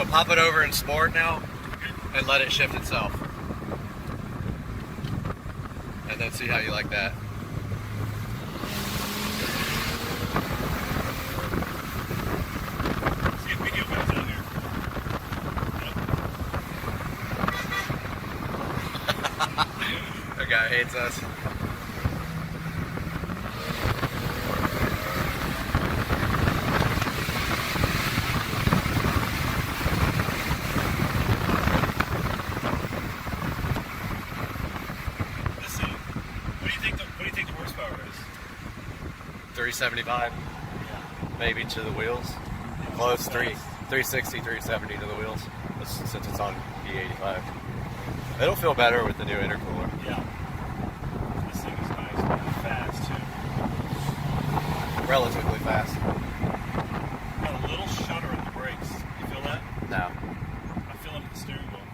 pop it over in sport now and let it shift itself. And then see how you like that. See if video goes down here. That guy hates us. Listen, what do you think the horsepower is? 375, maybe to the wheels. Close 360, 370 to the wheels, since it's on E85. It'll feel better with the new intercooler. Yeah. This thing is nice. Fast, too. Relatively fast. Got a little shudder in the brakes. You feel that? No. I feel it in the steering wheel.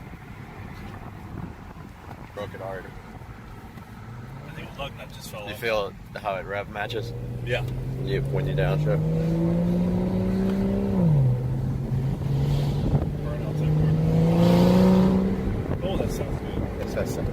Broke it hard. I think a lug nut just fell off. You feel how it rev matches? Yeah. When you downshift? Burnout type work. Oh, that sounds good. Yes, that's it.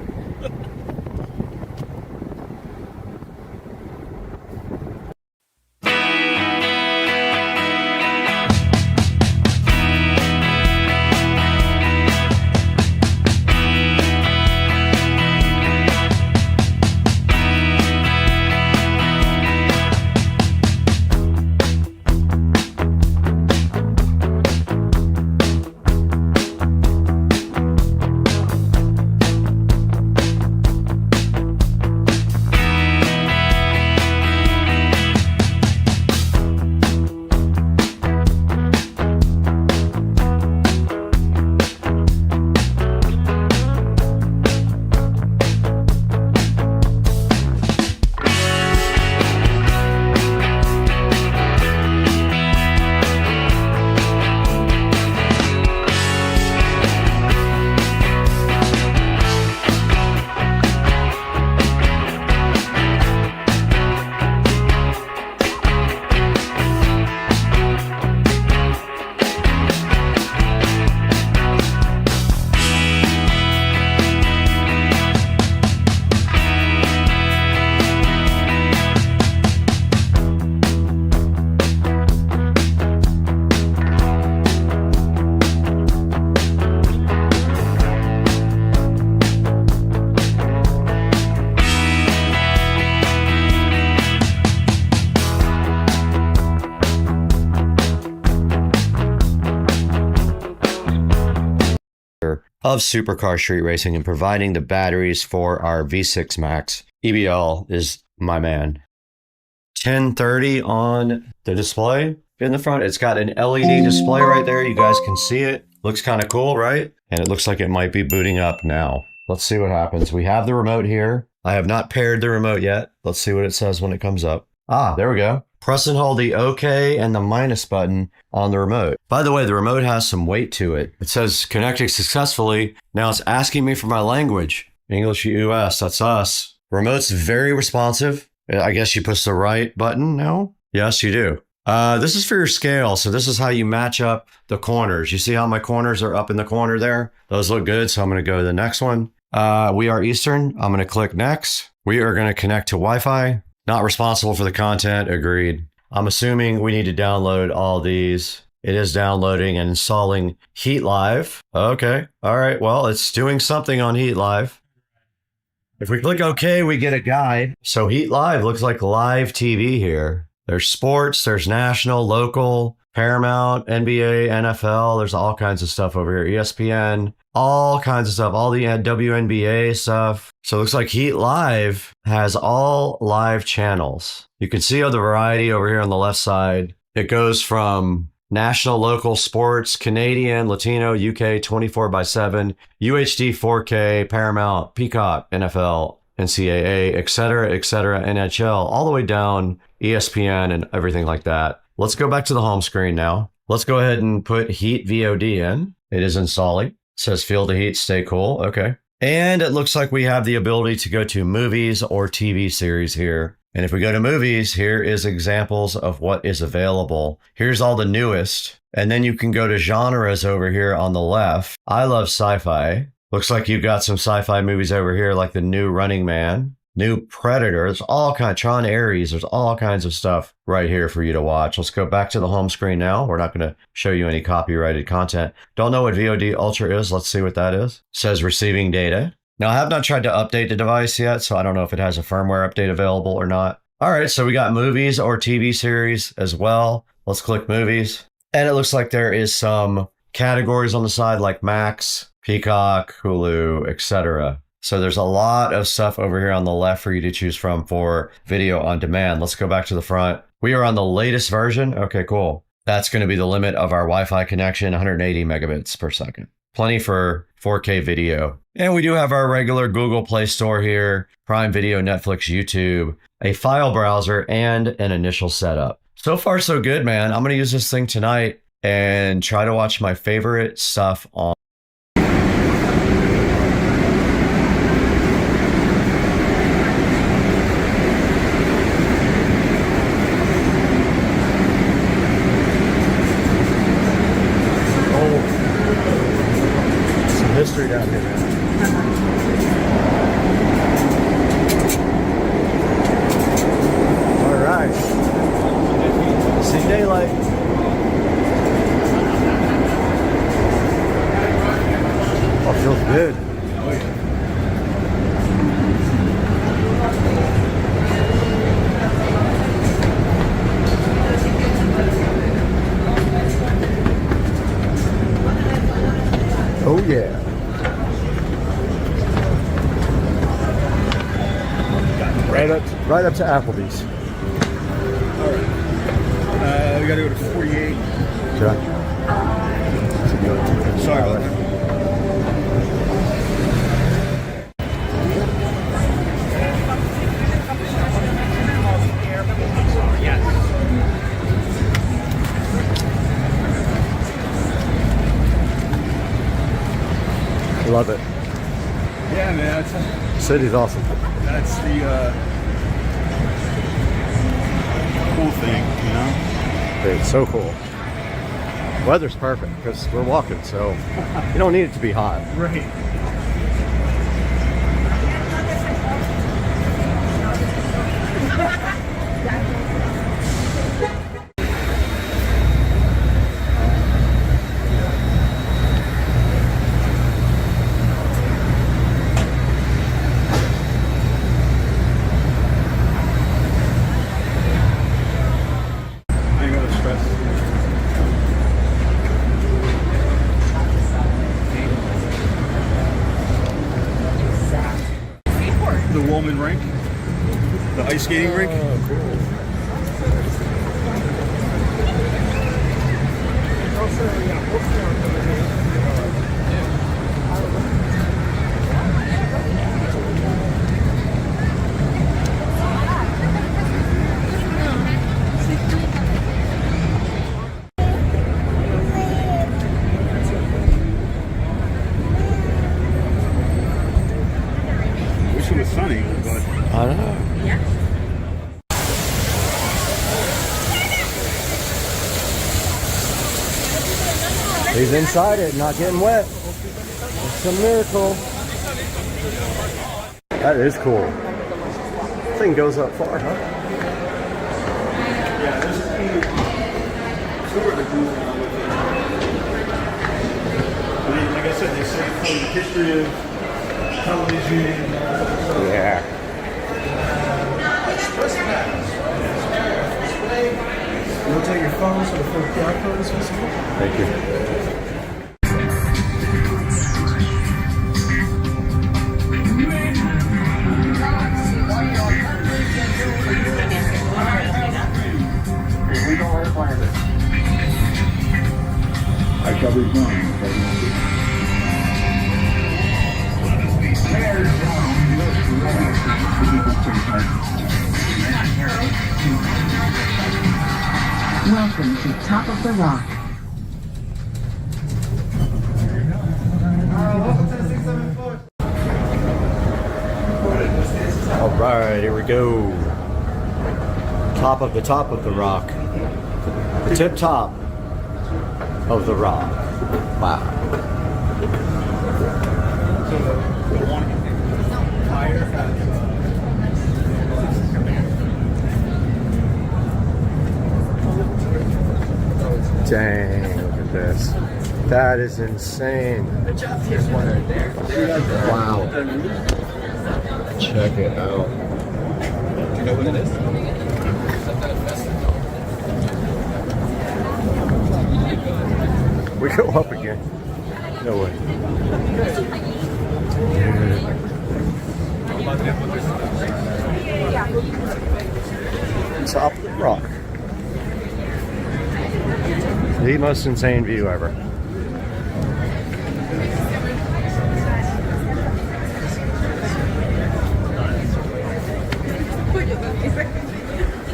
Of supercar street racing and providing the batteries for our V6 Max. EBL is my man. 1030 on the display in the front. It's got an LED display right there. You guys can see it. Looks kind of cool, right? And it looks like it might be booting up now. Let's see what happens. We have the remote here. I have not paired the remote yet. Let's see what it says when it comes up. Ah, there we go. Press and hold the OK and the minus button on the remote. By the way, the remote has some weight to it. It says connecting successfully. Now it's asking me for my language. English US, that's us. Remote's very responsive. I guess you push the right button now? Yes, you do. This is for your scale. So this is how you match up the corners. You see how my corners are up in the corner there? Those look good. So I'm going to go to the next one. We are Eastern. I'm going to click next. We are going to connect to Wi-Fi. Not responsible for the content. Agreed. I'm assuming we need to download all these. It is downloading and installing Heat Live. Okay. All right. Well, it's doing something on Heat Live. If we click OK, we get a guide. So Heat Live looks like live TV here. There's sports, there's national, local, Paramount, NBA, NFL. There's all kinds of stuff over here. ESPN, all kinds of stuff, all the WNBA stuff. So it looks like Heat Live has all live channels. You can see the variety over here on the left side. It goes from national, local, sports, Canadian, Latino, UK, 24/7, UHD 4K, Paramount, Peacock, NFL, NCAA, etc., NHL, all the way down ESPN and everything like that. Let's go back to the home screen now. Let's go ahead and put Heat VOD in. It is installing. It says feel the heat, stay cool. Okay. And it looks like we have the ability to go to movies or TV series here. And if we go to movies, here is examples of what is available. Here's all the newest. And then you can go to genres over here on the left. I love sci-fi. Looks like you've got some sci-fi movies over here, like the new Running Man, new Predator. There's all kinds, Tron Ares. There's all kinds of stuff right here for you to watch. Let's go back to the home screen now. We're not going to show you any copyrighted content. Don't know what VOD Ultra is. Let's see what that is. It says receiving data. Now, I have not tried to update the device yet, so I don't know if it has a firmware update available or not. All right, so we got movies or TV series as well. Let's click movies. And it looks like there is some categories on the side like Max, Peacock, Hulu, etc. So there's a lot of stuff over here on the left for you to choose from for video on demand. Let's go back to the front. We are on the latest version. Okay, cool. That's going to be the limit of our Wi-Fi connection, 180 megabits per second. Plenty for 4K video. And we do have our regular Google Play Store here, Prime Video, Netflix, YouTube, a file browser, and an initial setup. So far, so good, man. I'm going to use this thing tonight and try to watch my favorite stuff on. History down here, man. All right. See daylight. Oh, feels good. Oh yeah. Right up to Applebee's. All right. We got to go to 48. Okay. Sorry about that. Love it. Yeah, man. City's awesome. That's the cool thing, you know? It's so cool. Weather's perfect because we're walking, so you don't need it to be hot. Right. Rink, the ice skating rink. Oh, cool. Wish it was sunny, but I don't know. He's inside it, not getting wet. It's a miracle. That is cool. This thing goes up far, huh? yeah, this is super cool. I mean, like I said, they say from the history of television. Yeah. Rotate your phone so the full QR code is visible. Thank you. I shall be gone. Welcome to Top of the Rock. All right, here we go. top of the rock. The tip top of the rock. Wow. Dang, look at this. That is insane. Wow. Check it out. Do you know what it is? We go up again. No way. Top of the rock. The most insane view ever.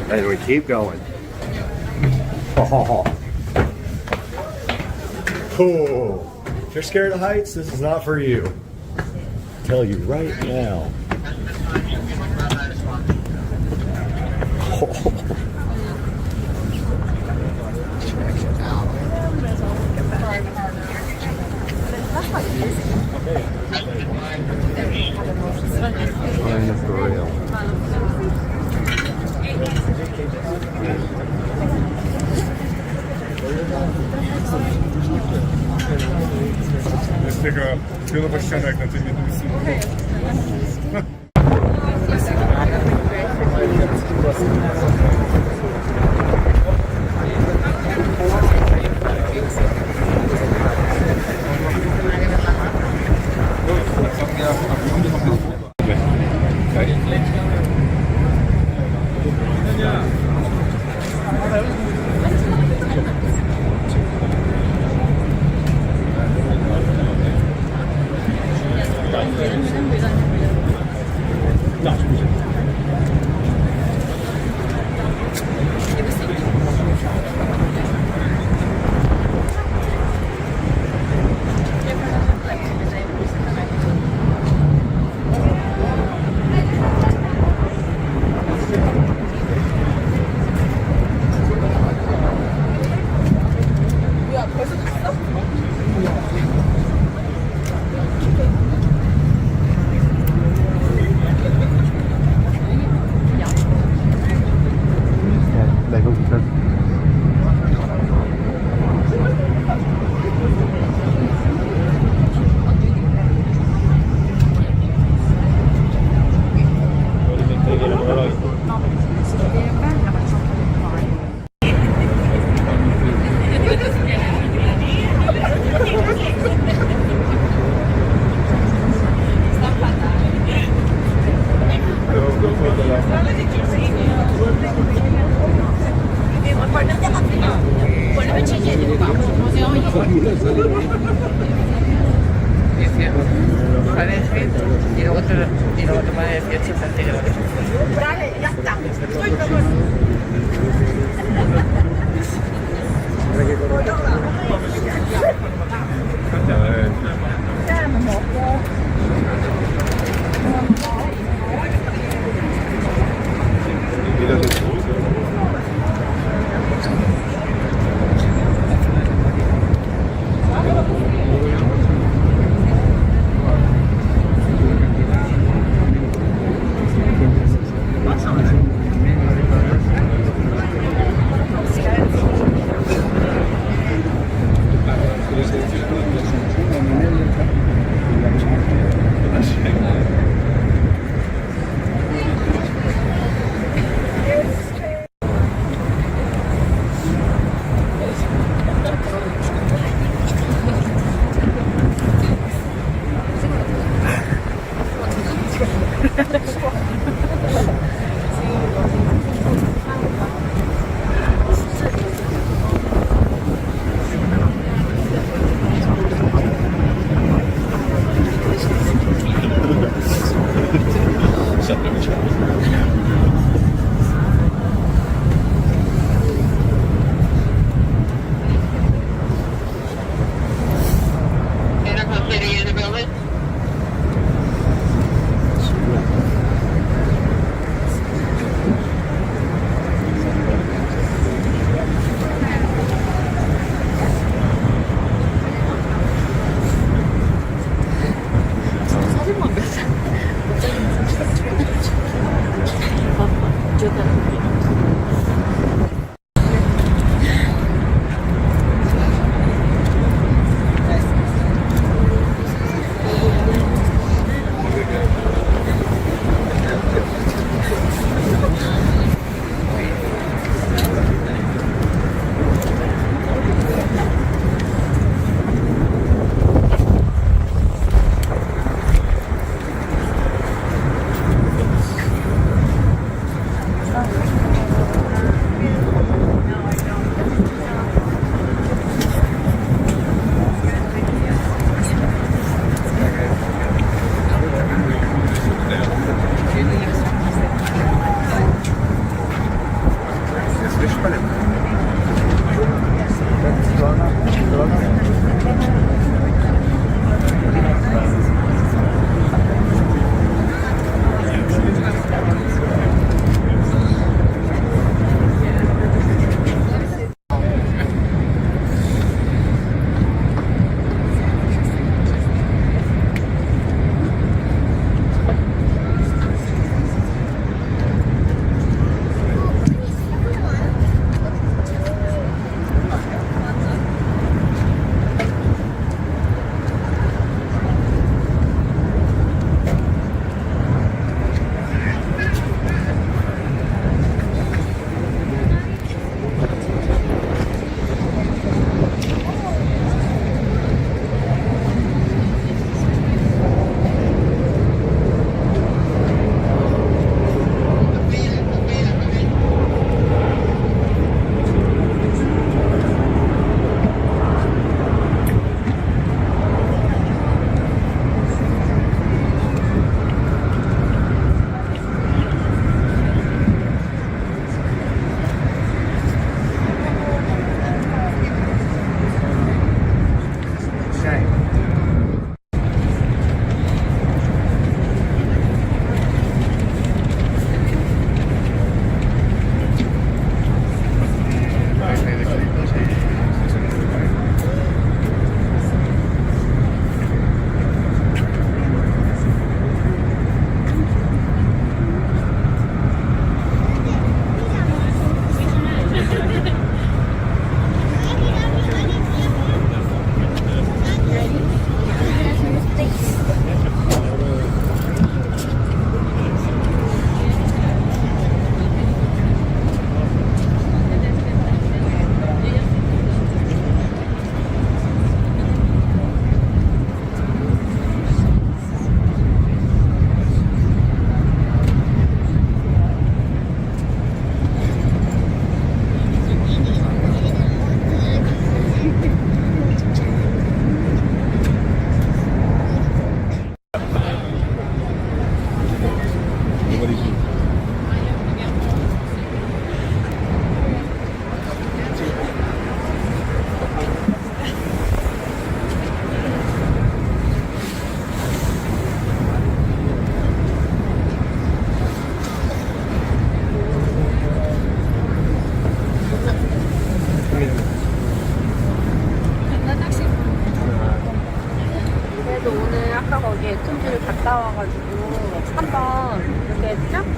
And we keep going. Oh. Cool. If you're scared of heights, this is not for you. I'll tell you right now. Oh. Check it out. Unreal. Jest taka pionowa ściana jak na tym jednym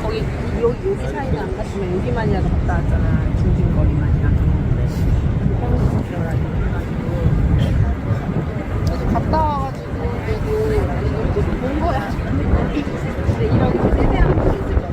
거기 여기 사이는 안 갔으면 여기만이라도 갔다 왔잖아. 징징거리만이라도. 그래서 갔다 와가지고 그래도 이거 본 거야. 근데 이런 세세한 거 있을 거야.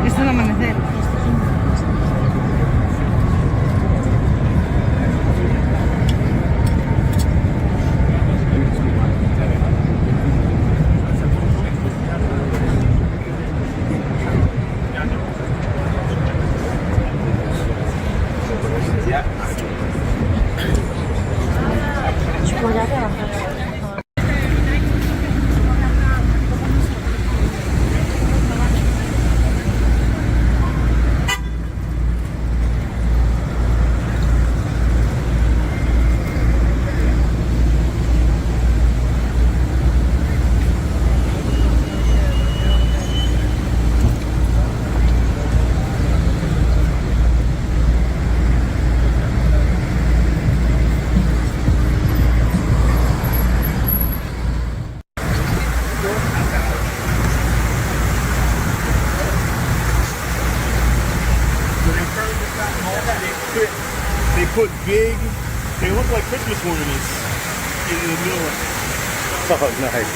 Es un amanecer. They put big, they look like Christmas ornaments in the middle of it. Oh, nice.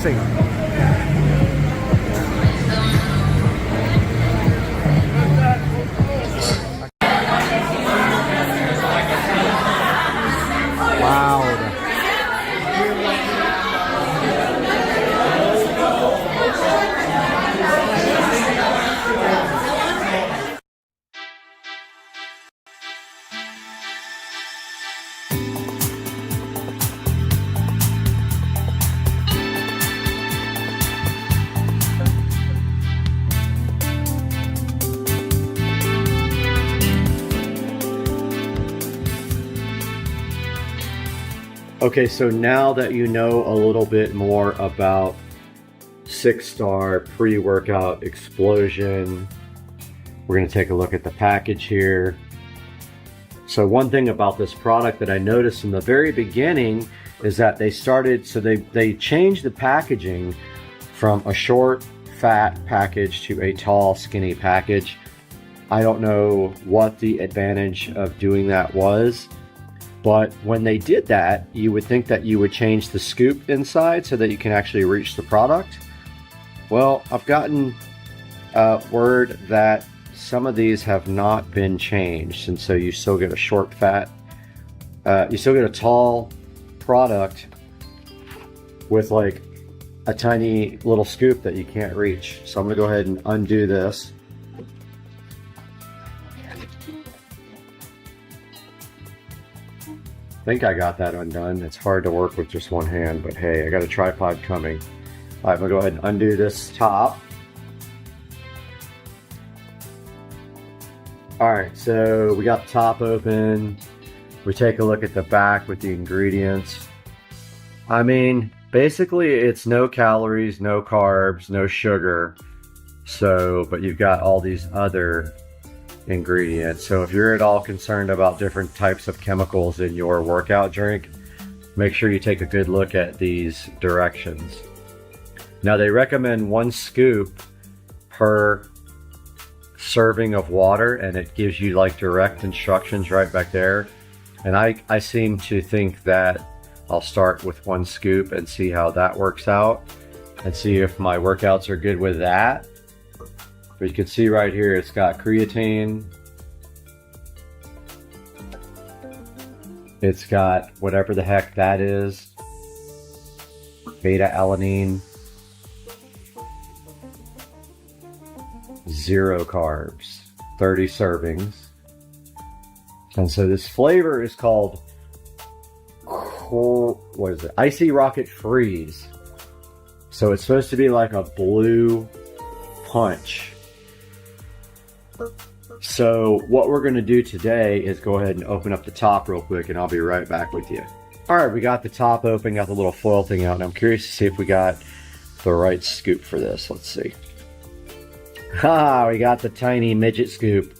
unboxing. Loud. Okay, so now that you know a little bit more about 6-star pre-workout explosion, we're going to take a look at the package here. So one thing about this product that I noticed in the very beginning is that they changed the packaging from a short, fat package to a tall, skinny package. I don't know what the advantage of doing that was. But when they did that, you would think that you would change the scoop inside so that you can actually reach the product. Well, I've gotten word that some of these have not been changed, and so you still get a short, fat, you still get a tall product with like a tiny little scoop that you can't reach. So I'm gonna go ahead and undo this. I think I got that undone. It's hard to work with just one hand, but hey, I got a tripod coming. All right, I'm gonna go ahead and undo this top. All right, so we got the top open. We take a look at the back with the ingredients. I mean, basically it's no calories, no carbs, no sugar. So, but you've got all these other ingredients. So if you're at all concerned about different types of chemicals in your workout drink, make sure you take a good look at these directions. Now they recommend 1 scoop per serving of water, and it gives you like direct instructions right back there. And I seem to think that I'll start with 1 scoop and see how that works out and see if my workouts are good with that. But you can see right here, it's got creatine. It's got whatever the heck that is. Beta alanine. 0 carbs. 30 servings. And so this flavor is called, what is it? Icy Rocket Freeze. So it's supposed to be like a blue punch. So what we're going to do today is go ahead and open up the top real quick, and I'll be right back with you. All right, we got the top open, got the little foil thing out, and I'm curious to see if we got the right scoop for this. Let's see. We got the tiny midget scoop.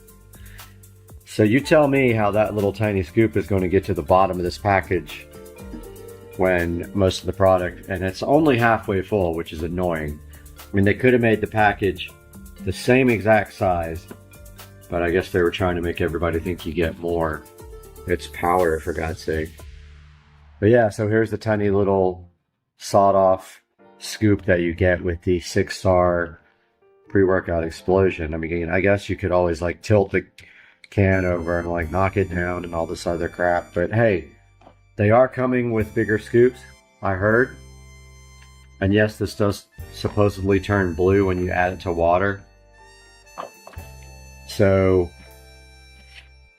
So you tell me how that little tiny scoop is going to get to the bottom of this package when most of the product, and it's only halfway full, which is annoying. I mean, they could have made the package the same exact size, but I guess they were trying to make everybody think you get more. It's powder, for God's sake. But yeah, so here's the tiny little sawed-off scoop that you get with the 6-star pre-workout explosion. I mean, I guess you could always like tilt the can over and like knock it down and all this other crap. But hey, they are coming with bigger scoops, I heard. And yes, this does supposedly turn blue when you add it to water. So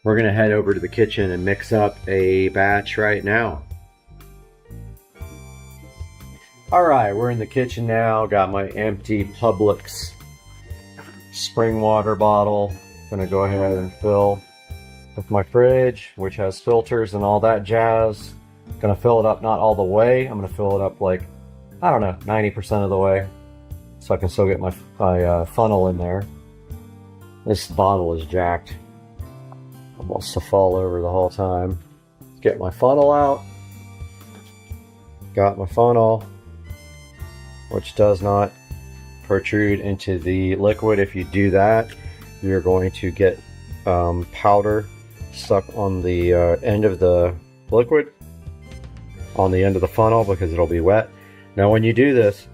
we're going to head over to the kitchen and mix up a batch right now. All right, we're in the kitchen now. Got my empty Publix spring water bottle. Gonna go ahead and fill with my fridge, which has filters and all that jazz. Gonna fill it up, not all the way. I'm gonna fill it up like, I don't know, 90% of the way, so I can still get my funnel in there. This bottle is jacked. Almost to fall over the whole time. Get my funnel out. Got my funnel, which does not protrude into the liquid. If you do that, you're going to get powder stuck on the end of the liquid, on the end of the funnel, because it'll be wet. Now when you do this,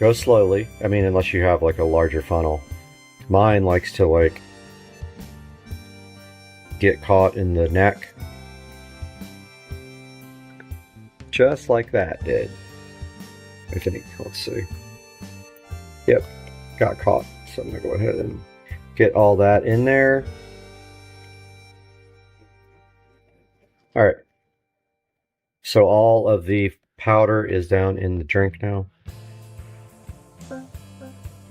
Go slowly. I mean, unless you have like a larger funnel. Mine likes to like get caught in the neck. Just like that did. I think, let's see. Yep, got caught. So I'm gonna go ahead and get all that in there. All right. So all of the powder is down in the drink now.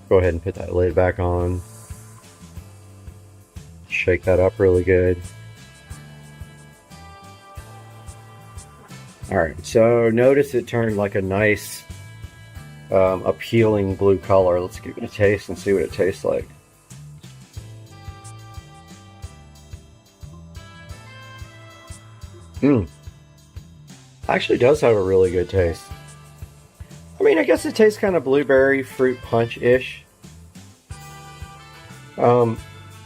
Go ahead and put that lid back on. Shake that up really good. All right, so notice it turned like a nice appealing blue color. Let's give it a taste and see what it tastes like. Actually does have a really good taste. I mean, I guess it tastes kind of blueberry fruit punch-ish.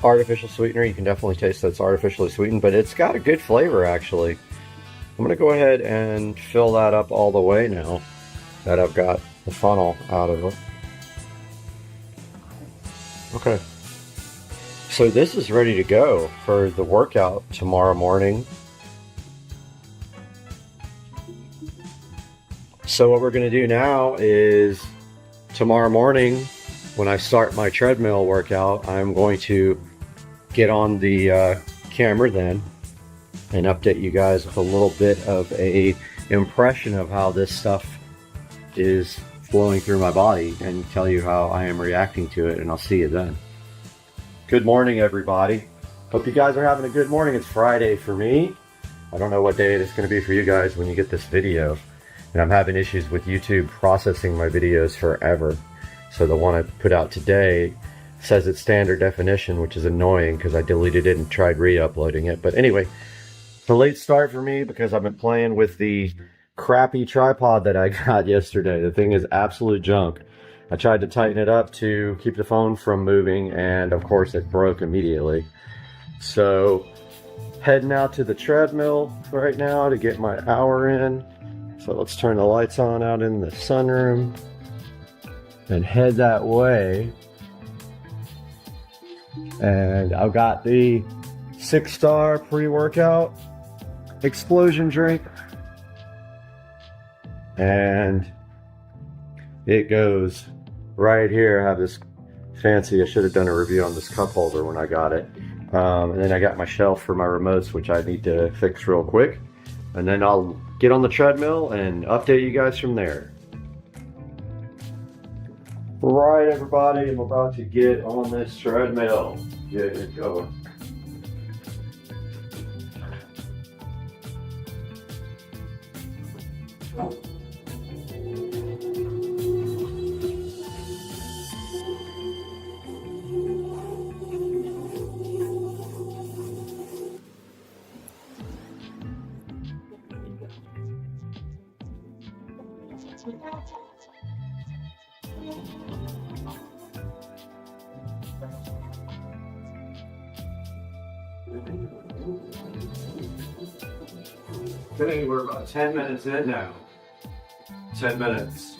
Artificial sweetener, you can definitely taste that it's artificially sweetened, but it's got a good flavor actually. I'm gonna go ahead and fill that up all the way now that I've got the funnel out of it. Okay. So this is ready to go for the workout tomorrow morning. So what we're going to do now is tomorrow morning when I start my treadmill workout, I'm going to get on the camera then and update you guys with a little bit of a impression of how this stuff is flowing through my body and tell you how I am reacting to it, and I'll see you then. Good morning, everybody. Hope you guys are having a good morning. It's Friday for me. I don't know what day it's going to be for you guys when you get this video. And I'm having issues with YouTube processing my videos forever. So the one I put out today says it's standard definition, which is annoying because I deleted it and tried re-uploading it. But anyway, it's a late start for me because I've been playing with the crappy tripod that I got yesterday. The thing is absolute junk. I tried to tighten it up to keep the phone from moving, and of course it broke immediately. So heading out to the treadmill right now to get my hour in. So let's turn the lights on out in the sunroom and head that way. And I've got the 6-star pre-workout explosion drink. And it goes right here. I have this fancy, I should have done a review on this cup holder when I got it. And then I got my shelf for my remotes, which I need to fix real quick. And then I'll get on the treadmill and update you guys from there. Right, everybody, I'm about to get on this treadmill. Get it going. Okay, we're about 10 minutes in now. 10 minutes.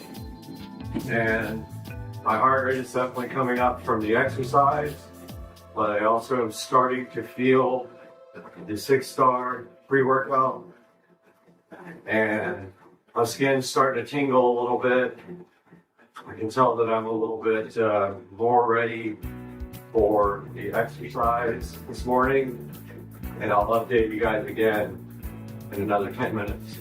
And my heart rate is definitely coming up from the exercise, but I also am starting to feel the 6-star pre-workout. And my skin's starting to tingle a little bit. I can tell that I'm a little bit more ready for the exercise this morning. And I'll update you guys again in another 10 minutes.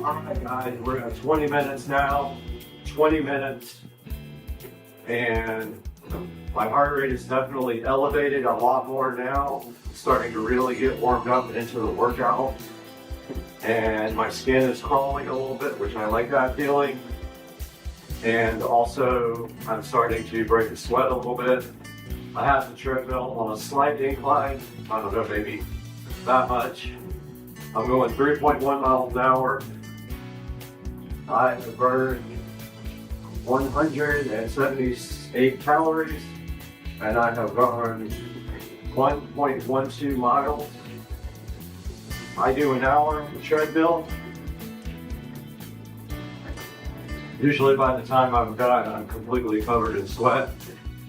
Alright guys, we're at 20 minutes now. 20 minutes. And my heart rate is definitely elevated a lot more now. I'm starting to really get warmed up into the workout. And my skin is crawling a little bit, which I like that feeling. And also, I'm starting to break a sweat a little bit. I have the treadmill on a slight incline. I don't know, maybe that much. I'm going 3.1 miles an hour. I have burned 178 calories, and I have gone 1.12 miles. I do an hour on the treadmill. Usually by the time I'm done, I'm completely covered in sweat.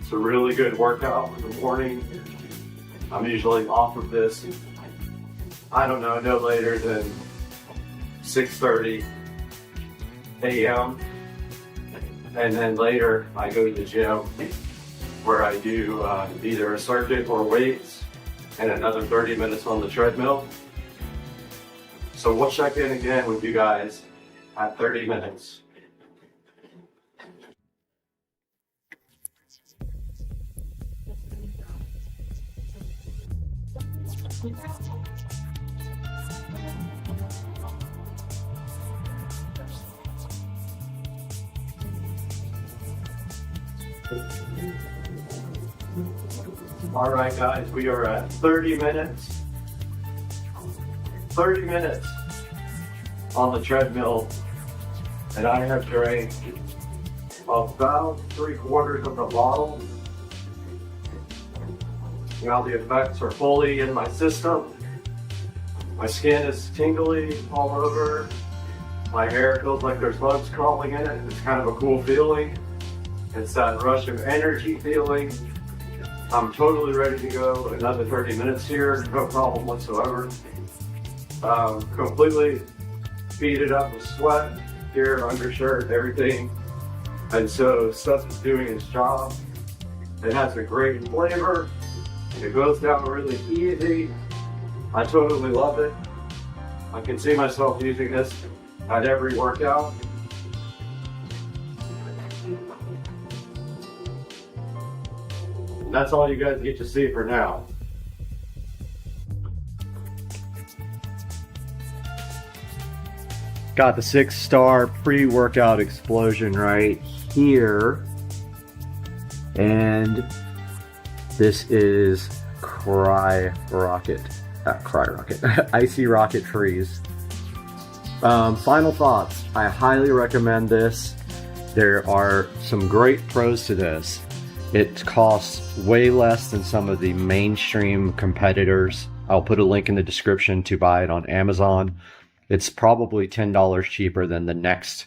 It's a really good workout in the morning. I'm usually off of this, I don't know, no later than 6:30 a.m. And then later I go to the gym where I do either a circuit or weights and another 30 minutes on the treadmill. So we'll check in again with you guys at 30 minutes. All right, guys, we are at 30 minutes. 30 minutes on the treadmill, and I have drank about 3/4 of the bottle. Now the effects are fully in my system. My skin is tingly all over. My hair feels like there's bugs crawling in it. It's kind of a cool feeling. It's that rush of energy feeling. I'm totally ready to go another 30 minutes here, no problem whatsoever. Completely beat it up with sweat, here, undershirt, everything. And so stuff is doing its job. It has a great flavor. It goes down really easy. I totally love it. I can see myself using this at every workout. And that's all you guys get to see for now. Got the 6-star pre-workout explosion right here. And this is Icy Rocket Freeze. Final thoughts. I highly recommend this. There are some great pros to this. It costs way less than some of the mainstream competitors. I'll put a link in the description to buy it on Amazon. It's probably $10 cheaper than the next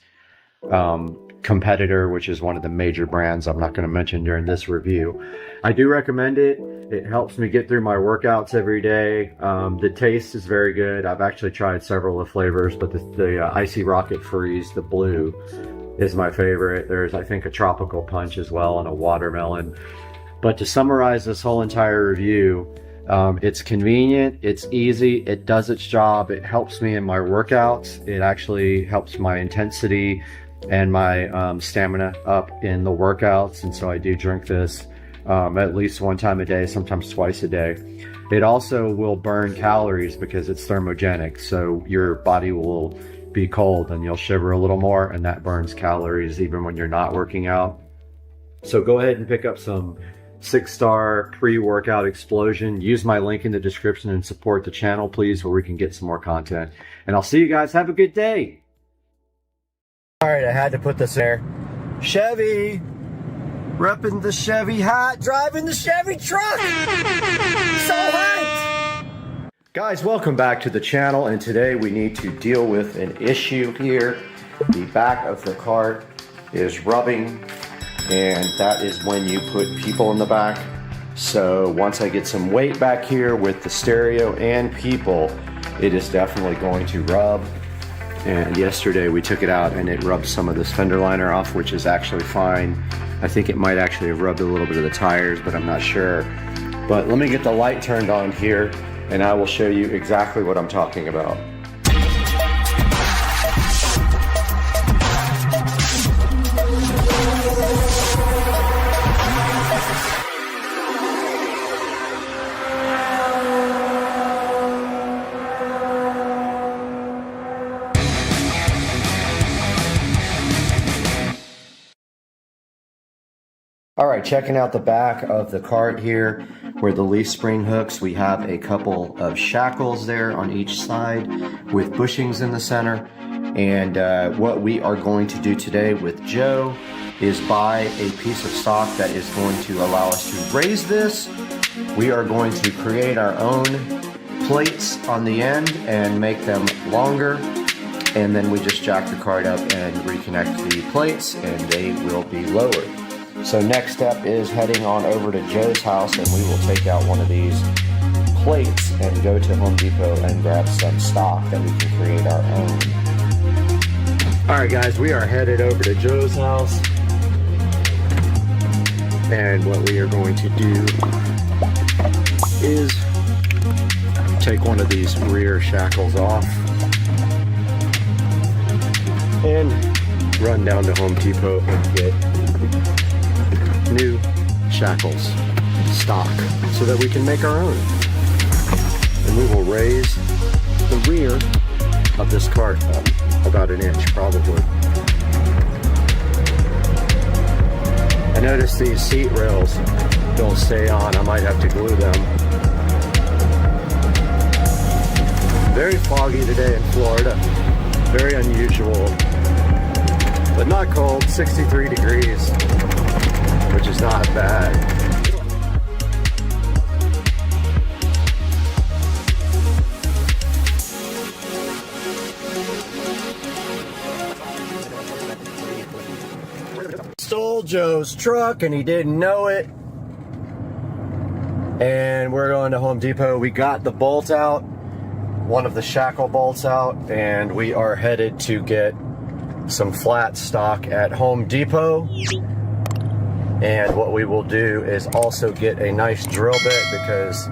competitor, which is one of the major brands I'm not going to mention during this review. I do recommend it. It helps me get through my workouts every day. The taste is very good. I've actually tried several of the flavors, but the Icy Rocket Freeze, the blue, is my favorite. There's, I think, a tropical punch as well and a watermelon. But to summarize this whole entire review, it's convenient, it's easy, it does its job, it helps me in my workouts, it actually helps my intensity and my stamina up in the workouts, and so I do drink this at least one time a day, sometimes twice a day. It also will burn calories because it's thermogenic, so your body will be cold and you'll shiver a little more, and that burns calories even when you're not working out. So go ahead and pick up some 6-star pre-workout explosion. Use my link in the description and support the channel, please, where we can get some more content. And I'll see you guys. Have a good day. All right, I had to put this there. Chevy, repping the Chevy hat, driving the Chevy truck. So hyped. Guys, welcome back to the channel, and today we need to deal with an issue here. The back of the cart is rubbing, and that is when you put people in the back. So once I get some weight back here with the stereo and people, it is definitely going to rub. And yesterday we took it out and it rubbed some of this fender liner off, which is actually fine. I think it might actually have rubbed a little bit of the tires, but I'm not sure. But let me get the light turned on here and I will show you exactly what I'm talking about. All right, checking out the back of the cart here. where the leaf spring hooks, we have a couple of shackles there on each side with bushings in the center. And what we are going to do today with Joe is buy a piece of stock that is going to allow us to raise this. We are going to create our own plates on the end and make them longer. And then we just jack the cart up and reconnect the plates and they will be lowered. So next step is heading on over to Joe's house and we will take out one of these plates and go to Home Depot and grab some stock that we can create our own. Alright guys, we are headed over to Joe's house. And what we are going to do is take one of these rear shackles off and run down to Home Depot and get new shackles stock so that we can make our own. And we will raise the rear of this cart up about an inch probably. I noticed these seat rails don't stay on. I might have to glue them. Very foggy today in Florida. Very unusual, but not cold. 63 degrees, which is not bad. Stole Joe's truck and he didn't know it. And we're going to Home Depot. We got the bolt out, one of the shackle bolts out, and we are headed to get some flat stock at Home Depot. And what we will do is also get a nice drill bit because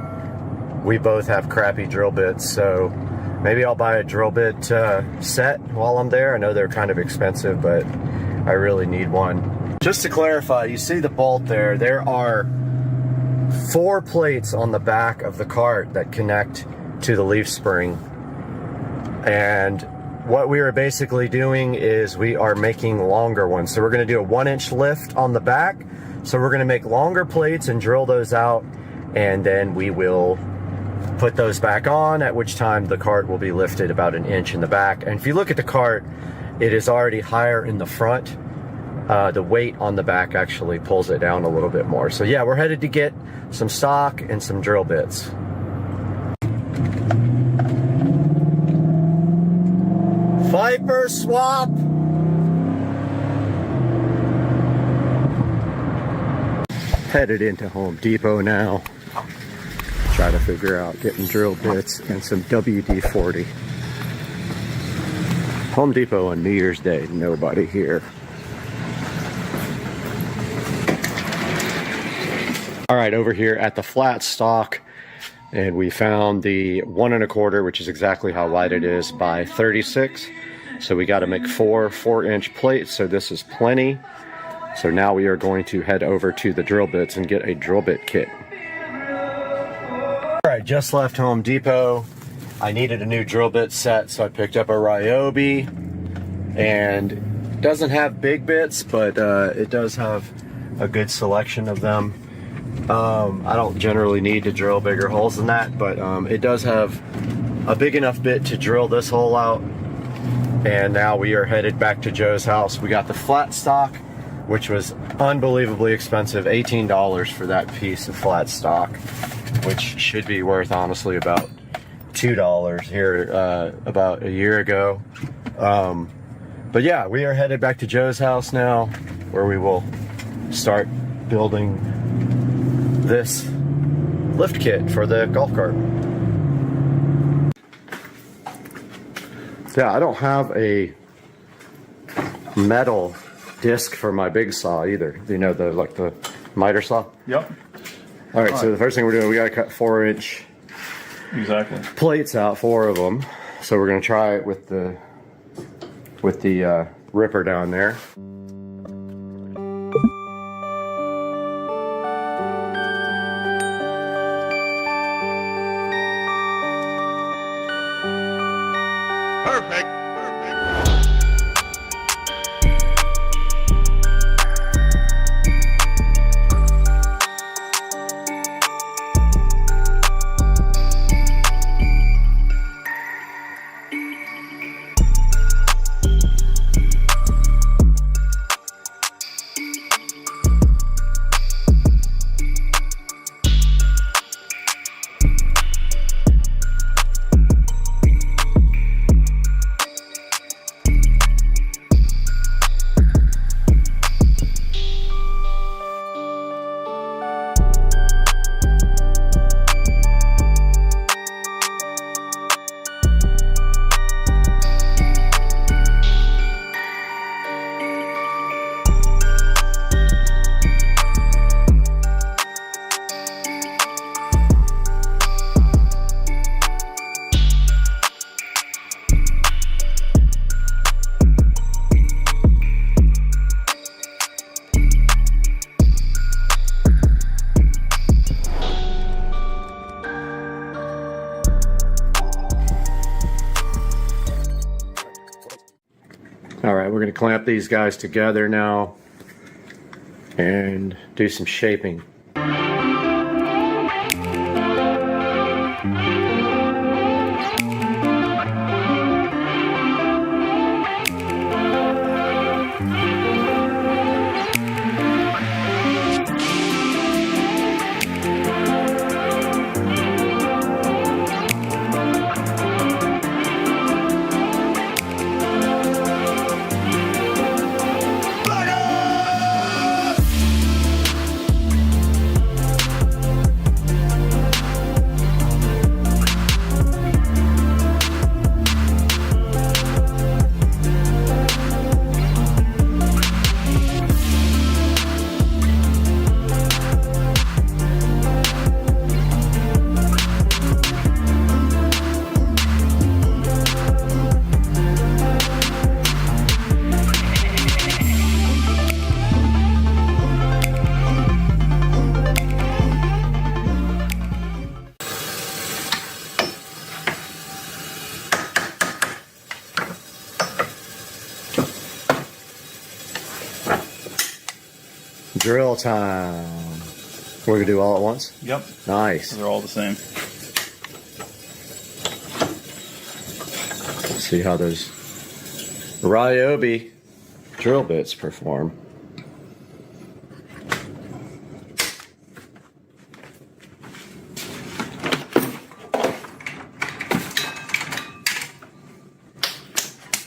we both have crappy drill bits. So maybe I'll buy a drill bit set while I'm there. I know they're kind of expensive, but I really need one. Just to clarify, you see the bolt there. There are 4 plates on the back of the cart that connect to the leaf spring. And what we are basically doing is we are making longer ones. So we're going to do a 1-inch lift on the back. So we're going to make longer plates and drill those out. And then we will put those back on, at which time the cart will be lifted about 1 inch in the back. And if you look at the cart, it is already higher in the front. The weight on the back actually pulls it down a little bit more. So yeah, we're headed to get some stock and some drill bits. Viper swap! Headed into Home Depot now. Try to figure out getting drill bits and some WD-40. Home Depot on New Year's Day, nobody here. All right, over here at the flat stock, and we found the 1 1/4, which is exactly how wide it is, by 36. So we got to make 4 4-inch plates, so this is plenty. So now we are going to head over to the drill bits and get a drill bit kit. All right, just left Home Depot. I needed a new drill bit set, so I picked up a Ryobi, and it doesn't have big bits, but it does have a good selection of them. I don't generally need to drill bigger holes than that, but it does have a big enough bit to drill this hole out. And now we are headed back to Joe's house. We got the flat stock, which was unbelievably expensive, $18 for that piece of flat stock, which should be worth honestly about $2 here about a year ago. But yeah, we are headed back to Joe's house now, where we will start building this lift kit for the golf cart. Yeah, I don't have a metal disc for my big saw either. You know, the miter saw? Yep. All right, so the first thing we're doing, we got to cut 4-inch plates out, 4 of them. So we're going to try it with the ripper down there. Perfect. All right, we're going to clamp these guys together now and do some shaping. Drill time. We're gonna do all at once? Yep. Nice. They're all the same. Let's see how those Ryobi drill bits perform.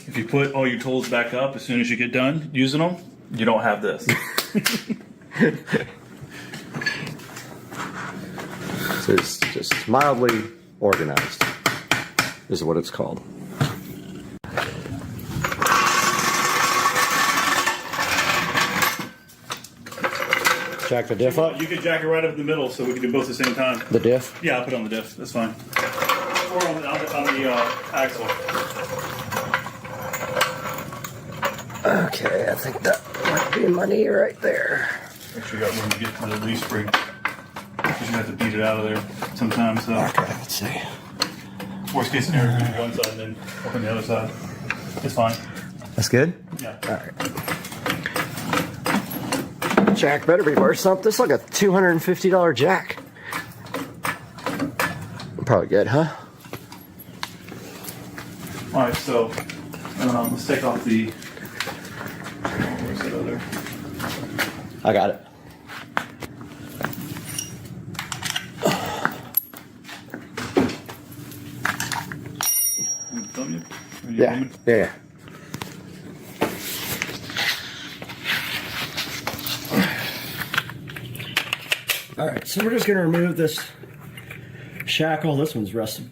If you put all your tools back up as soon as you get done using them, you don't have this. So it's just mildly organized, is what it's called. Jack the diff up? You can jack it right up in the middle so we can do both at the same time. The diff? Yeah, I'll put it on the diff. That's fine. Or on the axle. Okay, I think that might be my knee right there. Make sure you got room to get to the leaf spring. Because you have to beat it out of there sometimes. So. Okay, let's see. Worst case scenario, we do one side and then work on the other side. It's fine. That's good? Yeah. All right. Jack better be worth something. This is like a $250 jack. Probably good, huh? Alright, so let's take off the. Where's that other? I got it. Yeah, yeah. All right, so we're just going to remove this shackle. This one's rusted.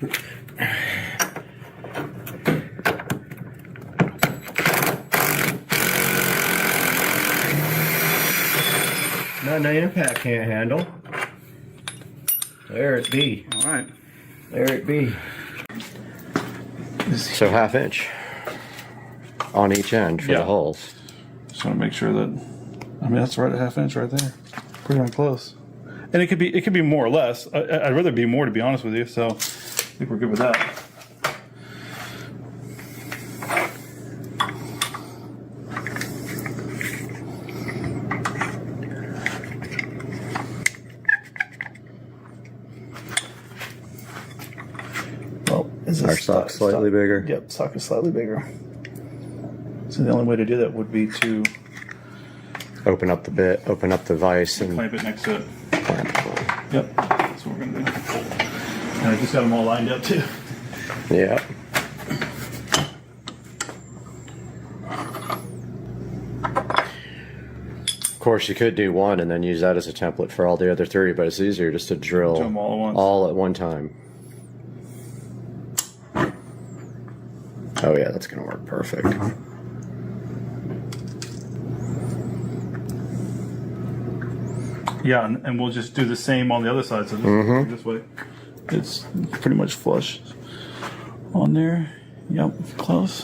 Nothing the impact can't handle. There it be. All right. There it be. So 1/2 inch on each end for the holes. Just want to make sure that. I mean, that's right at 1/2 inch right there. Pretty darn close. And it could be more or less. I'd rather be more, to be honest with you. So I think we're good with that. Stock slightly bigger. Yep, stock is slightly bigger. So the only way to do that would be to Open up the bit, open up the vise, and clamp it next to it. clamp it. Yep, that's what we're gonna do. And I just got them all lined up too. Yeah. Of course, you could do one and then use that as a template for all the other three, but it's easier just to drill Do them all at once. all at one time. Oh yeah, that's gonna work perfect. Yeah, and we'll just do the same on the other side. So this way, it's pretty much flush on there. Yep, close.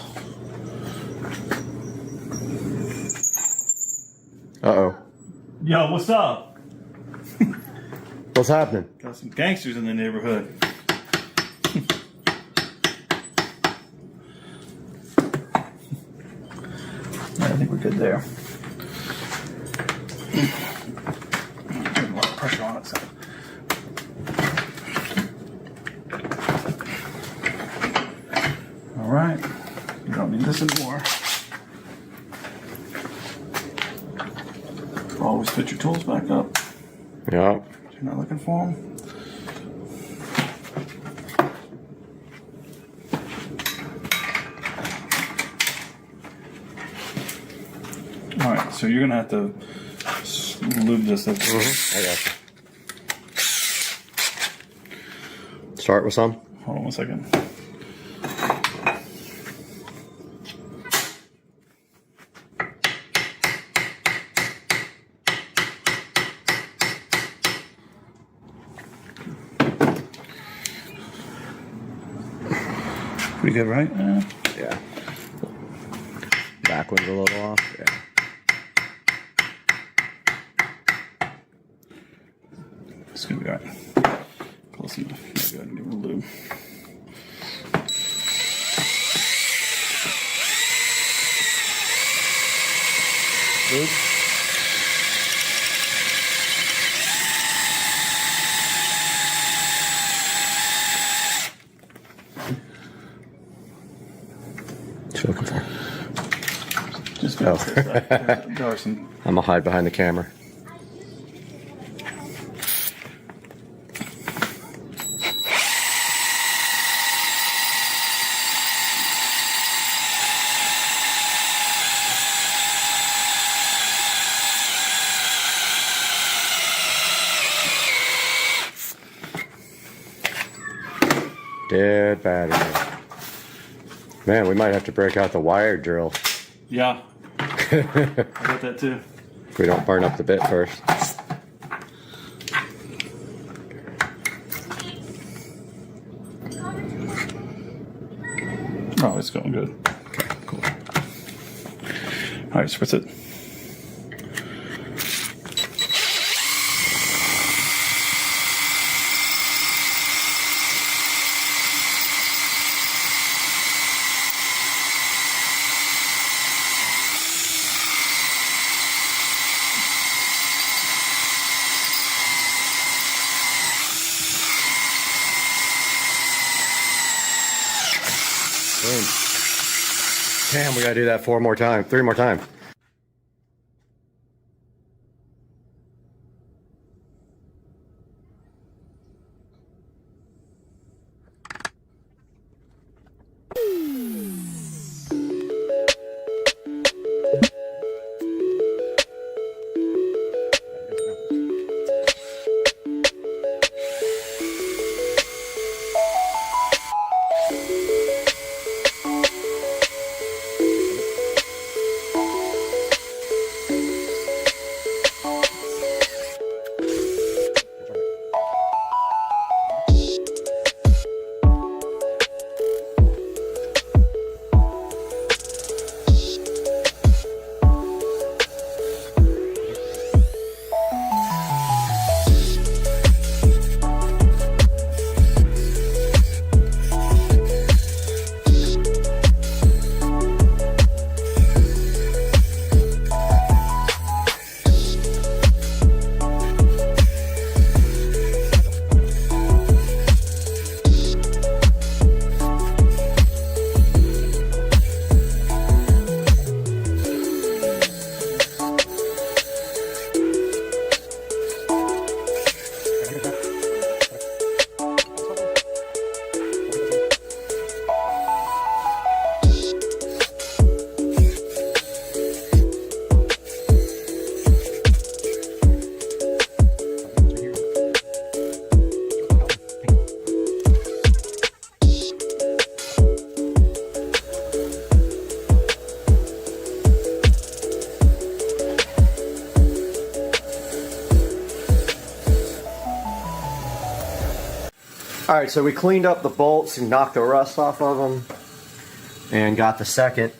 Uh-oh. Yo, what's up? What's happening? Got some gangsters in the neighborhood. I think we're good there. Putting a lot of pressure on it. So. All right. You don't need this anymore. Always put your tools back up. Yeah. You're not looking for them. All right, so you're gonna have to lube this. I got you. Start with some. Hold on 1 second. Pretty good, right? Yeah. Back one's a little off. Yeah. It's gonna be all right. Close enough. Maybe I can give it a lube. Lube. What you looking for? Just Oh. there are some. I'm gonna hide behind the camera. Dead battery. Man, we might have to break out the wire drill Yeah. I got that too. if we don't burn up the bit first. Oh, it's going good. Okay, cool. All right, spritz it. Boom. Damn, we gotta do that 3 more times. All right, so we cleaned up the bolts and knocked the rust off of them and got the second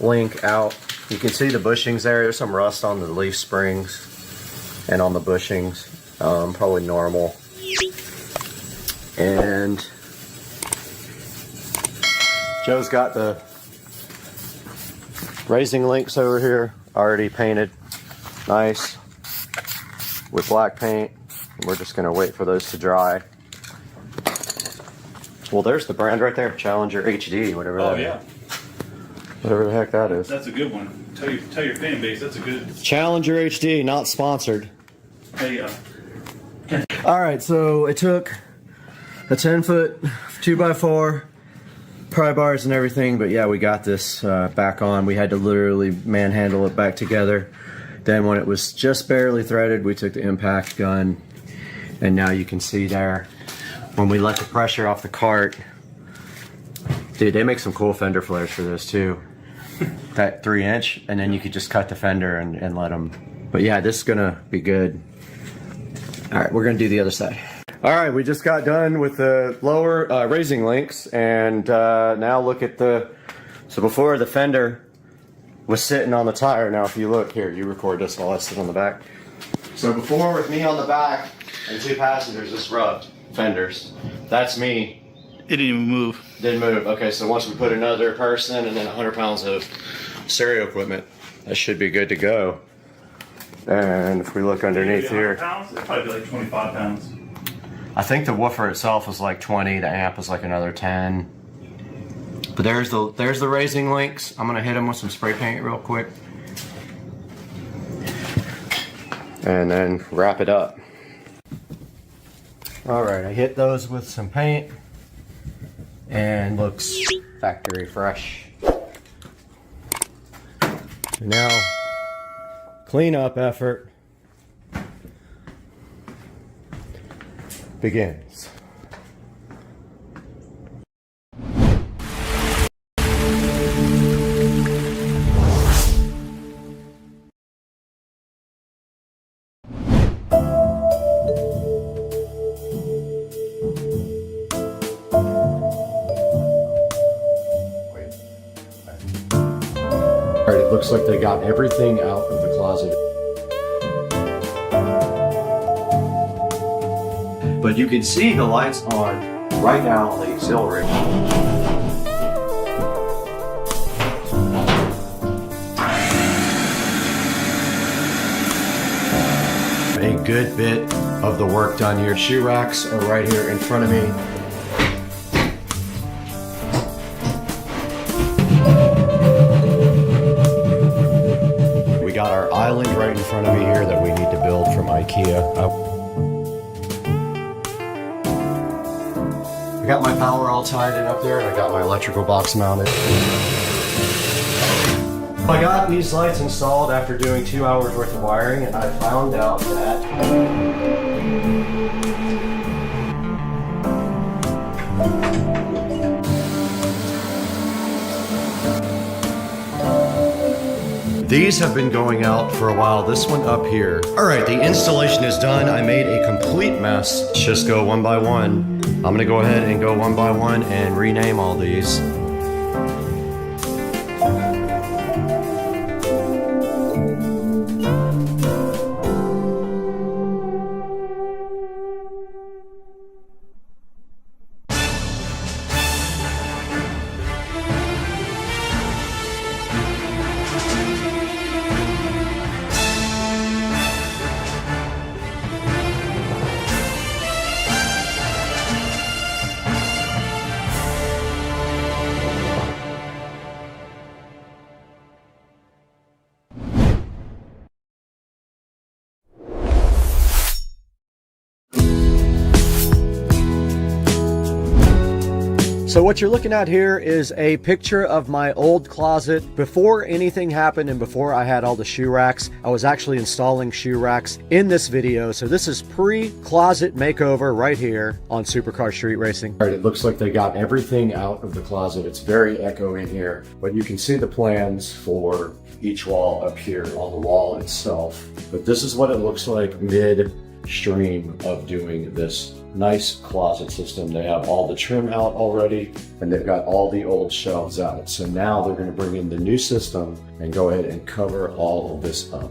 link out. You can see the bushings there. There's some rust on the leaf springs and on the bushings. Probably normal. And Joe's got the raising links over here already painted nice with black paint. We're just gonna wait for those to dry. Well, there's the brand right there, Challenger HD, whatever that is. Whatever the heck that is. That's a good one. Tell your fan base that's a good. Challenger HD, not sponsored. Hey, All right, so it took a 10-foot 2x4, pry bars and everything, but yeah, we got this back on. We had to literally manhandle it back together. Then when it was just barely threaded, we took the impact gun, and now you can see there, when we let the pressure off the cart, dude, they make some cool fender flares for this too. That 3-inch, and then you could just cut the fender and let them. But yeah, this is gonna be good. All right, we're gonna do the other side. All right, we just got done with the lower raising links, and now look at the, so before the fender was sitting on the tire. Now if you look here, you record this while I sit on the back. So before, with me on the back and 2 passengers, this rubbed fenders. That's me. it didn't even move. Didn't move. Okay, so once we put another person and then 100 pounds of stereo equipment, that should be good to go. And if we look underneath here, Pounds? It'd probably be like 25 pounds. I think the woofer itself is like 20, the amp is like another 10. But there's the raising links. I'm gonna hit them with some spray paint real quick. And then wrap it up. All right, I hit those with some paint and looks factory fresh. Now, cleanup effort begins. All right, it looks like they got everything out of the closet. But you can see the lights on right now on the auxiliary. A good bit of the work done here. Shoe racks are right here in front of me. We got our island right in front of me here that we need to build from IKEA. I got my power all tied in up there, and I got my electrical box mounted. I got these lights installed after doing 2 hours worth of wiring, and I found out that these have been going out for a while. This one up here. All right, the installation is done. I made a complete mess. Let's just go one by one. I'm gonna go ahead and go one by one and rename all these. So what you're looking at here is a picture of my old closet. Before anything happened and before I had all the shoe racks, I was actually installing shoe racks in this video. So this is pre-closet makeover right here on Supercar Street Racing. All right, it looks like they got everything out of the closet. It's very echoey in here, but you can see the plans for each wall up here on the wall itself. But this is what it looks like mid stream of doing this nice closet system. They have all the trim out already, and they've got all the old shelves out. So now they're going to bring in the new system and go ahead and cover all of this up.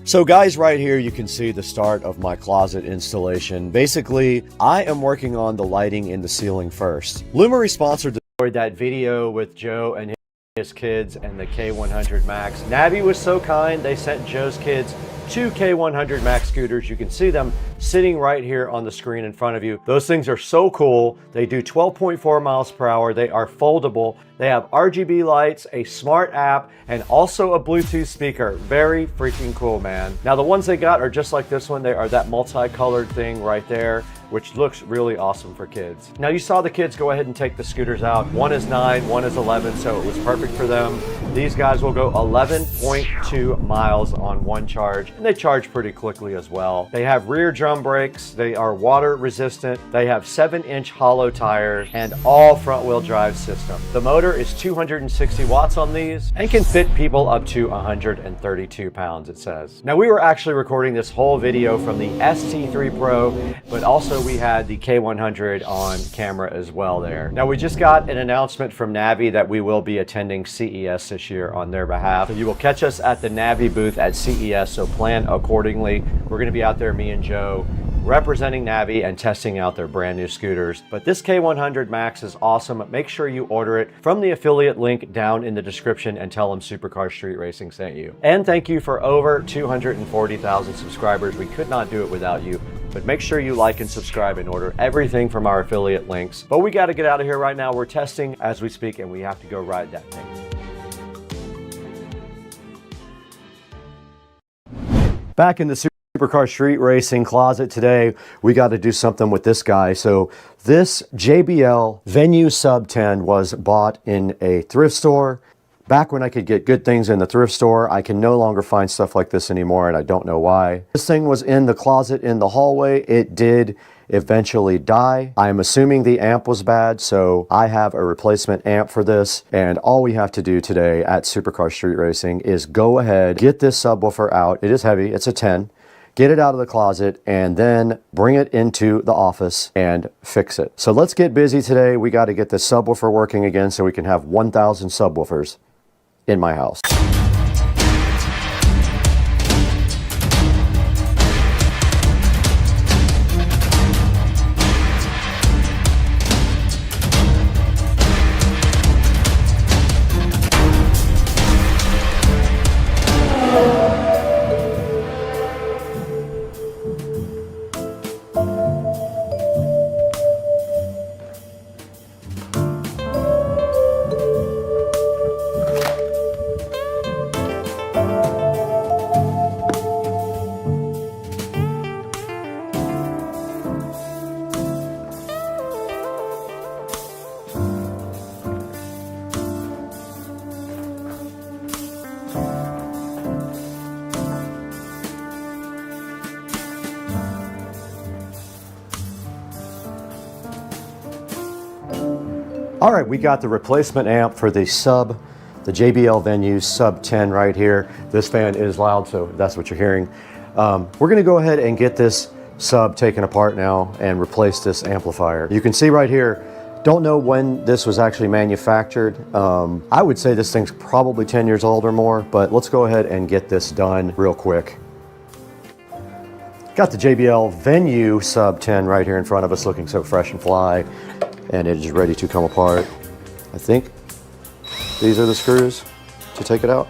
So guys, right here you can see the start of my closet installation. Basically, I am working on the lighting in the ceiling first. Lumery sponsored that video with Joe and his kids and the K100 Max. Navi was so kind, they sent Joe's kids 2 K100 Max scooters. You can see them sitting right here on the screen in front of you. Those things are so cool. They do 12.4 miles per hour. They are foldable. They have RGB lights, a smart app, and also a Bluetooth speaker. Very freaking cool, man. Now the ones they got are just like this one. They are that multicolored thing right there, which looks really awesome for kids. Now you saw the kids go ahead and take the scooters out. One is 9, one is 11, so it was perfect for them. These guys will go 11.2 miles on one charge, and they charge pretty quickly as well. They have rear drum brakes. They are water resistant. They have 7-inch hollow tires and all front wheel drive system. The motor is 260 watts on these and can fit people up to 132 pounds, it says. Now we were actually recording this whole video from the ST3 Pro, but also we had the K100 on camera as well there. Now we just got an announcement from Navi that we will be attending CES this year on their behalf. So you will catch us at the Navi booth at CES, so plan accordingly. We're gonna be out there, me and Joe, representing Navi and testing out their brand new scooters. But this K100 Max is awesome. Make sure you order it from the affiliate link down in the description and tell them Supercar Street Racing sent you. And thank you for over 240,000 subscribers. We could not do it without you. But make sure you like and subscribe and order everything from our affiliate links. But we got to get out of here right now. We're testing as we speak, and we have to go ride that thing. Back in the Supercar Street Racing closet today, we got to do something with this guy. So this JBL Venue Sub 10 was bought in a thrift store. Back when I could get good things in the thrift store, I can no longer find stuff like this anymore, and I don't know why. This thing was in the closet in the hallway. It did eventually die. I'm assuming the amp was bad, so I have a replacement amp for this, and all we have to do today at Supercar Street Racing is go ahead, get this subwoofer out. It is heavy, it's a 10. Get it out of the closet, and then bring it into the office and fix it. So let's get busy today. We got to get this subwoofer working again so we can have 1,000 subwoofers in my house. All right, we got the replacement amp for the JBL Venue Sub 10 right here. This fan is loud, so that's what you're hearing. We're gonna go ahead and get this sub taken apart now and replace this amplifier. You can see right here, don't know when this was actually manufactured. I would say this thing's probably 10 years old or more, but let's go ahead and get this done real quick. Got the JBL Venue Sub 10 right here in front of us, looking so fresh and fly, and it is ready to come apart. I think these are the screws to take it out.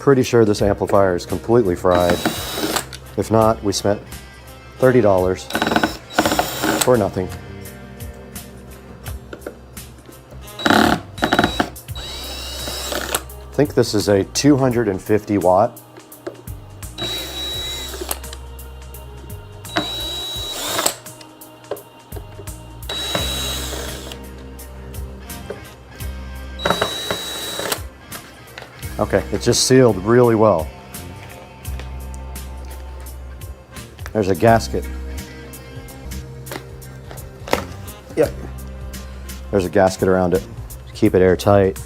Pretty sure this amplifier is completely fried. If not, we spent $30 for nothing. I think this is a 250 watt. Okay, it just sealed really well. There's a gasket. Yep. There's a gasket around it to keep it airtight.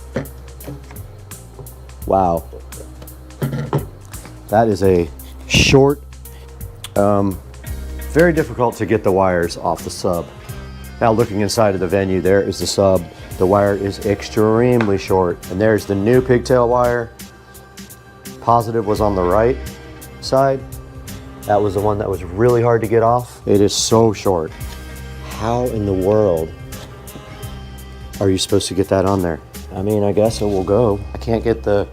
Wow. That is a short, very difficult to get the wires off the sub. Now looking inside of the venue, there is the sub. The wire is extremely short, and there's the new pigtail wire. Positive was on the right side. That was the one that was really hard to get off. It is so short. How in the world are you supposed to get that on there? I mean, I guess it will go. I can't get the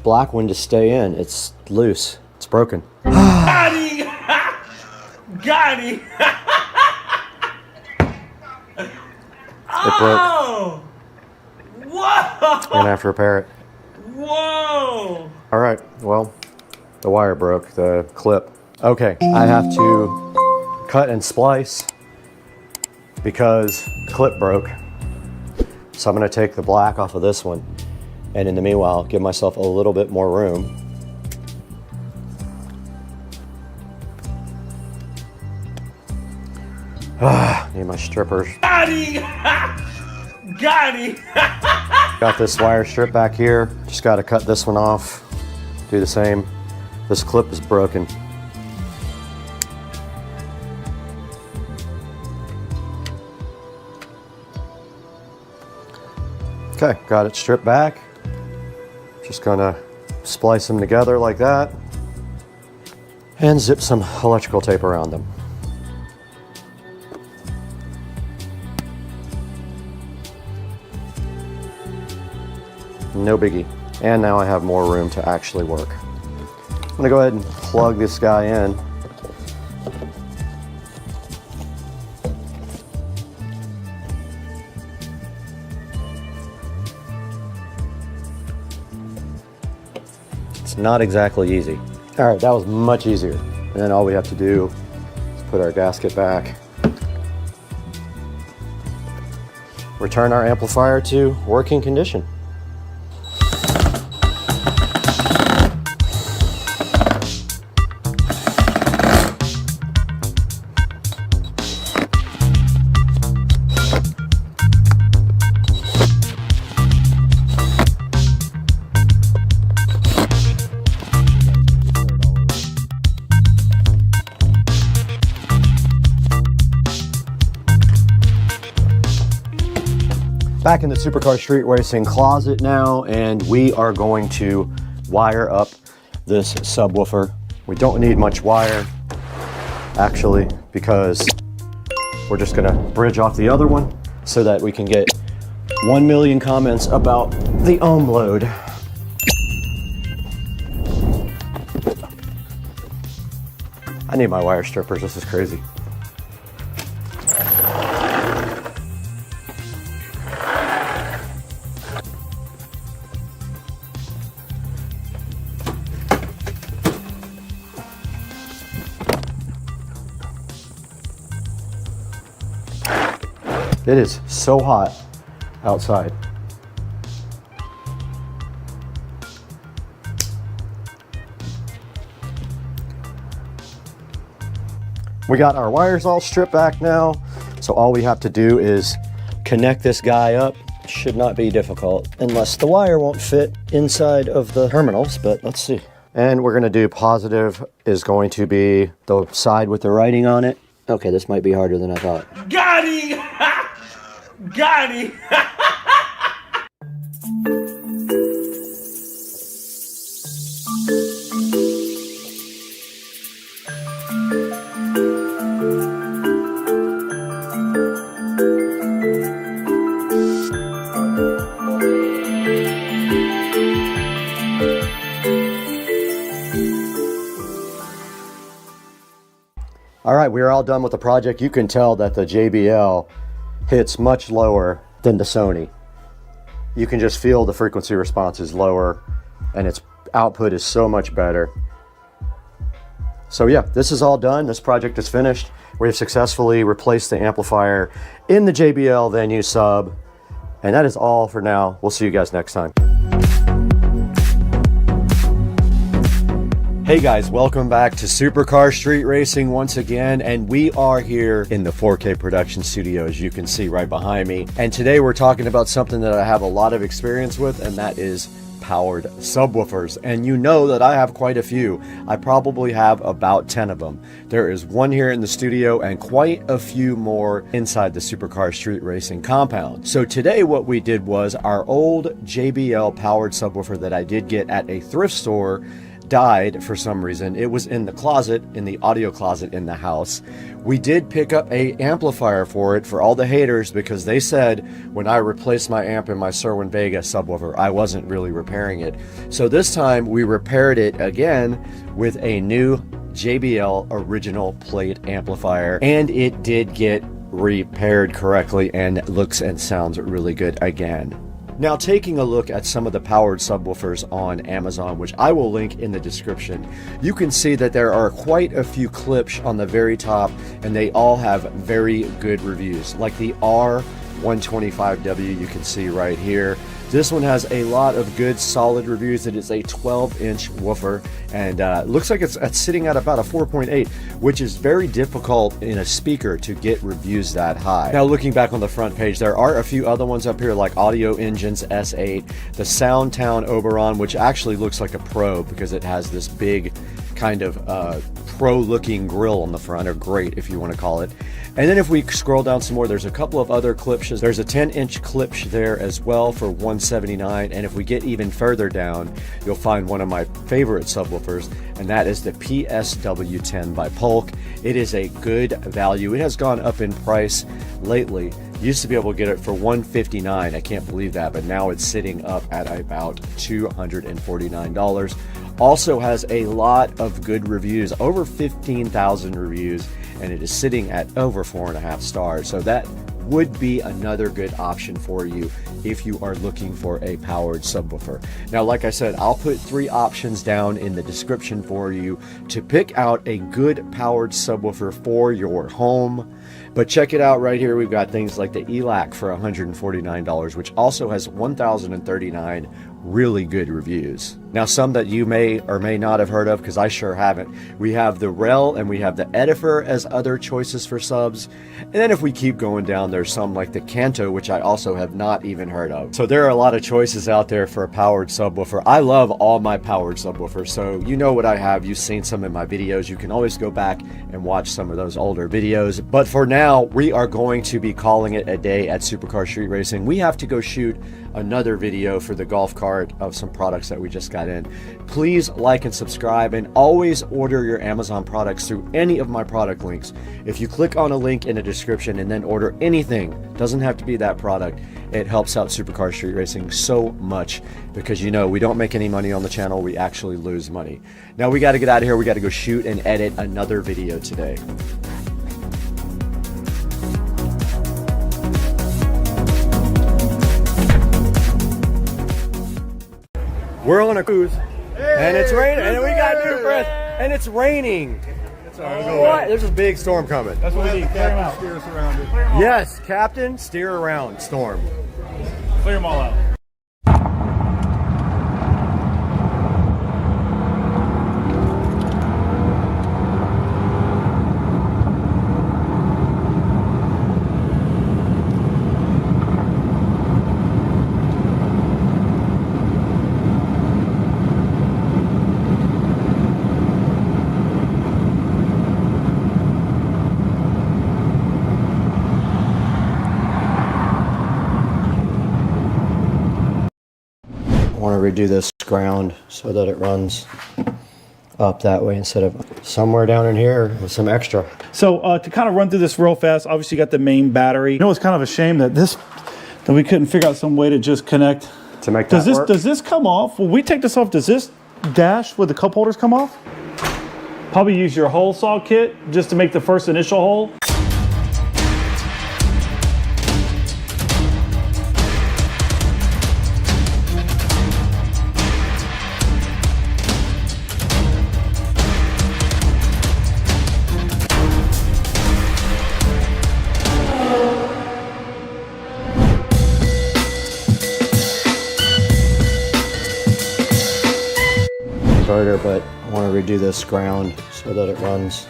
black one to stay in. It's loose. It's broken. Got him! Got him! It broke. Oh! Whoa! And I have to repair it. Whoa! All right, well, the wire broke, the clip. Okay, I have to cut and splice because the clip broke. So I'm gonna take the black off of this one, and in the meanwhile, give myself a little bit more room. Need my strippers. Got him! Got him! Got this wire strip back here. Just gotta cut this one off. Do the same. This clip is broken. Okay, got it stripped back. Just gonna splice them together like that and zip some electrical tape around them. No biggie. And now I have more room to actually work. I'm gonna go ahead and plug this guy in. It's not exactly easy. All right, that was much easier. And then all we have to do is put our gasket back. Return our amplifier to working condition. Back in the Supercar Street Racing closet now, and we are going to wire up this subwoofer. We don't need much wire, actually, because we're just gonna bridge off the other one so that we can get 1 million comments about the ohm load. I need my wire strippers, this is crazy. It is so hot outside. We got our wires all stripped back now, so all we have to do is connect this guy up. Should not be difficult, unless the wire won't fit inside of the terminals, but let's see. And we're gonna do positive is going to be the side with the writing on it. Okay, this might be harder than I thought. Got him! Got him! All right, we are all done with the project. You can tell that the JBL hits much lower than the Sony. You can just feel the frequency response is lower and its output is so much better. So yeah, this is all done. This project is finished. We have successfully replaced the amplifier in the JBL Venue sub. And that is all for now. We'll see you guys next time. Hey guys, welcome back to Supercar Street Racing once again, and we are here in the 4K production studio, as you can see right behind me. And today we're talking about something that I have a lot of experience with, and that is powered subwoofers, and you know that I have quite a few. I probably have about 10 of them. There is one here in the studio and quite a few more inside the Supercar Street Racing compound. So today what we did was our old JBL powered subwoofer that I did get at a thrift store died for some reason. It was in the closet, in the audio closet in the house. We did pick up a amplifier for it for all the haters because they said when I replaced my amp in my Cerwin Vega subwoofer, I wasn't really repairing it. So this time we repaired it again with a new JBL original plate amplifier, and it did get repaired correctly and looks and sounds really good again. Now, taking a look at some of the powered subwoofers on Amazon, which I will link in the description, you can see that there are quite a few clips on the very top, and they all have very good reviews. Like the R125W, you can see right here. This one has a lot of good solid reviews. It is a 12-inch woofer, and looks like it's sitting at about a 4.8, which is very difficult in a speaker to get reviews that high. Now, looking back on the front page, there are a few other ones up here like Audio Engines S8, the Soundtown Oberon, which actually looks like a Pro because it has this big kind of pro-looking grill on the front, or grate if you want to call it. And then if we scroll down some more, there's a couple of other Klipsch's. There's a 10-inch Klipsch there as well for $179. And if we get even further down, you'll find one of my favorite subwoofers, and that is the PSW10 by Polk. It is a good value. It has gone up in price lately. Used to be able to get it for $159. I can't believe that, but now it's sitting up at about $249. Also has a lot of good reviews, over 15,000 reviews, and it is sitting at over 4.5 stars. So that would be another good option for you if you are looking for a powered subwoofer. Now, like I said, I'll put 3 options down in the description for you to pick out a good powered subwoofer for your home. But check it out right here. We've got things like the ELAC for $149, which also has 1,039 really good reviews. Now, some that you may or may not have heard of, because I sure haven't. We have the Rel and we have the Edifer as other choices for subs. And then if we keep going down, there's some like the Kanto, which I also have not even heard of. So there are a lot of choices out there for a powered subwoofer. I love all my powered subwoofers, so you know what I have. You've seen some in my videos. You can always go back and watch some of those older videos. But for now, we are going to be calling it a day at Supercar Street Racing. We have to go shoot another video for the golf cart of some products that we just got in. Please like and subscribe, and always order your Amazon products through any of my product links. If you click on a link in the description and then order anything, doesn't have to be that product, it helps out Supercar Street Racing so much, because you know we don't make any money on the channel, we actually lose money. Now we got to get out of here. We got to go shoot and edit another video today. We're on a cruise, and it's raining, and we got new friends, and it's raining. What? There's a big storm coming. That's what we need. Clear them out. Steer us around it. Yes, Captain, steer around storm. Clear them all out. I want to redo this ground so that it runs up that way instead of somewhere down in here with some extra. So to kind of run through this real fast, obviously you got the main battery. You know, it's kind of a shame that we couldn't figure out some way to just connect. To make that work? Does this come off? When we take this off, does this dash with the cup holders come off? Probably use your hole saw kit just to make the first initial hole. But I want to redo this ground so that it runs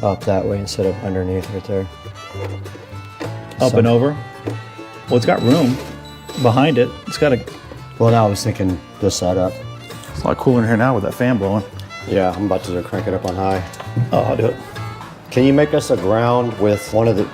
up that way instead of underneath right there. Up and over. Well, it's got room behind it. It's got a Well, now I was thinking this setup. It's a lot cooler in here now with that fan blowing. Yeah, I'm about to crank it up on high. Oh, I'll do it. Can you make us a ground with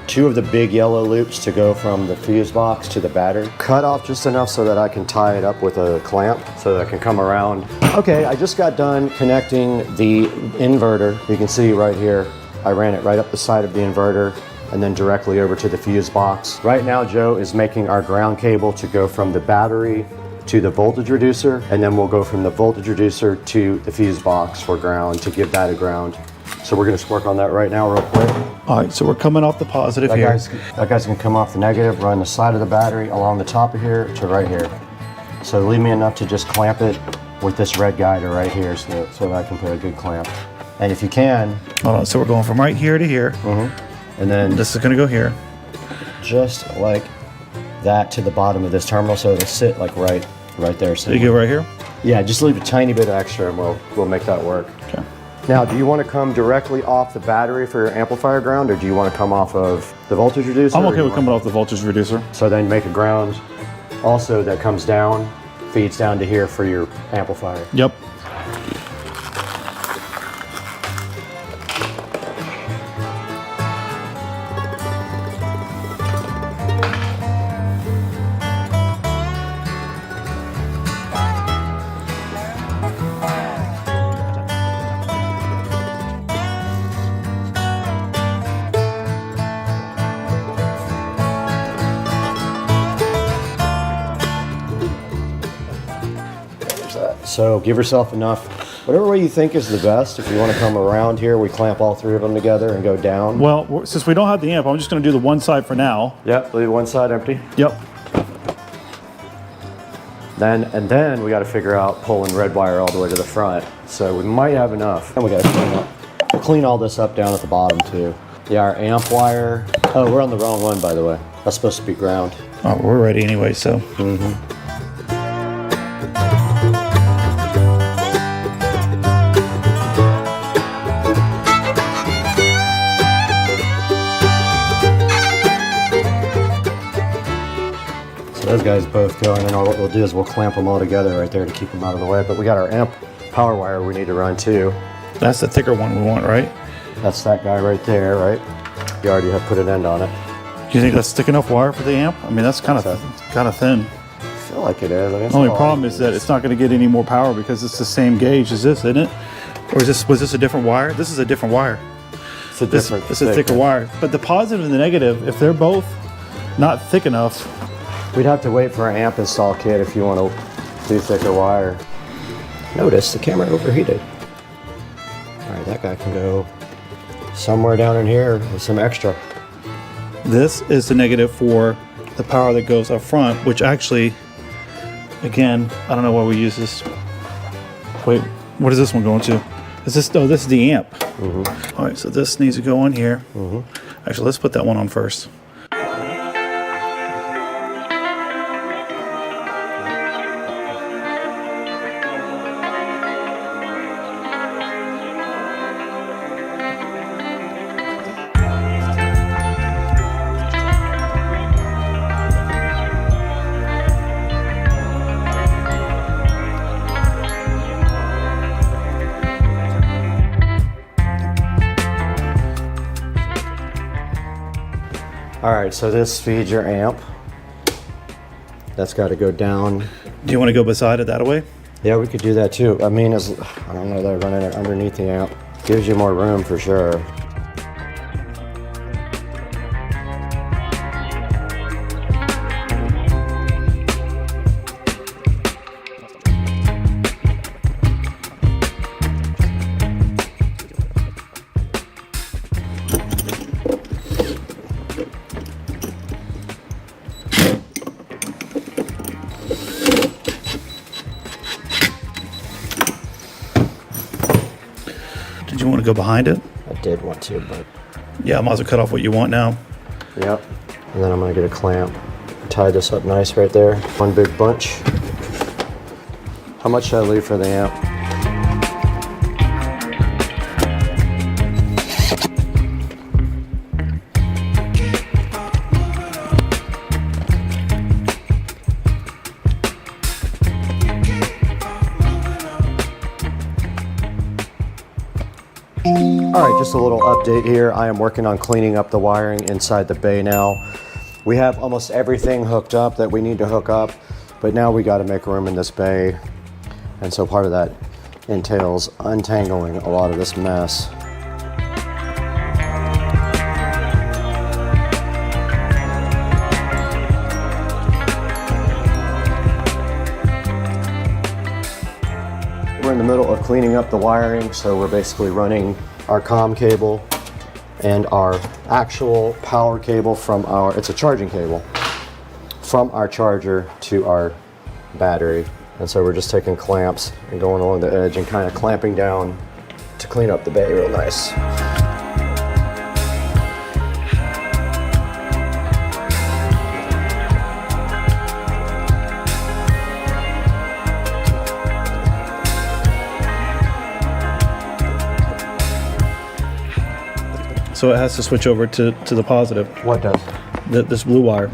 two of the big yellow loops to go from the fuse box to the battery? Cut off just enough so that I can tie it up with a clamp so that I can come around. Okay, I just got done connecting the inverter. You can see right here, I ran it right up the side of the inverter and then directly over to the fuse box. Right now, Joe is making our ground cable to go from the battery to the voltage reducer, and then we'll go from the voltage reducer to the fuse box for ground to give that a ground. So we're gonna just work on that right now real quick. All right, so we're coming off the positive here. That guy's gonna come off the negative, run the side of the battery along the top of here to right here. So leave me enough to just clamp it with this red guide to right here so that I can put a good clamp. And if you can. Hold on, so we're going from right here to here. And then This is gonna go here. just like that to the bottom of this terminal so it'll sit like right there. So You go right here? yeah, just leave a tiny bit extra and we'll make that work. Okay. Now, do you want to come directly off the battery for your amplifier ground, or do you want to come off of the voltage reducer? I'm okay with coming off the voltage reducer. So then make a ground also that comes down, feeds down to here for your amplifier. Yep. So give yourself enough, whatever way you think is the best. If you want to come around here, we clamp all three of them together and go down. Well, since we don't have the amp, I'm just going to do the one side for now. Yep, leave one side empty. Yep. Then we got to figure out pulling red wire all the way to the front. So we might have enough. And we got to clean all this up down at the bottom too. Yeah, our amp wire. Oh, we're on the wrong one, by the way. That's supposed to be ground. Oh, we're ready anyway, so. Those guys both go, and then what we'll do is we'll clamp them all together right there to keep them out of the way. But we got our amp power wire we need to run too. That's the thicker one we want, right? That's that guy right there, right? You already have put an end on it. Do you think that's thick enough wire for the amp? I mean, that's kind of thin. I feel like it is. I mean, it's The only all- problem is that it's not going to get any more power because it's the same gauge as this, isn't it? Or was this a different wire? This is a different wire. It's a different. It's a thicker wire. But the positive and the negative, if they're both not thick enough, We'd have to wait for an amp install kit if you want to do thicker wire. Notice the camera overheated. All right, that guy can go somewhere down in here with some extra. this is the negative for the power that goes up front, which actually, again, I don't know why we use this. Wait, what is this one going to? Is this, oh, this is the amp. All right, so this needs to go on here. Actually, let's put that one on first. All right, so this feeds your amp. That's got to go down. Do you want to go beside it that way? Yeah, we could do that too. I mean, I don't know that running it underneath the amp gives you more room for sure. Did you want to go behind it? I did want to, but Yeah, I might as well cut off what you want now. yep. And then I'm gonna get a clamp. Tie this up nice right there. One big bunch. How much should I leave for the amp? just a little update here. I am working on cleaning up the wiring inside the bay now. We have almost everything hooked up that we need to hook up, but now we got to make room in this bay. And so part of that entails untangling a lot of this mess. We're in the middle of cleaning up the wiring, so we're basically running our COM cable and our actual power cable from it's a charging cable, from our charger to our battery. And so we're just taking clamps and going along the edge and kind of clamping down to clean up the bay real nice. So it has to switch over to the positive. What does? This blue wire.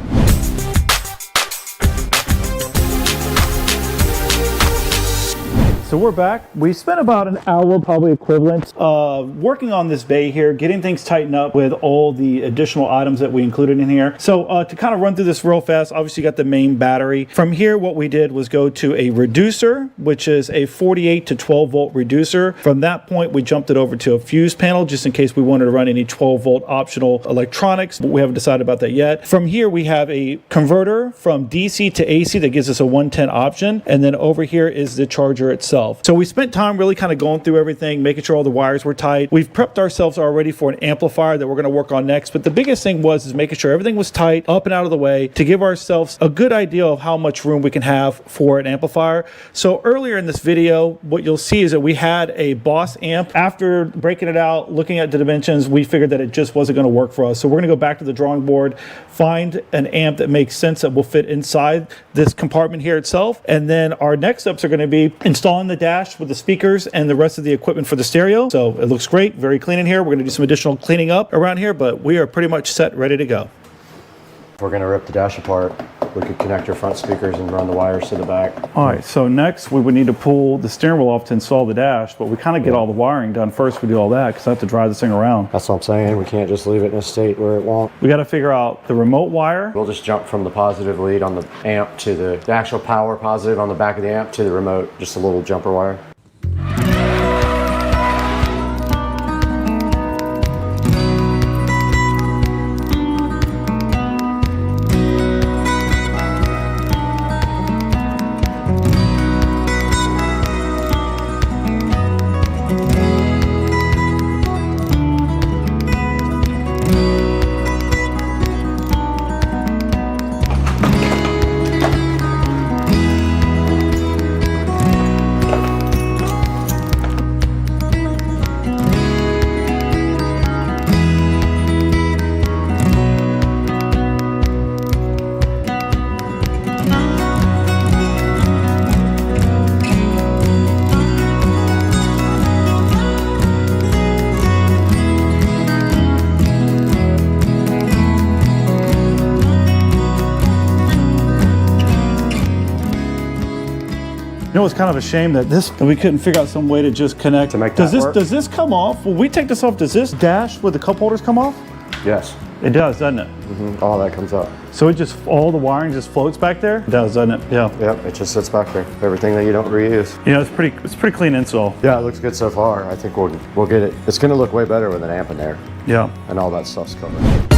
So we're back. We spent about an hour, probably equivalent, working on this bay here, getting things tightened up with all the additional items that we included in here. So to kind of run through this real fast, obviously you got the main battery. From here, what we did was go to a reducer, which is a 48 to 12 volt reducer. From that point, we jumped it over to a fuse panel, just in case we wanted to run any 12 volt optional electronics, but we haven't decided about that yet. From here, we have a converter from DC to AC that gives us a 110 option. And then over here is the charger itself. So we spent time really kind of going through everything, making sure all the wires were tight. We've prepped ourselves already for an amplifier that we're going to work on next. But the biggest thing is making sure everything was tight, up and out of the way, to give ourselves a good idea of how much room we can have for an amplifier. So earlier in this video, what you'll see is that we had a Boss amp. After breaking it out, looking at the dimensions, we figured that it just wasn't going to work for us. So we're going to go back to the drawing board, find an amp that makes sense, that will fit inside this compartment here itself. And then our next steps are going to be installing the dash with the speakers and the rest of the equipment for the stereo. So it looks great, very clean in here. We're going to do some additional cleaning up around here, but we are pretty much set, ready to go. If we're going to rip the dash apart, we could connect your front speakers and run the wires to the back. All right, so next we would need to pull the steering wheel off to install the dash, but we kind of get all the wiring done first. We do all that because I have to drive this thing around. That's what I'm saying. We can't just leave it in a state where it won't. We got to figure out the remote wire. We'll just jump from the positive lead on the amp to the actual power positive on the back of the amp to the remote, just a little jumper wire. You know, it's kind of a shame that we couldn't figure out some way to just connect. To make that work? Does this come off? Will we take this off? Does this dash with the cup holders come off? Yes. It does, doesn't it? Mm-hmm. All that comes up. So it just, all the wiring just floats back there? It does, doesn't it? Yeah. Yep, it just sits back there. Everything that you don't reuse. You know, it's pretty clean install. Yeah, it looks good so far. I think we'll get it. It's going to look way better with an amp in there. Yeah. And all that stuff's covered.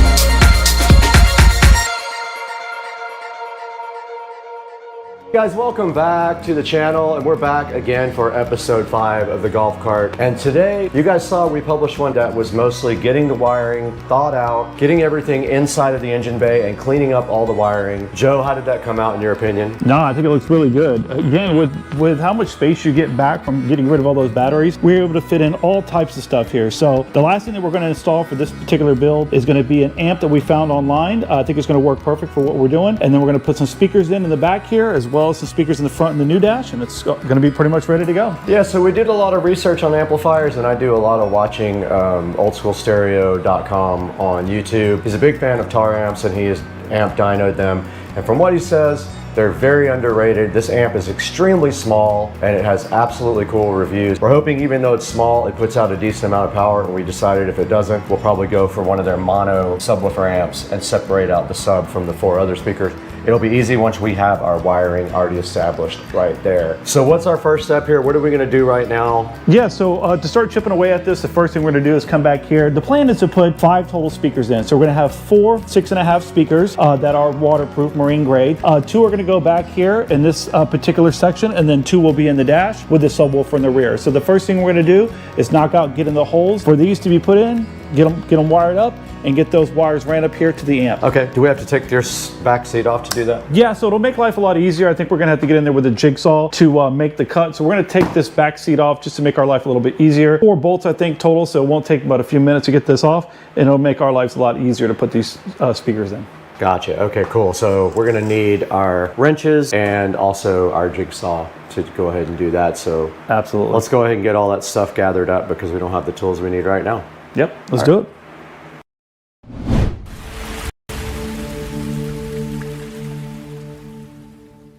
Guys, welcome back to the channel, and we're back again for episode 5 of the golf cart. And today, you guys saw we published one that was mostly getting the wiring thought out, getting everything inside of the engine bay, and cleaning up all the wiring. Joe, how did that come out in your opinion? No, I think it looks really good. Again, with how much space you get back from getting rid of all those batteries, we're able to fit in all types of stuff here. So the last thing that we're going to install for this particular build is going to be an amp that we found online. I think it's going to work perfect for what we're doing. And then we're going to put some speakers in the back here, as well as some speakers in the front and the new dash, and it's going to be pretty much ready to go. Yeah, so we did a lot of research on amplifiers, and I do a lot of watching oldschoolstereo.com on YouTube. He's a big fan of tar amps, and he has amp dynoed them. And from what he says, They're very underrated. This amp is extremely small and it has absolutely cool reviews. We're hoping even though it's small, it puts out a decent amount of power, and we decided if it doesn't, we'll probably go for one of their mono subwoofer amps and separate out the sub from the 4 other speakers. It'll be easy once we have our wiring already established right there. So what's our first step here? What are we gonna do right now? Yeah, so to start chipping away at this, the first thing we're gonna do is come back here. The plan is to put 5 total speakers in. So we're gonna have 4 6.5 speakers that are waterproof, marine grade. 2 are gonna go back here in this particular section, and then 2 will be in the dash with the subwoofer in the rear. So the first thing we're gonna do is knock out, get in the holes for these to be put in, get them wired up, and get those wires ran up here to the amp. Okay, do we have to take their back seat off to do that? Yeah, so it'll make life a lot easier. I think we're gonna have to get in there with a jigsaw to make the cut. So we're gonna take this back seat off just to make our life a little bit easier. 4 bolts, I think, total, so it won't take about a few minutes to get this off, and it'll make our lives a lot easier to put these speakers in. Gotcha, okay, cool. So we're gonna need our wrenches and also our jigsaw to go ahead and do that. So absolutely. Let's go ahead and get all that stuff gathered up because we don't have the tools we need right now. Yep, let's do it.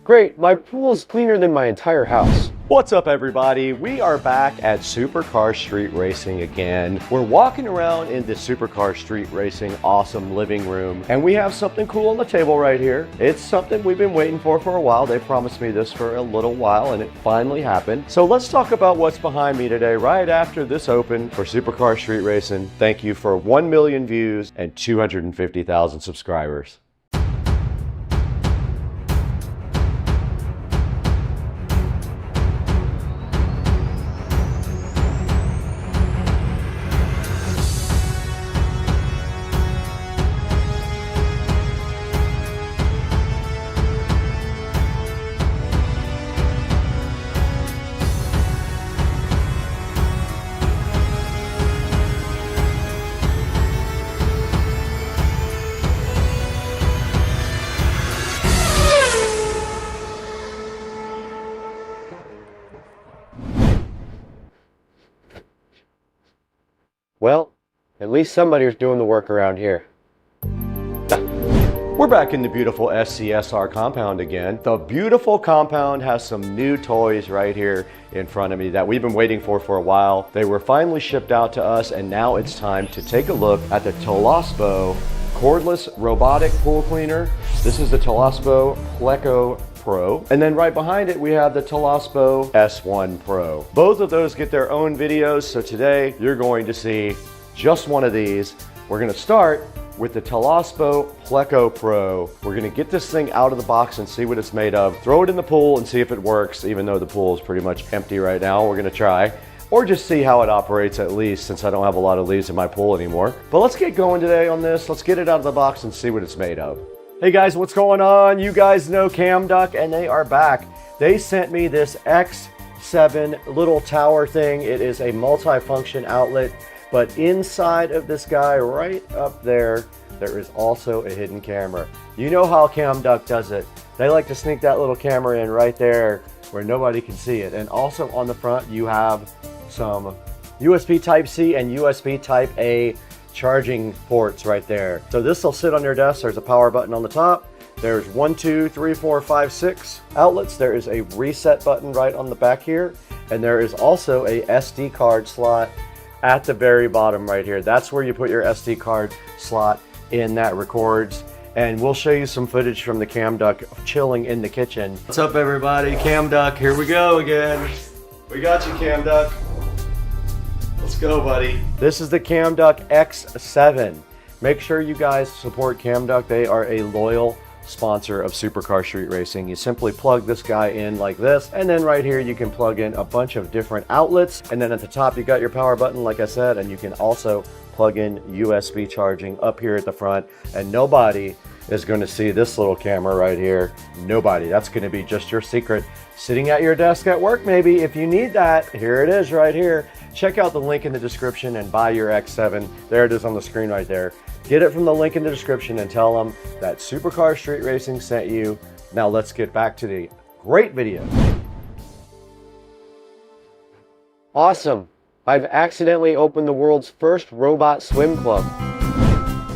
Great, my pool is cleaner than my entire house. What's up everybody? We are back at Supercar Street Racing again. We're walking around in the Supercar Street Racing awesome living room, and we have something cool on the table right here. It's something we've been waiting for a while. They promised me this for a little while and it finally happened. So let's talk about what's behind me today right after this open for Supercar Street Racing. Thank you for 1 million views and 250,000 subscribers. Well, at least somebody's doing the work around here. We're back in the beautiful SCSR compound again. The beautiful compound has some new toys right here in front of me that we've been waiting for a while. They were finally shipped out to us, and now it's time to take a look at the Toolless cordless robotic pool cleaner. This is the Toolless Pleco Pro. And then right behind it, we have the Toolless S1 Pro. Both of those get their own videos, so today you're going to see just one of these. We're gonna start with the Toolless Pleco Pro. We're gonna get this thing out of the box and see what it's made of, throw it in the pool and see if it works, even though the pool is pretty much empty right now. We're gonna try, or just see how it operates at least, since I don't have a lot of leaves in my pool anymore. But let's get going today on this. Let's get it out of the box and see what it's made of. Hey guys, what's going on? You guys know CamDuck, and they are back. They sent me this X7 little tower thing. It is a multi-function outlet, but inside of this guy right up there, there is also a hidden camera. You know how CamDuck does it. They like to sneak that little camera in right there where nobody can see it. And also on the front, you have some USB Type-C and USB Type-A charging ports right there. So this will sit on your desk. There's a power button on the top. There's 1, 2, 3, 4, 5, 6 outlets. There is a reset button right on the back here. And there is also a SD card slot at the very bottom right here. That's where you put your SD card slot in that records. And we'll show you some footage from the CamDuck chilling in the kitchen. What's up everybody? CamDuck, here we go again. We got you, CamDuck. Let's go, buddy. This is the CamDuck X7. Make sure you guys support CamDuck. They are a loyal sponsor of Supercar Street Racing. You simply plug this guy in like this, and then right here you can plug in a bunch of different outlets, and then at the top you got your power button like I said, and you can also plug in USB charging up here at the front, and nobody is going to see this little camera right here. Nobody. That's going to be just your secret sitting at your desk at work maybe. If you need that, here it is right here. Check out the link in the description and buy your X7. There it is on the screen right there. Get it from the link in the description and tell them that Supercar Street Racing sent you. Now let's get back to the great video. Awesome. I've accidentally opened the world's first robot swim club.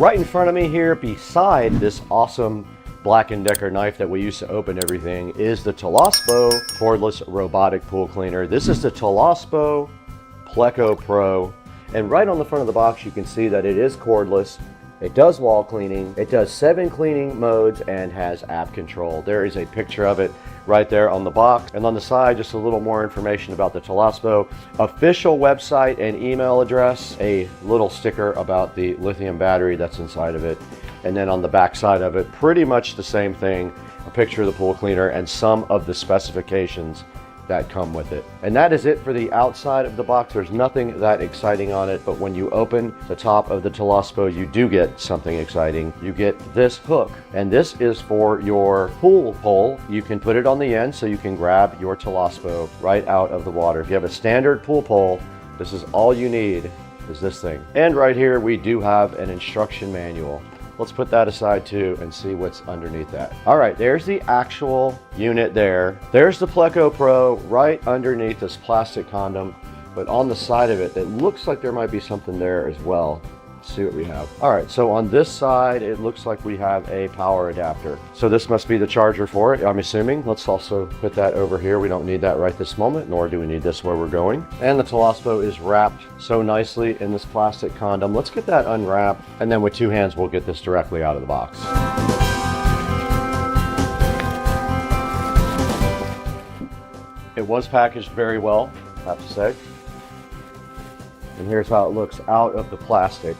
Right in front of me here, beside this awesome Black & Decker knife that we use to open everything is the Toolless cordless robotic pool cleaner. This is the Toolless Pleco Pro, and right on the front of the box you can see that it is cordless. It does wall cleaning, it does 7 cleaning modes, and has app control. There is a picture of it right there on the box, and on the side just a little more information about the Toolless official website and email address, a little sticker about the lithium battery that's inside of it, and then on the back side of it pretty much the same thing, a picture of the pool cleaner and some of the specifications that come with it. And that is it for the outside of the box. There's nothing that exciting on it, but when you open the top of the Toolless, you do get something exciting. You get this hook, and this is for your pool pole. You can put it on the end so you can grab your Toolless right out of the water. If you have a standard pool pole, this is all you need, is this thing. And right here we do have an instruction manual. Let's put that aside too and see what's underneath that. All right, there's the actual unit there. There's the Pleco Pro right underneath this plastic condom, but on the side of it, it looks like there might be something there as well. Let's see what we have. All right, so on this side, it looks like we have a power adapter. So this must be the charger for it, I'm assuming. Let's also put that over here. We don't need that right this moment, nor do we need this where we're going. And the Toolless is wrapped so nicely in this plastic condom. Let's get that unwrapped, and then with 2 hands, we'll get this directly out of the box. It was packaged very well, I have to say. And here's how it looks out of the plastic.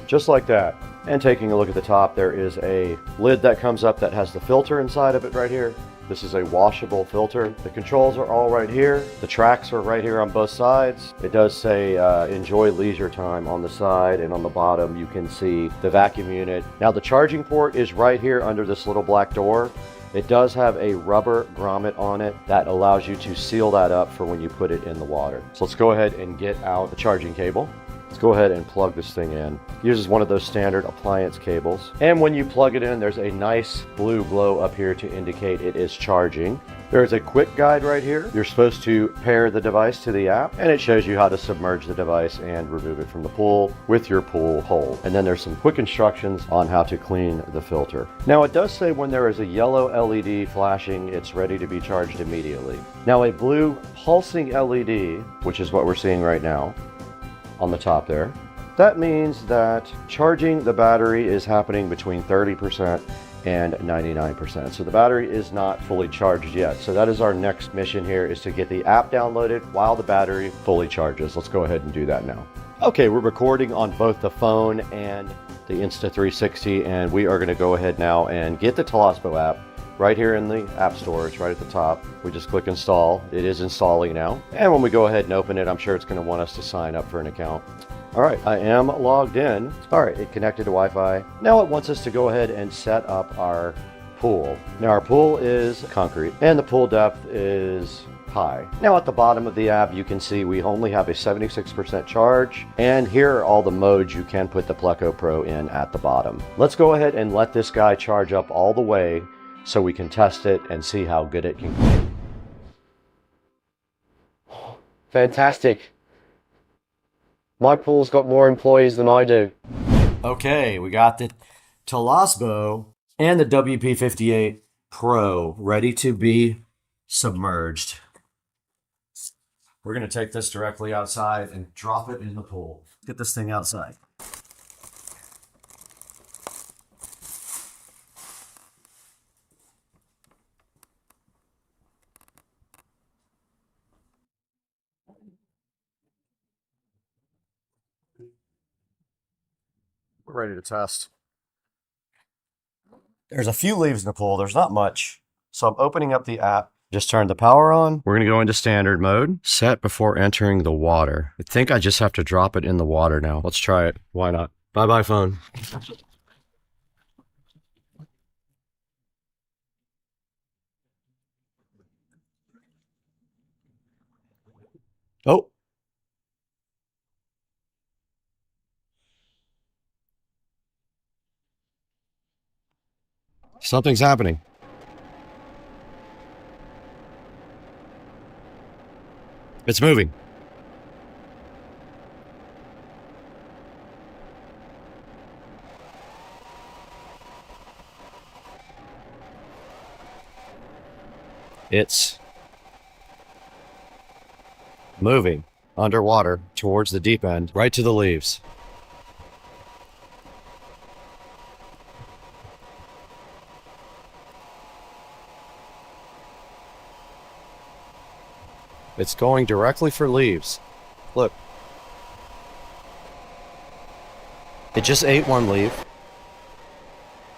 Just like that. And taking a look at the top, there is a lid that comes up that has the filter inside of it right here. This is a washable filter. The controls are all right here. The tracks are right here on both sides. It does say enjoy leisure time on the side, and on the bottom you can see the vacuum unit. Now the charging port is right here under this little black door. It does have a rubber grommet on it that allows you to seal that up for when you put it in the water. So let's go ahead and get out the charging cable. Let's go ahead and plug this thing in. It uses one of those standard appliance cables. And when you plug it in, there's a nice blue glow up here to indicate it is charging. There's a quick guide right here. You're supposed to pair the device to the app, and it shows you how to submerge the device and remove it from the pool with your pool pole. And then there's some quick instructions on how to clean the filter. Now it does say when there is a yellow LED flashing, it's ready to be charged immediately. Now a blue pulsing LED, which is what we're seeing right now on the top there, that means that charging the battery is happening between 30% and 99%. So the battery is not fully charged yet. So that is our next mission here, is to get the app downloaded while the battery fully charges. Let's go ahead and do that now. Okay, we're recording on both the phone and the Insta360, and we are going to go ahead now and get the Toolless app right here in the App Store. It's right at the top. We just click install. It is installing now. And when we go ahead and open it, I'm sure it's going to want us to sign up for an account. All right, I am logged in. All right, it connected to Wi-Fi. Now it wants us to go ahead and set up our pool. Now our pool is concrete and the pool depth is high. Now at the bottom of the app, you can see we only have a 76% charge, and here are all the modes you can put the Pleco Pro in at the bottom. Let's go ahead and let this guy charge up all the way so we can test it and see how good it can clean. Fantastic. My pool's got more employees than I do. Okay, we got the Toolless and the WP58 Pro ready to be submerged. We're going to take this directly outside and drop it in the pool. Get this thing outside. We're ready to test. There's a few leaves in the pool. There's not much. So I'm opening up the app. Just turned the power on. We're going to go into standard mode. Set before entering the water. I think I just have to drop it in the water now. Let's try it. Why not? Bye-bye, phone. Oh. Something's happening. It's moving. It's moving underwater towards the deep end, right to the leaves. It's going directly for leaves. Look. It just ate one leaf.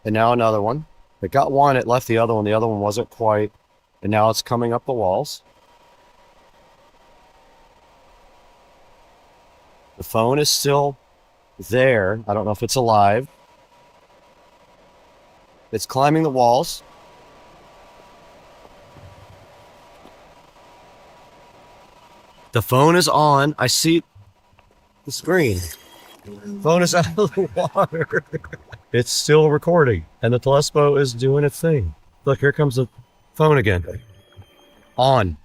And now another one. It got one, it left the other one. The other one wasn't quite. And now it's coming up the walls. The phone is still there. I don't know if it's alive. It's climbing the walls. The phone is on. I see the screen. Phone is out of the water. It's still recording. And the telescope is doing its thing. Look, here comes the phone again. On.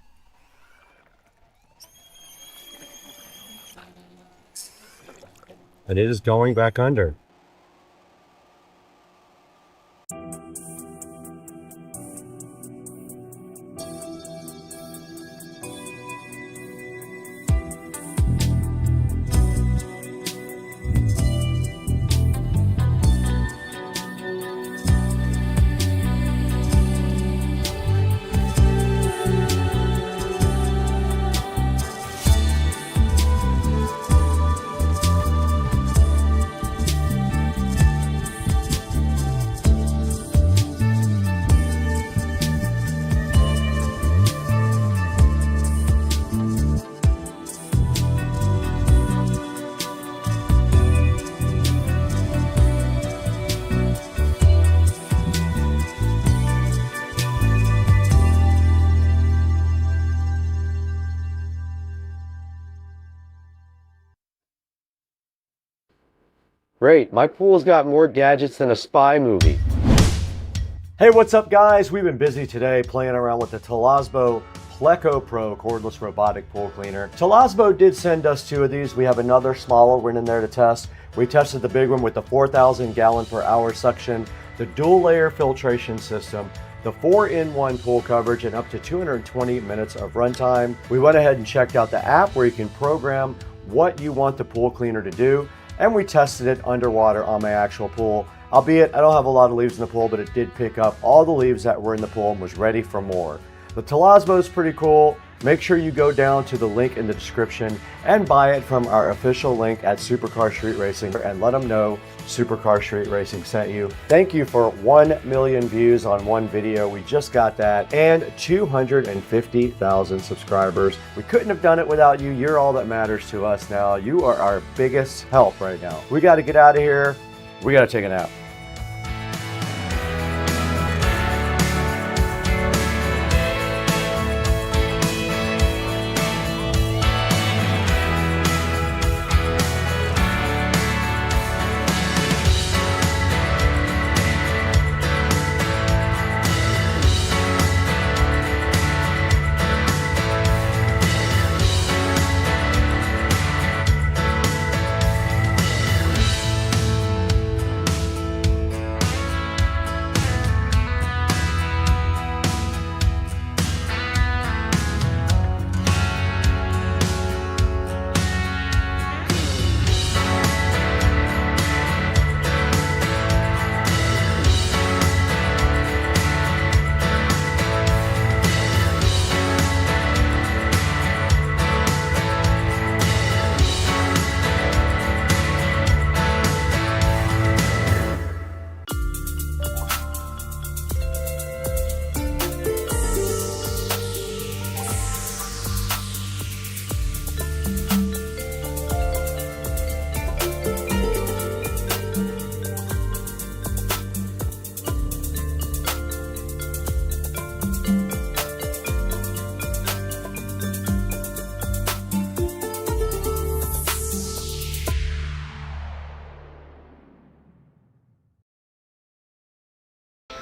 And it is going back under. Great, my pool's got more gadgets than a spy movie. Hey, what's up guys? We've been busy today playing around with the Toolless Pleco Pro cordless robotic pool cleaner. Toolless did send us 2 of these. We have another smaller one in there to test. We tested the big one with the 4,000 gallon per hour suction, the dual layer filtration system, the 4-in-1 pool coverage, and up to 220 minutes of runtime. We went ahead and checked out the app where you can program what you want the pool cleaner to do, and we tested it underwater on my actual pool. Albeit, I don't have a lot of leaves in the pool, but it did pick up all the leaves that were in the pool and was ready for more. The Toolless is pretty cool. Make sure you go down to the link in the description and buy it from our official link at Supercar Street Racing and let them know Supercar Street Racing sent you. Thank you for 1 million views on one video. We just got that, and 250,000 subscribers. We couldn't have done it without you. You're all that matters to us now. You are our biggest help right now. We got to get out of here. We got to take a nap.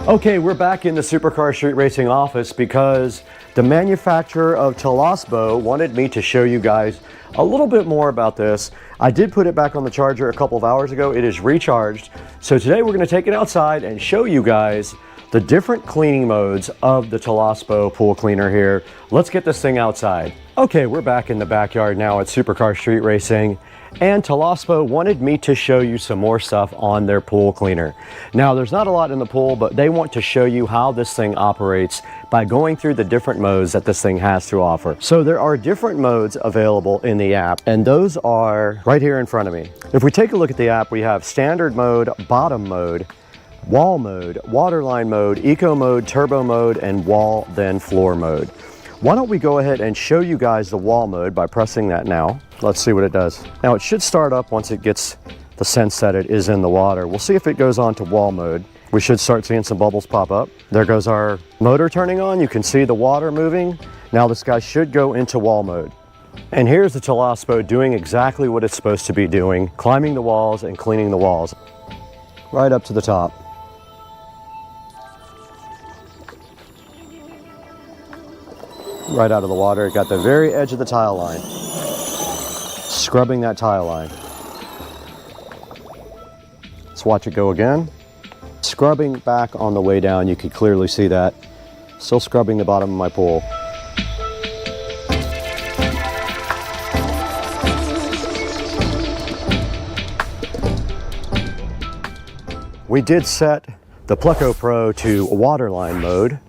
Okay, we're back in the Supercar Street Racing office because the manufacturer of Toolless wanted me to show you guys a little bit more about this. I did put it back on the charger a couple of hours ago. It is recharged. So today we're going to take it outside and show you guys the different cleaning modes of the Toolless pool cleaner here. Let's get this thing outside. Okay, we're back in the backyard now at Supercar Street Racing, and Toolless wanted me to show you some more stuff on their pool cleaner. Now, there's not a lot in the pool, but they want to show you how this thing operates by going through the different modes that this thing has to offer. So there are different modes available in the app, and those are right here in front of me. If we take a look at the app, we have standard mode, bottom mode, wall mode, waterline mode, eco mode, turbo mode, and wall then floor mode. Why don't we go ahead and show you guys the wall mode by pressing that now. Let's see what it does. Now it should start up once it gets the sense that it is in the water. We'll see if it goes on to wall mode. We should start seeing some bubbles pop up. There goes our motor turning on. You can see the water moving. Now this guy should go into wall mode. And here's the Toolless doing exactly what it's supposed to be doing, climbing the walls and cleaning the walls. Right up to the top. Right out of the water, it got the very edge of the tile line. Scrubbing that tile line. Let's watch it go again. Scrubbing back on the way down, you can clearly see that. Still scrubbing the bottom of my pool. We did set the Pleco Pro to waterline mode.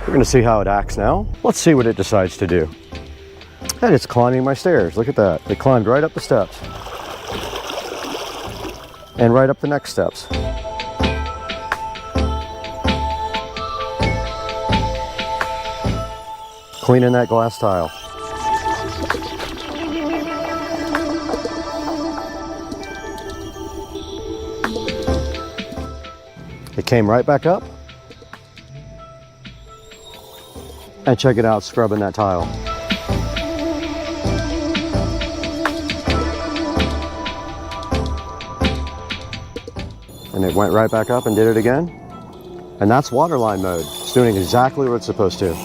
We're going to see how it acts now. Let's see what it decides to do. And it's climbing my stairs. Look at that. It climbed right up the steps. And right up the next steps. Cleaning that glass tile. It came right back up. And check it out, scrubbing that tile. And it went right back up and did it again. And that's waterline mode. It's doing exactly what it's supposed to.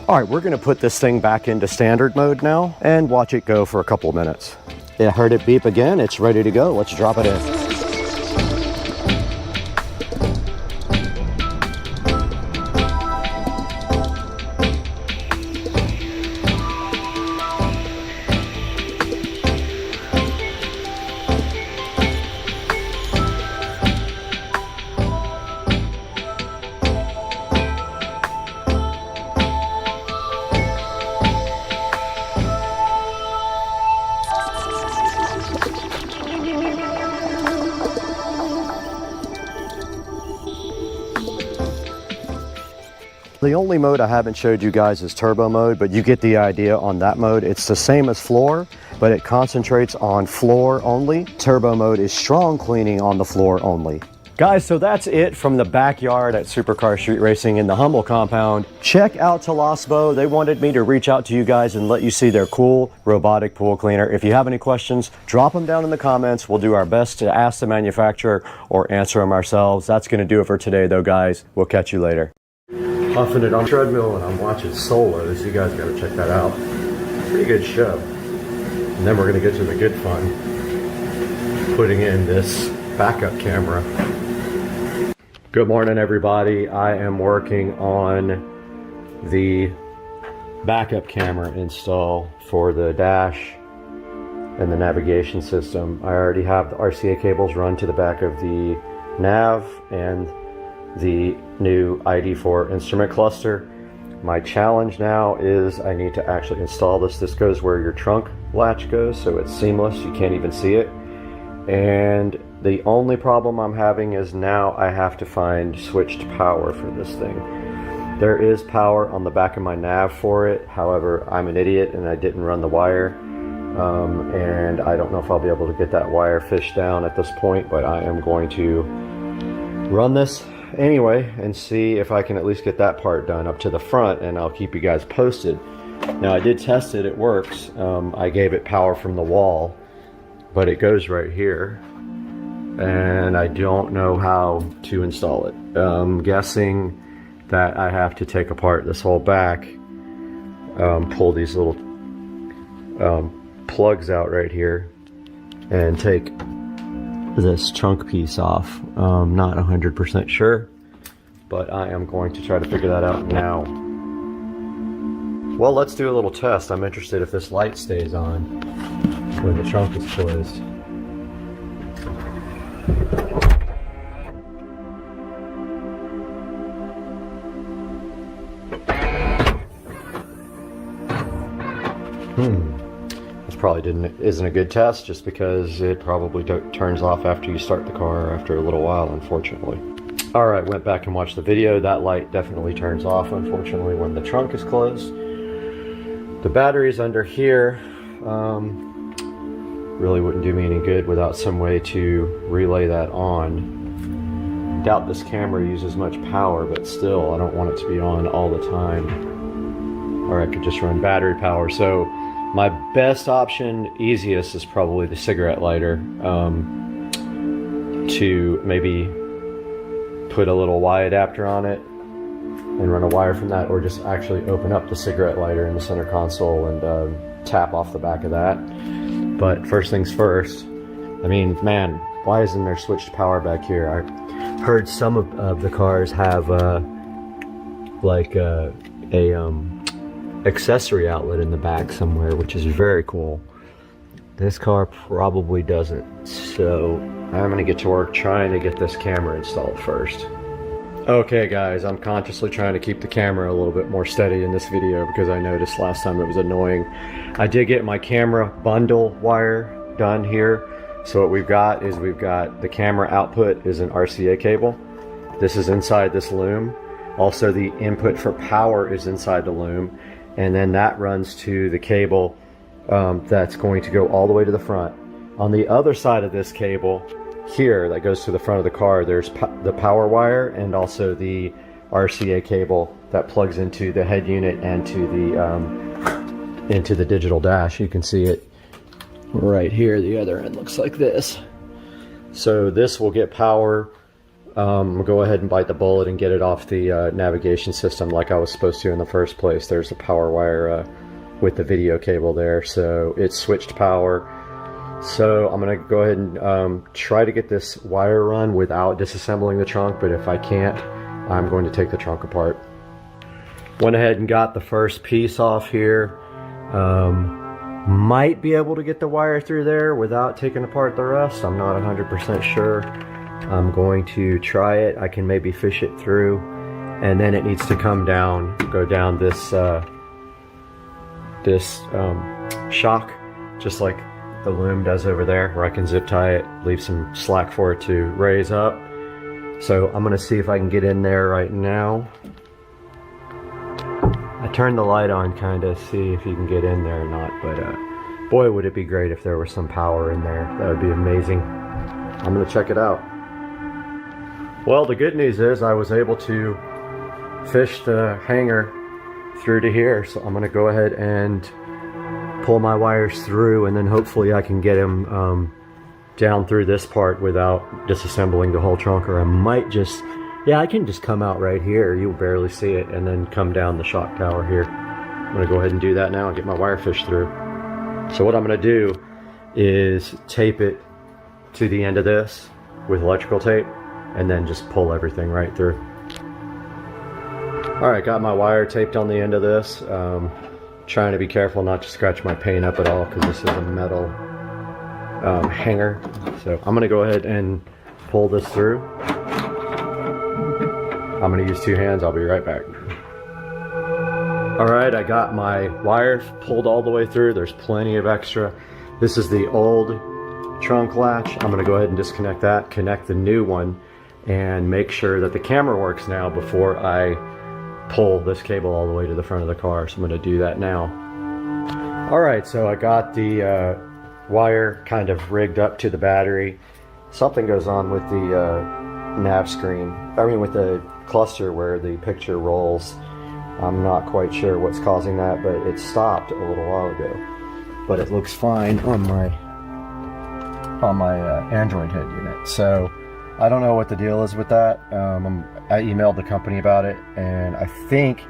All right, we're gonna put this thing back into standard mode now and watch it go for a couple of minutes. I heard it beep again, it's ready to go. Let's drop it in. The only mode I haven't showed you guys is turbo mode, but you get the idea on that mode. It's the same as floor, but it concentrates on floor only. Turbo mode is strong cleaning on the floor only. Guys, so that's it from the backyard at Supercar Street Racing in the Humble compound. Check out Toolless. They wanted me to reach out to you guys and let you see their cool robotic pool cleaner. If you have any questions, drop them down in the comments. We'll do our best to ask the manufacturer or answer them ourselves. That's going to do it for today though, guys. We'll catch you later. Huffing it on treadmill and I'm watching Solos. You guys got to check that out. Pretty good show. And then we're going to get to the good fun. Putting in this backup camera. Good morning, everybody. I am working on the backup camera install for the dash and the navigation system. I already have the RCA cables run to the back of the nav and the new ID4 instrument cluster. My challenge now is I need to actually install this. This goes where your trunk latch goes, so it's seamless. You can't even see it. And the only problem I'm having is now I have to find switched power for this thing. There is power on the back of my nav for it. However, I'm an idiot and I didn't run the wire. And I don't know if I'll be able to get that wire fished down at this point, but I am going to run this anyway and see if I can at least get that part done up to the front, and I'll keep you guys posted. Now I did test it, it works. I gave it power from the wall, but it goes right here and I don't know how to install it. I'm guessing that I have to take apart this whole back, pull these little plugs out right here and take this trunk piece off. Not 100% sure, but I am going to try to figure that out now. Well, let's do a little test. I'm interested if this light stays on when the trunk is closed. This probably isn't a good test, just because it probably turns off after you start the car after a little while, unfortunately. Alright, went back and watched the video. That light definitely turns off, unfortunately, when the trunk is closed. The batteries under here really wouldn't do me any good without some way to relay that on. Doubt this camera uses much power, but still, I don't want it to be on all the time. Or I could just run battery power. So my best option, easiest, is probably the cigarette lighter. To maybe put a little Y adapter on it and run a wire from that, or just actually open up the cigarette lighter in the center console and tap off the back of that. But first things first, I mean, man, why isn't there switched power back here? I heard some of the cars have like a accessory outlet in the back somewhere, which is very cool. This car probably doesn't, so I'm gonna get to work trying to get this camera installed first. Okay guys, I'm consciously trying to keep the camera a little bit more steady in this video because I noticed last time it was annoying. I did get my camera bundle wire done here. So what we've got is the camera output is an RCA cable. This is inside this loom. Also the input for power is inside the loom. And then that runs to the cable that's going to go all the way to the front. On the other side of this cable here that goes to the front of the car, there's the power wire and also the RCA cable that plugs into the head unit and to into the digital dash. You can see it right here. The other end looks like this. So this will get power. We'll go ahead and bite the bullet and get it off the navigation system like I was supposed to in the first place. There's the power wire with the video cable there, so it's switched power. So I'm gonna go ahead and try to get this wire run without disassembling the trunk, but if I can't, I'm going to take the trunk apart. Went ahead and got the first piece off here. Might be able to get the wire through there without taking apart the rest. I'm not 100% sure. I'm going to try it. I can maybe fish it through, and then it needs to come down, go down this shock, just like the loom does over there, where I can zip tie it, leave some slack for it to raise up. So I'm gonna see if I can get in there right now. I turned the light on kind of see if you can get in there or not, but boy would it be great if there was some power in there. That would be amazing. I'm gonna check it out. Well, the good news is I was able to fish the hanger through to here, so I'm gonna go ahead and pull my wires through, and then hopefully I can get him down through this part without disassembling the whole trunk. Or I might just, yeah, I can just come out right here, you'll barely see it, and then come down the shock tower here. I'm gonna go ahead and do that now and get my wire fish through. So what I'm gonna do is tape it to the end of this with electrical tape, and then just pull everything right through. All right, got my wire taped on the end of this. Trying to be careful not to scratch my paint up at all, because this is a metal hanger. So I'm gonna go ahead and pull this through. I'm gonna use two hands, I'll be right back. All right, I got my wire pulled all the way through. There's plenty of extra. This is the old trunk latch. I'm gonna go ahead and disconnect that, connect the new one, and make sure that the camera works now before I pull this cable all the way to the front of the car. So I'm going to do that now. All right, so I got the wire kind of rigged up to the battery. Something goes on with the nav screen, I mean with the cluster where the picture rolls. I'm not quite sure what's causing that, but it stopped a little while ago. But it looks fine on my Android head unit. So I don't know what the deal is with that. I emailed the company about it, and I think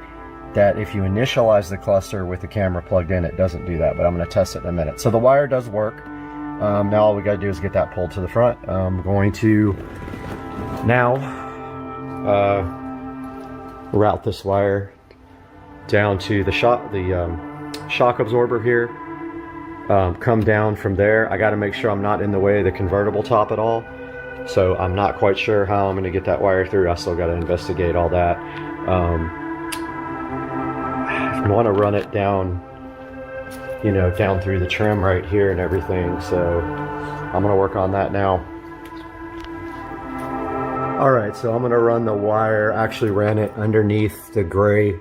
that if you initialize the cluster with the camera plugged in, it doesn't do that, but I'm going to test it in a minute. So the wire does work. Now all we got to do is get that pulled to the front. I'm going to now route this wire down to the shock absorber here. Come down from there. I got to make sure I'm not in the way of the convertible top at all. So I'm not quite sure how I'm going to get that wire through. I still got to investigate all that. I want to run it down, you know, down through the trim right here and everything. So I'm going to work on that now. All right, so I'm going to run the wire. Actually ran it underneath the gray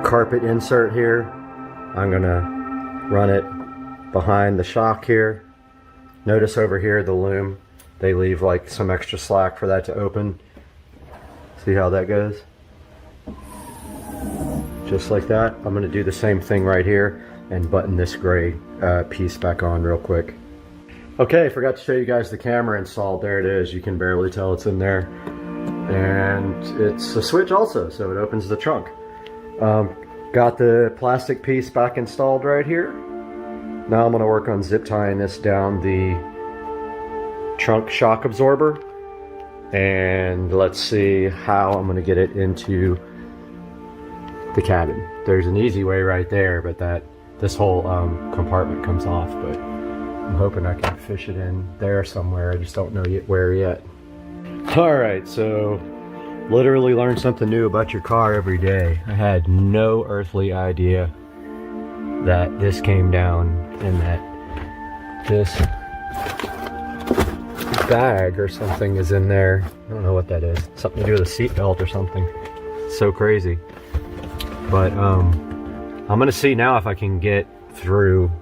carpet insert here. I'm going to run it behind the shock here. Notice over here the loom, they leave like some extra slack for that to open. See how that goes? Just like that. I'm going to do the same thing right here and button this gray piece back on real quick. Okay, forgot to show you guys the camera installed. There it is. You can barely tell it's in there. And it's a switch also, so it opens the trunk. Got the plastic piece back installed right here. Now I'm going to work on zip tying this down the trunk shock absorber. And let's see how I'm going to get it into the cabin. There's an easy way right there, but this whole compartment comes off. But I'm hoping I can fish it in there somewhere. I just don't know where yet. Alright, so literally learn something new about your car every day. I had no earthly idea that this came down and that this bag or something is in there. I don't know what that is. Something to do with a seat belt or something. It's so crazy. But I'm gonna see now if I can get through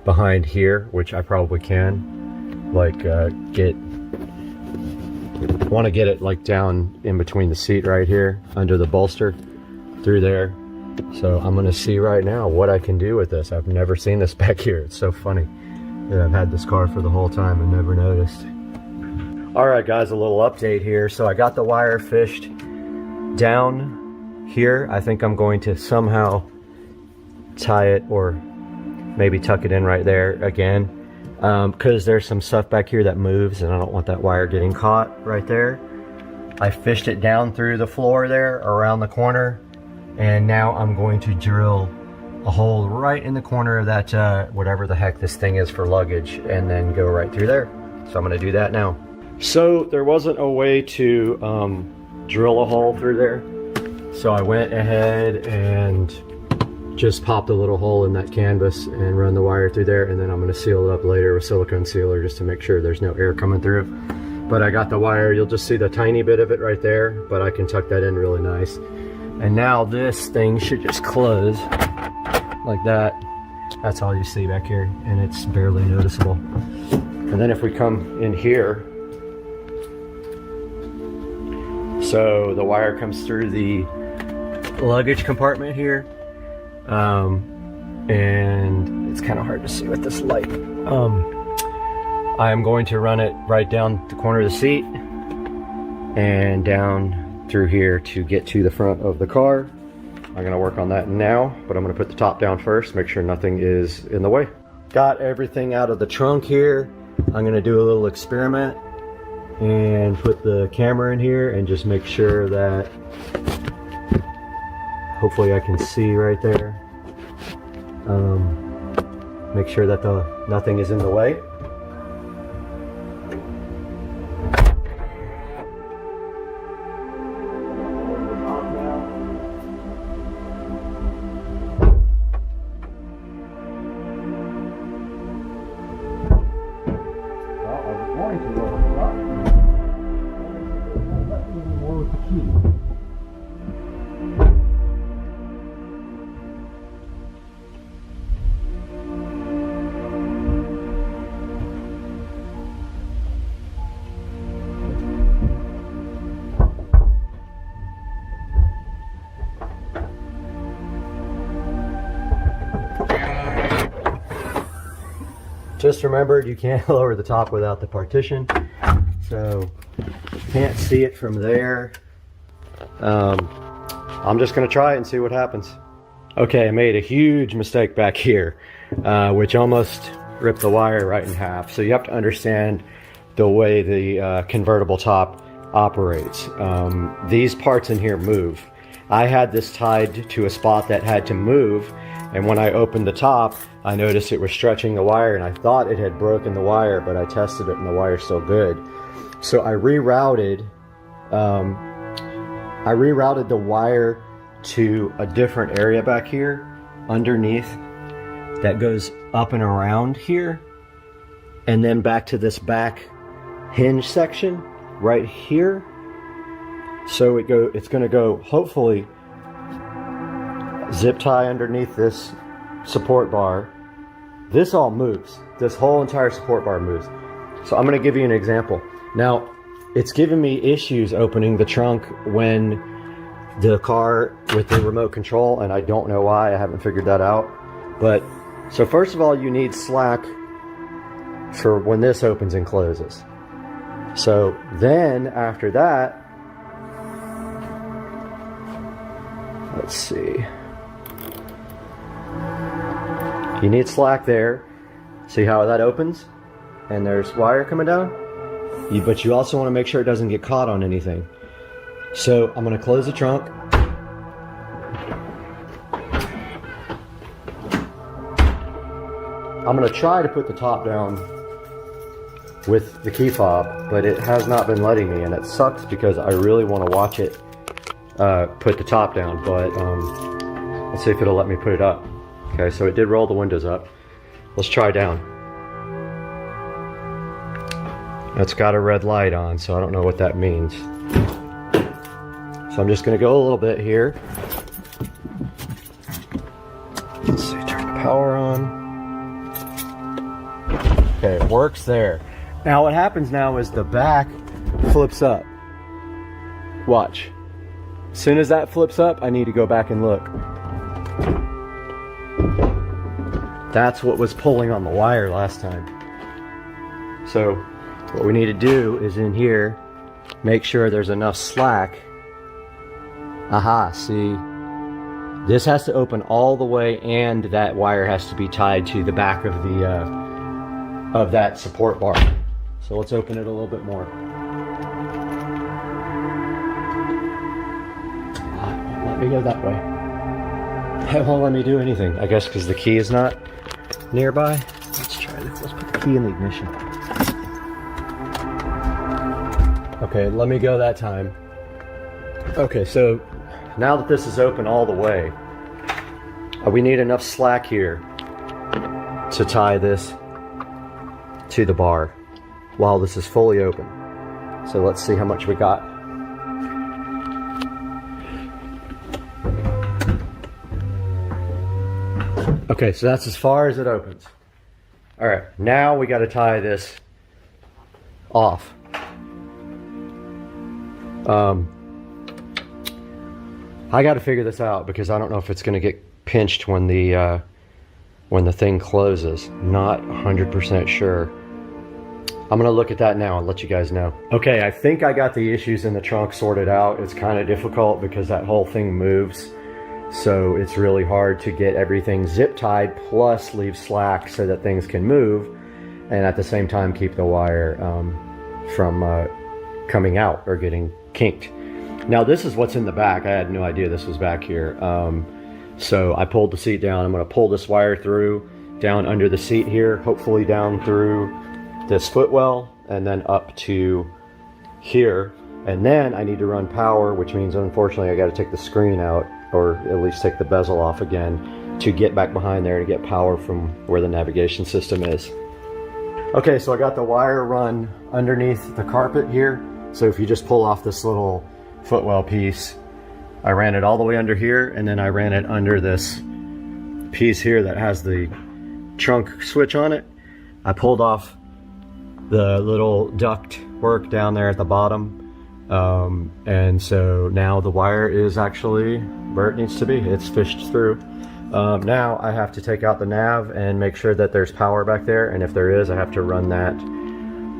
behind here, which I probably can. Like want to get it like down in between the seat right here, under the bolster, through there. So I'm gonna see right now what I can do with this. I've never seen this back here. It's so funny that I've had this car for the whole time and never noticed. All right, guys, a little update here. So I got the wire fished down here. I think I'm going to somehow tie it or maybe tuck it in right there again, because there's some stuff back here that moves and I don't want that wire getting caught right there. I fished it down through the floor there around the corner, and now I'm going to drill a hole right in the corner of that whatever the heck this thing is for luggage, and then go right through there. So I'm going to do that now. So there wasn't a way to drill a hole through there, so I went ahead and just popped a little hole in that canvas and run the wire through there, and then I'm going to seal it up later with silicone sealer just to make sure there's no air coming through. But I got the wire. You'll just see the tiny bit of it right there, but I can tuck that in really nice. And now this thing should just close like that. That's all you see back here, and it's barely noticeable. And then if we come in here, so the wire comes through the luggage compartment here. And it's kind of hard to see with this light. I am going to run it right down the corner of the seat and down through here to get to the front of the car. I'm going to work on that now, but I'm going to put the top down first, make sure nothing is in the way. Got everything out of the trunk here. I'm going to do a little experiment and put the camera in here and just make sure that hopefully I can see right there. Make sure that nothing is in the way. Just remembered you can't lower the top without the partition, so can't see it from there. I'm just gonna try it and see what happens. Okay, I made a huge mistake back here, which almost ripped the wire right in half. So you have to understand the way the convertible top operates. These parts in here move. I had this tied to a spot that had to move, and when I opened the top, I noticed it was stretching the wire, and I thought it had broken the wire, but I tested it and the wire's still good. So I rerouted the wire to a different area back here underneath that goes up and around here, and then back to this back hinge section right here. So it's going to go, hopefully, zip tie underneath this support bar. This all moves. This whole entire support bar moves. So I'm going to give you an example. Now, it's given me issues opening the trunk when the car with the remote control, and I don't know why. I haven't figured that out. But so first of all, you need slack for when this opens and closes. So then after that, let's see. You need slack there. See how that opens? And there's wire coming down. But you also want to make sure it doesn't get caught on anything. So I'm going to close the trunk. I'm going to try to put the top down with the key fob, but it has not been letting me, and it sucks because I really want to watch it put the top down, but let's see if it'll let me put it up. Okay, so it did roll the windows up. Let's try down. It's got a red light on, so I don't know what that means. So I'm just going to go a little bit here. Let's see, turn the power on. Okay, it works there. Now what happens now is the back flips up. Watch. As soon as that flips up, I need to go back and look. That's what was pulling on the wire last time. So what we need to do is in here, make sure there's enough slack. Aha, see, this has to open all the way, and that wire has to be tied to the back of the of that support bar. So let's open it a little bit more. Let me go that way. It won't let me do anything, I guess because the key is not nearby. Let's try this. Let's put the key in the ignition. Okay, let me go that time. Okay, so now that this is open all the way, we need enough slack here to tie this to the bar while this is fully open. So let's see how much we got. Okay, so that's as far as it opens. All right, now we got to tie this off. I got to figure this out because I don't know if it's going to get pinched when the thing closes. Not 100% sure. I'm going to look at that now and let you guys know. Okay, I think I got the issues in the trunk sorted out. It's kind of difficult because that whole thing moves. So it's really hard to get everything zip tied plus leave slack so that things can move and at the same time keep the wire from coming out or getting kinked. Now this is what's in the back. I had no idea this was back here. So I pulled the seat down. I'm going to pull this wire through down under the seat here, hopefully down through this footwell and then up to here. And then I need to run power, which means unfortunately I got to take the screen out, or at least take the bezel off again to get back behind there to get power from where the navigation system is. Okay, so I got the wire run underneath the carpet here. So if you just pull off this little footwell piece, I ran it all the way under here, and then I ran it under this piece here that has the trunk switch on it. I pulled off the little duct work down there at the bottom. And so now the wire is actually where it needs to be. It's fished through. Now I have to take out the nav and make sure that there's power back there. And if there is, I have to run that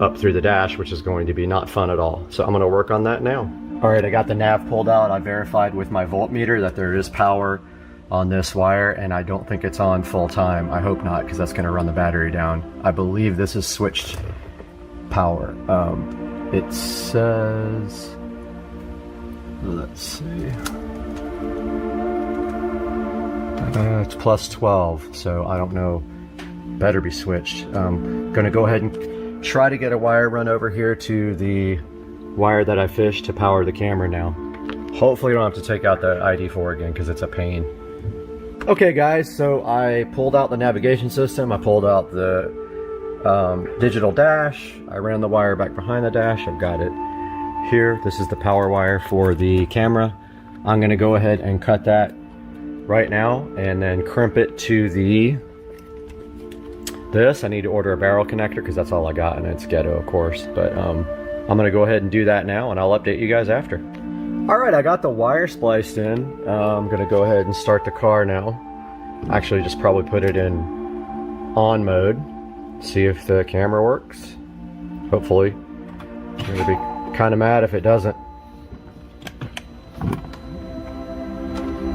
up through the dash, which is going to be not fun at all. So I'm going to work on that now. All right, I got the nav pulled out. I verified with my voltmeter that there is power on this wire, and I don't think it's on full time. I hope not, because that's going to run the battery down. I believe this is switched power. It says, let's see, it's plus 12, so I don't know, better be switched. I'm gonna go ahead and try to get a wire run over here to the wire that I fished to power the camera now. Hopefully I don't have to take out the ID4 again because it's a pain. Okay guys, so I pulled out the navigation system, I pulled out the digital dash, I ran the wire back behind the dash, I've got it here. This is the power wire for the camera. I'm gonna go ahead and cut that right now and then crimp it to this. I need to order a barrel connector because that's all I got, and it's ghetto of course, but I'm gonna go ahead and do that now and I'll update you guys after. Alright, I got the wire spliced in. I'm gonna go ahead and start the car now. Actually just probably put it in on mode, see if the camera works. Hopefully. I'm gonna be kind of mad if it doesn't.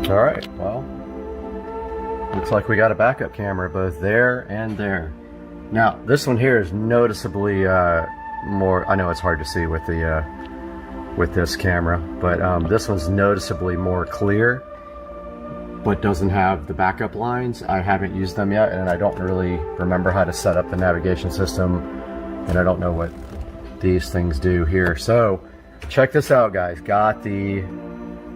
Alright, well, looks like we got a backup camera both there and there. Now, this one here is noticeably more, I know it's hard to see with the with this camera, but this one's noticeably more clear, but doesn't have the backup lines. I haven't used them yet, and I don't really remember how to set up the navigation system, and I don't know what these things do here. So check this out guys, got the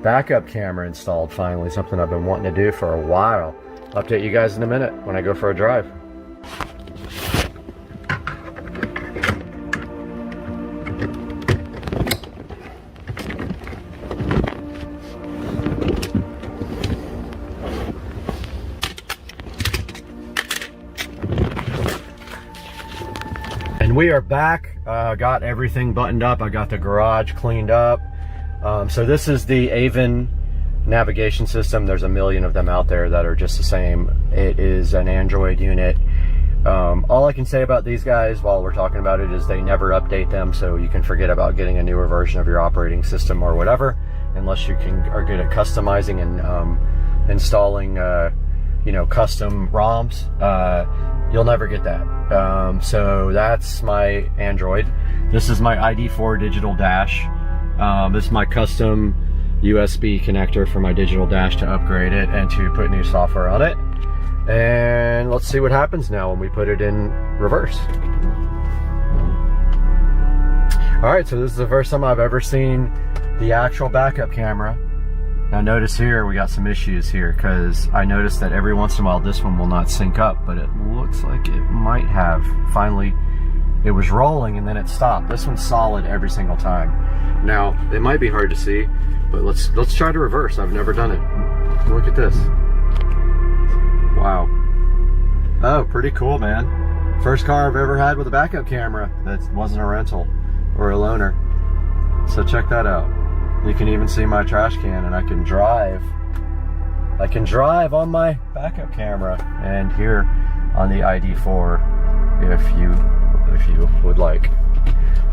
backup camera installed finally, something I've been wanting to do for a while. Update you guys in a minute when I go for a drive. And we are back. Got everything buttoned up. I got the garage cleaned up. So this is the Avon navigation system. There's a million of them out there that are just the same. It is an Android unit. All I can say about these guys while we're talking about it is they never update them, so you can forget about getting a newer version of your operating system or whatever, unless you are good at customizing and installing you know, custom ROMs. You'll never get that. So that's my Android. This is my ID4 digital dash. This is my custom USB connector for my digital dash to upgrade it and to put new software on it. And let's see what happens now when we put it in reverse. Alright, so this is the first time I've ever seen the actual backup camera. Now notice here we got some issues here, because I noticed that every once in a while this one will not sync up, but it looks like it might have. Finally, it was rolling and then it stopped. This one's solid every single time. Now, it might be hard to see, but let's try to reverse. I've never done it. Look at this. Wow. Oh, pretty cool, man. First car I've ever had with a backup camera that wasn't a rental or a loaner. So check that out. You can even see my trash can, and I can drive on my backup camera and here on the ID4 if you would like.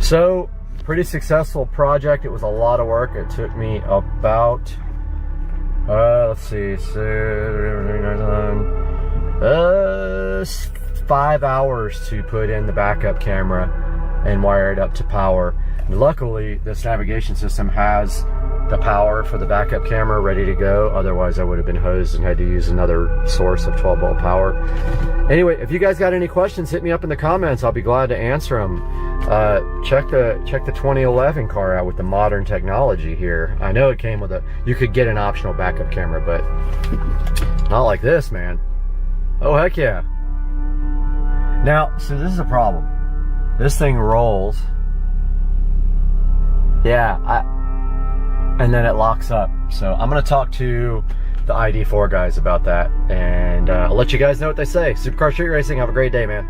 So pretty successful project. It was a lot of work. It took me about let's see, 5 hours to put in the backup camera and wire it up to power. Luckily, this navigation system has the power for the backup camera ready to go. Otherwise, I would have been hosed and had to use another source of 12-volt power. Anyway, if you guys got any questions, hit me up in the comments. I'll be glad to answer them. Check the 2011 car out with the modern technology here. I know it came with you could get an optional backup camera, but not like this, man. Oh, heck yeah. Now, so this is a problem. This thing rolls. Yeah, and then it locks up. So I'm gonna talk to the ID4 guys about that, and I'll let you guys know what they say. Supercar Street Racing, have a great day, man.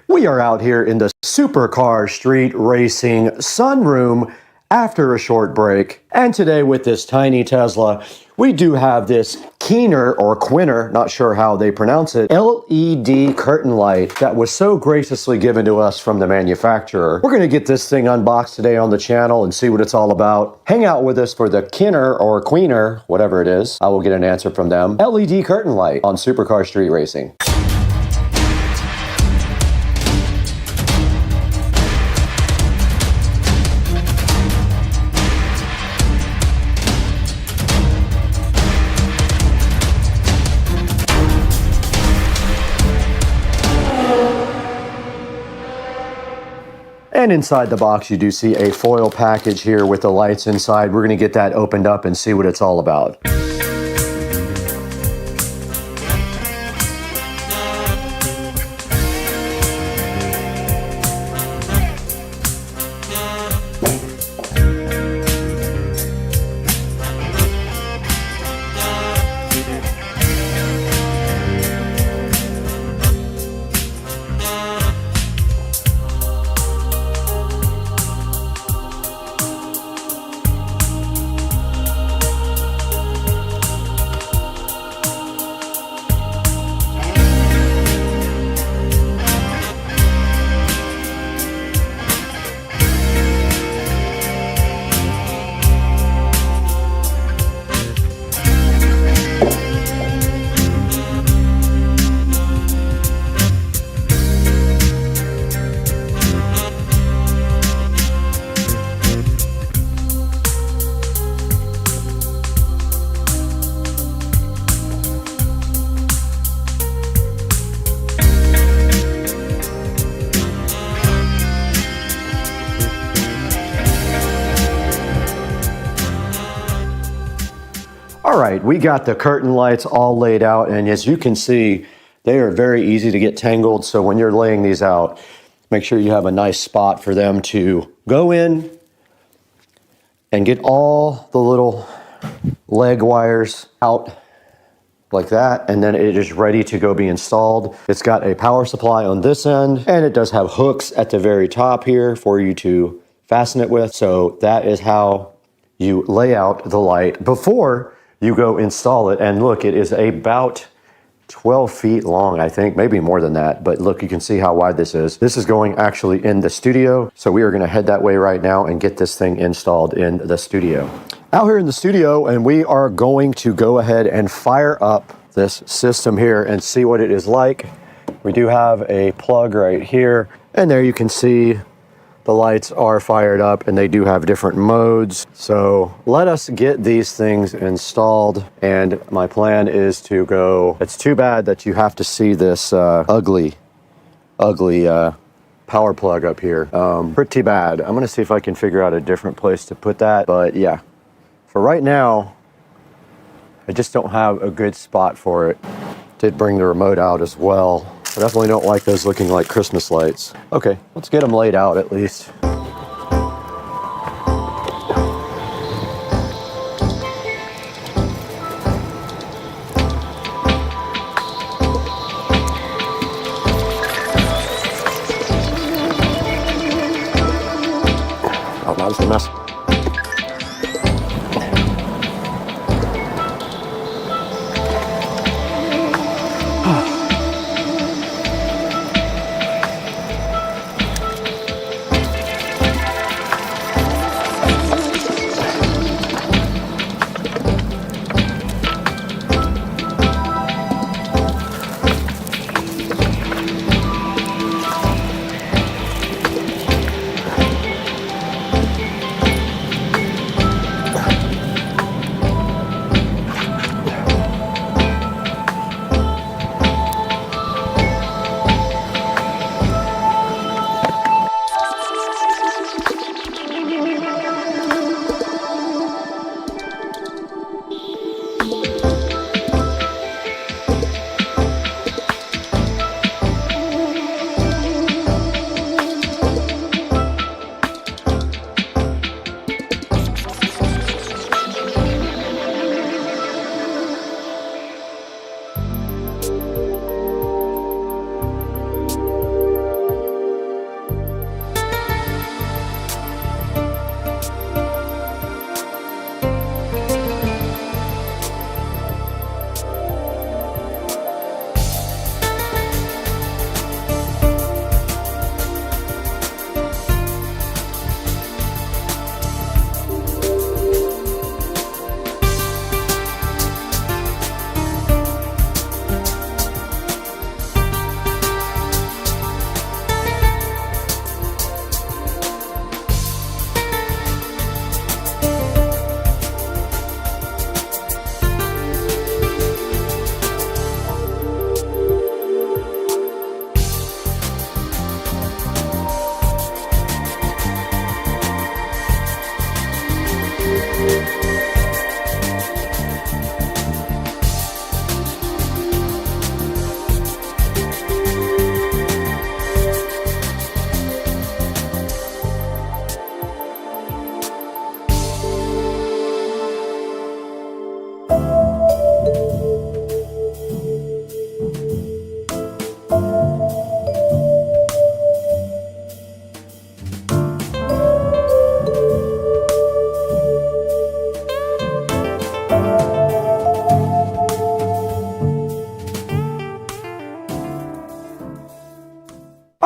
We are out here in the Supercar Street Racing sunroom after a short break, and today with this tiny Tesla, we do have this Keener or Quinner, not sure how they pronounce it, LED curtain light that was so graciously given to us from the manufacturer. We're going to get this thing unboxed today on the channel and see what it's all about. Hang out with us for the Keener or Queener, whatever it is. I will get an answer from them. LED curtain light on Supercar Street Racing. And inside the box, you do see a foil package here with the lights inside. We're gonna get that opened up and see what it's all about. All right, we got the curtain lights all laid out, and as you can see, they are very easy to get tangled. So when you're laying these out, make sure you have a nice spot for them to go in and get all the little leg wires out like that, and then it is ready to go be installed. It's got a power supply on this end, and it does have hooks at the very top here for you to fasten it with. So that is how you lay out the light before you go install it. And look, it is about 12 feet long, I think, maybe more than that. But look, you can see how wide this is. This is going actually in the studio. So we are gonna head that way right now and get this thing installed in the studio. Out here in the studio, and we are going to go ahead and fire up this system here and see what it is like. We do have a plug right here, and there you can see the lights are fired up, and they do have different modes. So let us get these things installed, and my plan is to go. It's too bad that you have to see this ugly power plug up here. Pretty bad. I'm gonna see if I can figure out a different place to put that, but yeah. For right now, I just don't have a good spot for it. Did bring the remote out as well. I definitely don't like those looking like Christmas lights. Okay, let's get them laid out at least. Oh, now this is a mess.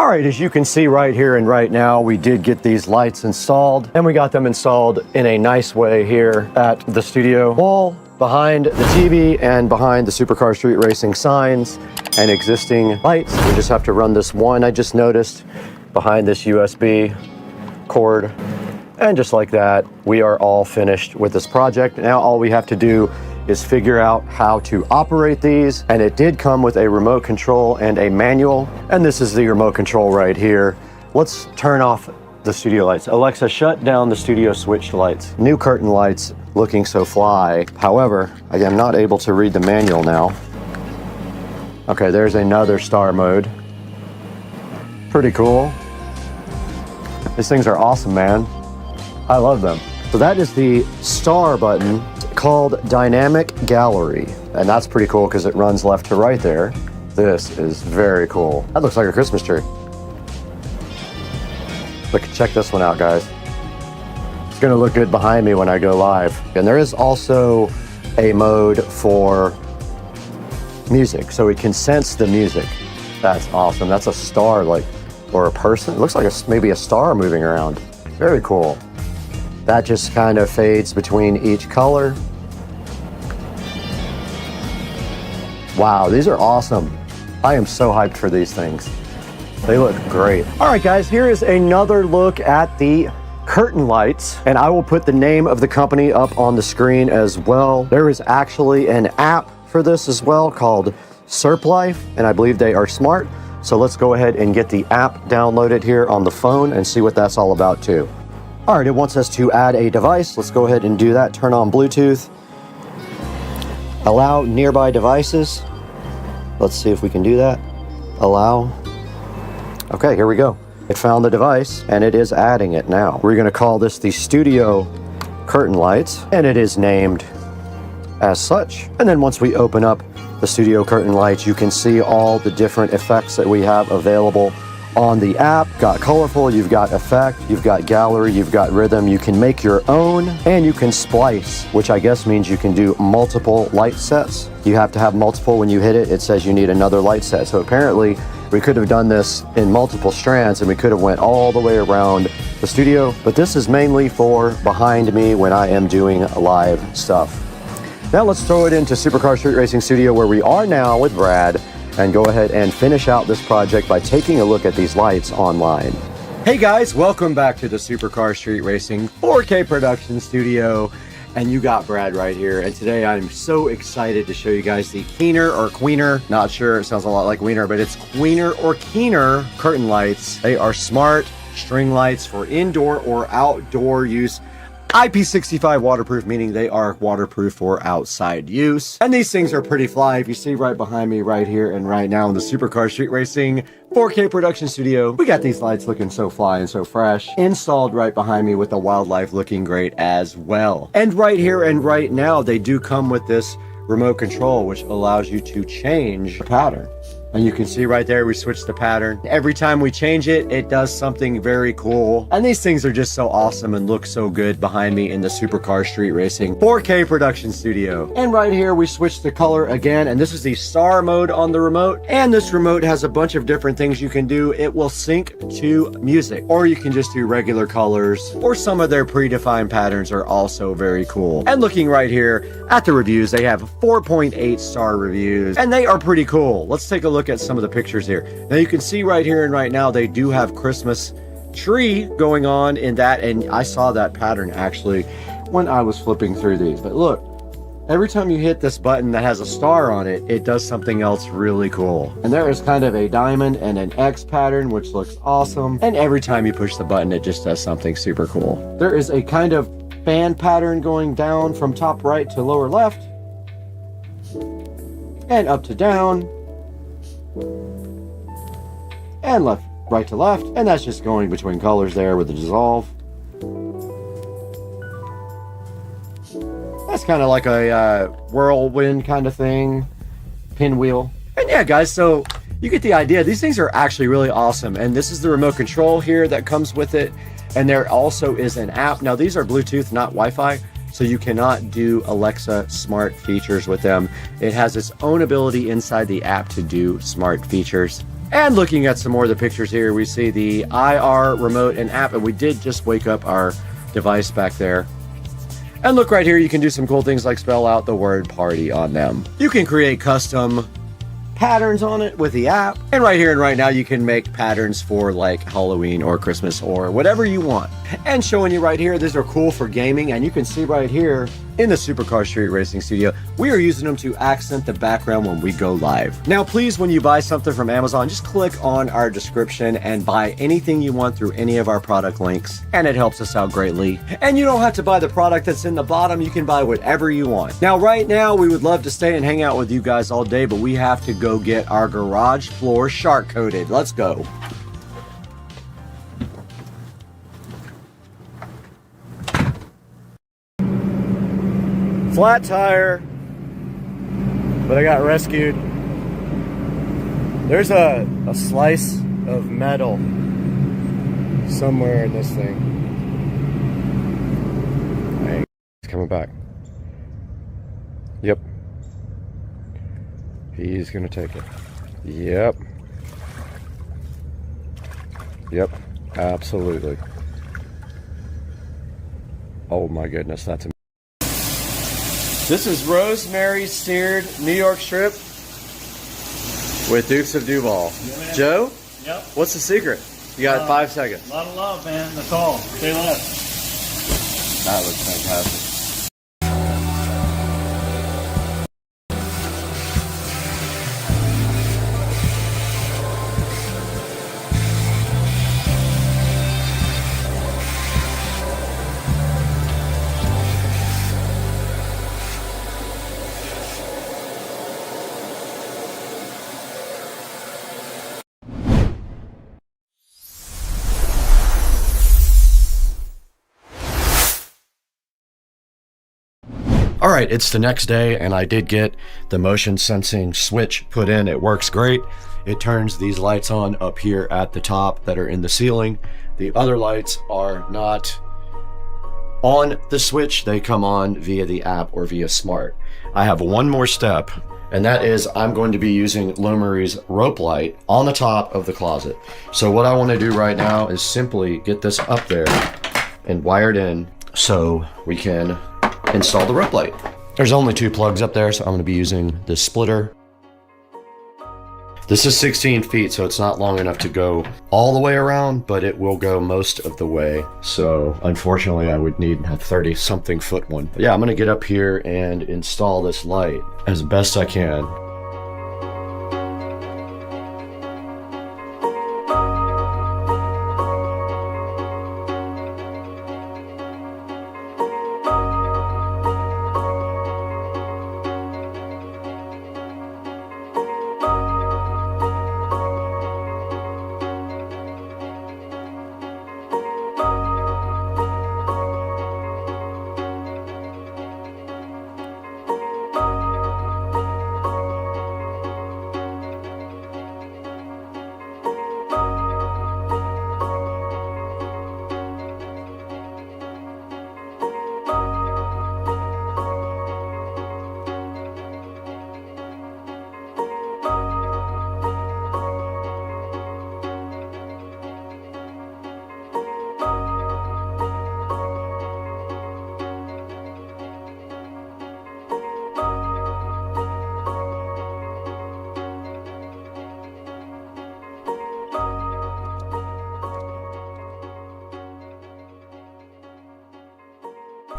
All right, as you can see right here and right now, we did get these lights installed, and we got them installed in a nice way here at the studio wall, behind the TV and behind the Supercar Street Racing signs and existing lights. We just have to run this one, I just noticed, behind this USB cord. And just like that, we are all finished with this project. Now all we have to do is figure out how to operate these. And it did come with a remote control and a manual. And this is the remote control right here. Let's turn off the studio lights. Alexa, shut down the studio switch lights. New curtain lights, looking so fly. However, I am not able to read the manual now. Okay, there's another star mode. Pretty cool. These things are awesome, man. I love them. So that is the star button called Dynamic Gallery. And that's pretty cool because it runs left to right there. This is very cool. That looks like a Christmas tree. Look, check this one out, guys. It's gonna look good behind me when I go live. And there is also a mode for music, so it can sense the music. That's awesome. That's a star, like, or a person. It looks like maybe a star moving around. Very cool. That just kind of fades between each color. Wow, these are awesome. I am so hyped for these things. They look great. All right, guys, here is another look at the curtain lights, and I will put the name of the company up on the screen as well. There is actually an app for this as well called SerpLife, and I believe they are smart. So let's go ahead and get the app downloaded here on the phone and see what that's all about too. All right, it wants us to add a device. Let's go ahead and do that. Turn on Bluetooth. Allow nearby devices. Let's see if we can do that. Allow. Okay, here we go. It found the device and it is adding it now. We're gonna call this the Studio Curtain Lights, and it is named as such. And then once we open up the Studio Curtain Lights, you can see all the different effects that we have available on the app. Got colorful, you've got effect, you've got gallery, you've got rhythm. You can make your own, and you can splice, which I guess means you can do multiple light sets. You have to have multiple. When you hit it, it says you need another light set. So apparently we could have done this in multiple strands and we could have went all the way around the studio, but this is mainly for behind me when I am doing live stuff. Now let's throw it into Supercar Street Racing Studio, where we are now with Brad, and go ahead and finish out this project by taking a look at these lights online. Hey guys, welcome back to the Supercar Street Racing 4K production studio. And you got Brad right here. And today I'm so excited to show you guys the Keener or Queener. Not sure, it sounds a lot like Wiener, but it's Queener or Keener curtain lights. They are smart string lights for indoor or outdoor use. IP65 waterproof, meaning they are waterproof for outside use. And these things are pretty fly. If you see right behind me right here and right now in the Supercar Street Racing 4K production studio, we got these lights looking so fly and so fresh, installed right behind me with the wildlife looking great as well. And right here and right now, they do come with this remote control, which allows you to change the pattern. And you can see right there, we switched the pattern. Every time we change it, it does something very cool. And these things are just so awesome and look so good behind me in the Supercar Street Racing 4K production studio. And right here, we switched the color again. And this is the star mode on the remote. And this remote has a bunch of different things you can do. It will sync to music, or you can just do regular colors, or some of their predefined patterns are also very cool. And looking right here at the reviews, they have 4.8 star reviews, and they are pretty cool. Let's take a look at some of the pictures here. Now you can see right here and right now, they do have Christmas tree going on in that, and I saw that pattern actually when I was flipping through these. But look, every time you hit this button that has a star on it, it does something else really cool. And there is kind of a diamond and an X pattern, which looks awesome. And every time you push the button, it just does something super cool. There is a kind of fan pattern going down from top right to lower left, and up to down, and left, right to left, and that's just going between colors there with the dissolve. That's kind of like a whirlwind kind of thing, pinwheel. And yeah, guys, so you get the idea. These things are actually really awesome, and this is the remote control here that comes with it, and there also is an app. Now these are Bluetooth, not Wi-Fi, so you cannot do Alexa smart features with them. It has its own ability inside the app to do smart features. And looking at some more of the pictures here, we see the IR remote and app, and we did just wake up our device back there. And look right here, you can do some cool things like spell out the word party on them. You can create custom patterns on it with the app. And right here and right now, you can make patterns for like Halloween or Christmas or whatever you want. And showing you right here, these are cool for gaming. And you can see right here in the Supercar Street Racing Studio, we are using them to accent the background when we go live. Now, please, when you buy something from Amazon, just click on our description and buy anything you want through any of our product links. And it helps us out greatly. And you don't have to buy the product that's in the bottom. You can buy whatever you want. Now, right now, we would love to stay and hang out with you guys all day, but we have to go get our garage floor shark coated. Let's go. Flat tire, but I got rescued. There's a slice of metal somewhere in this thing. Hey, he's coming back. Yep. He's gonna take it. Yep. Yep, absolutely. Oh my goodness, that's amazing. This is rosemary seared New York strip with Dukes of Duval. Yeah, Joe? Yep. What's the secret? You got 5 seconds. A lot of love, man. That's all. Stay left. That looks fantastic. All right, it's the next day and I did get the motion sensing switch put in. It works great. It turns these lights on up here at the top that are in the ceiling. The other lights are not on the switch. They come on via the app or via smart. I have one more step, and that is I'm going to be using Lumery's rope light on the top of the closet. So what I want to do right now is simply get this up there and wired in so we can install the rope light. There's only 2 plugs up there, so I'm going to be using this splitter. This is 16 feet, so it's not long enough to go all the way around, but it will go most of the way. So unfortunately, I would need a 30-something foot one. But yeah, I'm going to get up here and install this light as best I can.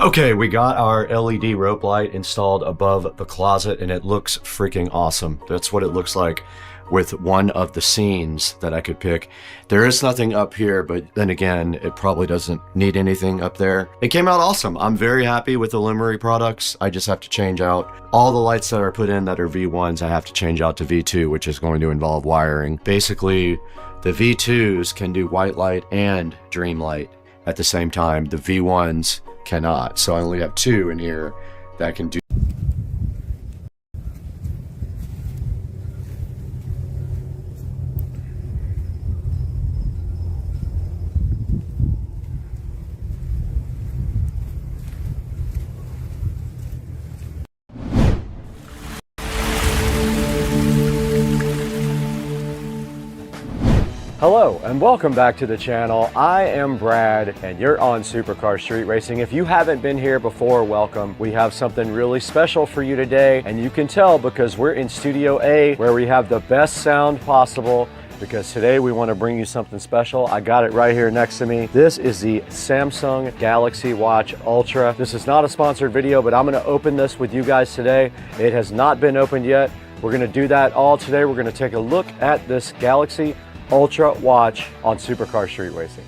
Okay, we got our LED rope light installed above the closet and it looks freaking awesome. That's what it looks like with one of the scenes that I could pick. There is nothing up here, but then again, it probably doesn't need anything up there. It came out awesome. I'm very happy with the Lumery products. I just have to change out all the lights that are put in that are V1s. I have to change out to V2, which is going to involve wiring. Basically, the V2s can do white light and dream light at the same time. The V1s cannot. So I only have 2 in here that can do. Hello and welcome back to the channel. I am Brad and you're on Supercar Street Racing. If you haven't been here before, welcome. We have something really special for you today, and you can tell because we're in Studio A where we have the best sound possible, because today we want to bring you something special. I got it right here next to me. This is the Samsung Galaxy Watch Ultra. This is not a sponsored video, but I'm going to open this with you guys today. It has not been opened yet. We're going to do that all today. We're going to take a look at this Galaxy Ultra watch on Supercar Street Racing.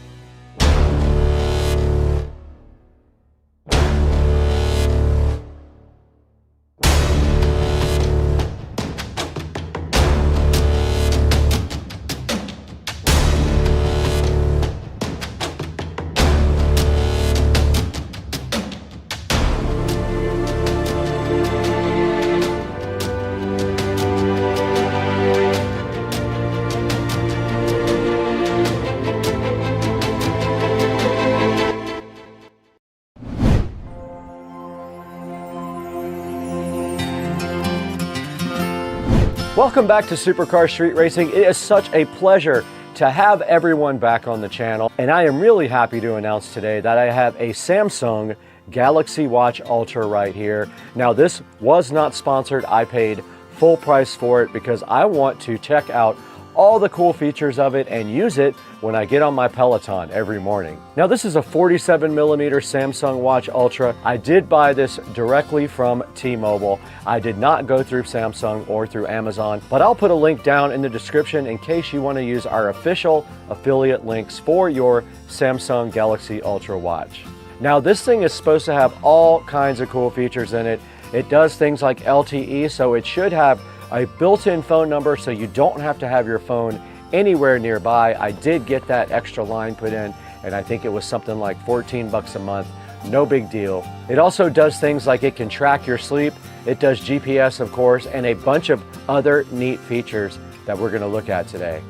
Welcome back to Supercar Street Racing. It is such a pleasure to have everyone back on the channel, and I am really happy to announce today that I have a Samsung Galaxy Watch Ultra right here. Now, this was not sponsored. I paid full price for it because I want to check out all the cool features of it and use it when I get on my Peloton every morning. Now, this is a 47mm Samsung Watch Ultra. I did buy this directly from T-Mobile. I did not go through Samsung or through Amazon, but I'll put a link down in the description in case you want to use our official affiliate links for your Samsung Galaxy Ultra watch. Now, this thing is supposed to have all kinds of cool features in it. It does things like LTE, so it should have a built-in phone number so you don't have to have your phone anywhere nearby. I did get that extra line put in, and I think it was something like 14 bucks a month. No big deal. It also does things like it can track your sleep. It does GPS, of course, and a bunch of other neat features that we're going to look at today.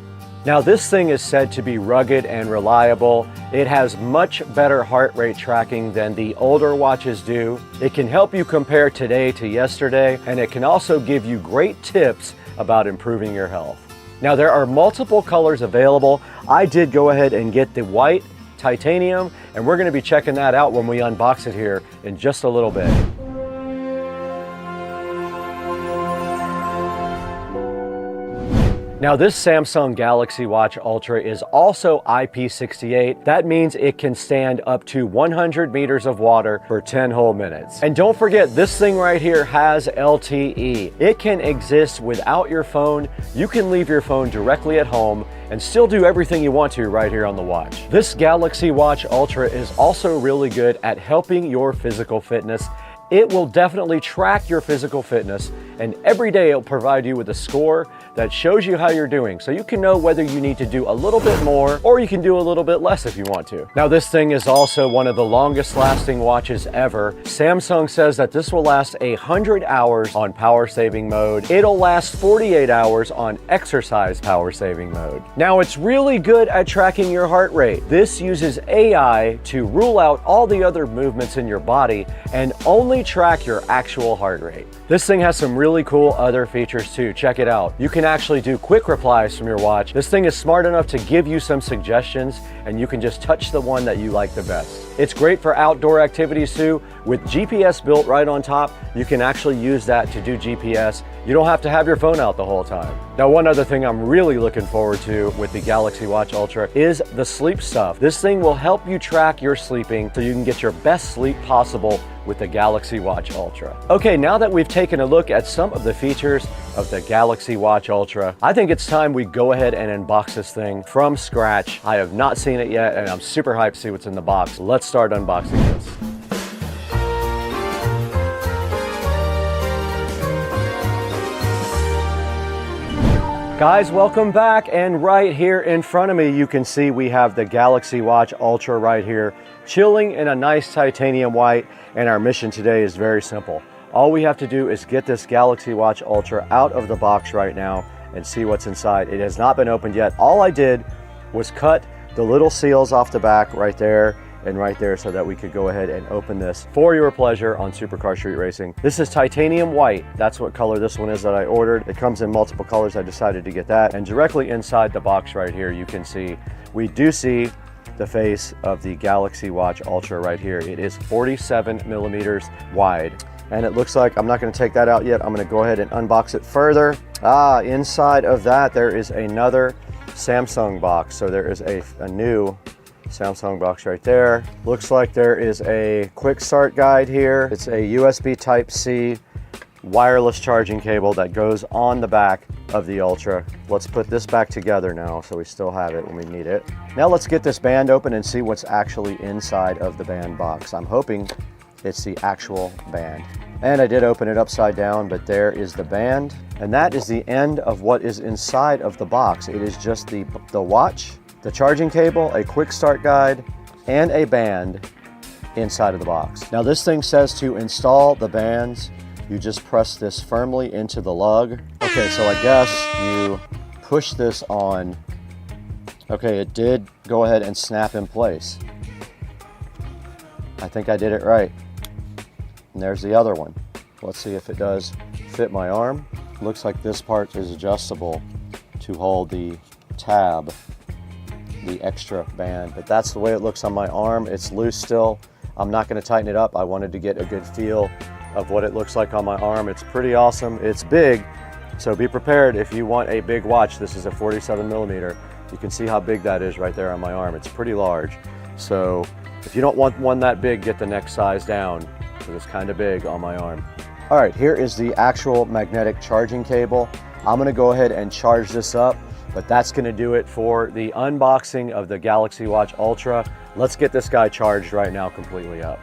Now, this thing is said to be rugged and reliable. It has much better heart rate tracking than the older watches do. It can help you compare today to yesterday, and it can also give you great tips about improving your health. Now, there are multiple colors available. I did go ahead and get the white titanium, and we're going to be checking that out when we unbox it here in just a little bit. Now, this Samsung Galaxy Watch Ultra is also IP68. That means it can stand up to 100 meters of water for 10 whole minutes. And don't forget, this thing right here has LTE. It can exist without your phone. You can leave your phone directly at home and still do everything you want to right here on the watch. This Galaxy Watch Ultra is also really good at helping your physical fitness. It will definitely track your physical fitness, and every day it'll provide you with a score that shows you how you're doing, so you can know whether you need to do a little bit more or you can do a little bit less if you want to. Now, this thing is also one of the longest lasting watches ever. Samsung says that this will last 100 hours on power saving mode. It'll last 48 hours on exercise power saving mode. Now, it's really good at tracking your heart rate. This uses AI to rule out all the other movements in your body and only track your actual heart rate. This thing has some really cool other features too. Check it out. You can actually do quick replies from your watch. This thing is smart enough to give you some suggestions, and you can just touch the one that you like the best. It's great for outdoor activities too. With GPS built right on top, you can actually use that to do GPS. You don't have to have your phone out the whole time. Now, one other thing I'm really looking forward to with the Galaxy Watch Ultra is the sleep stuff. This thing will help you track your sleeping so you can get your best sleep possible with the Galaxy Watch Ultra. Okay, now that we've taken a look at some of the features of the Galaxy Watch Ultra, I think it's time we go ahead and unbox this thing from scratch. I have not seen it yet, and I'm super hyped to see what's in the box. Let's start unboxing this. Guys, welcome back, and right here in front of me you can see we have the Galaxy Watch Ultra right here, chilling in a nice titanium white, and our mission today is very simple. All we have to do is get this Galaxy Watch Ultra out of the box right now and see what's inside. It has not been opened yet. All I did was cut the little seals off the back right there, and right there so that we could go ahead and open this for your pleasure on Supercar Street Racing. This is titanium white. That's what color this one is that I ordered. It comes in multiple colors. I decided to get that. And directly inside the box right here, you can see, we do see the face of the Galaxy Watch Ultra right here. It is 47 millimeters wide. And it looks like, I'm not gonna take that out yet. I'm gonna go ahead and unbox it further. Inside of that, there is another Samsung box. So there is a new Samsung box right there. Looks like there is a quick start guide here. It's a USB Type-C wireless charging cable that goes on the back of the Ultra. Let's put this back together now so we still have it when we need it. Now let's get this band open and see what's actually inside of the band box. I'm hoping it's the actual band. And I did open it upside down, but there is the band. And that is the end of what is inside of the box. It is just the watch, the charging cable, a quick start guide, and a band inside of the box. Now this thing says to install the bands, you just press this firmly into the lug. Okay, so I guess you push this on. Okay, it did go ahead and snap in place. I think I did it right. And there's the other one. Let's see if it does fit my arm. Looks like this part is adjustable to hold the tab, the extra band, but that's the way it looks on my arm. It's loose still. I'm not gonna tighten it up. I wanted to get a good feel of what it looks like on my arm. It's pretty awesome. It's big, so be prepared if you want a big watch. This is a 47 millimeter. You can see how big that is right there on my arm. It's pretty large. So if you don't want one that big, get the next size down, because it's kind of big on my arm. All right, here is the actual magnetic charging cable. I'm gonna go ahead and charge this up, but that's gonna do it for the unboxing of the Galaxy Watch Ultra. Let's get this guy charged right now completely up.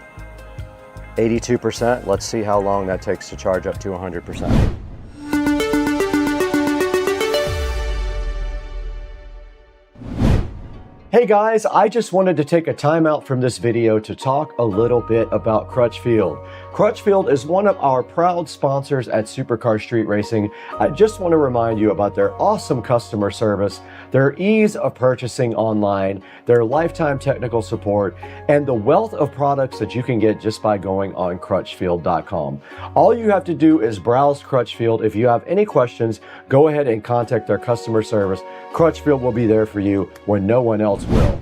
82%, let's see how long that takes to charge up to 100%. Hey guys, I just wanted to take a time out from this video to talk a little bit about Crutchfield. Crutchfield is one of our proud sponsors at Supercar Street Racing. I just want to remind you about their awesome customer service, their ease of purchasing online, their lifetime technical support, and the wealth of products that you can get just by going on Crutchfield.com. All you have to do is browse Crutchfield. If you have any questions, go ahead and contact their customer service. Crutchfield will be there for you when no one else will.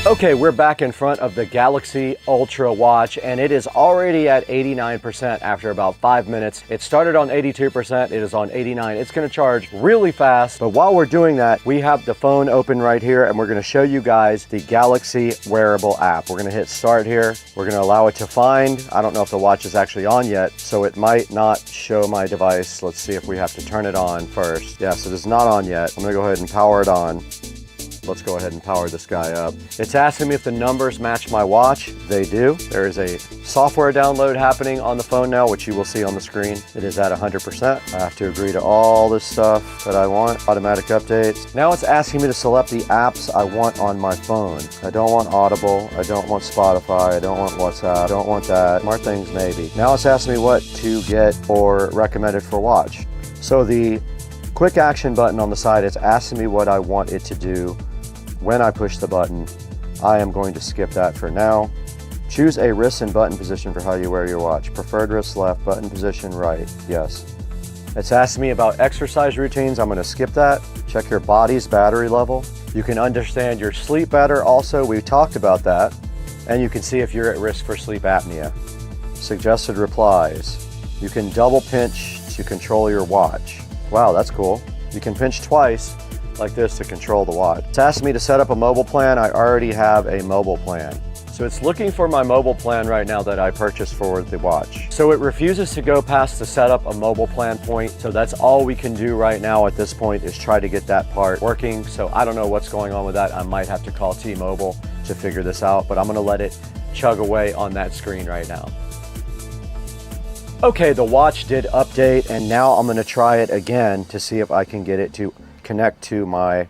Okay, we're back in front of the Galaxy Ultra watch, and it is already at 89% after about 5 minutes. It started on 82%, it is on 89. It's gonna charge really fast, but while we're doing that, we have the phone open right here, and we're gonna show you guys the Galaxy wearable app. We're gonna hit start here. We're gonna allow it to find. I don't know if the watch is actually on yet, so it might not show my device. Let's see if we have to turn it on first. Yes, it is not on yet. I'm gonna go ahead and power it on. Let's go ahead and power this guy up. It's asking me if the numbers match my watch. They do. There is a software download happening on the phone now, which you will see on the screen. It is at 100%. I have to agree to all this stuff that I want. Automatic updates. Now it's asking me to select the apps I want on my phone. I don't want Audible. I don't want Spotify. I don't want WhatsApp. I don't want that. More things maybe. Now it's asking me what to get or recommended for watch. So the quick action button on the side, it's asking me what I want it to do when I push the button. I am going to skip that for now. Choose a wrist and button position for how you wear your watch. Preferred wrist left, button position right. Yes. It's asking me about exercise routines. I'm going to skip that. Check your body's battery level. You can understand your sleep better. Also, we talked about that. And you can see if you're at risk for sleep apnea. Suggested replies. You can double pinch to control your watch. Wow, that's cool. You can pinch twice like this to control the watch. It's asking me to set up a mobile plan. I already have a mobile plan. So it's looking for my mobile plan right now that I purchased for the watch. So it refuses to go past the set up a mobile plan point. So that's all we can do right now at this point is try to get that part working. So I don't know what's going on with that. I might have to call T-Mobile to figure this out, but I'm gonna let it chug away on that screen right now. Okay, the watch did update, and now I'm gonna try it again to see if I can get it to connect to my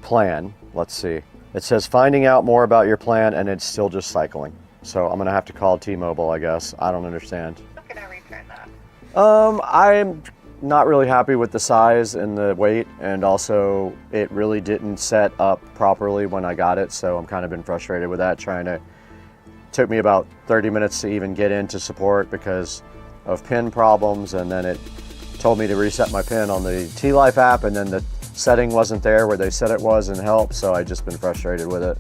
plan. Let's see. It says finding out more about your plan, and it's still just cycling. So I'm gonna have to call T-Mobile, I guess. I don't understand. How can I return that? I'm not really happy with the size and the weight, and also it really didn't set up properly when I got it, so I'm kind of been frustrated with that. Took me about 30 minutes to even get into support because of pin problems, and then it told me to reset my pin on the T-Life app, and then the setting wasn't there where they said it was in help, so I just been frustrated with it.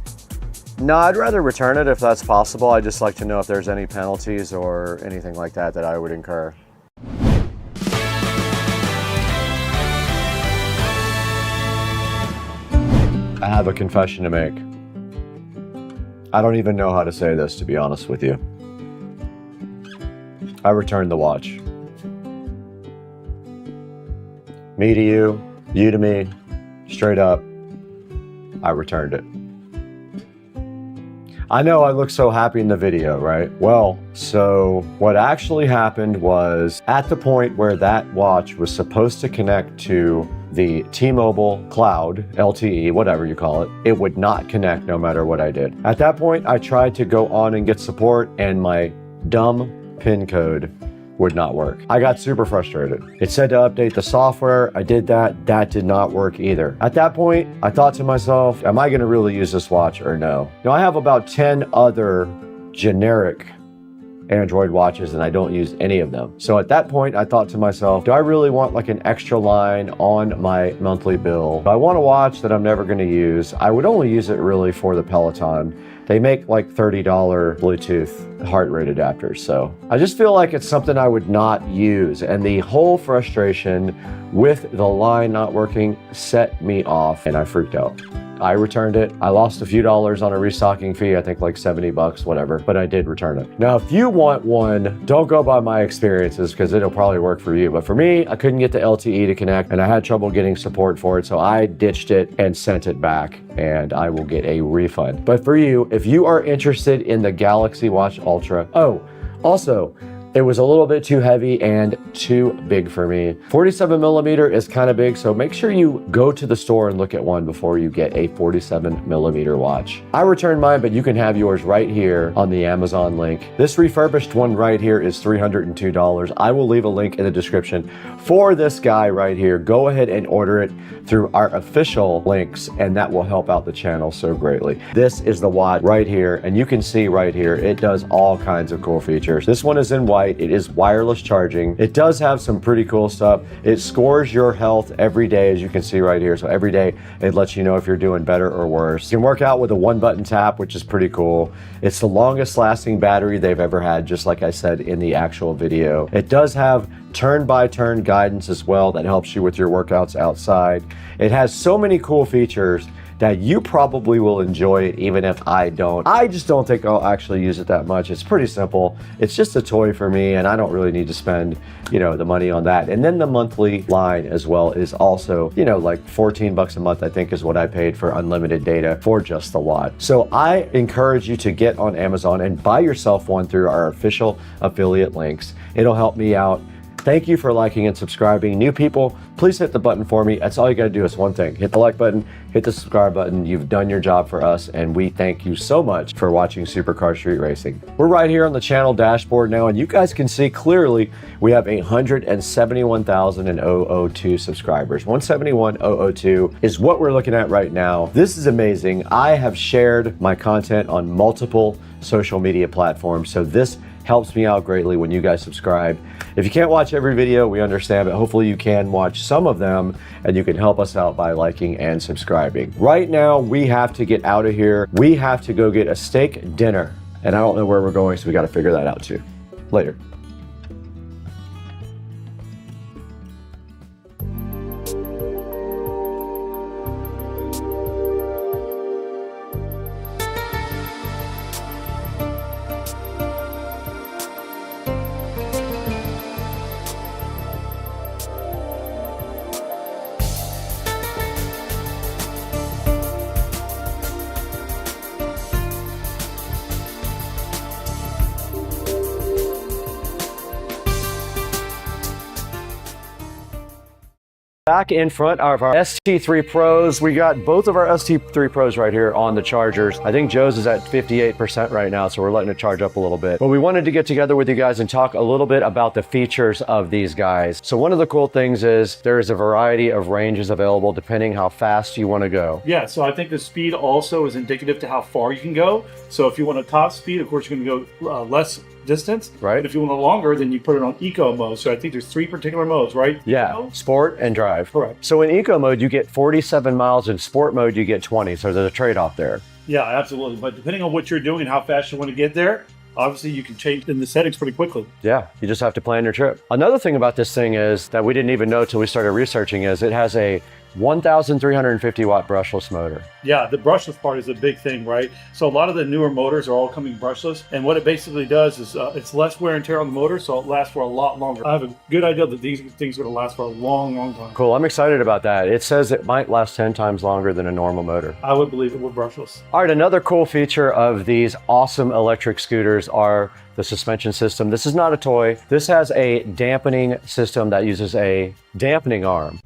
No, I'd rather return it if that's possible. I'd just like to know if there's any penalties or anything like that that I would incur. I have a confession to make. I don't even know how to say this, to be honest with you. I returned the watch. Me to you, you to me, straight up, I returned it. I know I look so happy in the video, right? Well, so what actually happened was at the point where that watch was supposed to connect to the T-Mobile cloud, LTE, whatever you call it, it would not connect no matter what I did. At that point, I tried to go on and get support, and my dumb PIN code would not work. I got super frustrated. It said to update the software. I did that. That did not work either. At that point, I thought to myself, am I gonna really use this watch or no? Now, I have about 10 other generic Android watches and I don't use any of them. So at that point, I thought to myself, do I really want like an extra line on my monthly bill? If I want a watch that I'm never gonna use, I would only use it really for the Peloton. They make like $30 Bluetooth heart rate adapters. So I just feel like it's something I would not use. And the whole frustration with the line not working set me off and I freaked out. I returned it. I lost a few dollars on a restocking fee, I think like 70 bucks, whatever, but I did return it. Now, if you want one, don't go by my experiences because it'll probably work for you. But for me, I couldn't get the LTE to connect and I had trouble getting support for it. So I ditched it and sent it back and I will get a refund. But for you, if you are interested in the Galaxy Watch Ultra, oh, also, it was a little bit too heavy and too big for me. 47 millimeter is kind of big, so make sure you go to the store and look at one before you get a 47 millimeter watch. I returned mine, but you can have yours right here on the Amazon link. This refurbished one right here is $302. I will leave a link in the description for this guy right here. Go ahead and order it through our official links, and that will help out the channel so greatly. This is the watch right here, and you can see right here, it does all kinds of cool features. This one is in white. It is wireless charging. It does have some pretty cool stuff. It scores your health every day, as you can see right here. So every day it lets you know if you're doing better or worse. You can work out with a one-button tap, which is pretty cool. It's the longest lasting battery they've ever had, just like I said in the actual video. It does have turn-by-turn guidance as well that helps you with your workouts outside. It has so many cool features that you probably will enjoy it even if I don't. I just don't think I'll actually use it that much. It's pretty simple. It's just a toy for me and I don't really need to spend, you know, the money on that. And then the monthly line as well is also, you know, like 14 bucks a month, I think is what I paid for unlimited data for just the watch. So I encourage you to get on Amazon and buy yourself one through our official affiliate links. It'll help me out. Thank you for liking and subscribing. New people, please hit the button for me. That's all you gotta do is one thing. Hit the like button, hit the subscribe button. You've done your job for us, and we thank you so much for watching Supercar Street Racing. We're right here on the channel dashboard now, and you guys can see clearly we have 171,002 subscribers. 171,002 is what we're looking at right now. This is amazing. I have shared my content on multiple social media platforms, so this helps me out greatly when you guys subscribe. If you can't watch every video, we understand, but hopefully you can watch some of them and you can help us out by liking and subscribing. Right now, we have to get out of here. We have to go get a steak dinner, and I don't know where we're going, so we got to figure that out too. Later. Back in front of our ST3 Pros, we got both of our ST3 Pros right here on the chargers. I think Joe's is at 58% right now, so we're letting it charge up a little bit. But we wanted to get together with you guys and talk a little bit about the features of these guys. So one of the cool things is there's a variety of ranges available depending how fast you want to go. Yeah, so I think the speed also is indicative to how far you can go. So if you want a top speed, of course, you're going to go less distance. Right. But if you want a longer, then you put it on eco mode. So I think there's 3 particular modes, right? Yeah, Eco? sport and drive. Correct. So in eco mode, you get 47 miles. In sport mode, you get 20. So there's a trade-off there. Yeah, absolutely. But depending on what you're doing and how fast you want to get there, obviously you can change in the settings pretty quickly. Yeah, you just have to plan your trip. Another thing about this thing is that we didn't even know till we started researching is it has a 1,350 watt brushless motor. Yeah, the brushless part is a big thing, right? So a lot of the newer motors are all coming brushless, and what it basically does is it's less wear and tear on the motor, so it lasts for a lot longer. I have a good idea that these things are going to last for a long, long time. Cool, I'm excited about that. It says it might last 10 times longer than a normal motor. I would believe it with brushless. All right, another cool feature of these awesome electric scooters are the suspension system. This is not a toy. This has a dampening system that uses a dampening arm.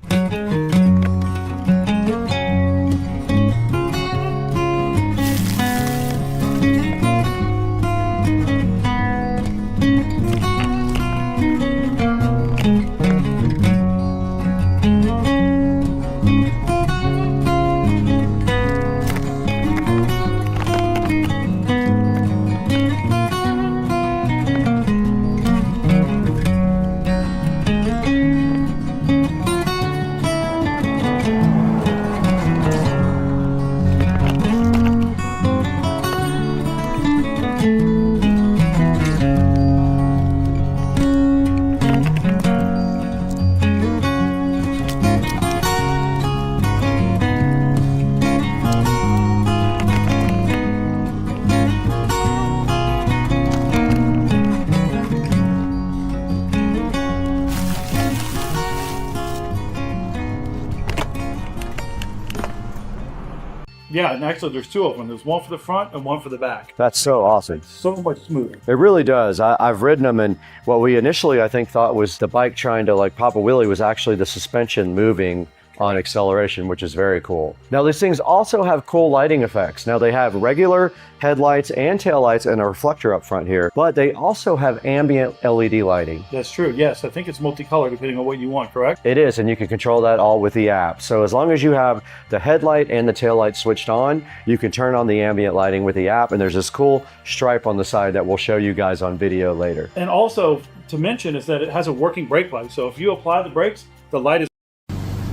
Yeah, and actually there's 2 of them. There's one for the front and one for the back. That's so awesome. So much smoother. It really does. I've ridden them, and what we initially, I think, thought was the bike trying to like pop a wheelie was actually the suspension moving on acceleration, which is very cool. Now, these things also have cool lighting effects. Now, they have regular headlights and taillights and a reflector up front here, but they also have ambient LED lighting. That's true. Yes, I think it's multicolor depending on what you want, correct? It is, and you can control that all with the app. So as long as you have the headlight and the taillight switched on, you can turn on the ambient lighting with the app, and there's this cool stripe on the side that we'll show you guys on video later. And also, to mention is that it has a working brake light. So if you apply the brakes, the light is...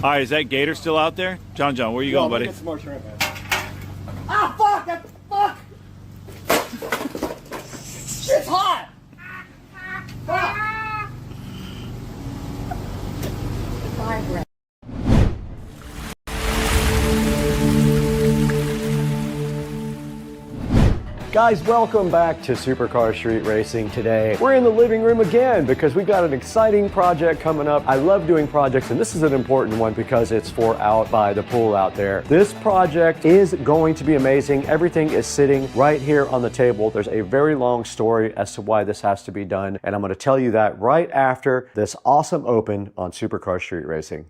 All right, is that gator still out there? John, where you going, buddy? Get some more shrimp, man. Ah, fuck! That fuck! Shit's hot! Fuck! Vibrate. Guys, welcome back to Supercar Street Racing. Today we're in the living room again because we've got an exciting project coming up. I love doing projects, and this is an important one because it's for out by the pool out there. This project is going to be amazing. Everything is sitting right here on the table. There's a very long story as to why this has to be done, and I'm going to tell you that right after this awesome open on Supercar Street Racing.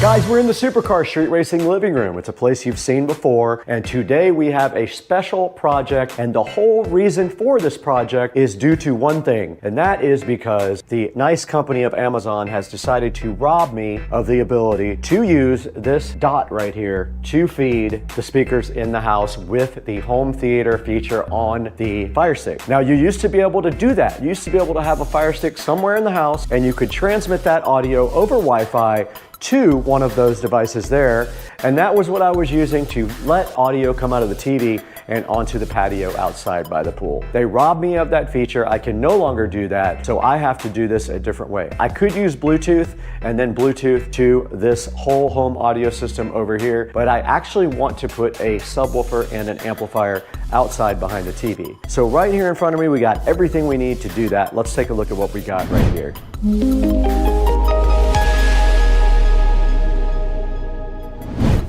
Guys, we're in the Supercar Street Racing living room. It's a place you've seen before, and today we have a special project, and the whole reason for this project is due to one thing, and that is because the nice company of Amazon has decided to rob me of the ability to use this dot right here to feed the speakers in the house with the home theater feature on the Fire Stick. Now, you used to be able to do that. You used to be able to have a Fire Stick somewhere in the house, and you could transmit that audio over Wi-Fi to one of those devices there, and that was what I was using to let audio come out of the TV and onto the patio outside by the pool. They robbed me of that feature. I can no longer do that, so I have to do this a different way. I could use Bluetooth and then Bluetooth to this whole home audio system over here, but I actually want to put a subwoofer and an amplifier outside behind the TV. So right here in front of me, we got everything we need to do that. Let's take a look at what we got right here.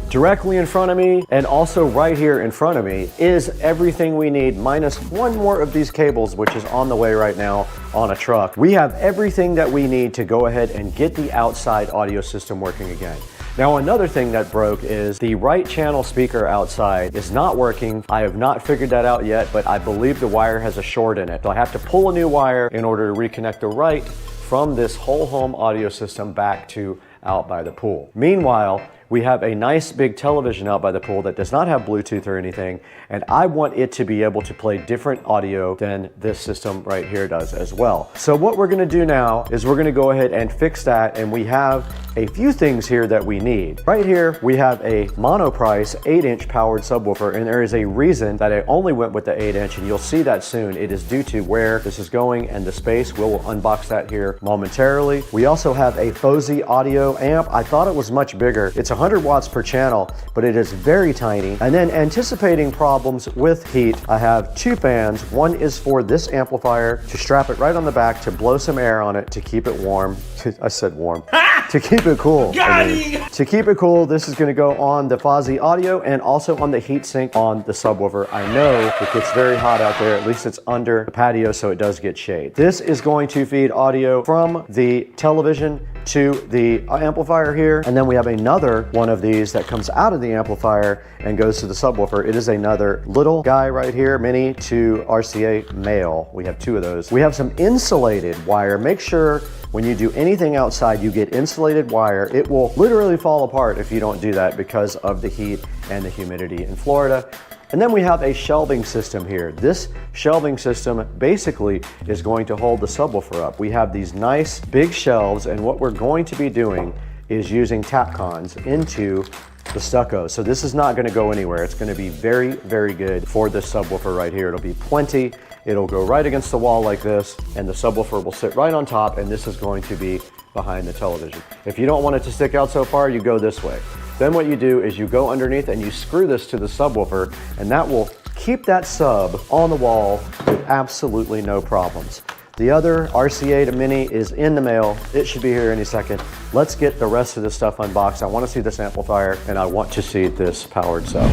Directly in front of me, and also right here in front of me, is everything we need, minus one more of these cables, which is on the way right now on a truck. We have everything that we need to go ahead and get the outside audio system working again. Now, another thing that broke is the right channel speaker outside is not working. I have not figured that out yet, but I believe the wire has a short in it. So I have to pull a new wire in order to reconnect the right from this whole home audio system back to out by the pool. Meanwhile, we have a nice big television out by the pool that does not have Bluetooth or anything, and I want it to be able to play different audio than this system right here does as well. So what we're gonna do now is we're gonna go ahead and fix that, and we have a few things here that we need. Right here, we have a monoprice 8-inch powered subwoofer, and there is a reason that I only went with the 8-inch, and you'll see that soon. It is due to where this is going and the space. We'll unbox that here momentarily. We also have a FOSI audio amp. I thought it was much bigger. It's 100 watts per channel, but it is very tiny. And then anticipating problems with heat, I have two fans. One is for this amplifier to strap it right on the back to blow some air on it to keep it warm. I said warm. To keep it cool. To keep it cool, this is going to go on the FOSI audio and also on the heatsink on the subwoofer. I know it gets very hot out there. At least it's under the patio, so it does get shade. This is going to feed audio from the television to the amplifier here, and then we have another one of these that comes out of the amplifier and goes to the subwoofer. It is another little guy right here, mini to RCA male. We have two of those. We have some insulated wire. Make sure when you do anything outside, you get insulated wire. It will literally fall apart if you don't do that because of the heat and the humidity in Florida. And then we have a shelving system here. This shelving system basically is going to hold the subwoofer up. We have these nice big shelves, and what we're going to be doing is using Tapcons into the stucco. So this is not going to go anywhere. It's going to be very, very good for this subwoofer right here. It'll be plenty. It'll go right against the wall like this, and the subwoofer will sit right on top, and this is going to be behind the television. If you don't want it to stick out so far, you go this way. Then what you do is you go underneath and you screw this to the subwoofer, and that will keep that sub on the wall with absolutely no problems. The other RCA to Mini is in the mail. It should be here any second. Let's get the rest of this stuff unboxed. I want to see this amplifier, and I want to see this powered sub.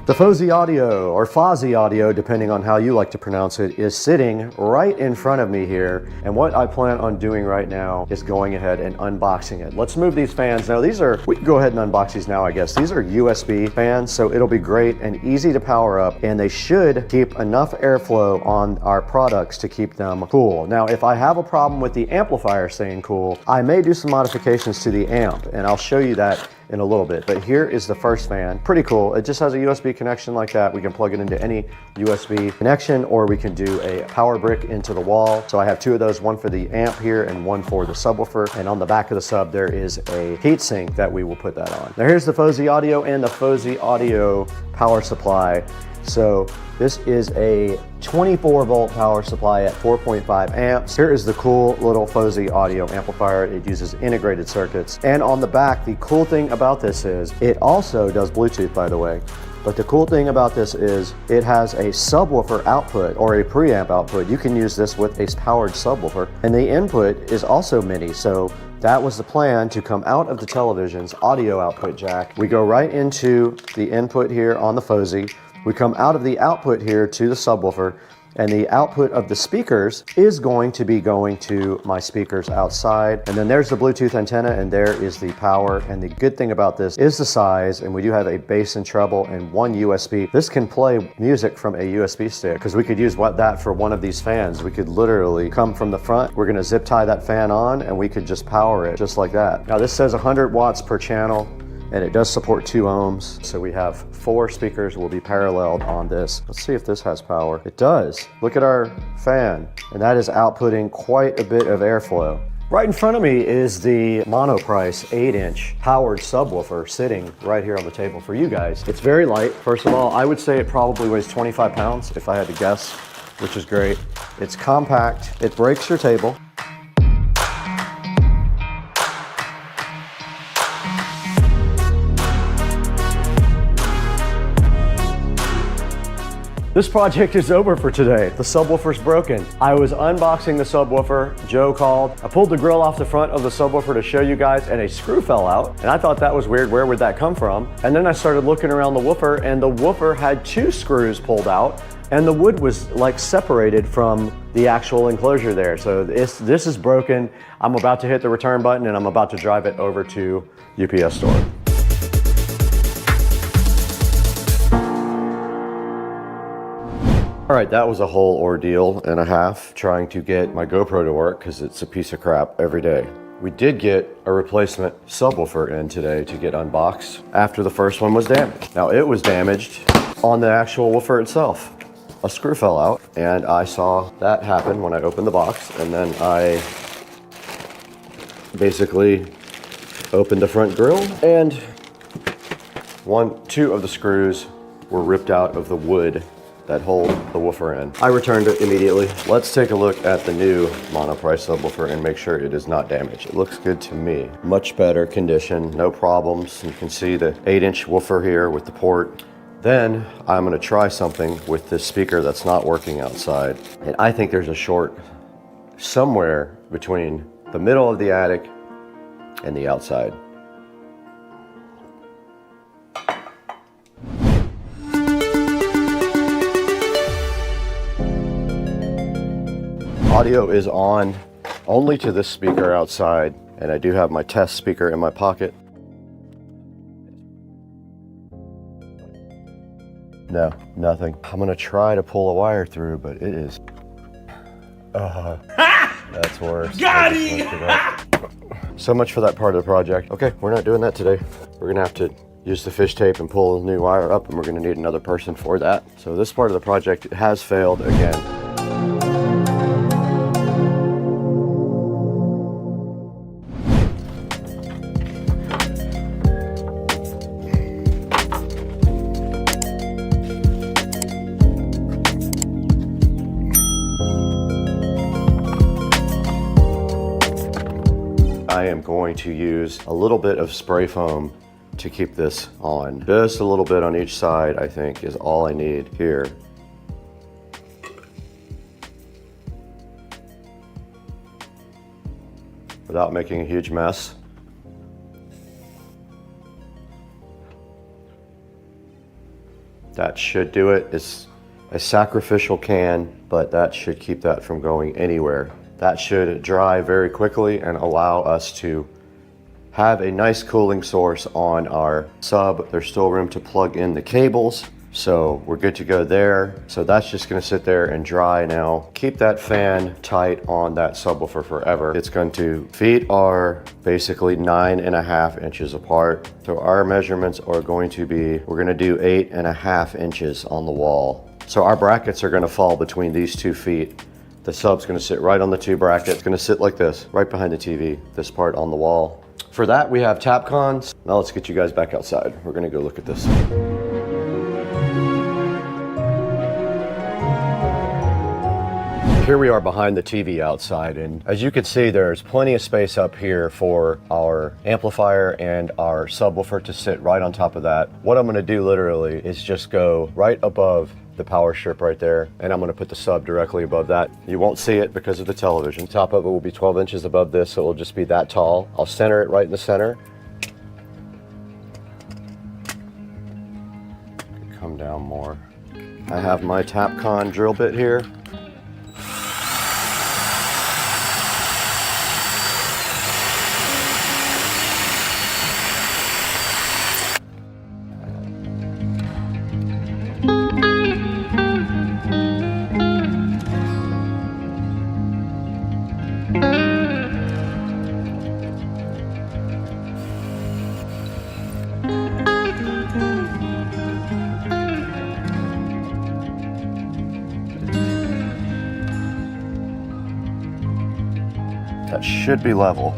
The FOSI audio, or FOSI audio, depending on how you like to pronounce it, is sitting right in front of me here. And what I plan on doing right now is going ahead and unboxing it. Let's move these fans. Now these are, we can go ahead and unbox these now, I guess. These are USB fans, so it'll be great and easy to power up, and they should keep enough airflow on our products to keep them cool. Now, if I have a problem with the amplifier staying cool, I may do some modifications to the amp, and I'll show you that in a little bit. But here is the first fan. Pretty cool. It just has a USB connection like that. We can plug it into any USB connection, or we can do a power brick into the wall. So I have two of those, one for the amp here and one for the subwoofer. And on the back of the sub, there is a heatsink that we will put that on. Now here's the FOSI audio and the FOSI audio power supply. So this is a 24 volt power supply at 4.5 amps. Here is the cool little FOSI audio amplifier. It uses integrated circuits. And on the back, the cool thing about this is it also does Bluetooth, by the way. But the cool thing about this is it has a subwoofer output or a preamp output. You can use this with a powered subwoofer. And the input is also mini. So that was the plan, to come out of the television's audio output jack. We go right into the input here on the FOSI. We come out of the output here to the subwoofer, and the output of the speakers is going to be going to my speakers outside. And then there's the Bluetooth antenna, and there is the power. And the good thing about this is the size, and we do have a bass and treble and one USB. This can play music from a USB stick, because we could use that for one of these fans. We could literally come from the front. We're gonna zip tie that fan on, and we could just power it just like that. Now this says 100 watts per channel, and it does support 2 ohms. So we have 4 speakers will be paralleled on this. Let's see if this has power. It does. Look at our fan, and that is outputting quite a bit of airflow. Right in front of me is the Monoprice 8-inch powered subwoofer sitting right here on the table for you guys. It's very light. First of all, I would say it probably weighs 25 pounds if I had to guess, which is great. It's compact. It breaks your table. This project is over for today. The subwoofer's broken. I was unboxing the subwoofer. Joe called. I pulled the grill off the front of the subwoofer to show you guys, and a screw fell out. And I thought that was weird. Where would that come from? And then I started looking around the woofer, and the woofer had 2 screws pulled out, and the wood was like separated from the actual enclosure there. So this is broken. I'm about to hit the return button, and I'm about to drive it over to UPS store. All right, that was a whole ordeal and a half trying to get my GoPro to work because it's a piece of crap every day. We did get a replacement subwoofer in today to get unboxed after the first one was damaged. Now it was damaged on the actual woofer itself. A screw fell out and I saw that happen when I opened the box, and then I basically opened the front grille and 2 of the screws were ripped out of the wood that hold the woofer in. I returned it immediately. Let's take a look at the new Monoprice subwoofer and make sure it is not damaged. It looks good to me. Much better condition, no problems. You can see the 8-inch woofer here with the port. Then I'm gonna try something with this speaker that's not working outside. And I think there's a short somewhere between the middle of the attic and the outside. Audio is on only to this speaker outside, and I do have my test speaker in my pocket. No, nothing. I'm gonna try to pull a wire through, but it is... that's worse. Got him! So much for that part of the project. Okay, we're not doing that today. We're gonna have to use the fish tape and pull a new wire up, and we're gonna need another person for that. So this part of the project has failed again. I am going to use a little bit of spray foam to keep this on. Just a little bit on each side, I think, is all I need here. Without making a huge mess. That should do it. It's a sacrificial can, but that should keep that from going anywhere. That should dry very quickly and allow us to have a nice cooling source on our sub. There's still room to plug in the cables, so we're good to go there. So that's just gonna sit there and dry now. Keep that fan tight on that subwoofer forever. It's going to, feet are basically 9.5 inches apart. So our measurements are going to be, we're gonna do 8.5 inches on the wall. So our brackets are gonna fall between these 2 feet. The sub's gonna sit right on the 2 brackets. It's gonna sit like this, right behind the TV, this part on the wall. For that, we have Tapcons. Now let's get you guys back outside. We're gonna go look at this. Here we are behind the TV outside, and as you can see, there's plenty of space up here for our amplifier and our subwoofer to sit right on top of that. What I'm gonna do literally is just go right above the power strip right there, and I'm gonna put the sub directly above that. You won't see it because of the television. Top of it will be 12 inches above this, so it will just be that tall. I'll center it right in the center. Come down more. I have my Tapcon drill bit here. That should be level.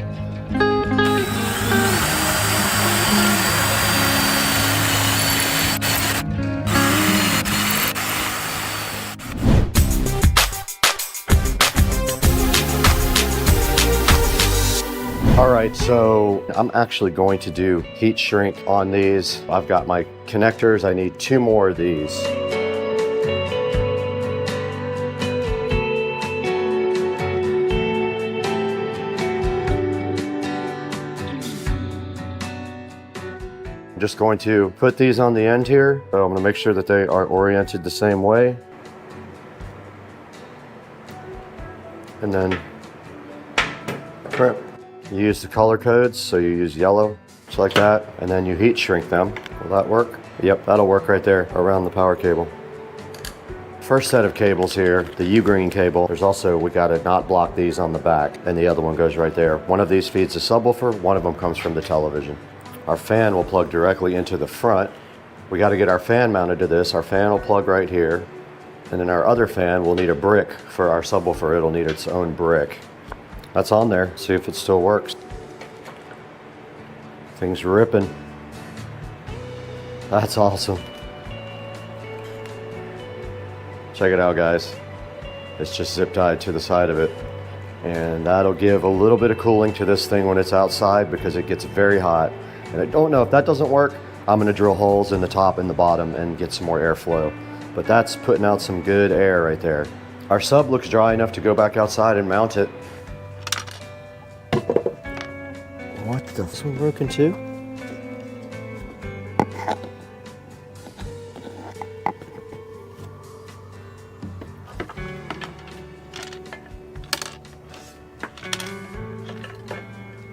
All right, so I'm actually going to do heat shrink on these. I've got my connectors. I need 2 more of these. I'm just going to put these on the end here. So I'm going to make sure that they are oriented the same way. And then crimp. You use the color codes, so you use yellow, just like that, and then you heat shrink them. Will that work? Yep, that'll work right there around the power cable. First set of cables here, the U-green cable. There's also, we gotta not block these on the back, and the other one goes right there. One of these feeds the subwoofer, one of them comes from the television. Our fan will plug directly into the front. We gotta get our fan mounted to this. Our fan will plug right here, and then our other fan will need a brick for our subwoofer. It'll need its own brick. That's on there, see if it still works. Things ripping. That's awesome. Check it out, guys. It's just zip tied to the side of it. And that'll give a little bit of cooling to this thing when it's outside because it gets very hot. And I don't know, if that doesn't work, I'm gonna drill holes in the top and the bottom and get some more airflow. But that's putting out some good air right there. Our sub looks dry enough to go back outside and mount it. What the? This one broken too?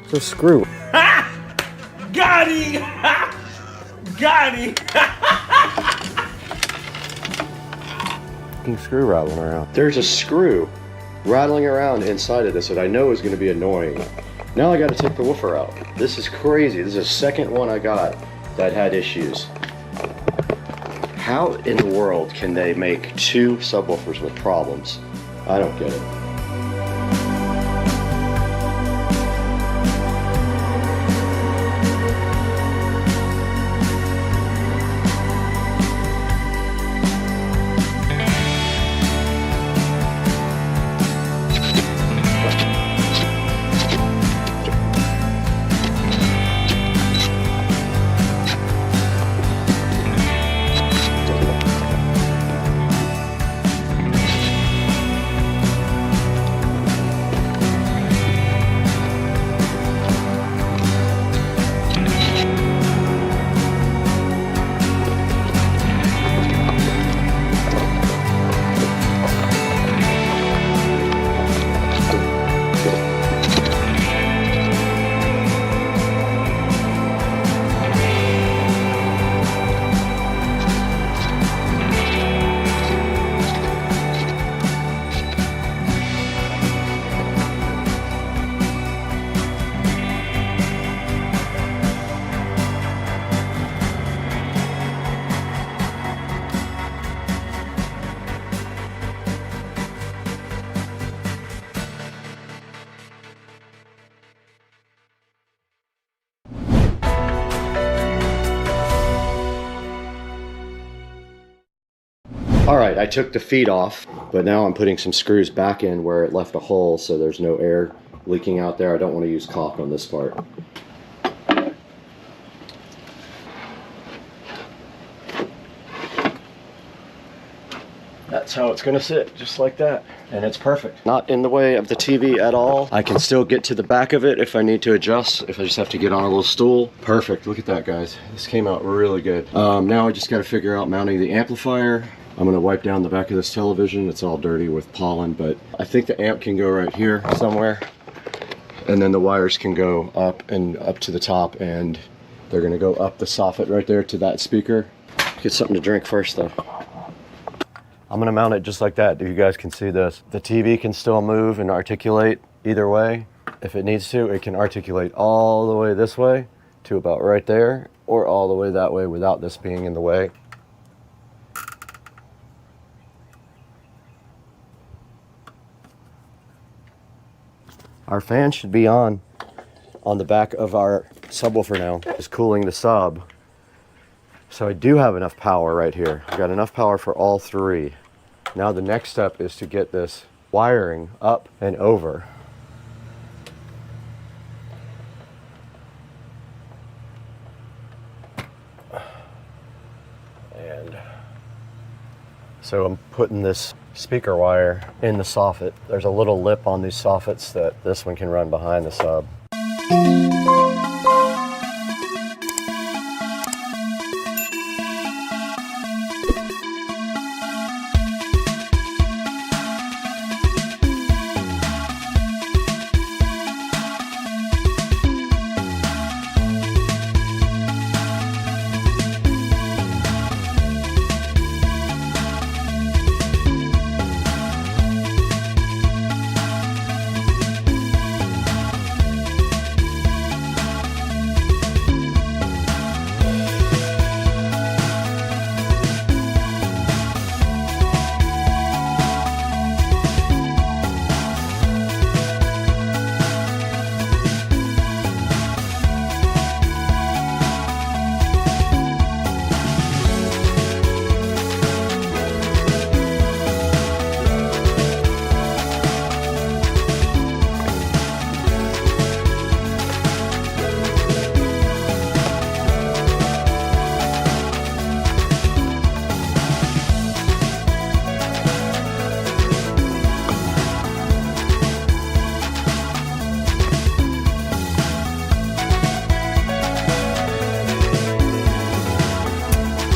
It's a screw. Got him! Got him! Fucking screw rattling around. There's a screw rattling around inside of this that I know is going to be annoying. Now I got to take the woofer out. This is crazy. This is the second one I got that had issues. How in the world can they make 2 subwoofers with problems? I don't get it. All right, I took the feet off, but now I'm putting some screws back in where it left a hole so there's no air leaking out there. I don't want to use caulk on this part. That's how it's gonna sit, just like that. And it's perfect. Not in the way of the TV at all. I can still get to the back of it if I need to adjust, if I just have to get on a little stool. Perfect, look at that, guys. This came out really good. Now I just gotta figure out mounting the amplifier. I'm gonna wipe down the back of this television. It's all dirty with pollen, but I think the amp can go right here somewhere. And then the wires can go up and up to the top, and they're gonna go up the soffit right there to that speaker. Get something to drink first though. I'm gonna mount it just like that, if you guys can see this. The TV can still move and articulate either way. If it needs to, it can articulate all the way this way to about right there, or all the way that way without this being in the way. Our fan should be on the back of our subwoofer now. It's cooling the sub. So I do have enough power right here. I've got enough power for all three. Now the next step is to get this wiring up and over. And so I'm putting this speaker wire in the soffit. There's a little lip on these soffits that this one can run behind the sub.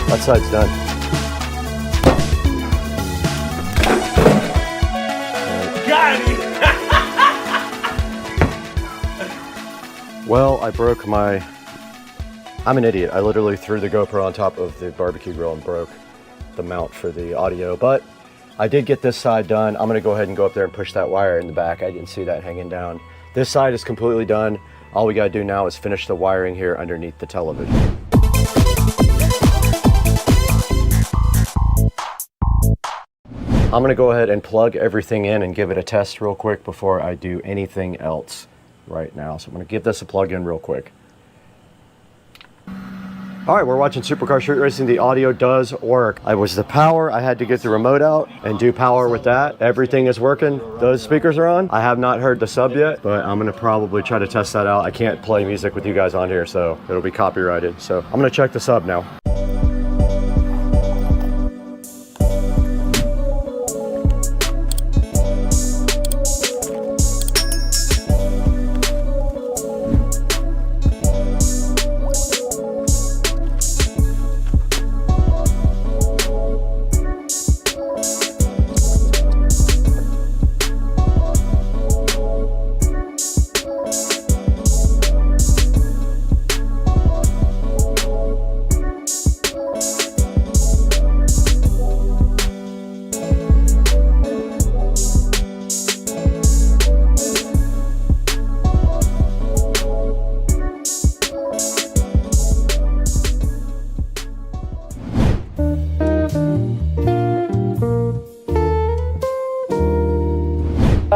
That side's done. Got it! Well, I broke my... I'm an idiot. I literally threw the GoPro on top of the barbecue grill and broke the mount for the audio, but I did get this side done. I'm gonna go ahead and go up there and push that wire in the back. I didn't see that hanging down. This side is completely done. All we gotta do now is finish the wiring here underneath the television. I'm gonna go ahead and plug everything in and give it a test real quick before I do anything else right now. So I'm gonna give this a plug in real quick. All right, we're watching Supercar Street Racing. The audio does work. I was the power. I had to get the remote out and do power with that. Everything is working. Those speakers are on. I have not heard the sub yet, but I'm gonna probably try to test that out. I can't play music with you guys on here, so it'll be copyrighted. So I'm gonna check the sub now.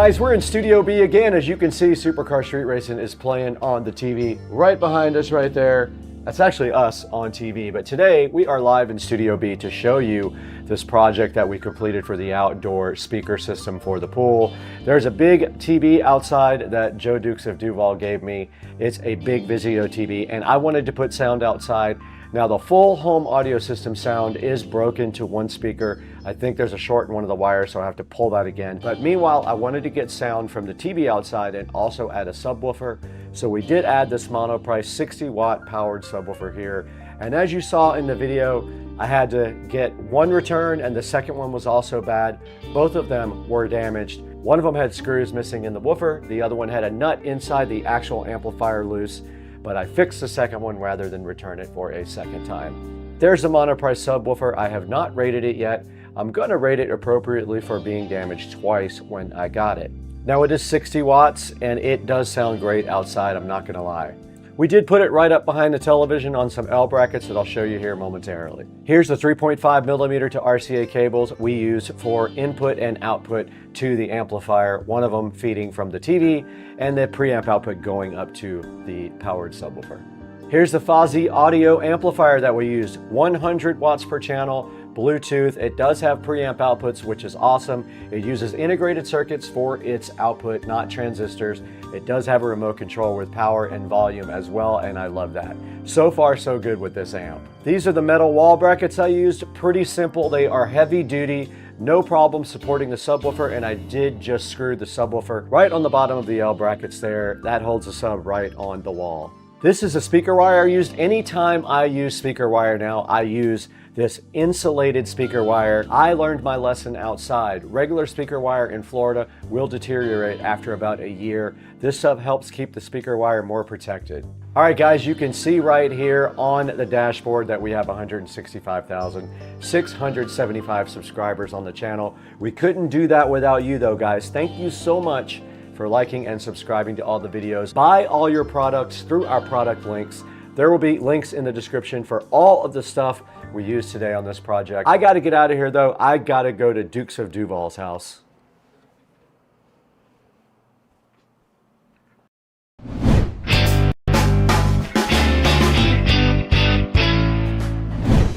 Guys, we're in Studio B again. As you can see, Supercar Street Racing is playing on the TV right behind us right there. That's actually us on TV, but today we are live in Studio B to show you this project that we completed for the outdoor speaker system for the pool. There's a big TV outside that Joe Dukes of Duval gave me. It's a big Vizio TV, and I wanted to put sound outside. Now the full home audio system sound is broken to one speaker. I think there's a short in one of the wires, so I have to pull that again. But meanwhile, I wanted to get sound from the TV outside and also add a subwoofer. So we did add this monoprice 60-watt powered subwoofer here. And as you saw in the video, I had to get one return and the second one was also bad. Both of them were damaged. One of them had screws missing in the woofer. The other one had a nut inside the actual amplifier loose. But I fixed the second one rather than return it for a second time. There's the monoprice subwoofer. I have not rated it yet. I'm gonna rate it appropriately for being damaged twice when I got it. Now it is 60 watts and it does sound great outside, I'm not gonna lie. We did put it right up behind the television on some L brackets that I'll show you here momentarily. Here's the 3.5mm to RCA cables we use for input and output to the amplifier, one of them feeding from the TV and the preamp output going up to the powered subwoofer. Here's the Fozzy audio amplifier that we used, 100 watts per channel, Bluetooth. It does have preamp outputs, which is awesome. It uses integrated circuits for its output, not transistors. It does have a remote control with power and volume as well, and I love that. So far, so good with this amp. These are the metal wall brackets I used. Pretty simple. They are heavy duty, no problem supporting the subwoofer, and I did just screw the subwoofer right on the bottom of the L brackets there. That holds the sub right on the wall. This is a speaker wire I used. Anytime I use speaker wire now, I use this insulated speaker wire. I learned my lesson outside. Regular speaker wire in Florida will deteriorate after about a year. This sub helps keep the speaker wire more protected. All right, guys, you can see right here on the dashboard that we have 165,675 subscribers on the channel. We couldn't do that without you though, guys. Thank you so much for liking and subscribing to all the videos. Buy all your products through our product links. There will be links in the description for all of the stuff we used today on this project. I gotta get out of here though. I gotta go to Dukes of Duval's house.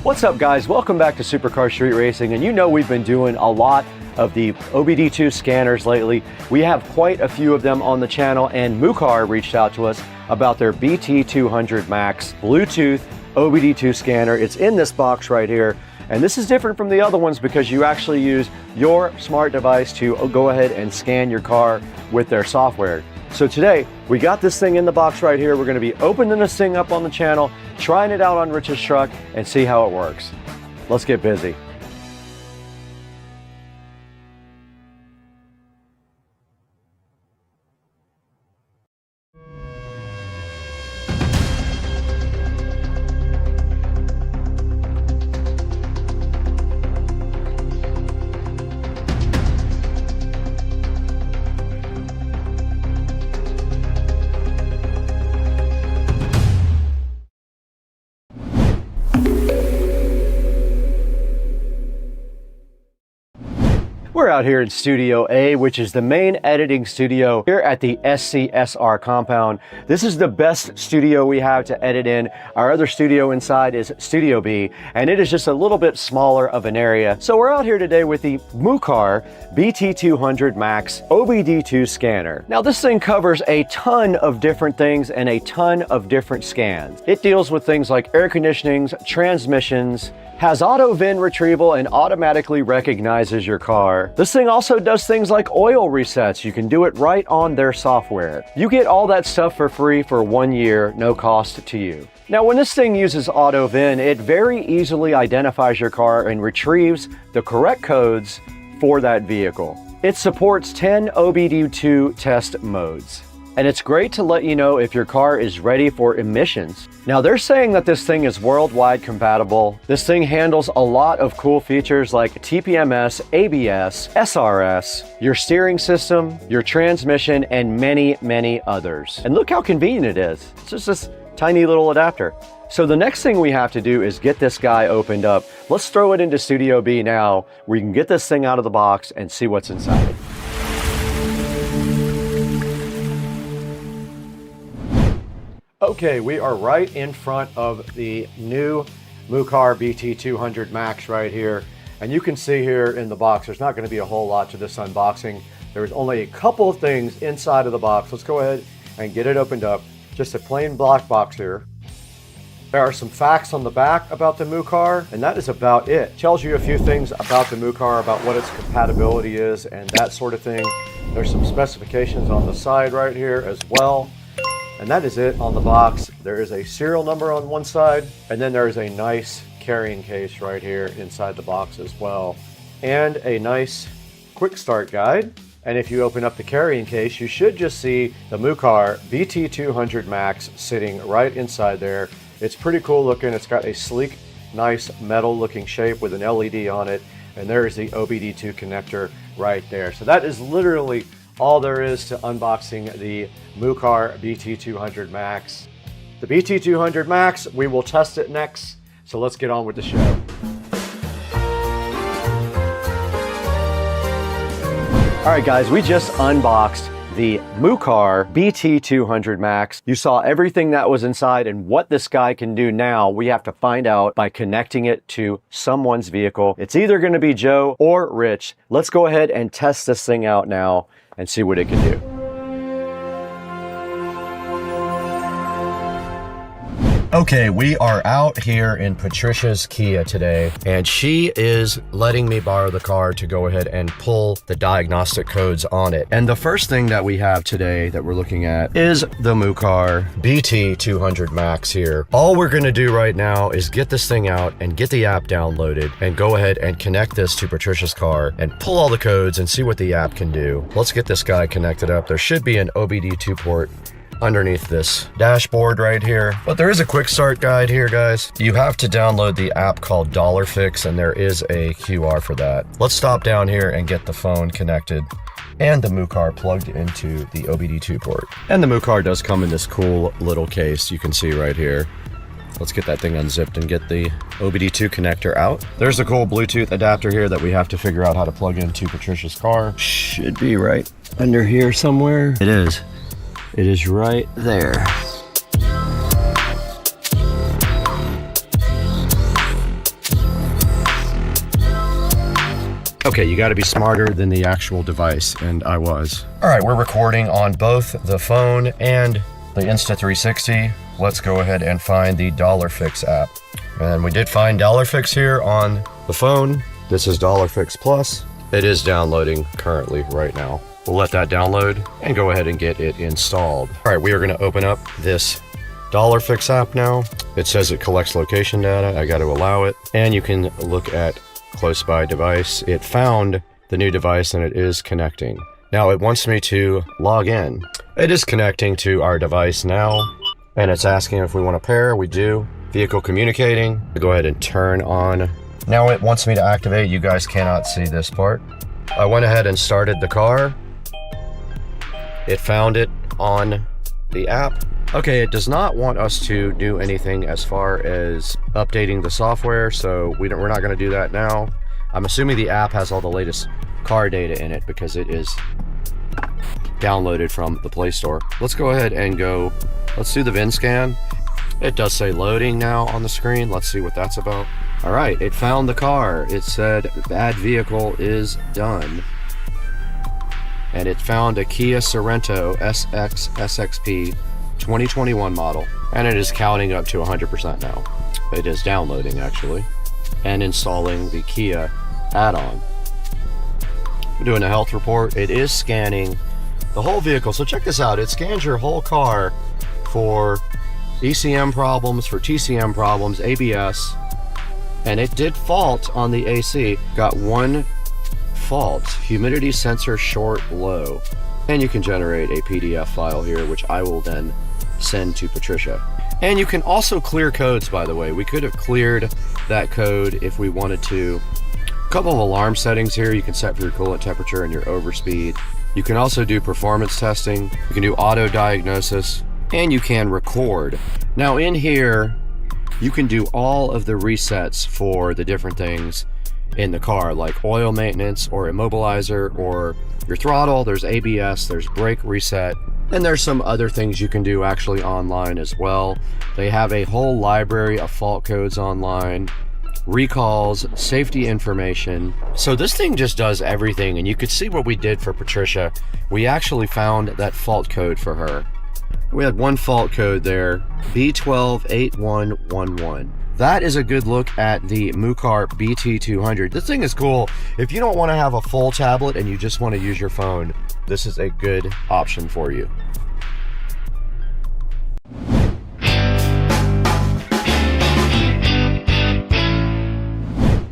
What's up, guys? Welcome back to Supercar Street Racing, and you know we've been doing a lot of the OBD2 scanners lately. We have quite a few of them on the channel, and Mucar reached out to us about their BT200 Max Bluetooth OBD2 scanner. It's in this box right here, and this is different from the other ones because you actually use your smart device to go ahead and scan your car with their software. So today, we got this thing in the box right here. We're gonna be opening this thing up on the channel, trying it out on Rich's truck, and see how it works. Let's get busy. We're out here in Studio A, which is the main editing studio here at the SCSR compound. This is the best studio we have to edit in. Our other studio inside is Studio B, and it is just a little bit smaller of an area. So we're out here today with the Mucar BT200 Max OBD2 scanner. Now this thing covers a ton of different things and a ton of different scans. It deals with things like air conditionings, transmissions, has auto VIN retrieval, and automatically recognizes your car. This thing also does things like oil resets. You can do it right on their software. You get all that stuff for free for 1 year, no cost to you. Now, when this thing uses auto VIN, it very easily identifies your car and retrieves the correct codes for that vehicle. It supports 10 OBD2 test modes. And it's great to let you know if your car is ready for emissions. Now they're saying that this thing is worldwide compatible. This thing handles a lot of cool features like TPMS, ABS, SRS, your steering system, your transmission, and many, many others. And look how convenient it is. It's just this tiny little adapter. So the next thing we have to do is get this guy opened up. Let's throw it into Studio B now, where you can get this thing out of the box and see what's inside. Okay, we are right in front of the new Mucar BT200 Max right here. And you can see here in the box, there's not going to be a whole lot to this unboxing. There's only a couple of things inside of the box. Let's go ahead and get it opened up. Just a plain black box here. There are some facts on the back about the Mucar, and that is about it. Tells you a few things about the Mucar, about what its compatibility is and that sort of thing. There's some specifications on the side right here as well. And that is it on the box. There is a serial number on one side, and then there is a nice carrying case right here inside the box as well. And a nice quick start guide. And if you open up the carrying case, you should just see the Mucar BT200 Max sitting right inside there. It's pretty cool looking. It's got a sleek, nice metal looking shape with an LED on it. And there is the OBD2 connector right there. So that is literally all there is to unboxing the Mucar BT200 Max. the BT200 Max. We will test it next. So let's get on with the show. All right, guys, we just unboxed the Mucar BT200 Max. You saw everything that was inside and what this guy can do now. We have to find out by connecting it to someone's vehicle. It's either going to be Joe or Rich. Let's go ahead and test this thing out now and see what it can do. Okay, we are out here in Patricia's Kia today, and she is letting me borrow the car to go ahead and pull the diagnostic codes on it. And the first thing that we have today that we're looking at is the Mucar BT200 Max here. All we're gonna do right now is get this thing out and get the app downloaded and go ahead and connect this to Patricia's car and pull all the codes and see what the app can do. Let's get this guy connected up. There should be an OBD2 port underneath this dashboard right here. But there is a quick start guide here, guys. You have to download the app called $Fix, and there is a QR for that. Let's stop down here and get the phone connected and the Mucar plugged into the OBD2 port. And the Mucar does come in this cool little case you can see right here. Let's get that thing unzipped and get the OBD2 connector out. There's a cool Bluetooth adapter here that we have to figure out how to plug into Patricia's car. Should be right under here somewhere. It is. It is right there. Okay, you gotta be smarter than the actual device, and I was. All right, we're recording on both the phone and the Insta360. Let's go ahead and find the $Fix app. And we did find $Fix here on the phone. This is $Fix Plus. It is downloading currently right now. We'll let that download and go ahead and get it installed. All right, we are gonna open up this $Fix app now. It says it collects location data. I gotta allow it. And you can look at close by device. It found the new device and it is connecting. Now it wants me to log in. It is connecting to our device now. And it's asking if we wanna pair, we do. Vehicle communicating, go ahead and turn on. Now it wants me to activate. You guys cannot see this part. I went ahead and started the car. It found it on the app. Okay, it does not want us to do anything as far as updating the software, so we're not gonna do that now. I'm assuming the app has all the latest car data in it because it is downloaded from the Play Store. Let's go ahead and let's do the VIN scan. It does say loading now on the screen. Let's see what that's about. All right, it found the car. It said add vehicle is done. And it found a Kia Sorento SX SXP 2021 model. And it is counting up to 100% now. It is downloading actually and installing the Kia add-on. We're doing a health report. It is scanning the whole vehicle. So check this out. It scans your whole car for ECM problems, for TCM problems, ABS, and it did fault on the AC. Got one fault, humidity sensor short low. And you can generate a PDF file here, which I will then send to Patricia. And you can also clear codes, by the way. We could have cleared that code if we wanted to. A couple of alarm settings here. You can set for your coolant temperature and your overspeed. You can also do performance testing. You can do auto diagnosis, and you can record. Now in here, you can do all of the resets for the different things in the car, like oil maintenance or immobilizer or your throttle. There's ABS, there's brake reset, and there's some other things you can do actually online as well. They have a whole library of fault codes online, recalls, safety information. So this thing just does everything, and you could see what we did for Patricia. We actually found that fault code for her. We had one fault code there, B128111. That is a good look at the Mucar BT200. This thing is cool. If you don't want to have a full tablet and you just want to use your phone, this is a good option for you.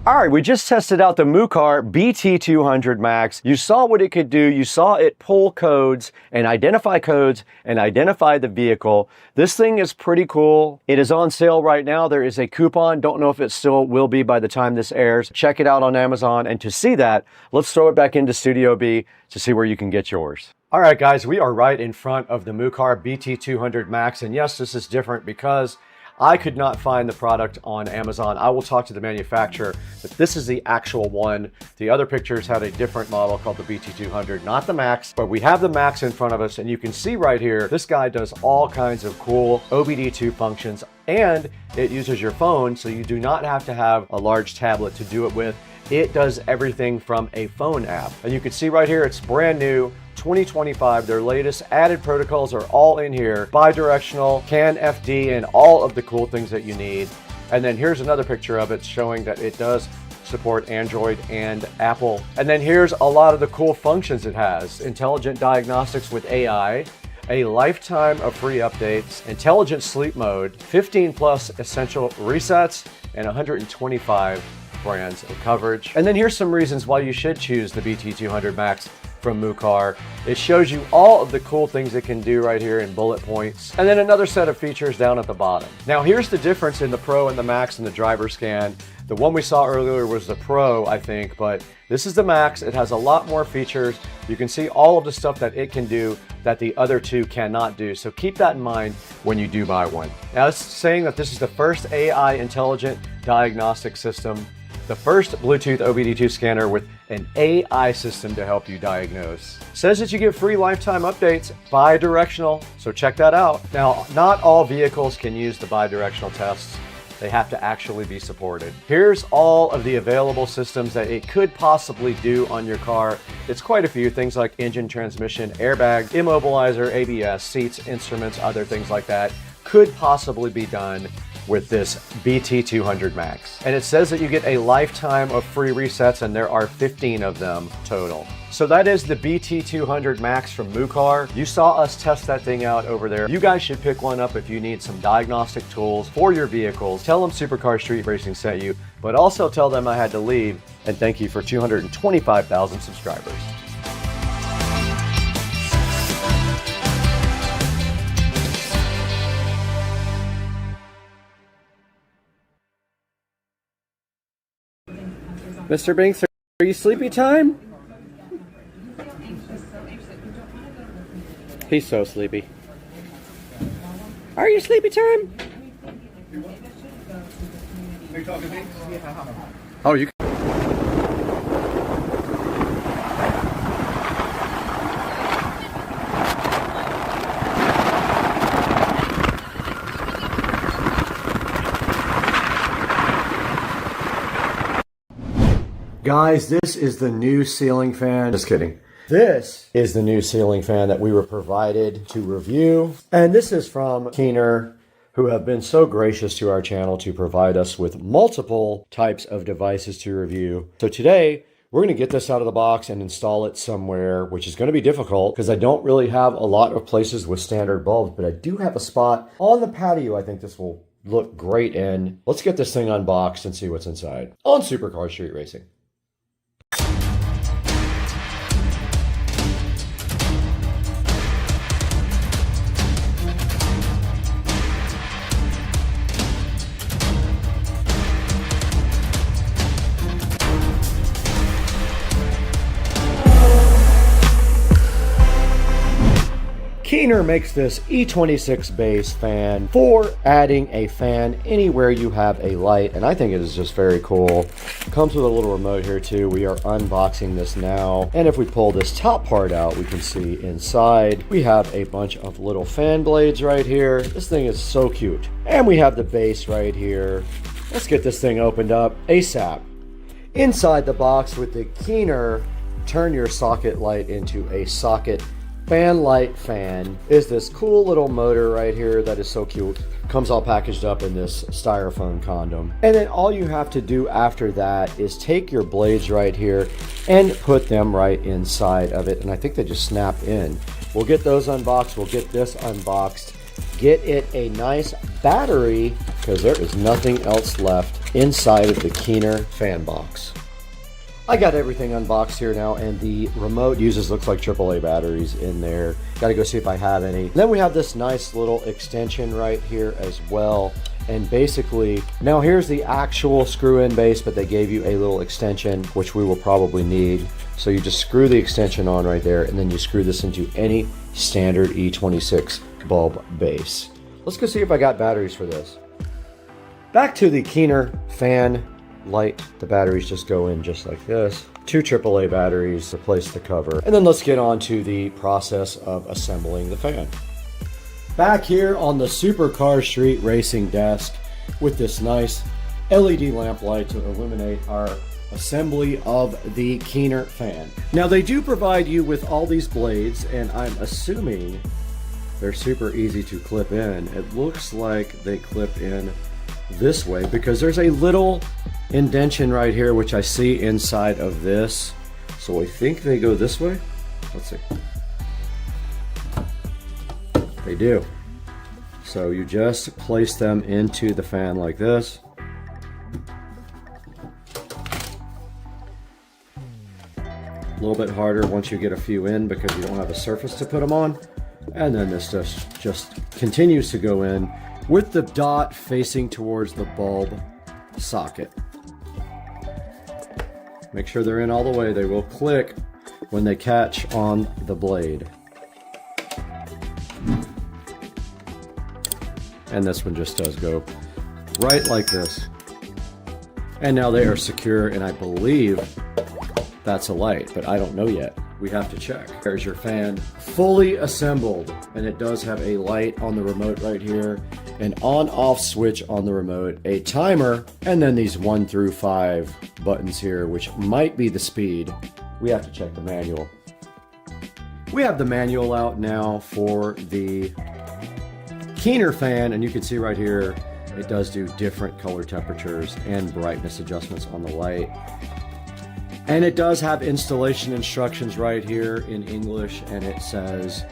All All right, we just tested out the Mucar BT200 Max. You saw what it could do. You saw it pull codes and identify the vehicle. This thing is pretty cool. It is on sale right now. There is a coupon. Don't know if it still will be by the time this airs. Check it out on Amazon. And to see that, let's throw it back into Studio B to see where you can get yours. All right, guys, we are right in front of the Mucar BT200 Max. And yes, this is different because I could not find the product on Amazon. I will talk to the manufacturer, but this is the actual one. The other pictures had a different model called the BT200, not the Max, but we have the Max in front of us, and you can see right here, this guy does all kinds of cool OBD2 functions, and it uses your phone, so you do not have to have a large tablet to do it with. It does everything from a phone app. And you can see right here, it's brand new, 2025. Their latest added protocols are all in here. Bidirectional, CAN FD, and all of the cool things that you need. And then here's another picture of it showing that it does support Android and Apple. And then here's a lot of the cool functions it has. Intelligent diagnostics with AI, a lifetime of free updates, intelligent sleep mode, 15 plus essential resets, and 125 brands of coverage. And then here's some reasons why you should choose the BT200 Max from Mucar. It shows you all of the cool things it can do right here in bullet points. And then another set of features down at the bottom. Now here's the difference in the Pro and the Max and the driver scan. The one we saw earlier was the Pro, I think, but this is the Max. It has a lot more features. You can see all of the stuff that it can do that the other two cannot do. So keep that in mind when you do buy one. Now it's saying that this is the first AI intelligent diagnostic system, the first Bluetooth OBD2 scanner with an AI system to help you diagnose. Says that you get free lifetime updates, bi-directional, so check that out. Now, not all vehicles can use the bi-directional tests. They have to actually be supported. Here's all of the available systems that it could possibly do on your car. It's quite a few things like engine, transmission, airbag, immobilizer, ABS, seats, instruments, other things like that could possibly be done with this BT200 Max. And it says that you get a lifetime of free resets, and there are 15 of them total. So that is the BT200 Max from Mucar. You saw us test that thing out over there. You guys should pick one up if you need some diagnostic tools for your vehicles. Tell them Supercar Street Racing sent you, but also tell them I had to leave, and thank you for 225,000 subscribers. Mr. Binks, are you sleepy time? He's so sleepy. Are you sleepy time? Are you talking to me? Oh, you. Guys, this is the new ceiling fan. Just kidding. This is the new ceiling fan that we were provided to review. And this is from Keener, who have been so gracious to our channel to provide us with multiple types of devices to review. So today, we're going to get this out of the box and install it somewhere, which is going to be difficult because I don't really have a lot of places with standard bulbs, but I do have a spot on the patio I think this will look great in. Let's get this thing unboxed and see what's inside on Supercar Street Racing. Keener makes this E26 base fan for adding a fan anywhere you have a light, and I think it is just very cool. Comes with a little remote here too. We are unboxing this now, and if we pull this top part out, we can see inside we have a bunch of little fan blades right here. This thing is so cute. And we have the base right here. Let's get this thing opened up ASAP. Inside the box with the Keener turn your socket light into a socket fan light fan is this cool little motor right here that is so cute. Comes all packaged up in this styrofoam condom. And then all you have to do after that is take your blades right here and put them right inside of it. And I think they just snap in. We'll get those unboxed. We'll get this unboxed. Get it a nice battery because there is nothing else left inside of the Keener fan box. I got everything unboxed here now, and the remote looks like AAA batteries in there. Got to go see if I have any. Then we have this nice little extension right here as well. And basically, now here's the actual screw-in base, but they gave you a little extension, which we will probably need. So you just screw the extension on right there, and then you screw this into any standard E26 bulb base. Let's go see if I got batteries for this. Back to the Keener fan light. The batteries just go in just like this. 2 AAA batteries, replace the cover. And then let's get on to the process of assembling the fan. Back here on the Supercar Street Racing desk with this nice LED lamp light to illuminate our assembly of the Keener fan. Now they do provide you with all these blades, and I'm assuming they're super easy to clip in. It looks like they clip in this way because there's a little indentation right here which I see inside of this. So I think they go this way. Let's see. They do. So you just place them into the fan like this. A little bit harder once you get a few in because you don't have a surface to put them on. And then this just continues to go in with the dot facing towards the bulb socket. Make sure they're in all the way. They will click when they catch on the blade. And this one just does go right like this. And now they are secure, and I believe that's a light, but I don't know yet. We have to check. There's your fan fully assembled, and it does have a light on the remote right here, an on-off switch on the remote, a timer, and then these 1 through 5 buttons here, which might be the speed. We have to check the manual. We have the manual out now for the Keener fan, and you can see right here it does do different color temperatures and brightness adjustments on the light. And it does have installation instructions right here in English, and it says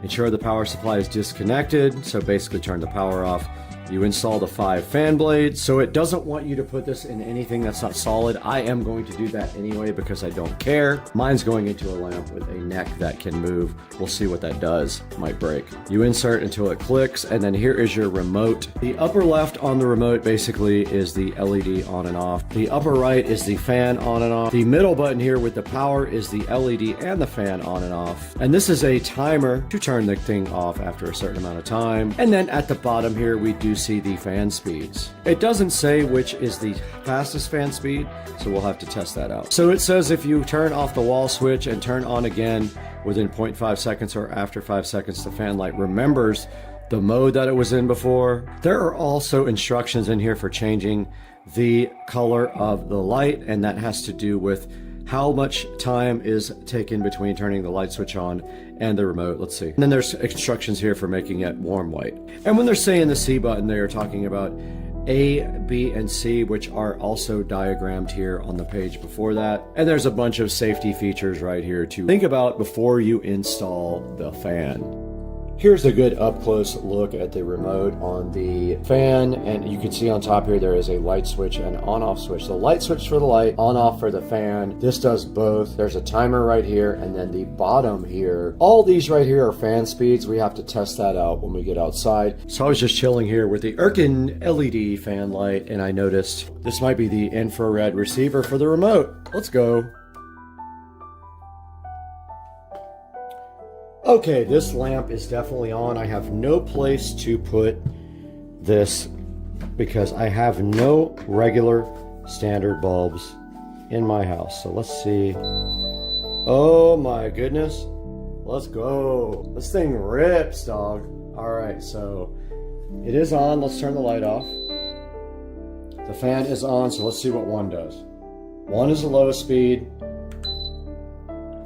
ensure the power supply is disconnected, so basically turn the power off. You install the 5 fan blades, so it doesn't want you to put this in anything that's not solid. I am going to do that anyway because I don't care. Mine's going into a lamp with a neck that can move. We'll see what that does. Might break. You insert until it clicks, and then here is your remote. The upper left on the remote basically is the LED on and off. The upper right is the fan on and off. The middle button here with the power is the LED and the fan on and off. And this is a timer to turn the thing off after a certain amount of time. And then at the bottom here we do see the fan speeds. It doesn't say which is the fastest fan speed, so we'll have to test that out. So it says if you turn off the wall switch and turn on again within 0.5 seconds or after 5 seconds, the fan light remembers the mode that it was in before. There are also instructions in here for changing the color of the light, and that has to do with how much time is taken between turning the light switch on and the remote. Let's see. And then there's instructions here for making it warm white. And when they're saying the C button, they are talking about A, B, and C, which are also diagrammed here on the page before that. And there's a bunch of safety features right here to think about before you install the fan. Here's a good up-close look at the remote on the fan, and you can see on top here there is a light switch and on-off switch. The light switch for the light, on-off for the fan. This does both. There's a timer right here, and then the bottom here. All these right here are fan speeds. We have to test that out when we get outside. So I was just chilling here with the Elecan LED fan light, and I noticed this might be the infrared receiver for the remote. Let's go. Okay, this lamp is definitely on. I have no place to put this because I have no regular standard bulbs in my house. So let's see. Oh my goodness. Let's go. This thing rips, dog. All right, so it is on. Let's turn the light off. The fan is on, so let's see what 1 does. 1 is the lowest speed.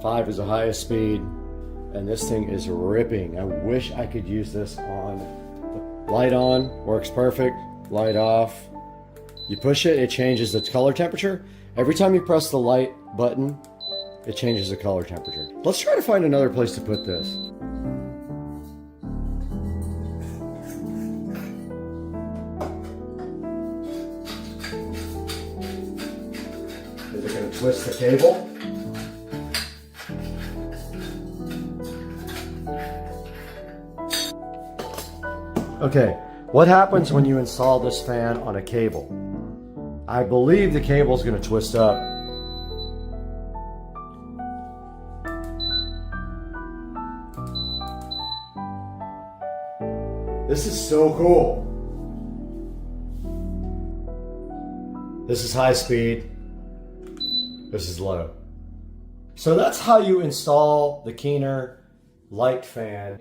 5 is the highest speed. And this thing is ripping. I wish I could use this on. The light on, works perfect. Light off. You push it, it changes the color temperature. Every time you press the light button, it changes the color temperature. Let's try to find another place to put this. twist the cable. Okay, what happens when you install this fan on a cable? I believe the cable is going to twist up. This is so cool. This is high speed. This is low. So that's how you install the Keener light fan.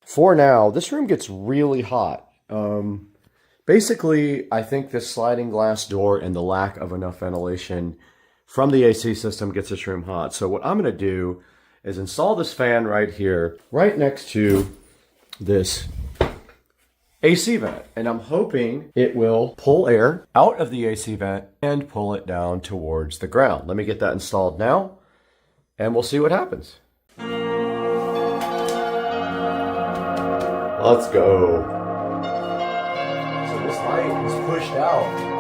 For now, this room gets really hot. Basically, I think this sliding glass door and the lack of enough ventilation from the AC system gets this room hot. So what I'm going to do is install this fan right here, right next to this AC vent. And I'm hoping it will pull air out of the AC vent and pull it down towards the ground. Let me get that installed now, and we'll see what happens. Let's go. So this light is pushed out.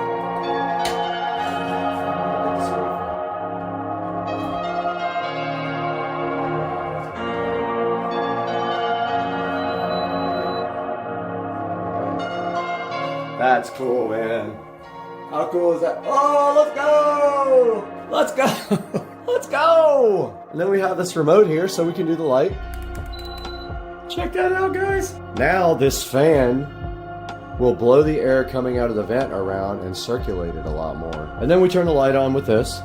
That's cool, man. How cool is that? Oh, let's go! Let's go! Let's go! And then we have this remote here so we can do the light. Check that out, guys. Now this fan will blow the air coming out of the vent around and circulate it a lot more. And then we turn the light on with this.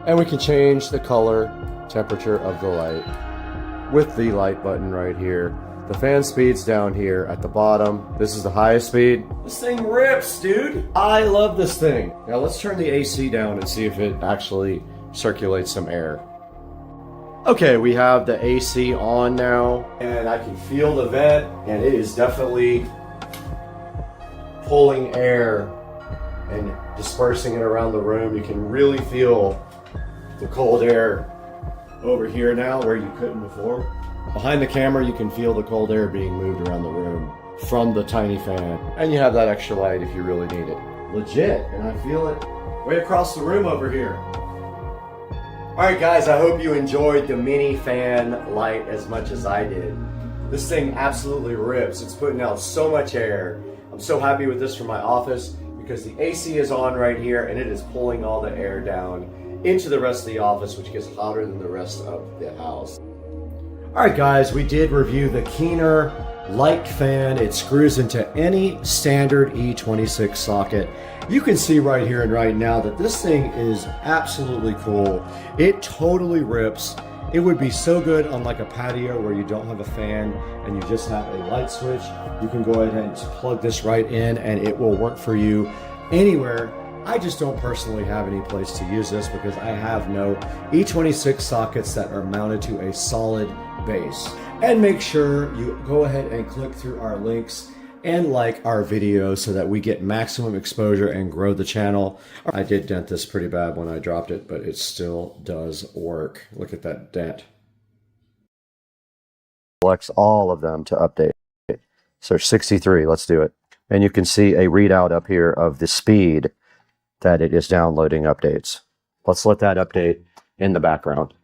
And we can change the color, temperature of the light with the light button right here. The fan speed's down here at the bottom. This is the highest speed. This thing rips, dude. I love this thing. Now let's turn the AC down and see if it actually circulates some air. Okay, we have the AC on now, and I can feel the vent, and it is definitely pulling air and dispersing it around the room. You can really feel the cold air over here now where you couldn't before. Behind the camera, you can feel the cold air being moved around the room from the tiny fan. And you have that extra light if you really need it. Legit, and I feel it way across the room over here. Alright guys, I hope you enjoyed the mini fan light as much as I did. This thing absolutely rips. It's putting out so much air. I'm so happy with this for my office because the AC is on right here and it is pulling all the air down into the rest of the office, which gets hotter than the rest of the house. Alright guys, we did review the Keener light fan. It screws into any standard E26 socket. You can see right here and right now that this thing is absolutely cool. It totally rips. It would be so good on like a patio where you don't have a fan and you just have a light switch. You can go ahead and plug this right in and it will work for you anywhere. I just don't personally have any place to use this because I have no E26 sockets that are mounted to a solid base. And make sure you go ahead and click through our links and like our videos so that we get maximum exposure and grow the channel. I did dent this pretty bad when I dropped it, but it still does work. Look at that dent. Selects all of them to update. So 63, let's do it. And you can see a readout up here of the speed that it is downloading updates. Let's let that update in the background.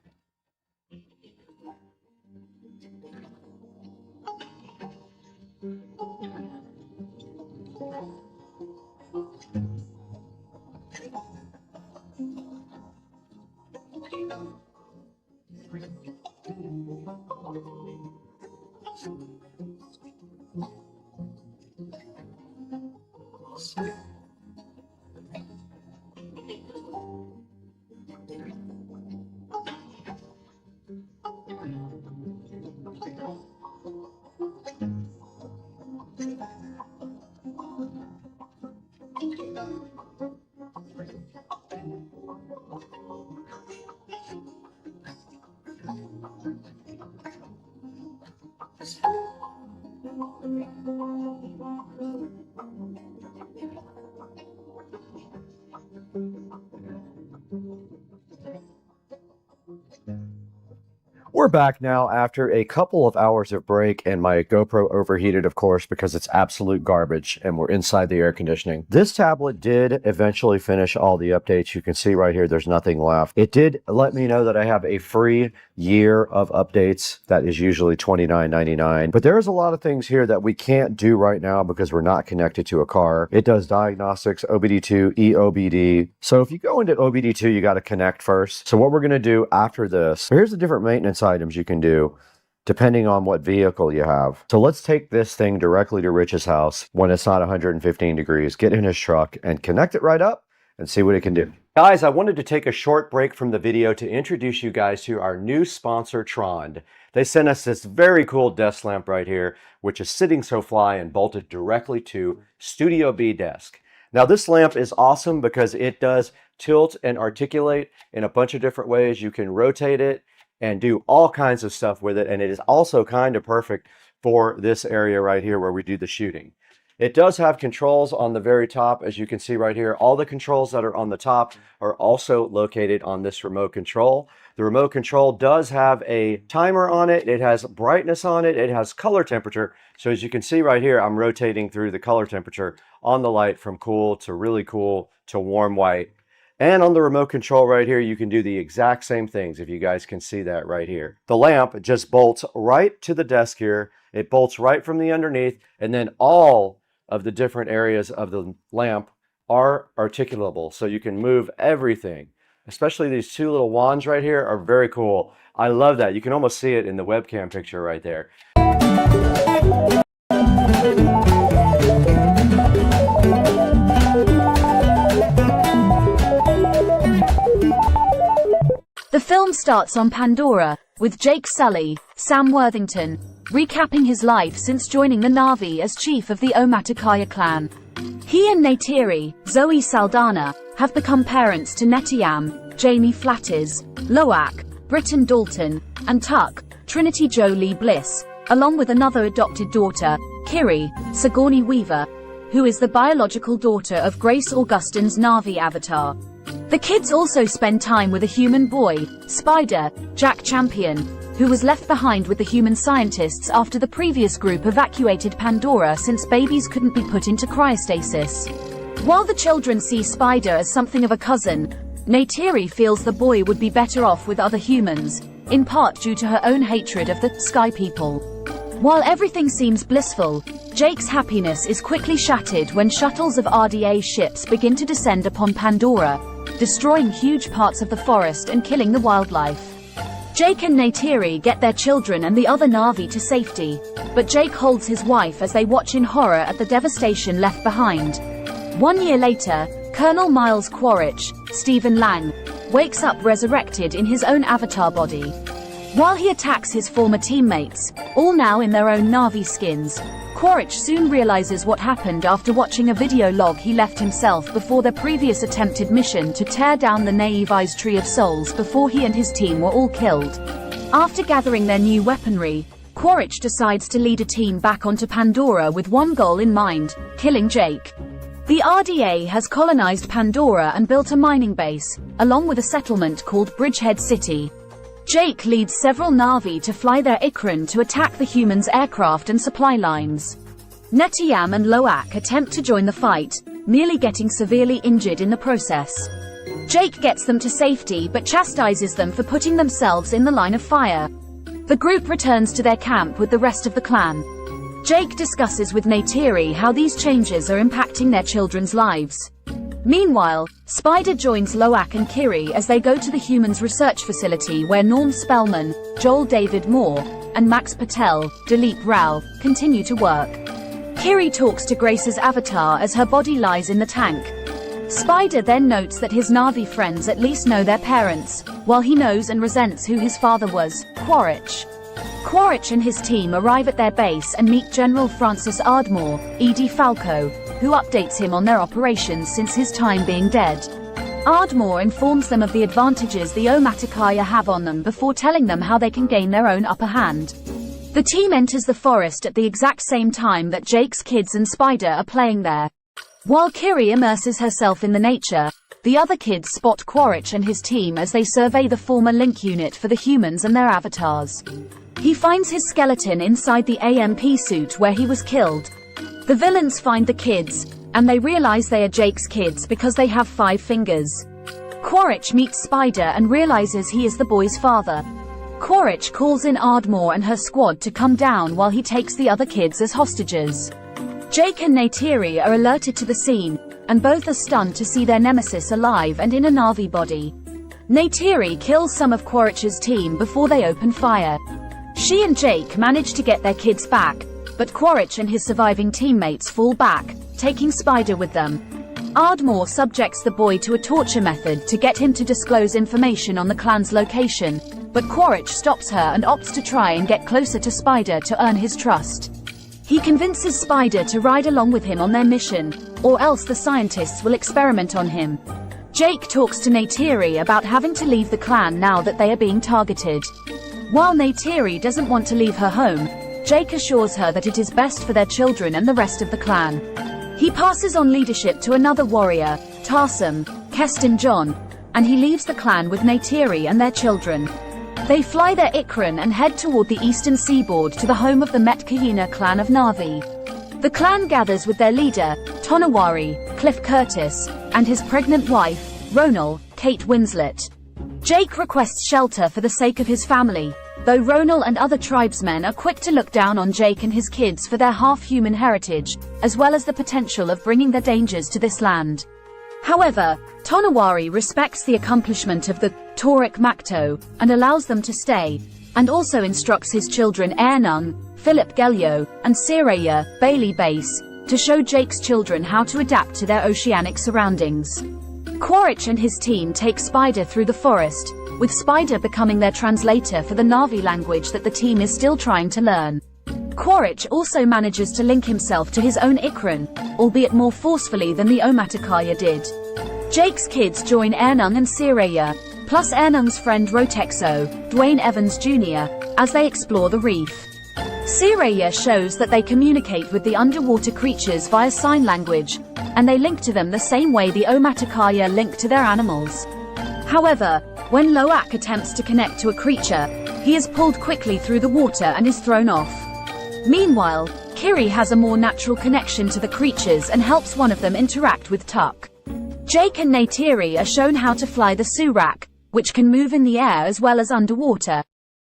We're back now after a couple of hours of break, and my GoPro overheated, of course, because it's absolute garbage, and we're inside the air conditioning. This tablet did eventually finish all the updates. You can see right here, there's nothing left. It did let me know that I have a free year of updates. That is usually $29.99. But there's a lot of things here that we can't do right now because we're not connected to a car. It does diagnostics, OBD2, EOBD. So if you go into OBD2, you got to connect first. So what we're going to do after this, here's the different maintenance items you can do depending on what vehicle you have. So let's take this thing directly to Rich's house when it's not 115 degrees, get in his truck and connect it right up and see what it can do. Guys, I wanted to take a short break from the video to introduce you guys to our new sponsor, Trond. They sent us this very cool desk lamp right here, which is sitting so fly and bolted directly to Studio B desk. Now this lamp is awesome because it does tilt and articulate in a bunch of different ways. You can rotate it and do all kinds of stuff with it. And it is also kind of perfect for this area right here where we do the shooting. It does have controls on the very top, as you can see right here. All the controls that are on the top are also located on this remote control. The remote control does have a timer on it. It has brightness on it. It has color temperature. So as you can see right here, I'm rotating through the color temperature on the light from cool to really cool to warm white. And on the remote control right here, you can do the exact same things, if you guys can see that right here. The lamp just bolts right to the desk here. It bolts right from the underneath, and then all of the different areas of the lamp are articulable. So you can move everything, especially these two little wands right here are very cool. I love that. You can almost see it in the webcam picture right there. The film starts on Pandora, with Jake Sully, Sam Worthington, recapping his life since joining the Na'vi as chief of the Omaticaya clan. He and Neytiri, Zoe Saldana, have become parents to Netiyam, Jamie Flattis, Loak, Britton Dalton, and Tuck, Trinity Jo Lee Bliss, along with another adopted daughter, Kiri, Sigourney Weaver, who is the biological daughter of Grace Augustine's Na'vi avatar. The kids also spend time with a human boy, Spider, Jack Champion, who was left behind with the human scientists after the previous group evacuated Pandora since babies couldn't be put into cryostasis. While the children see Spider as something of a cousin, Neytiri feels the boy would be better off with other humans, in part due to her own hatred of the Sky People. While everything seems blissful, Jake's happiness is quickly shattered when shuttles of RDA ships begin to descend upon Pandora, destroying huge parts of the forest and killing the wildlife. Jake and Neytiri get their children and the other Na'vi to safety, but Jake holds his wife as they watch in horror at the devastation left behind. 1 year later, Colonel Miles Quaritch, Stephen Lang, wakes up resurrected in his own avatar body. While he attacks his former teammates, all now in their own Na'vi skins, Quaritch soon realizes what happened after watching a video log he left himself before their previous attempted mission to tear down the Naivi's Tree of Souls before he and his team were all killed. After gathering their new weaponry, Quaritch decides to lead a team back onto Pandora with one goal in mind, killing Jake. The RDA has colonized Pandora and built a mining base, along with a settlement called Bridgehead City. Jake leads several Na'vi to fly their Ikran to attack the humans' aircraft and supply lines. Netiyam and Loak attempt to join the fight, nearly getting severely injured in the process. Jake gets them to safety but chastises them for putting themselves in the line of fire. The group returns to their camp with the rest of the clan. Jake discusses with Neytiri how these changes are impacting their children's lives. Meanwhile, Spider joins Loak and Kiri as they go to the humans' research facility where Norm Spellman, Joel David Moore, and Max Patel, Dilip Rao, continue to work. Kiri talks to Grace's avatar as her body lies in the tank. Spider then notes that his Na'vi friends at least know their parents, while he knows and resents who his father was, Quaritch. Quaritch and his team arrive at their base and meet General Francis Ardmore, E.D. Falco, who updates him on their operations since his time being dead. Ardmore informs them of the advantages the Omaticaya have on them before telling them how they can gain their own upper hand. The team enters the forest at the exact same time that Jake's kids and Spider are playing there. While Kiri immerses herself in the nature, The other kids spot Quaritch and his team as they survey the former link unit for the humans and their avatars. He finds his skeleton inside the AMP suit where he was killed. The villains find the kids, and they realize they are Jake's kids because they have 5 fingers. Quaritch meets Spider and realizes he is the boy's father. Quaritch calls in Ardmore and her squad to come down while he takes the other kids as hostages. Jake and Neytiri are alerted to the scene, and both are stunned to see their nemesis alive and in a Na'vi body. Neytiri kills some of Quaritch's team before they open fire. She and Jake manage to get their kids back, but Quaritch and his surviving teammates fall back, taking Spider with them. Ardmore subjects the boy to a torture method to get him to disclose information on the clan's location, but Quaritch stops her and opts to try and get closer to Spider to earn his trust. He convinces Spider to ride along with him on their mission, or else the scientists will experiment on him. Jake talks to Neytiri about having to leave the clan now that they are being targeted. While Neytiri doesn't want to leave her home, Jake assures her that it is best for their children and the rest of the clan. He passes on leadership to another warrior, Tarsum, Keston John, and he leaves the clan with Neytiri and their children. They fly their Ikran and head toward the eastern seaboard to the home of the Metkayina clan of Na'vi. The clan gathers with their leader, Tonawari, Cliff Curtis, and his pregnant wife, Ronal, Kate Winslet. Jake requests shelter for the sake of his family, though Ronal and other tribesmen are quick to look down on Jake and his kids for their half-human heritage, as well as the potential of bringing their dangers to this land. However, Tonawari respects the accomplishment of the Taurik Makto and allows them to stay, and also instructs his children Ernung, Philip Gelio, and Sireya, Bailey Base, to show Jake's children how to adapt to their oceanic surroundings. Quaritch and his team take Spider through the forest, with Spider becoming their translator for the Na'vi language that the team is still trying to learn. Quaritch also manages to link himself to his own Ikran, albeit more forcefully than the Omaticaya did. Jake's kids join Ernung and Sireya, plus Ernung's friend Rotexo, Dwayne Evans Jr., as they explore the reef. Sireya shows that they communicate with the underwater creatures via sign language, and they link to them the same way the Omaticaya link to their animals. However, when Loak attempts to connect to a creature, he is pulled quickly through the water and is thrown off. Meanwhile, Kiri has a more natural connection to the creatures and helps one of them interact with Tuck. Jake and Neytiri are shown how to fly the Surak, which can move in the air as well as underwater.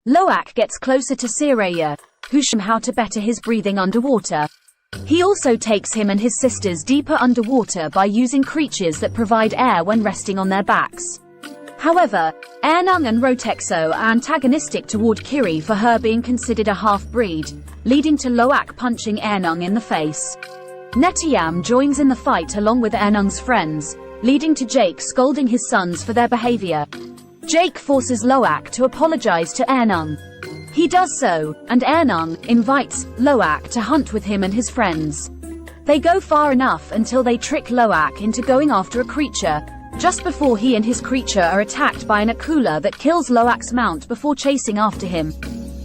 Loak gets closer to Sireya, who shows him how to better his breathing underwater. He also takes him and his sisters deeper underwater by using creatures that provide air when resting on their backs. However, Ernung and Rotexo are antagonistic toward Kiri for her being considered a half-breed, leading to Loak punching Ernung in the face. Netiyam joins in the fight along with Ernung's friends, leading to Jake scolding his sons for their behavior. Jake forces Loak to apologize to Ernung. He does so, and Ernung invites Loak to hunt with him and his friends. They go far enough until they trick Loak into going after a creature, just before he and his creature are attacked by an Akula that kills Loak's mount before chasing after him.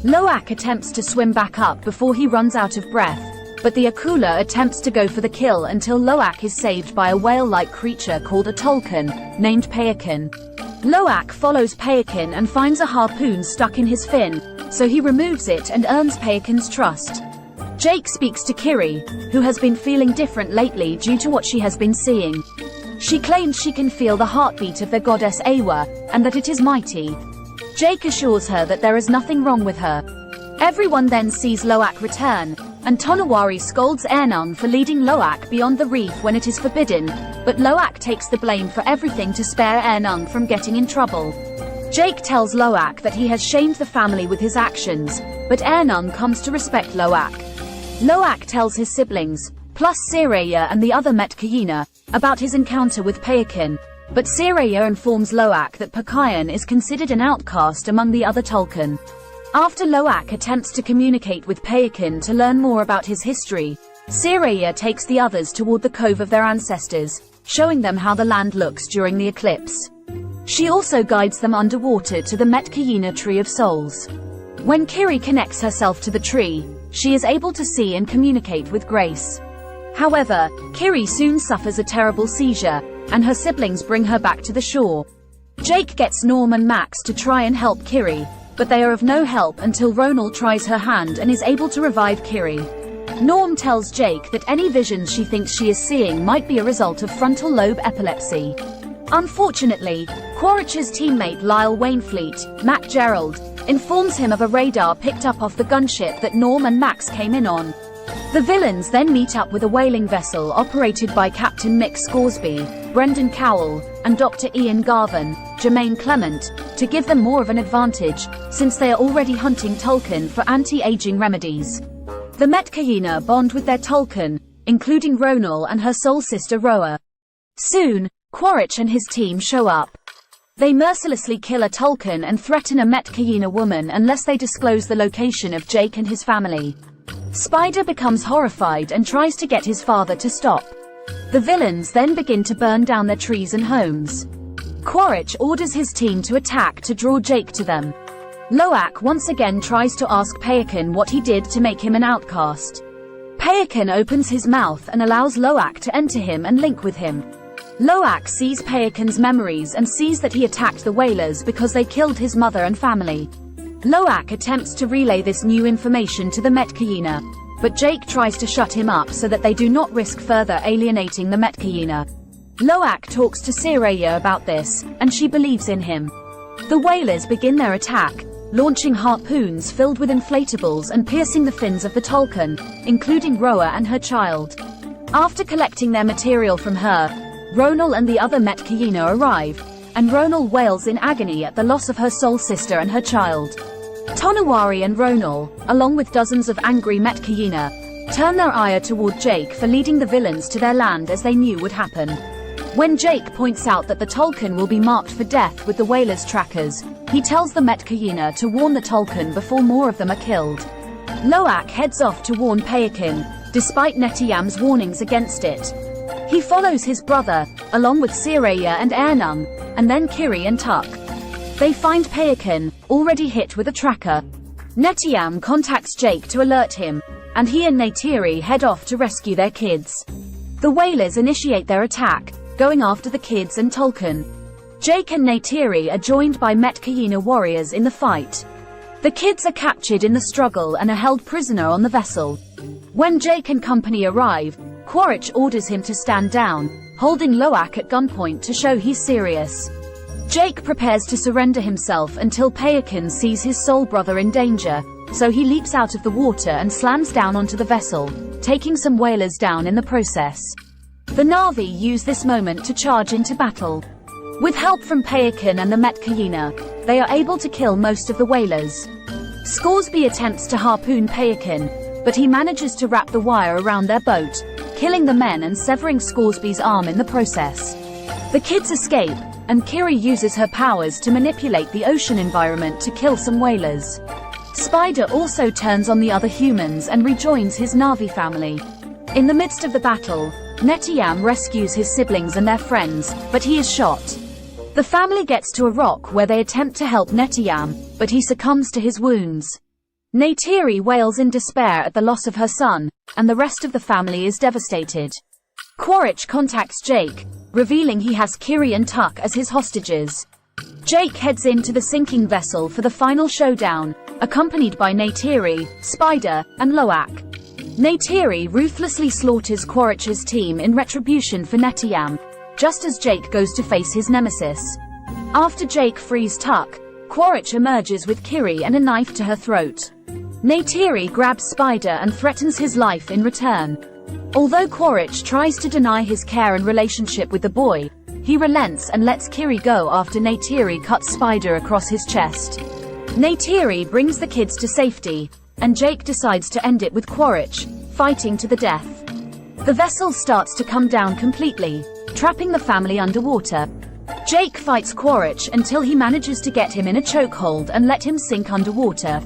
Loak attempts to swim back up before he runs out of breath, but the Akula attempts to go for the kill until Loak is saved by a whale-like creature called a Tolkien, named Payakin. Loak follows Payakin and finds a harpoon stuck in his fin, so he removes it and earns Payakin's trust. Jake speaks to Kiri, who has been feeling different lately due to what she has been seeing. She claims she can feel the heartbeat of the goddess Awa, and that it is mighty. Jake assures her that there is nothing wrong with her. Everyone then sees Loak return, and Tonawari scolds Ernung for leading Loak beyond the reef when it is forbidden, but Loak takes the blame for everything to spare Ernung from getting in trouble. Jake tells Loak that he has shamed the family with his actions, but Ernung comes to respect Loak. Loak tells his siblings, plus Sireya and the other Metkayina, about his encounter with Payakin, but Sireya informs Loak that Pakayan is considered an outcast among the other Tolkien. After Loak attempts to communicate with Payakin to learn more about his history, Sireya takes the others toward the cove of their ancestors, showing them how the land looks during the eclipse. She also guides them underwater to the Metkayina Tree of Souls. When Kiri connects herself to the tree, she is able to see and communicate with Grace. However, Kiri soon suffers a terrible seizure, and her siblings bring her back to the shore. Jake gets Norm and Max to try and help Kiri, but they are of no help until Ronald tries her hand and is able to revive Kiri. Norm tells Jake that any visions she thinks she is seeing might be a result of frontal lobe epilepsy. Unfortunately, Quaritch's teammate Lyle Wainfleet, Matt Gerald, informs him of a radar picked up off the gunship that Norm and Max came in on. The villains then meet up with a whaling vessel operated by Captain Mick Scoresby, Brendan Cowell, and Dr. Ian Garvin, Jermaine Clement, to give them more of an advantage, since they are already hunting Tulkun for anti-aging remedies. The Metkayina bond with their Tulkun, including Ronal and her soul sister Roa. Soon, Quaritch and his team show up. They mercilessly kill a Tulkun and threaten a Metkayina woman unless they disclose the location of Jake and his family. Spider becomes horrified and tries to get his father to stop. The villains then begin to burn down their trees and homes. Quaritch orders his team to attack to draw Jake to them. Loak once again tries to ask Payakan what he did to make him an outcast. Payakan opens his mouth and allows Loak to enter him and link with him. Loak sees Payakan's memories and sees that he attacked the whalers because they killed his mother and family. Loak attempts to relay this new information to the Metkayina, but Jake tries to shut him up so that they do not risk further alienating the Metkayina. Loak talks to Sreya about this, and she believes in him. The whalers begin their attack, launching harpoons filled with inflatables and piercing the fins of the Tulkun, including Roa and her child. After collecting their material from her, Ronal and the other Metkayina arrive, and Ronal wails in agony at the loss of her soul sister and her child. Tonawari and Ronal, along with dozens of angry Metkayina, turn their ire toward Jake for leading the villains to their land as they knew would happen. When Jake points out that the Tulkun will be marked for death with the whalers' trackers, he tells the Metkayina to warn the Tulkun before more of them are killed. Loak heads off to warn Payakan, despite Netiyam's warnings against it. He follows his brother, along with Sreya and Ernung, and then Kiri and Tuk. They find Payakan, already hit with a tracker. Netiyam contacts Jake to alert him, and he and Neytiri head off to rescue their kids. The whalers initiate their attack, going after the kids and Tulkun. Jake and Neytiri are joined by Metkayina warriors in the fight. The kids are captured in the struggle and are held prisoner on the vessel. When Jake and company arrive, Quaritch orders him to stand down, holding Loak at gunpoint to show he's serious. Jake prepares to surrender himself until Payakan sees his soul brother in danger, so he leaps out of the water and slams down onto the vessel, taking some whalers down in the process. The Na'vi use this moment to charge into battle. With help from Payakan and the Metkayina, they are able to kill most of the whalers. Scoresby attempts to harpoon Payakan, but he manages to wrap the wire around their boat, killing the men and severing Scoresby's arm in the process. The kids escape, and Kiri uses her powers to manipulate the ocean environment to kill some whalers. Spider also turns on the other humans and rejoins his Na'vi family. In the midst of the battle, Netiyam rescues his siblings and their friends, but he is shot. The family gets to a rock where they attempt to help Netiyam, but he succumbs to his wounds. Neytiri wails in despair at the loss of her son, and the rest of the family is devastated. Quaritch contacts Jake, revealing he has Kiri and Tuk as his hostages. Jake heads into the sinking vessel for the final showdown, accompanied by Neytiri, Spider, and Loak. Neytiri ruthlessly slaughters Quaritch's team in retribution for Netiyam, just as Jake goes to face his nemesis. After Jake frees Tuk, Quaritch emerges with Kiri and a knife to her throat. Neytiri grabs Spider and threatens his life in return. Although Quaritch tries to deny his care and relationship with the boy, he relents and lets Kiri go after Neytiri cuts Spider across his chest. Neytiri brings the kids to safety, and Jake decides to end it with Quaritch, fighting to the death. The vessel starts to come down completely, trapping the family underwater. Jake fights Quaritch until he manages to get him in a chokehold and let him sink underwater.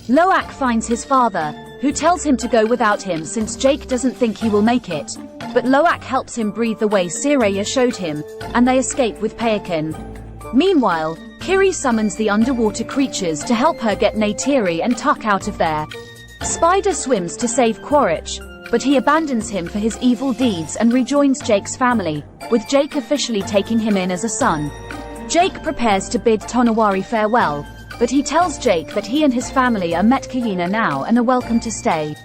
Loak finds his father, who tells him to go without him since Jake doesn't think he will make it, but Loak helps him breathe the way Sreya showed him, and they escape with Payakan. Meanwhile, Kiri summons the underwater creatures to help her get Neytiri and Tuk out of there. Spider swims to save Quaritch, but he abandons him for his evil deeds and rejoins Jake's family, with Jake officially taking him in as a son. Jake prepares to bid Tonawari farewell, but he tells Jake that he and his family are Metkayina now and are welcome to stay.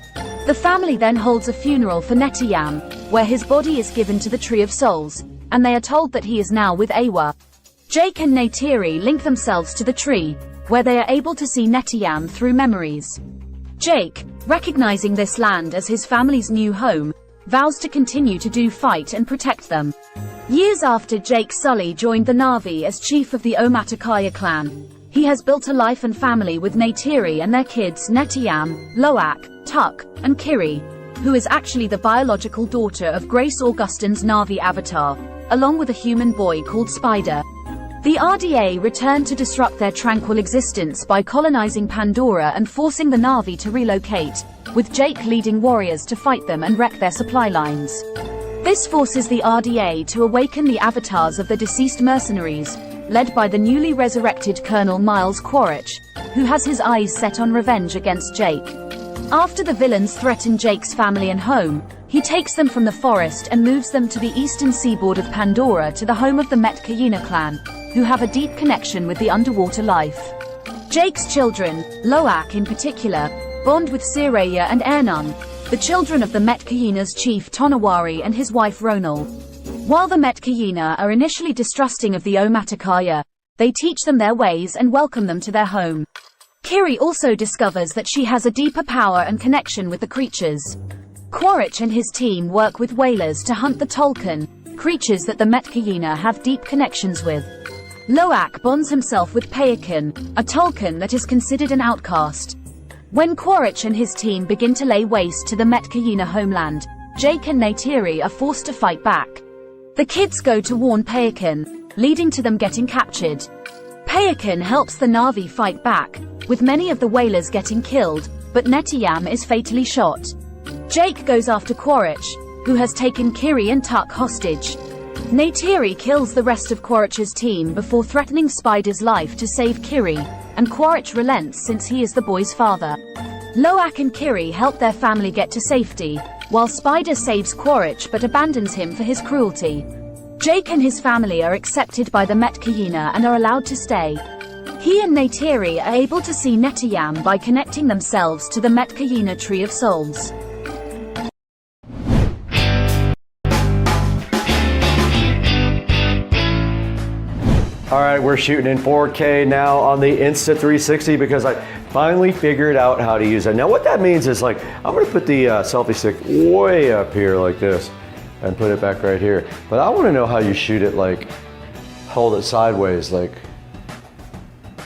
The family then holds a funeral for Netiyam, where his body is given to the Tree of Souls, and they are told that he is now with Awa. Jake and Neytiri link themselves to the tree, where they are able to see Netiyam through memories. Jake, recognizing this land as his family's new home, vows to continue to fight and protect them. Years after Jake Sully joined the Na'vi as chief of the Omaticaya clan, he has built a life and family with Neytiri and their kids Netiyam, Loak, Tuk, and Kiri, who is actually the biological daughter of Grace Augustine's Na'vi avatar, along with a human boy called Spider. The RDA returned to disrupt their tranquil existence by colonizing Pandora and forcing the Na'vi to relocate, with Jake leading warriors to fight them and wreck their supply lines. This forces the RDA to awaken the avatars of the deceased mercenaries, led by the newly resurrected Colonel Miles Quaritch, who has his eyes set on revenge against Jake. After the villains threaten Jake's family and home, he takes them from the forest and moves them to the eastern seaboard of Pandora to the home of the Metkayina clan, who have a deep connection with the underwater life. Jake's children, Loak in particular, bond with Sireya and Ernan, the children of the Metkayina's chief Tonawari and his wife Ronal. While the Metkayina are initially distrusting of the Omaticaya, they teach them their ways and welcome them to their home. Kiri also discovers that she has a deeper power and connection with the creatures. Quaritch and his team work with whalers to hunt the Tolkien, creatures that the Metkayina have deep connections with. Loak bonds himself with Payakan, a Tolkien that is considered an outcast. When Quaritch and his team begin to lay waste to the Metkayina homeland, Jake and Neytiri are forced to fight back. The kids go to warn Payakan, leading to them getting captured. Payakan helps the Na'vi fight back, with many of the whalers getting killed, but Netiyam is fatally shot. Jake goes after Quaritch, who has taken Kiri and Tuk hostage. Neytiri kills the rest of Quaritch's team before threatening Spider's life to save Kiri, and Quaritch relents since he is the boy's father. Loak and Kiri help their family get to safety, while Spider saves Quaritch but abandons him for his cruelty. Jake and his family are accepted by the Metkayina and are allowed to stay. He and Neytiri are able to see Netiyam by connecting themselves to the Metkayina Tree of Souls. All right, we're shooting in 4K now on the Insta360 because I finally figured out how to use it. Now what that means is like, I'm gonna put the selfie stick way up here like this and put it back right here. But I wanna know how you shoot it, like hold it sideways like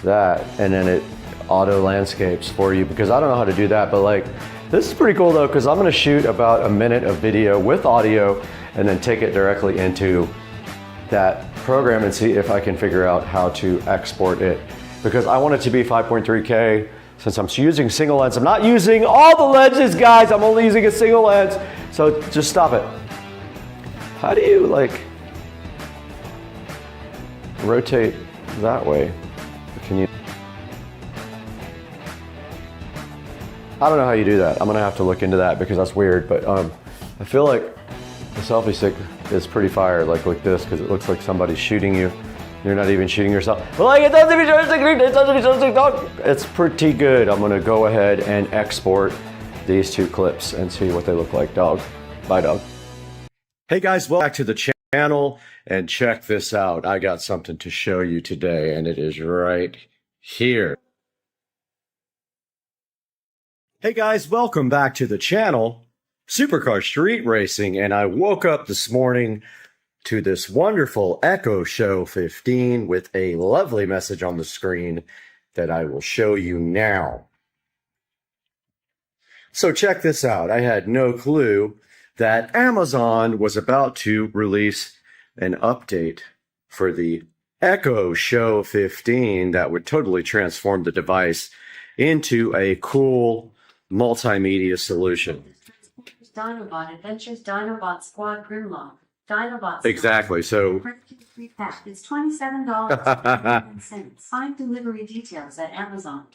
that, and then it auto landscapes for you, because I don't know how to do that. But like, this is pretty cool though, because I'm gonna shoot about a minute of video with audio and then take it directly into that program and see if I can figure out how to export it, because I want it to be 5.3K since I'm using single lens. I'm not using all the lenses, guys. I'm only using a single lens. So just stop it. How do you like rotate that way? Can you? I don't know how you do that. I'm gonna have to look into that because that's weird, but I feel like the selfie stick is pretty fire, like this, because it looks like somebody's shooting you. You're not even shooting yourself. But like, it doesn't be, it's pretty good. I'm gonna go ahead and export these two clips and see what they look like, dog. Bye, dog. Hey guys, welcome back to the channel, and check this out. I got something to show you today, and it is right here. Hey guys, welcome back to the channel. Supercar Street Racing, and I woke up this morning to this wonderful Echo Show 15 with a lovely message on the screen that I will show you now. So check this out. I had no clue that Amazon was about to release an update for the Echo Show 15 that would totally transform the device into a cool multimedia solution. Dinobot Adventures Dinobot Squad Grimlock. Dinobot Exactly. So free pack is $27.99. Find delivery details at Amazon.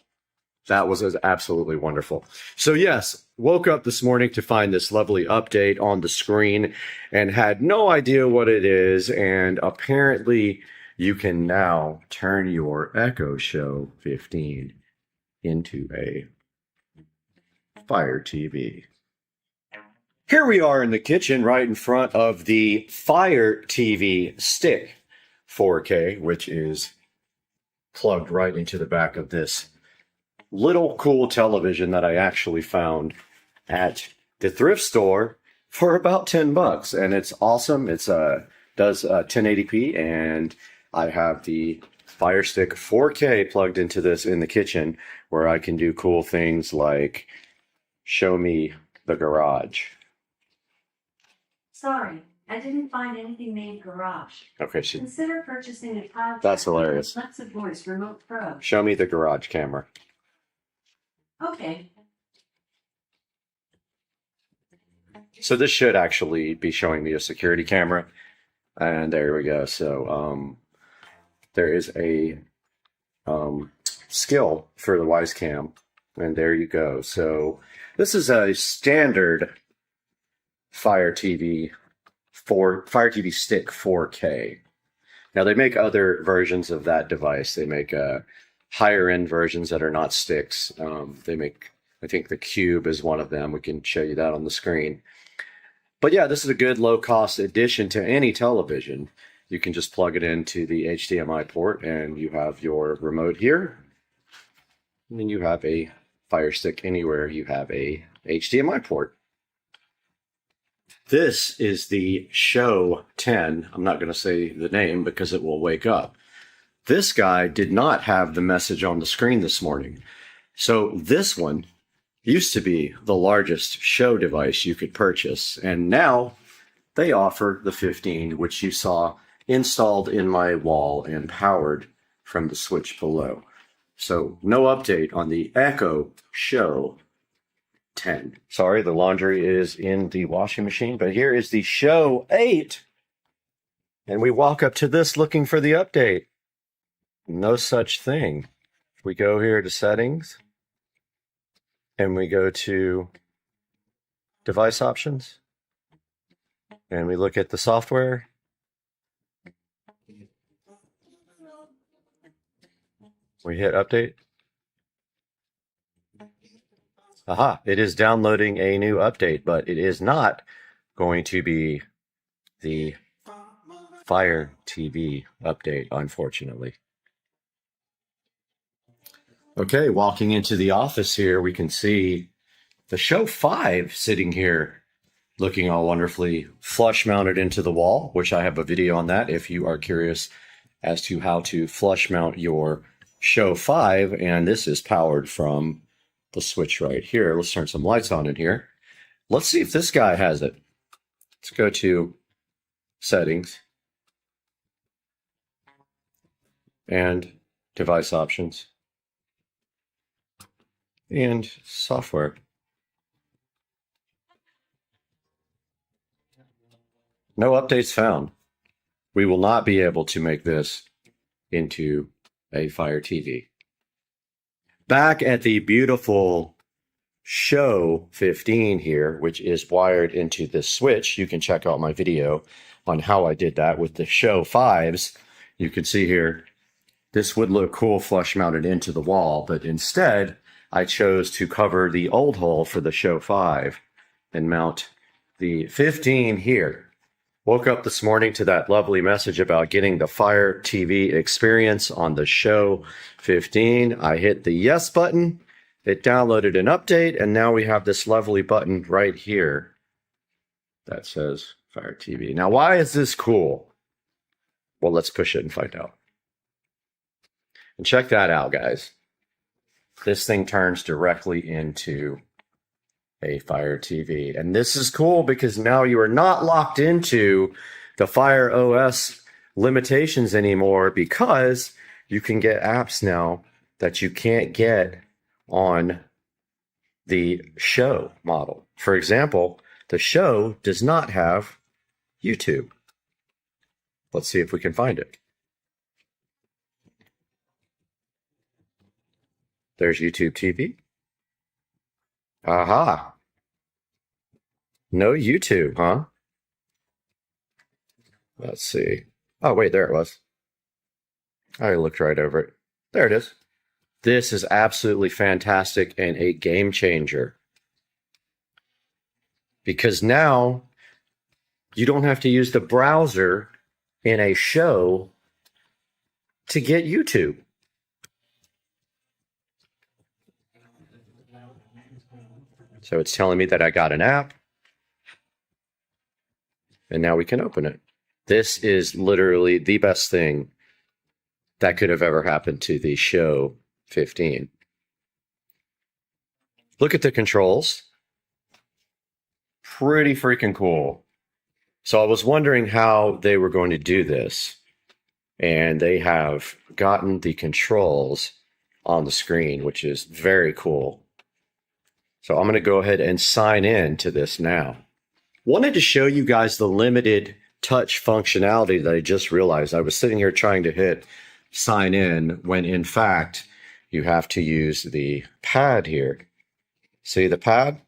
That was absolutely wonderful. So yes, woke up this morning to find this lovely update on the screen and had no idea what it is. And apparently you can now turn your Echo Show 15 into a Fire TV. Here we are in the kitchen right in front of the Fire TV Stick 4K, which is plugged right into the back of this little cool television that I actually found at the thrift store for about $10, and it's awesome. It's does 1080p, and I have the Fire Stick 4K plugged into this in the kitchen, where I can do cool things like show me the garage. Sorry, I didn't find anything named garage. Okay, Consider purchasing a tile. That's hilarious. Alexa Voice Remote Pro. Show me the garage camera. Okay. So this should actually be showing me a security camera. And there we go. So there is a skill for the Wise Cam. And there you go. So this is a standard Fire TV Stick 4K. Now they make other versions of that device. They make higher end versions that are not sticks. They make, I think the Cube is one of them. We can show you that on the screen. But yeah, this is a good low cost addition to any television. You can just plug it into the HDMI port and you have your remote here. And then you have a Fire Stick anywhere you have a HDMI port. This is the Show 10. I'm not going to say the name because it will wake up. This guy did not have the message on the screen this morning. So this one used to be the largest show device you could purchase. And now they offer the 15, which you saw installed in my wall and powered from the switch below. So no update on the Echo Show 10. Sorry, the laundry is in the washing machine, but here is the Show 8. And we walk up to this looking for the update. No such thing. We go here to settings and we go to device options and we look at the software. We hit update. Aha, it is downloading a new update, but it is not going to be the Fire TV update, unfortunately. Okay, walking into the office here, we can see the Show 5 sitting here looking all wonderfully flush mounted into the wall, which I have a video on that if you are curious as to how to flush mount your Show 5. And this is powered from the switch right here. Let's turn some lights on in here. Let's see if this guy has it. Let's go to settings and device options and software. No updates found. We will not be able to make this into a Fire TV. Back at the beautiful Show 15 here, which is wired into this switch, you can check out my video on how I did that with the Show 5s. You can see here, this would look cool flush mounted into the wall, but instead I chose to cover the old hole for the Show 5 and mount the 15 here. Woke up this morning to that lovely message about getting the Fire TV experience on the Show 15. I hit the yes button. It downloaded an update, and now we have this lovely button right here that says Fire TV. Now, why is this cool? Well, let's push it and find out. And check that out, guys. This thing turns directly into a Fire TV. And this is cool because now you are not locked into the Fire OS limitations anymore, because you can get apps now that you can't get on the Show model. For example, the Show does not have YouTube. Let's see if we can find it. There's YouTube TV. Aha. No YouTube, huh? Let's see. Oh, wait, there it was. I looked right over it. There it is. This is absolutely fantastic and a game changer. Because now you don't have to use the browser in a show to get YouTube. So it's telling me that I got an app. And now we can open it. This is literally the best thing that could have ever happened to the show 15. Look at the controls. Pretty freaking cool. So I was wondering how they were going to do this. And they have gotten the controls on the screen, which is very cool. So I'm going to go ahead and sign in to this now. Wanted to show you guys the limited touch functionality that I just realized. I was sitting here trying to hit sign in when in fact you have to use the pad here. See the pad?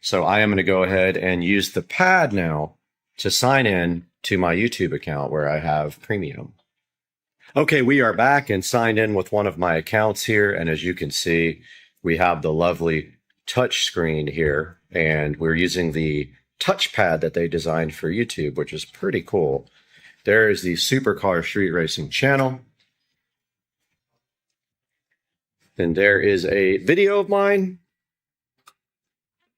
So I am going to go ahead and use the pad now to sign in to my YouTube account where I have premium. Okay, we are back and signed in with one of my accounts here. And as you can see, we have the lovely touch screen here. And we're using the touchpad that they designed for YouTube, which is pretty cool. There is the Supercar Street Racing channel. And there is a video of mine.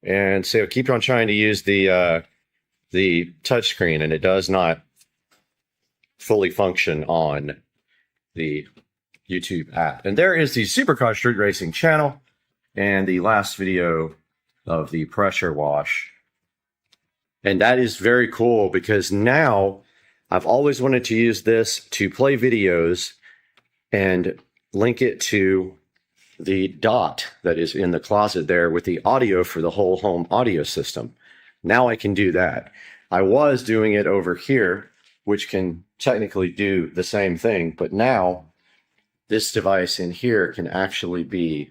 And so I keep on trying to use the touch screen, and it does not fully function on the YouTube app. And there is the Supercar Street Racing channel and the last video of the pressure wash. And that is very cool because now I've always wanted to use this to play videos and link it to the dot that is in the closet there with the audio for the whole home audio system. Now I can do that. I was doing it over here, which can technically do the same thing, but now this device in here can actually be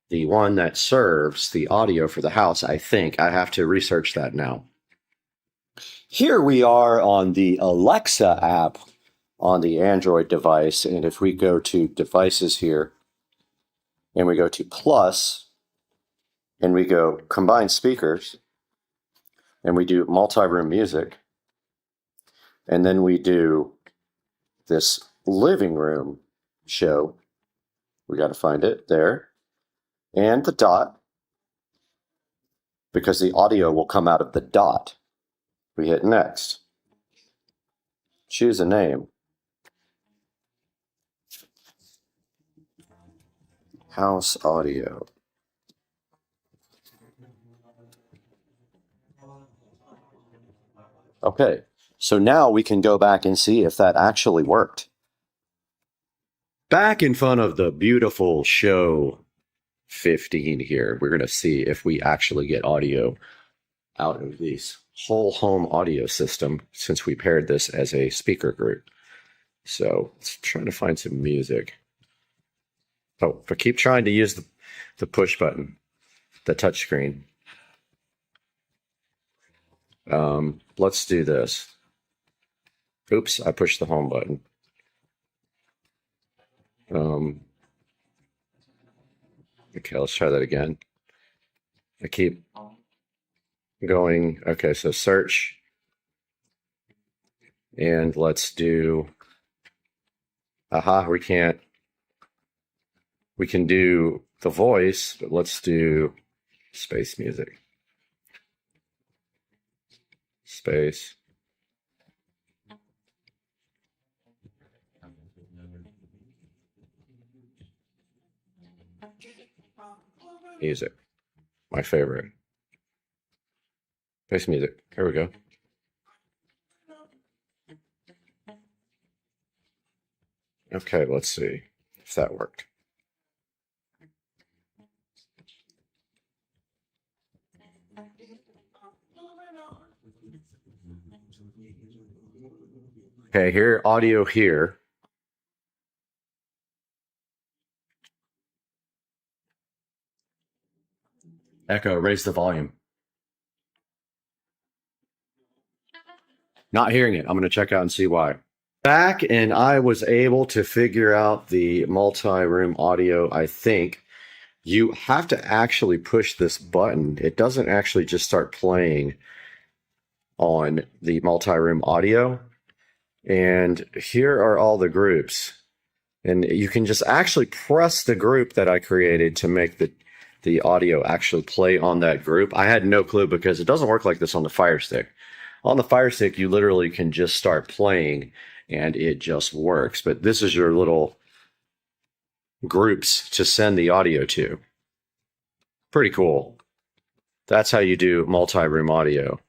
the one that serves the audio for the house, I think. I have to research that now. Here we are on the Alexa app on the Android device, and if we go to devices here, and we go to plus, and we go combine speakers, and we do multi-room music, and then we do this living room show. We got to find it there. And the dot, because the audio will come out of the dot. We hit next. Choose a name. House audio. Okay, so now we can go back and see if that actually worked. Back in front of the beautiful show 15 here, we're going to see if we actually get audio out of this whole home audio system since we paired this as a speaker group. So let's try to find some music. Oh, I keep trying to use the push button, the touch screen. Let's do this. Oops, I pushed the home button. Okay, let's try that again. I keep going. Okay, so search. And let's do, we can't. We can do the voice, but let's do space music. Space. Music. My favorite. Space music. Here we go. Okay, let's see if that worked. Okay, here, audio here. Echo, raise the volume. Not hearing it. I'm going to check out and see why. Back, and I was able to figure out the multi-room audio, I think. You have to actually push this button. It doesn't actually just start playing on the multi-room audio. And here are all the groups. And you can just actually press the group that I created to make the audio actually play on that group. I had no clue because it doesn't work like this on the Fire Stick. On the Fire Stick, you literally can just start playing and it just works. But this is your little groups to send the audio to. Pretty cool. That's how you do multi-room audio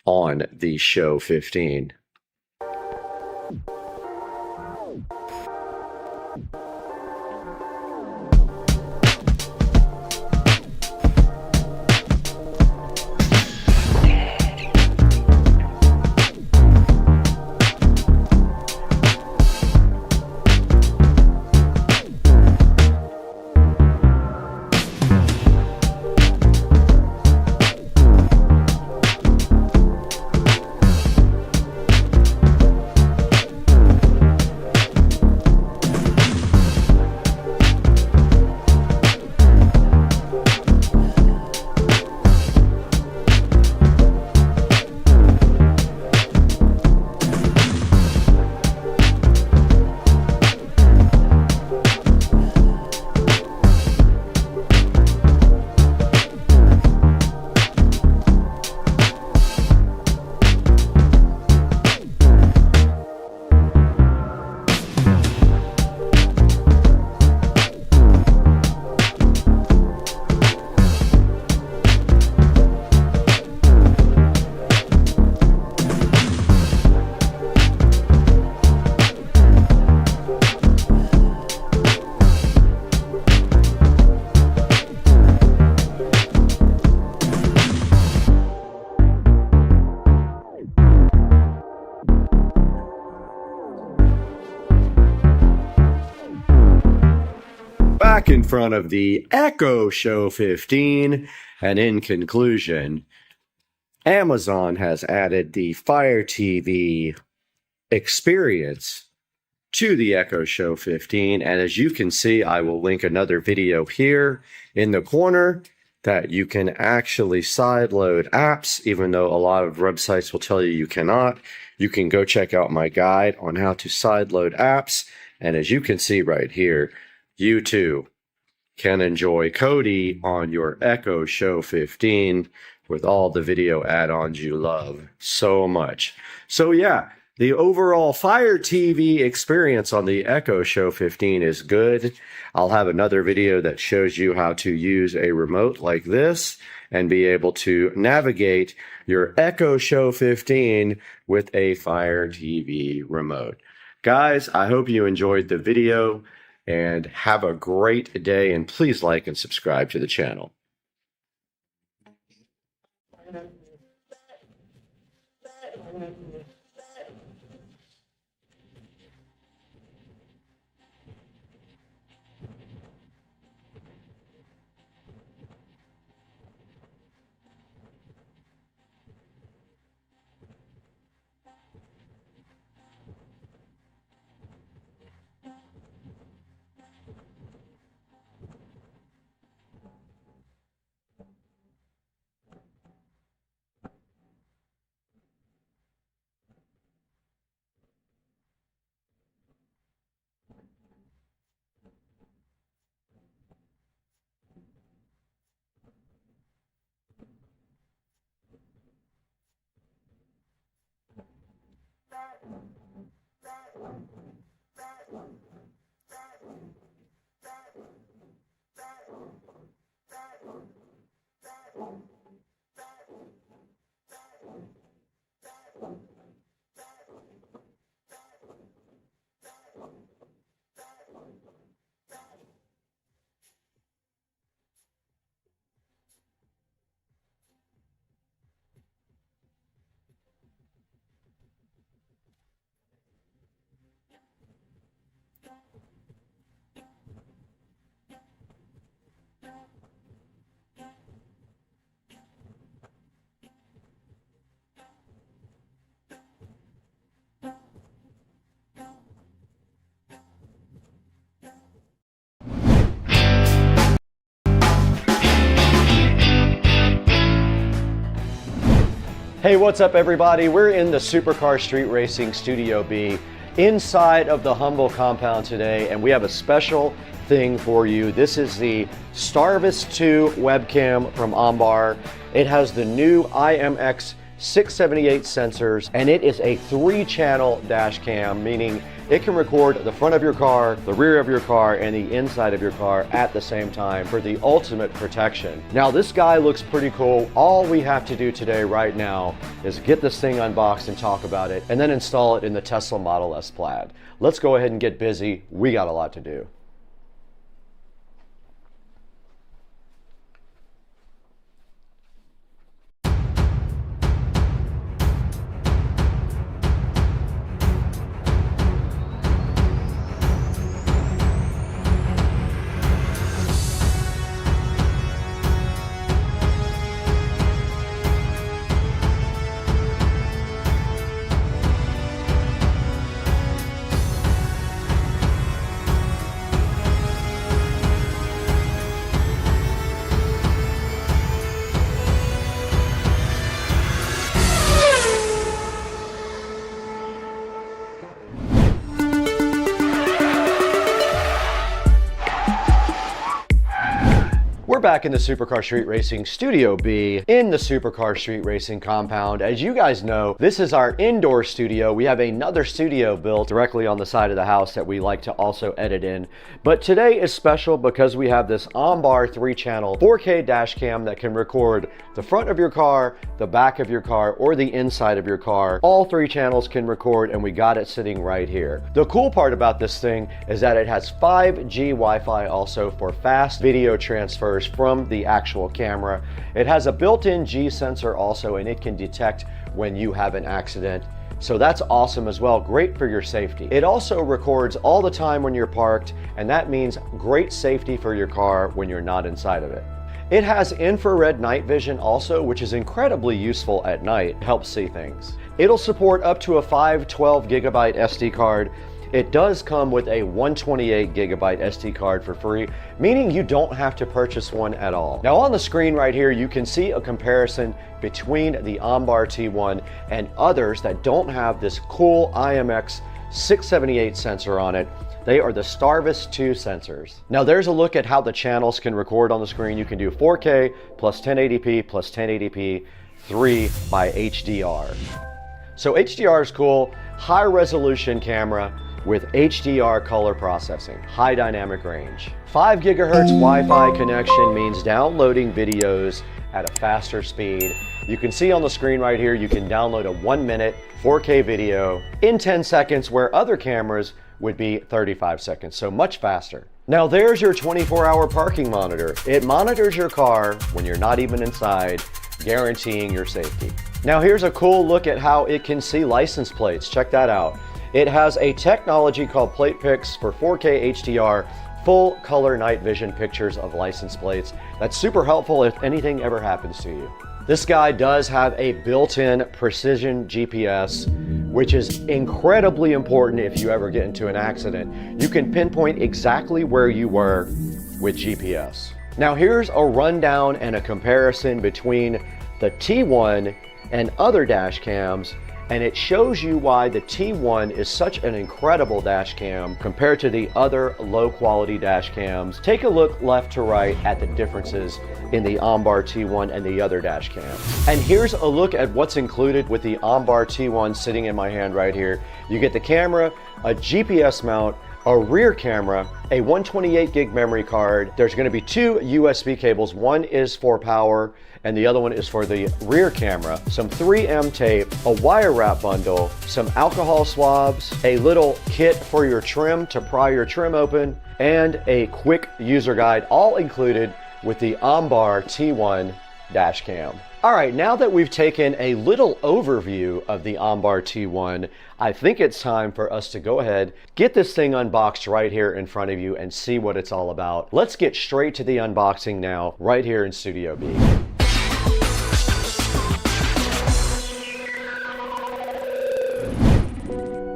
on the Show 15. Back in front of the Echo Show 15, and in conclusion, Amazon has added the Fire TV experience to the Echo Show 15, and as you can see, I will link another video here in the corner that you can actually sideload apps, even though a lot of websites will tell you you cannot. You can go check out my guide on how to sideload apps, and as you can see right here, you too can enjoy Kodi on your Echo Show 15 with all the video add-ons you love so much. So yeah, the overall Fire TV experience on the Echo Show 15 is good. I'll have another video that shows you how to use a remote like this and be able to navigate your Echo Show 15 with a Fire TV remote. Guys, I hope you enjoyed the video and have a great day, and please like and subscribe to the channel. Hey, what's up everybody? We're in the Supercar Street Racing Studio B inside of the Humble compound today, and we have a special thing for you. This is the Starvis 2 webcam from Ambar. It has the new IMX 678 sensors, and it is a 3-channel dash cam, meaning it can record the front of your car, the rear of your car, and the inside of your car at the same time for the ultimate protection. Now, this guy looks pretty cool. All we have to do today right now is get this thing unboxed and talk about it, and then install it in the Tesla Model S Plaid. Let's go ahead and get busy. We got a lot to do. We're back in the Supercar Street Racing Studio B in the Supercar Street Racing compound. As you guys know, this is our indoor studio. We have another studio built directly on the side of the house that we like to also edit in. But today is special because we have this Ambar 3-channel 4K dash cam that can record the front of your car, the back of your car, or the inside of your car. All 3 channels can record, and we got it sitting right here. The cool part about this thing is that it has 5G Wi-Fi also for fast video transfers from the actual camera. It has a built-in G sensor also, and it can detect when you have an accident. So that's awesome as well, great for your safety. It also records all the time when you're parked, and that means great safety for your car when you're not inside of it. It has infrared night vision also, which is incredibly useful at night, helps see things. It'll support up to a 512 gigabyte SD card. It does come with a 128 gigabyte SD card for free, meaning you don't have to purchase one at all. Now on the screen right here, you can see a comparison between the Ambar T1 and others that don't have this cool IMX 678 sensor on it. They are the Starvis 2 sensors. Now there's a look at how the channels can record on the screen. You can do 4K plus 1080p plus 1080p 3 by HDR. So HDR is cool, high resolution camera with HDR color processing, high dynamic range. 5 gigahertz Wi-Fi connection means downloading videos at a faster speed. You can see on the screen right here, you can download a 1-minute 4K video in 10 seconds where other cameras would be 35 seconds, so much faster. Now there's your 24-hour parking monitor. It monitors your car when you're not even inside, guaranteeing your safety. Now here's a cool look at how it can see license plates. Check that out. It has a technology called Plate Pix for 4K HDR, full color night vision pictures of license plates. That's super helpful if anything ever happens to you. This guy does have a built-in precision GPS, which is incredibly important if you ever get into an accident. You can pinpoint exactly where you were with GPS. Now here's a rundown and a comparison between the T1 and other dash cams, and it shows you why the T1 is such an incredible dash cam compared to the other low quality dash cams. Take a look left to right at the differences in the Ambar T1 and the other dash cams. And here's a look at what's included with the Ambar T1 sitting in my hand right here. You get the camera, a GPS mount, a rear camera, a 128 gig memory card. There's going to be 2 USB cables. One is for power and the other one is for the rear camera. Some 3M tape, a wire wrap bundle, some alcohol swabs, a little kit for your trim to pry your trim open, and a quick user guide, all included with the Ambar T1 dash cam. All right, now that we've taken a little overview of the Ambar T1, I think it's time for us to go ahead, get this thing unboxed right here in front of you and see what it's all about. Let's get straight to the unboxing now, right here in Studio B.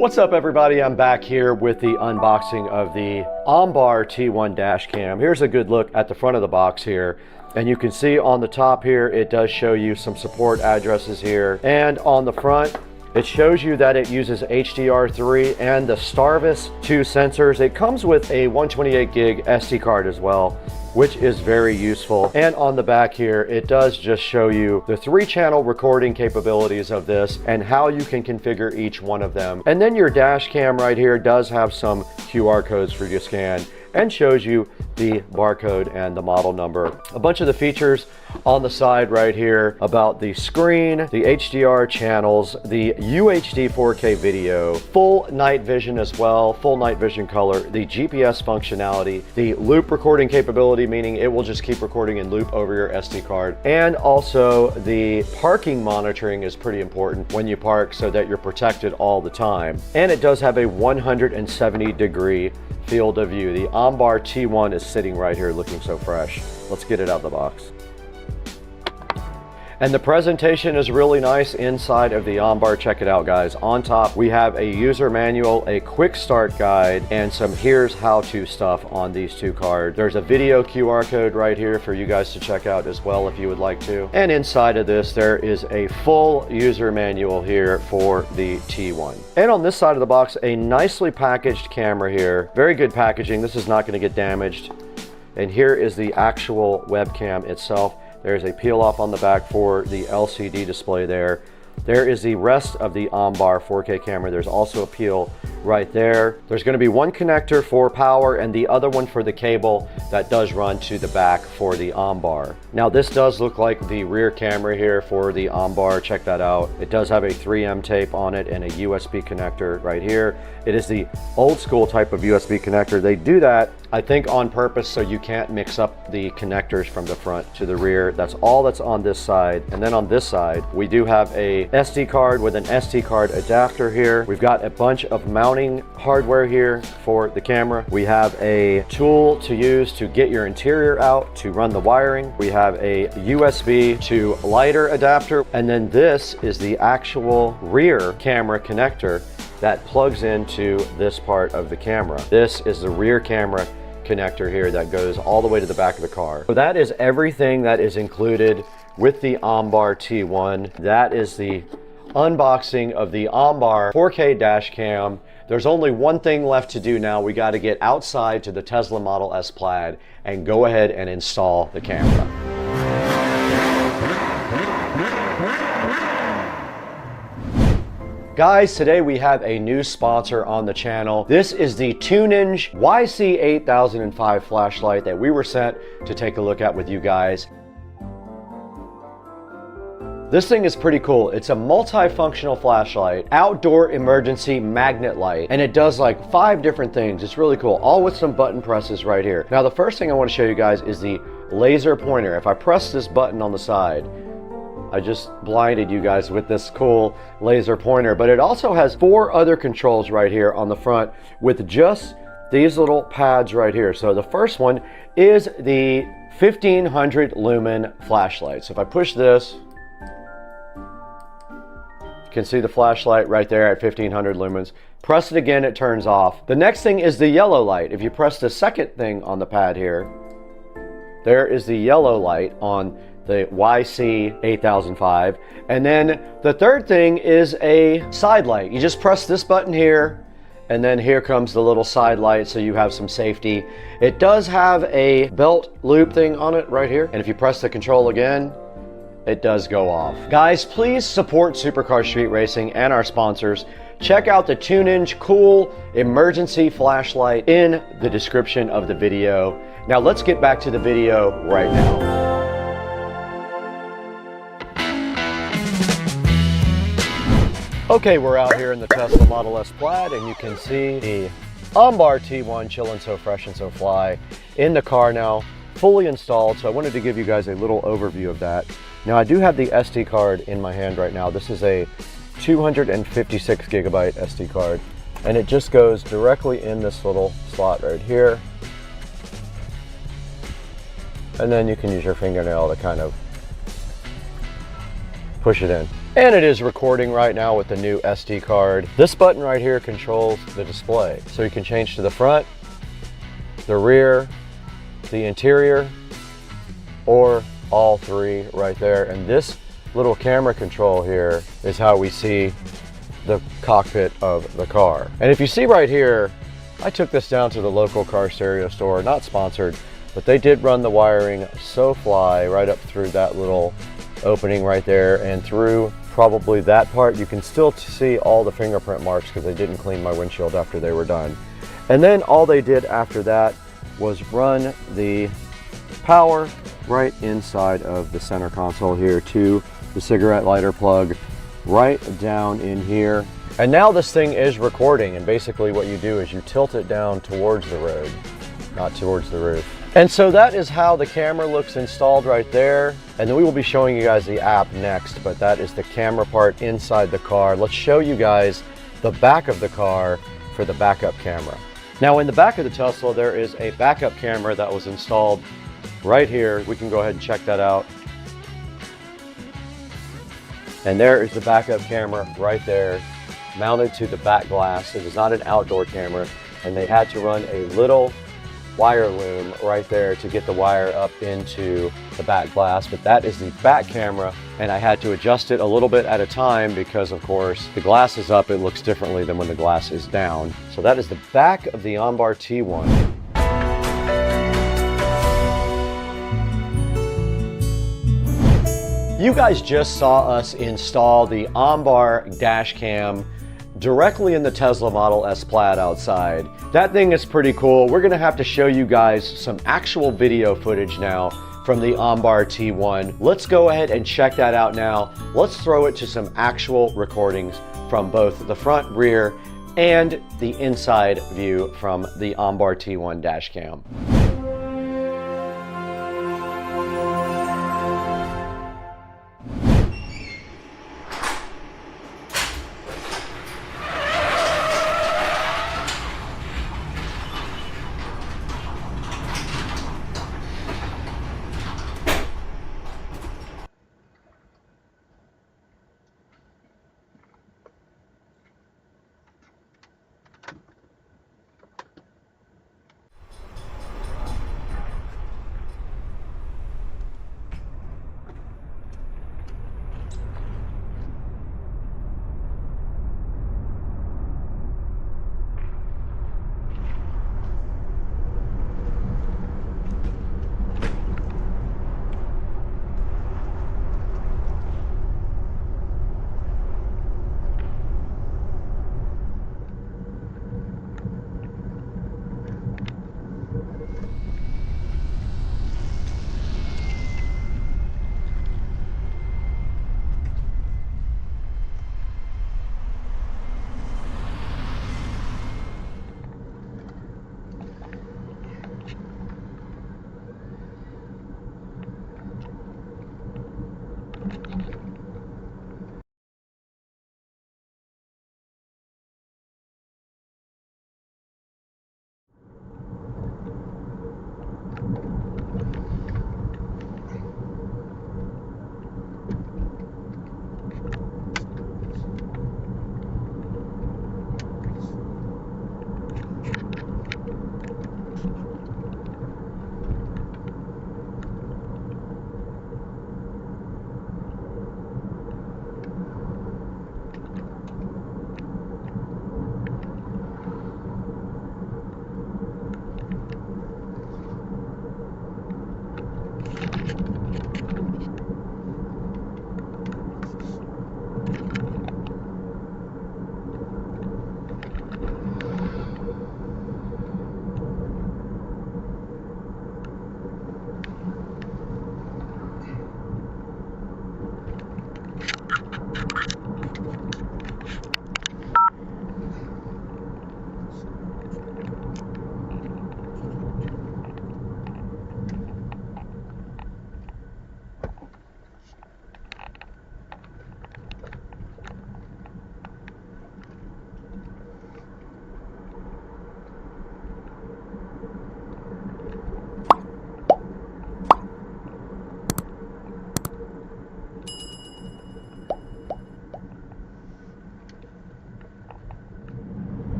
What's up everybody, I'm back here with the unboxing of the Ambar T1 dash cam. Here's a good look at the front of the box here. And you can see on the top here, it does show you some support addresses here. And on the front, it shows you that it uses HDR3 and the Starvis 2 sensors. It comes with a 128 gig SD card as well, which is very useful. And on the back here, it does just show you the 3-channel recording capabilities of this and how you can configure each one of them. And then your dash cam right here does have some QR codes for you to scan and shows you the barcode and the model number. A bunch of the features on the side right here about the screen, the HDR channels, the UHD 4K video, full night vision as well, full night vision color, the GPS functionality, the loop recording capability, meaning it will just keep recording in loop over your SD card, and also the parking monitoring is pretty important when you park so that you're protected all the time. And it does have a 170-degree field of view. The Ombar T1 is sitting right here looking so fresh. Let's get it out of the box. And the presentation is really nice inside of the Ombar. Check it out, guys. On top, we have a user manual, a quick start guide, and some here's how to stuff on these two cards. There's a video QR code right here for you guys to check out as well if you would like to. And inside of this, there is a full user manual here for the T1. And on this side of the box, a nicely packaged camera here. Very good packaging. This is not going to get damaged. And here is the actual webcam itself. There's a peel off on the back for the LCD display there. There is the rest of the Ombar 4K camera. There's also a peel right there. There's going to be one connector for power and the other one for the cable that does run to the back for the Ombar. Now this does look like the rear camera here for the Ombar. Check that out. It does have a 3M tape on it and a USB connector right here. It is the old school type of USB connector. They do that, I think, on purpose so you can't mix up the connectors from the front to the rear. That's all that's on this side. And then on this side, we do have a SD card with an SD card adapter here. We've got a bunch of mounting hardware here for the camera. We have a tool to use to get your interior out to run the wiring. We have a USB to lighter adapter. And then this is the actual rear camera connector that plugs into this part of the camera. This is the rear camera connector here that goes all the way to the back of the car. So that is everything that is included with the Ombar T1. That is the unboxing of the Ombar 4K dash cam. There's only one thing left to do now. We got to get outside to the Tesla Model S Plaid and go ahead and install the camera. Guys, today we have a new sponsor on the channel. This is the Tunninge YC8005 flashlight that we were sent to take a look at with you guys. This thing is pretty cool. It's a multifunctional flashlight, outdoor emergency magnet light, and it does like 5 different things. It's really cool, all with some button presses right here. Now, the first thing I want to show you guys is the laser pointer. If I press this button on the side, I just blinded you guys with this cool laser pointer, but it also has 4 other controls right here on the front with just these little pads right here. So the first one is the 1500 lumen flashlight. So if I push this, you can see the flashlight right there at 1500 lumens. Press it again, it turns off. The next thing is the yellow light. If you press the second thing on the pad here, there is the yellow light on the YC8005. And then the third thing is a side light. You just press this button here, and then here comes the little side light so you have some safety. It does have a belt loop thing on it right here. And if you press the control again, it does go off. Guys, please support Supercar Street Racing and our sponsors. Check out the Tunninge cool emergency flashlight in the description of the video. Now let's get back to the video right now. Okay, we're out here in the Tesla Model S Plaid, and you can see the Ombar T1 chilling so fresh and so fly in the car now, fully installed. So I wanted to give you guys a little overview of that. Now I do have the SD card in my hand right now. This is a 256 gigabyte SD card, and it just goes directly in this little slot right here. And then you can use your fingernail to kind of push it in. And it is recording right now with the new SD card. This button right here controls the display. So you can change to the front, the rear, the interior, or all three right there. And this little camera control here is how we see the cockpit of the car. And if you see right here, I took this down to the local car stereo store, not sponsored, but they did run the wiring so fly right up through that little opening right there and through probably that part. You can still see all the fingerprint marks because they didn't clean my windshield after they were done. And then all they did after that was run the power right inside of the center console here to the cigarette lighter plug right down in here. And now this thing is recording, and basically what you do is you tilt it down towards the road, not towards the roof. And so that is how the camera looks installed right there. And then we will be showing you guys the app next, but that is the camera part inside the car. Let's show you guys the back of the car for the backup camera. Now in the back of the Tesla, there is a backup camera that was installed right here. We can go ahead and check that out. And there is the backup camera right there, mounted to the back glass. It is not an outdoor camera, and they had to run a little wire loom right there to get the wire up into the back glass. But that is the back camera, and I had to adjust it a little bit at a time because, of course, the glass is up, it looks differently than when the glass is down. So that is the back of the OnBar T1. You guys just saw us install the OnBar dash cam directly in the Tesla Model S Plaid outside. That thing is pretty cool. We're gonna have to show you guys some actual video footage now from the OnBar T1. Let's go ahead and check that out now. Let's throw it to some actual recordings from both the front, rear, and the inside view from the OnBar T1 dash cam.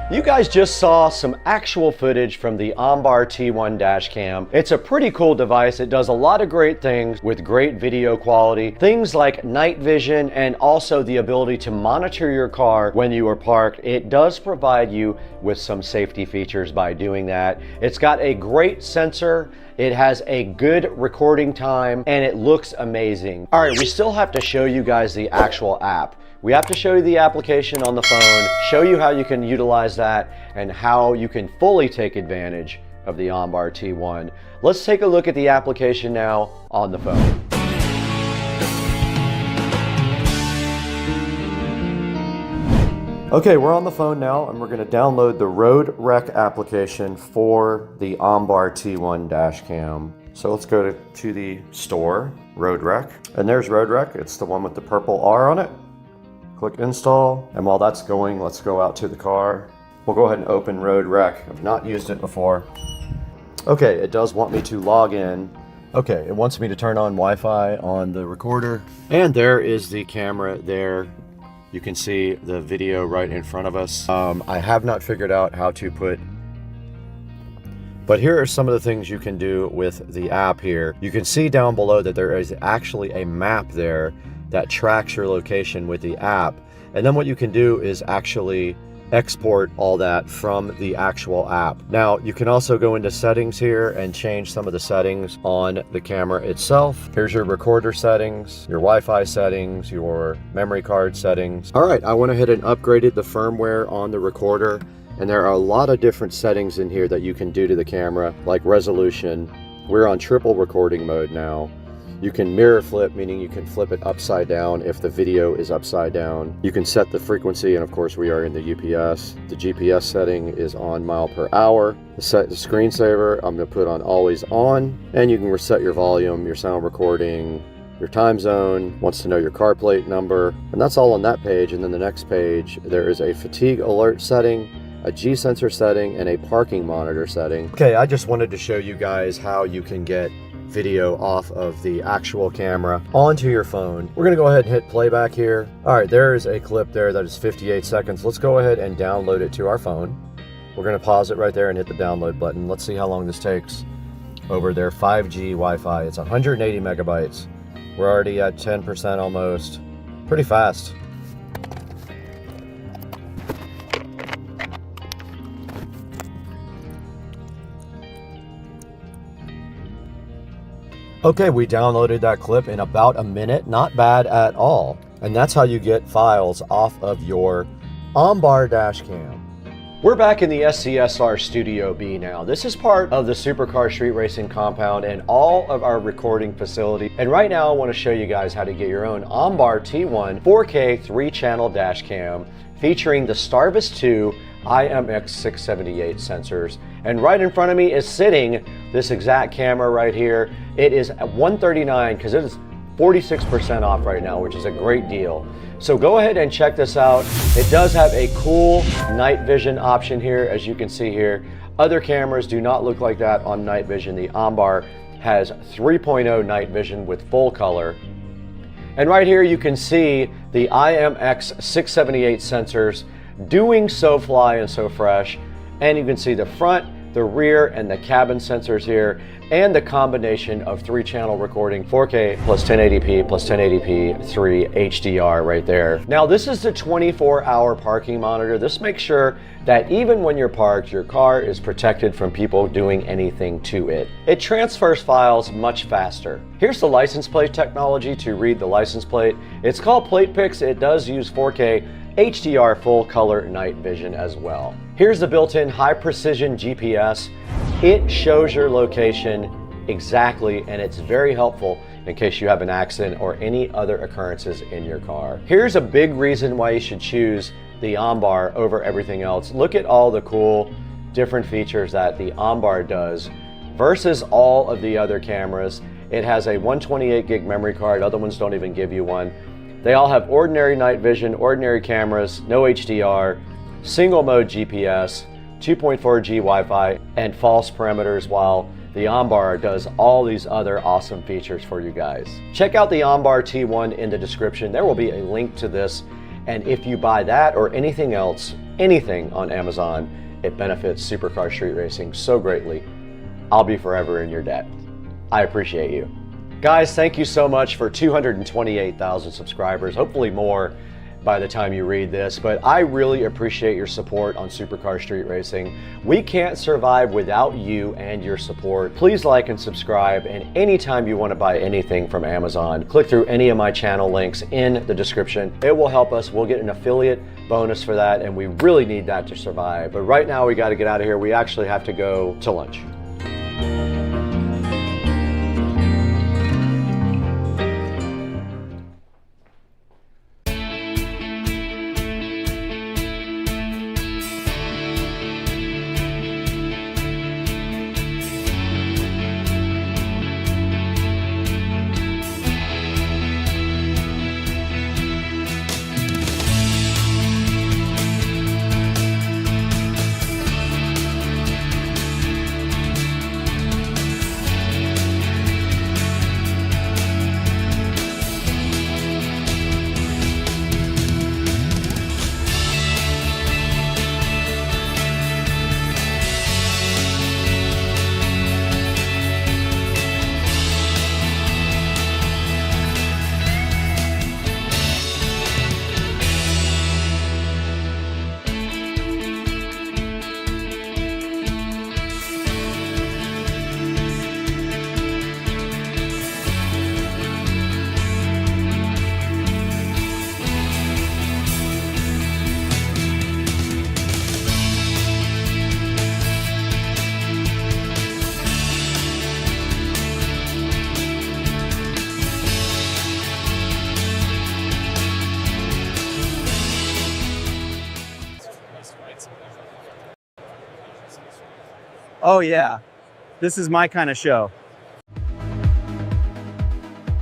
You guys just saw some actual footage from the Ombar T1 dash cam. It's a pretty cool device. It does a lot of great things with great video quality, things like night vision and also the ability to monitor your car when you are parked. It does provide you with some safety features by doing that. It's got a great sensor. It has a good recording time and it looks amazing. All right, we still have to show you guys the actual app. We have to show you the application on the phone, show you how you can utilize that and how you can fully take advantage of the Ombar T1. Let's take a look at the application now on the phone. Okay, we're on the phone now and we're going to download the Road Rec application for the Ombar T1 dash cam. So let's go to the store, Road Rec, and there's Road Rec. It's the one with the purple R on it. Click install, and while that's going, let's go out to the car. We'll go ahead and open Road Rec. I've not used it before. Okay, it does want me to log in. Okay, it wants me to turn on Wi-Fi on the recorder. And there is the camera there. You can see the video right in front of us. I have not figured out how to put, but here are some of the things you can do with the app here. You can see down below that there is actually a map there that tracks your location with the app. And then what you can do is actually export all that from the actual app. Now, you can also go into settings here and change some of the settings on the camera itself. Here's your recorder settings, your Wi-Fi settings, your memory card settings. All right, I went ahead and upgraded the firmware on the recorder, and there are a lot of different settings in here that you can do to the camera, like resolution. We're on triple recording mode now. You can mirror flip, meaning you can flip it upside down if the video is upside down. You can set the frequency, and of course we are in the UPS. The GPS setting is on mile per hour. The screensaver, I'm gonna put on always on, and you can reset your volume, your sound recording, your time zone, wants to know your car plate number, and that's all on that page. And then the next page, there is a fatigue alert setting, a G-sensor setting, and a parking monitor setting. Okay, I just wanted to show you guys how you can get video off of the actual camera onto your phone. We're gonna go ahead and hit playback here. All right, there is a clip there that is 58 seconds. Let's go ahead and download it to our phone. We're gonna pause it right there and hit the download button. Let's see how long this takes over their 5G Wi-Fi. It's 180 megabytes. We're already at 10% almost. Pretty fast. Okay, we downloaded that clip in about a minute. Not bad at all. And that's how you get files off of your Ombar dash cam. We're back in the SCSR Studio B now. This is part of the Supercar Street Racing compound and all of our recording facility. And right now I want to show you guys how to get your own Ombar T1 4K 3-channel dash cam featuring the Starvis 2 IMX678 sensors. And right in front of me is sitting this exact camera right here. It is at $139 because it is 46% off right now, which is a great deal. So go ahead and check this out. It does have a cool night vision option here, as you can see here. Other cameras do not look like that on night vision. The Ombar has 3.0 night vision with full color. And right here you can see the IMX678 sensors doing So Fly and So Fresh. And you can see the front, the rear and the cabin sensors here, and the combination of 3-channel recording, 4K plus 1080p plus 1080p 3 HDR right there. Now this is the 24-hour parking monitor. This makes sure that even when you're parked, your car is protected from people doing anything to it. It transfers files much faster. Here's the license plate technology to read the license plate. It's called PlatePix. It does use 4K HDR full color night vision as well. Here's the built-in high precision GPS. It shows your location exactly, and it's very helpful in case you have an accident or any other occurrences in your car. Here's a big reason why you should choose the OnBar over everything else. Look at all the cool different features that the OnBar does versus all of the other cameras. It has a 128 gig memory card. Other ones don't even give you one. They all have ordinary night vision, ordinary cameras, no HDR, single mode GPS, 2.4G Wi-Fi, and false parameters, while the OnBar does all these other awesome features for you guys. Check out the OnBar T1 in the description. There will be a link to this. And if you buy that or anything else, anything on Amazon, it benefits Supercar Street Racing so greatly. I'll be forever in your debt. I appreciate you. Guys, thank you so much for 228,000 subscribers, hopefully more by the time you read this, but I really appreciate your support on Supercar Street Racing. We can't survive without you and your support. Please like and subscribe, and anytime you want to buy anything from Amazon, click through any of my channel links in the description. It will help us. We'll get an affiliate bonus for that, and we really need that to survive. But right now we got to get out of here. We actually have to go to lunch. Oh yeah, this is my kind of show.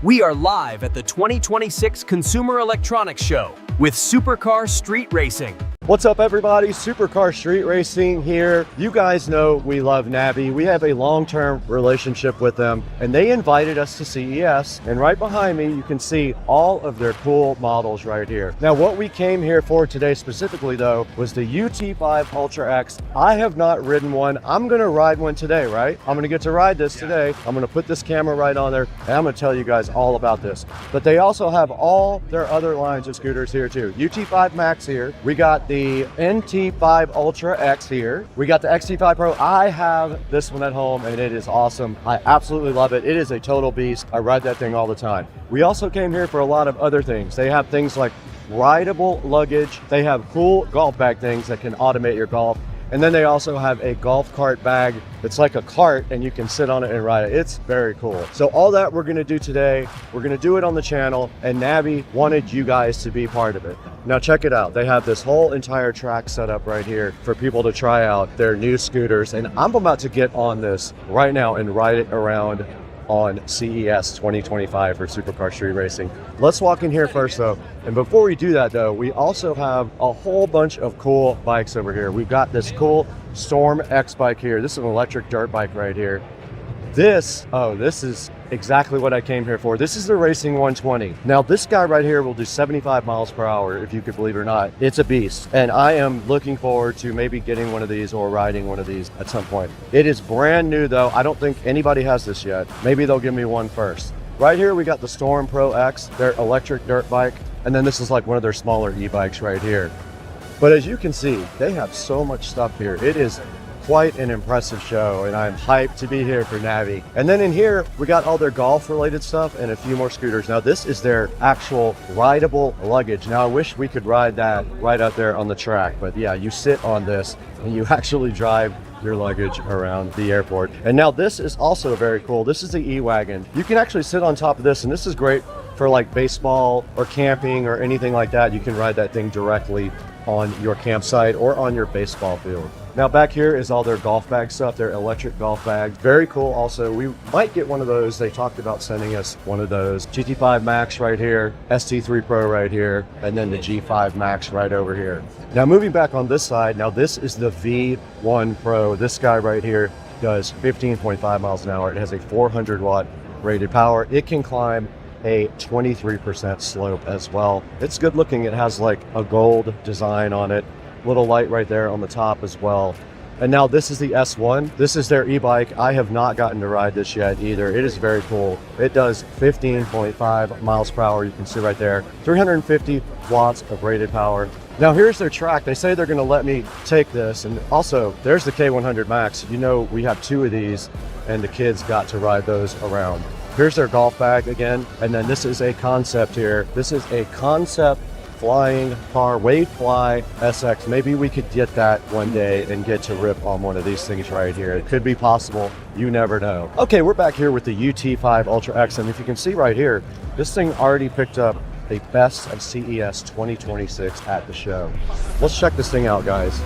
We are live at the 2026 Consumer Electronics Show with Supercar Street Racing. What's up, everybody? Supercar Street Racing here. You guys know we love Navi. We have a long-term relationship with them, and they invited us to CES. And right behind me, you can see all of their cool models right here. Now, what we came here for today specifically, though, was the UT5 Ultra X. I have not ridden one. I'm gonna ride one today, right? I'm gonna get to ride this today. I'm gonna put this camera right on there, and I'm gonna tell you guys all about this. But they also have all their other lines of scooters here too. UT5 Max here. We got the NT5 Ultra X here. We got the XT5 Pro. I have this one at home and it is awesome. I absolutely love it. It is a total beast. I ride that thing all the time. We also came here for a lot of other things. They have things like rideable luggage. They have cool golf bag things that can automate your golf. And then they also have a golf cart bag. It's like a cart and you can sit on it and ride it. It's very cool. So all that we're gonna do today, we're gonna do it on the channel, and Navi wanted you guys to be part of it. Now check it out. They have this whole entire track set up right here for people to try out their new scooters. And I'm about to get on this right now and ride it around on CES 2025 for Supercar Street Racing. Let's walk in here first though. And before we do that though, we also have a whole bunch of cool bikes over here. We've got this cool Storm X bike here. This is an electric dirt bike right here. This is exactly what I came here for. This is the Racing 120. Now, this guy right here will do 75 miles per hour, if you could believe it or not. It's a beast. And I am looking forward to maybe getting one of these or riding one of these at some point. It is brand new though. I don't think anybody has this yet. Maybe they'll give me one first. Right here, we got the Storm Pro X, their electric dirt bike. And then this is like one of their smaller e-bikes right here. But as you can see, they have so much stuff here. It is quite an impressive show, and I'm hyped to be here for Navi. And then in here, we got all their golf related stuff and a few more scooters. Now this is their actual rideable luggage. Now I wish we could ride that right out there on the track, but yeah, you sit on this and you actually drive your luggage around the airport. And now this is also very cool. This is the E-Wagon. You can actually sit on top of this, and this is great for like baseball or camping or anything like that. You can ride that thing directly on your campsite or on your baseball field. Now back here is all their golf bag stuff, their electric golf bags. Very cool also. We might get one of those. They talked about sending us one of those. GT5 Max right here, ST3 Pro right here, and then the G5 Max right over here. Now moving back on this side, now this is the V1 Pro. This guy right here does 15.5 miles an hour. It has a 400 watt rated power. It can climb a 23% slope as well. It's good looking. It has like a gold design on it. Little light right there on the top as well. And now this is the S1. This is their e-bike. I have not gotten to ride this yet either. It is very cool. It does 15.5 miles per hour. You can see right there, 350 watts of rated power. Now here's their track. They say they're gonna let me take this. And also there's the K100 Max. You know, we have two of these and the kids got to ride those around. Here's their golf bag again. And then this is a concept here. This is a concept flying car, Wavefly SX. Maybe we could get that one day and get to rip on one of these things right here. It could be possible. You never know. Okay, we're back here with the UT5 Ultra X. And if you can see right here, this thing already picked up a Best of CES 2026 at the show. Let's check this thing out, guys.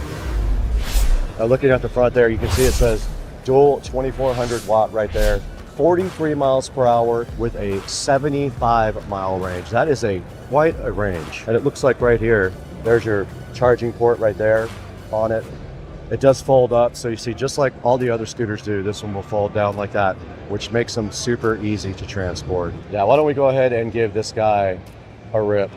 Looking at the front there, you can see it says dual 2400 watt right there. 43 miles per hour with a 75 mile range. That is quite a range. And it looks like right here, there's your charging port right there on it. It does fold up. So you see, just like all the other scooters do, this one will fold down like that, which makes them super easy to transport. Now, why don't we go ahead and give this guy a rip.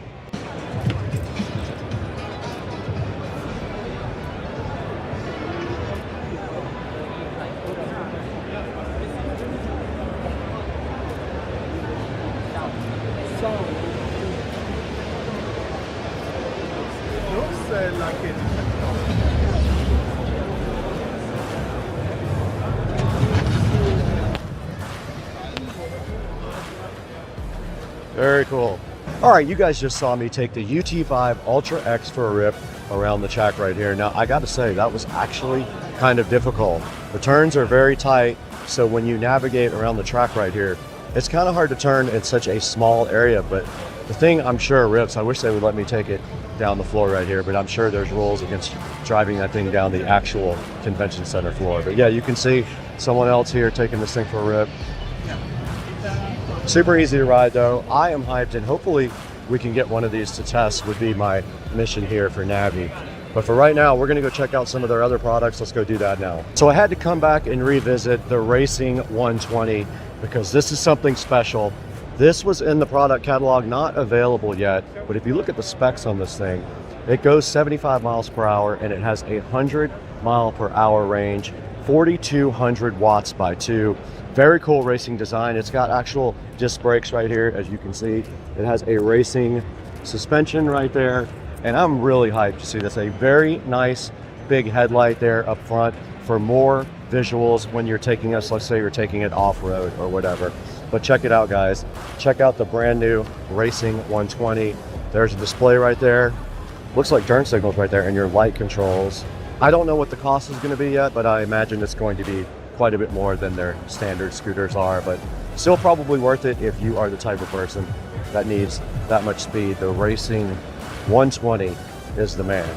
Very cool. All right, you guys just saw me take the UT5 Ultra X for a rip around the track right here. Now, I got to say, that was actually kind of difficult. The turns are very tight, so when you navigate around the track right here, it's kind of hard to turn in such a small area, but the thing I'm sure rips. I wish they would let me take it down the floor right here, but I'm sure there's rules against driving that thing down the actual convention center floor. But yeah, you can see someone else here taking this thing for a rip. Super easy to ride though. I am hyped, and hopefully we can get one of these to test would be my mission here for Navi. But for right now, we're gonna go check out some of their other products. Let's go do that now. So I had to come back and revisit the Racing 120 because this is something special. This was in the product catalog, not available yet, but if you look at the specs on this thing, it goes 75 miles per hour and it has a 100 mile per hour range, 4,200 watts by 2. Very cool racing design. It's got actual disc brakes right here, as you can see. It has a racing suspension right there, and I'm really hyped to see this. A very nice big headlight there up front for more visuals when you're taking us, let's say you're taking it off-road or whatever. But check it out, guys. Check out the brand new Racing 120. There's a display right there. Looks like turn signals right there and your light controls. I don't know what the cost is going to be yet, but I imagine it's going to be quite a bit more than their standard scooters are, but still probably worth it if you are the type of person that needs that much speed. The Racing 120 is the man.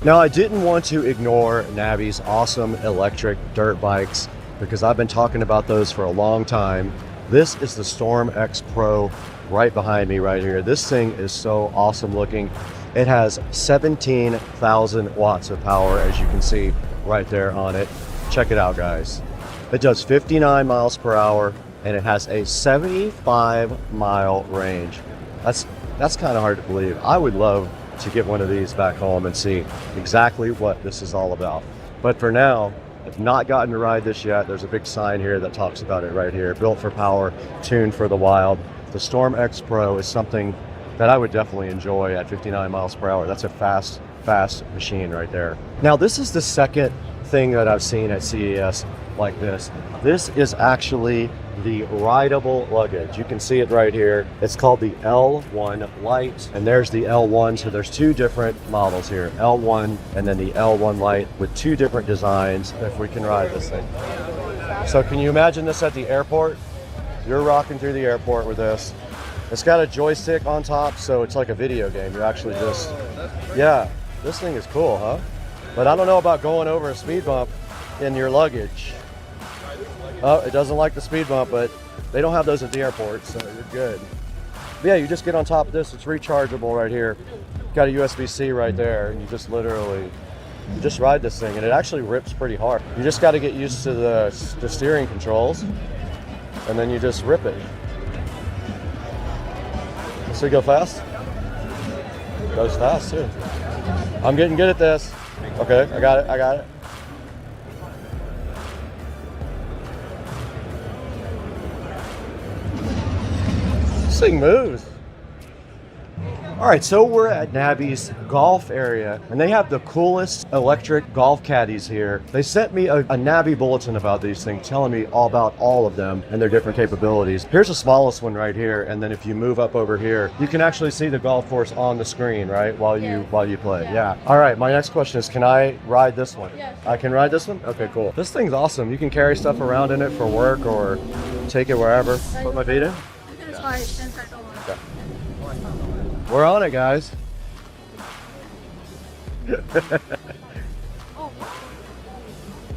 Now, I didn't want to ignore Navi's awesome electric dirt bikes because I've been talking about those for a long time. This is the Storm X Pro right behind me right here. This thing is so awesome looking. It has 17,000 watts of power, as you can see right there on it. Check it out, guys. It does 59 miles per hour and it has a 75-mile range. That's kind of hard to believe. I would love to get one of these back home and see exactly what this is all about. But for now, I've not gotten to ride this yet. There's a big sign here that talks about it right here. Built for power, tuned for the wild. The Storm X Pro is something that I would definitely enjoy at 59 miles per hour. That's a fast machine right there. Now, this is the second thing that I've seen at CES like this. This is actually the rideable luggage. You can see it right here. It's called the L1 Lite, and there's the L1. So there's two different models here, L1 and then the L1 Lite, with two different designs. If we can ride this thing. So can you imagine this at the airport? You're rocking through the airport with this. It's got a joystick on top, so it's like a video game. You're actually just, yeah, this thing is cool, huh? But I don't know about going over a speed bump in your luggage. Oh, it doesn't like the speed bump, but they don't have those at the airport, so you're good. But yeah, you just get on top of this. It's rechargeable right here. Got a USB-C right there, and you just literally, you just ride this thing, and it actually rips pretty hard. You just got to get used to the steering controls, and then you just rip it. So you go fast? It goes fast too. I'm getting good at this. Okay, I got it. This thing moves. All right, so we're at Navi's golf area, and they have the coolest electric golf caddies here. They sent me a Navi bulletin about these things, telling me all about all of them and their different capabilities. Here's the smallest one right here, and then if you move up over here, you can actually see the golf course on the screen, right, while you play. Yeah. All right, my next question is, can I ride this one? Yes. I can ride this one? Okay, cool. This thing's awesome. You can carry stuff around in it for work or take it wherever. Put my feet in? Okay. We're on it, guys. Yeah,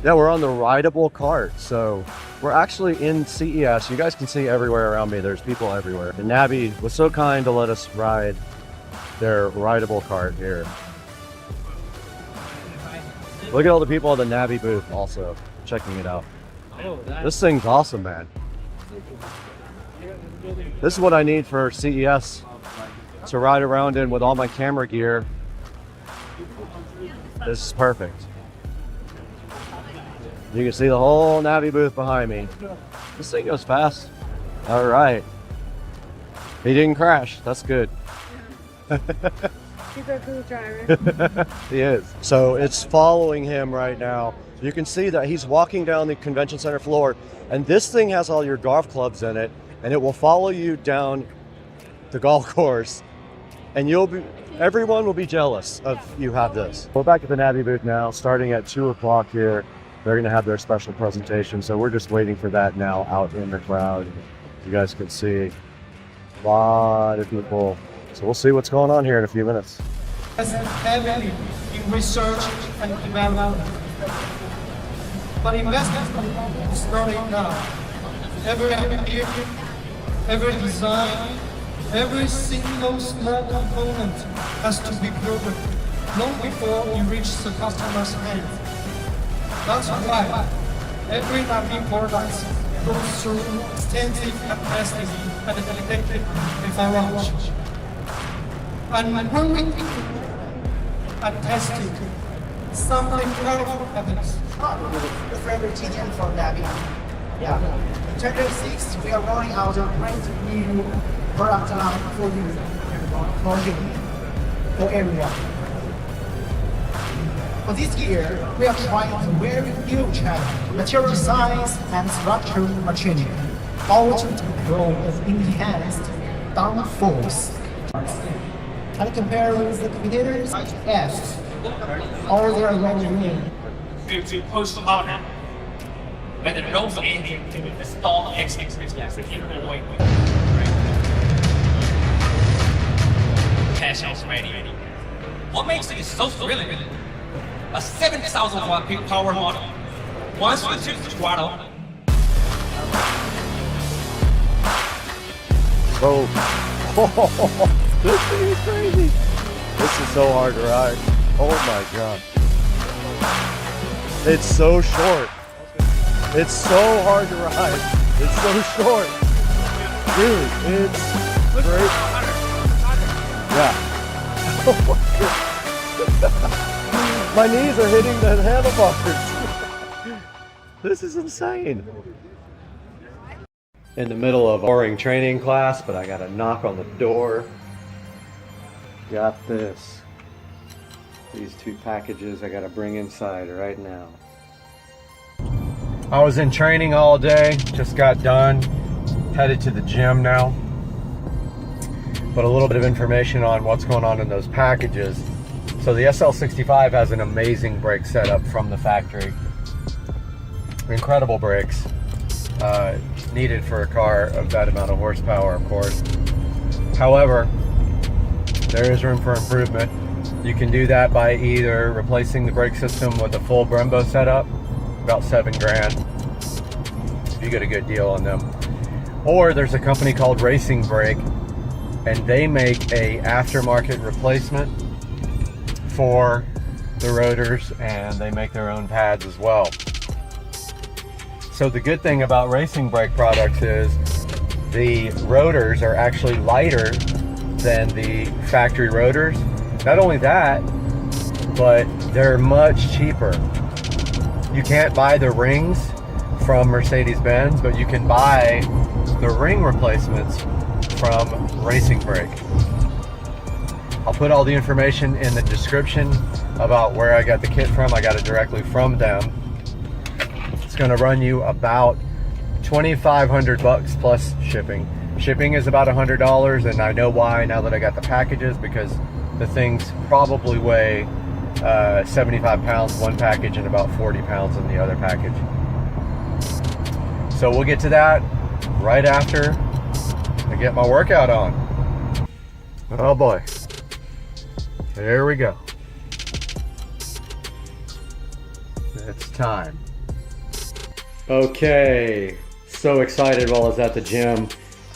we're on the rideable cart. So we're actually in CES. You guys can see everywhere around me. There's people everywhere. And Navi was so kind to let us ride their rideable cart here. Look at all the people at the Navi booth also checking it out. This thing's awesome, man. This is what I need for CES. To ride around in with all my camera gear. This is perfect. You can see the whole Navi booth behind me. This thing goes fast. All right. He didn't crash. That's good. He's a cool driver. He is. So it's following him right now. You can see that he's walking down the convention center floor, and this thing has all your golf clubs in it, and it will follow you down the golf course. And everyone will be jealous of you have this. We're back at the Navi booth now, starting at 2 o'clock here. They're gonna have their special presentation. So we're just waiting for that now out in the crowd. You guys can see a lot of people. So we'll see what's going on here in a few minutes. Heavily in research and development. But investment is not enough. Every idea, every design, every single small component has to be proven long before it reaches the customer's hands. That's why every Navi product goes through extensive testing and dedicated research. And when we are testing, something powerful happens. The favorite TGM from Navi. Yeah. In 2026, we are rolling out a brand new product line for you, for area. For this year, we are trying a very new challenge, material designs and structural machining, all to grow with enhanced downforce. And compare with the competitors such as all their revenue. To push them out now. But the rope engine to install X-axis in the way. Cash is ready. What makes it so thrilling? A 70,000 watt peak power model. One switch to throttle. Oh, this thing is crazy. This is so hard to ride. Oh my god. It's so short. It's so hard to ride. It's so short. Dude, it's great. Yeah. Oh my God. My knees are hitting the handlebars. This is insane. In the middle of a boring training class, but I got a knock on the door. Got this. These 2 packages I gotta bring inside right now. I was in training all day, just got done, headed to the gym now. But a little bit of information on what's going on in those packages. So the SL65 has an amazing brake setup from the factory. Incredible brakes, needed for a car of that amount of horsepower, of course. However, there is room for improvement. You can do that by either replacing the brake system with a full Brembo setup, about $7 grand, if you get a good deal on them. Or there's a company called Racing Brake, and they make a aftermarket replacement for the rotors, and they make their own pads as well. So the good thing about Racing Brake products is the rotors are actually lighter than the factory rotors. Not only that, but they're much cheaper. You can't buy the rings from Mercedes-Benz, but you can buy the ring replacements from Racing Brake. I'll put all the information in the description about where I got the kit from. I got it directly from them. It's gonna run you about $2,500 plus shipping. Shipping is about $100, and I know why now that I got the packages, because the things probably weigh 75 pounds one package and about 40 pounds in the other package. So we'll get to that right after I get my workout on. Oh boy. There we go. It's time. Okay, so excited while I was at the gym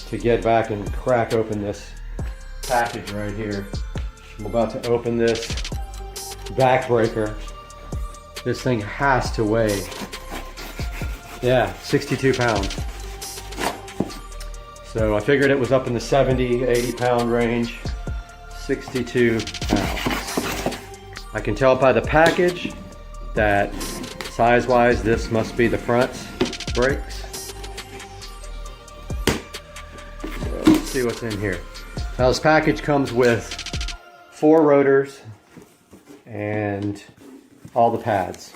to get back and crack open this package right here. I'm about to open this backbreaker. This thing has to weigh, 62 pounds. So I figured it was up in the 70, 80 pound range. 62 pounds. I can tell by the package that size-wise this must be the front brakes. So let's see what's in here. Now this package comes with 4 rotors and all the pads.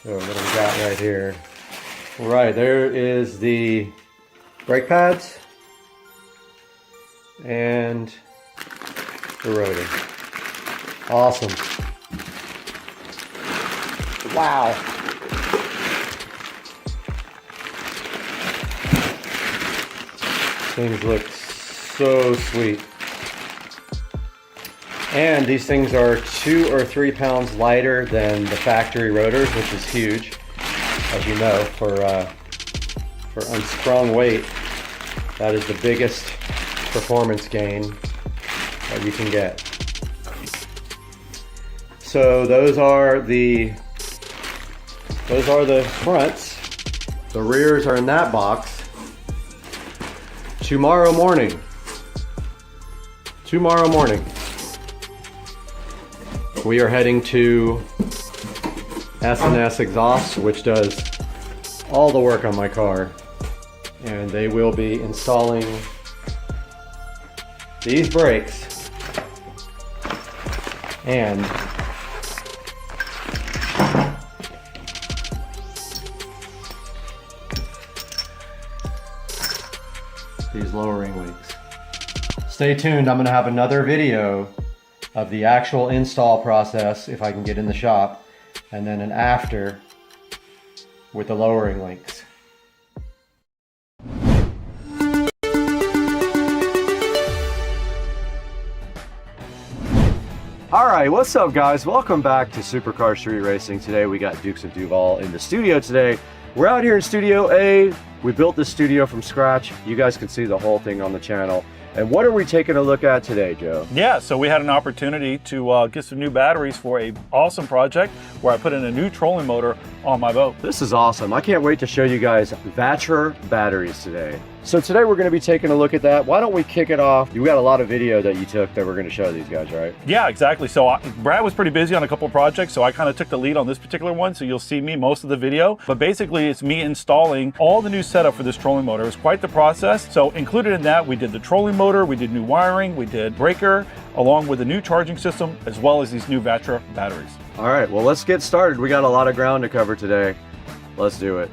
So what do we got right here? All right, there is the brake pads and the rotor. Awesome. Wow. Things look so sweet. And these things are 2 or 3 pounds lighter than the factory rotors, which is huge, as you know, for unsprung weight. That is the biggest performance gain that you can get. So those are the fronts. The rears are in that box. Tomorrow morning, we are heading to S&S Exhaust, which does all the work on my car, and they will be installing these brakes and these lowering links. Stay tuned, I'm going to have another video of the actual install process if I can get in the shop, and then an after with the lowering links. Alright, what's up guys? Welcome back to Supercar Street Racing. Today we got Dukes of Duval in the studio today. We're out here in Studio A We built this studio from scratch. You guys can see the whole thing on the channel. And what are we taking a look at today, Joe? Yeah, so we had an opportunity to get some new batteries for a awesome project where I put in a new trolling motor on my boat. This is awesome. I can't wait to show you guys VESA batteries today. So today we're going to be taking a look at that. Why don't we kick it off? You got a lot of video that you took that we're going to show these guys, right? Yeah, exactly. So Brad was pretty busy on a couple of projects, so I kind of took the lead on this particular one, so you'll see me most of the video. But basically, it's me installing all the new setup for this trolling motor. It was quite the process. So included in that, we did the trolling motor, we did new wiring, we did breaker, along with a new charging system, as well as these new VESA batteries. All right, well, let's get started. We got a lot of ground to cover today. Let's do it.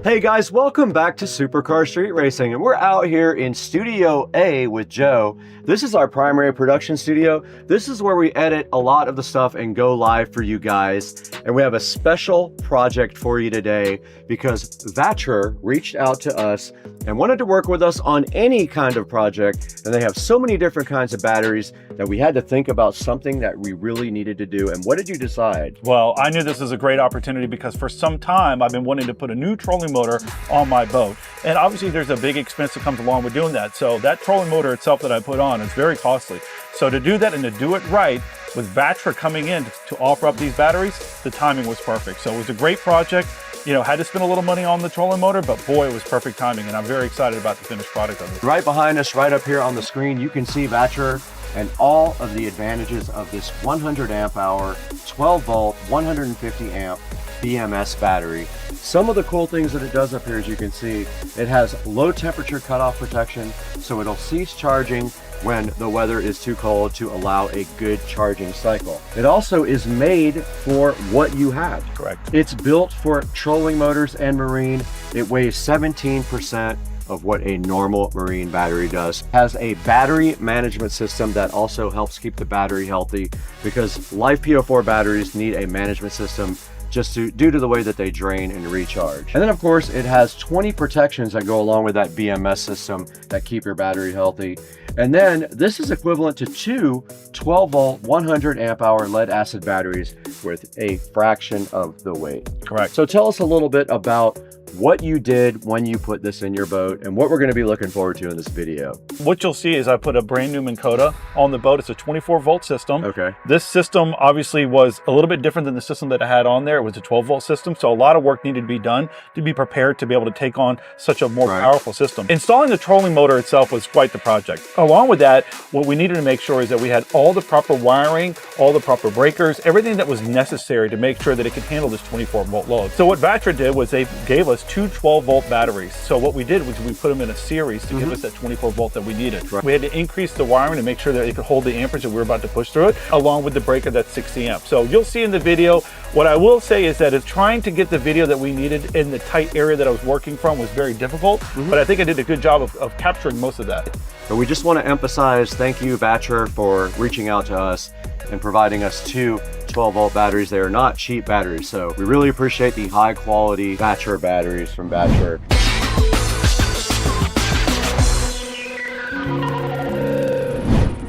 Hey guys, welcome back to Supercar Street Racing, and we're out here in Studio A with Joe. This is our primary production studio. This is where we edit a lot of the stuff and go live for you guys. And we have a special project for you today because VESA reached out to us and wanted to work with us on any kind of project. And they have so many different kinds of batteries that we had to think about something that we really needed to do. And what did you decide? Well, I knew this was a great opportunity because for some time I've been wanting to put a new trolling motor on my boat. And obviously there's a big expense that comes along with doing that. So that trolling motor itself that I put on is very costly. So to do that and to do it right, with VESA coming in to offer up these batteries, the timing was perfect. So it was a great project. You know, had to spend a little money on the trolling motor, but boy, it was perfect timing. And I'm very excited about the finished product of it. Right behind us, right up here on the screen, you can see VESA and all of the advantages of this 100 amp hour, 12 volt, 150 amp BMS battery. Some of the cool things that it does up here, as you can see, it has low temperature cutoff protection, so it'll cease charging when the weather is too cold to allow a good charging cycle. It also is made for what you have. Correct. It's built for trolling motors and marine. It weighs 17% of what a normal marine battery does. Has a battery management system that also helps keep the battery healthy because live PO4 batteries need a management system just due to the way that they drain and recharge. And then of course it has 20 protections that go along with that BMS system that keep your battery healthy. And then this is equivalent to two 12 volt 100 amp hour lead acid batteries with a fraction of the weight. Correct. So tell us a little bit about what you did when you put this in your boat and what we're going to be looking forward to in this video. What you'll see is I put a brand new Minn Kota on the boat. It's a 24 volt system. Okay. This system obviously was a little bit different than the system that I had on there. It was a 12 volt system. So a lot of work needed to be done to be prepared to be able to take on such a more powerful system. Installing the trolling motor itself was quite the project. Along with that, what we needed to make sure is that we had all the proper wiring, all the proper breakers, everything that was necessary to make sure that it could handle this 24 volt load. So what VESA did was they gave us two 12 volt batteries. So what we did was we put them in a series to give us that 24 volt that we needed. Right. We had to increase the wiring to make sure that it could hold the amperage that we were about to push through it, along with the breaker that's 60 amp. So you'll see in the video, what I will say is that trying to get the video that we needed in the tight area that I was working from was very difficult, but I think I did a good job of capturing most of that. But we just want to emphasize, thank you VESA for reaching out to us and providing us two 12 volt batteries. They are not cheap batteries, so we really appreciate the high quality VESA batteries from VESA.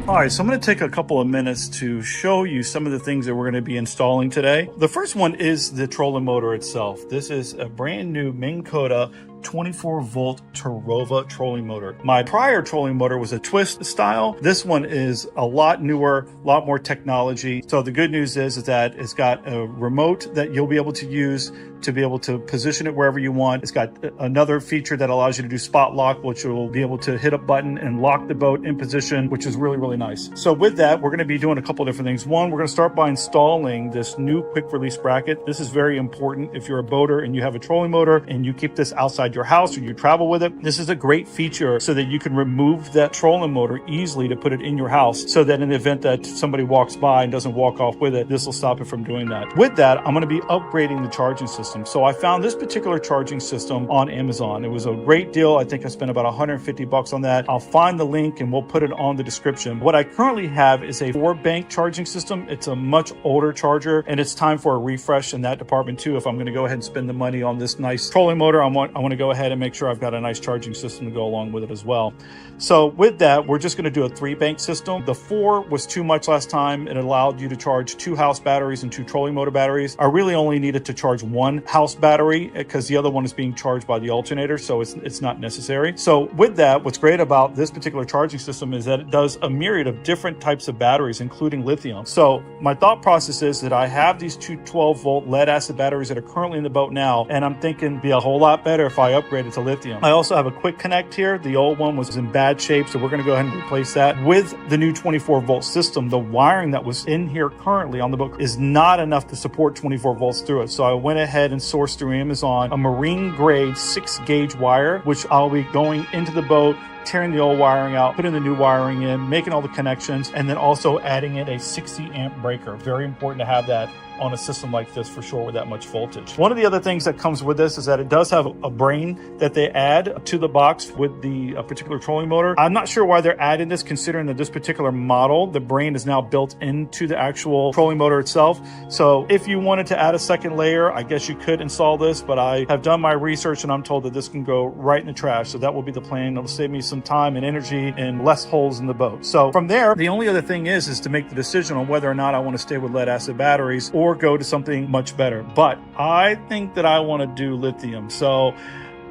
All right, so I'm going to take a couple of minutes to show you some of the things that we're going to be installing today. The first one is the trolling motor itself. This is a brand new Minn Kota 24 volt Tarova trolling motor. My prior trolling motor was a twist style. This one is a lot newer, a lot more technology. So the good news is that it's got a remote that you'll be able to use to be able to position it wherever you want. It's got another feature that allows you to do spot lock, which will be able to hit a button and lock the boat in position, which is really, really nice. So with that, we're going to be doing a couple of different things. One, we're going to start by installing this new quick release bracket. This is very important if you're a boater and you have a trolling motor and you keep this outside inside your house or you travel with it, this is a great feature so that you can remove that trolling motor easily to put it in your house, so that in the event that somebody walks by and doesn't walk off with it, this will stop it from doing that. With that, I'm going to be upgrading the charging system. So I found this particular charging system on Amazon. It was a great deal. I think I spent about 150 bucks on that. I'll find the link and we'll put it on the description. What I currently have is a 4-bank charging system. It's a much older charger, and it's time for a refresh in that department too. If I'm going to go ahead and spend the money on this nice trolling motor, I want to go ahead and make sure I've got a nice charging system to go along with it as well. So with that, we're just going to do a 3-bank system. The 4 was too much last time. It allowed you to charge 2 house batteries and 2 trolling motor batteries. I really only needed to charge 1 house battery because the other one is being charged by the alternator, so it's not necessary. So with that, what's great about this particular charging system is that it does a myriad of different types of batteries, including lithium. So my thought process is that I have these 2 12-volt lead acid batteries that are currently in the boat now, and I'm thinking it'd be a whole lot better if I upgrade it to lithium. I also have a quick connect here. The old one was in bad shape, so we're going to go ahead and replace that. With the new 24-volt system, the wiring that was in here currently on the boat is not enough to support 24 volts through it. So I went ahead and sourced through Amazon a marine grade 6-gauge wire, which I'll be going into the boat, tearing the old wiring out, putting the new wiring in, making all the connections, and then also adding in a 60 amp breaker. Very important to have that on a system like this for sure with that much voltage. One of the other things that comes with this is that it does have a brain that they add to the box with the particular trolling motor. I'm not sure why they're adding this, considering that this particular model, the brain is now built into the actual trolling motor itself. So if you wanted to add a second layer, I guess you could install this, but I have done my research and I'm told that this can go right in the trash. So that will be the plan. It'll save me some time and energy and less holes in the boat. So from there, the only other thing is to make the decision on whether or not I want to stay with lead acid batteries or go to something much better. But I think that I want to do lithium. So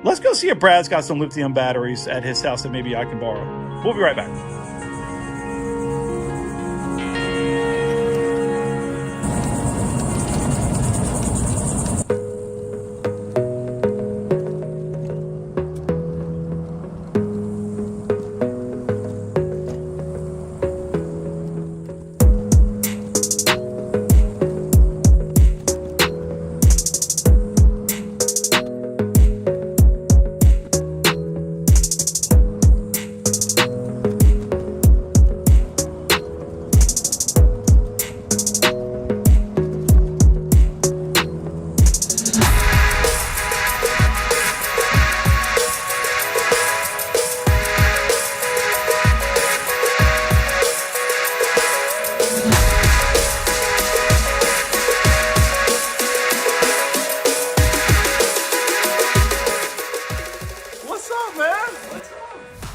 let's go see if Brad's got some lithium batteries at his house that maybe I can borrow. We'll be right back.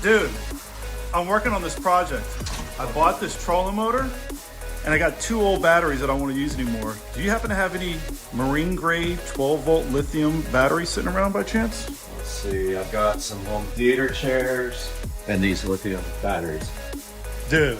Dude, I'm working on this project. I bought this trolling motor and I got 2 old batteries that I don't want to use anymore. Do you happen to have any marine grade 12-volt lithium batteries sitting around by chance? Let's see, I've got some home theater chairs and these lithium batteries. Dude,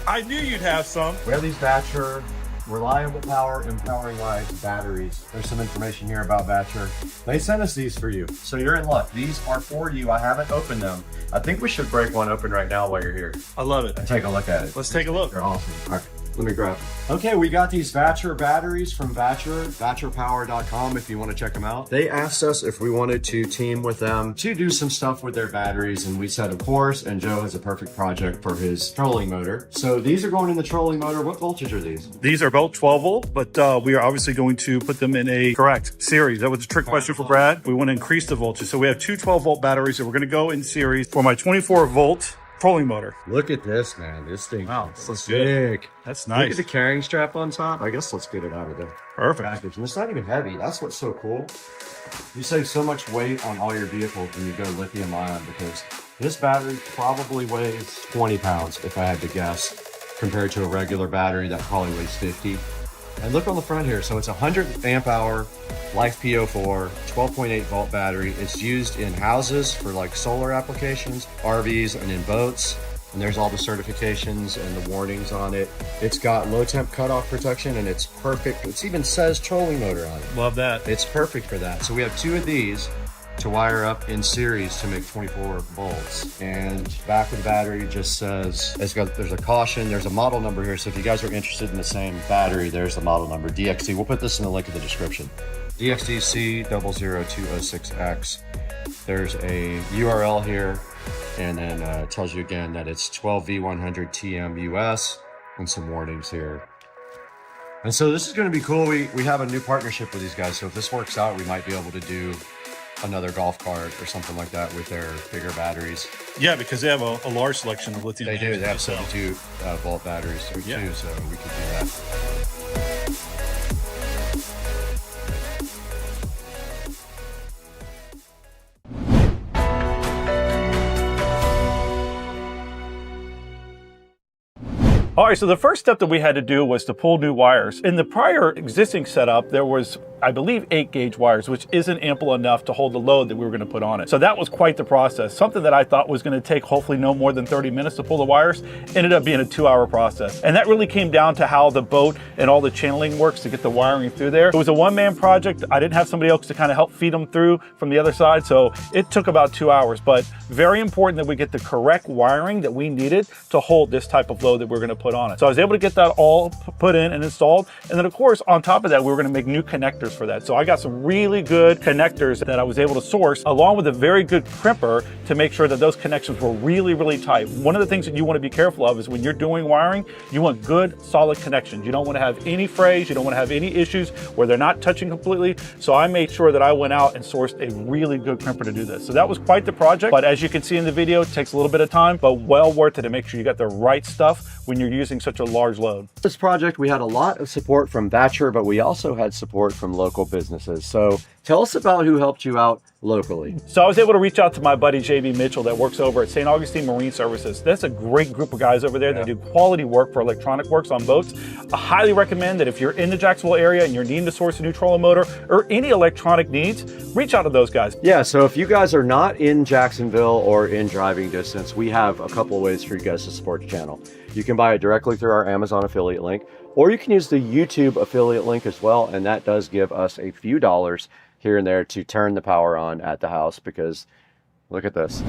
I knew you'd have some. We have these Batcher reliable power empowering life batteries. There's some information here about Batcher. They sent us these for you, so you're in luck. These are for you. I haven't opened them. I think we should break one open right now while you're here. I love it. And take a look at it. Let's take a look. They're awesome. All right, let me grab them. Okay, we got these Batcher batteries from Batcher, batcherpower.com if you want to check them out. They asked us if we wanted to team with them to do some stuff with their batteries, and we said of course, and Joe has a perfect project for his trolling motor. So these are going in the trolling motor. What voltage are these? These are both 12 volt, but we are obviously going to put them in a correct series. That was a trick question for Brad. We want to increase the voltage. So we have 2 12-volt batteries that we're going to go in series for my 24-volt trolling motor. Look at this, man. This thing is sick. That's nice. Look at the carrying strap on top. I guess let's get it out of the package. And it's not even heavy. That's what's so cool. You save so much weight on all your vehicles when you go lithium ion, because this battery probably weighs 20 pounds if I had to guess, compared to a regular battery that probably weighs 50. And look on the front here. So it's a 100 amp hour Life PO4 12.8 volt battery. It's used in houses for like solar applications, RVs, and in boats. And there's all the certifications and the warnings on it. It's got low temp cutoff protection, and it's perfect. It even says trolling motor on it. Love that. It's perfect for that. So we have 2 of these to wire up in series to make 24 volts. And back of the battery just says, there's a caution, there's a model number here. So if you guys are interested in the same battery, there's the model number, DXT. We'll put this in the link in the description. DXT C00206X. There's a URL here, and then it tells you again that it's 12V100 TM US and some warnings here. And so this is going to be cool. We have a new partnership with these guys. So if this works out, we might be able to do another golf cart or something like that with their bigger batteries. Yeah, because they have a large selection of lithium. They do. They have 72 volt batteries too, so we could do that. All right, so the first step that we had to do was to pull new wires. In the prior existing setup, there was, I believe, 8-gauge wires, which isn't ample enough to hold the load that we were going to put on it. So that was quite the process. Something that I thought was going to take hopefully no more than 30 minutes to pull the wires ended up being a 2-hour process. And that really came down to how the boat and all the channeling works to get the wiring through there. It was a one-man project. I didn't have somebody else to kind of help feed them through from the other side, so it took about 2 hours. But very important that we get the correct wiring that we needed to hold this type of load that we're going to put on it. So I was able to get that all put in and installed. And then of course, on top of that, we were going to make new connectors for that. So I got some really good connectors that I was able to source, along with a very good crimper to make sure that those connections were really, really tight. One of the things that you want to be careful of is when you're doing wiring, you want good, solid connections. You don't want to have any frays. You don't want to have any issues where they're not touching completely. So I made sure that I went out and sourced a really good crimper to do this. So that was quite the project. But as you can see in the video, it takes a little bit of time, but well worth it to make sure you got the right stuff when you're using such a large load. This project, we had a lot of support from Thatcher, but we also had support from local businesses. So tell us about who helped you out locally. So I was able to reach out to my buddy JB Mitchell that works over at St. Augustine Marine Services. That's a great group of guys over there that do quality work for electronic works on boats. I highly recommend that if you're in the Jacksonville area and you're needing to source a new trolling motor or any electronic needs, reach out to those guys. Yeah, so if you guys are not in Jacksonville or in driving distance, we have a couple of ways for you guys to support the channel. You can buy it directly through our Amazon affiliate link, or you can use the YouTube affiliate link as well, and that does give us a few dollars here and there to turn the power on at the house, because look at this.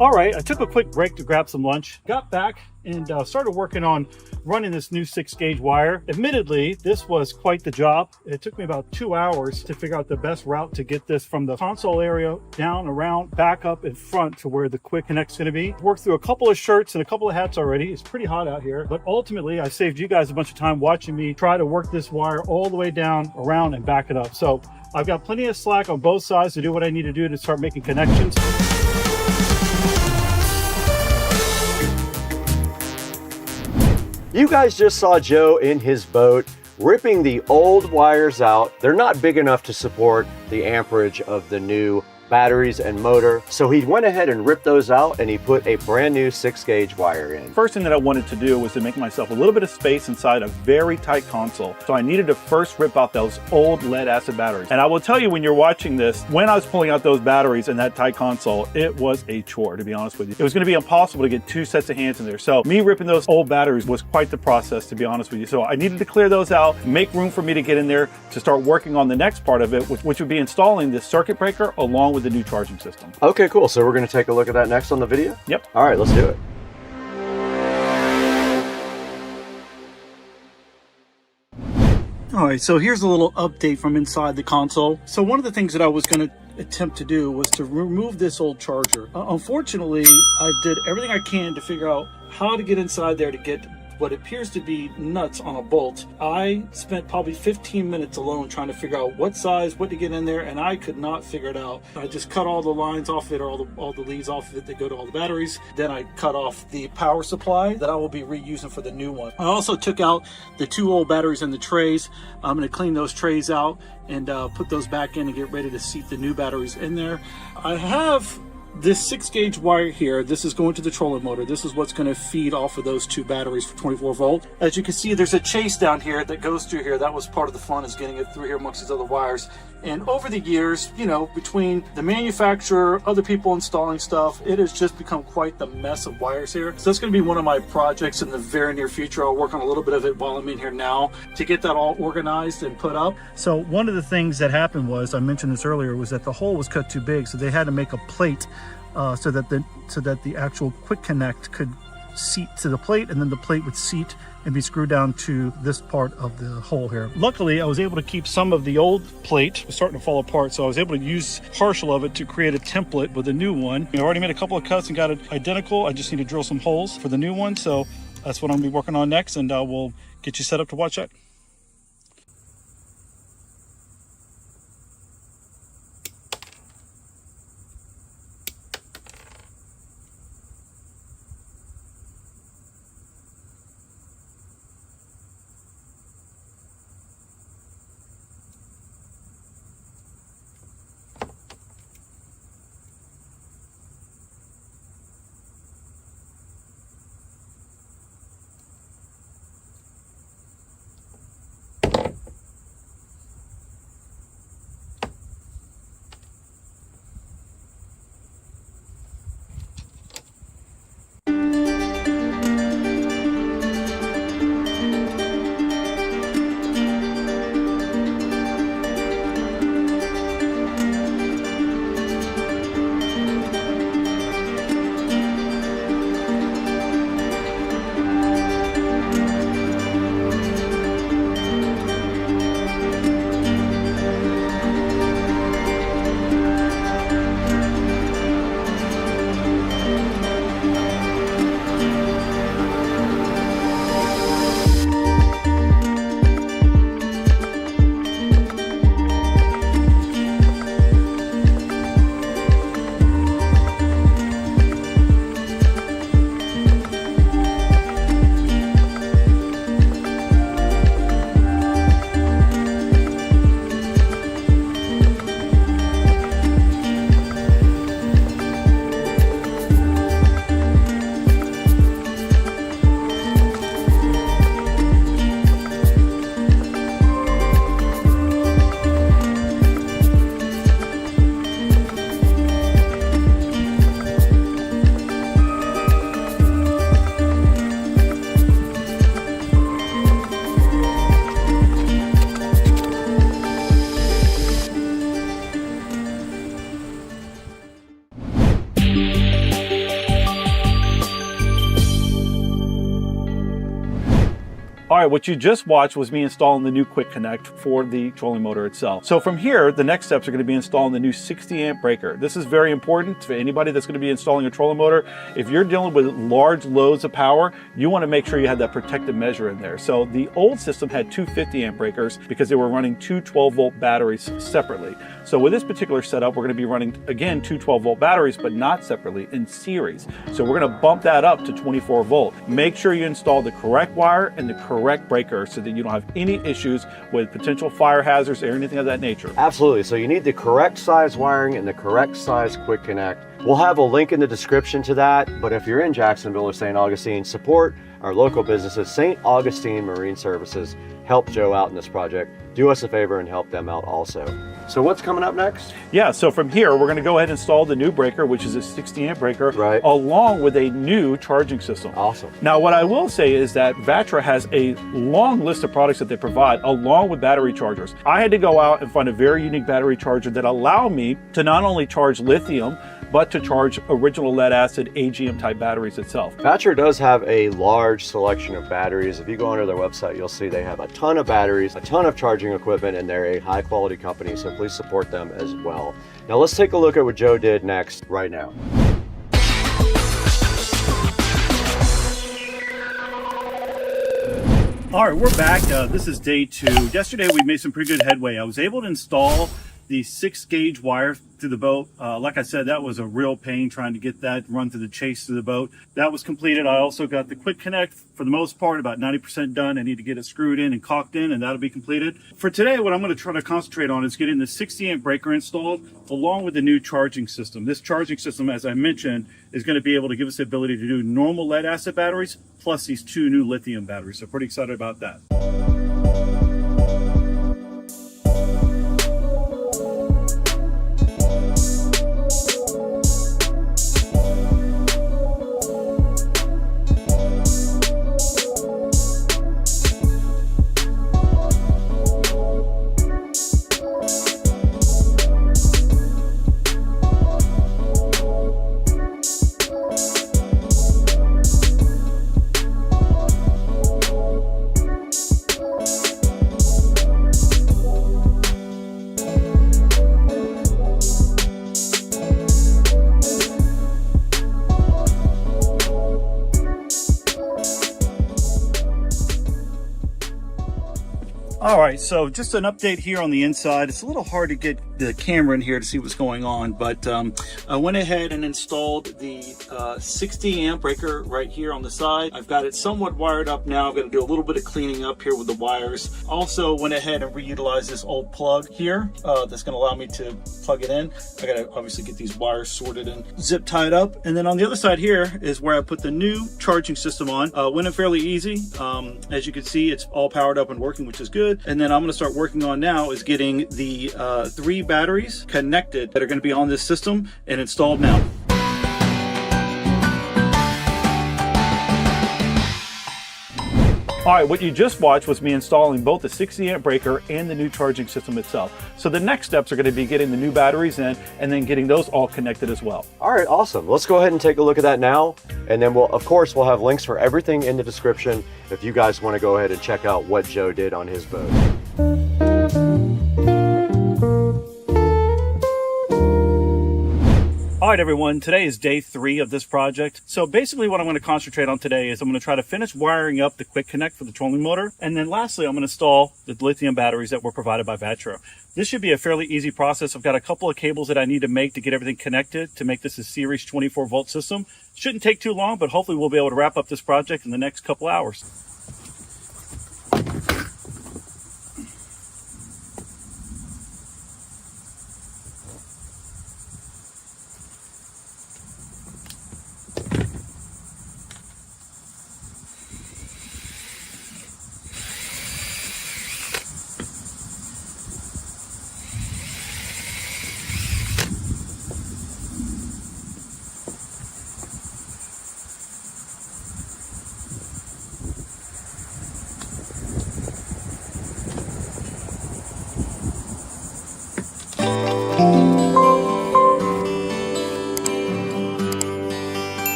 All right, I took a quick break to grab some lunch, got back and started working on running this new 6-gauge wire. Admittedly, this was quite the job. It took me about 2 hours to figure out the best route to get this from the console area down, around, back up in front to where the quick connect's gonna be. Worked through a couple of shirts and a couple of hats already. It's pretty hot out here, but ultimately I saved you guys a bunch of time watching me try to work this wire all the way down, around, and back it up. So I've got plenty of slack on both sides to do what I need to do to start making connections. You guys just saw Joe in his boat ripping the old wires out. They're not big enough to support the amperage of the new batteries and motor. So he went ahead and ripped those out and he put a brand new 6-gauge wire in. First thing that I wanted to do was to make myself a little bit of space inside a very tight console. So I needed to first rip out those old lead acid batteries. And I will tell you, when you're watching this, when I was pulling out those batteries in that tight console, it was a chore, to be honest with you. It was going to be impossible to get 2 sets of hands in there. So me ripping those old batteries was quite the process, to be honest with you. So I needed to clear those out, make room for me to get in there to start working on the next part of it, which would be installing this circuit breaker along with the new charging system. Okay, cool. So we're going to take a look at that next on the video? Yep. All right, let's do it. All right, so here's a little update from inside the console. So one of the things that I was going to attempt to do was to remove this old charger. Unfortunately, I did everything I can to figure out how to get inside there to get what appears to be nuts on a bolt. I spent probably 15 minutes alone trying to figure out what size, what to get in there, and I could not figure it out. I just cut all the lines off of it, or all the leads off of it that go to all the batteries. Then I cut off the power supply that I will be reusing for the new one. I also took out the 2 old batteries in the trays. I'm going to clean those trays out and put those back in and get ready to seat the new batteries in there. I have this 6-gauge wire here. This is going to the trolling motor. This is what's going to feed off of those 2 batteries for 24 volt. As you can see, there's a chase down here that goes through here. That was part of the fun, is getting it through here amongst these other wires. And over the years, you know, between the manufacturer, other people installing stuff, it has just become quite the mess of wires here. So that's going to be one of my projects in the very near future. I'll work on a little bit of it while I'm in here now to get that all organized and put up. So one of the things that happened was, I mentioned this earlier, was that the hole was cut too big, so they had to make a plate so that the actual quick connect could seat to the plate, and then the plate would seat and be screwed down to this part of the hole here. Luckily, I was able to keep some of the old plate. It was starting to fall apart, so I was able to use partial of it to create a template with a new one. I already made a couple of cuts and got it identical. I just need to drill some holes for the new one, so that's what I'm going to be working on next, and we'll get you set up to watch that. All right, what you just watched was me installing the new quick connect for the trolling motor itself. So from here, the next steps are going to be installing the new 60 amp breaker. This is very important for anybody that's going to be installing a trolling motor. If you're dealing with large loads of power, you want to make sure you have that protective measure in there. So the old system had two 50 amp breakers because they were running two 12 volt batteries separately. So with this particular setup, we're going to be running, again, two 12 volt batteries, but not separately, in series. So we're going to bump that up to 24 volt. Make sure you install the correct wire and the correct correct breaker so that you don't have any issues with potential fire hazards or anything of that nature. Absolutely. So you need the correct size wiring and the correct size quick connect. We'll have a link in the description to that, but if you're in Jacksonville or St. Augustine, support our local businesses. St. Augustine Marine Services helped Joe out in this project. Do us a favor and help them out also. So what's coming up next? Yeah, so from here, we're gonna go ahead and install the new breaker, which is a 60 amp breaker, right, along with a new charging system. Awesome. Now, what I will say is that Vatra has a long list of products that they provide, along with battery chargers. I had to go out and find a very unique battery charger that allowed me to not only charge lithium, but to charge original lead acid AGM type batteries itself. Vatra does have a large selection of batteries. If you go onto their website, you'll see they have a ton of batteries, a ton of charging equipment, and they're a high quality company, so please support them as well. Now let's take a look at what Joe did next right now. All right, we're back. This is day 2. Yesterday we made some pretty good headway. I was able to install the 6-gauge wire through the boat. Like I said, that was a real pain trying to get that run through the chase through the boat. That was completed. I also got the quick connect, for the most part, about 90% done. I need to get it screwed in and caulked in, and that'll be completed. For today, what I'm going to try to concentrate on is getting the 60 amp breaker installed along with the new charging system. This charging system, as I mentioned, is going to be able to give us the ability to do normal lead acid batteries plus these 2 new lithium batteries. So pretty excited about that. All right, so just an update here on the inside. It's a little hard to get the camera in here to see what's going on, but I went ahead and installed the 60 amp breaker right here on the side. I've got it somewhat wired up now. I'm going to do a little bit of cleaning up here with the wires. Also went ahead and reutilized this old plug here that's going to allow me to plug it in. I got to obviously get these wires sorted and zip tied up. And then on the other side here is where I put the new charging system on. Went in fairly easy. As you can see, it's all powered up and working, which is good. And then I'm going to start working on now is getting the 3 batteries connected that are going to be on this system and installed now. All right, what you just watched was me installing both the 60 amp breaker and the new charging system itself. So the next steps are going to be getting the new batteries in and then getting those all connected as well. All right, awesome. Let's go ahead and take a look at that now. And then of course, we'll have links for everything in the description if you guys want to go ahead and check out what Joe did on his boat. All right, everyone, today is day 3 of this project. So basically what I'm going to concentrate on today is I'm going to try to finish wiring up the quick connect for the trolling motor. And then lastly, I'm going to install the lithium batteries that were provided by Vatra. This should be a fairly easy process. I've got a couple of cables that I need to make to get everything connected to make this a series 24 volt system. Shouldn't take too long, but hopefully we'll be able to wrap up this project in the next couple hours.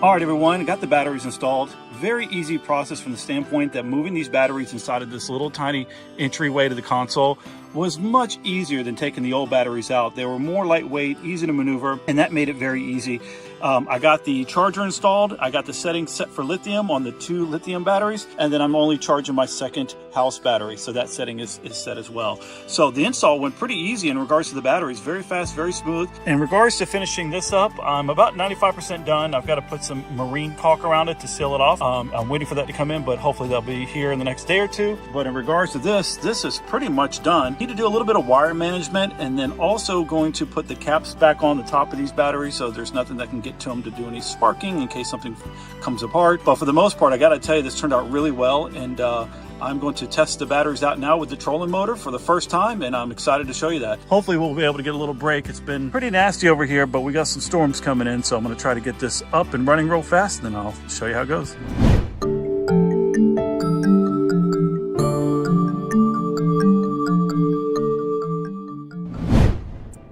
All right, everyone, got the batteries installed. Very easy process from the standpoint that moving these batteries inside of this little tiny entryway to the console was much easier than taking the old batteries out. They were more lightweight, easy to maneuver, and that made it very easy. I got the charger installed. I got the settings set for lithium on the 2 lithium batteries, and then I'm only charging my second house battery, so that setting is set as well. So the install went pretty easy in regards to the batteries. Very fast, very smooth. In regards to finishing this up, I'm about 95% done. I've got to put some marine caulk around it to seal it off. I'm waiting for that to come in, but hopefully they'll be here in the next day or two. But in regards to this is pretty much done. Need to do a little bit of wire management, and then also going to put the caps back on the top of these batteries so there's nothing that can get to them to do any sparking in case something comes apart. But for the most part, I gotta tell you, this turned out really well, and I'm going to test the batteries out now with the trolling motor for the first time, and I'm excited to show you that. Hopefully we'll be able to get a little break. It's been pretty nasty over here, but we got some storms coming in, so I'm gonna try to get this up and running real fast, and then I'll show you how it goes.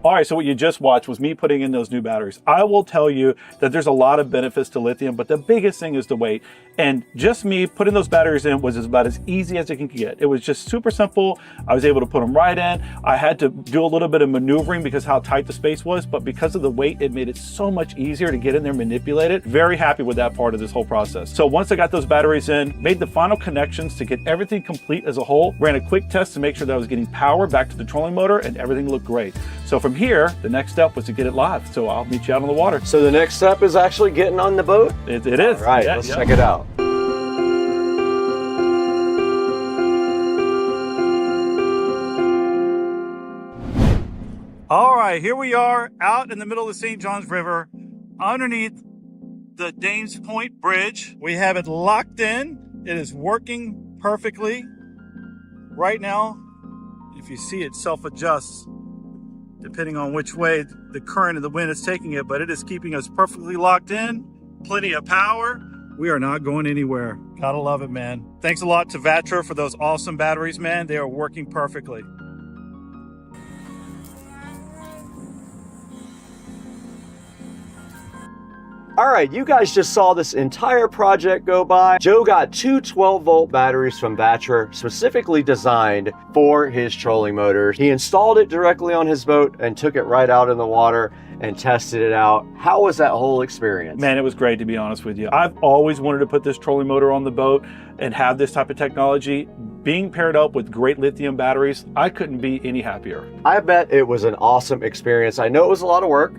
All right, so what you just watched was me putting in those new batteries. I will tell you that there's a lot of benefits to lithium, but the biggest thing is the weight. And just me putting those batteries in was about as easy as it can get. It was just super simple. I was able to put them right in. I had to do a little bit of maneuvering because how tight the space was, but because of the weight, it made it so much easier to get in there and manipulate it. Very happy with that part of this whole process. So once I got those batteries in, made the final connections to get everything complete as a whole, ran a quick test to make sure that I was getting power back to the trolling motor, and everything looked great. So from here, the next step was to get it live. So I'll meet you out on the water. So the next step is actually getting on the boat? It is. All right, let's check it out. All right, here we are out in the middle of the St. Johns River underneath the Dames Point Bridge. We have it locked in. It is working perfectly. Right now, if you see, it self-adjusts depending on which way the current of the wind is taking it, but it is keeping us perfectly locked in. Plenty of power. We are not going anywhere. Gotta love it, man. Thanks a lot to Vatra for those awesome batteries, man. They are working perfectly. All right, you guys just saw this entire project go by. Joe got 2 12-volt batteries from Vatra, specifically designed for his trolling motors. He installed it directly on his boat and took it right out in the water and tested it out. How was that whole experience? Man, it was great, to be honest with you. I've always wanted to put this trolling motor on the boat and have this type of technology. Being paired up with great lithium batteries, I couldn't be any happier. I bet it was an awesome experience. I know it was a lot of work.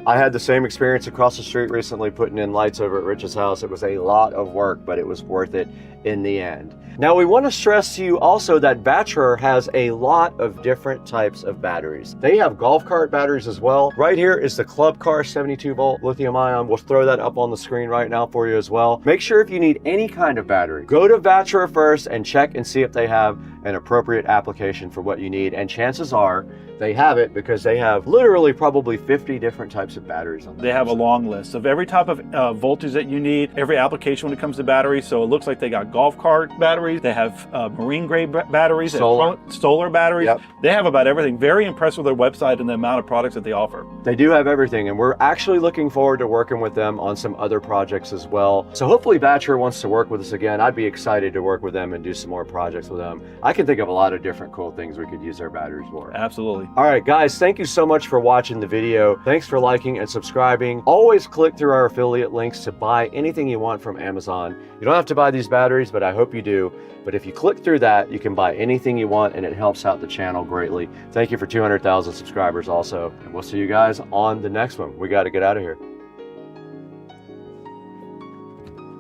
I had the same experience across the street recently putting in lights over at Rich's house. It was a lot of work, but it was worth it in the end. Now, we want to stress to you also that Vatra has a lot of different types of batteries. They have golf cart batteries as well. Right here is the Club Car 72-volt lithium ion. We'll throw that up on the screen right now for you as well. Make sure if you need any kind of battery, go to Vatra first and check and see if they have an appropriate application for what you need. And chances are they have it, because they have literally probably 50 different types of batteries on them. They have a long list of every type of voltage that you need, every application when it comes to batteries. So it looks like they got golf cart batteries. They have marine grade batteries, solar batteries. Yep. They have about everything. Very impressed with their website and the amount of products that they offer. They do have everything, and we're actually looking forward to working with them on some other projects as well. So hopefully Vatra wants to work with us again. I'd be excited to work with them and do some more projects with them. I can think of a lot of different cool things we could use their batteries for. Absolutely. All right, guys, thank you so much for watching the video. Thanks for liking and subscribing. Always click through our affiliate links to buy anything you want from Amazon. You don't have to buy these batteries, but I hope you do. But if you click through that, you can buy anything you want, and it helps out the channel greatly. Thank you for 200,000 subscribers also. And we'll see you guys on the next one. We got to get out of here.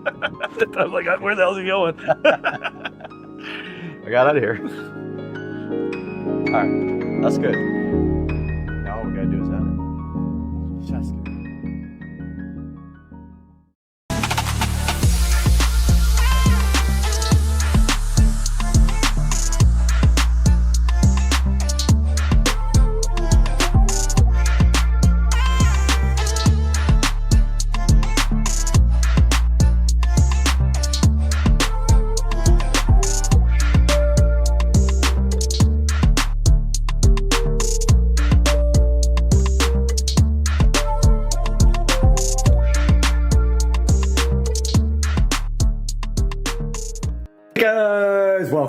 I was like, where the hell is he going? I got out of here. All right, that's good. Now all we got to do is edit. Just kidding.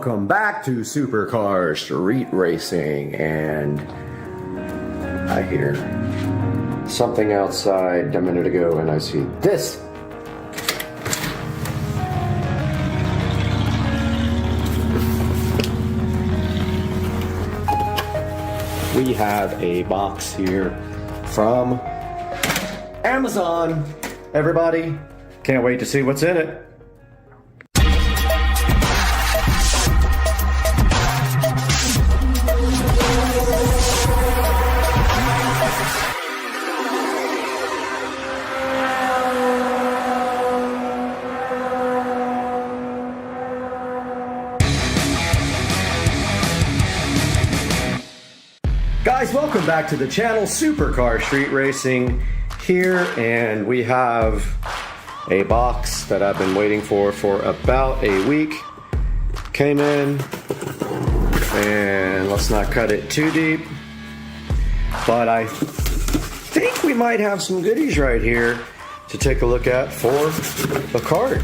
welcome back to Supercar Street Racing. And I hear something outside a minute ago and I see this. We have a box here from Amazon. Everybody, can't wait to see what's in it. Guys, welcome back to the channel. Supercar Street Racing here, and we have a box that I've been waiting for about a week. Came in, and let's not cut it too deep, but I think we might have some goodies right here to take a look at for the cart.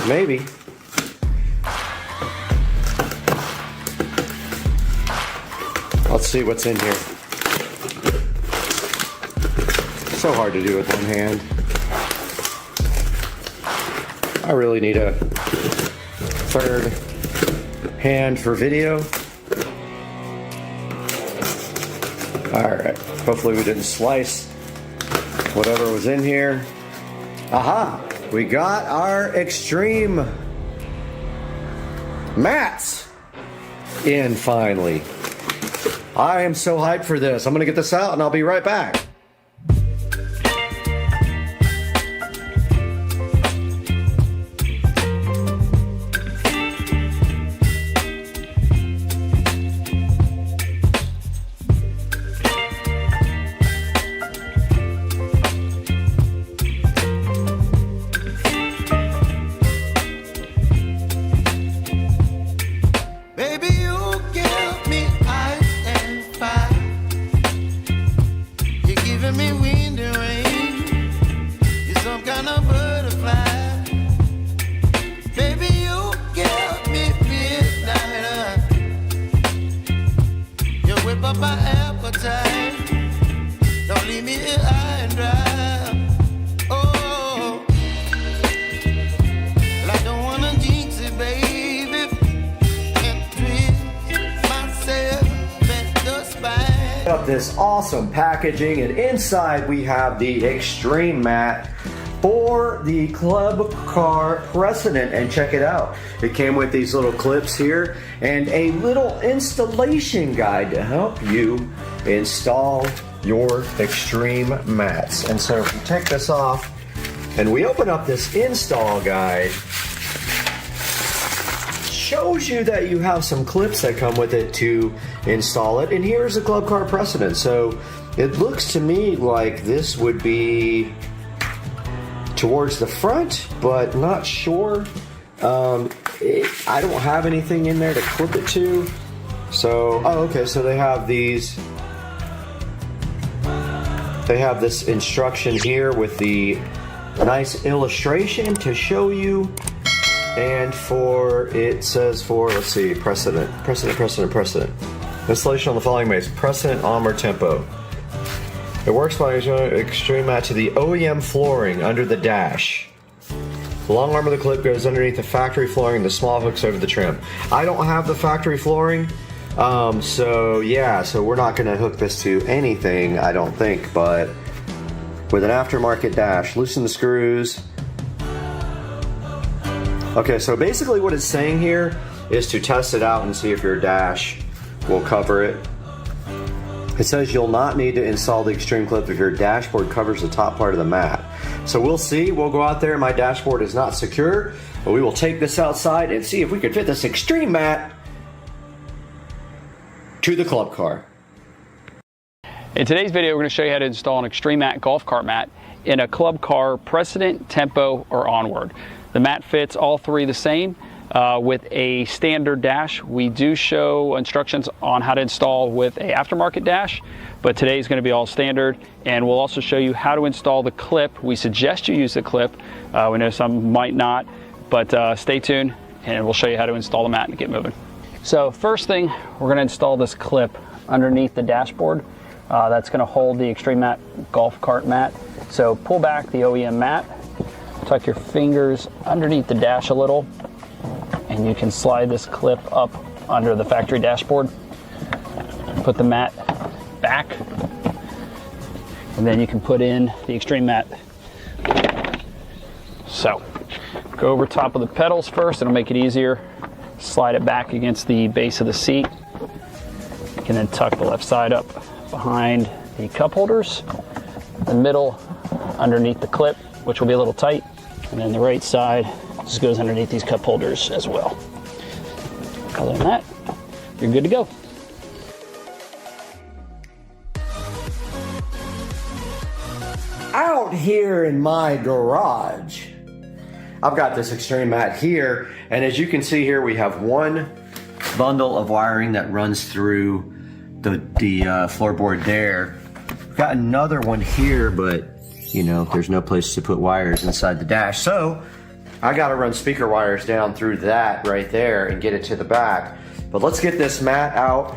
Maybe. Let's see what's in here. So hard to do with one hand. I really need a third hand for video. Alright, hopefully we didn't slice whatever was in here. Aha! We got our extreme mats in finally. I am so hyped for this. I'm going to get this out and I'll be right back. This awesome packaging, and inside we have the extreme mat for the Club Car Precedent, and check it out. It came with these little clips here and a little installation guide to help you install your extreme mats. And so if you take this off and we open up this install guide, shows you that you have some clips that come with it to install it, and here's a Club Car Precedent. So it looks to me like this would be towards the front, but not sure. I don't have anything in there to clip it to. So, oh, okay, so they have these. They have this instruction here with the nice illustration to show you. And it says for, let's see, precedent. Installation on the following ways: precedent, armor, tempo. It works by extreme mat to the OEM flooring under the dash. The long arm of the clip goes underneath the factory flooring and the small hooks over the trim. I don't have the factory flooring, so yeah, so we're not gonna hook this to anything, I don't think, but with an aftermarket dash, loosen the screws. Okay, so basically what it's saying here is to test it out and see if your dash will cover it. It says you'll not need to install the extreme clip if your dashboard covers the top part of the mat. So we'll see. We'll go out there. My dashboard is not secure, but we will take this outside and see if we can fit this extreme mat to the club car. In today's video, we're going to show you how to install an extreme mat golf cart mat in a club car Precedent, Tempo, or Onward. The mat fits all three the same with a standard dash. We do show instructions on how to install with a aftermarket dash, but today is going to be all standard, and we'll also show you how to install the clip. We suggest you use the clip. We know some might not, but stay tuned and we'll show you how to install the mat and get moving. So first thing, we're gonna install this clip underneath the dashboard. That's gonna hold the Extreme Mat golf cart mat. So pull back the OEM mat, tuck your fingers underneath the dash a little, and you can slide this clip up under the factory dashboard. Put the mat back, and then you can put in the Extreme Mat. So go over top of the pedals first, it'll make it easier. Slide it back against the base of the seat. You can then tuck the left side up behind the cup holders, the middle underneath the clip, which will be a little tight, and then the right side just goes underneath these cup holders as well. Other than that, you're good to go. Out here in my garage, I've got this Extreme Mat here, and as you can see here, we have one bundle of wiring that runs through the floorboard there. We've got another one here, but you know, there's no place to put wires inside the dash, so I gotta run speaker wires down through that right there and get it to the back. But let's get this mat out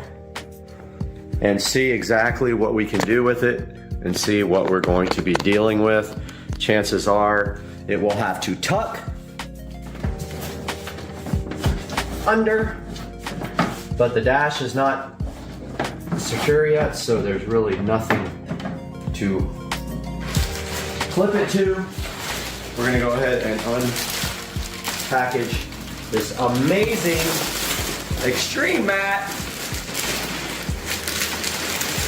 and see exactly what we can do with it and see what we're going to be dealing with. Chances are it will have to tuck under, but the dash is not secure yet, so there's really nothing to clip it to. We're gonna go ahead and unpackage this amazing Extreme Mat,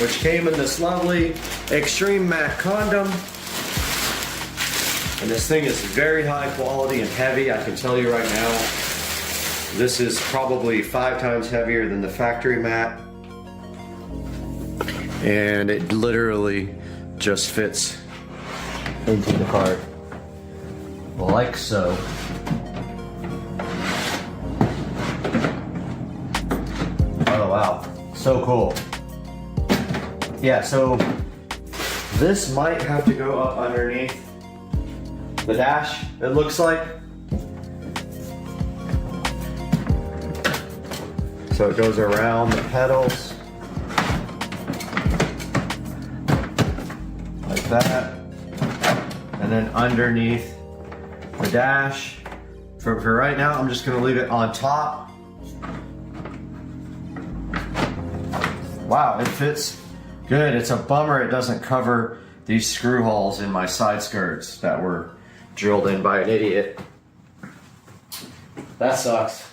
which came in this lovely Extreme Mat condom. And this thing is very high quality and heavy. I can tell you right now, this is probably 5 times heavier than the factory mat. And it literally just fits into the cart like so. Oh wow, so cool. Yeah, so this might have to go up underneath the dash, it looks like. So it goes around the pedals like that, and then underneath the dash. For right now, I'm just gonna leave it on top. Wow, it fits good. It's a bummer it doesn't cover these screw holes in my side skirts that were drilled in by an idiot. That sucks.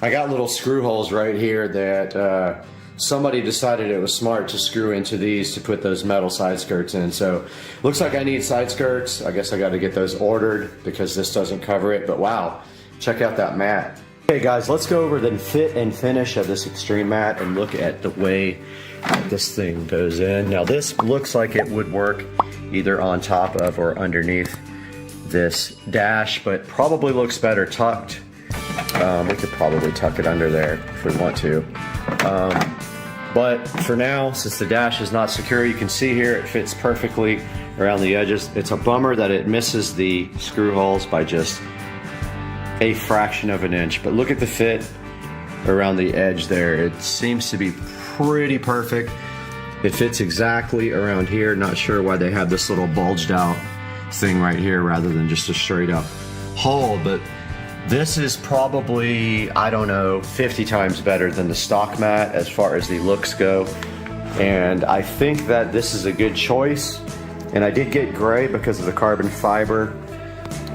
I got little screw holes right here that somebody decided it was smart to screw into these to put those metal side skirts in. So looks like I need side skirts. I guess I got to get those ordered because this doesn't cover it. But wow, check out that mat. Okay guys, let's go over the fit and finish of this Extreme Mat and look at the way this thing goes in. Now this looks like it would work either on top of or underneath this dash, but probably looks better tucked. We could probably tuck it under there if we want to. But for now, since the dash is not secure, you can see here it fits perfectly around the edges. It's a bummer that it misses the screw holes by just a fraction of an inch, but look at the fit around the edge there. It seems to be pretty perfect. It fits exactly around here. Not sure why they have this little bulged out thing right here rather than just a straight up hole, but this is probably, I don't know, 50 times better than the stock mat as far as the looks go. And I think that this is a good choice. And I did get gray because of the carbon fiber.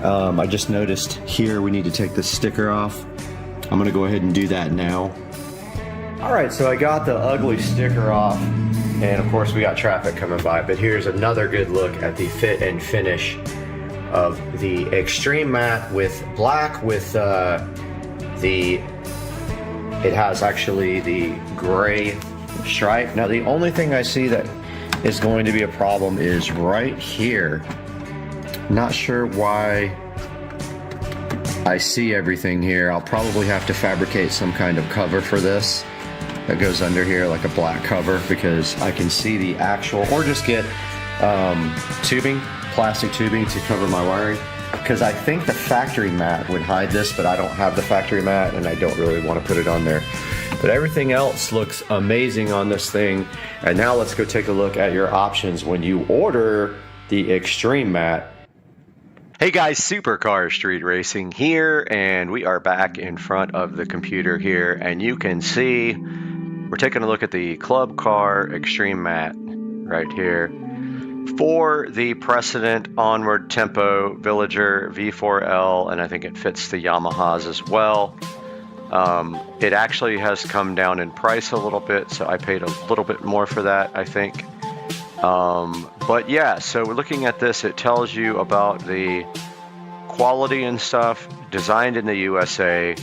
I just noticed here we need to take this sticker off. I'm gonna go ahead and do that now. All right, so I got the ugly sticker off, and of course we got traffic coming by, but here's another good look at the fit and finish of the Extreme Mat with black with it has actually the gray stripe. Now the only thing I see that is going to be a problem is right here. Not sure why I see everything here. I'll probably have to fabricate some kind of cover for this that goes under here, like a black cover, because I can see the actual, or just get tubing, plastic tubing to cover my wiring. because I think the factory mat would hide this, but I don't have the factory mat and I don't really want to put it on there. But everything else looks amazing on this thing. And now let's go take a look at your options when you order the Extreme mat. Hey guys, Supercar Street Racing here, and we are back in front of the computer here, and you can see we're taking a look at the Club Car Extreme mat right here for the Precedent, Onward, Tempo, Villager, V4L, and I think it fits the Yamahas as well. It actually has come down in price a little bit, so I paid a little bit more for that, I think. But yeah, so we're looking at this, it tells you about the quality and stuff, designed in the USA,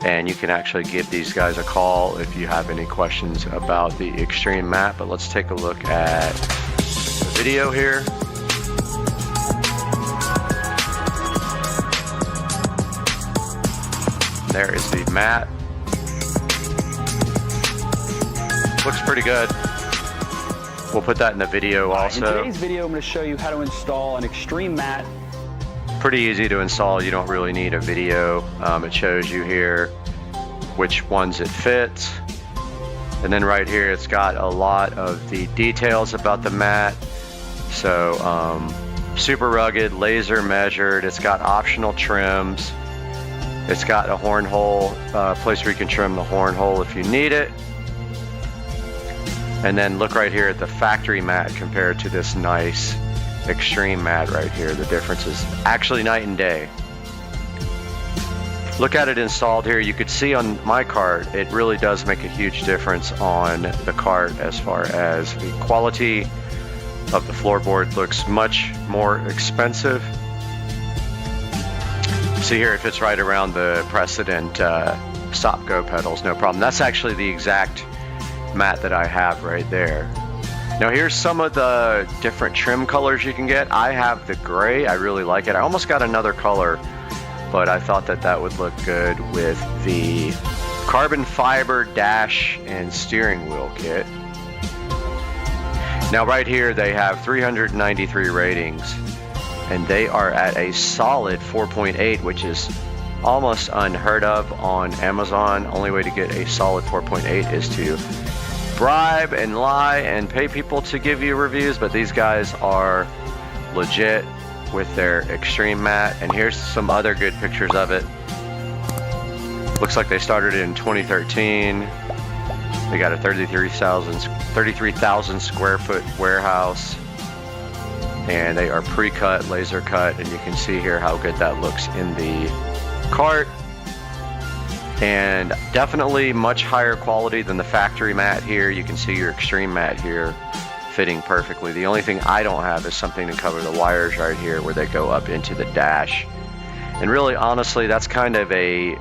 and you can actually give these guys a call if you have any questions about the Extreme mat. But let's take a look at the video here. There is the mat. Looks pretty good. We'll put that in the video also. In today's video, I'm going to show you how to install an Extreme mat. Pretty easy to install. You don't really need a video. It shows you here which ones it fits. And then right here, it's got a lot of the details about the mat. So super rugged, laser measured. It's got optional trims. It's got a horn hole, place where you can trim the horn hole if you need it. And then look right here at the factory mat compared to this nice Extreme mat right here. The difference is actually night and day. Look at it installed here. You could see on my cart, it really does make a huge difference on the cart as far as the quality of the floorboard. Looks much more expensive. See here, it fits right around the Precedent stop-go pedals, no problem. That's actually the exact mat that I have right there. Now here's some of the different trim colors you can get. I have the gray. I really like it. I almost got another color, but I thought that that would look good with the carbon fiber dash and steering wheel kit. Now right here they have 393 ratings, and they are at a solid 4.8, which is almost unheard of on Amazon. Only way to get a solid 4.8 is to bribe and lie and pay people to give you reviews, but these guys are legit with their Extreme mat. And here's some other good pictures of it. Looks like they started in 2013. They got a 33,000 square foot warehouse, and they are pre-cut, laser cut, and you can see here how good that looks in the cart. And definitely much higher quality than the factory mat here. You can see your Extreme mat here fitting perfectly. The only thing I don't have is something to cover the wires right here where they go up into the dash. And really, honestly, that's kind of a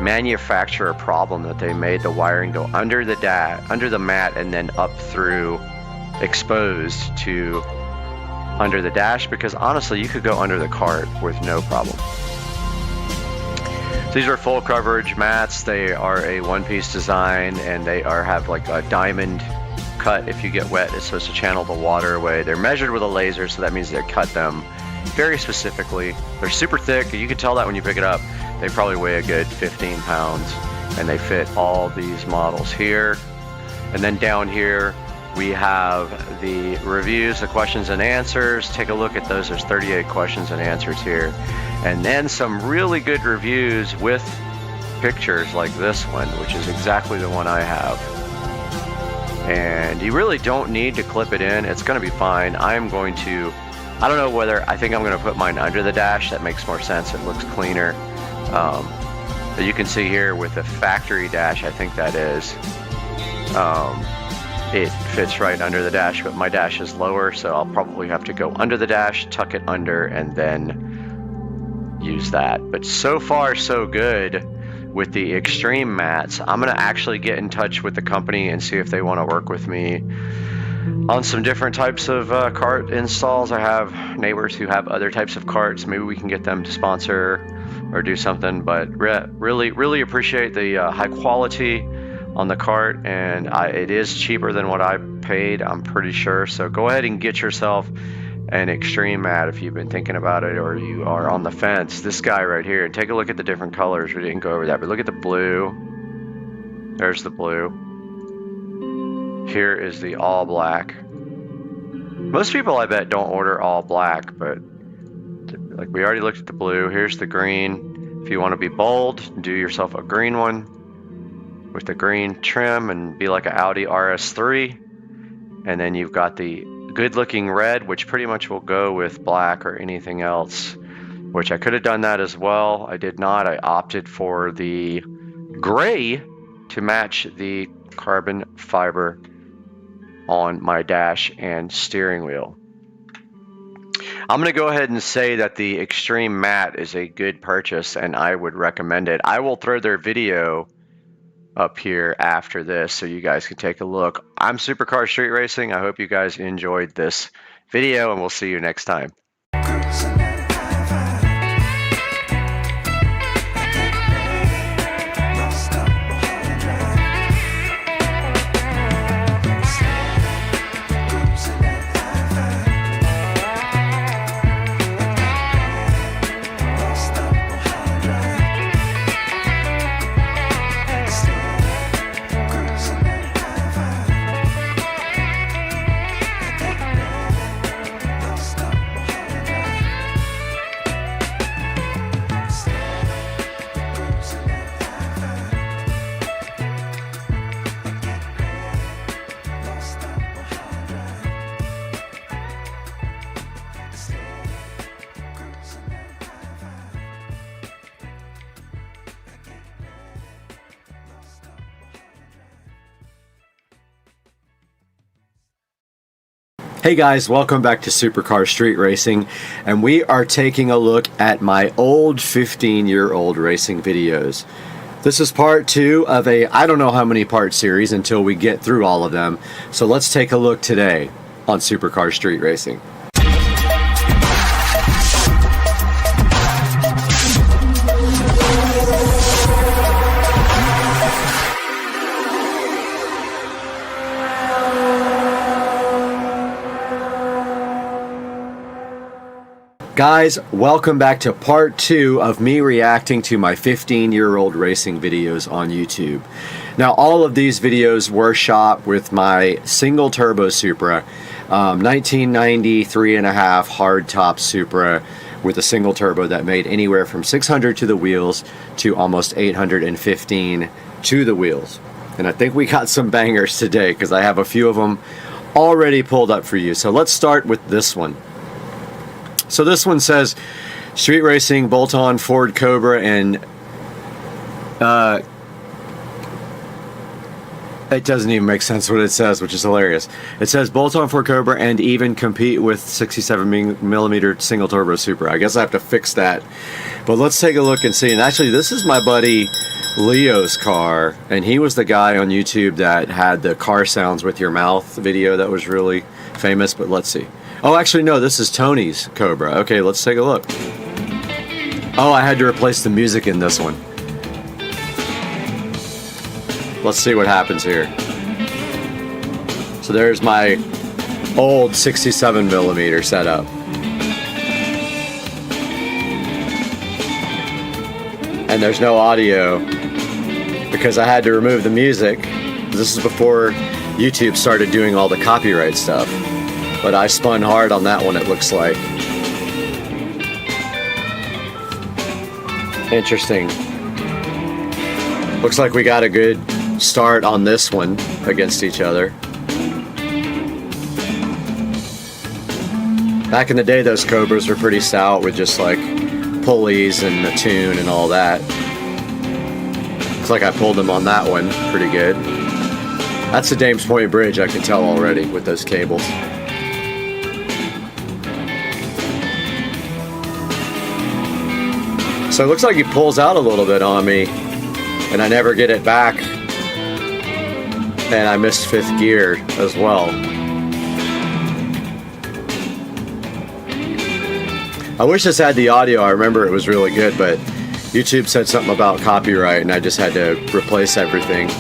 manufacturer problem, that they made the wiring go under the mat and then up through, exposed to under the dash, because honestly, you could go under the cart with no problem. These are full coverage mats. They are a one-piece design, and they have like a diamond cut. If you get wet, it's supposed to channel the water away. They're measured with a laser, so that means they cut them very specifically. They're super thick. You can tell that when you pick it up. They probably weigh a good 15 pounds, and they fit all these models here. And then down here, we have the reviews, the questions and answers. Take a look at those. There's 38 questions and answers here. And then some really good reviews with pictures like this one, which is exactly the one I have. And you really don't need to clip it in. It's going to be fine. I don't know whether, I think I'm going to put mine under the dash. That makes more sense. It looks cleaner. But you can see here with the factory dash, I think that is, it fits right under the dash, but my dash is lower, so I'll probably have to go under the dash, tuck it under, and then use that. But so far, so good with the Extreme mats. I'm going to actually get in touch with the company and see if they want to work with me on some different types of cart installs. I have neighbors who have other types of carts. Maybe we can get them to sponsor or do something, but really appreciate the high quality on the cart, and it is cheaper than what I paid, I'm pretty sure. So go ahead and get yourself an extreme mat if you've been thinking about it or you are on the fence. This guy right here, take a look at the different colors. We didn't go over that, but look at the blue. There's the blue. Here is the all black. Most people, I bet, don't order all black, but like we already looked at the blue. Here's the green. If you want to be bold, do yourself a green one with the green trim and be like an Audi RS3. And then you've got the good looking red, which pretty much will go with black or anything else, which I could have done that as well. I did not. I opted for the gray to match the carbon fiber on my dash and steering wheel. I'm going to go ahead and say that the Extreme Matte is a good purchase and I would recommend it. I will throw their video up here after this so you guys can take a look. I'm Supercar Street Racing. I hope you guys enjoyed this video and we'll see you next time. Hey guys, welcome back to Supercar Street Racing, and we are taking a look at my old 15-year-old racing videos. This is part 2 of a I don't know how many part series until we get through all of them, so let's take a look today on Supercar Street Racing. Guys, welcome back to part 2 of me reacting to my 15-year-old racing videos on YouTube. Now, all of these videos were shot with my single turbo Supra, 1990 3.5 hardtop Supra with a single turbo that made anywhere from 600 to the wheels to almost 815 to the wheels. And I think we got some bangers today because I have a few of them already pulled up for you. So let's start with this one. So this one says Street Racing, Bolt-On, Ford Cobra, and it doesn't even make sense what it says, which is hilarious. It says Bolt-On, Ford Cobra, and even compete with 67mm single turbo Supra. I guess I have to fix that. But let's take a look and see. And actually, this is my buddy Leo's car, and he was the guy on YouTube that had the car sounds with your mouth video that was really famous. But let's see. Oh, actually, no, this is Tony's Cobra. Okay, let's take a look. Oh, I had to replace the music in this one. Let's see what happens here. So there's my old 67mm setup. And there's no audio because I had to remove the music. This is before YouTube started doing all the copyright stuff. But I spun hard on that one, it looks like. Interesting. Looks like we got a good start on this one against each other. Back in the day, those Cobras were pretty stout with just like pulleys and a tune and all that. Looks like I pulled them on that one pretty good. That's the Dames Point Bridge, I can tell already with those cables. So it looks like he pulls out a little bit on me, and I never get it back, and I missed 5th gear as well. I wish this had the audio. I remember it was really good, but YouTube said something about copyright, and I just had to replace everything.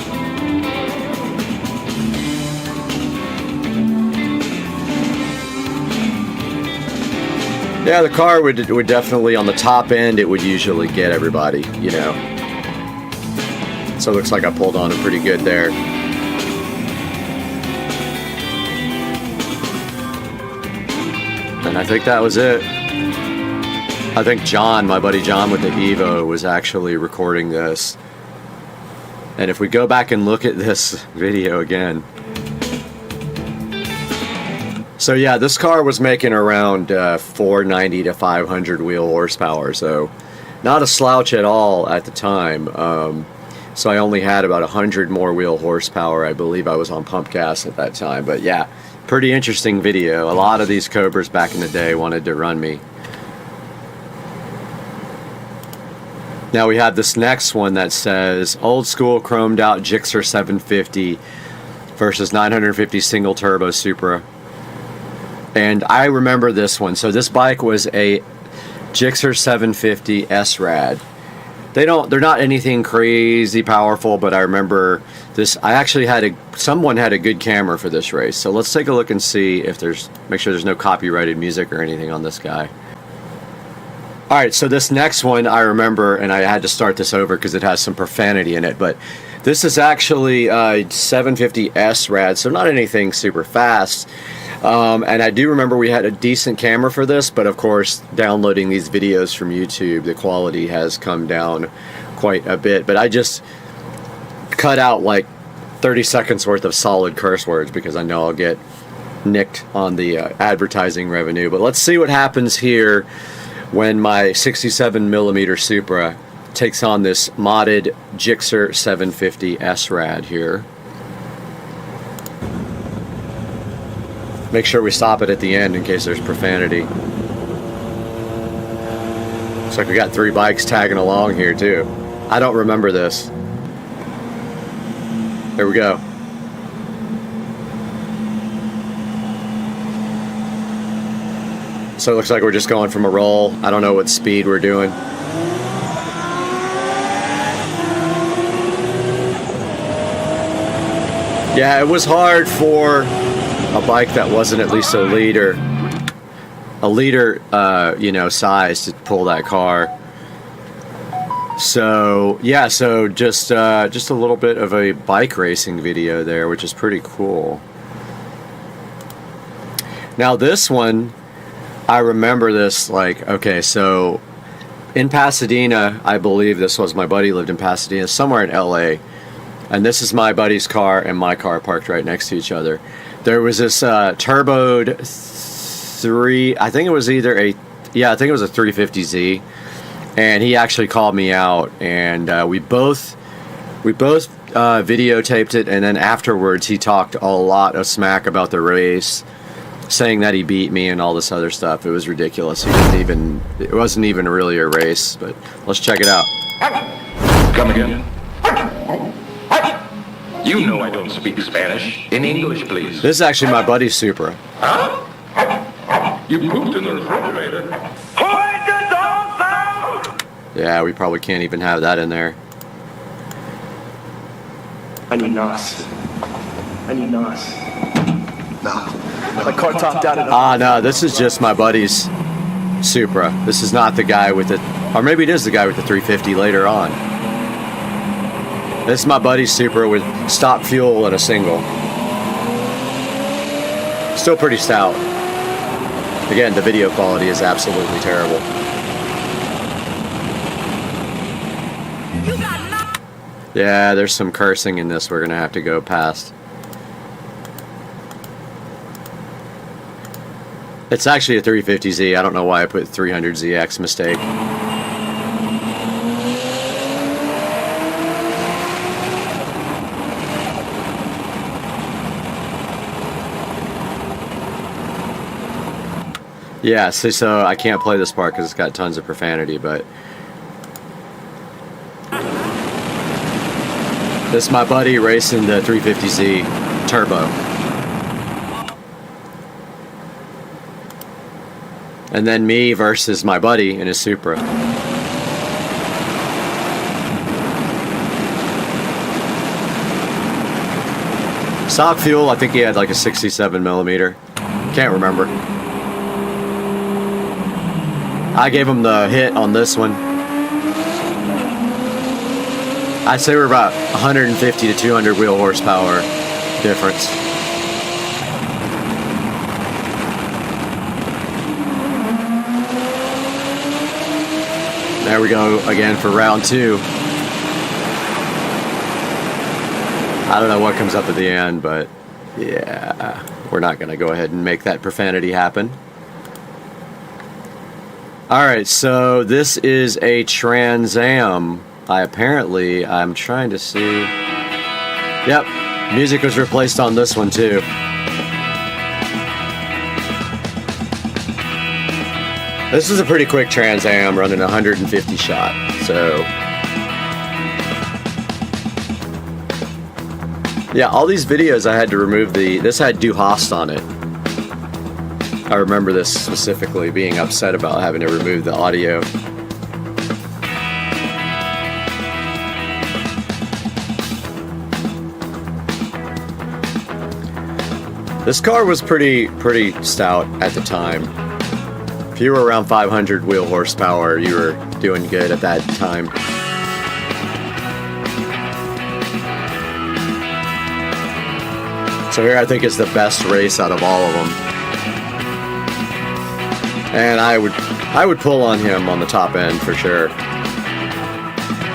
Yeah, the car would definitely, on the top end, it would usually get everybody, you know. So it looks like I pulled on it pretty good there. And I think that was it. I think John, my buddy John with the Evo, was actually recording this. And if we go back and look at this video again. So yeah, this car was making around 490 to 500 wheel horsepower. So not a slouch at all at the time. So I only had about 100 more wheel horsepower. I believe I was on pump gas at that time. But yeah, pretty interesting video. A lot of these Cobras back in the day wanted to run me. Now we have this next one that says old school chromed out Gixxer 750 versus 950 single turbo Supra. And I remember this one. So this bike was a Gixxer 750 SRAD. They're not anything crazy powerful, but I remember this. I actually had someone had a good camera for this race. So let's take a look and see if make sure there's no copyrighted music or anything on this guy. All right, so this next one I remember, and I had to start this over because it has some profanity in it, but this is actually a 750 SRAD, so not anything super fast. And I do remember we had a decent camera for this, but of course, downloading these videos from YouTube, the quality has come down quite a bit. But I just cut out like 30 seconds worth of solid curse words because I know I'll get nicked on the advertising revenue. But let's see what happens here when my 67mm Supra takes on this modded Gixxer 750 SRAD here. Make sure we stop it at the end in case there's profanity. Looks like we got 3 bikes tagging along here too. I don't remember this. There we go. So it looks like we're just going from a roll. I don't know what speed we're doing. Yeah, it was hard for a bike that wasn't at least a liter, you know, size to pull that car. So yeah, so just a little bit of a bike racing video there, which is pretty cool. Now this one, I remember this like, okay, so in Pasadena, I believe this was, my buddy lived in Pasadena, somewhere in LA, and this is my buddy's car and my car parked right next to each other. There was this turboed I think it was either I think it was a 350Z, and he actually called me out, and we both videotaped it, and then afterwards he talked a lot of smack about the race, saying that he beat me and all this other stuff. It was ridiculous. It wasn't even really a race, but let's check it out. Come again. You know I don't speak Spanish. In English, please. This is actually my buddy's Supra. Huh? You pooped in the refrigerator. Quiet the dogs out! Yeah, we probably can't even have that in there. I need NOS. No. My car topped out at no, this is just my buddy's Supra. This is not the guy with it, or maybe it is the guy with the 350 later on. This is my buddy's Supra with stock fuel and a single. Still pretty stout. Again, the video quality is absolutely terrible. Yeah, there's some cursing in this we're gonna have to go past. It's actually a 350Z. I don't know why I put 300ZX, mistake. Yeah, so I can't play this part because it's got tons of profanity, but this is my buddy racing the 350Z Turbo. And then me versus my buddy in his Supra. Stock fuel, I think he had like a 67mm. Can't remember. I gave him the hit on this one. I'd say we're about 150 to 200 wheel horsepower difference. There we go again for round 2. I don't know what comes up at the end, but yeah, we're not going to go ahead and make that profanity happen. Alright, so this is a Trans Am. I'm trying to see. Yep, music was replaced on this one too. This is a pretty quick Trans Am running 150 shot, so. Yeah, all these videos I had to remove this had Du Hast on it. I remember this specifically, being upset about having to remove the audio. This car was pretty stout at the time. If you were around 500 wheel horsepower, you were doing good at that time. So here I think is the best race out of all of them. And I would pull on him on the top end for sure.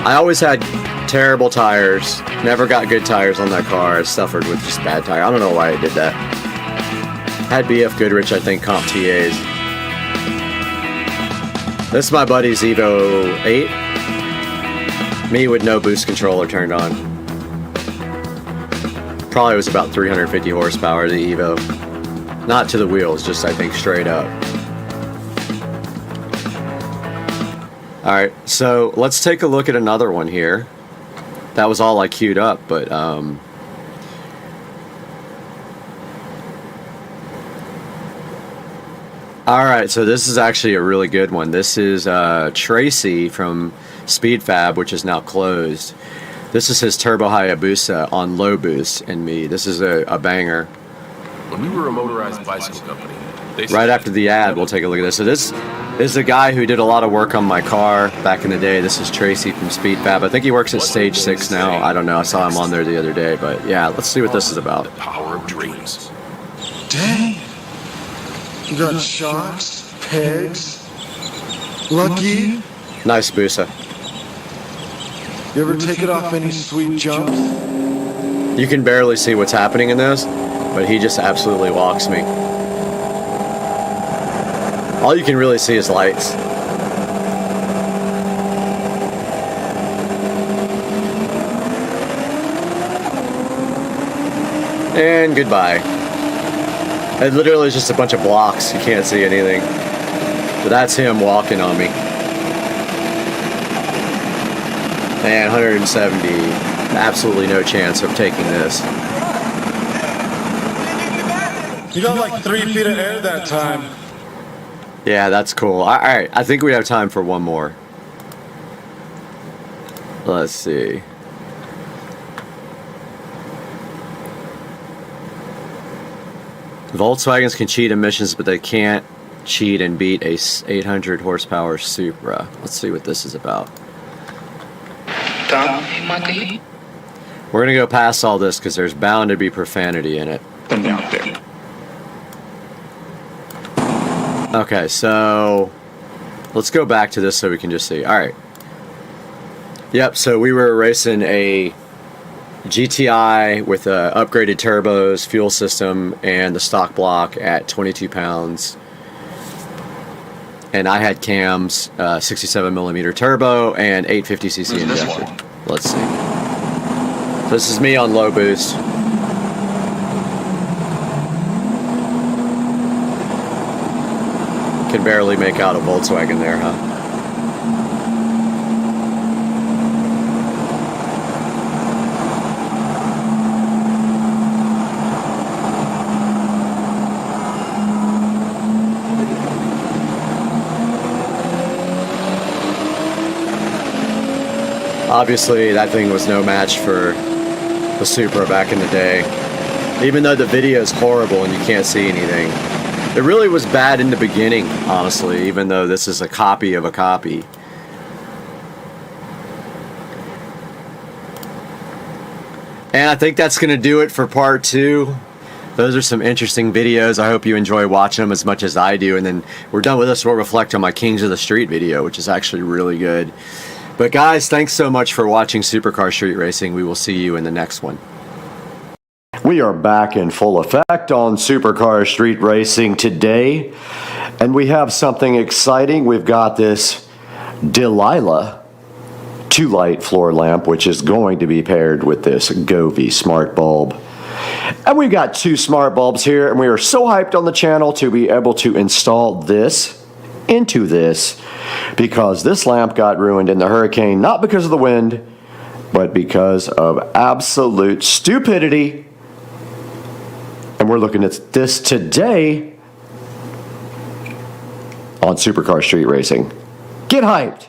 I always had terrible tires. Never got good tires on that car. I suffered with just bad tires. I don't know why I did that. Had BF Goodrich, I think, comp TAs. This is my buddy's Evo 8. Me with no boost controller turned on. Probably was about 350 horsepower, the Evo. Not to the wheels, just I think straight up. Alright, so let's take a look at another one here. That was all I queued up, but alright, so this is actually a really good one. This is Tracy from SpeedFab, which is now closed. This is his Turbo Hayabusa on low boost in me. This is a banger. When we were a motorized bicycle company, right after the ad, we'll take a look at this. So this is a guy who did a lot of work on my car back in the day. This is Tracy from SpeedFab. I think he works at Stage 6 now. I don't know. I saw him on there the other day. But yeah, let's see what this is about. The power of dreams. Dang. You got shocks, pegs, lucky. Nice Busa. You ever take it off any sweet jumps? You can barely see what's happening in this, but he just absolutely walks me. All you can really see is lights. And goodbye. It literally is just a bunch of blocks. You can't see anything. But that's him walking on me. And 170. Absolutely no chance of taking this. You got like 3 feet of air that time. Yeah, that's cool. Alright, I think we have time for one more. Let's see. Volkswagens can cheat emissions, but they can't cheat and beat a 800 horsepower Supra. Let's see what this is about. We're gonna go past all this because there's bound to be profanity in it. Okay, so let's go back to this so we can just see. Alright. Yep, so we were racing a GTI with upgraded turbos, fuel system, and the stock block at 22 pounds. And I had cams, 67mm turbo, and 850cc injector. Let's see. So this is me on low boost. Can barely make out a Volkswagen there, huh? Obviously, that thing was no match for the Supra back in the day. Even though the video is horrible and you can't see anything, It really was bad in the beginning, honestly, even though this is a copy of a copy. And I think that's going to do it for part 2. Those are some interesting videos. I hope you enjoy watching them as much as I do. And then we're done with this. We'll reflect on my Kings of the Street video, which is actually really good. But guys, thanks so much for watching Supercar Street Racing. We will see you in the next one. We are back in full effect on Supercar Street Racing today. And we have something exciting. We've got this Delilah 2-light floor lamp, which is going to be paired with this Govee smart bulb. And we've got 2 smart bulbs here, and we are so hyped on the channel to be able to install this into this, because this lamp got ruined in the hurricane, not because of the wind, but because of absolute stupidity. And we're looking at this today on Supercar Street Racing. Get hyped!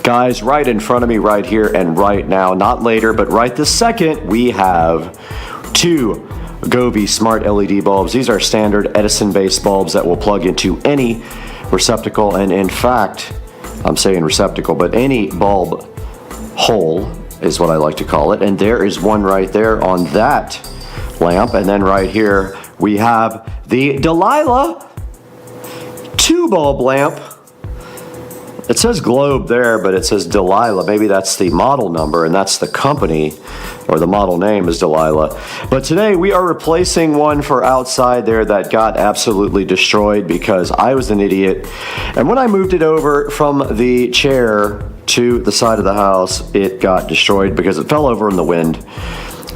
Guys, right in front of me right here and right now, not later, but right this second, we have 2 Govee smart LED bulbs. These are standard Edison-based bulbs that will plug into any receptacle, and in fact, I'm saying receptacle, but any bulb hole is what I like to call it. And there is one right there on that lamp. And then right here, we have the Delilah 2-bulb lamp. It says Globe there, but it says Delilah. Maybe that's the model number, and that's the company, or the model name is Delilah. But today we are replacing one for outside there that got absolutely destroyed because I was an idiot. And when I moved it over from the chair to the side of the house, it got destroyed because it fell over in the wind.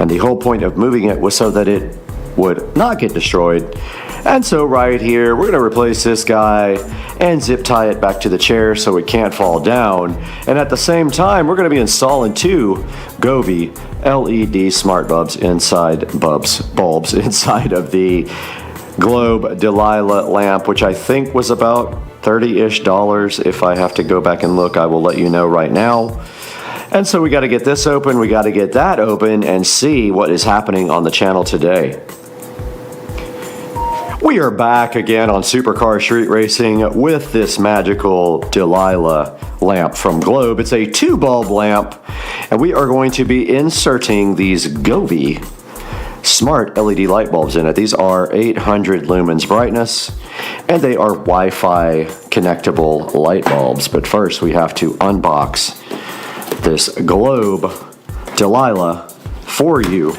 And the whole point of moving it was so that it would not get destroyed. And so right here, we're going to replace this guy and zip tie it back to the chair so it can't fall down. And at the same time, we're going to be installing 2 Govee LED smart bulbs inside inside of the Globe Delilah lamp, which I think was about $30-ish. If I have to go back and look, I will let you know right now. And so we got to get this open, we got to get that open, and see what is happening on the channel today. We are back again on Supercar Street Racing with this magical Delilah lamp from Globe. It's a 2-bulb lamp, and we are going to be inserting these Govee smart LED light bulbs in it. These are 800 lumens brightness, and they are Wi-Fi connectable light bulbs. But first, we have to unbox this Globe Delilah for you.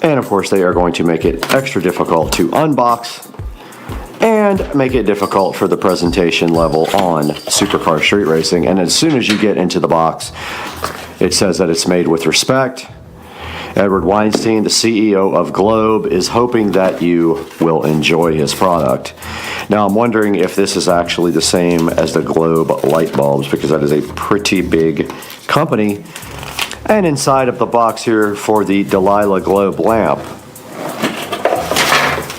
And of course, they are going to make it extra difficult to unbox and make it difficult for the presentation level on Supercar Street Racing. And as soon as you get into the box, it says that it's made with respect. Edward Weinstein, the CEO of Globe, is hoping that you will enjoy his product. Now, I'm wondering if this is actually the same as the Globe light bulbs, because that is a pretty big company. And inside of the box here for the Delilah Globe lamp,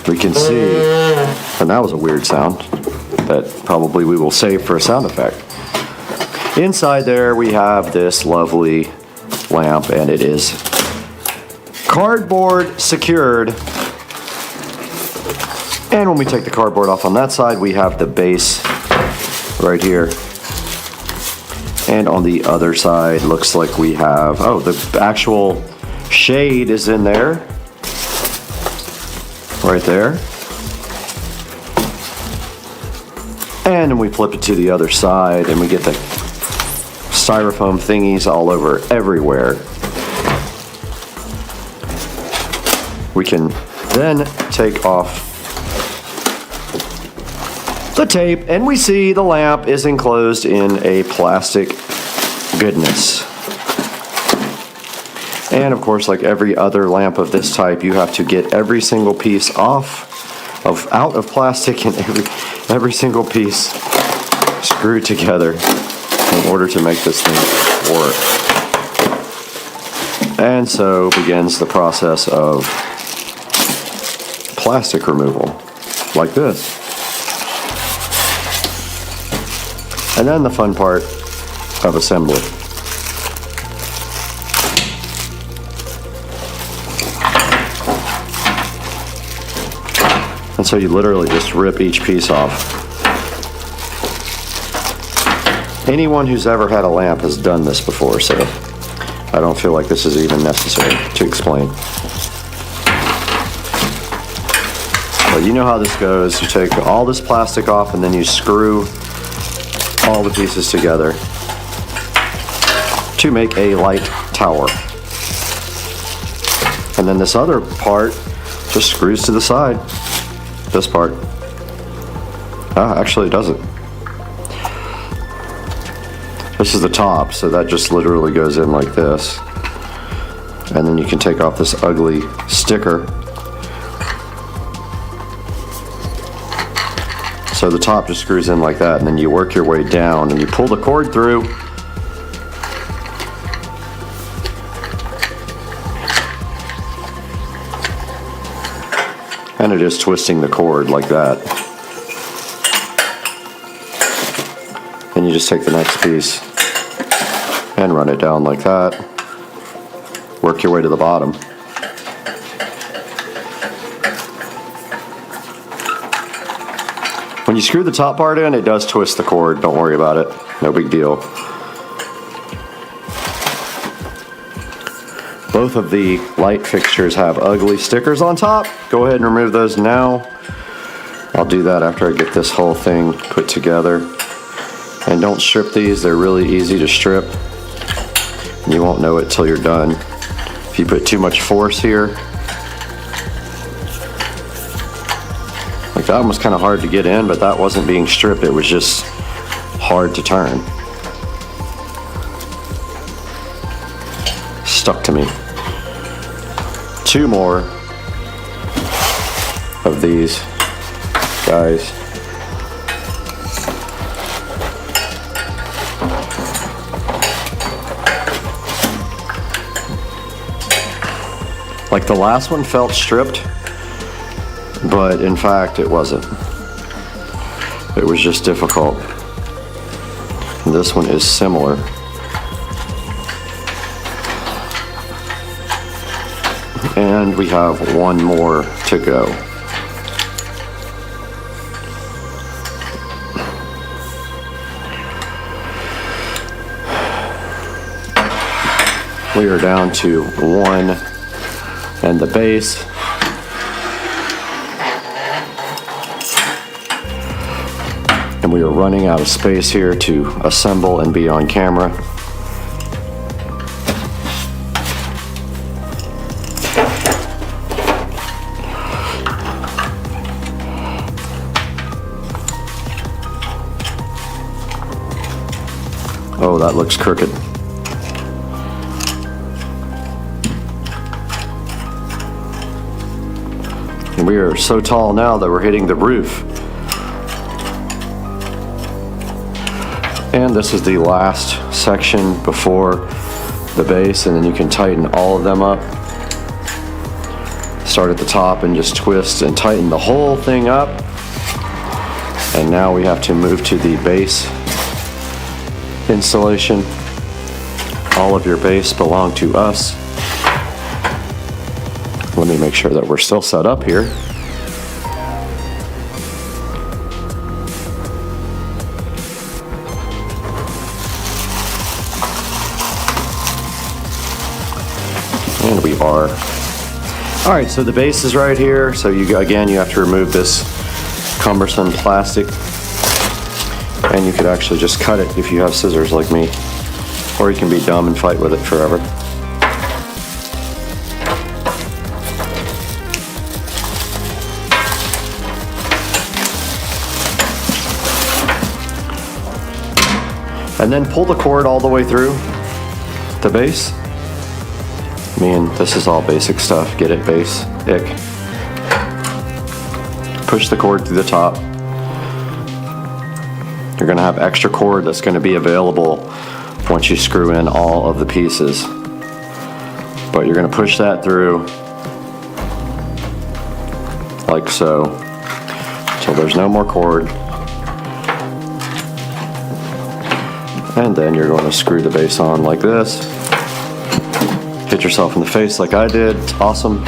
we can see, and that was a weird sound that probably we will save for a sound effect. Inside there we have this lovely lamp, and it is cardboard secured. And when we take the cardboard off on that side, we have the base right here. And on the other side, looks like we have, oh, the actual shade is in there. Right there. And then we flip it to the other side, and we get the styrofoam thingies all over everywhere. We can then take off the tape, and we see the lamp is enclosed in a plastic goodness. And of course, like every other lamp of this type, you have to get every single piece out of plastic, and every single piece screwed together in order to make this thing work. And so begins the process of plastic removal, like this. And then the fun part of assembly. And so you literally just rip each piece off. Anyone who's ever had a lamp has done this before, so I don't feel like this is even necessary to explain. But you know how this goes. You take all this plastic off and then you screw all the pieces together to make a light tower. And then this other part just screws to the side. This part. Actually it doesn't. This is the top, so that just literally goes in like this. And then you can take off this ugly sticker. So the top just screws in like that, and then you work your way down and you pull the cord through. And it is twisting the cord like that. Then you just take the next piece and run it down like that. Work your way to the bottom. When you screw the top part in, it does twist the cord. Don't worry about it. No big deal. Both of the light fixtures have ugly stickers on top. Go ahead and remove those now. I'll do that after I get this whole thing put together. And don't strip these, they're really easy to strip. And you won't know it till you're done. If you put too much force here, like that one was kind of hard to get in, but that wasn't being stripped, it was just hard to turn. Stuck to me. Two more of these guys. Like the last one felt stripped, but in fact it wasn't. It was just difficult. And this one is similar. And we have one more to go. We are down to one and the base. And we are running out of space here to assemble and be on camera. Oh, that looks crooked. And we are so tall now that we're hitting the roof. And this is the last section before the base, and then you can tighten all of them up. Start at the top and just twist and tighten the whole thing up. And now we have to move to the base installation. All of your base belong to us. Let me make sure that we're still set up here. And we are. All right, so the base is right here. So you have to remove this cumbersome plastic. And you could actually just cut it if you have scissors like me. Or you can be dumb and fight with it forever. And then pull the cord all the way through the base. I mean, this is all basic stuff. Get it, basic. Push the cord through the top. You're going to have extra cord that's going to be available once you screw in all of the pieces. But you're going to push that through. like so, so there's no more cord. And then you're going to screw the base on like this. Hit yourself in the face like I did. It's awesome.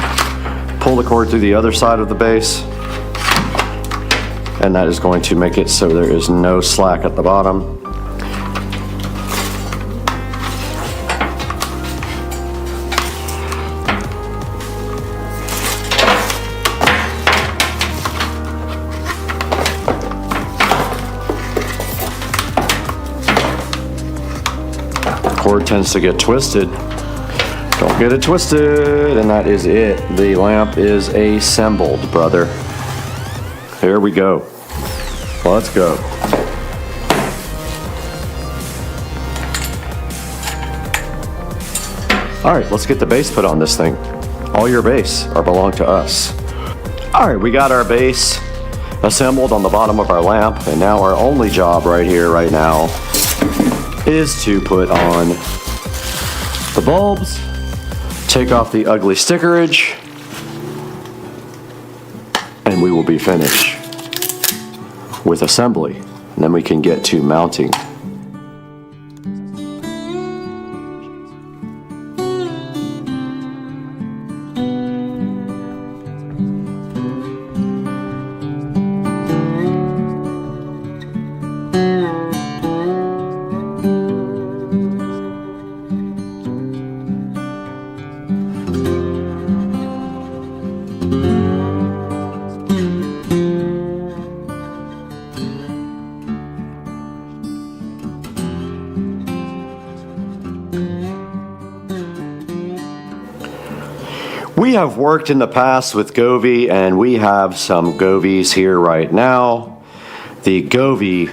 Pull the cord through the other side of the base. And that is going to make it so there is no slack at the bottom. Cord tends to get twisted. Don't get it twisted, and that is it. The lamp is assembled, brother. Here we go. Let's go. All right, let's get the base put on this thing. All your base belong to us. All right, we got our base assembled on the bottom of our lamp, and now our only job right here, right now, is to put on the bulbs, take off the ugly stickerage, and we will be finished with assembly. And then we can get to mounting. We have worked in the past with Govee, and we have some Govees here right now. The Govee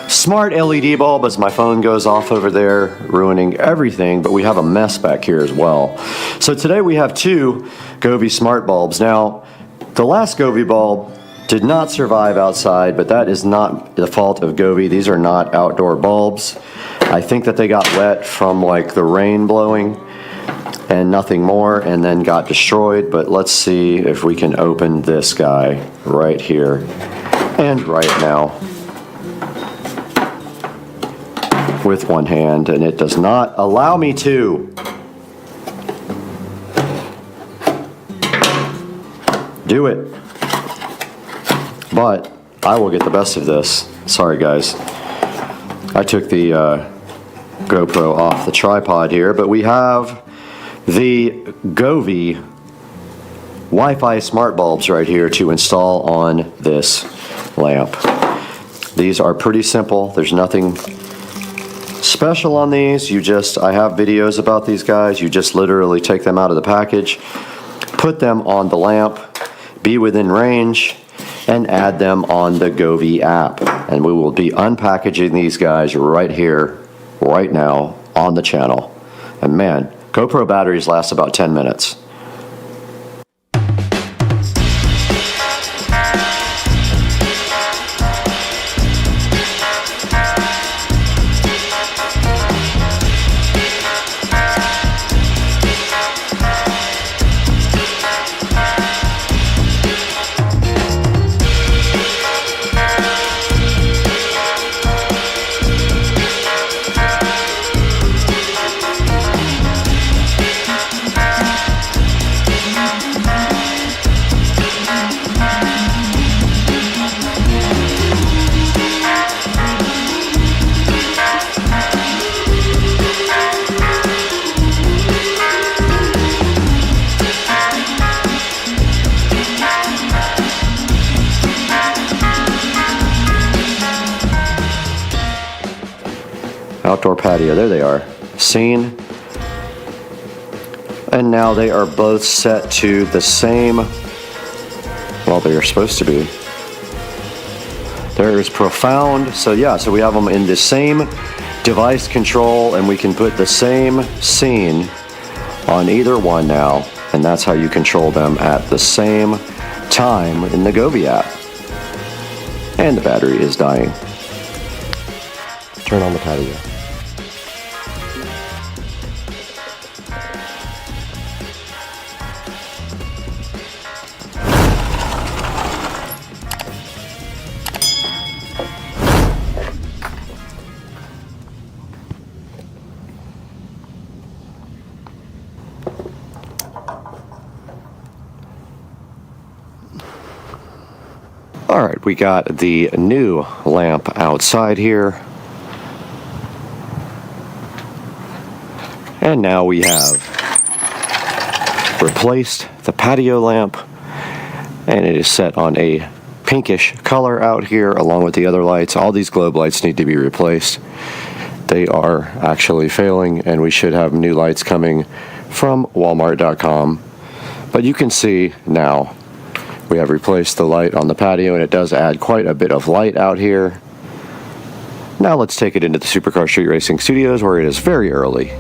smart LED bulb, as my phone goes off over there, ruining everything, but we have a mess back here as well. So today we have two Govee smart bulbs. Now, the last Govee bulb did not survive outside, but that is not the fault of Govee. These are not outdoor bulbs. I think that they got wet from like the rain blowing and nothing more, and then got destroyed. But let's see if we can open this guy right here and right now with one hand, and it does not allow me to. Do it. But I will get the best of this. Sorry guys, I took the GoPro off the tripod here, but we have the Govee Wi-Fi smart bulbs right here to install on this lamp. These are pretty simple. There's nothing special on these. I have videos about these guys. You just literally take them out of the package, put them on the lamp, be within range, and add them on the Govee app. And we will be unpackaging these guys right here, right now on the channel. And man, GoPro batteries last about 10 minutes. Outdoor patio, there they are. Seen. And now they are both set to the same, well, they are supposed to be. There is profound, so yeah, so we have them in the same device control, and we can put the same scene on either one now, and that's how you control them at the same time in the Govee app. And the battery is dying. Turn on the patio. All right, we got the new lamp outside here. And now we have replaced the patio lamp, and it is set on a pinkish color out here along with the other lights. All these globe lights need to be replaced. They are actually failing, and we should have new lights coming from Walmart.com. But you can see now we have replaced the light on the patio, and it does add quite a bit of light out here. Now let's take it into the Supercar Street Racing Studios, where it is very early.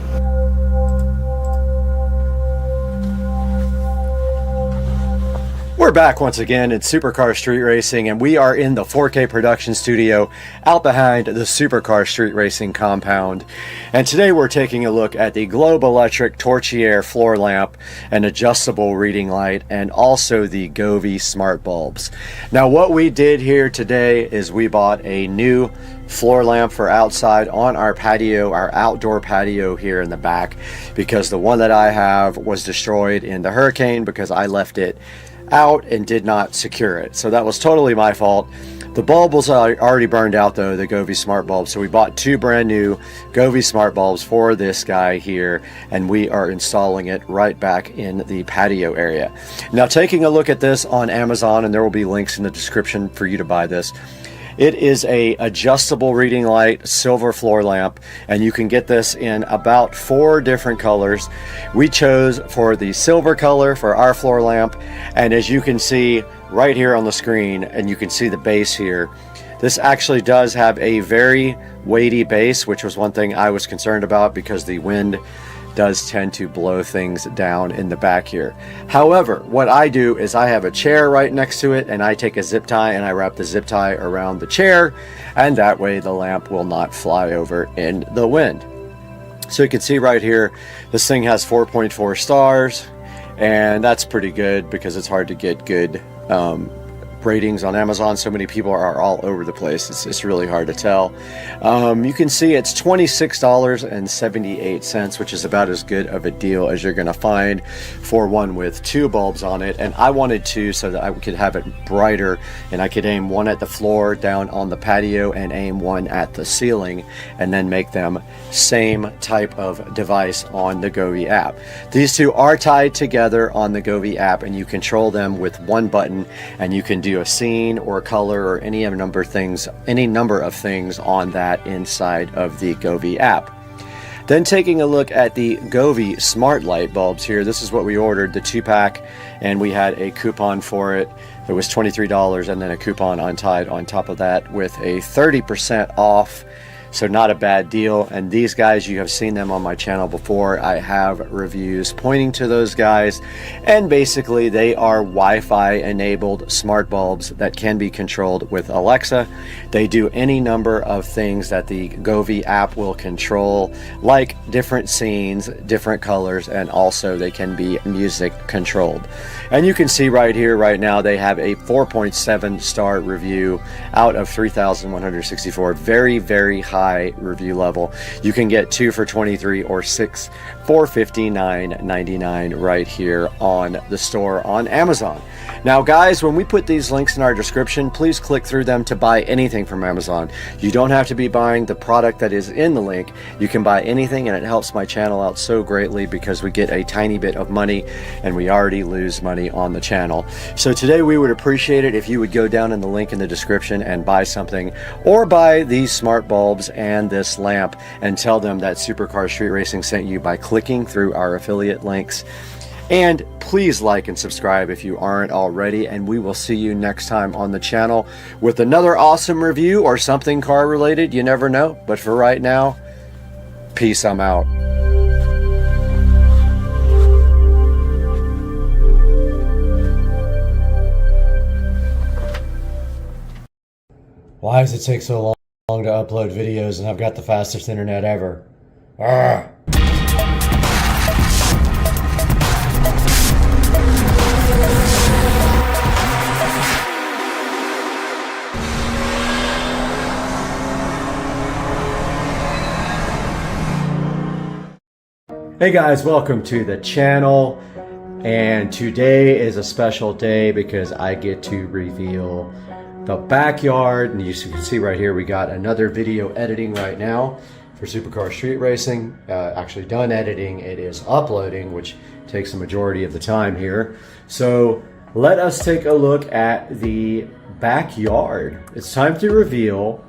We're back once again in Supercar Street Racing, and we are in the 4K production studio out behind the Supercar Street Racing compound. And today we're taking a look at the Globe Electric Torchiere floor lamp, an adjustable reading light, and also the Govee smart bulbs. Now what we did here today is we bought a new floor lamp for outside on our patio, our outdoor patio here in the back, because the one that I have was destroyed in the hurricane because I left it out and did not secure it. So that was totally my fault. The bulb was already burned out though, the Govee smart bulb. So we bought two brand new Govee smart bulbs for this guy here, and we are installing it right back in the patio area. Now taking a look at this on Amazon, and there will be links in the description for you to buy this. It is a adjustable reading light silver floor lamp, and you can get this in about 4 different colors. We chose for the silver color for our floor lamp, and as you can see right here on the screen, and you can see the base here, this actually does have a very weighty base, which was one thing I was concerned about because the wind does tend to blow things down in the back here. However, what I do is I have a chair right next to it, and I take a zip tie and I wrap the zip tie around the chair, and that way the lamp will not fly over in the wind. So you can see right here, this thing has 4.4 stars, and that's pretty good because it's hard to get good ratings on Amazon. So many people are all over the place. It's really hard to tell. You can see it's $26.78, which is about as good of a deal as you're going to find for one with 2 bulbs on it. And I wanted 2 so that I could have it brighter, and I could aim one at the floor down on the patio and aim one at the ceiling, and then make them same type of device on the Govee app. These two are tied together on the Govee app, and you control them with one button, and you can do a scene or a color or any number of things on that inside of the Govee app. Then taking a look at the Govee smart light bulbs here, this is what we ordered, the 2-pack, and we had a coupon for it. It was $23, and then a coupon untied on top of that with a 30% off. So not a bad deal. And these guys, you have seen them on my channel before. I have reviews pointing to those guys, and basically they are Wi-Fi enabled smart bulbs that can be controlled with Alexa. They do any number of things that the Govee app will control, like different scenes, different colors, and also they can be music controlled. And you can see right here, right now, they have a 4.7 star review out of 3,164. Very, very high review level. You can get 2 for $23 or 6 for $59.99 right here on the store on Amazon. Now guys, when we put these links in our description, please click through them to buy anything from Amazon. You don't have to be buying the product that is in the link. You can buy anything, and it helps my channel out so greatly because we get a tiny bit of money, and we already lose money on the channel. So today we would appreciate it if you would go down in the link in the description and buy something, or buy these smart bulbs and this lamp, and tell them that Supercar Street Racing sent you by clicking through our affiliate links. And please like and subscribe if you aren't already, and we will see you next time on the channel with another awesome review or something car related. You never know. But for right now, peace. I'm out. Why does it take so long to upload videos, and I've got the fastest internet ever? Arrgh. Hey guys, welcome to the channel, and today is a special day because I get to reveal the backyard. And you can see right here, we got another video editing right now for Supercar Street Racing. Actually done editing. It is uploading, which takes the majority of the time here. So let us take a look at the backyard. It's time to reveal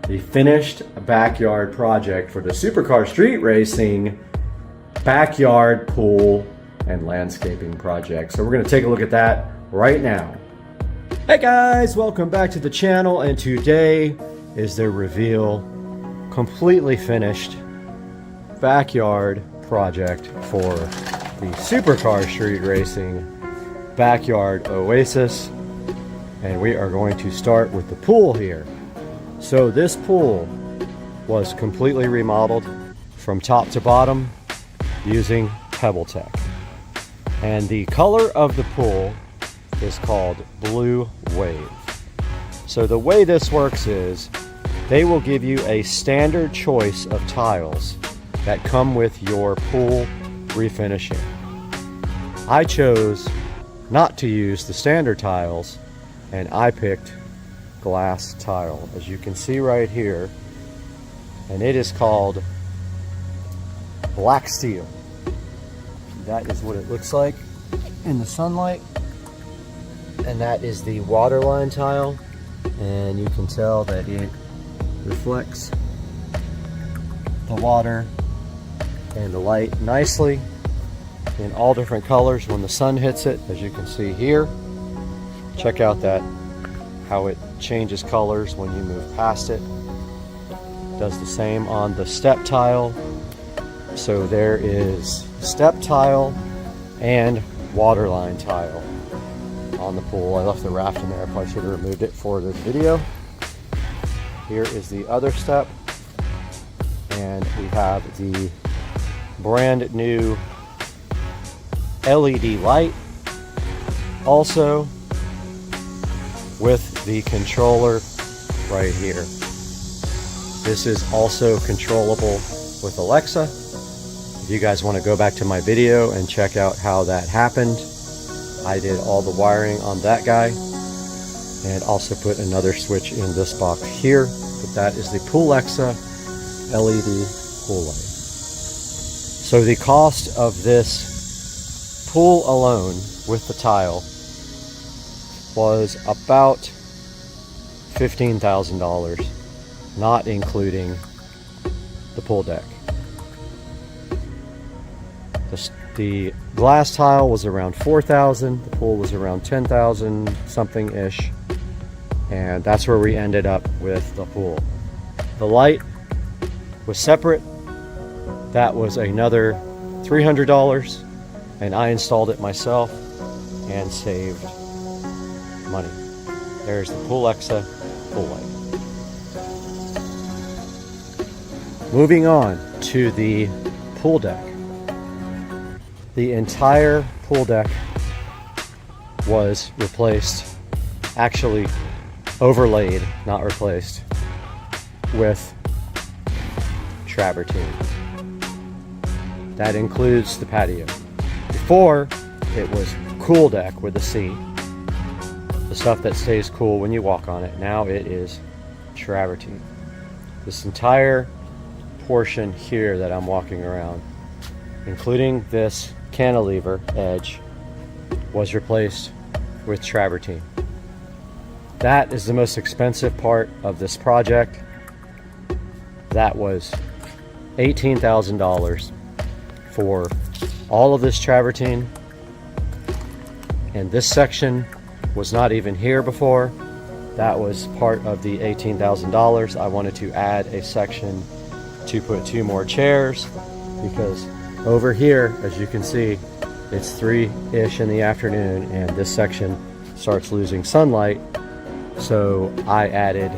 the finished backyard project for the Supercar Street Racing backyard pool and landscaping project. So we're going to take a look at that right now. Hey guys, welcome back to the channel, and today is the reveal, completely finished backyard project for the Supercar Street Racing backyard oasis. And we are going to start with the pool here. So this pool was completely remodeled from top to bottom using Pebble Tech. And the color of the pool is called Blue Wave. So the way this works is they will give you a standard choice of tiles that come with your pool refinishing. I chose not to use the standard tiles, and I picked glass tile, as you can see right here, and it is called black steel. That is what it looks like in the sunlight, and that is the waterline tile, and you can tell that it reflects the water and the light nicely in all different colors when the sun hits it, as you can see here. Check out that, how it changes colors when you move past it. Does the same on the step tile. So there is step tile and waterline tile on the pool. I left the raft in there. I probably should have removed it for this video. Here is the other step, and we have the brand new LED light, also with the controller right here. This is also controllable with Alexa. If you guys want to go back to my video and check out how that happened, I did all the wiring on that guy, and also put another switch in this box here. But that is the Alexa LED pool light. So the cost of this pool alone with the tile was about $15,000, not including the pool deck. The glass tile was around $4,000, the pool was around $10,000 something ish, and that's where we ended up with the pool. The light was separate. That was another $300, and I installed it myself and saved money. There's the Alexa pool light. Moving on to the pool deck. The entire pool deck was replaced, actually overlaid, not replaced, with travertine. That includes the patio. Before, it was cool deck with a C, the stuff that stays cool when you walk on it. Now it is travertine. This entire portion here that I'm walking around, including this cantilever edge, was replaced with travertine. That is the most expensive part of this project. That was $18,000 for all of this travertine, and this section was not even here before. That was part of the $18,000. I wanted to add a section to put 2 more chairs, because over here, as you can see, it's 3-ish in the afternoon and this section starts losing sunlight. So I added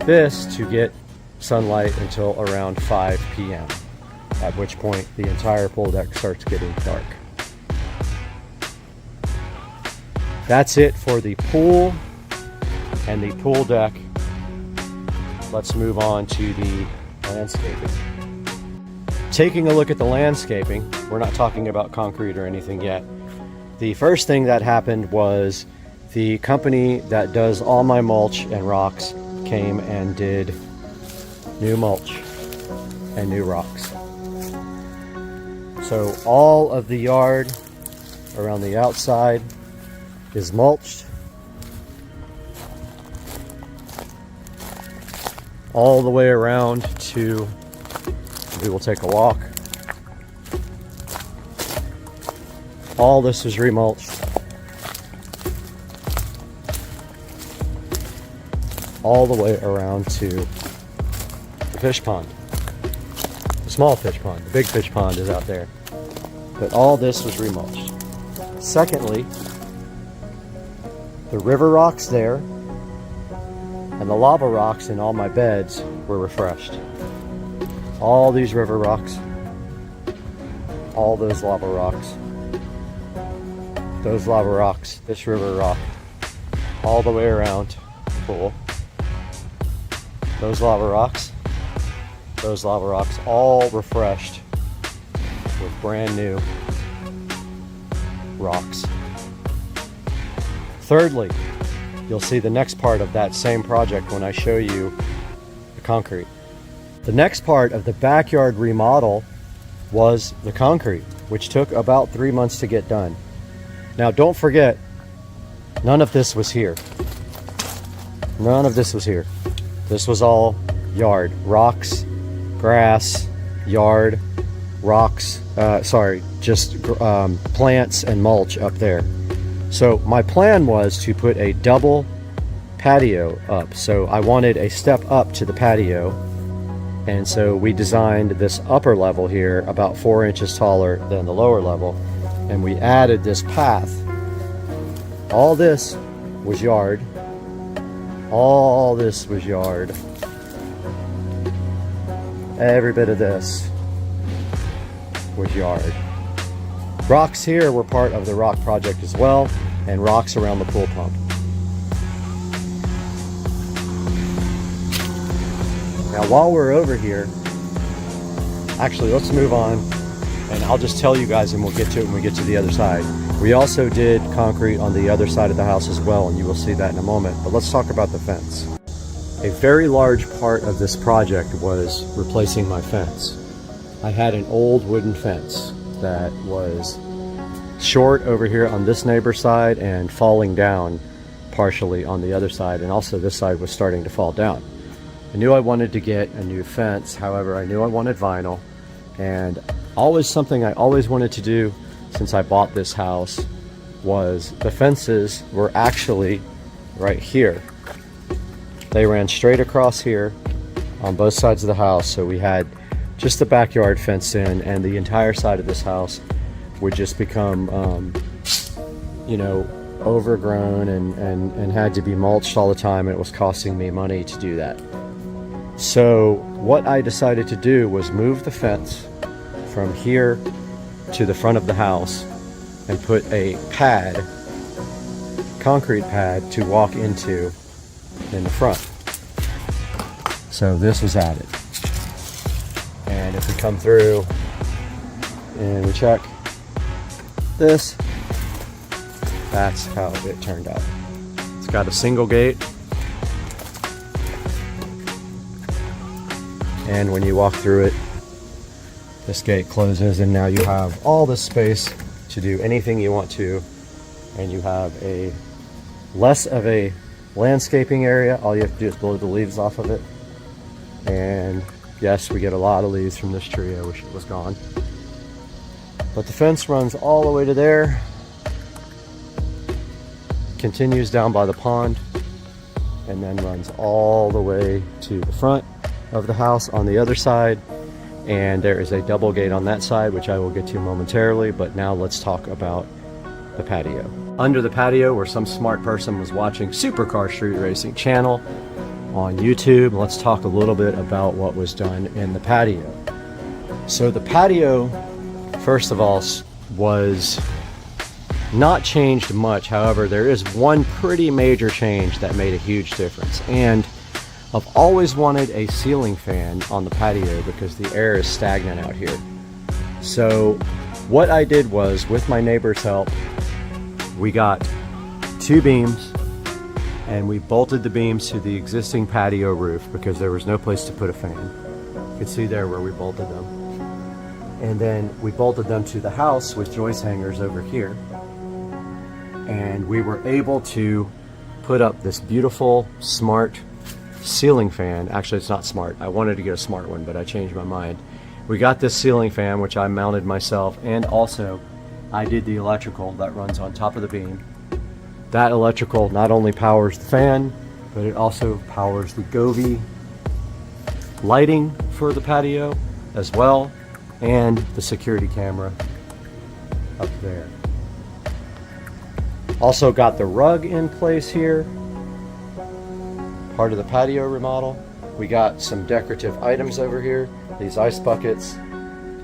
this to get sunlight until around 5 p.m. at which point the entire pool deck starts getting dark. That's it for the pool and the pool deck. Let's move on to the landscaping. Taking a look at the landscaping, we're not talking about concrete or anything yet. The first thing that happened was the company that does all my mulch and rocks came and did new mulch and new rocks. So all of the yard around the outside is mulched. All the way around to, we will take a walk. All this is remulched. All the way around to the fish pond. The small fish pond. The big fish pond is out there. But all this was remulched. Secondly, the river rocks there and the lava rocks in all my beds were refreshed. All these river rocks, all those lava rocks, those lava rocks, this river rock, all the way around the pool. Those lava rocks, all refreshed with brand new rocks. Thirdly, you'll see the next part of that same project when I show you the concrete. The next part of the backyard remodel was the concrete, which took about 3 months to get done. Now don't forget, none of this was here. None of this was here. This was all yard. Rocks, grass, yard, rocks, plants and mulch up there. So my plan was to put a double patio up. So I wanted a step up to the patio. And so we designed this upper level here about 4 inches taller than the lower level. And we added this path. All this was yard. All this was yard. Every bit of this was yard. Rocks here were part of the rock project as well, and rocks around the pool pump. Now while we're over here, actually let's move on and I'll just tell you guys and we'll get to it when we get to the other side. We also did concrete on the other side of the house as well, and you will see that in a moment, but let's talk about the fence. A very large part of this project was replacing my fence. I had an old wooden fence that was short over here on this neighbor's side and falling down partially on the other side, and also this side was starting to fall down. I knew I wanted to get a new fence, however I knew I wanted vinyl, and something I always wanted to do since I bought this house was the fences were actually right here. They ran straight across here on both sides of the house, so we had just the backyard fenced in, and the entire side of this house would just become you know, overgrown and had to be mulched all the time, and it was costing me money to do that. So what I decided to do was move the fence from here to the front of the house and put a pad, concrete pad, to walk into in the front. So this was added. And if we come through and we check this, that's how it turned out. It's got a single gate, and when you walk through it, this gate closes, and now you have all this space to do anything you want to, and you have a less of a landscaping area. All you have to do is blow the leaves off of it, and yes, we get a lot of leaves from this tree. I wish it was gone. But the fence runs all the way to there, continues down by the pond, and then runs all the way to the front of the house on the other side. And there is a double gate on that side, which I will get to momentarily, but now let's talk about the patio. Under the patio, where some smart person was watching Supercar Street Racing channel on YouTube, let's talk a little bit about what was done in the patio. So the patio, first of all, was not changed much. However, there is one pretty major change that made a huge difference. And I've always wanted a ceiling fan on the patio because the air is stagnant out here. So what I did was, with my neighbor's help, we got 2 beams, and we bolted the beams to the existing patio roof because there was no place to put a fan. You can see there where we bolted them. And then we bolted them to the house with joist hangers over here. And we were able to put up this beautiful, smart ceiling fan. Actually, it's not smart. I wanted to get a smart one, but I changed my mind. We got this ceiling fan, which I mounted myself, and also I did the electrical that runs on top of the beam. That electrical not only powers the fan, but it also powers the Govee lighting for the patio as well, and the security camera up there. Also got the rug in place here, part of the patio remodel. We got some decorative items over here, these ice buckets,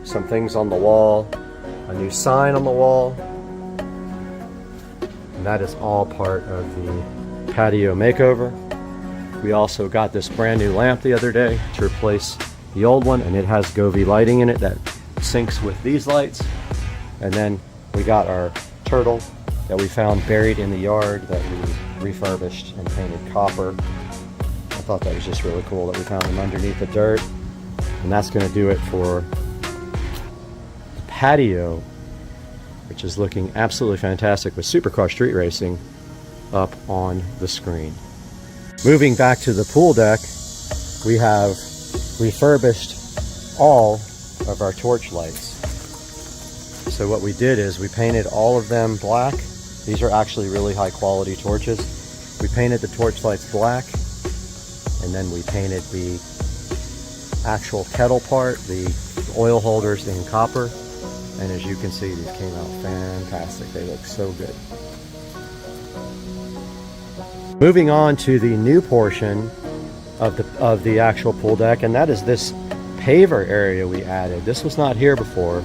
some things on the wall, a new sign on the wall, and that is all part of the patio makeover. We also got this brand new lamp the other day to replace the old one, and it has Govee lighting in it that syncs with these lights. And then we got our turtle that we found buried in the yard that we refurbished and painted copper. I thought that was just really cool that we found him underneath the dirt. And that's going to do it for the patio, which is looking absolutely fantastic with Supercar Street Racing up on the screen. Moving back to the pool deck, we have refurbished all of our torch lights. So what we did is we painted all of them black. These are actually really high quality torches. We painted the torch lights black, and then we painted the actual kettle part, the oil holders, in copper. And as you can see, these came out fantastic. They look so good. Moving on to the new portion of the actual pool deck, and that is this paver area we added. This was not here before,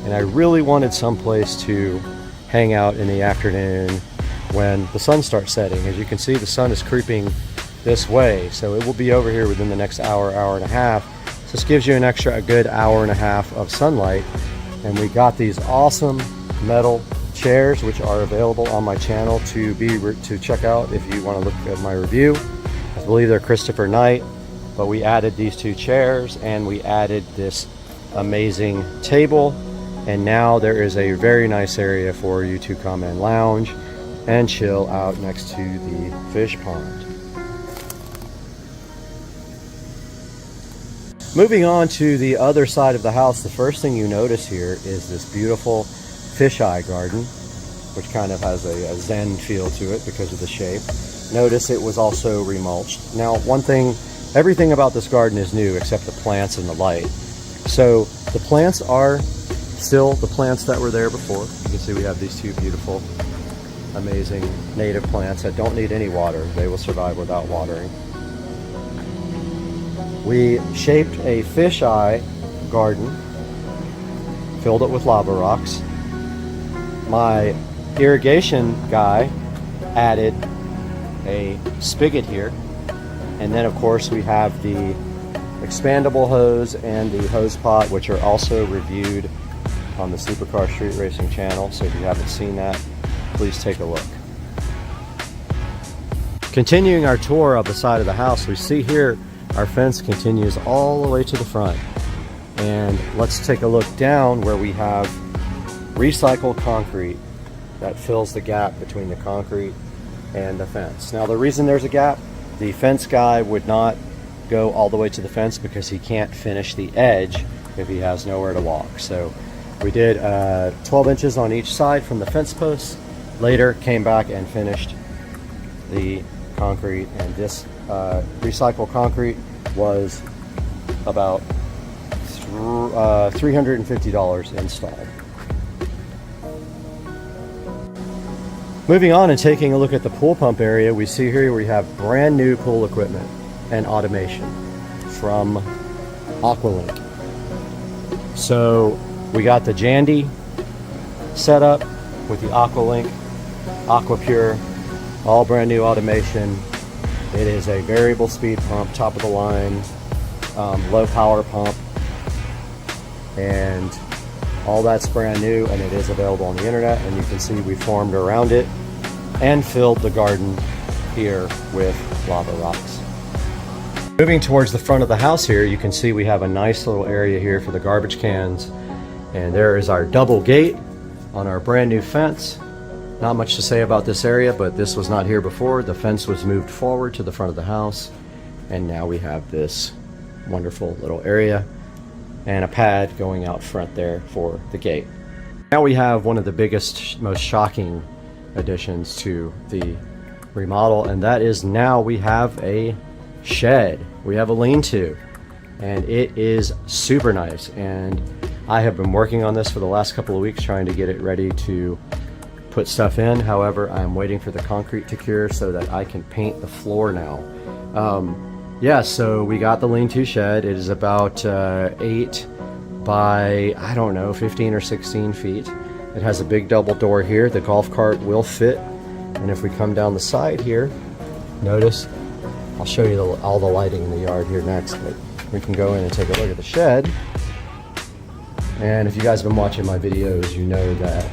and I really wanted some place to hang out in the afternoon when the sun starts setting. As you can see, the sun is creeping this way, so it will be over here within the next hour, hour and a half. So this gives you an extra a good hour and a half of sunlight. And we got these awesome metal chairs, which are available on my channel to check out if you want to look at my review. I believe they're Christopher Knight, but we added these 2 chairs and we added this amazing table, and now there is a very nice area for you to come and lounge and chill out next to the fish pond. Moving on to the other side of the house, the first thing you notice here is this beautiful fisheye garden, which kind of has a zen feel to it because of the shape. Notice it was also remulched. Now, one thing, everything about this garden is new except the plants and the light. So the plants are still the plants that were there before. You can see we have these 2 beautiful, amazing native plants that don't need any water. They will survive without watering. We shaped a fisheye garden, filled it with lava rocks. My irrigation guy added a spigot here, and then of course we have the expandable hose and the hose pot, which are also reviewed on the Supercar Street Racing channel. So if you haven't seen that, please take a look. Continuing our tour of the side of the house, we see here our fence continues all the way to the front. And let's take a look down where we have recycled concrete that fills the gap between the concrete and the fence. Now, the reason there's a gap, the fence guy would not go all the way to the fence because he can't finish the edge if he has nowhere to walk. So we did 12 inches on each side from the fence posts. Later came back and finished the concrete, and this recycled concrete was about $350 installed. Moving on and taking a look at the pool pump area, we see here we have brand new pool equipment and automation from Aqualink. So we got the Jandy set up with the Aqualink, Aquapure, all brand new automation. It is a variable speed pump, top of the line, low power pump, and all that's brand new, and it is available on the internet, and you can see we formed around it and filled the garden here with lava rocks. Moving towards the front of the house here, you can see we have a nice little area here for the garbage cans. And there is our double gate on our brand new fence. Not much to say about this area, but this was not here before. The fence was moved forward to the front of the house. And now we have this wonderful little area and a pad going out front there for the gate. Now we have one of the biggest, most shocking additions to the remodel, and that is now we have a shed. We have a lean-to, and it is super nice. And I have been working on this for the last couple of weeks trying to get it ready to put stuff in. However, I'm waiting for the concrete to cure so that I can paint the floor now. Yeah, so we got the lean-to shed. It is about 8 by, I don't know, 15 or 16 feet. It has a big double door here. The golf cart will fit. And if we come down the side here, notice, I'll show you all the lighting in the yard here next, but we can go in and take a look at the shed. And if you guys have been watching my videos, you know that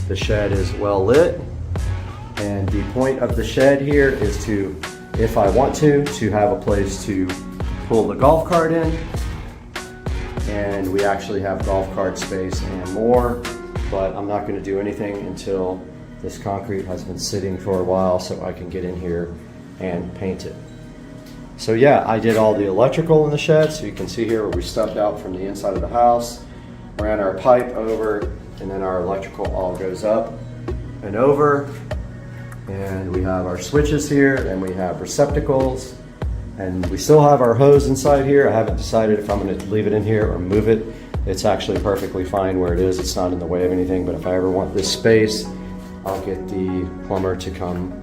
the shed is well lit. And the point of the shed here is to, if I want to have a place to pull the golf cart in. And we actually have golf cart space and more, but I'm not going to do anything until this concrete has been sitting for a while so I can get in here and paint it. So yeah, I did all the electrical in the shed, so you can see here where we stepped out from the inside of the house, ran our pipe over, and then our electrical all goes up and over. And we have our switches here, and we have receptacles, and we still have our hose inside here. I haven't decided if I'm going to leave it in here or move it. It's actually perfectly fine where it is. It's not in the way of anything, but if I ever want this space, I'll get the plumber to come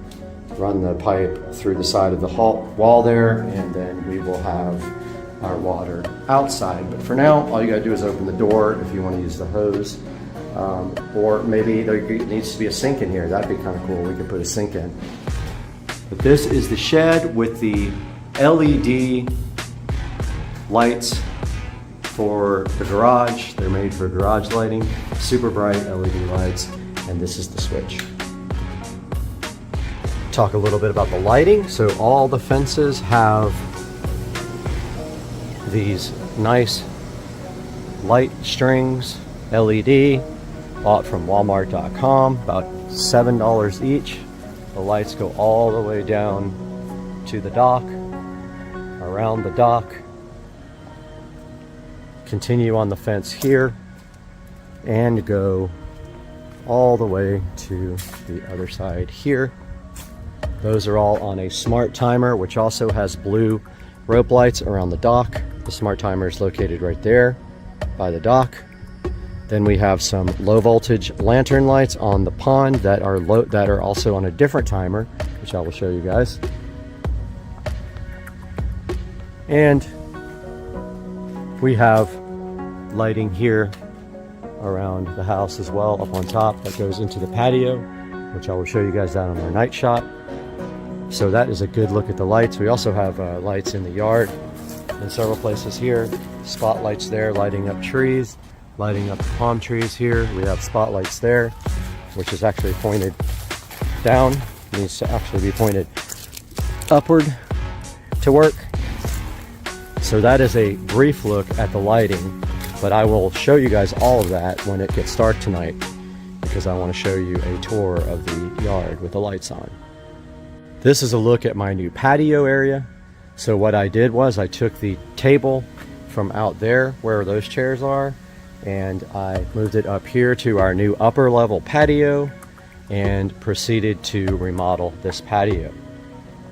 run the pipe through the side of the wall there, and then we will have our water outside. But for now, all you gotta do is open the door if you want to use the hose. Or maybe there needs to be a sink in here. That'd be kind of cool. We could put a sink in. But this is the shed with the LED lights for the garage. They're made for garage lighting. Super bright LED lights. And this is the switch. Talk a little bit about the lighting. So all the fences have these nice light strings, LED, bought from Walmart.com, about $7 each. The lights go all the way down to the dock, around the dock, continue on the fence here, and go all the way to the other side here. Those are all on a smart timer, which also has blue rope lights around the dock. The smart timer is located right there by the dock. Then we have some low voltage lantern lights on the pond that are also on a different timer, which I will show you guys. And we have lighting here around the house as well, up on top, that goes into the patio, which I will show you guys down on our night shot. So that is a good look at the lights. We also have lights in the yard in several places here. Spotlights there lighting up trees, lighting up the palm trees here. We have spotlights there, which is actually pointed down. It needs to actually be pointed upward to work. So that is a brief look at the lighting, but I will show you guys all of that when it gets dark tonight, because I want to show you a tour of the yard with the lights on. This is a look at my new patio area. So what I did was I took the table from out there where those chairs are, and I moved it up here to our new upper level patio and proceeded to remodel this patio.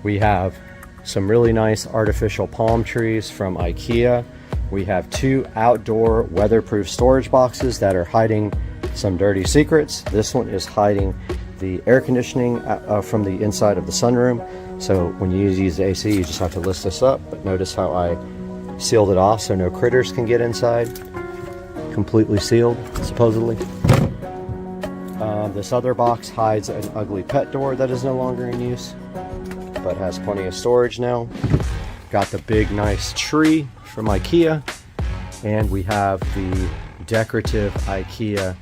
We have some really nice artificial palm trees from IKEA. We have 2 outdoor weatherproof storage boxes that are hiding some dirty secrets. This one is hiding the air conditioning from the inside of the sunroom. So when you use the AC, you just have to lift this up. But notice how I sealed it off so no critters can get inside. Completely sealed, supposedly. This other box hides an ugly pet door that is no longer in use, but has plenty of storage now. Got the big nice tree from IKEA, and we have the decorative IKEA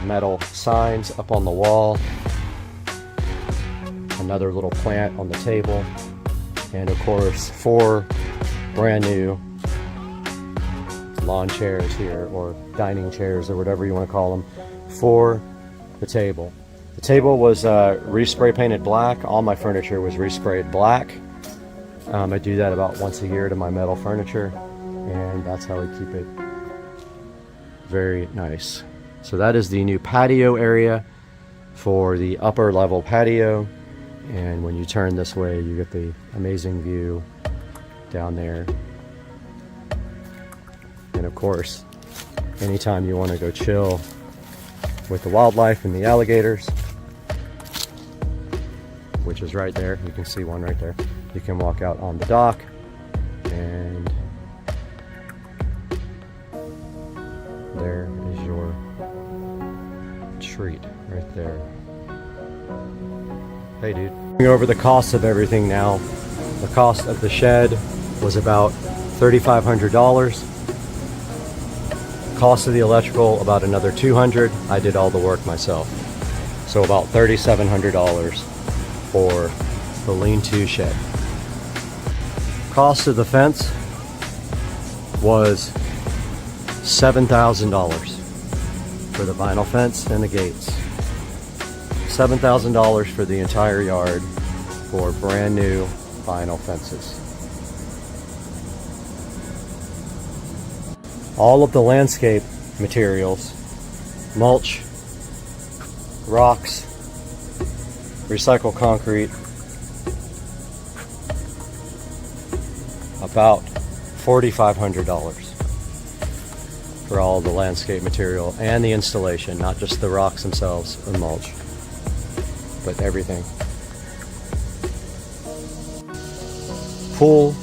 metal signs up on the wall. another little plant on the table, and of course 4 brand new lawn chairs here, or dining chairs, or whatever you want to call them, for the table. The table was respray painted black. All my furniture was resprayed black. I do that about once a year to my metal furniture, and that's how we keep it very nice. So that is the new patio area for the upper level patio, and when you turn this way you get the amazing view down there. And of course, anytime you want to go chill with the wildlife and the alligators, which is right there, you can see one right there, you can walk out on the dock, and there is your treat right there. Hey dude. Going over the cost of everything now. The cost of the shed was about $3,500. Cost of the electrical about another $200. I did all the work myself. So about $3,700 for the lean-to shed. Cost of the fence was $7,000 for the vinyl fence and the gates. $7,000 for the entire yard for brand new vinyl fences. All of the landscape materials, mulch, rocks, recycled concrete, about $4,500 for all the landscape material and the installation, not just the rocks themselves and mulch, but everything. Pool,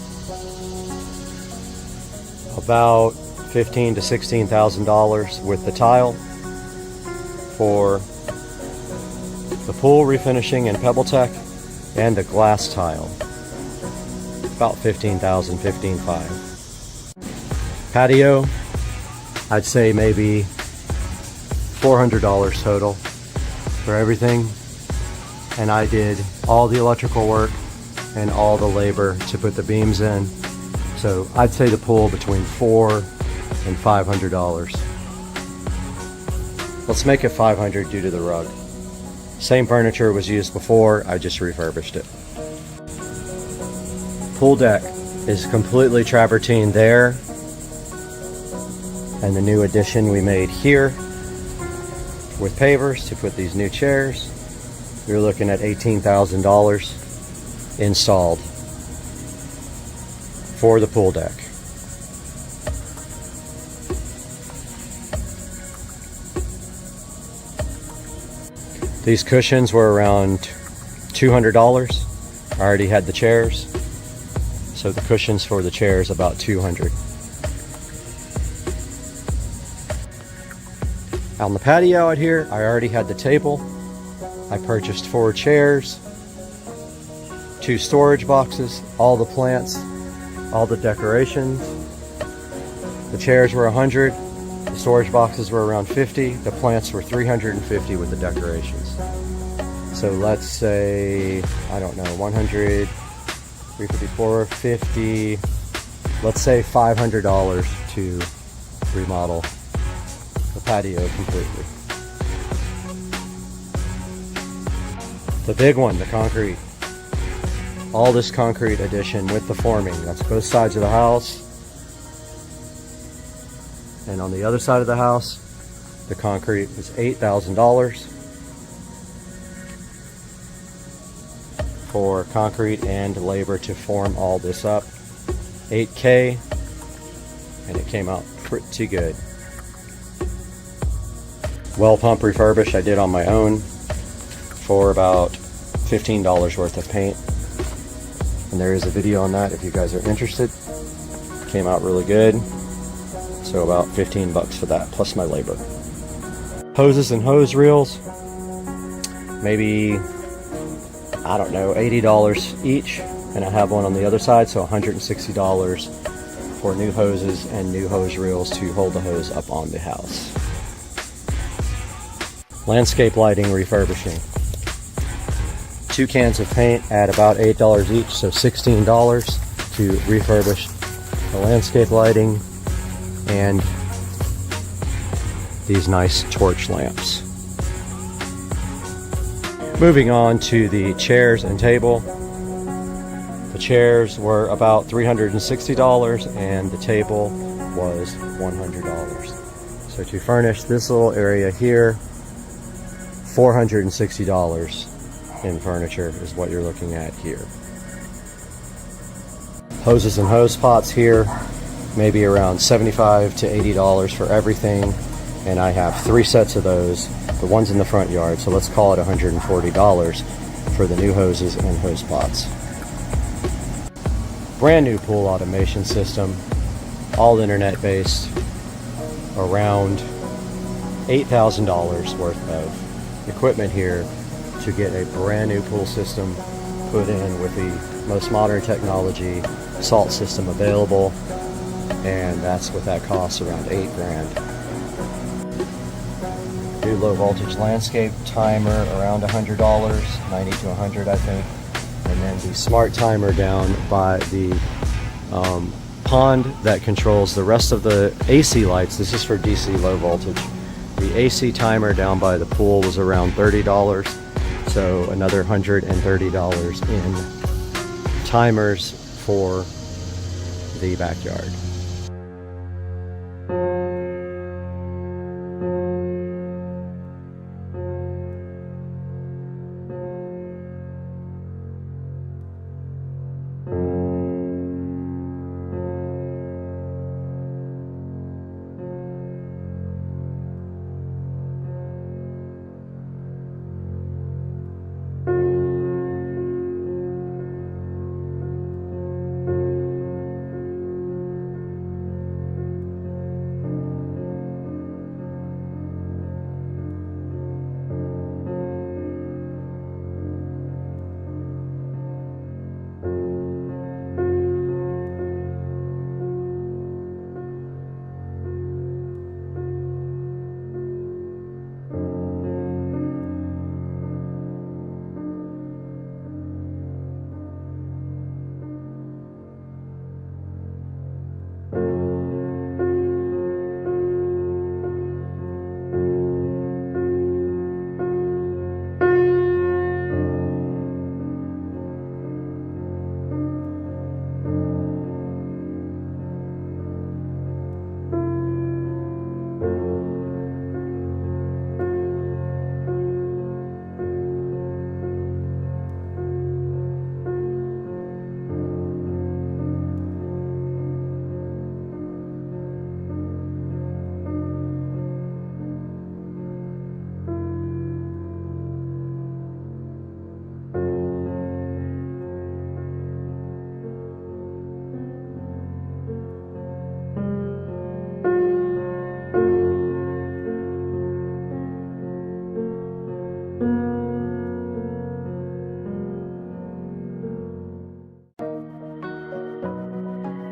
about $15,000 to $16,000 with the tile. For the pool refinishing and PebbleTech and the glass tile, about $15,000, $15,500. Patio, I'd say maybe $400 total for everything, and I did all the electrical work and all the labor to put the beams in. So I'd say the pool between $400 and $500. Let's make it $500 due to the rug. Same furniture was used before, I just refurbished it. Pool deck is completely travertine there, and the new addition we made here with pavers to put these new chairs. You're looking at $18,000 installed for the pool deck. These cushions were around $200. I already had the chairs, so the cushions for the chairs about $200. On the patio out here, I already had the table. I purchased 4 chairs, 2 storage boxes, all the plants, all the decorations. The chairs were $100, the storage boxes were around $50, the plants were $350 with the decorations. So let's say, I don't know, 100, 354, 50, let's say $500 to remodel the patio completely. The big one, the concrete. All this concrete addition with the forming. That's both sides of the house. And on the other side of the house, the concrete was $8,000 for concrete and labor to form all this up. $8K, and it came out pretty good. Well pump refurbish I did on my own for about $15 worth of paint. And there is a video on that if you guys are interested. Came out really good. So about 15 bucks for that, plus my labor. Hoses and hose reels, maybe, I don't know, $80 each. And I have one on the other side, so $160 for new hoses and new hose reels to hold the hose up on the house. Landscape lighting refurbishing. 2 cans of paint at about $8 each, so $16 to refurbish the landscape lighting and these nice torch lamps. Moving on to the chairs and table. The chairs were about $360 and the table was $100. So to furnish this little area here, $460 in furniture is what you're looking at here. Hoses and hose pots here, maybe around $75 to $80 for everything. And I have 3 sets of those, the ones in the front yard, so let's call it $140 for the new hoses and hose pots. Brand new pool automation system, all internet based, around $8,000 worth of equipment here to get a brand new pool system put in with the most modern technology, salt system available, and that's what that costs, around $8 grand. New low voltage landscape timer around $100, 90 to 100 I think, and then the smart timer down by the pond that controls the rest of the AC lights. This is for DC low voltage. The AC timer down by the pool was around $30, so another $130 in timers for the backyard.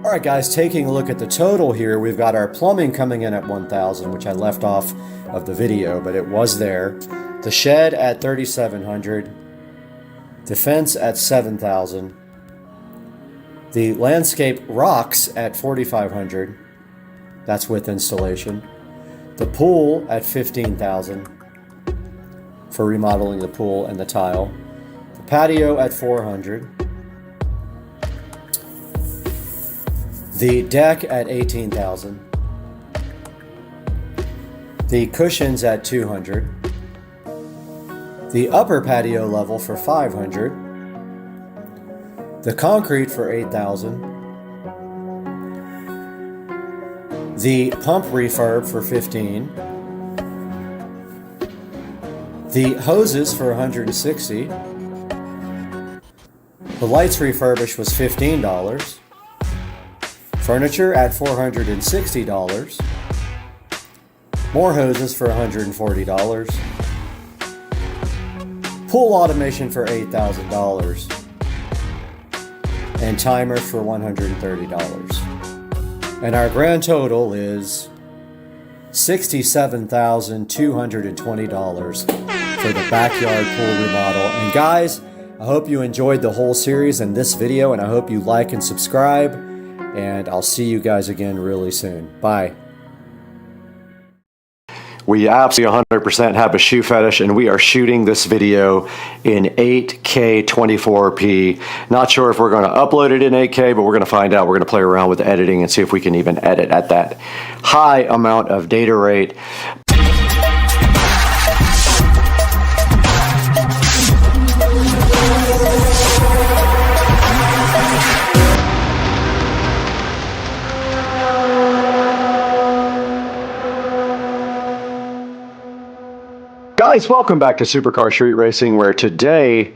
Alright guys, taking a look at the total here, we've got our plumbing coming in at $1,000, which I left off of the video, but it was there. The shed at $3,700. The fence at $7,000. The landscape rocks at $4,500. That's with installation. The pool at $15,000 for remodeling the pool and the tile. The patio at $400. The deck at $18,000. The cushions at $200. The upper patio level for $500. The concrete for $8,000. The pump refurb for $15,000. The hoses for $160. The lights refurbished was $15. Furniture at $460. More hoses for $140. Pool automation for $8,000. And timers for $130. And our grand total is $67,220 for the backyard pool remodel. And guys, I hope you enjoyed the whole series and this video, and I hope you like and subscribe, and I'll see you guys again really soon. Bye. We absolutely 100% have a shoe fetish, and we are shooting this video in 8K 24p. Not sure if we're going to upload it in 8K, but we're going to find out. We're going to play around with editing and see if we can even edit at that high amount of data rate. Guys, welcome back to Supercar Street Racing, where today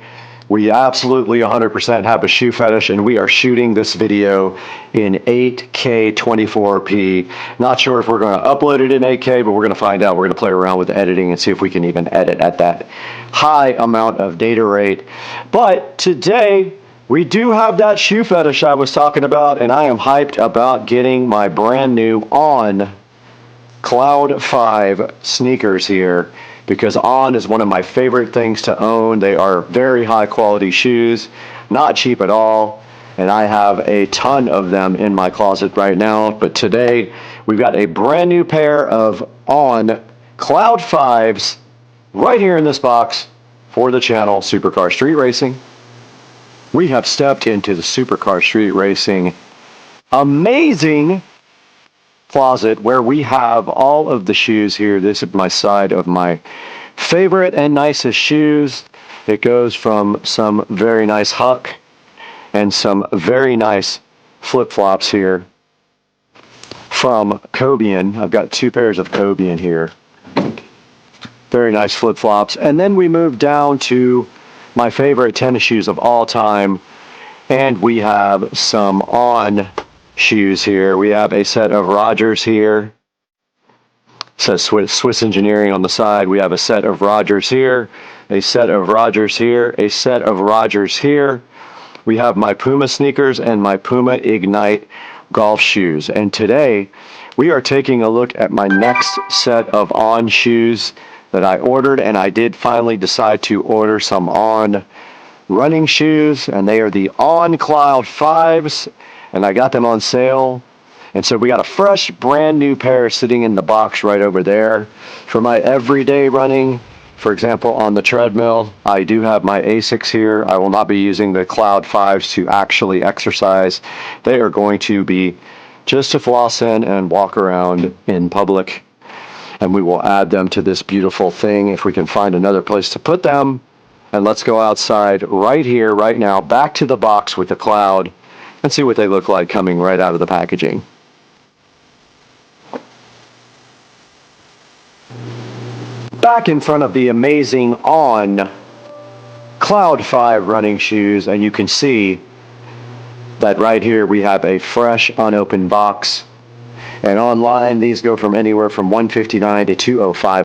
we absolutely 100% have a shoe fetish, and we are shooting this video in 8K 24p. Not sure if we're going to upload it in 8K, but we're going to find out. We're going to play around with editing and see if we can even edit at that high amount of data rate. But today we do have that shoe fetish I was talking about, and I am hyped about getting my brand new On Cloud 5 sneakers here, because On is one of my favorite things to own. They are very high quality shoes, not cheap at all, and I have a ton of them in my closet right now. But today we've got a brand new pair of On Cloud 5s right here in this box for the channel Supercar Street Racing. We have stepped into the Supercar Street Racing amazing closet where we have all of the shoes here. This is my side of my favorite and nicest shoes. It goes from some very nice Huck and some very nice flip-flops here from Cobian. I've got two pairs of Cobian here. Very nice flip-flops. And then we move down to my favorite tennis shoes of all time, and we have some On shoes here. We have a set of Rogers here. It says Swiss Engineering on the side. We have a set of Rogers here, a set of Rogers here, a set of Rogers here. We have my Puma sneakers and my Puma Ignite golf shoes. And today we are taking a look at my next set of On shoes that I ordered, and I did finally decide to order some On running shoes, and they are the On Cloud 5s. And I got them on sale. And so we got a fresh, brand new pair sitting in the box right over there. For my everyday running, for example, on the treadmill, I do have my ASICs here. I will not be using the Cloud 5s to actually exercise. They are going to be just to floss in and walk around in public. And we will add them to this beautiful thing if we can find another place to put them. And let's go outside right here, right now, back to the box with the Cloud, and see what they look like coming right out of the packaging. Back in front of the amazing On Cloud 5 running shoes, and you can see that right here we have a fresh unopened box. And online these go from anywhere from $159 to $205.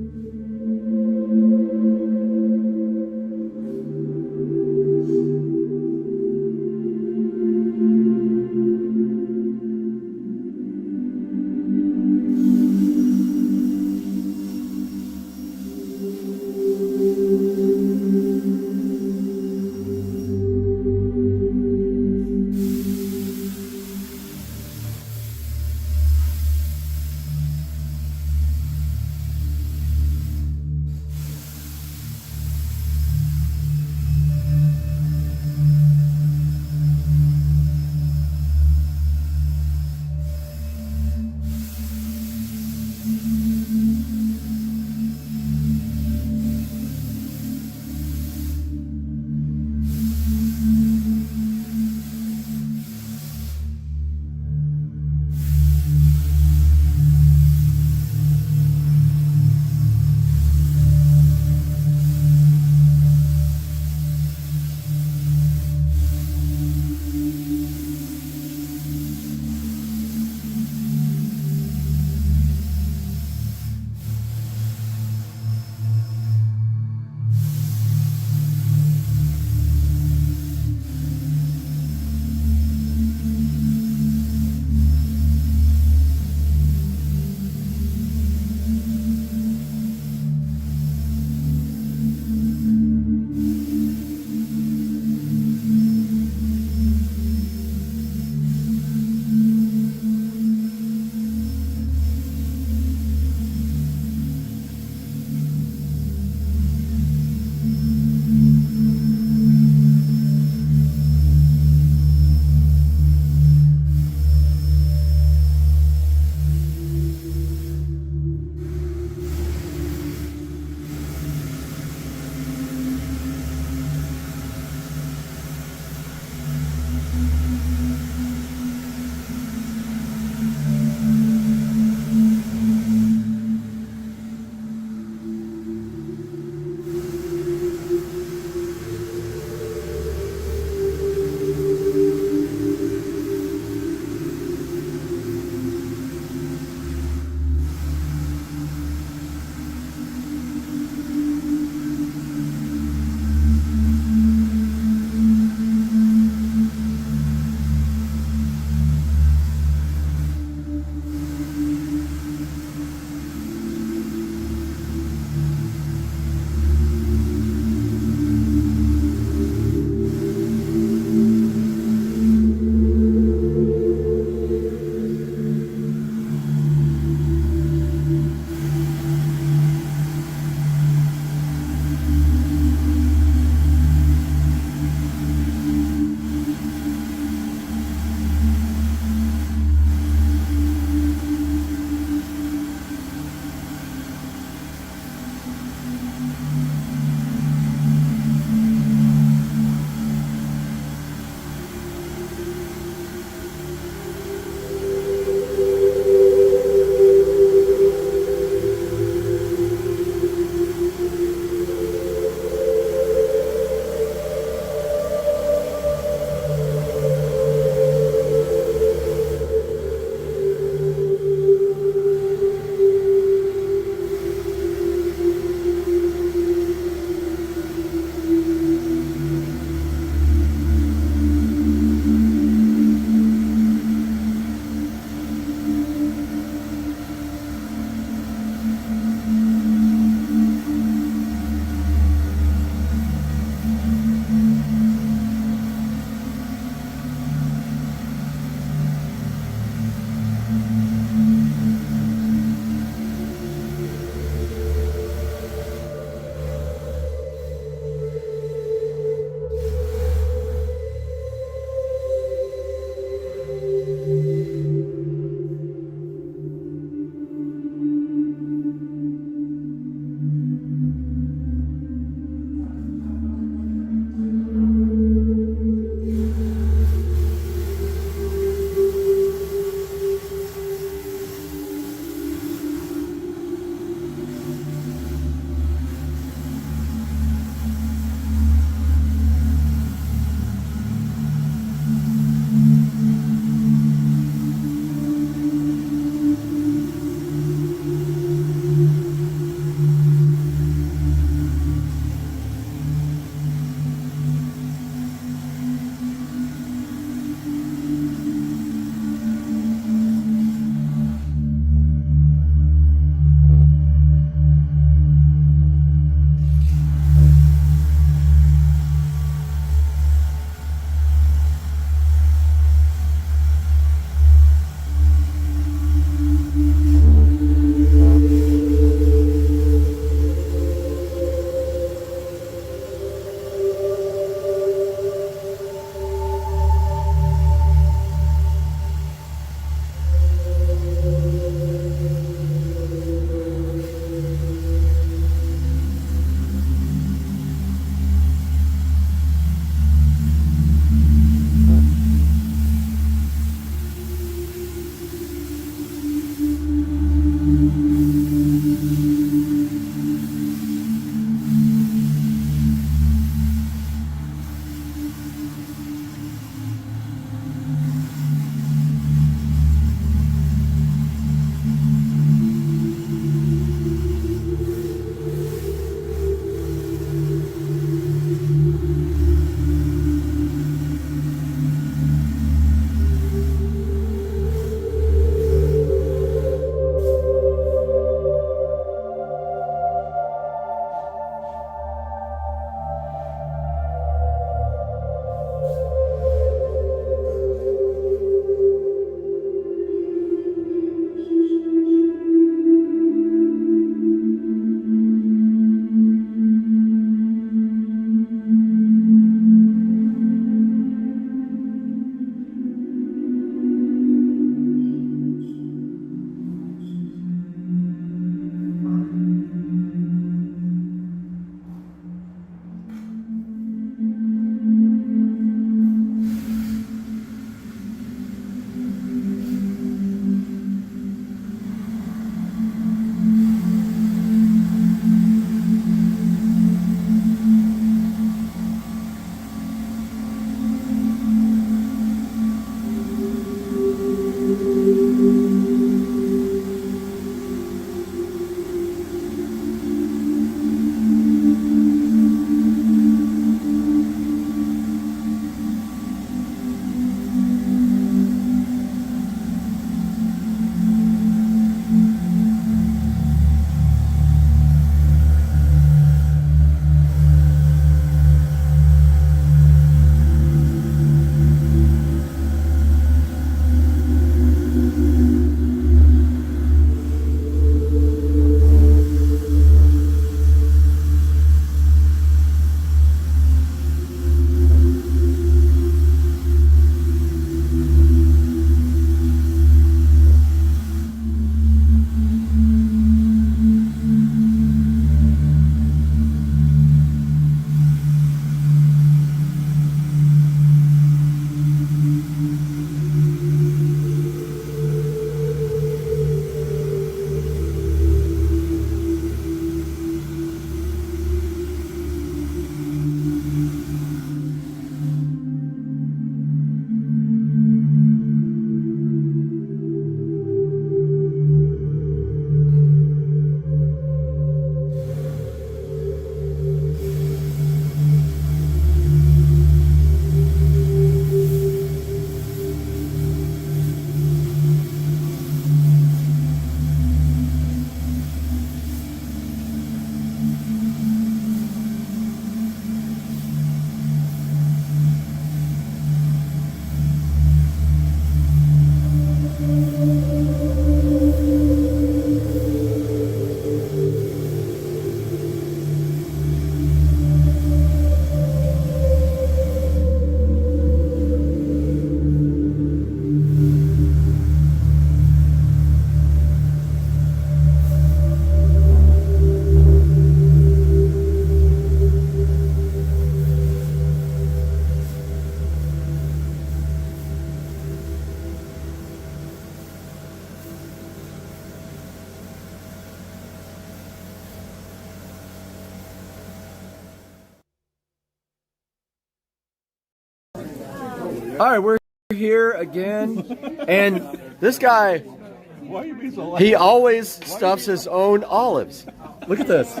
All right, we're here again, and this guy, Why are you being so loud? he always stuffs his own olives. Look at this.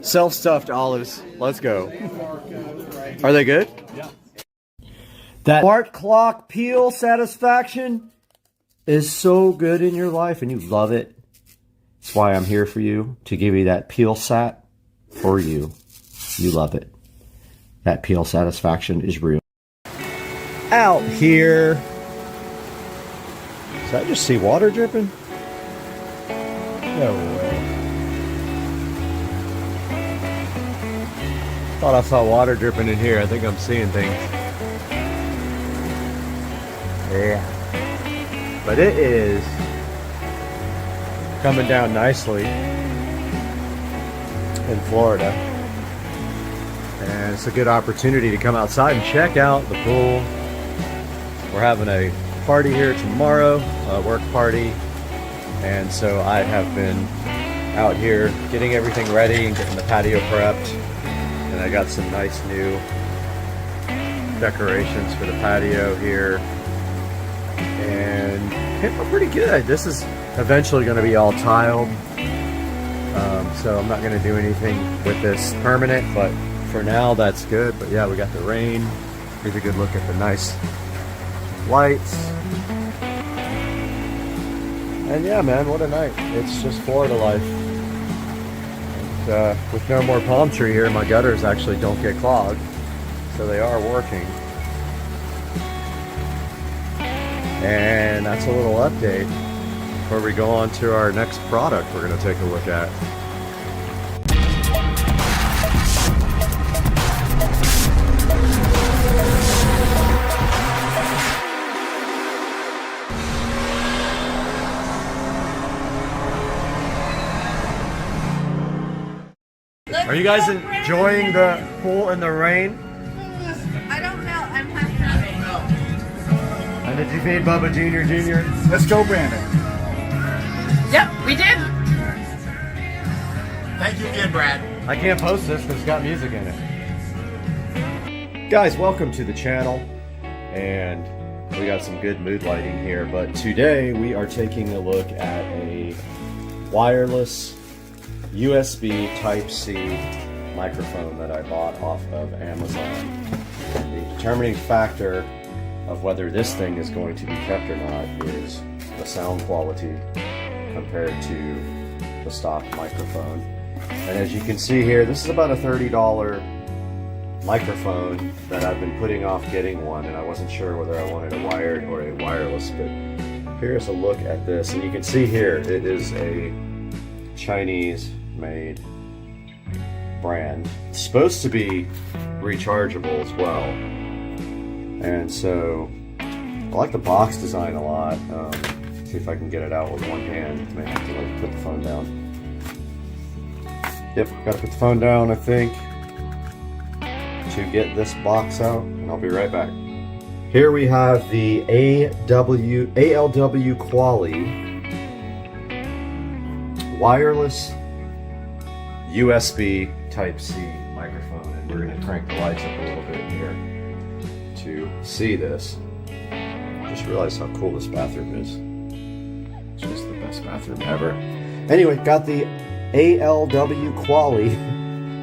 Self-stuffed olives. Let's go. Are they good? Yeah. That smart clock peel satisfaction is so good in your life and you love it. That's why I'm here for you, to give you that peel sat for you. You love it. That peel satisfaction is real. Out here. Did I just see water dripping? No way. Thought I saw water dripping in here. I think I'm seeing things. Yeah. But it is coming down nicely in Florida. And it's a good opportunity to come outside and check out the pool. We're having a party here tomorrow, a work party. And so I have been out here getting everything ready and getting the patio prepped. And I got some nice new decorations for the patio here. And it felt pretty good. This is eventually going to be all tiled. So I'm not going to do anything with this permanent, but for now that's good. But yeah, we got the rain. Here's a good look at the nice lights. And yeah, man, what a night. It's just Florida life. And, with no more palm tree here, my gutters actually don't get clogged. So they are working. And that's a little update before we go on to our next product we're going to take a look at. Are you guys enjoying the pool in the rain? I don't know. I'm happy. And did you feed Bubba Jr.? Let's go, Brandon. Yep, we did. Thank you again, Brad. I can't post this because it's got music in it. Guys, welcome to the channel. And we got some good mood lighting here. But today we are taking a look at a wireless USB Type-C microphone that I bought off of Amazon. The determining factor of whether this thing is going to be kept or not is the sound quality compared to the stock microphone. And as you can see here, this is about a $30 microphone that I've been putting off getting one, and I wasn't sure whether I wanted a wired or a wireless, but here's a look at this. And you can see here, it is a Chinese made brand. It's supposed to be rechargeable as well. And so I like the box design a lot. See if I can get it out with one hand. May have to like put the phone down. Yep, gotta put the phone down, I think, to get this box out, and I'll be right back. Here we have the ALW Quali wireless USB Type-C microphone, and we're going to crank the lights up a little bit here to see this. I just realized how cool this bathroom is. It's just the best bathroom ever. Anyway, got the ALW Quali.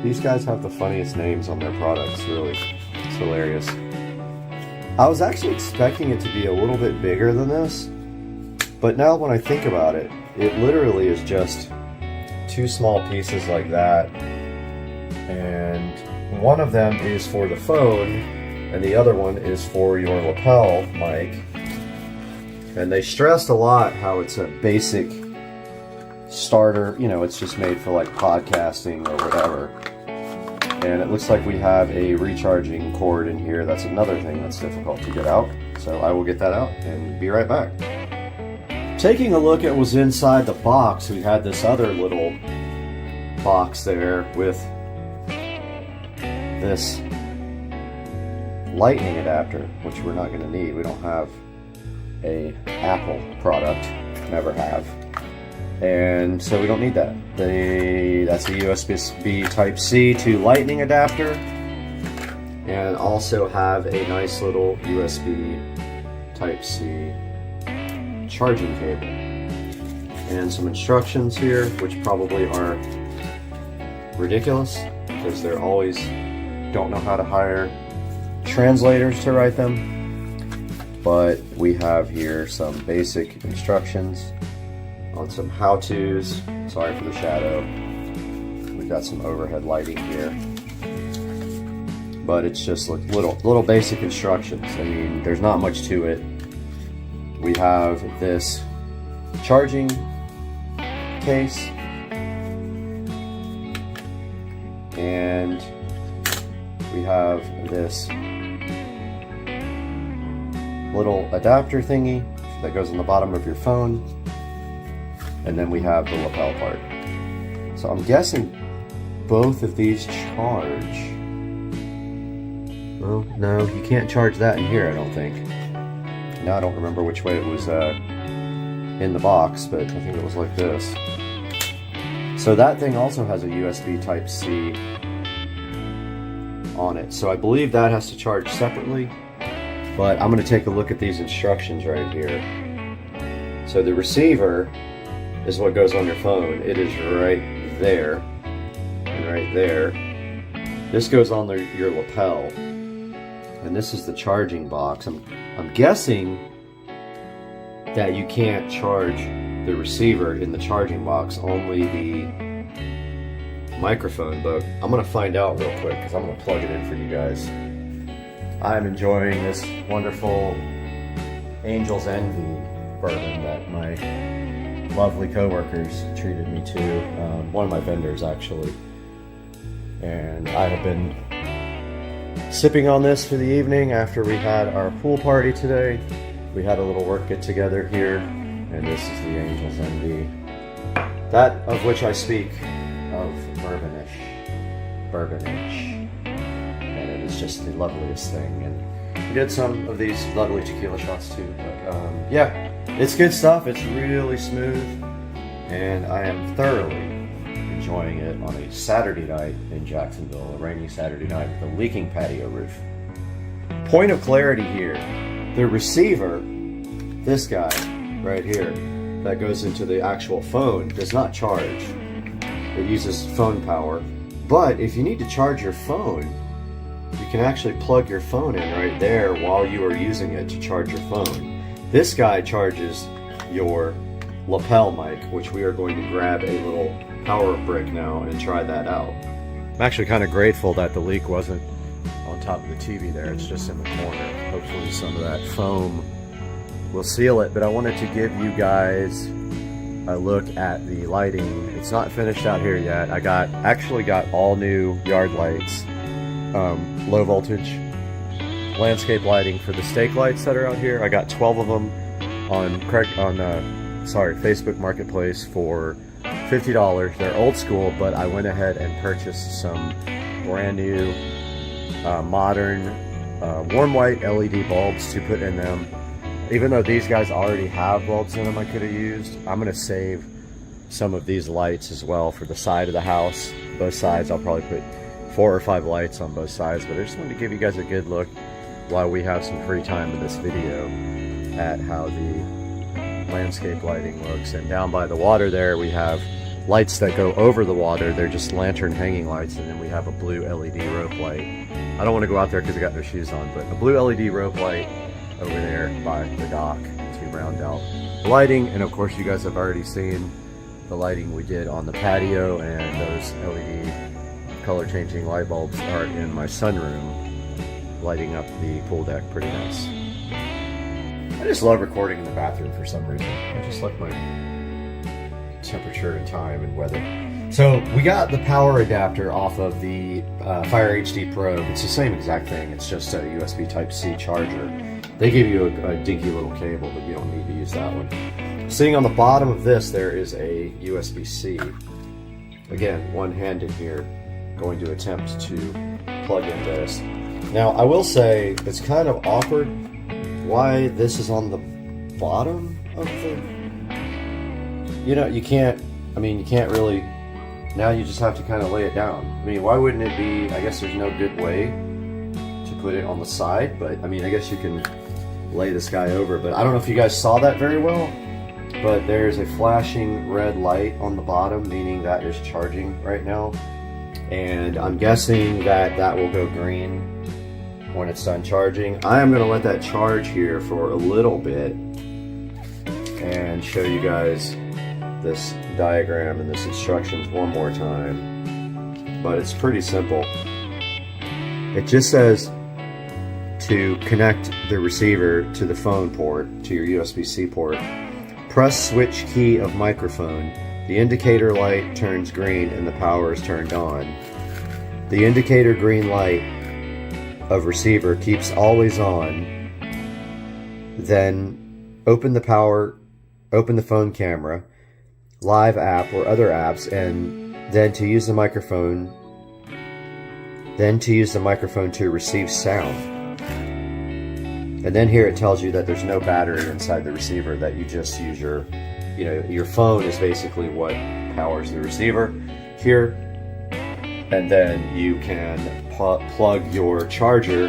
These guys have the funniest names on their products, really. It's hilarious. I was actually expecting it to be a little bit bigger than this, but now when I think about it, it literally is just two small pieces like that, and one of them is for the phone and the other one is for your lapel mic. And they stressed a lot how it's a basic starter, you know, it's just made for like podcasting or whatever. And it looks like we have a recharging cord in here. That's another thing that's difficult to get out, so I will get that out and be right back. Taking a look at what's inside the box, we had this other little box there with this lightning adapter, which we're not going to need. We don't have a Apple product, never have, and so we don't need that. That's a USB Type-C to lightning adapter. and also have a nice little USB Type-C charging cable. And some instructions here, which probably are ridiculous because they're always don't know how to hire translators to write them. But we have here some basic instructions on some how-tos. Sorry for the shadow. We've got some overhead lighting here. But it's just like little basic instructions. I mean, there's not much to it. We have this charging case. And we have this little adapter thingy that goes on the bottom of your phone, and then we have the lapel part. So I'm guessing both of these charge. Well, no, you can't charge that in here, I don't think. Now I don't remember which way it was in the box, but I think it was like this. So that thing also has a USB Type-C on it. So I believe that has to charge separately, but I'm going to take a look at these instructions right here. So the receiver is what goes on your phone. It is right there and right there. This goes on your lapel, and this is the charging box. I'm guessing that you can't charge the receiver in the charging box, only the microphone, but I'm gonna find out real quick because I'm gonna plug it in for you guys. I'm enjoying this wonderful Angel's Envy bourbon that my lovely co-workers treated me to, one of my vendors actually, and I have been sipping on this for the evening after we had our pool party today. We had a little work get together here, and this is the Angel's Envy, that of which I speak of bourbonish, and it is just the loveliest thing. And we did some of these lovely tequila shots too, but yeah, it's good stuff. It's really smooth, and I am thoroughly enjoying it on a Saturday night in Jacksonville, a rainy Saturday night with a leaking patio roof. Point of clarity here, the receiver, this guy right here, that goes into the actual phone, does not charge. It uses phone power. But if you need to charge your phone, you can actually plug your phone in right there while you are using it to charge your phone. This guy charges your lapel mic, which we are going to grab a little power brick now and try that out. I'm actually kind of grateful that the leak wasn't on top of the TV there. It's just in the corner. Hopefully some of that foam will seal it, but I wanted to give you guys a look at the lighting. It's not finished out here yet. I actually got all new yard lights, low voltage landscape lighting for the stake lights that are out here. I got 12 of them on Facebook Marketplace for $50. They're old school, but I went ahead and purchased some brand new modern warm white LED bulbs to put in them. Even though these guys already have bulbs in them I could have used, I'm going to save some of these lights as well for the side of the house. Both sides, I'll probably put 4 or 5 lights on both sides, but I just wanted to give you guys a good look while we have some free time in this video at how the landscape lighting looks. And down by the water there, we have lights that go over the water. They're just lantern hanging lights, and then we have a blue LED rope light. I don't want to go out there because I got no shoes on, but a blue LED rope light over there by the dock to round out the lighting. And of course you guys have already seen the lighting we did on the patio, and those LED color changing light bulbs are in my sunroom, lighting up the pool deck pretty nice. I just love recording in the bathroom for some reason. I just like my temperature and time and weather. So we got the power adapter off of the Fire HD Pro. It's the same exact thing. It's just a USB Type-C charger. They give you a dinky little cable, but you don't need to use that one. Sitting on the bottom of this, there is a USB-C. Again, one-handed here, going to attempt to plug in this. Now, I will say it's kind of awkward why this is on the bottom of the... you can't really... Now you just have to kind of lay it down. I mean, why wouldn't it be... I guess there's no good way put it on the side, but I mean, I guess you can lay this guy over, but I don't know if you guys saw that very well, but there's a flashing red light on the bottom, meaning that is charging right now. And I'm guessing that that will go green when it's done charging. I am going to let that charge here for a little bit and show you guys this diagram and this instructions one more time. But it's pretty simple. It just says to connect the receiver to the phone port, to your USB-C port. Press switch key of microphone. The indicator light turns green and the power is turned on. The indicator green light of receiver keeps always on. Then open the power, open the phone camera, live app or other apps, and then to use the microphone, to receive sound. And then here it tells you that there's no battery inside the receiver, that you just use your, your phone is basically what powers the receiver here. And then you can plug your charger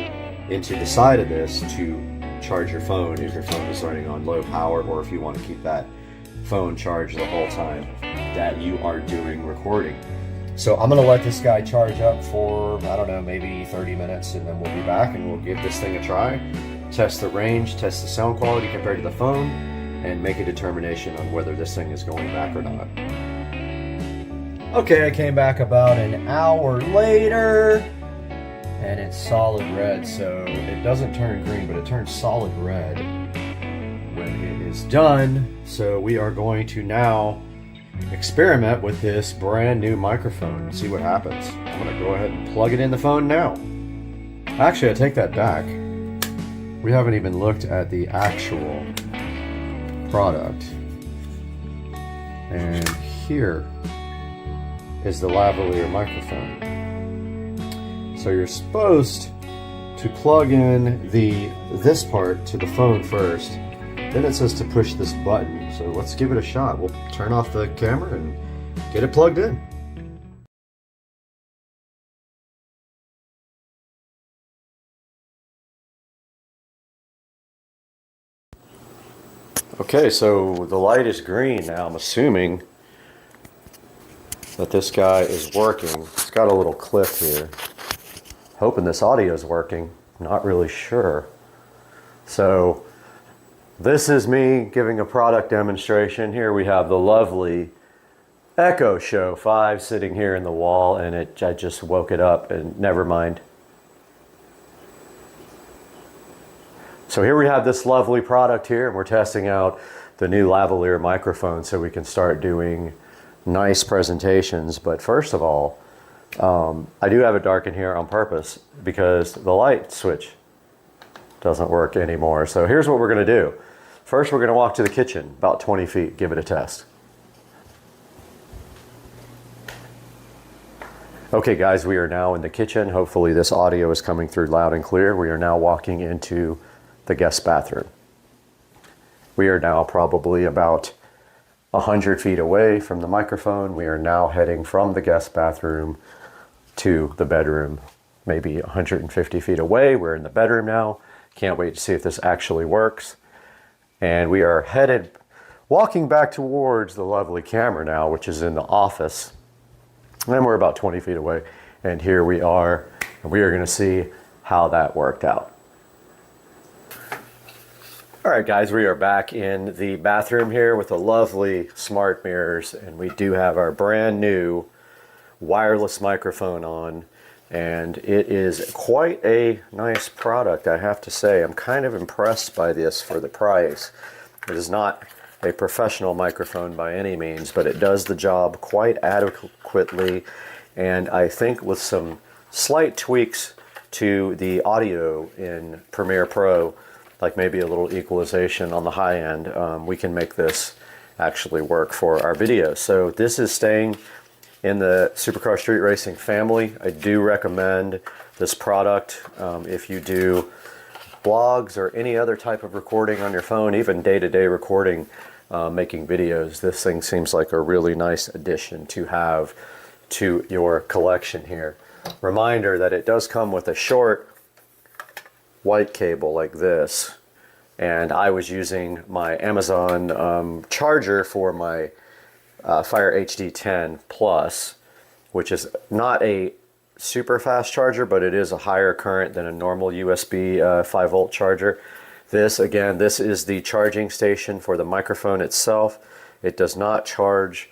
into the side of this to charge your phone if your phone is running on low power, or if you want to keep that phone charged the whole time that you are doing recording. So I'm going to let this guy charge up for, I don't know, maybe 30 minutes, and then we'll be back and we'll give this thing a try. Test the range, test the sound quality compared to the phone, and make a determination on whether this thing is going back or not. Okay, I came back about an hour later, and it's solid red, so it doesn't turn green, but it turns solid red when it is done. So we are going to now experiment with this brand new microphone and see what happens. I'm going to go ahead and plug it in the phone now. Actually, I take that back. We haven't even looked at the actual product. And here is the lavalier microphone. So you're supposed to plug in this part to the phone first. Then it says to push this button. So let's give it a shot. We'll turn off the camera and get it plugged in. Okay, so the light is green now. I'm assuming that this guy is working. It's got a little clip here. Hoping this audio is working. Not really sure. So this is me giving a product demonstration. Here we have the lovely Echo Show 5 sitting here in the wall, and I just woke it up, and never mind. So here we have this lovely product here, and we're testing out the new lavalier microphone so we can start doing nice presentations. But first of all, I do have it dark in here on purpose because the light switch doesn't work anymore. So here's what we're going to do. First, we're going to walk to the kitchen, about 20 feet, give it a test. Okay guys, we are now in the kitchen. Hopefully this audio is coming through loud and clear. We are now walking into the guest bathroom. We are now probably about 100 feet away from the microphone. We are now heading from the guest bathroom to the bedroom, maybe 150 feet away. We're in the bedroom now. Can't wait to see if this actually works. And we are walking back towards the lovely camera now, which is in the office. And we're about 20 feet away. And here we are, and we are going to see how that worked out. All right, guys, we are back in the bathroom here with the lovely smart mirrors, and we do have our brand new wireless microphone on, and it is quite a nice product, I have to say. I'm kind of impressed by this for the price. It is not a professional microphone by any means, but it does the job quite adequately, and I think with some slight tweaks to the audio in Premiere Pro, like maybe a little equalization on the high end, we can make this actually work for our videos. So this is staying in the Supercar Street Racing family. I do recommend this product if you do blogs or any other type of recording on your phone, even day-to-day recording, making videos. This thing seems like a really nice addition to have to your collection here. Reminder that it does come with a short white cable like this, and I was using my Amazon charger for my Fire HD 10 Plus, which is not a super fast charger, but it is a higher current than a normal USB 5-volt charger. This is the charging station for the microphone itself. It does not charge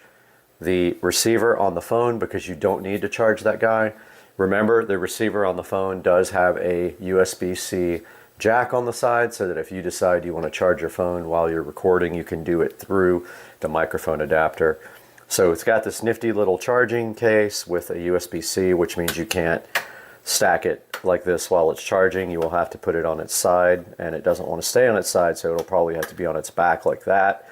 the receiver on the phone because you don't need to charge that guy. Remember, the receiver on the phone does have a USB-C jack on the side, so that if you decide you want to charge your phone while you're recording, you can do it through the microphone adapter. So it's got this nifty little charging case with a USB-C, which means you can't stack it like this while it's charging. You will have to put it on its side, and it doesn't want to stay on its side, so it'll probably have to be on its back like that.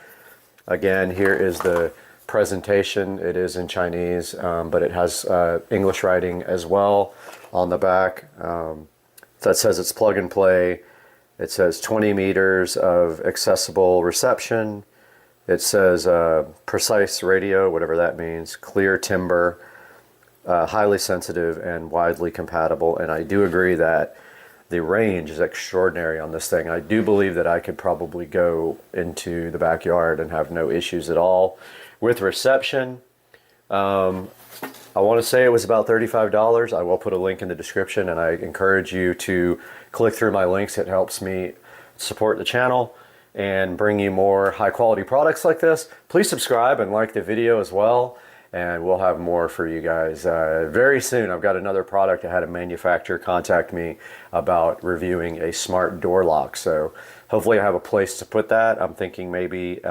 Again, here is the presentation. It is in Chinese, but it has English writing as well on the back. That says it's plug and play. It says 20 meters of accessible reception. It says precise radio, whatever that means, clear timbre, highly sensitive and widely compatible. And I do agree that the range is extraordinary on this thing. I do believe that I could probably go into the backyard and have no issues at all. With reception, I want to say it was about $35. I will put a link in the description, and I encourage you to click through my links. It helps me support the channel and bring you more high quality products like this. Please subscribe and like the video as well, and we'll have more for you guys very soon. I've got another product. I had a manufacturer contact me about reviewing a smart door lock, so hopefully I have a place to put that. I'm thinking maybe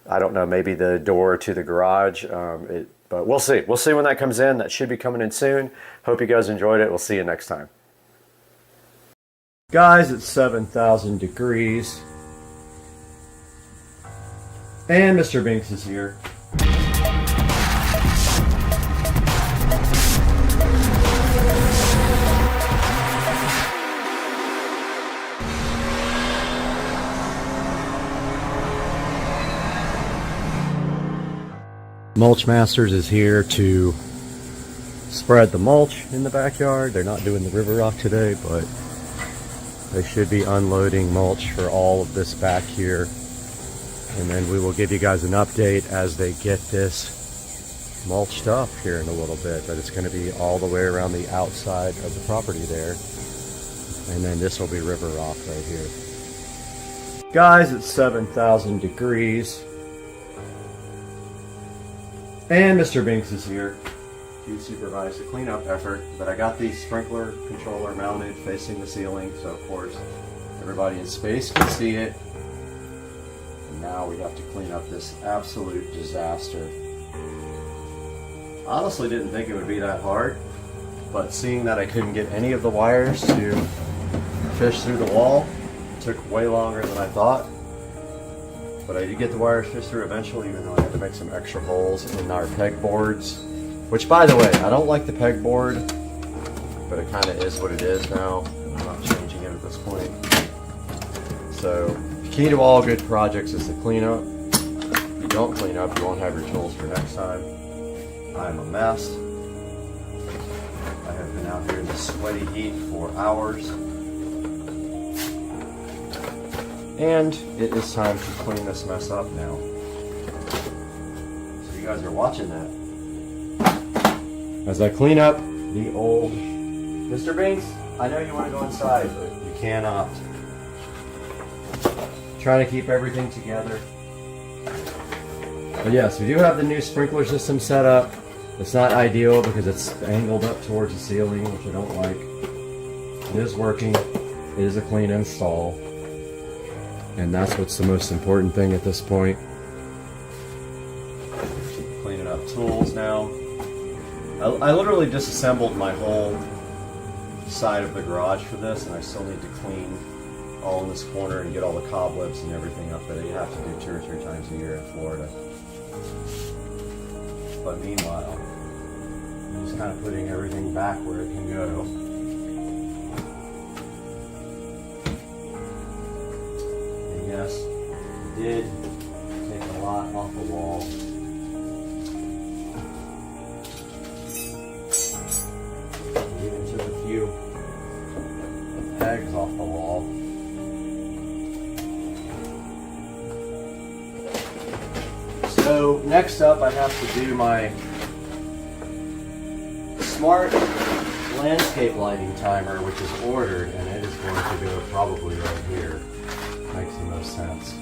I don't know, maybe the door to the garage, but we'll see. We'll see when that comes in. That should be coming in soon. Hope you guys enjoyed it. We'll see you next time. Guys, it's 7,000 degrees. And Mr. Binks is here. Mulch Masters is here to spread the mulch in the backyard. They're not doing the river rock today, but they should be unloading mulch for all of this back here. And then we will give you guys an update as they get this mulched up here in a little bit. But it's going to be all the way around the outside of the property there. And then this will be river rock right here. Guys, it's 7,000 degrees. And Mr. Binks is here to supervise the cleanup effort. But I got the sprinkler controller mounted facing the ceiling, so of course everybody in space can see it. And now we have to clean up this absolute disaster. Honestly didn't think it would be that hard, but seeing that I couldn't get any of the wires to fish through the wall, it took way longer than I thought. But I did get the wires fished through eventually, even though I had to make some extra holes in our pegboards. Which, by the way, I don't like the pegboard, but it kind of is what it is now. I'm not changing it at this point. So, the key to all good projects is to clean up. If you don't clean up, you won't have your tools for next time. I'm a mess. I have been out here in the sweaty heat for hours. And it is time to clean this mess up now. So you guys are watching that. As I clean up the old Mr. Binks, I know you want to go inside, but you cannot. Trying to keep everything together. But yes, we do have the new sprinkler system set up. It's not ideal because it's angled up towards the ceiling, which I don't like. It is working. It is a clean install. And that's what's the most important thing at this point. Cleaning up tools now. I literally disassembled my whole side of the garage for this, and I still need to clean all in this corner and get all the cobwebs and everything up that you have to do 2 or 3 times a year in Florida. But meanwhile, I'm just kind of putting everything back where it can go. And yes, it did take a lot off the wall. Even took a few pegs next up, I have to do my smart landscape lighting timer, which is ordered, and it is going to go probably right here. Makes the most sense.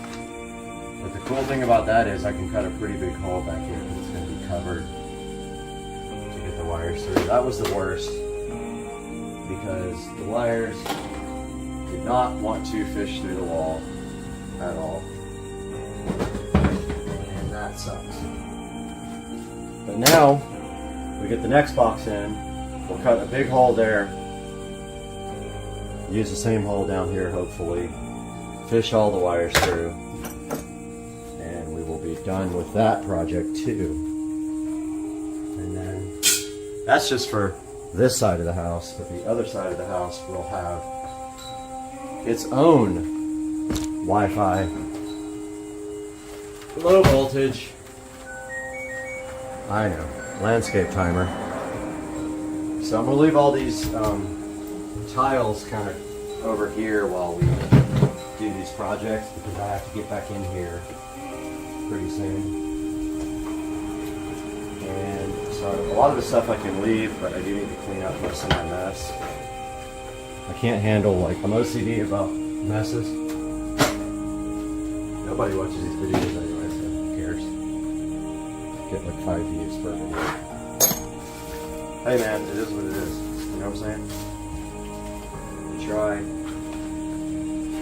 But the cool thing about that is I can cut a pretty big hole back here because it's going to be covered to get the wires through. That was the worst because the wires did not want to fish through the wall at all. And that sucks. But now we get the next box in. We'll cut a big hole there. Use the same hole down here, hopefully. Fish all the wires through. And we will be done with that project too. And then that's just for this side of the house. But the other side of the house will have its own Wi-Fi, low voltage, I know, landscape timer. So I'm going to leave all these tiles kind of over here while we do these projects because I have to get back in here pretty soon. And so a lot of the stuff I can leave, but I do need to clean up most of my mess. I can't handle, like, I'm OCD about messes. Nobody watches these videos anyway, so who cares? Get like 5 views per video. Hey man, it is what it is. You know what I'm saying? You try.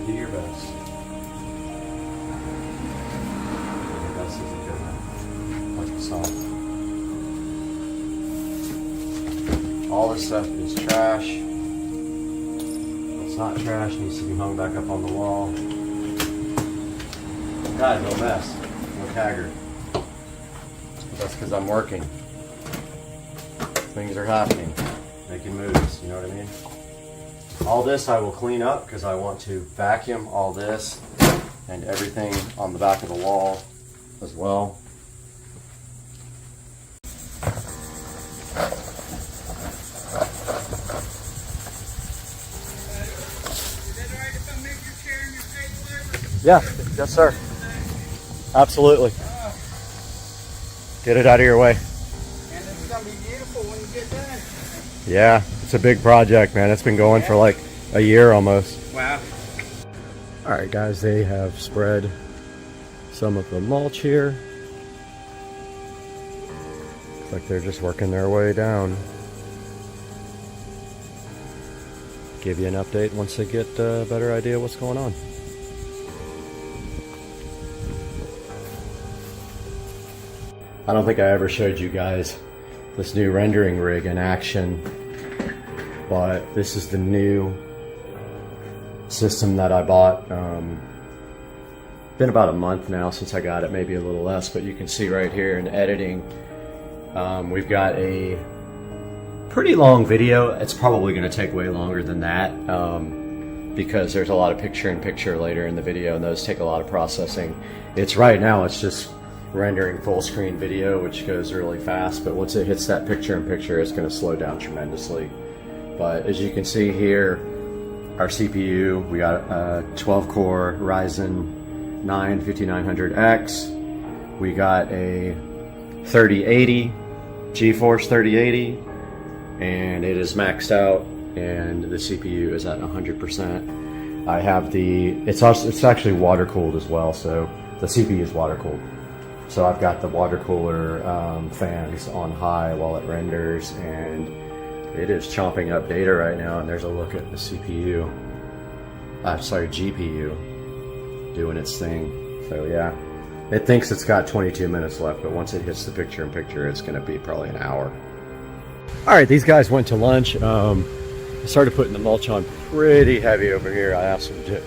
Do your best. Your best isn't good enough. Like the song. All this stuff is trash. What's not trash needs to be hung back up on the wall. God, no mess. Look haggard. That's because I'm working. Things are happening, making moves, you know what I mean? All this I will clean up because I want to vacuum all this and everything on the back of the wall as well. Yeah, yes sir. Absolutely. Get it out of your way. Yeah, it's a big project, man. It's been going for like a year almost. Wow. All right, guys, they have spread some of the mulch here. Looks like they're just working their way down. Give you an update once they get a better idea what's going on. I don't think I ever showed you guys this new rendering rig in action, but this is the new system that I bought. Been about a month now since I got it, maybe a little less, but you can see right here in editing, we've got a pretty long video. It's probably going to take way longer than that because there's a lot of picture-in-picture later in the video, and those take a lot of processing. Right now, it's just rendering full screen video, which goes really fast, but once it hits that picture-in-picture, it's going to slow down tremendously. But as you can see here, our CPU, we got a 12-core Ryzen 9 5900X. We got a 3080, GeForce 3080, and it is maxed out, and the CPU is at 100%. I have it's actually water cooled as well, so the CPU is water cooled. So I've got the water cooler fans on high while it renders, and it is chomping up data right now. And there's a look at the GPU doing its thing. So yeah, it thinks it's got 22 minutes left, but once it hits the picture-in-picture, it's going to be probably an hour. All right, these guys went to lunch. I started putting the mulch on pretty heavy over here. I asked them to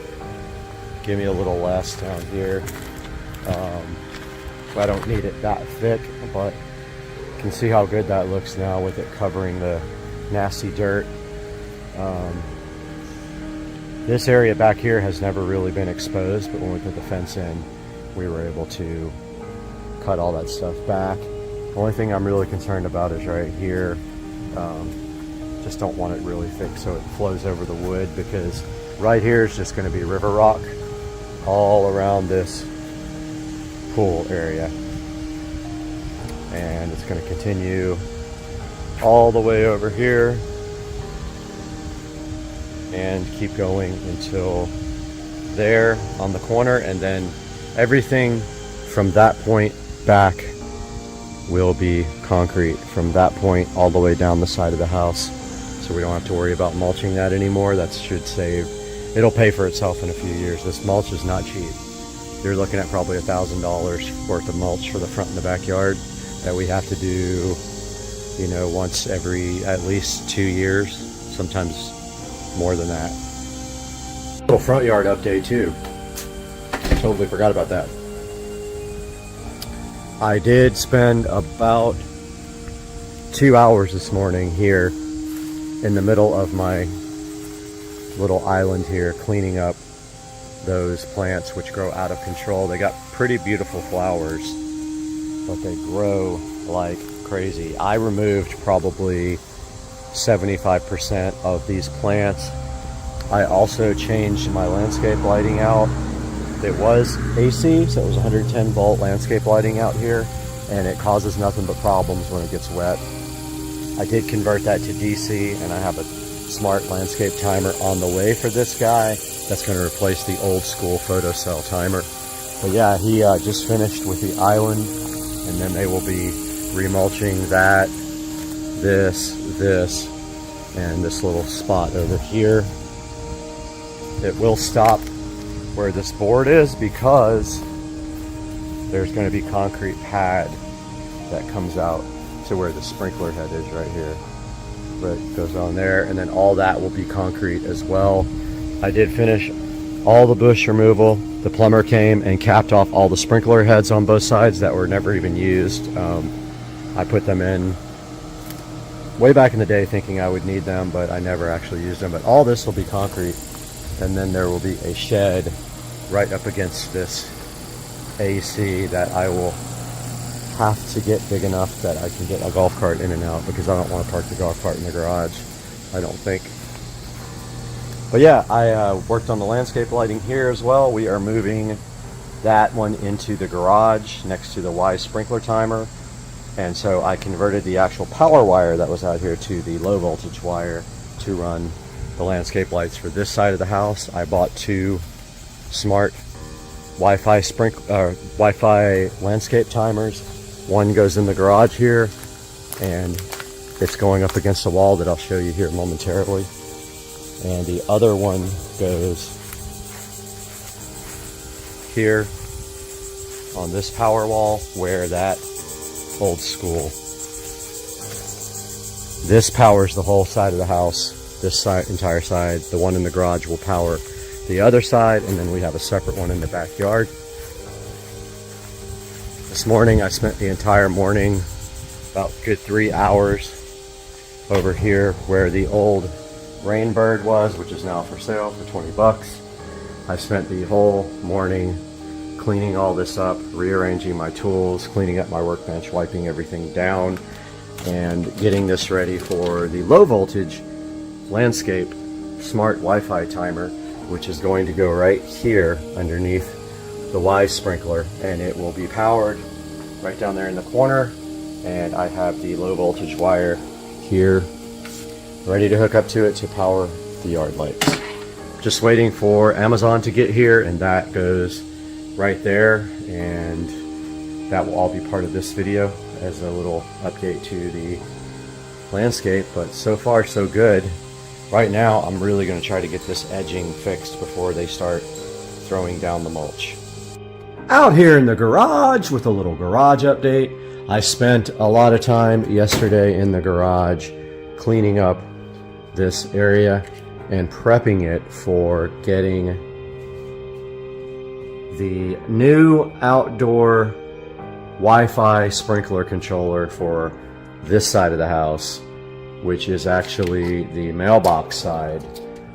give me a little less down here. I don't need it that thick, but you can see how good that looks now with it covering the nasty dirt. This area back here has never really been exposed, but when we put the fence in, we were able to cut all that stuff back. The only thing I'm really concerned about is right here. Just don't want it really thick so it flows over the wood, because right here is just going to be river rock all around this pool area. and it's going to continue all the way over here and keep going until there on the corner, and then everything from that point back will be concrete from that point all the way down the side of the house, so we don't have to worry about mulching that anymore. That should save, it'll pay for itself in a few years. This mulch is not cheap. You're looking at probably $1,000 worth of mulch for the front and the backyard that we have to do, you know, once every at least 2 years, sometimes more than that. Little front yard update too. Totally forgot about that. I did spend about 2 hours this morning here in the middle of my little island here cleaning up those plants which grow out of control. They got pretty beautiful flowers, but they grow like crazy. I removed probably 75% of these plants. I also changed my landscape lighting out. It was AC, so it was 110 volt landscape lighting out here, and it causes nothing but problems when it gets wet. I did convert that to DC, and I have a smart landscape timer on the way for this guy. That's going to replace the old school photocell timer. But yeah, he just finished with the island, and then they will be remulching that, this, and this little spot over here. It will stop where this board is because there's going to be concrete pad that comes out to where the sprinkler head is right here. But it goes on there, and then all that will be concrete as well. I did finish all the bush removal. The plumber came and capped off all the sprinkler heads on both sides that were never even used. I put them in way back in the day thinking I would need them, but I never actually used them. But all this will be concrete, and then there will be a shed right up against this AC that I will have to get big enough that I can get a golf cart in and out, because I don't want to park the golf cart in the garage, I don't think. But yeah, I worked on the landscape lighting here as well. We are moving that one into the garage next to the Y sprinkler timer. And so I converted the actual power wire that was out here to the low voltage wire to run the landscape lights for this side of the house. I bought 2 smart Wi-Fi landscape timers. One goes in the garage here, and it's going up against the wall that I'll show you here momentarily. And the other one goes here on this power wall where that old school. This powers the whole side of the house. This side, entire side. The one in the garage will power the other side, and then we have a separate one in the backyard. This morning I spent the entire morning, about a good 3 hours, over here where the old Rainbird was, which is now for sale for 20 bucks. I spent the whole morning cleaning all this up, rearranging my tools, cleaning up my workbench, wiping everything down, and getting this ready for the low voltage landscape smart Wi-Fi timer, which is going to go right here underneath the Y sprinkler, and it will be powered right down there in the corner. And I have the low voltage wire here ready to hook up to it to power the yard lights. Just waiting for Amazon to get here, and that goes right there, and that will all be part of this video as a little update to the landscape. But so far so good. Right now I'm really going to try to get this edging fixed before they start throwing down the mulch. Out here in the garage with a little garage update. I spent a lot of time yesterday in the garage cleaning up this area and prepping it for getting the new outdoor Wi-Fi sprinkler controller for this side of the house, which is actually the mailbox side.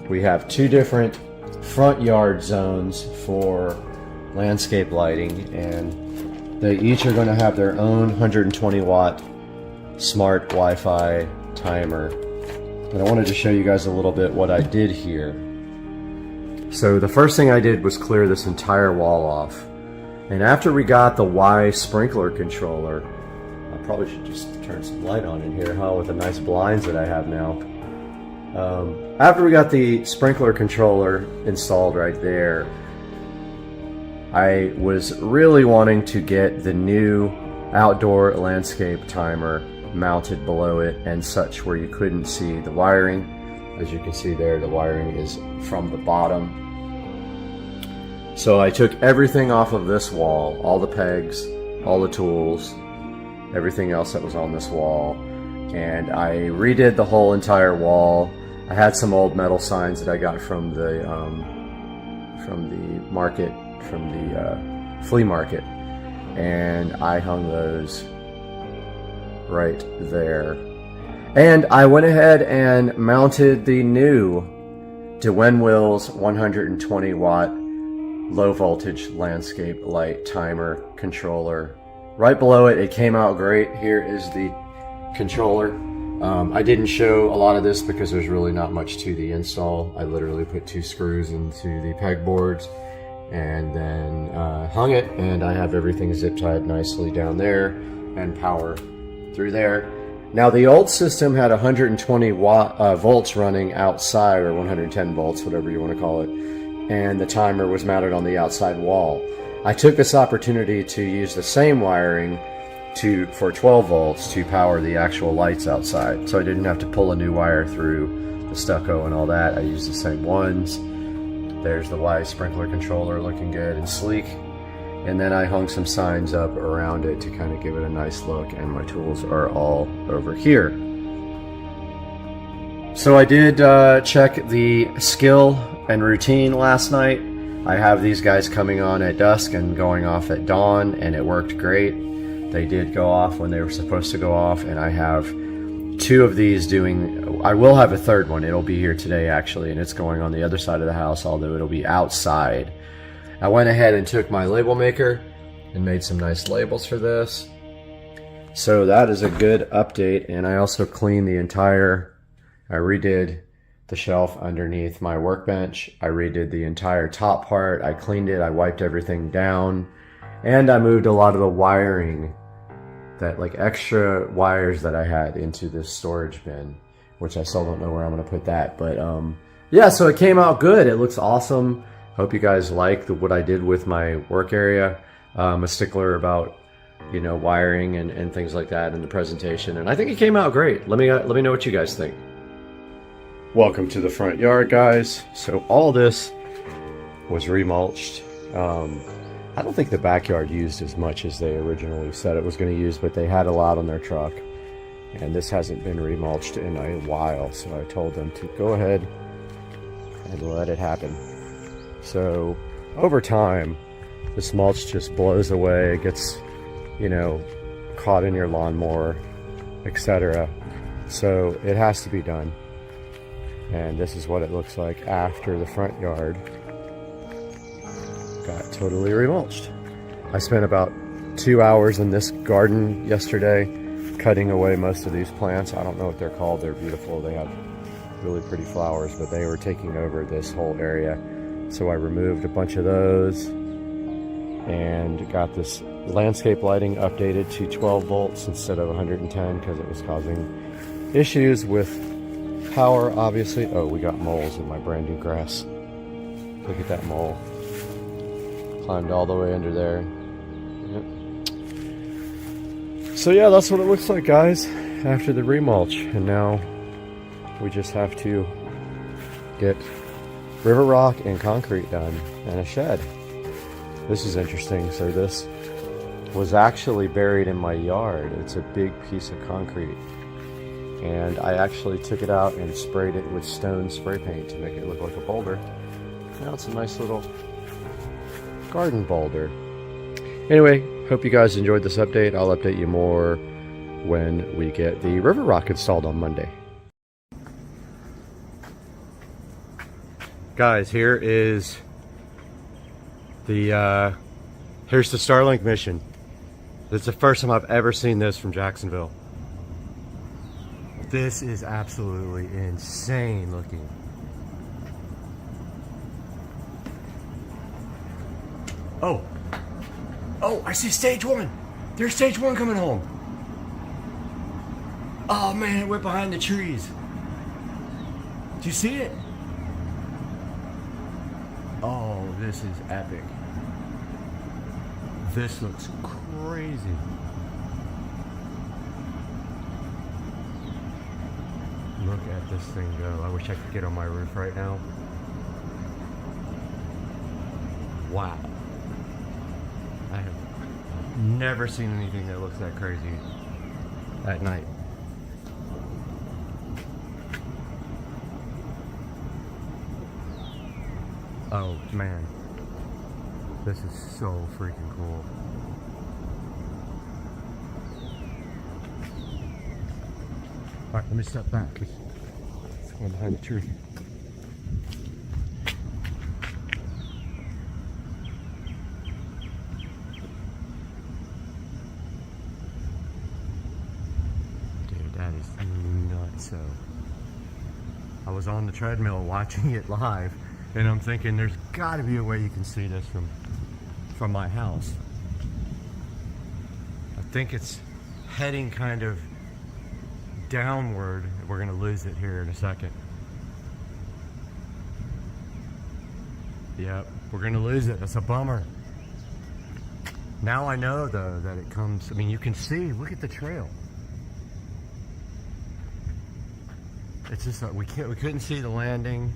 We have 2 different front yard zones for landscape lighting, and they each are going to have their own 120 watt smart Wi-Fi timer. And I wanted to show you guys a little bit what I did here. So the first thing I did was clear this entire wall off. And after we got the Y sprinkler controller Probably should just turn some light on in here, huh, with the nice blinds that I have now. After we got the sprinkler controller installed right there, I was really wanting to get the new outdoor landscape timer mounted below it and such where you couldn't see the wiring. As you can see there, the wiring is from the bottom. So I took everything off of this wall, all the pegs, all the tools, everything else that was on this wall, and I redid the whole entire wall. I had some old metal signs that I got from the market, from the flea market, and I hung those right there. And I went ahead and mounted the new DeWinwills 120 watt low voltage landscape light timer controller. Right below it, it came out great. Here is the controller. I didn't show a lot of this because there's really not much to the install. I literally put 2 screws into the pegboards and then hung it, and I have everything zip tied nicely down there and power through there. Now the old system had 120 volts running outside, or 110 volts, whatever you want to call it, and the timer was mounted on the outside wall. I took this opportunity to use the same wiring for 12 volts to power the actual lights outside, so I didn't have to pull a new wire through the stucco and all that. I used the same ones. There's the Y sprinkler controller looking good and sleek, and then I hung some signs up around it to kind of give it a nice look, and my tools are all over here. So I did check the skill and routine last night. I have these guys coming on at dusk and going off at dawn, and it worked great. They did go off when they were supposed to go off, and I have 2 of these doing. I will have a third one. It'll be here today actually, and it's going on the other side of the house, although it'll be outside. I went ahead and took my label maker and made some nice labels for this. So that is a good update, and I also cleaned the I redid the shelf underneath my workbench. I redid the entire top part. I cleaned it. I wiped everything down, and I moved a lot of the wiring, that like extra wires that I had, into this storage bin, which I still don't know where I'm going to put that. But yeah, so it came out good. It looks awesome. Hope you guys like what I did with my work area. I'm a stickler about, you know, wiring and things like that in the presentation, and I think it came out great. Let me know what you guys think. Welcome to the front yard, guys. So all this was remulched. I don't think the backyard used as much as they originally said it was going to use, but they had a lot on their truck, and this hasn't been remulched in a while, so I told them to go ahead and let it happen. So over time, this mulch just blows away. It gets, you know, caught in your lawnmower, etc. So it has to be done. And this is what it looks like after the front yard got totally remulched. I spent about 2 hours in this garden yesterday cutting away most of these plants. I don't know what they're called. They're beautiful. They have really pretty flowers, but they were taking over this whole area. So I removed a bunch of those and got this landscape lighting updated to 12 volts instead of 110 because it was causing issues with power, obviously. Oh, we got moles in my brand new grass. Look at that mole. Climbed all the way under there. Yep. So yeah, that's what it looks like, guys, after the remulch. And now we just have to get river rock and concrete done and a shed. This is interesting. So this was actually buried in my yard. It's a big piece of concrete, and I actually took it out and sprayed it with stone spray paint to make it look like a boulder. Now it's a nice little garden boulder. Anyway, hope you guys enjoyed this update. I'll update you more when we get the river rock installed on Monday. Guys, here is the here's the Starlink mission. This is the first time I've ever seen this from Jacksonville. This is absolutely insane looking. Oh, I see stage one. There's stage one coming home. Oh man, it went behind the trees. Do you see it? Oh, this is epic. This looks crazy. Look at this thing go. I wish I could get on my roof right now. Wow. I have never seen anything that looks that crazy at night. Oh man, this is so freaking cool. All right, let me step back. It's going behind the tree. Dude, that is nuts. So, I was on the treadmill watching it live. And I'm thinking there's got to be a way you can see this from my house. I think it's heading kind of downward. We're going to lose it here in a second. Yep, we're going to lose it. That's a bummer. Now I know though that it comes, I mean, you can see, look at the trail. It's just, we couldn't see the landing.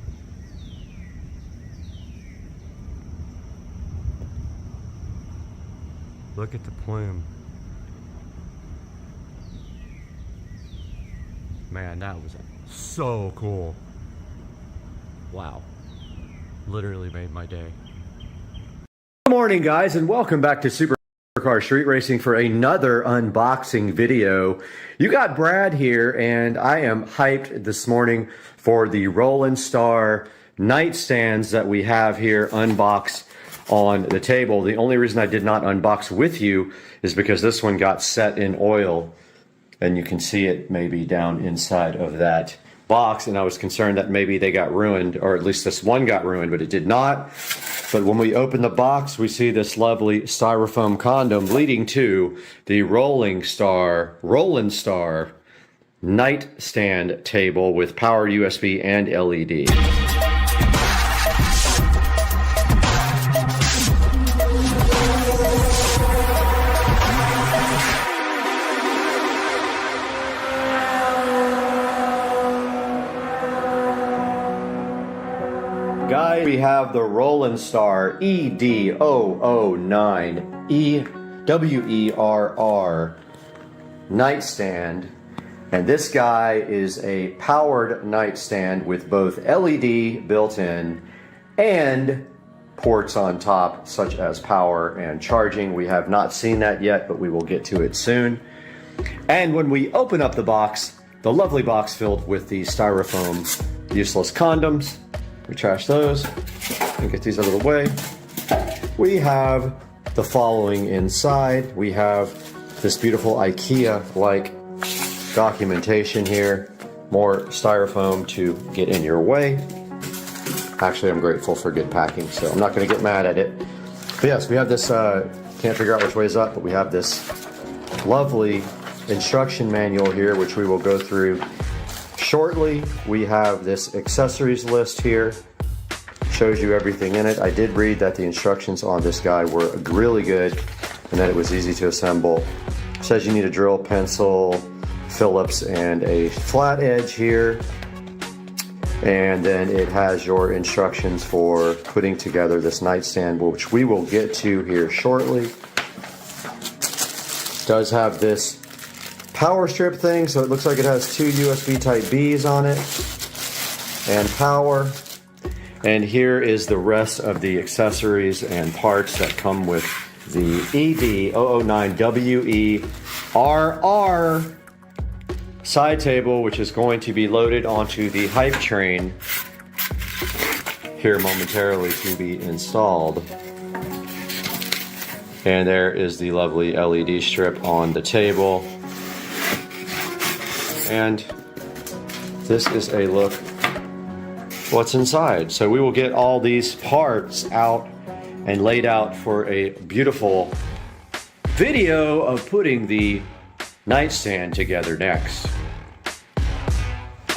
Look at the plume. Man, that was so cool. Wow. Literally made my day. Good morning, guys, and welcome back to Supercar Street Racing for another unboxing video. You got Brad here, and I am hyped this morning for the Rollin' Star nightstands that we have here unboxed on the table. The only reason I did not unbox with you is because this one got set in oil, and you can see it maybe down inside of that box, and I was concerned that maybe they got ruined, or at least this one got ruined, but it did not. But when we open the box, we see this lovely styrofoam condom leading to the Rollin' Star nightstand table with power USB and LED. Guys, we have the Rollin' Star ED009 EWERR nightstand, and this guy is a powered nightstand with both LED built in and ports on top such as power and charging. We have not seen that yet, but we will get to it soon. And when we open up the box, the lovely box filled with the styrofoam useless condoms, we trash those and get these out of the way. We have the following inside. We have this beautiful IKEA-like documentation here. More styrofoam to get in your way. Actually, I'm grateful for good packing, so I'm not going to get mad at it. But yes, we have this, can't figure out which way is up, but we have this lovely instruction manual here, which we will go through shortly. We have this accessories list here, shows you everything in it. I did read that the instructions on this guy were really good and that it was easy to assemble. It says you need a drill, pencil, Phillips, and a flat edge here. And then it has your instructions for putting together this nightstand, which we will get to here shortly. It does have this power strip thing, so it looks like it has two USB type Bs on it and power. And here is the rest of the accessories and parts that come with the ED009WERR side table, which is going to be loaded onto the hype train here momentarily to be installed. And there is the lovely LED strip on the table. And this is a look what's inside. So we will get all these parts out and laid out for a beautiful video of putting the nightstand together next.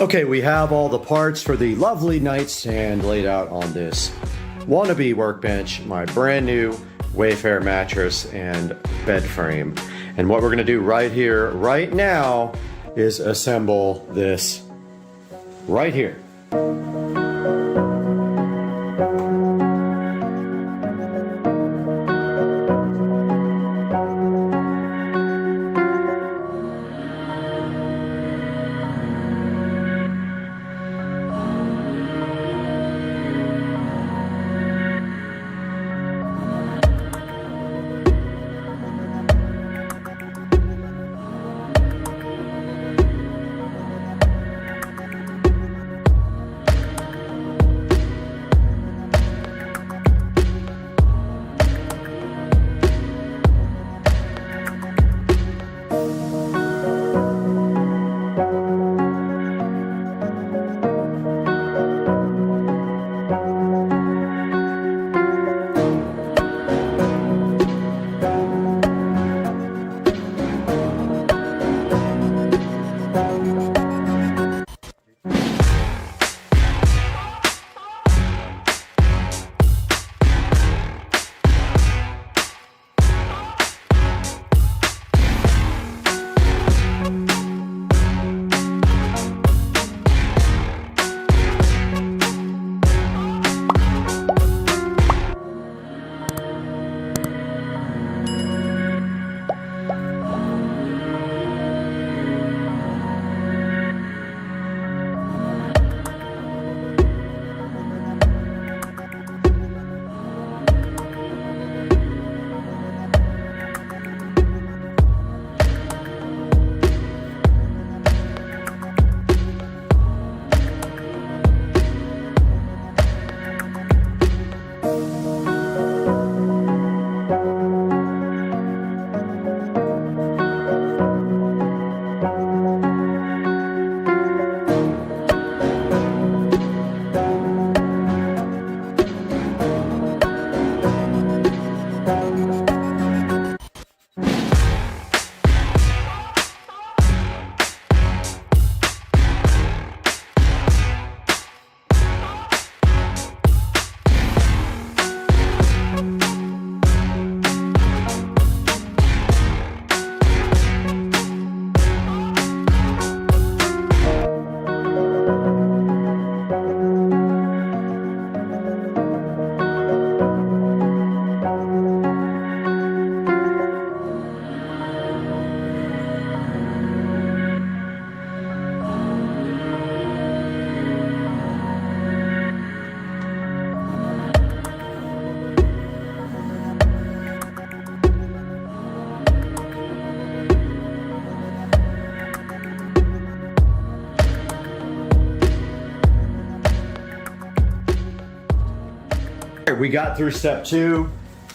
Okay, we have all the parts for the lovely nightstand laid out on this wannabe workbench, my brand new Wayfair mattress and bed frame. And what we're gonna do right here, right now, is assemble this right here. We got through step 2.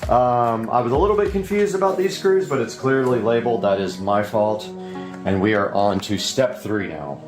I was a little bit confused about these screws, but it's clearly labeled. That is my fault. And we are on to step 3 now.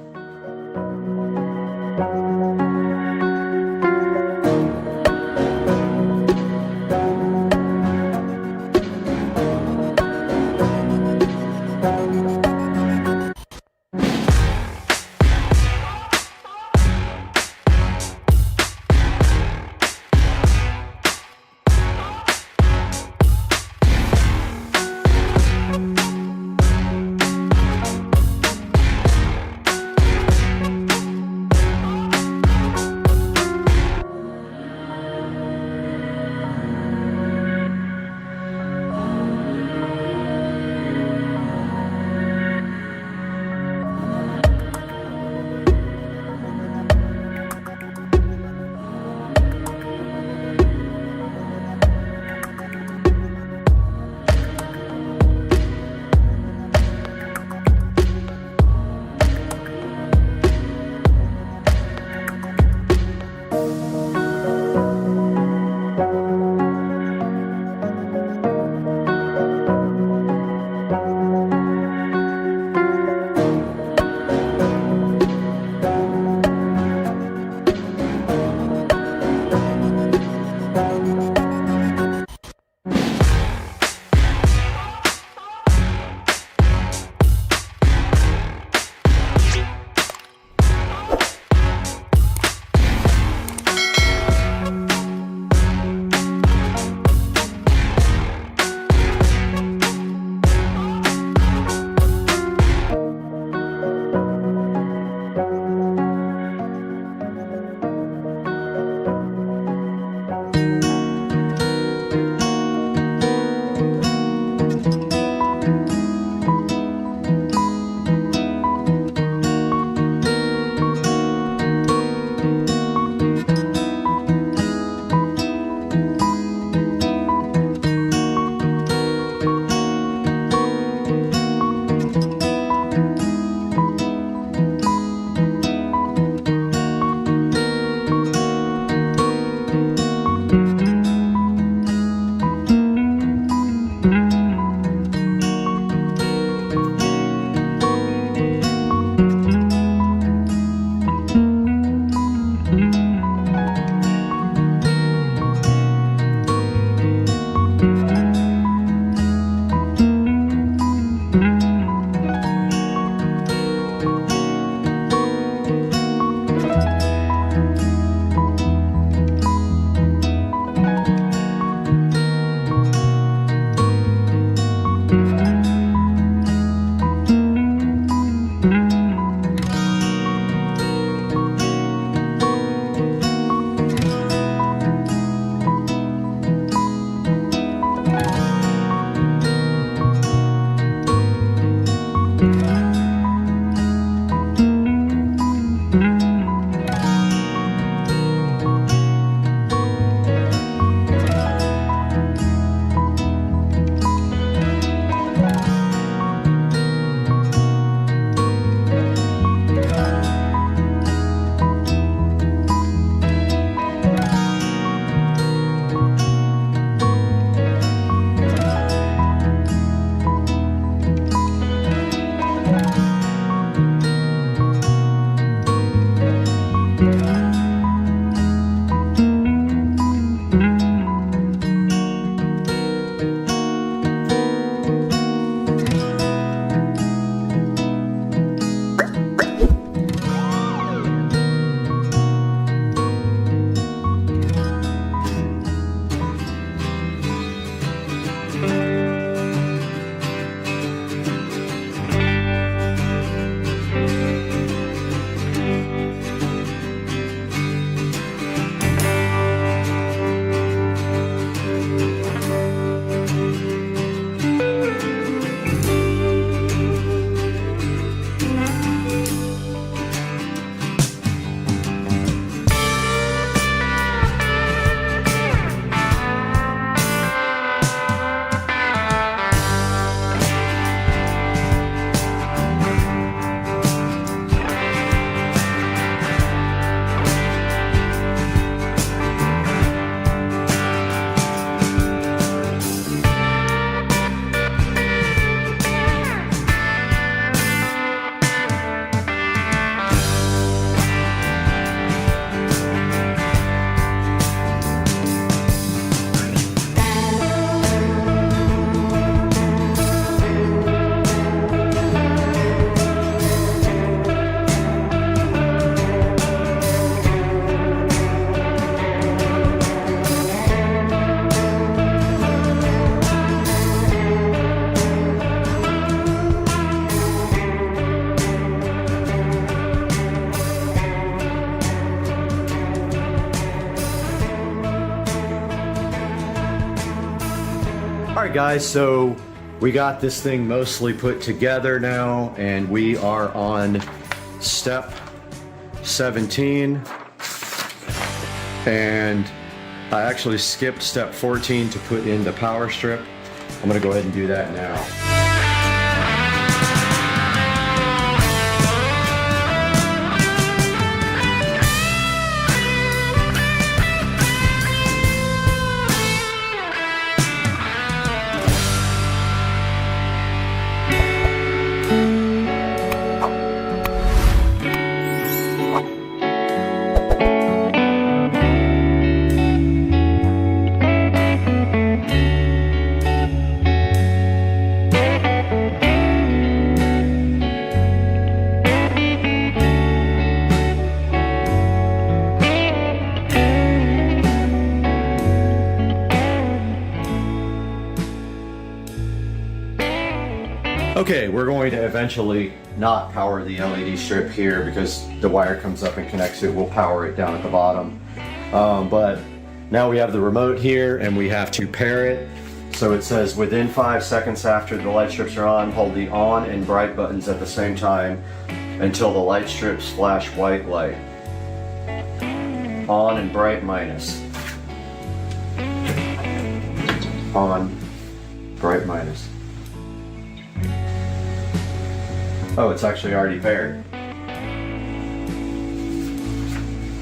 All right, guys, so we got this thing mostly put together now, and we are on step 17. And I actually skipped step 14 to put in the power strip. I'm gonna go ahead and do that now. Okay, we're going to eventually not power the LED strip here because the wire comes up and connects it. We'll power it down at the bottom. But now we have the remote here and we have to pair it. So it says within 5 seconds after the light strips are on, hold the on and bright buttons at the same time until the light strips flash white light. On and bright minus. On, bright minus. Oh, it's actually already paired.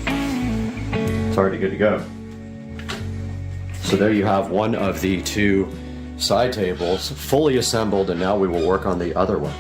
It's already good to go. So there you have one of the two side tables fully assembled, and now we will work on the other one.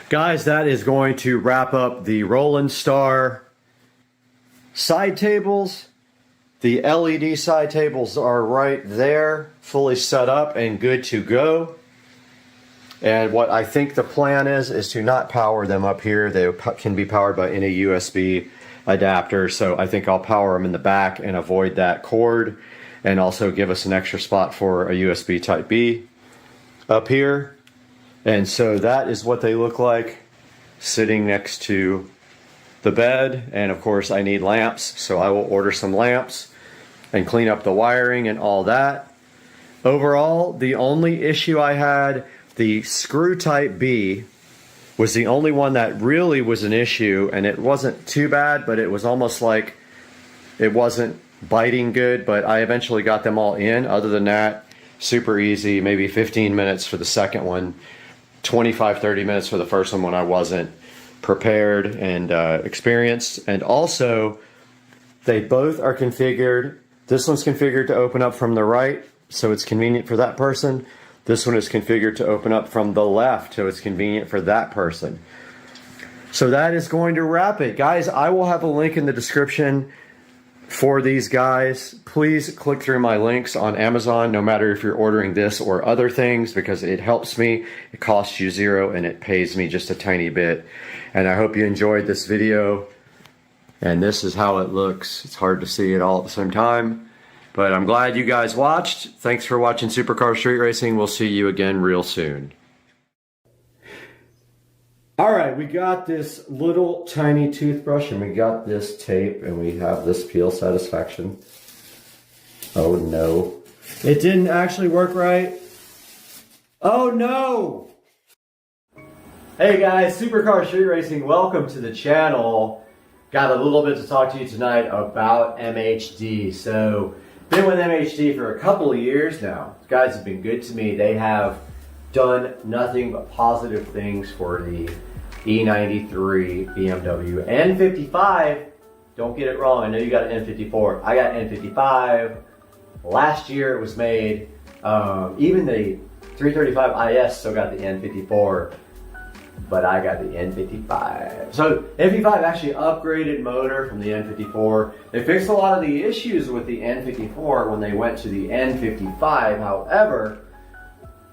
Guys, that is going to wrap up the Roland Star side tables. The LED side tables are right there, fully set up and good to go. And what I think the plan is to not power them up here. They can be powered by any USB adapter. So I think I'll power them in the back and avoid that cord, and also give us an extra spot for a USB Type B up here. And so that is what they look like sitting next to the bed. And of course I need lamps, so I will order some lamps and clean up the wiring and all that. Overall, the only issue I had, the screw Type B was the only one that really was an issue, and it wasn't too bad, but it was almost like it wasn't biting good, but I eventually got them all in. Other than that, super easy, maybe 15 minutes for the second one, 25-30 minutes for the first one when I wasn't prepared and experienced. And also, they both are configured. This one's configured to open up from the right, so it's convenient for that person. This one is configured to open up from the left, so it's convenient for that person. So that is going to wrap it. Guys, I will have a link in the description for these guys. Please click through my links on Amazon, no matter if you're ordering this or other things, because it helps me. It costs you $0 and it pays me just a tiny bit. And I hope you enjoyed this video. And this is how it looks. It's hard to see it all at the same time, but I'm glad you guys watched. Thanks for watching Supercar Street Racing. We'll see you again real soon. All right, we got this little tiny toothbrush, and we got this tape, and we have this peel satisfaction. Oh no, it didn't actually work right. Oh no! Hey guys, Supercar Street Racing, welcome to the channel. Got a little bit to talk to you tonight about MHD. So, been with MHD for a couple of years now. You guys have been good to me. They have done nothing but positive things for the E93 BMW N55. Don't get it wrong. I know you got an N54. I got an N55. Last year it was made. Even the 335 IS still got the N54. But I got the N55. So N55 actually upgraded motor from the N54. They fixed a lot of the issues with the N54 when they went to the N55. However,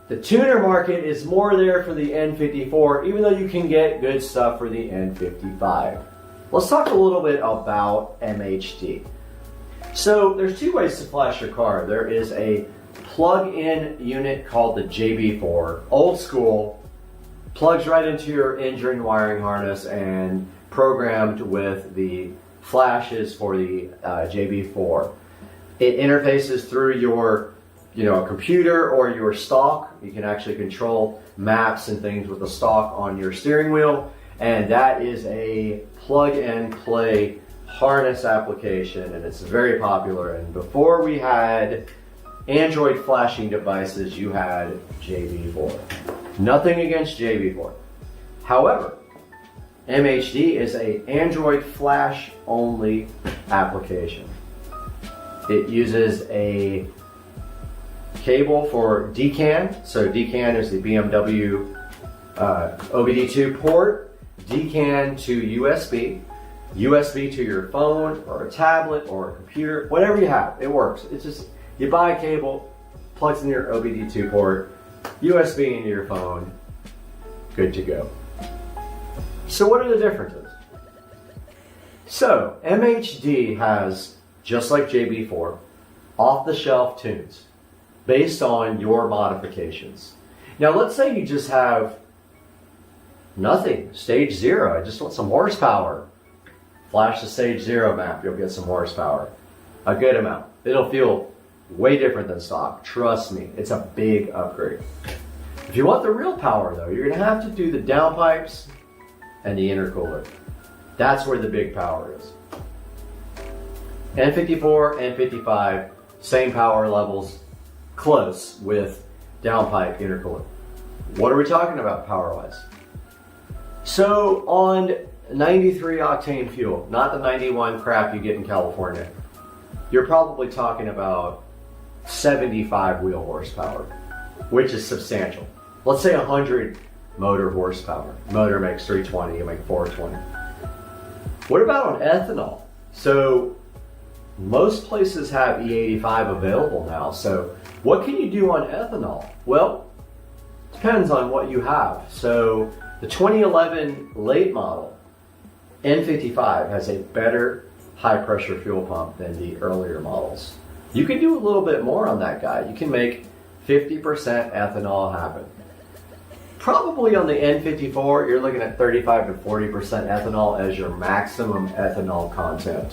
the tuner market is more there for the N54, even though you can get good stuff for the N55. Let's talk a little bit about MHD. So there's two ways to flash your car. There is a plug-in unit called the JB4, old school. Plugs right into your engine wiring harness and programmed with the flashes for the JB4. It interfaces through your computer or your stalk. You can actually control maps and things with the stalk on your steering wheel, and that is a plug and play harness application, and it's very popular. And before we had Android flashing devices, you had JB4. Nothing against JB4. However, MHD is an Android flash only application. It uses a cable for DCAN. So DCAN is the BMW OBD2 port. DCAN to USB. USB to your phone or a tablet or a computer, whatever you have, it works. It's just, you buy a cable, plugs in your OBD2 port, USB into your phone, good to go. So what are the differences? So MHD has, just like JB4, off-the-shelf tunes based on your modifications. Now let's say you just have nothing, stage 0, I just want some horsepower. Flash the stage 0 map, you'll get some horsepower. A good amount. It'll feel way different than stock. Trust me, it's a big upgrade. If you want the real power though, you're gonna have to do the downpipes and the intercooler. That's where the big power is. N54, N55, same power levels, close with downpipe intercooler. What are we talking about power-wise? So on 93 octane fuel, not the 91 crap you get in California, you're probably talking about 75 wheel horsepower, which is substantial. Let's say 100 motor horsepower. Motor makes 320, you make 420. What about on ethanol? So most places have E85 available now. So what can you do on ethanol? Well, depends on what you have. So the 2011 late model N55 has a better high pressure fuel pump than the earlier models. You can do a little bit more on that guy. You can make 50% ethanol happen. Probably on the N54, you're looking at 35 to 40% ethanol as your maximum ethanol content.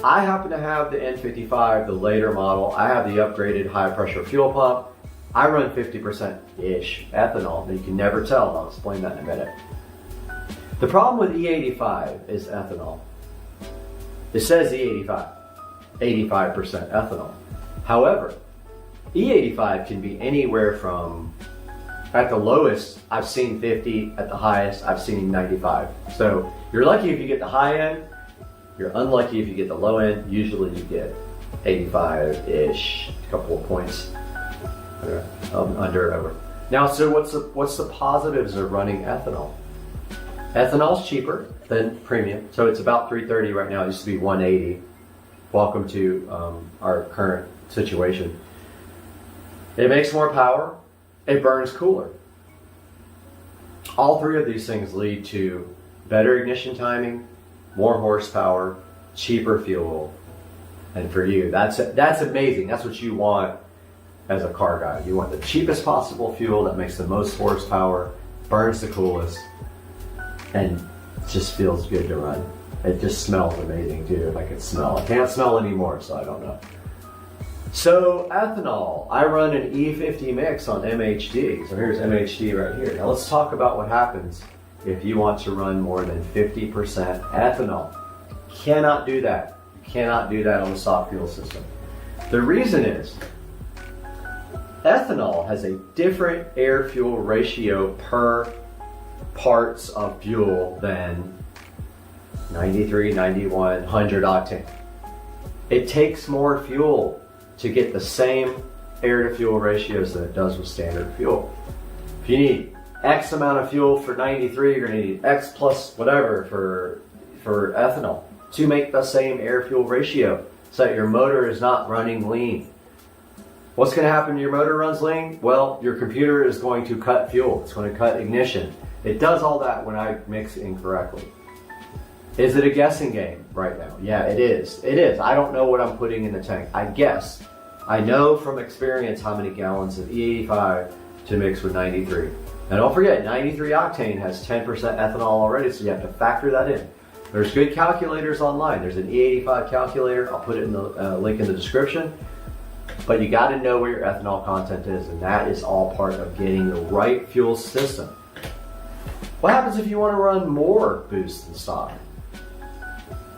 I happen to have the N55, the later model. I have the upgraded high pressure fuel pump. I run 50%-ish ethanol, but you can never tell. I'll explain that in a minute. The problem with E85 is ethanol. It says E85, 85% ethanol. However, E85 can be anywhere from, at the lowest, I've seen 50, at the highest, I've seen 95. So you're lucky if you get the high end, you're unlucky if you get the low end. Usually you get 85-ish, a couple of points under over. Now, so what's the positives of running ethanol? Ethanol's cheaper than premium, so it's about $330 right now. It used to be $180. Welcome to our current situation. It makes more power. It burns cooler. All three of these things lead to better ignition timing, more horsepower, cheaper fuel, and for you, that's amazing. That's what you want as a car guy. You want the cheapest possible fuel that makes the most horsepower, burns the coolest, and just feels good to run. It just smells amazing too, if I could smell. I can't smell anymore, so I don't know. So ethanol, I run an E50 mix on MHD. So here's MHD right here. Now let's talk about what happens if you want to run more than 50% ethanol. You cannot do that. You cannot do that on the soft fuel system. The reason is ethanol has a different air-fuel ratio per parts of fuel than 93, 91, 100 octane. It takes more fuel to get the same air-to-fuel ratios than it does with standard fuel. If you need X amount of fuel for 93, you're going to need X plus whatever for ethanol to make the same air-fuel ratio so that your motor is not running lean. What's going to happen when your motor runs lean? Well, your computer is going to cut fuel. It's going to cut ignition. It does all that when I mix incorrectly. Is it a guessing game right now? Yeah, it is. It is. I don't know what I'm putting in the tank. I guess. I know from experience how many gallons of E85 to mix with 93. Now don't forget, 93 octane has 10% ethanol already, so you have to factor that in. There's good calculators online. There's an E85 calculator. I'll put it in the link in the description. But you got to know where your ethanol content is, and that is all part of getting the right fuel system. What happens if you want to run more boost than stock?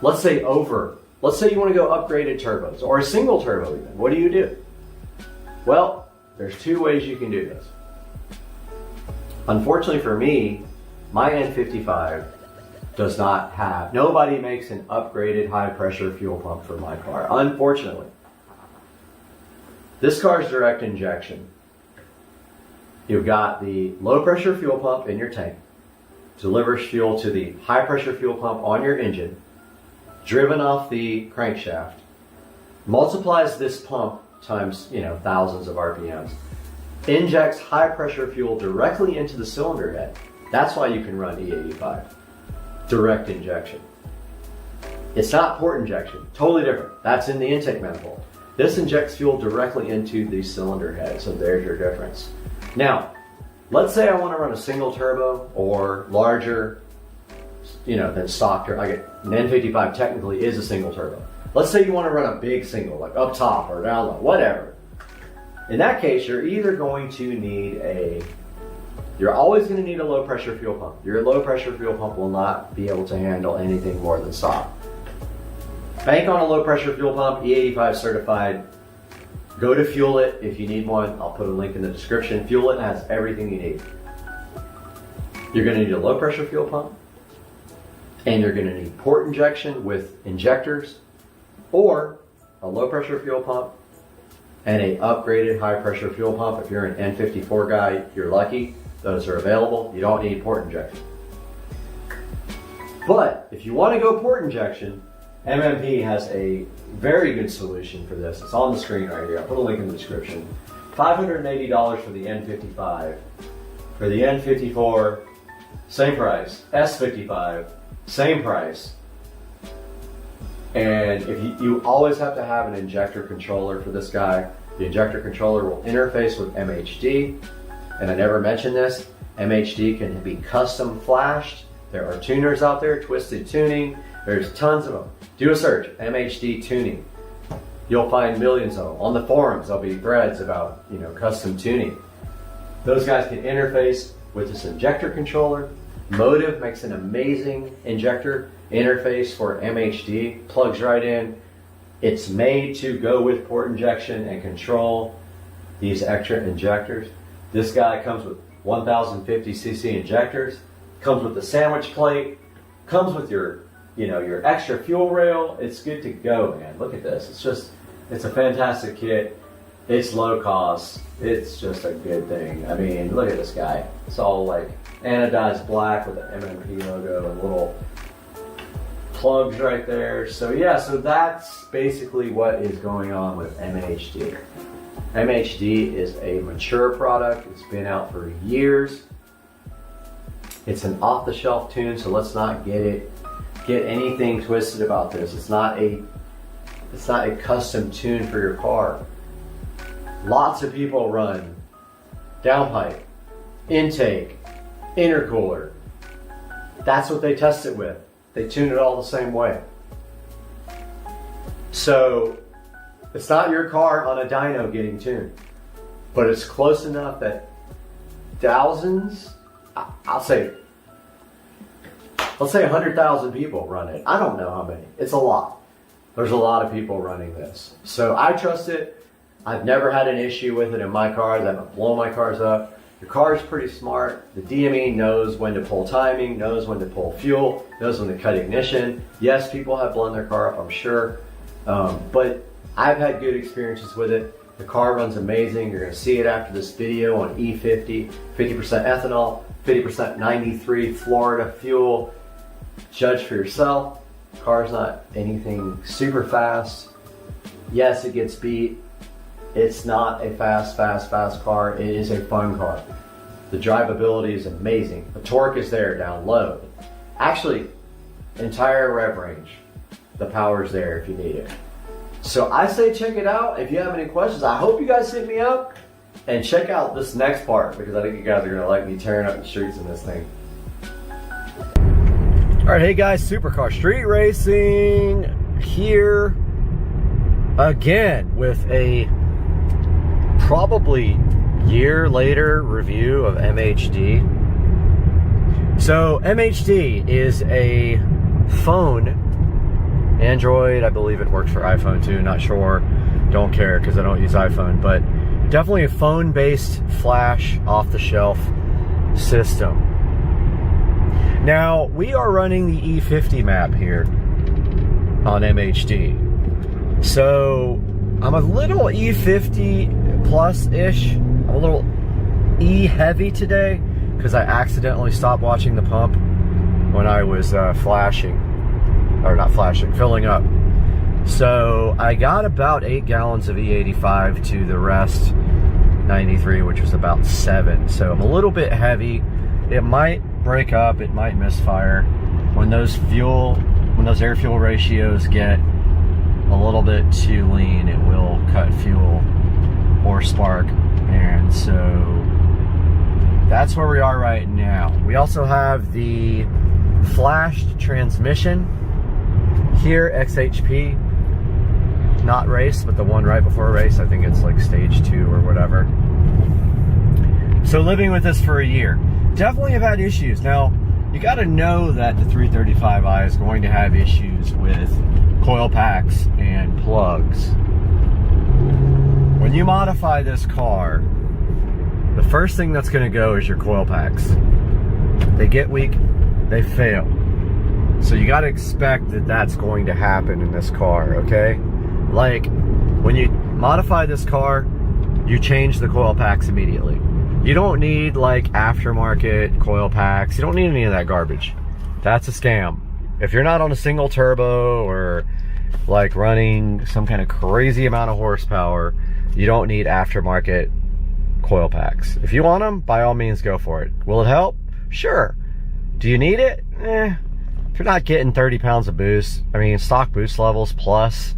Let's say you want to go upgraded turbos or a single turbo even. What do you do? Well, there's two ways you can do this. Unfortunately for me, my N55 does not have, nobody makes an upgraded high pressure fuel pump for my car, unfortunately. This car is direct injection. You've got the low pressure fuel pump in your tank, delivers fuel to the high pressure fuel pump on your engine, driven off the crankshaft, multiplies this pump times, thousands of RPMs, injects high pressure fuel directly into the cylinder head. That's why you can run E85. Direct injection. It's not port injection, totally different. That's in the intake manifold. This injects fuel directly into the cylinder head, so there's your difference. Now, let's say I want to run a single turbo or larger, than stock turbo. An N55 technically is a single turbo. Let's say you want to run a big single, like up top or down low, whatever. In that case, you're either going to need you're always going to need a low pressure fuel pump. Your low pressure fuel pump will not be able to handle anything more than stock. Bank on a low pressure fuel pump, E85 certified. Go to Fuel It if you need one. I'll put a link in the description. Fuel It has everything you need. You're going to need a low pressure fuel pump, and you're going to need port injection with injectors, or a low pressure fuel pump and a upgraded high pressure fuel pump. If you're an N54 guy, you're lucky. Those are available. You don't need port injection. But if you want to go port injection, MMP has a very good solution for this. It's on the screen right here. I'll put a link in the description. $580 for the N55. For the N54, same price. S55, same price. And if you always have to have an injector controller for this guy. The injector controller will interface with MHD. And I never mentioned this, MHD can be custom flashed. There are tuners out there, Twisted Tuning. There's tons of them. Do a search, MHD tuning. You'll find millions of them. On the forums, there'll be threads about, custom tuning. Those guys can interface with this injector controller. Motive makes an amazing injector interface for MHD. Plugs right in. It's made to go with port injection and control these extra injectors. This guy comes with 1050cc injectors. Comes with the sandwich plate. Comes with your extra fuel rail. It's good to go, man. Look at this. It's a fantastic kit. It's low cost. It's just a good thing. I mean, look at this guy. It's all like anodized black with the MMP logo and little plugs right there. So yeah, so that's basically what is going on with MHD. MHD is a mature product. It's been out for years. It's an off-the-shelf tune, so let's not get anything twisted about this. It's not a custom tune for your car. Lots of people run downpipe, intake, intercooler. That's what they test it with. They tune it all the same way. So it's not your car on a dyno getting tuned, but it's close enough that thousands, let's say 100,000 people run it. I don't know how many. It's a lot. There's a lot of people running this. So I trust it. I've never had an issue with it in my cars. I haven't blown my cars up. The car is pretty smart. The DME knows when to pull timing, knows when to pull fuel, knows when to cut ignition. Yes, people have blown their car up, I'm sure. But I've had good experiences with it. The car runs amazing. You're going to see it after this video on E50, 50% ethanol, 50% 93 Florida fuel. Judge for yourself. The car's not anything super fast. Yes, it gets beat. It's not a fast car. It is a fun car. The drivability is amazing. The torque is there down low. Actually, entire rev range. The power's there if you need it. So I say check it out. If you have any questions, I hope you guys hit me up and check out this next part because I think you guys are gonna like me tearing up the streets in this thing. All right, hey guys, Supercar Street Racing here again with a probably year later review of MHD. So MHD is a phone, Android, I believe it works for iPhone too, not sure, don't care because I don't use iPhone, but definitely a phone-based flash off-the-shelf system. Now, we are running the E50 map here on MHD. So, I'm a little E50 plus-ish. I'm a little E-heavy today because I accidentally stopped watching the pump when I was filling up. So, I got about 8 gallons of E85 to the rest 93, which was about 7. So, I'm a little bit heavy. It might break up, it might misfire. When those air-fuel ratios get a little bit too lean, it will cut fuel or spark, and so that's where we are right now. We also have the flashed transmission here, XHP, not race, but the one right before race. I think it's like stage 2 or whatever. So living with this for a year. Definitely have had issues. Now, you got to know that the 335i is going to have issues with coil packs and plugs. When you modify this car, the first thing that's going to go is your coil packs. They get weak, they fail. So you got to expect that that's going to happen in this car, okay? Like, when you modify this car, you change the coil packs immediately. You don't need like aftermarket coil packs. You don't need any of that garbage. That's a scam. If you're not on a single turbo or like running some kind of crazy amount of horsepower, you don't need aftermarket coil packs. If you want them, by all means go for it. Will it help? Sure. Do you need it? If you're not getting 30 pounds of boost, I mean, stock boost levels plus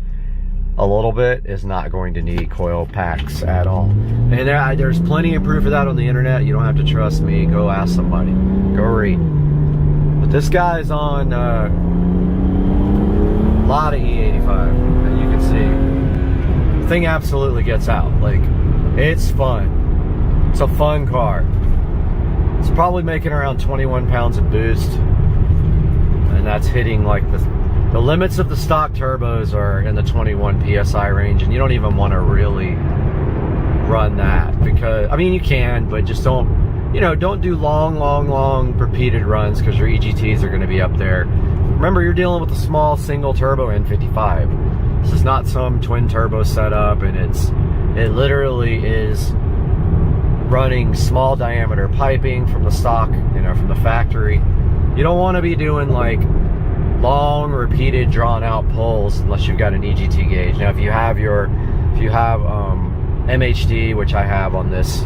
a little bit is not going to need coil packs at all. And there's plenty of proof of that on the internet. You don't have to trust me. Go ask somebody. Go read. But this guy's on a lot of E85, and you can see the thing absolutely gets out. Like, it's fun. It's a fun car. It's probably making around 21 pounds of boost, and that's hitting like the limits of the stock turbos are in the 21 PSI range, and you don't even want to really run that, because, I mean, you can, but just don't, you know, don't do long repeated runs, because your EGTs are going to be up there. Remember, you're dealing with a small single turbo N55. This is not some twin turbo setup, and it literally is running small diameter piping from the stock, you know, from the factory. You don't want to be doing like long repeated drawn out pulls unless you've got an EGT gauge. Now if you have MHD, which I have on this,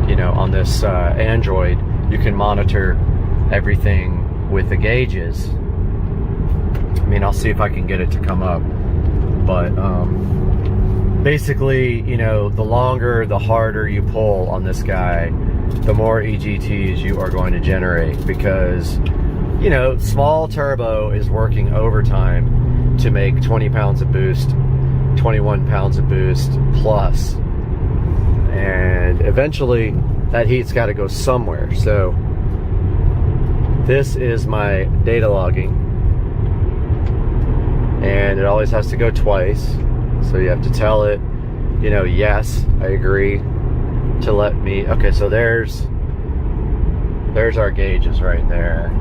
you know, on this Android, you can monitor everything with the gauges. I mean, I'll see if I can get it to come up, but basically, you know, the longer, the harder you pull on this guy, the more EGTs you are going to generate, because, you know, small turbo is working overtime to make 20 pounds of boost, 21 pounds of boost plus, and eventually that heat's got to go somewhere. So this is my data logging, and it always has to go twice. So you have to tell it, you know, yes, I agree, to let me, okay, so there's our gauges right there.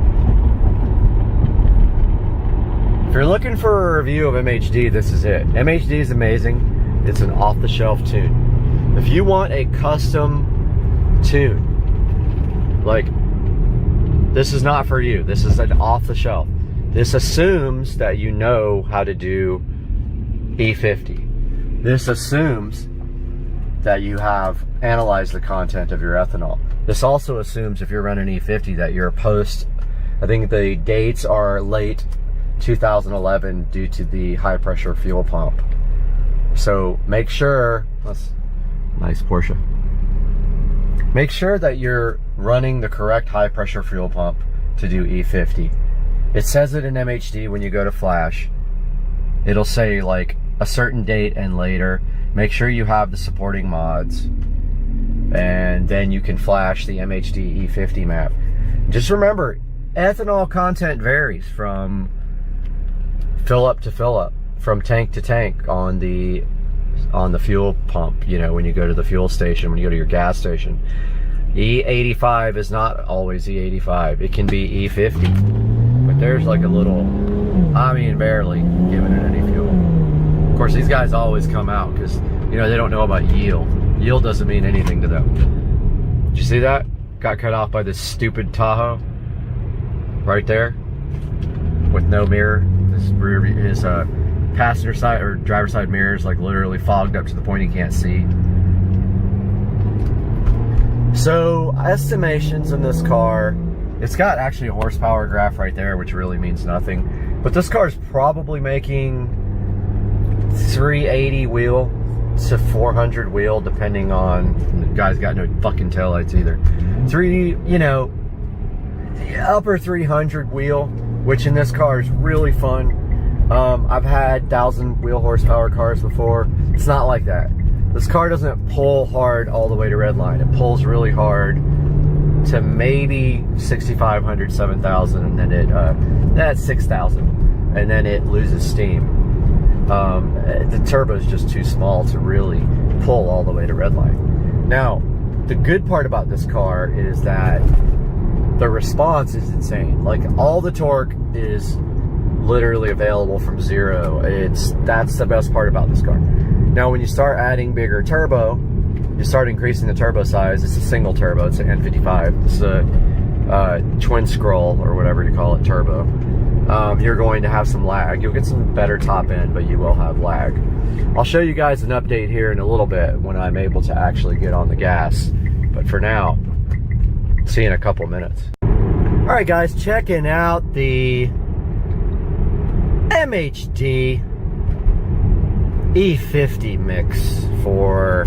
If you're looking for a review of MHD, this is it. MHD is amazing. It's an off-the-shelf tune. If you want a custom tune, like, this is not for you. This is an off-the-shelf. This assumes that you know how to do E50. This assumes that you have analyzed the content of your ethanol. This also assumes, if you're running E50, that you're post, I think the dates are late 2011 due to the high pressure fuel pump. So make sure, that's nice Porsche. Make sure that you're running the correct high pressure fuel pump to do E50. It says it in MHD when you go to flash. It'll say like a certain date and later. Make sure you have the supporting mods, and then you can flash the MHD E50 map. Just remember, ethanol content varies from fill up to fill up, from tank to tank on the fuel pump, you know, when you go to the fuel station, when you go to your gas station. E85 is not always E85. It can be E50. But there's like a little, I mean, barely giving it any fuel. Of course, these guys always come out because, you know, they don't know about yield. Yield doesn't mean anything to them. Did you see that? Got cut off by this stupid Tahoe right there with no mirror. His passenger side or driver side mirror is like literally fogged up to the point he can't see. So estimations in this car, it's got actually a horsepower graph right there, which really means nothing. But this car is probably making 380 wheel to 400 wheel, depending on, the guy's got no fucking taillights either. You know, upper 300 wheel, which in this car is really fun. I've had 1,000 wheel horsepower cars before. It's not like that. This car doesn't pull hard all the way to redline. It pulls really hard to maybe 6,500, 7,000, and then that's 6,000, and then it loses steam. The turbo is just too small to really pull all the way to redline. Now, the good part about this car is that the response is insane. Like, all the torque is literally available from zero. That's the best part about this car. Now, when you start adding bigger turbo, you start increasing the turbo size. It's a single turbo, it's an N55. This is a twin scroll, or whatever you call it, turbo. You're going to have some lag. You'll get some better top end, but you will have lag. I'll show you guys an update here in a little bit when I'm able to actually get on the gas. But for now, see you in a couple minutes. All right, guys, checking out the MHD E50 mix for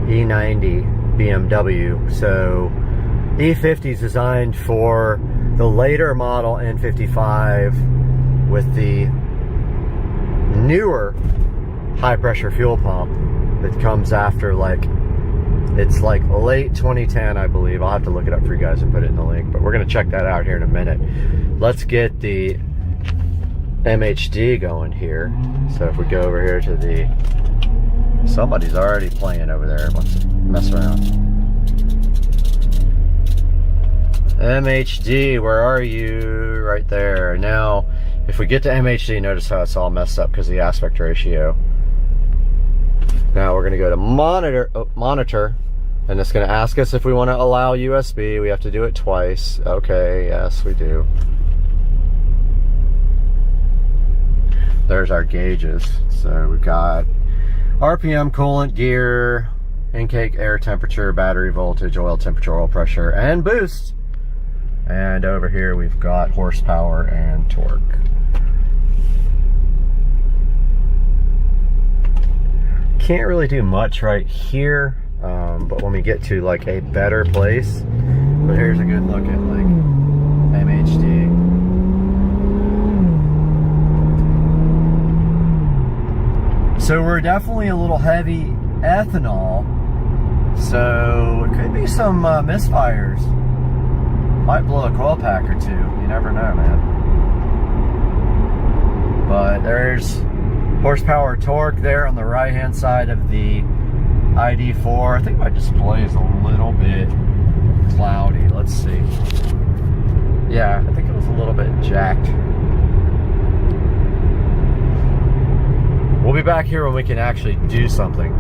E90 BMW. So E50 is designed for the later model N55 with the newer high pressure fuel pump that comes after, like, it's like late 2010, I believe. I'll have to look it up for you guys and put it in the link, but we're gonna check that out here in a minute. Let's get the MHD going here. So if we go over here to the, somebody's already playing over there. Let's mess around. MHD, where are you? Right there. Now, if we get to MHD, notice how it's all messed up because of the aspect ratio. Now we're gonna go to monitor, and it's gonna ask us if we want to allow USB. We have to do it twice. Okay, yes, we do. There's our gauges. So we've got RPM, coolant, gear, intake air temperature, battery voltage, oil temperature, oil pressure, and boost. And over here we've got horsepower and torque. Can't really do much right here, but when we get to like a better place, but here's a good look at like MHD. So we're definitely a little heavy ethanol, so it could be some misfires. Might blow a coil pack or two, you never know, man. But there's horsepower, torque there on the right hand side of the ID4. I think my display is a little bit cloudy. Let's see. Yeah, I think it was a little bit jacked. We'll be back here when we can actually do something.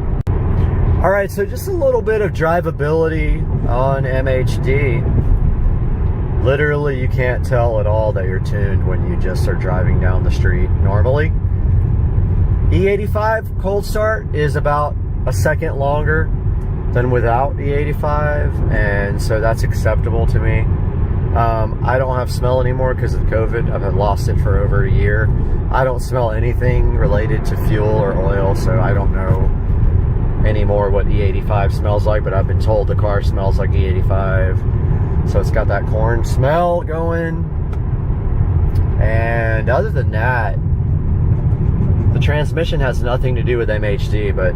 All right, so just a little bit of drivability on MHD. Literally, you can't tell at all that you're tuned when you just are driving down the street normally. E85 cold start is about a second longer than without E85, and so that's acceptable to me. I don't have smell anymore because of COVID. I've lost it for over a year. I don't smell anything related to fuel or oil, so I don't know anymore what E85 smells like, but I've been told the car smells like E85. So it's got that corn smell going. And other than that, the transmission has nothing to do with MHD, but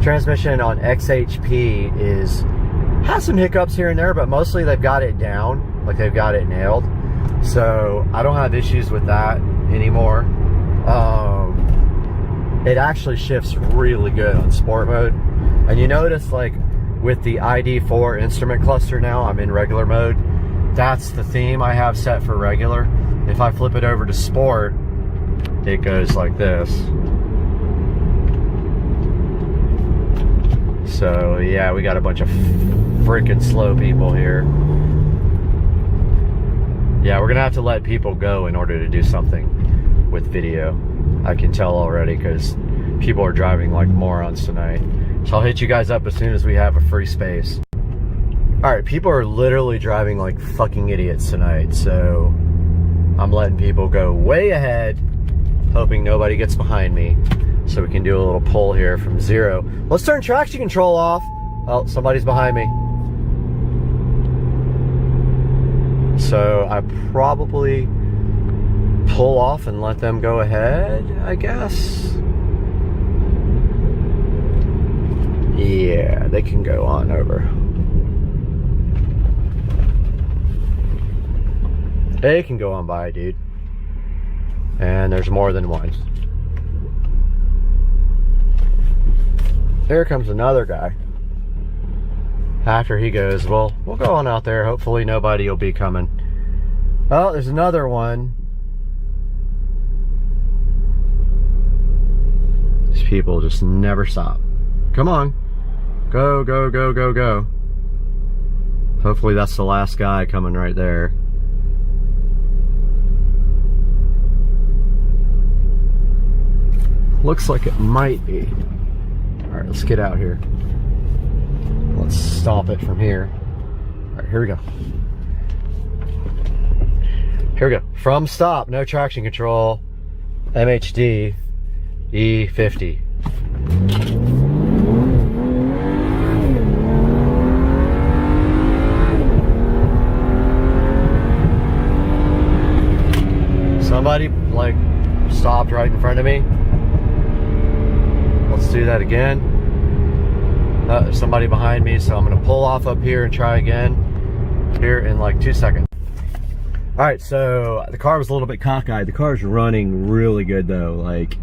transmission on XHP has some hiccups here and there, but mostly they've got it down, like they've got it nailed. So I don't have issues with that anymore. It actually shifts really good on sport mode. And you notice, like, with the ID4 instrument cluster now, I'm in regular mode. That's the theme I have set for regular. If I flip it over to sport, it goes like this. So yeah, we got a bunch of freaking slow people here. Yeah, we're gonna have to let people go in order to do something with video. I can tell already because people are driving like morons tonight. So I'll hit you guys up as soon as we have a free space. All right, people are literally driving like fucking idiots tonight, so I'm letting people go way ahead, hoping nobody gets behind me, so we can do a little pull here from 0. Let's turn traction control off. Oh, somebody's behind me. So I probably pull off and let them go ahead, I guess. Yeah, they can go on over. They can go on by, dude. And there's more than one. There comes another guy. After he goes, well, we'll go on out there. Hopefully nobody will be coming. Oh, there's another one. These people just never stop. Come on. Go, go, go, go, go. Hopefully that's the last guy coming right there. Looks like it might be. Alright, let's get out here. Let's stop it from here. Alright, here we go. Here we go. From stop, no traction control. MHD E50. Somebody like stopped right in front of me. Let's do that again. There's somebody behind me, so I'm gonna pull off up here and try again here in like 2 seconds. All right, so the car was a little bit cockeyed. The car's running really good though. Like,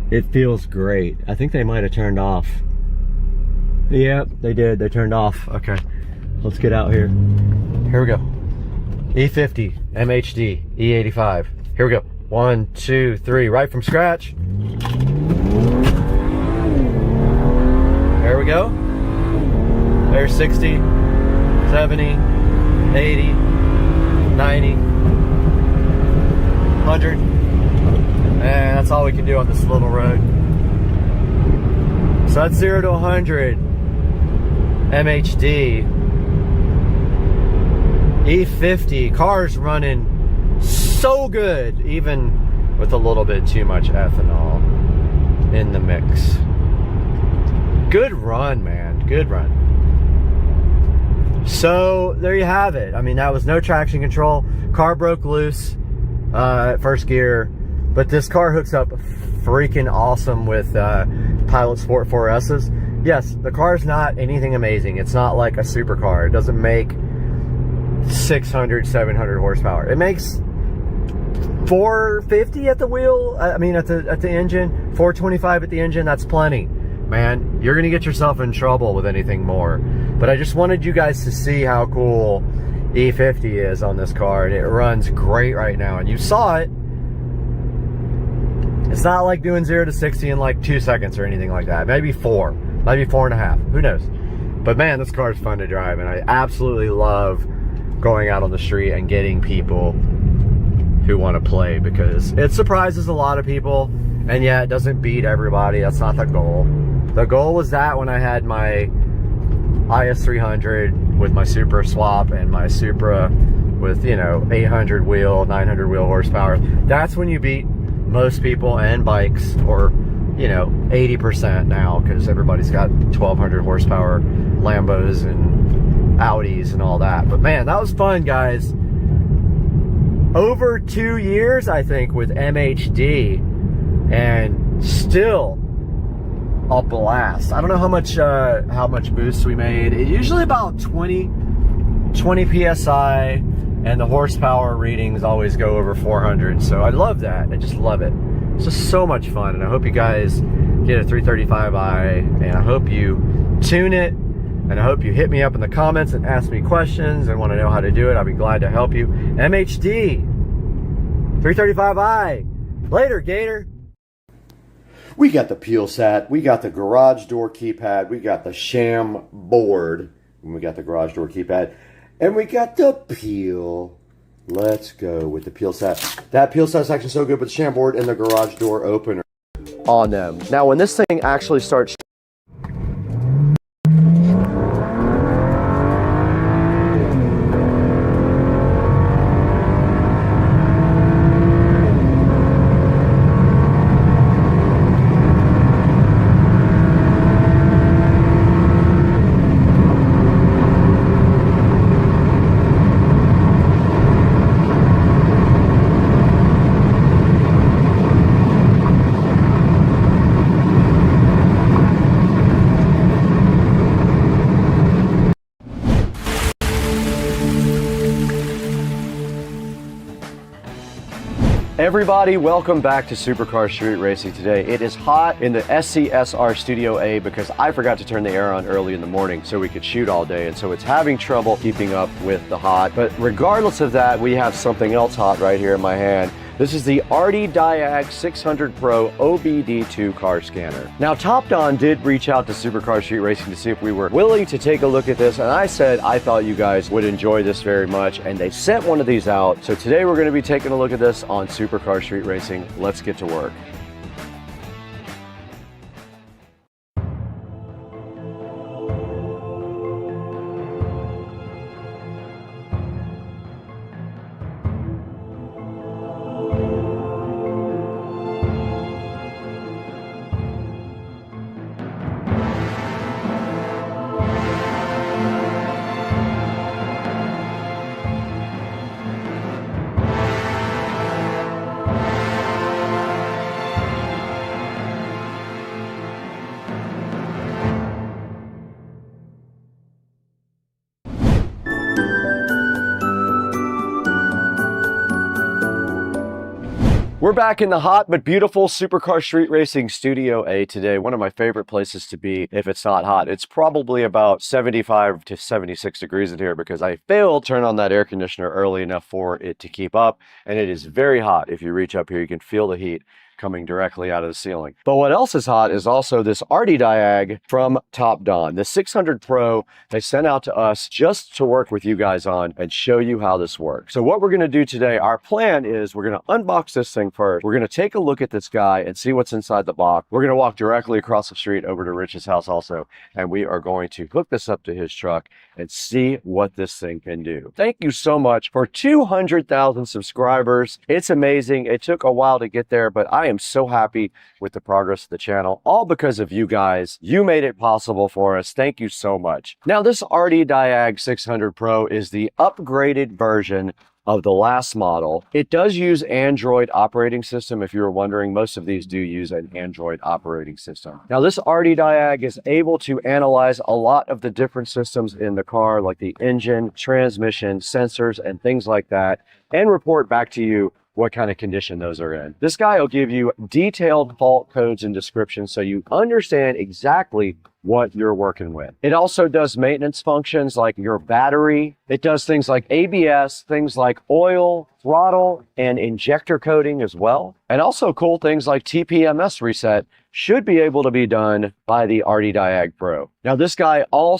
it feels great. I think they might have turned off. Yep, they did. They turned off. Okay, let's get out here. Here we go. E50, MHD, E85. Here we go. 1, 2, 3, right from scratch. There we go. There's 60, 70, 80, 90, 100. And that's all we can do on this little road. So that's 0 to 100. MHD. E50. Car's running so good, even with a little bit too much ethanol in the mix. Good run, man. Good run. So there you have it. I mean, that was no traction control. Car broke loose at first gear, but this car hooks up freaking awesome with Pilot Sport 4S's. Yes, the car's not anything amazing. It's not like a supercar. It doesn't make 600, 700 horsepower. It makes 450 at the wheel. I mean, at the engine. 425 at the engine. That's plenty. Man, you're gonna get yourself in trouble with anything more. But I just wanted you guys to see how cool E50 is on this car, and it runs great right now. And you saw it. It's not like doing 0 to 60 in like 2 seconds or anything like that. Maybe 4, maybe 4.5. Who knows? But man, this car is fun to drive, and I absolutely love going out on the street and getting people who want to play, because it surprises a lot of people. And yeah, it doesn't beat everybody. That's not the goal. The goal was that when I had my IS300 with my Supra swap and my Supra with, you know, 800 wheel, 900 wheel horsepower, that's when you beat most people and bikes, or, you know, 80% now, because everybody's got 1200 horsepower Lambos and Audis and all that. But man, that was fun, guys. Over 2 years, I think, with MHD, and still a blast. I don't know how much boost we made. It's usually about 20 PSI, and the horsepower readings always go over 400. So I love that. I just love it. It's just so much fun, and I hope you guys get a 335i, and I hope you tune it, and I hope you hit me up in the comments and ask me questions and want to know how to do it. I'll be glad to help you. MHD 335i. Later, Gator. We got the peel set, we got the garage door keypad, we got the sham board, and we got the garage door keypad, and we got the peel. Let's go with the peel set. That peel set's actually so good with the sham board and the garage door opener on them. Now, when this thing actually starts Everybody, welcome back to Supercar Street Racing today. It is hot in the SCSR Studio A because I forgot to turn the air on early in the morning so we could shoot all day, and so it's having trouble keeping up with the hot. But regardless of that, we have something else hot right here in my hand. This is the RD Diag 600 Pro OBD2 car scanner. Now, Top Don did reach out to Supercar Street Racing to see if we were willing to take a look at this, and I said I thought you guys would enjoy this very much, and they sent one of these out. So today we're going to be taking a look at this on Supercar Street Racing. Let's get to work. We're back in the hot but beautiful Supercar Street Racing Studio A today. One of my favorite places to be if it's not hot. It's probably about 75 to 76 degrees in here because I failed to turn on that air conditioner early enough for it to keep up. And it is very hot. If you reach up here, you can feel the heat coming directly out of the ceiling. But what else is hot is also this RD Diag from Top Don. The 600 Pro they sent out to us just to work with you guys on and show you how this works. So what we're going to do today, our plan is we're going to unbox this thing first. We're going to take a look at this guy and see what's inside the box. We're going to walk directly across the street over to Rich's house also, and we are going to hook this up to his truck and see what this thing can do. Thank you so much for 200,000 subscribers. It's amazing. It took a while to get there, but I am so happy with the progress of the channel, all because of you guys. You made it possible for us. Thank you so much. Now, this RD Diag 600 Pro is the upgraded version of the last model. It does use Android operating system. If you were wondering, most of these do use an Android operating system. Now, this RD Diag is able to analyze a lot of the different systems in the car, like the engine, transmission, sensors, and things like that, and report back to you what kind of condition those are in. This guy will give you detailed fault codes and descriptions so you understand exactly what you're working with. It also does maintenance functions like your battery. It does things like ABS, things like oil, throttle, and injector coating as well. And also cool things like TPMS reset should be able to be done by the RD Diag Pro. Now, this guy also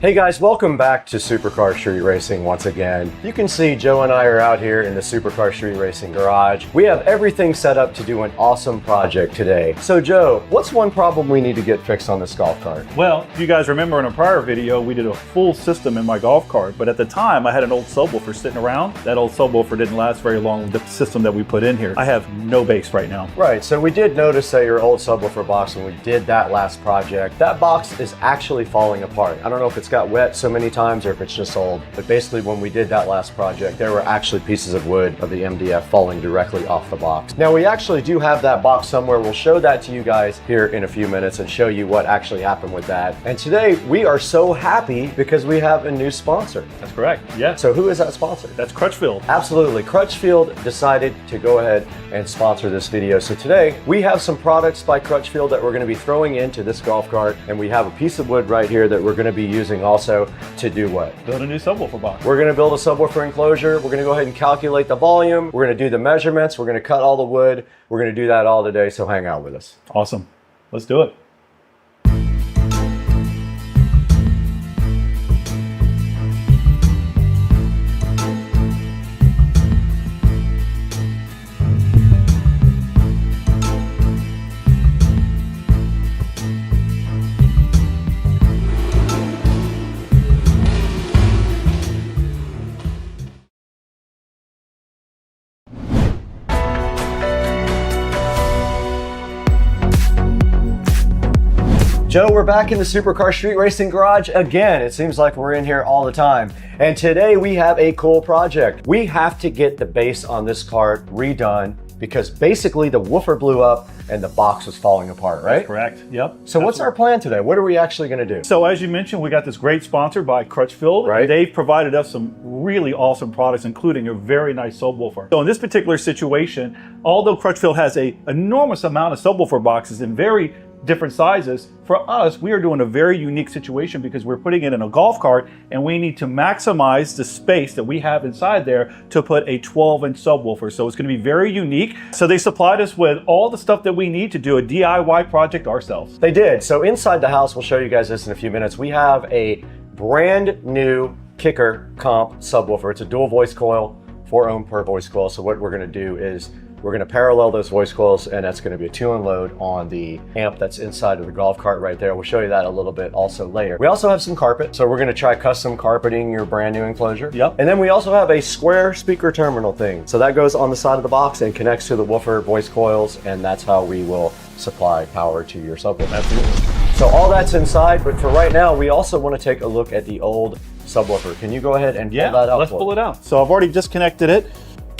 Hey guys, welcome back to Supercar Street Racing once again. You can see Joe and I are out here in the Supercar Street Racing garage. We have everything set up to do an awesome project today. So Joe, what's one problem we need to get fixed on this golf cart? Well, if you guys remember in a prior video, we did a full system in my golf cart, but at the time I had an old subwoofer sitting around. That old subwoofer didn't last very long with the system that we put in here. I have no bass right now. Right, so we did notice that your old subwoofer box, when we did that last project, that box is actually falling apart. I don't know if it's got wet so many times or if it's just old, but basically when we did that last project, there were actually pieces of wood of the MDF falling directly off the box. Now, we actually do have that box somewhere. We'll show that to you guys here in a few minutes and show you what actually happened with that. And today we are so happy because we have a new sponsor. That's correct, yeah. So who is that sponsor? That's Crutchfield. Absolutely. Crutchfield decided to go ahead and sponsor this video. So today we have some products by Crutchfield that we're going to be throwing into this golf cart, and we have a piece of wood right here that we're going to be using also to do what? Build a new subwoofer box. We're going to build a subwoofer enclosure. We're going to go ahead and calculate the volume. We're going to do the measurements. We're going to cut all the wood. We're going to do that all today, so hang out with us. Awesome. Let's do it. Joe, we're back in the Supercar Street Racing garage again. It seems like we're in here all the time. And today we have a cool project. We have to get the base on this cart redone because basically the woofer blew up and the box was falling apart, right? That's correct, yep. So what's our plan today? What are we actually gonna do? So as you mentioned, we got this great sponsor by Crutchfield. Right. They've provided us some really awesome products, including a very nice subwoofer. So in this particular situation, although Crutchfield has an enormous amount of subwoofer boxes in very different sizes. For us, we are doing a very unique situation because we're putting it in a golf cart and we need to maximize the space that we have inside there to put a 12-inch subwoofer. So it's going to be very unique. So they supplied us with all the stuff that we need to do a DIY project ourselves. They did. So inside the house, we'll show you guys this in a few minutes. We have a brand new kicker comp subwoofer. It's a dual voice coil, 4 ohm per voice coil. So what we're going to do is we're going to parallel those voice coils, and that's going to be a 2-in load on the amp that's inside of the golf cart right there. We'll show you that a little bit also later. We also have some carpet, so we're going to try custom carpeting your brand new enclosure. Yep. And then we also have a square speaker terminal thing. So that goes on the side of the box and connects to the woofer voice coils, and that's how we will supply power to your subwoofer. Absolutely. So all that's inside, but for right now, we also want to take a look at the old subwoofer. Can you go ahead and pull that out? Let's pull it out. So I've already disconnected it.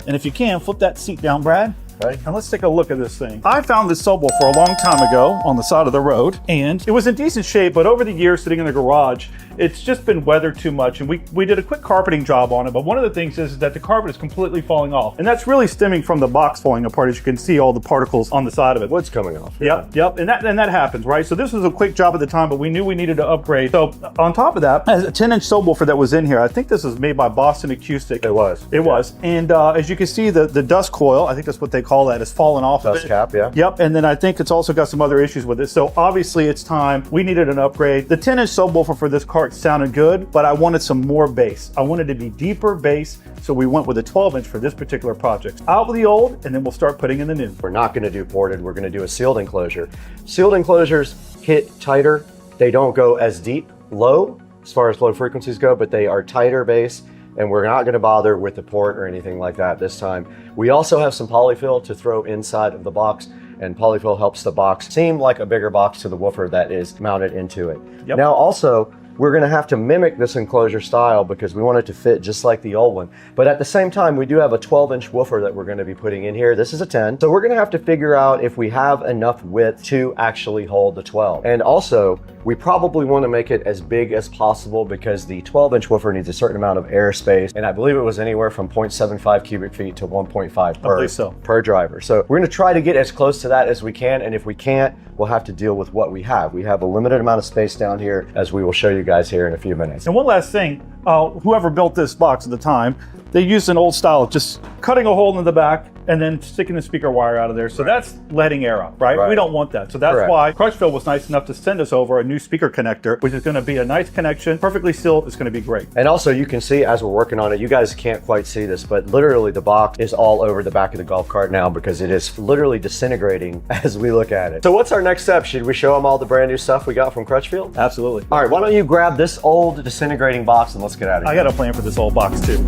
And if you can, flip that seat down, Brad. Right. And let's take a look at this thing. I found this subwoofer a long time ago on the side of the road, and it was in decent shape, but over the years sitting in the garage, it's just been weathered too much. And we did a quick carpeting job on it, but one of the things is that the carpet is completely falling off. And that's really stemming from the box falling apart. As you can see, all the particles on the side of it. Wood's coming off. Yep. And that happens, right? So this was a quick job at the time, but we knew we needed to upgrade. So on top of that, as a 10-inch subwoofer that was in here, I think this was made by Boston Acoustic. It was. It was. And as you can see, the dust coil, I think that's what they call that, is falling off of it. Dust cap, yeah. Yep, and then I think it's also got some other issues with it. So obviously it's time. We needed an upgrade. The 10-inch subwoofer for this cart sounded good, but I wanted some more bass. I wanted to be deeper bass, so we went with a 12-inch for this particular project. Out with the old, and then we'll start putting in the new. We're not going to do ported. We're going to do a sealed enclosure. Sealed enclosures hit tighter. They don't go as deep low as far as low frequencies go, but they are tighter bass. And we're not going to bother with the port or anything like that this time. We also have some polyfill to throw inside of the box, and polyfill helps the box seem like a bigger box to the woofer that is mounted into it. Yep. Now also, we're going to have to mimic this enclosure style because we want it to fit just like the old one. But at the same time, we do have a 12-inch woofer that we're going to be putting in here. This is a 10. So we're going to have to figure out if we have enough width to actually hold the 12. And also, we probably want to make it as big as possible because the 12-inch woofer needs a certain amount of airspace. And I believe it was anywhere from 0.75 cubic feet to 1.5 per driver. So we're going to try to get as close to that as we can. And if we can't, we'll have to deal with what we have. We have a limited amount of space down here, as we will show you guys here in a few minutes. And one last thing, whoever built this box at the time, they used an old style of just cutting a hole in the back and then sticking the speaker wire out of there. So that's letting air out, right? We don't want that. So that's why Crutchfield was nice enough to send us over a new speaker connector, which is going to be a nice connection, perfectly sealed. It's going to be great. And also you can see as we're working on it, you guys can't quite see this, but literally the box is all over the back of the golf cart now because it is literally disintegrating as we look at it. So what's our next step? Should we show them all the brand new stuff we got from Crutchfield? Absolutely. All right, why don't you grab this old disintegrating box and let's get out of here. I got a plan for this old box too.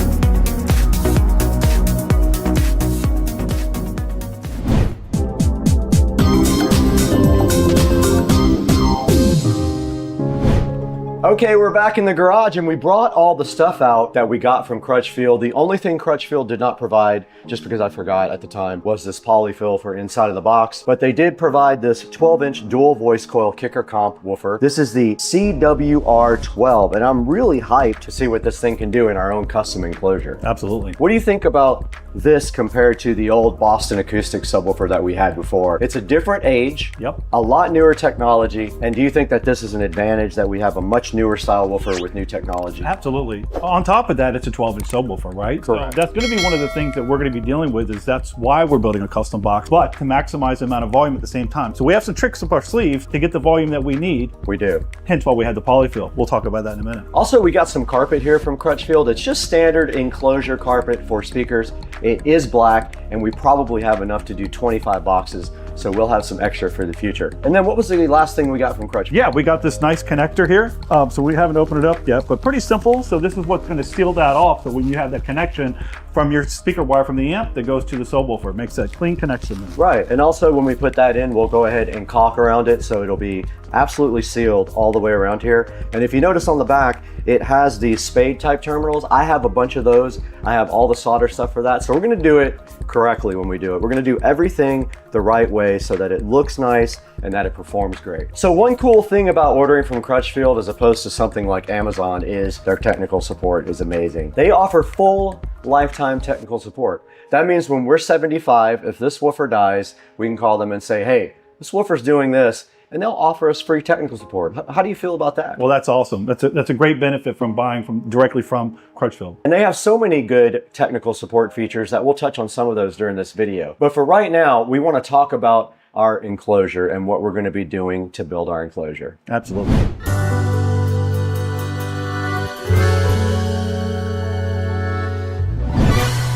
Okay, we're back in the garage and we brought all the stuff out that we got from Crutchfield. The only thing Crutchfield did not provide, just because I forgot at the time, was this polyfill for inside of the box. But they did provide this 12-inch dual voice coil kicker comp woofer. This is the CWR12, and I'm really hyped to see what this thing can do in our own custom enclosure. Absolutely. What do you think about this compared to the old Boston Acoustic subwoofer that we had before? It's a different age, a lot newer technology, and do you think that this is an advantage that we have a much newer style woofer with new technology? Absolutely. On top of that, it's a 12-inch subwoofer, right? Correct. So that's going to be one of the things that we're going to be dealing with. Is that's why we're building a custom box, but to maximize the amount of volume at the same time. So we have some tricks up our sleeves to get the volume that we need. We do. Hence why we had the polyfill. We'll talk about that in a minute. Also, we got some carpet here from Crutchfield. It's just standard enclosure carpet for speakers. It is black, and we probably have enough to do 25 boxes. So we'll have some extra for the future. And then what was the last thing we got from Crutchfield? Yeah, we got this nice connector here. So we haven't opened it up yet, but pretty simple. So this is what's going to seal that off. So when you have that connection from your speaker wire from the amp that goes to the subwoofer, it makes that clean connection. Right, and also when we put that in, we'll go ahead and caulk around it so it'll be absolutely sealed all the way around here. And if you notice on the back, it has the spade type terminals. I have a bunch of those. I have all the solder stuff for that. So we're gonna do it correctly when we do it. We're gonna do everything the right way so that it looks nice and that it performs great. So one cool thing about ordering from Crutchfield as opposed to something like Amazon is their technical support is amazing. They offer full lifetime technical support. That means when we're 75, if this woofer dies, we can call them and say, hey, this woofer's doing this. and they'll offer us free technical support. How do you feel about that? Well, that's awesome. That's a great benefit from buying directly from Crutchfield. And they have so many good technical support features that we'll touch on some of those during this video. But for right now, we want to talk about our enclosure and what we're going to be doing to build our enclosure. Absolutely.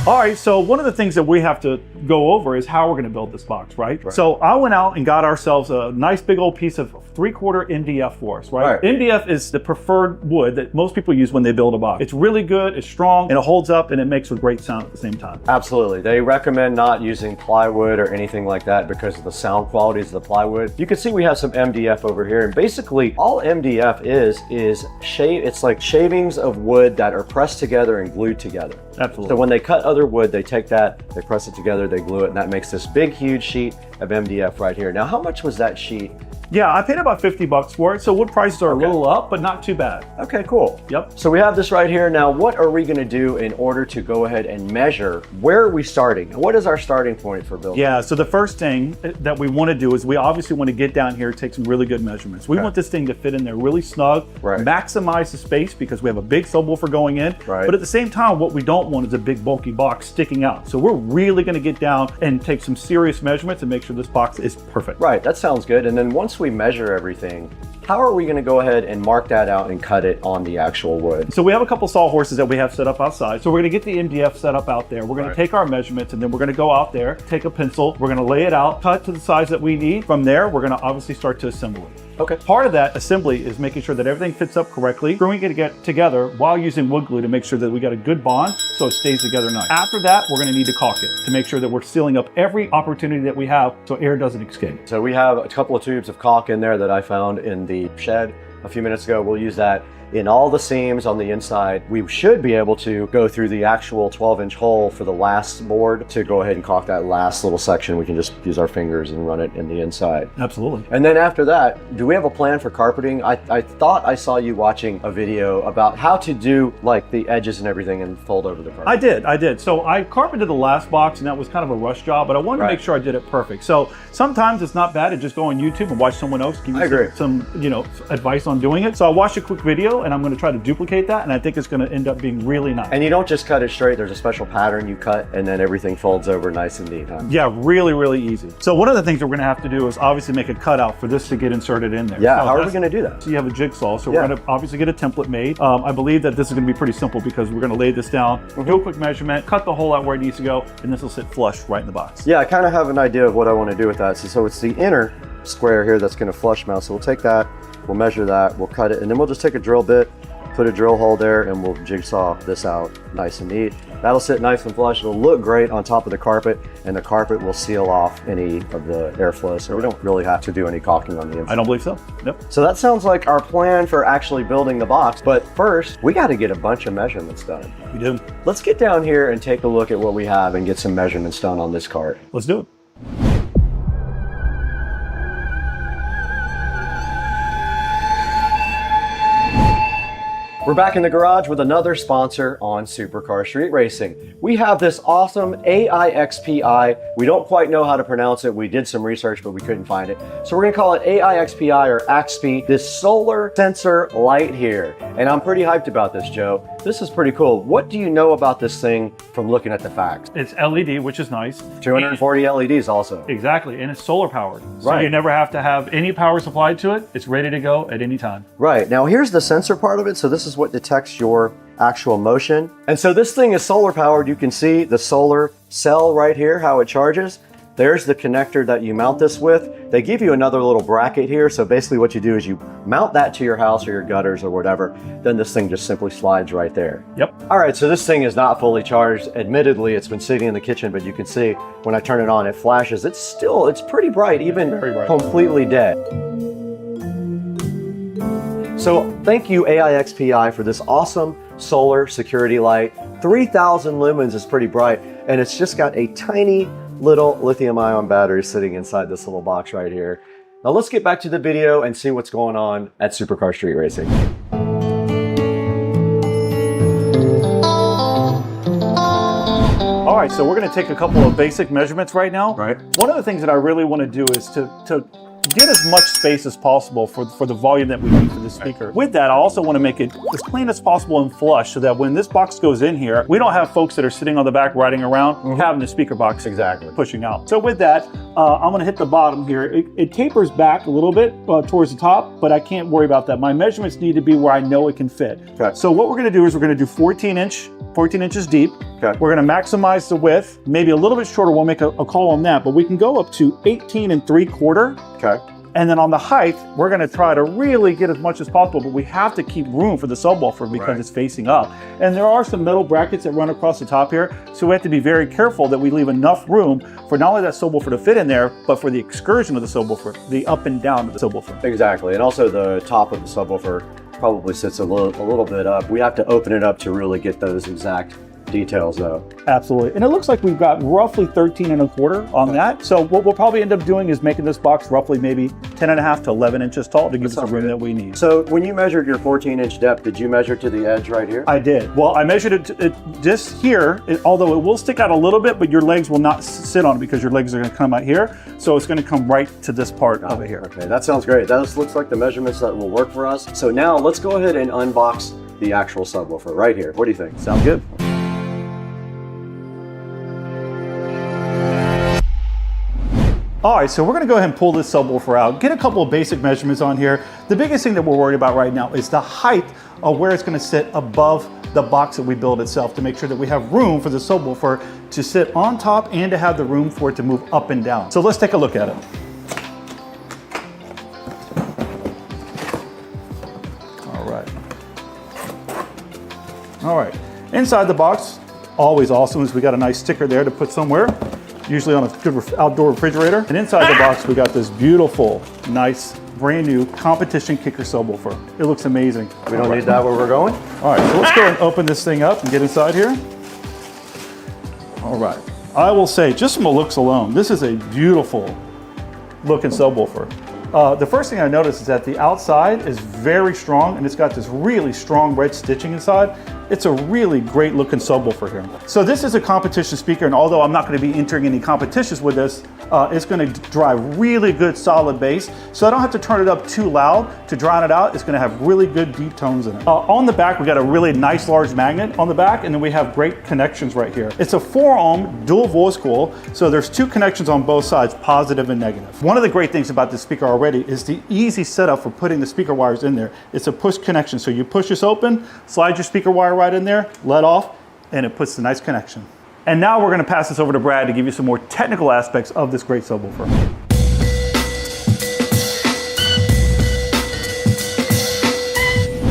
All right, so one of the things that we have to go over is how we're going to build this box, right? So I went out and got ourselves a nice big old piece of 3/4 MDF for us, right? MDF is the preferred wood that most people use when they build a box. It's really good, it's strong, and it holds up, and it makes a great sound at the same time. Absolutely. They recommend not using plywood or anything like that because of the sound qualities of the plywood. You can see we have some MDF over here, and basically all MDF is it's like shavings of wood that are pressed together and glued together. Absolutely. So when they cut other wood, they take that, they press it together, they glue it, and that makes this big, huge sheet of MDF right here. Now, how much was that sheet? Yeah, I paid about 50 bucks for it, so wood prices are a little up, but not too bad. Okay, cool. Yep. So we have this right here. Now, what are we gonna do in order to go ahead and measure? Where are we starting? What is our starting point for building? Yeah, so the first thing that we wanna do is we obviously wanna get down here, take some really good measurements. We want this thing to fit in there really snug, maximize the space because we have a big subwoofer going in, but at the same time, what we don't want is a big bulky box sticking out. So we're really gonna get down and take some serious measurements and make sure this box is perfect. Right, that sounds good. And then once we measure everything, how are we going to go ahead and mark that out and cut it on the actual wood? So we have a couple sawhorses that we have set up outside. So we're going to get the MDF set up out there. We're going to take our measurements, and then we're going to go out there, take a pencil, we're going to lay it out, cut to the size that we need. From there, we're going to obviously start to assemble it. Okay. Part of that assembly is making sure that everything fits up correctly, screwing it together while using wood glue to make sure that we got a good bond so it stays together nice. After that, we're going to need to caulk it to make sure that we're sealing up every opportunity that we have so air doesn't escape. So we have a couple of tubes of caulk in there that I found in the shed a few minutes ago. We'll use that in all the seams on the inside. We should be able to go through the actual 12-inch hole for the last board to go ahead and caulk that last little section. We can just use our fingers and run it in the inside. Absolutely. And then after that, do we have a plan for carpeting? I thought I saw you watching a video about how to do like the edges and everything and fold over the carpet. I did. So I carpeted the last box, and that was kind of a rush job, but I wanted to make sure I did it perfect. So sometimes it's not bad to just go on YouTube and watch someone else give you some advice on doing it. So I watched a quick video, and I'm going to try to duplicate that, and I think it's going to end up being really nice. And you don't just cut it straight. There's a special pattern you cut, and then everything folds over nice and neat, huh? Yeah, really, really easy. So one of the things that we're going to have to do is obviously make a cutout for this to get inserted in there. Yeah, so how are we going to do that? So you have a jigsaw, so we're going to obviously get a template made. I believe that this is going to be pretty simple because we're going to lay this down, do a quick measurement, cut the hole out where it needs to go, and this will sit flush right in the box. Yeah, I kind of have an idea of what I want to do with that. So it's the inner square here that's going to flush mount. So we'll take that, we'll measure that, we'll cut it, and then we'll just take a drill bit, put a drill hole there, and we'll jigsaw this out nice and neat. That'll sit nice and flush. It'll look great on top of the carpet, and the carpet will seal off any of the airflow, so we don't really have to do any caulking on the inside. I don't believe so. Nope. So that sounds like our plan for actually building the box, but first, we got to get a bunch of measurements done. We do. Let's get down here and take a look at what we have and get some measurements done on this cart. Let's do it. We're back in the garage with another sponsor on Supercar Street Racing. We have this awesome AIXPI. We don't quite know how to pronounce it. We did some research, but we couldn't find it. So we're gonna call it AIXPI or AXPI, this solar sensor light here. And I'm pretty hyped about this, Joe. This is pretty cool. What do you know about this thing from looking at the facts? It's LED, which is nice. 240 LEDs also. Exactly, and it's solar powered. So you never have to have any power supplied to it. It's ready to go at any time. Right, now here's the sensor part of it. So this is what detects your actual motion. And so this thing is solar powered. You can see the solar cell right here, how it charges. There's the connector that you mount this with. They give you another little bracket here. So basically what you do is you mount that to your house or your gutters or whatever. Then this thing just simply slides right there. Yep. All right, so this thing is not fully charged. Admittedly, it's been sitting in the kitchen, but you can see when I turn it on, it flashes. It's pretty bright, even very bright. Completely dead. So thank you AIXPI for this awesome solar security light. 3,000 lumens is pretty bright, and it's just got a tiny little lithium-ion battery sitting inside this little box right here. Now let's get back to the video and see what's going on at Supercar Street Racing. All right, so we're gonna take a couple of basic measurements right now. Right. One of the things that I really wanna do is to get as much space as possible for the volume that we need for the speaker. With that, I also want to make it as clean as possible and flush so that when this box goes in here, we don't have folks that are sitting on the back riding around having the speaker box pushing out. So with that, I'm going to hit the bottom here. It tapers back a little bit towards the top, but I can't worry about that. My measurements need to be where I know it can fit. Okay. So what we're going to do is we're going to do 14 inches deep. Okay. We're going to maximize the width, maybe a little bit shorter. We'll make a call on that, but we can go up to 18 3/4. Okay. And then on the height, we're going to try to really get as much as possible, but we have to keep room for the subwoofer because it's facing up. And there are some metal brackets that run across the top here, so we have to be very careful that we leave enough room for not only that subwoofer to fit in there, but for the excursion of the subwoofer, the up and down of the subwoofer. Exactly, and also the top of the subwoofer probably sits a little bit up. We have to open it up to really get those exact details though. Absolutely. And it looks like we've got roughly 13 1/4 on that. So what we'll probably end up doing is making this box roughly maybe 10.5 to 11 inches tall to give us the room that we need. So when you measured your 14-inch depth, did you measure to the edge right here? I did. Well, I measured it just here, although it will stick out a little bit, but your legs will not sit on it because your legs are going to come out here. So it's going to come right to this part over here. Okay, that sounds great. That looks like the measurements that will work for us. So now let's go ahead and unbox the actual subwoofer right here. What do you think? Sound good? All right, so we're gonna go ahead and pull this subwoofer out, get a couple of basic measurements on here. The biggest thing that we're worried about right now is the height of where it's gonna sit above the box that we build itself to make sure that we have room for the subwoofer to sit on top and to have the room for it to move up and down. So let's take a look at it. All right, inside the box, always awesome is we got a nice sticker there to put somewhere, usually on a good outdoor refrigerator. And inside the box, we got this beautiful, nice, brand new competition kicker subwoofer. It looks amazing. We don't need that where we're going? All right, so let's go and open this thing up and get inside here. All right, I will say, just from the looks alone, this is a beautiful looking subwoofer. The first thing I noticed is that the outside is very strong and it's got this really strong red stitching inside. It's a really great looking subwoofer here. So this is a competition speaker, and although I'm not going to be entering any competitions with this, it's going to drive really good solid bass. So I don't have to turn it up too loud to drown it out. It's going to have really good deep tones in it. On the back, we got a really nice large magnet on the back, and then we have great connections right here. It's a 4 ohm dual voice coil, so there's 2 connections on both sides, positive and negative. One of the great things about this speaker already is the easy setup for putting the speaker wires in there. It's a push connection, so you push this open, slide your speaker wire right in there, let off, and it puts the nice connection. And now we're going to pass this over to Brad to give you some more technical aspects of this great subwoofer.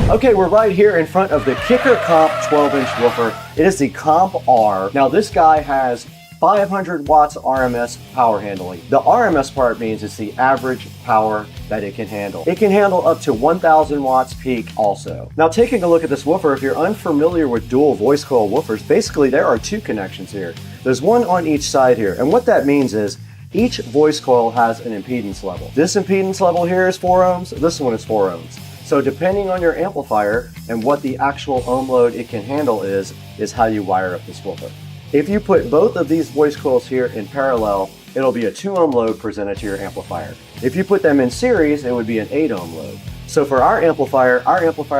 Okay, we're right here in front of the Kicker Comp 12-inch woofer. It is the Comp R. Now this guy has 500 watts RMS power handling. The RMS part means it's the average power that it can handle. It can handle up to 1000 watts peak also. Now taking a look at this woofer, if you're unfamiliar with dual voice coil woofers, basically there are 2 connections here. There's one on each side here, and what that means is each voice coil has an impedance level. This impedance level here is 4 ohms, this one is 4 ohms. So depending on your amplifier and what the actual ohm load it can handle is how you wire up this woofer. If you put both of these voice coils here in parallel, it'll be a 2 ohm load presented to your amplifier. If you put them in series, it would be an 8 ohm load. So for our amplifier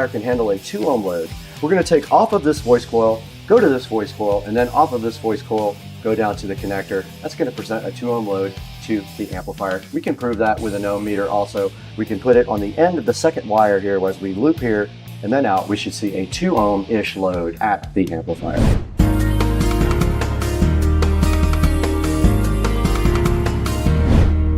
can handle a 2 ohm load. We're going to take off of this voice coil, go to this voice coil, and then off of this voice coil, go down to the connector. That's going to present a 2 ohm load to the amplifier. We can prove that with an ohm meter also. We can put it on the end of the second wire here as we loop here, and then out, we should see a 2 ohm-ish load at the amplifier.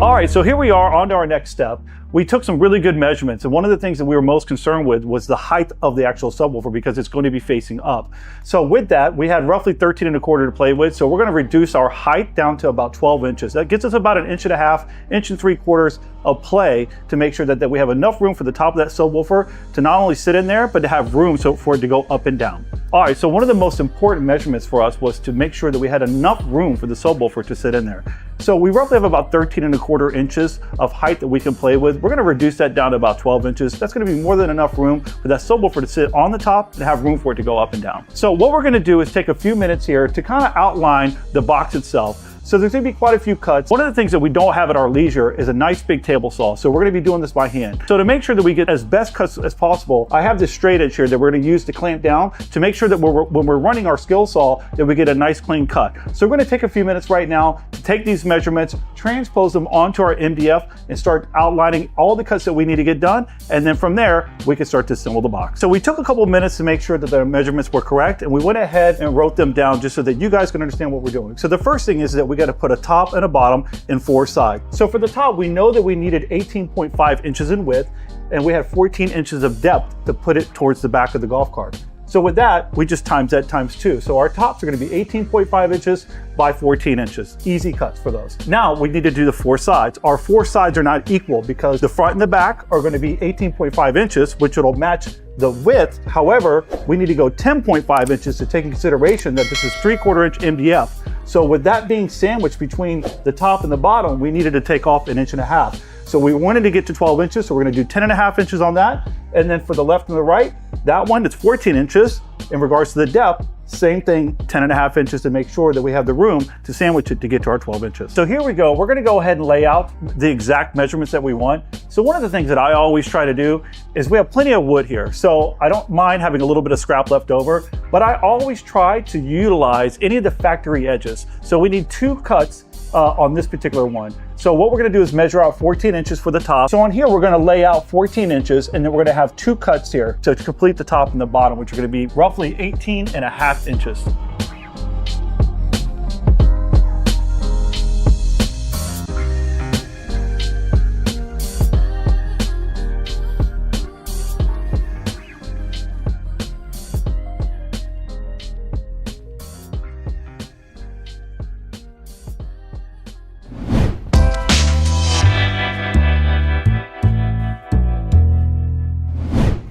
All right, so here we are on to our next step. We took some really good measurements, and one of the things that we were most concerned with was the height of the actual subwoofer because it's going to be facing up. So with that, we had roughly 13 1/4 to play with, so we're going to reduce our height down to about 12 inches. That gets us about 1.5 inches, 1 3/4 of play to make sure that we have enough room for the top of that subwoofer to not only sit in there, but to have room for it to go up and down. All right, so one of the most important measurements for us was to make sure that we had enough room for the subwoofer to sit in there. So we roughly have about 13 1/4 inches of height that we can play with. We're going to reduce that down to about 12 inches. That's going to be more than enough room for that subwoofer to sit on the top and have room for it to go up and down. So what we're going to do is take a few minutes here to kind of outline the box itself. So there's gonna be quite a few cuts. One of the things that we don't have at our leisure is a nice big table saw. So we're gonna be doing this by hand. So to make sure that we get as best cuts as possible, I have this straight edge here that we're gonna use to clamp down to make sure that when we're running our skill saw, that we get a nice clean cut. So we're gonna take a few minutes right now to take these measurements, transpose them onto our MDF and start outlining all the cuts that we need to get done. And then from there, we can start to assemble the box. So we took a couple minutes to make sure that the measurements were correct, and we went ahead and wrote them down just so that you guys can understand what we're doing. So the first thing is that we got to put a top and a bottom and 4 sides. So for the top, we know that we needed 18.5 inches in width, and we had 14 inches of depth to put it towards the back of the golf cart. So with that, we just times that times 2. So our tops are going to be 18.5 inches by 14 inches. Easy cuts for those. Now we need to do the 4 sides. Our 4 sides are not equal because the front and the back are going to be 18.5 inches, which will match the width. However, we need to go 10.5 inches to take in consideration that this is 3/4 inch MDF. So with that being sandwiched between the top and the bottom, we needed to take off 1.5 inches. So we wanted to get to 12 inches, so we're gonna do 10.5 inches on that. And then for the left and the right, that one, it's 14 inches. In regards to the depth, same thing, 10.5 inches to make sure that we have the room to sandwich it to get to our 12 inches. So here we go. We're gonna go ahead and lay out the exact measurements that we want. So one of the things that I always try to do is we have plenty of wood here. So I don't mind having a little bit of scrap left over, but I always try to utilize any of the factory edges. So we need 2 cuts on this particular one. So what we're gonna do is measure out 14 inches for the top. So on here, we're gonna lay out 14 inches, and then we're gonna have 2 cuts here to complete the top and the bottom, which are gonna be roughly 18.5 inches.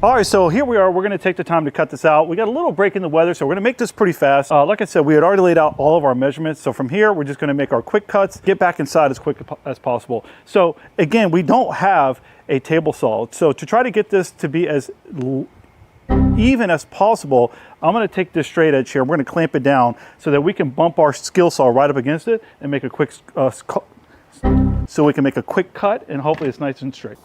All right, so here we are. We're gonna take the time to cut this out. We got a little break in the weather, so we're gonna make this pretty fast. Like I said, we had already laid out all of our measurements. So from here, we're just gonna make our quick cuts, get back inside as quick as possible. So again, we don't have a table saw. So to try to get this to be as even as possible, I'm gonna take this straight edge here. We're gonna clamp it down so that we can bump our skill saw right up against it and make a quick, so we can make a quick cut, and hopefully it's nice and straight.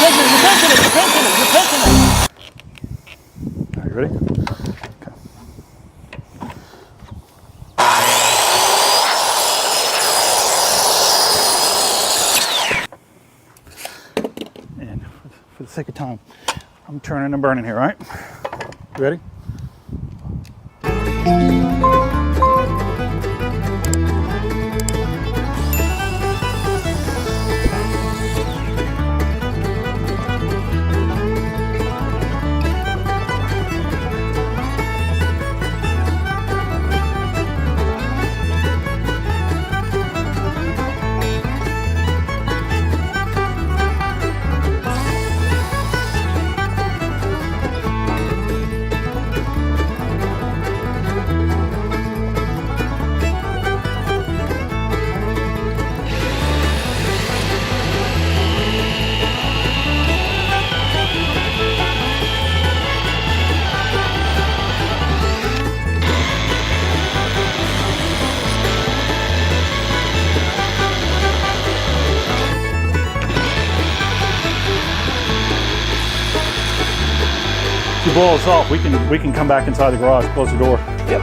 You're pinching it. Are you ready? Okay. And for the sake of time, I'm turning and burning here, all right? You ready? Blow us off, we can come back inside the garage, close the door. Yep.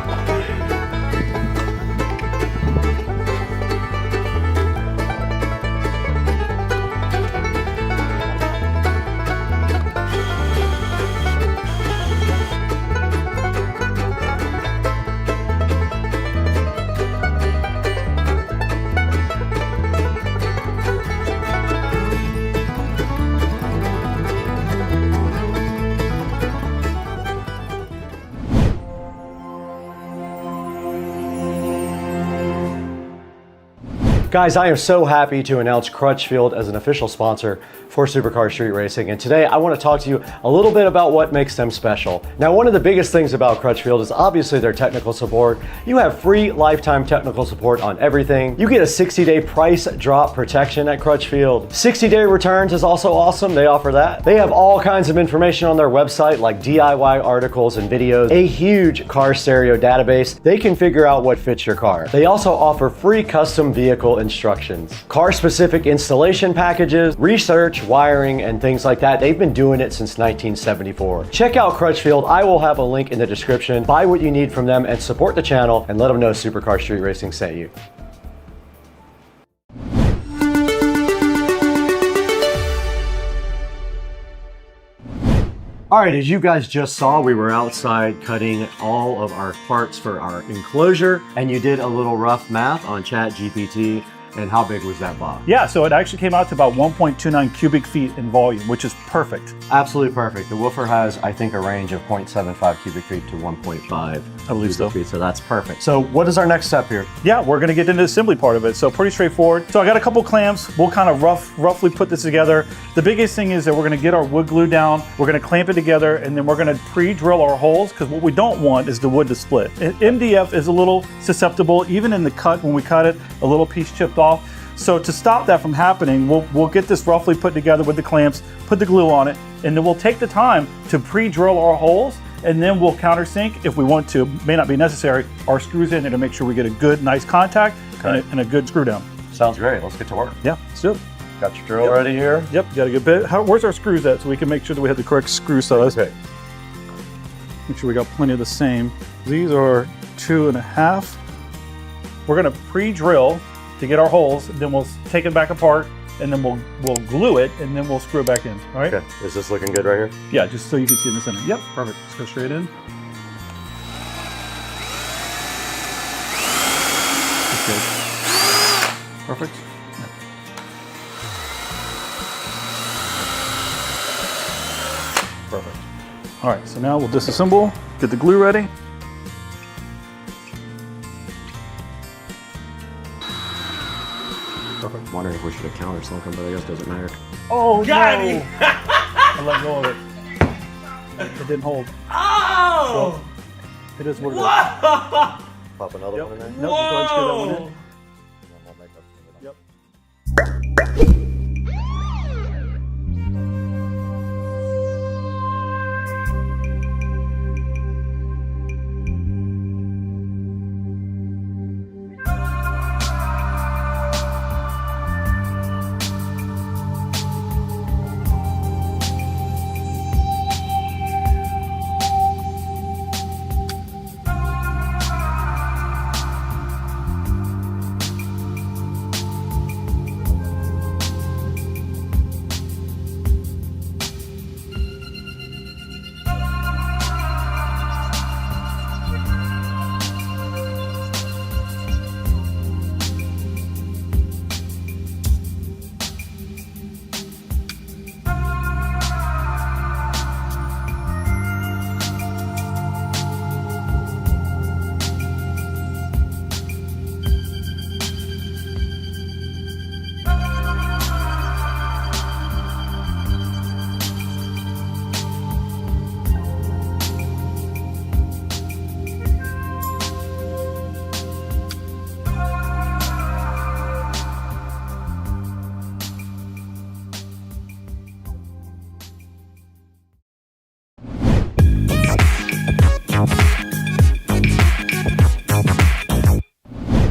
Guys, I am so happy to announce Crutchfield as an official sponsor for Supercar Street Racing, and today I want to talk to you a little bit about what makes them special. Now, one of the biggest things about Crutchfield is obviously their technical support. You have free lifetime technical support on everything. You get a 60-day price drop protection at Crutchfield. 60-day returns is also awesome. They offer that. They have all kinds of information on their website, like DIY articles and videos, a huge car stereo database. They can figure out what fits your car. They also offer free custom vehicle instructions, car-specific installation packages, research, wiring, and things like that. They've been doing it since 1974. Check out Crutchfield. I will have a link in the description. Buy what you need from them and support the channel, and let them know Supercar Street Racing sent you. All right, as you guys just saw, we were outside cutting all of our parts for our enclosure, and you did a little rough math on ChatGPT. And how big was that box? Yeah, so it actually came out to about 1.29 cubic feet in volume, which is perfect. Absolutely perfect. The woofer has, I think, a range of 0.75 cubic feet to 1.5 I believe so. feet, so that's perfect. So what is our next step here? Yeah, we're gonna get into the assembly part of it, so pretty straightforward. So I got a couple clamps. We'll kind of roughly put this together. The biggest thing is that we're gonna get our wood glue down, we're gonna clamp it together, and then we're gonna pre-drill our holes, because what we don't want is the wood to split. MDF is a little susceptible, even in the cut, when we cut it, a little piece chipped off. So to stop that from happening, we'll get this roughly put together with the clamps, put the glue on it, and then we'll take the time to pre-drill our holes, and then we'll countersink, if we want to, may not be necessary, our screws in there to make sure we get a good, nice contact and a good screw down. Sounds great. Let's get to work. Yeah, let's do it. Got your drill ready here? Yep, got a good bit. Where's our screws at, so we can make sure that we have the correct screw size. Okay. Make sure we got plenty of the same. These are 2.5. We're gonna pre-drill to get our holes, then we'll take it back apart, and then we'll glue it, and then we'll screw it back in. All right? Okay. Is this looking good right here? Yeah, just so you can see in the center. Yep, perfect. Let's go straight in. Okay. Perfect. Yeah. Perfect. All right, so now we'll disassemble, get the glue ready. I'm wondering if we should have countersunk them, but I guess it doesn't matter. Oh, Got no. him! I let go of it. It didn't hold. Oh! So, it is what it is. Pop another one in there? Nope, go ahead and screw that one in. Yep.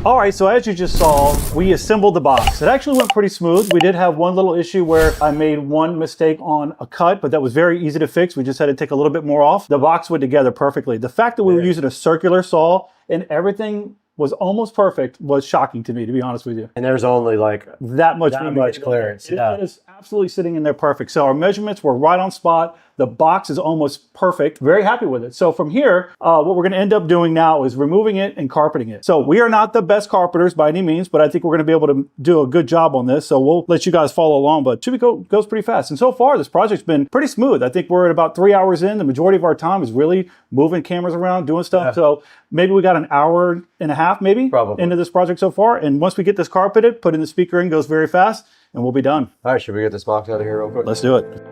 All right, so as you just saw, we assembled the box. It actually went pretty smooth. We did have one little issue where I made one mistake on a cut, but that was very easy to fix. We just had to take a little bit more off. The box went together perfectly. The fact that we were using a circular saw and everything was almost perfect was shocking to me, to be honest with you. And there's only like that much clearance. It is absolutely sitting in there perfect. So our measurements were right on spot. The box is almost perfect. Very happy with it. So from here, what we're going to end up doing now is removing it and carpeting it. So we are not the best carpenters by any means, but I think we're going to be able to do a good job on this. So we'll let you guys follow along, but it goes pretty fast. And so far, this project's been pretty smooth. I think we're at about 3 hours in. The majority of our time is really moving cameras around, doing stuff. Yeah. So maybe we got an hour and a half maybe into this project so far. And once we get this carpeted, putting the speaker in goes very fast and we'll be done. All right, should we get this box out of here real quick? Let's do it.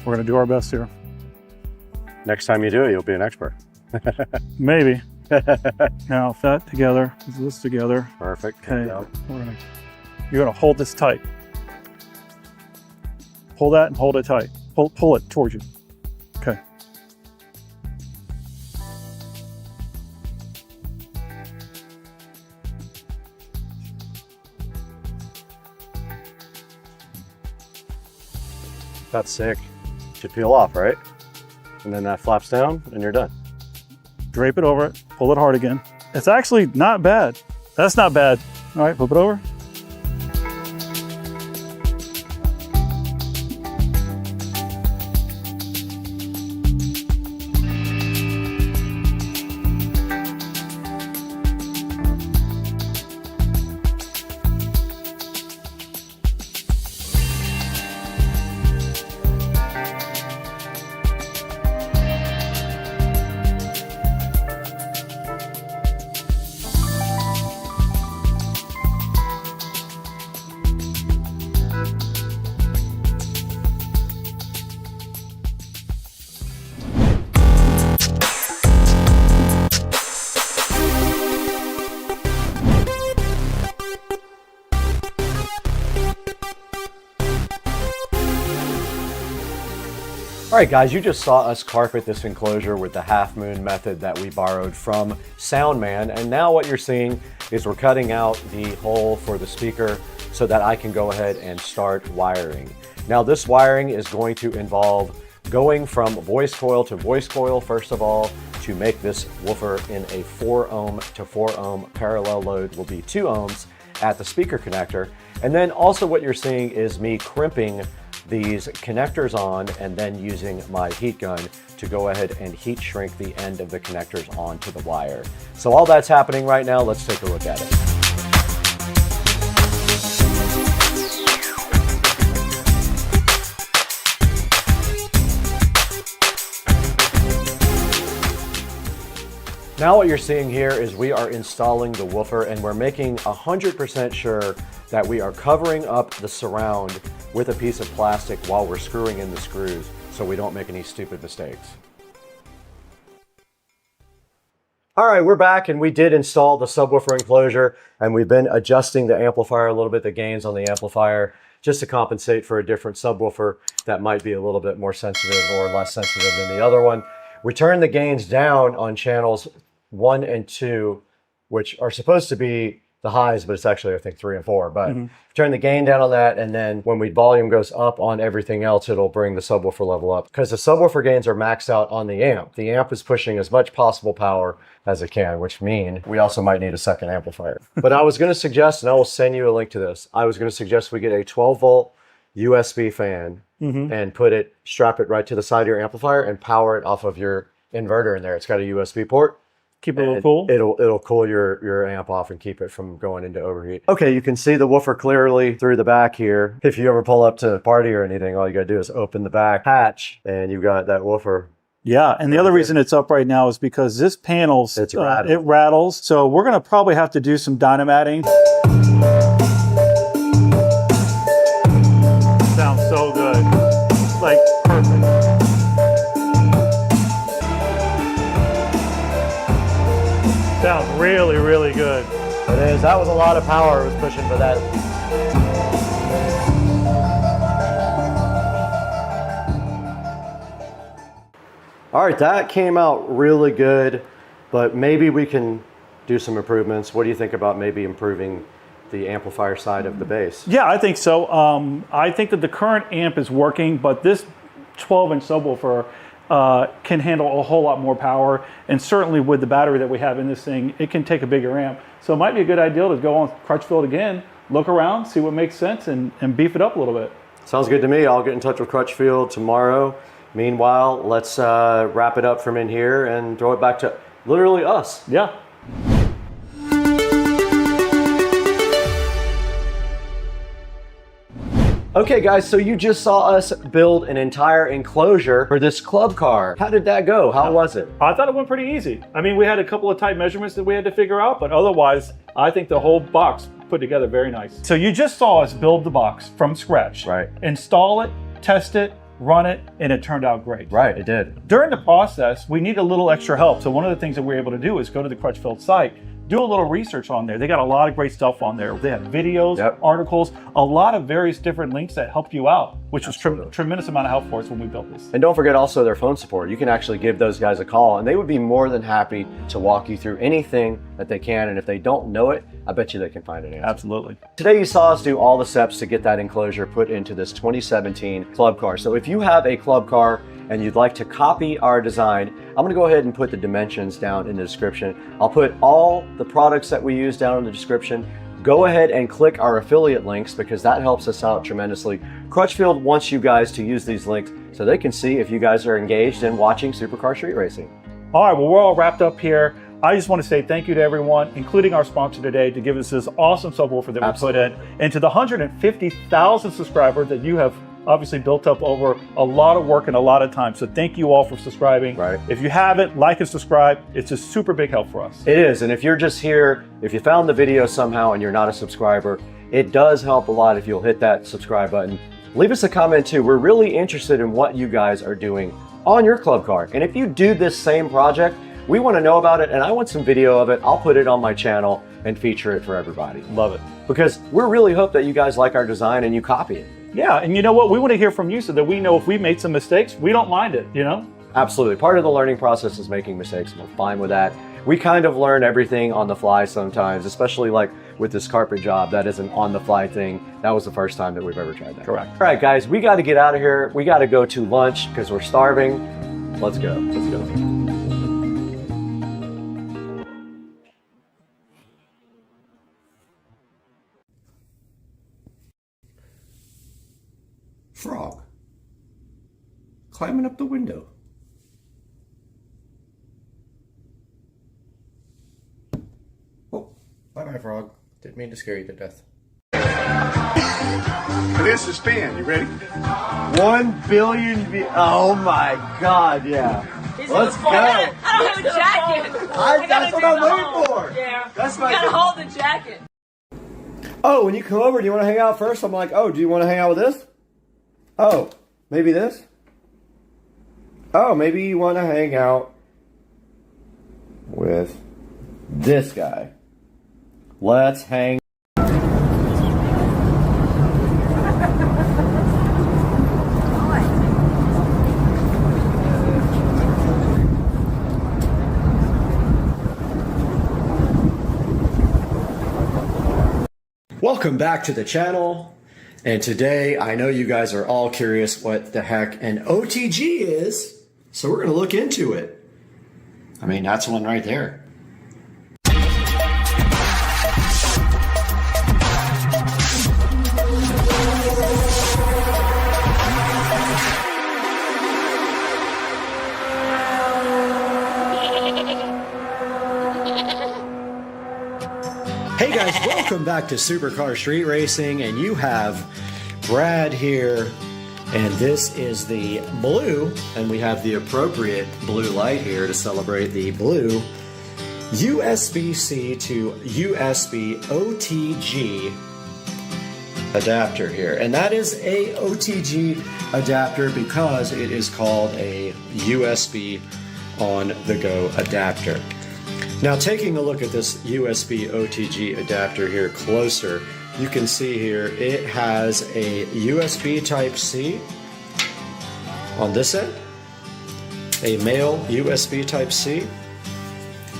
We're going to do our best here. Next time you do it, you'll be an expert. Maybe. Now, that together, this together. Perfect. Okay. You're going to hold this tight. Pull that and hold it tight. Pull it towards you. Okay. That's sick. Should peel off, right? And then that flaps down and you're done. Drape it over it, pull it hard again. It's actually not bad. That's not bad. All right, flip it over. All right, guys, you just saw us carpet this enclosure with the half moon method that we borrowed from Soundman. And now what you're seeing is we're cutting out the hole for the speaker so that I can go ahead and start wiring. Now, this wiring is going to involve going from voice coil to voice coil, first of all, to make this woofer in a 4 ohm to 4 ohm parallel load will be 2 ohms at the speaker connector. And then also what you're seeing is me crimping these connectors on and then using my heat gun to go ahead and heat shrink the end of the connectors onto the wire. So all that's happening right now, let's take a look at it. Now what you're seeing here is we are installing the woofer and we're making 100% sure that we are covering up the surround with a piece of plastic while we're screwing in the screws so we don't make any stupid mistakes. All right, we're back and we did install the subwoofer enclosure and we've been adjusting the amplifier a little bit, the gains on the amplifier just to compensate for a different subwoofer that might be a little bit more sensitive or less sensitive than the other one. We turned the gains down on channels 1 and 2, which are supposed to be the highs, but it's actually, I think, 3 and 4. But turn the gain down on that, and then when volume goes up on everything else, it'll bring the subwoofer level up. Because the subwoofer gains are maxed out on the amp. The amp is pushing as much possible power as it can, which means we also might need a second amplifier. But I was going to suggest, and I will send you a link to this, I was going to suggest we get a 12-volt USB fan and strap it right to the side of your amplifier and power it off of your inverter in there. It's got a USB port. Keep it a little cool. It'll cool your amp off and keep it from going into overheat. Okay, you can see the woofer clearly through the back here. If you ever pull up to a party or anything, all you gotta do is open the back hatch and you've got that woofer. Yeah, and the other reason it's up right now is because this panel's it rattles. So we're gonna probably have to do some dynamatting. Sounds so good, like perfect. Sounds really, really good. It is. That was a lot of power it was pushing for that. All right, that came out really good, but maybe we can do some improvements. What do you think about maybe improving the amplifier side of the bass? Yeah, I think so. I think that the current amp is working, but this 12-inch subwoofer can handle a whole lot more power, and certainly with the battery that we have in this thing, it can take a bigger amp. So it might be a good idea to go on Crutchfield again, look around, see what makes sense, and beef it up a little bit. Sounds good to me. I'll get in touch with Crutchfield tomorrow. Meanwhile, let's wrap it up from in here and throw it back to literally us. Yeah. Okay guys, so you just saw us build an entire enclosure for this club car. How did that go? How was it? I thought it went pretty easy. I mean, we had a couple of tight measurements that we had to figure out, but otherwise, I think the whole box put together very nice. So you just saw us build the box from scratch. Right. Install it, test it, run it, and it turned out great. Right, it did. During the process, we need a little extra help. So one of the things that we're able to do is go to the Crutchfield site, do a little research on there. They got a lot of great stuff on there. They have videos, articles, a lot of various different links that help you out, which was tremendous amount of help for us when we built this. And don't forget also their phone support. You can actually give those guys a call and they would be more than happy to walk you through anything that they can. And if they don't know it, I bet you they can find an answer. Absolutely. Today you saw us do all the steps to get that enclosure put into this 2017 club car. So if you have a club car and you'd like to copy our design, I'm gonna go ahead and put the dimensions down in the description. I'll put all the products that we use down in the description. Go ahead and click our affiliate links because that helps us out tremendously. Crutchfield wants you guys to use these links so they can see if you guys are engaged in watching supercar street racing. All right, well, we're all wrapped up here. I just want to say thank you to everyone, including our sponsor today, to give us this awesome subwoofer that we put in, and to the 150,000 subscribers that you have obviously built up over a lot of work and a lot of time. So thank you all for subscribing. Right. If you haven't, like and subscribe. It's a super big help for us. It is, and if you're just here, if you found the video somehow and you're not a subscriber, it does help a lot if you'll hit that subscribe button. Leave us a comment too. We're really interested in what you guys are doing on your club car. And if you do this same project, we want to know about it, and I want some video of it. I'll put it on my channel and feature it for everybody. Love it. Because we really hope that you guys like our design and you copy it. Yeah, and you know what? We want to hear from you so that we know if we made some mistakes, we don't mind it, you know? Absolutely. Part of the learning process is making mistakes, and we're fine with that. We kind of learn everything on the fly sometimes, especially like with this carpet job. That is an on-the-fly thing. That was the first time that we've ever tried that. Correct. All right, guys, we got to get out of here. We got to go to lunch because we're starving. Let's go. Let's go. Frog. Climbing up the window. Oh, bye-bye, frog. Didn't mean to scare you to death. This is spin. You ready? 1 billion oh my God, yeah. Let's go. I don't have a jacket. That's what I'm waiting for. Yeah. That's you gotta hold the jacket. Oh, when you come over, do you want to hang out first? I'm like, oh, do you want to hang out with this? Oh, maybe this? Oh, maybe you want to hang out with this guy. Let's hang. Welcome back to the channel. And today, I know you guys are all curious what the heck an OTG is, so we're gonna look into it. I mean, that's one right there. Hey guys, welcome back to Supercar Street Racing, and you have Brad here, and this is the blue, and we have the appropriate blue light here to celebrate the blue USB-C to USB OTG adapter here. And that is a OTG adapter because it is called a USB on-the-go adapter. Now, taking a look at this USB OTG adapter here closer, you can see here it has a USB Type-C on this end, a male USB Type-C,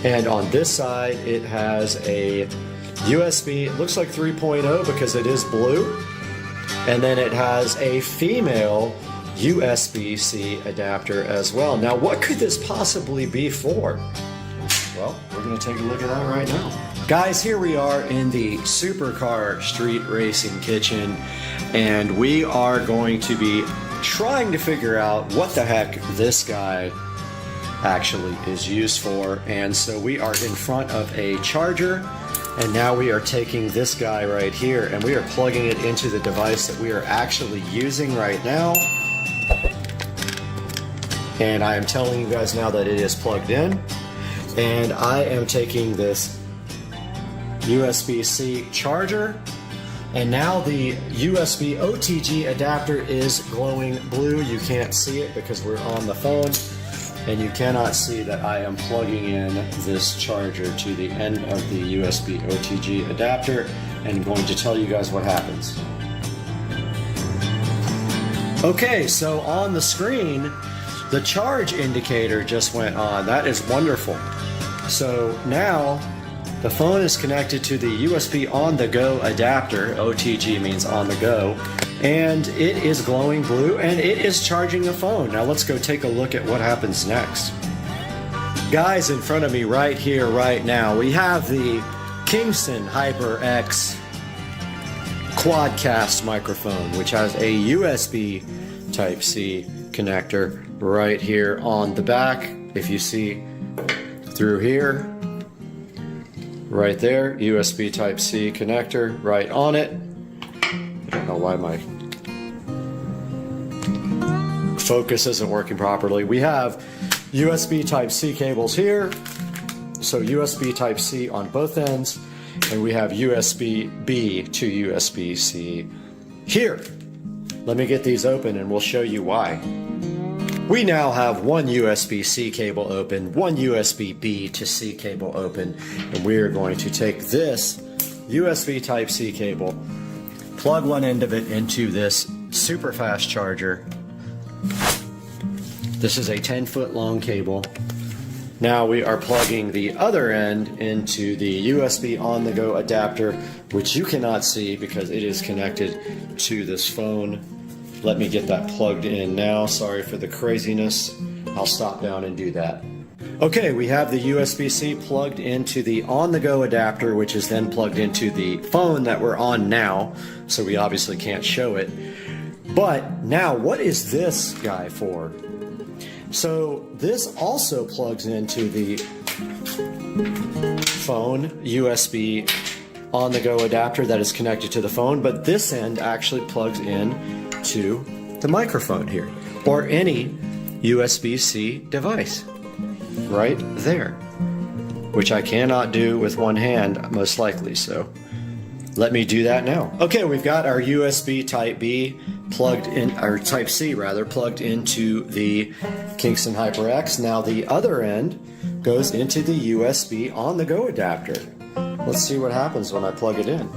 and on this side it has a USB, it looks like 3.0 because it is blue, and then it has a female USB-C adapter as well. Now, what could this possibly be for? Well, we're going to take a look at that right now. Guys, here we are in the Supercar Street Racing kitchen, and we are going to be trying to figure out what the heck this guy actually is used for. And so we are in front of a charger, and now we are taking this guy right here and we are plugging it into the device that we are actually using right now. And I am telling you guys now that it is plugged in. And I am taking this USB-C charger, and now the USB OTG adapter is glowing blue. You can't see it because we're on the phone, and you cannot see that I am plugging in this charger to the end of the USB OTG adapter, and I'm going to tell you guys what happens. Okay, so on the screen, the charge indicator just went on. That is wonderful. So now the phone is connected to the USB on-the-go adapter. OTG means on the go. And it is glowing blue and it is charging the phone. Now let's go take a look at what happens next. Guys, in front of me right here, right now, we have the Kingston HyperX Quadcast microphone, which has a USB Type-C connector right here on the back. If you see through here, right there, USB Type-C connector right on it. I don't know why my focus isn't working properly. We have USB Type-C cables here, so USB Type-C on both ends, and we have USB-B to USB-C here. Let me get these open and we'll show you why. We now have one USB-C cable open, one USB-B to C cable open, and we are going to take this USB Type-C cable, plug one end of it into this super fast charger. This is a 10-foot long cable. Now we are plugging the other end into the USB on-the-go adapter, which you cannot see because it is connected to this phone. Let me get that plugged in now. Sorry for the craziness. I'll stop down and do that. Okay, we have the USB-C plugged into the on-the-go adapter, which is then plugged into the phone that we're on now, so we obviously can't show it. But now, what is this guy for? So this also plugs into the phone USB on-the-go adapter that is connected to the phone, but this end actually plugs in to the microphone here, or any USB-C device right there, which I cannot do with one hand most likely, so let me do that now. Okay, we've got our USB Type-B plugged in, or Type-C rather, plugged into the Kingston HyperX. Now the other end goes into the USB on-the-go adapter. Let's see what happens when I plug it in.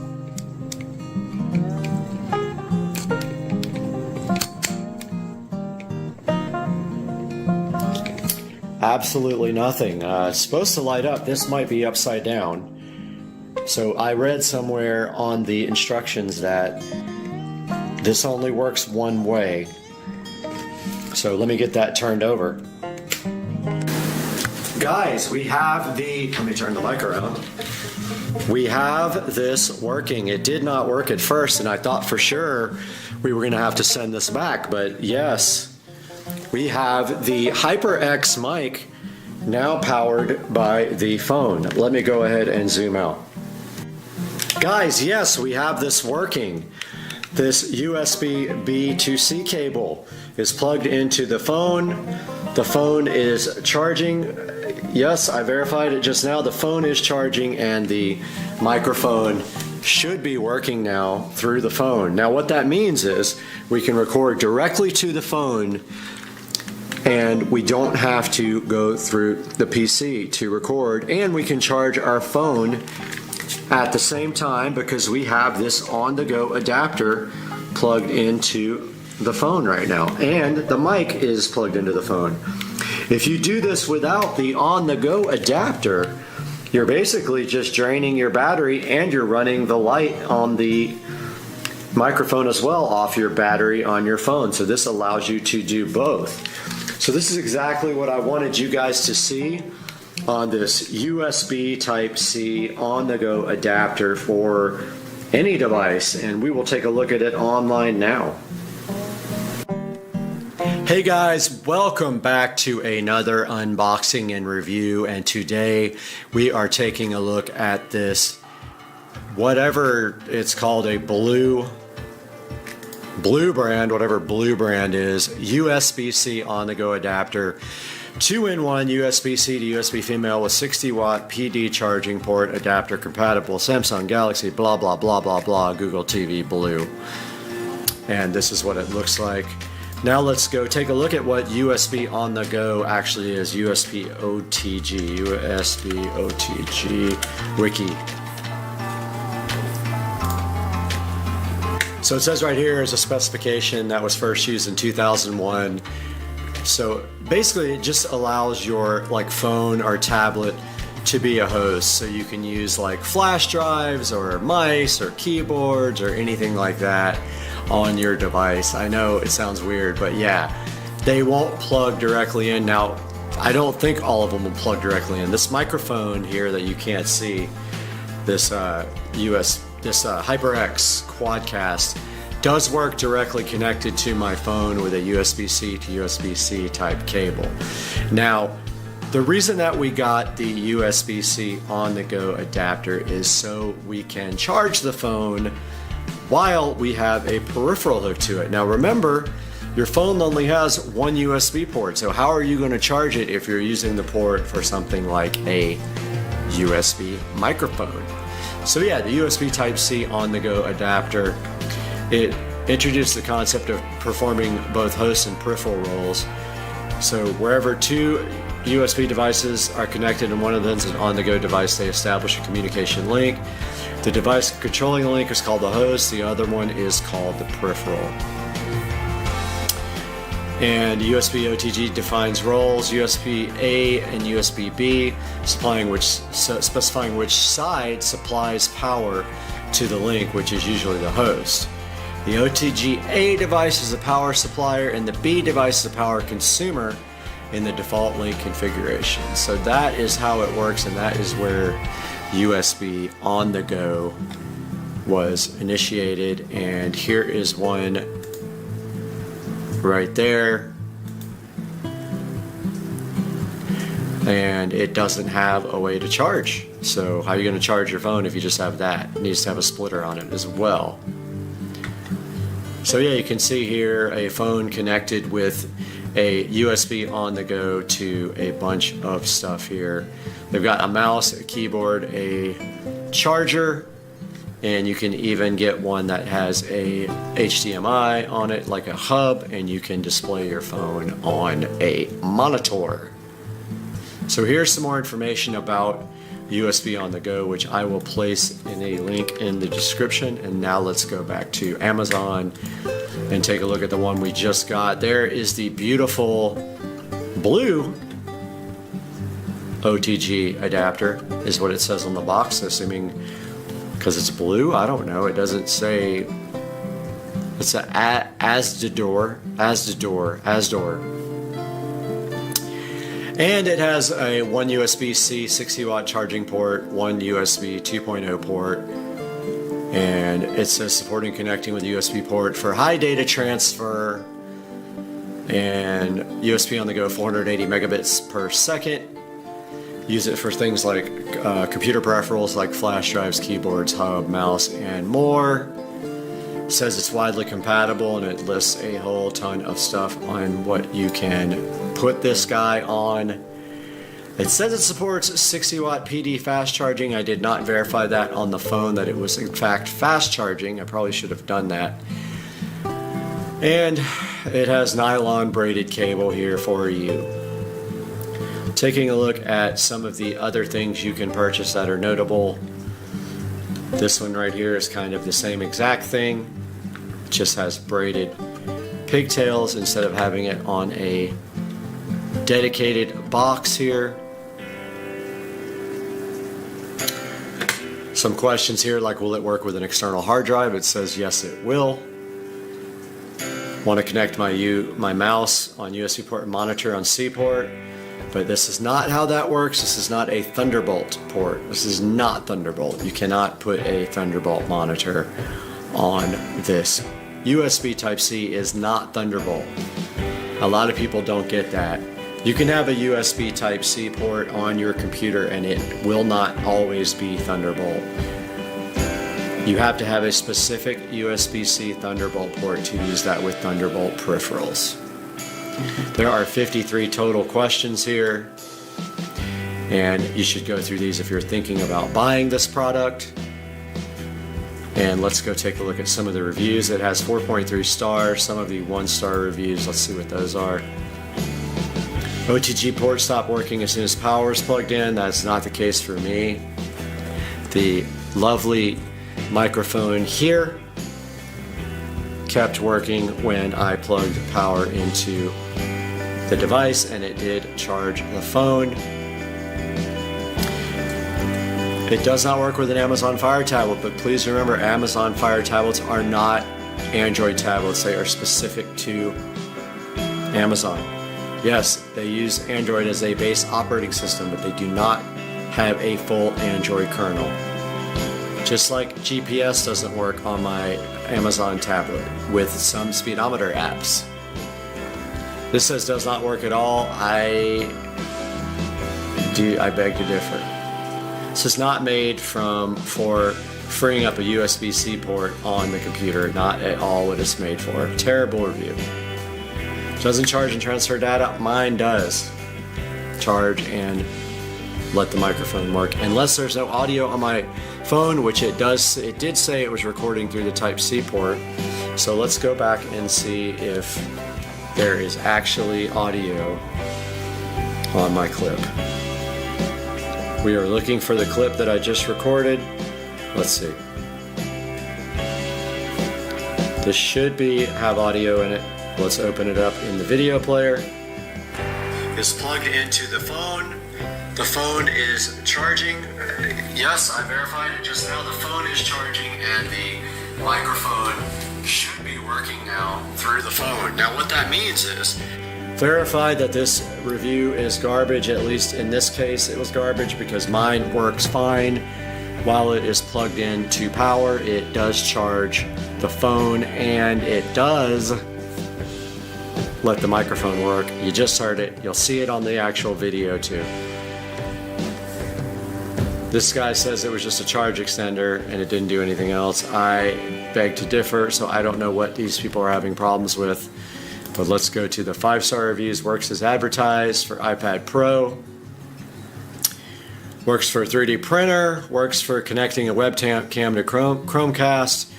Absolutely nothing. It's supposed to light up. This might be upside down. So I read somewhere on the instructions that this only works one way. So let me get that turned over. Guys, we have let me turn the mic around. We have this working. It did not work at first, and I thought for sure we were gonna have to send this back, but yes, we have the HyperX mic now powered by the phone. Let me go ahead and zoom out. Guys, yes, we have this working. This USB-B to C cable is plugged into the phone. The phone is charging. Yes, I verified it just now. The phone is charging and the microphone should be working now through the phone. Now what that means is we can record directly to the phone and we don't have to go through the PC to record, and we can charge our phone at the same time because we have this on-the-go adapter plugged into the phone right now, and the mic is plugged into the phone. If you do this without the on-the-go adapter, you're basically just draining your battery and you're running the light on the microphone as well off your battery on your phone. So this allows you to do both. So this is exactly what I wanted you guys to see on this USB Type-C on-the-go adapter for any device, and we will take a look at it online now. Hey guys, welcome back to another unboxing and review, and today we are taking a look at this, whatever it's called, a blue brand, whatever blue brand is, USB-C on-the-go adapter, 2-in-1 USB-C to USB female with 60-watt PD charging port adapter compatible, Samsung Galaxy, blah, blah, blah, blah, blah, Google TV Blue. And this is what it looks like. Now let's go take a look at what USB on the go actually is. USB OTG, USB OTG Wiki. So it says right here is a specification that was first used in 2001. So basically it just allows your phone or tablet to be a host. So you can use flash drives or mice or keyboards or anything like that on your device. I know it sounds weird, but yeah, they won't plug directly in. Now, I don't think all of them will plug directly in. This microphone here that you can't see, this HyperX Quadcast, does work directly connected to my phone with a USB-C to USB-C type cable. Now, the reason that we got the USB-C on-the-go adapter is so we can charge the phone while we have a peripheral hook to it. Now remember, your phone only has one USB port, so how are you going to charge it if you're using the port for something like a USB microphone? So yeah, the USB Type-C on-the-go adapter, it introduced the concept of performing both host and peripheral roles. So wherever two USB devices are connected and one of them is an on-the-go device, they establish a communication link. The device controlling the link is called the host, the other one is called the peripheral. And USB OTG defines roles, USB-A and USB-B, specifying which side supplies power to the link, which is usually the host. The OTG-A device is the power supplier and the B device is the power consumer in the default link configuration. So that is how it works, and that is where USB on the go was initiated, and here is one right there, and it doesn't have a way to charge. So how are you going to charge your phone if you just have that? It needs to have a splitter on it as well. So yeah, you can see here a phone connected with a USB on the go to a bunch of stuff here. They've got a mouse, a keyboard, a charger, and you can even get one that has a HDMI on it, like a hub, and you can display your phone on a monitor. So here's some more information about USB on the go, which I will place in a link in the description. And now let's go back to Amazon and take a look at the one we just got. There is the beautiful blue OTG adapter, is what it says on the box, assuming because it's blue. I don't know. It doesn't say. It's a Asdor. And it has a one USB-C 60-watt charging port, one USB 2.0 port, and it says supporting connecting with USB port for high data transfer, and USB on the go 480 megabits per second. Use it for things like computer peripherals like flash drives, keyboards, hub, mouse, and more. It says it's widely compatible, and it lists a whole ton of stuff on what you can put this guy on. It says it supports 60-watt PD fast charging. I did not verify that on the phone that it was in fact fast charging. I probably should have done that. And it has nylon braided cable here for you. Taking a look at some of the other things you can purchase that are notable. This one right here is kind of the same exact thing. It just has braided pigtails instead of having it on a dedicated box here. Some questions here like, will it work with an external hard drive? It says yes, it will. Want to connect my mouse on USB port and monitor on C port. But this is not how that works. This is not a Thunderbolt port. This is not Thunderbolt. You cannot put a Thunderbolt monitor on this. USB Type-C is not Thunderbolt. A lot of people don't get that. You can have a USB Type-C port on your computer and it will not always be Thunderbolt. You have to have a specific USB-C Thunderbolt port to use that with Thunderbolt peripherals. There are 53 total questions here, and you should go through these if you're thinking about buying this product. And let's go take a look at some of the reviews. It has 4.3 stars, some of the 1-star reviews. Let's see what those are. OTG port stopped working as soon as power is plugged in. That's not the case for me. The lovely microphone here kept working when I plugged power into the device, and it did charge the phone. It does not work with an Amazon Fire tablet, but please remember, Amazon Fire tablets are not Android tablets. They are specific to Amazon. Yes, they use Android as a base operating system, but they do not have a full Android kernel. Just like GPS doesn't work on my Amazon tablet with some speedometer apps. This says does not work at all. I beg to differ. This is not made for freeing up a USB-C port on the computer. Not at all what it's made for. Terrible review. Doesn't charge and transfer data. Mine does. Charge and let the microphone work. Unless there's no audio on my phone, which it does. It did say it was recording through the Type-C port. So let's go back and see if there is actually audio on my clip. We are looking for the clip that I just recorded. Let's see. This should have audio in it. Let's open it up in the video player. It's plugged into the phone. The phone is charging. Yes, I verified it just now. The phone is charging and the microphone should be working now through the phone. Now what that means is verified that this review is garbage. At least in this case it was garbage because mine works fine. While it is plugged into power, it does charge the phone and it does let the microphone work. You just heard it. You'll see it on the actual video too. This guy says it was just a charge extender and it didn't do anything else. I beg to differ, so I don't know what these people are having problems with. But let's go to the 5-star reviews. Works as advertised for iPad Pro. Works for a 3D printer. Works for connecting a webcam to Chromecast.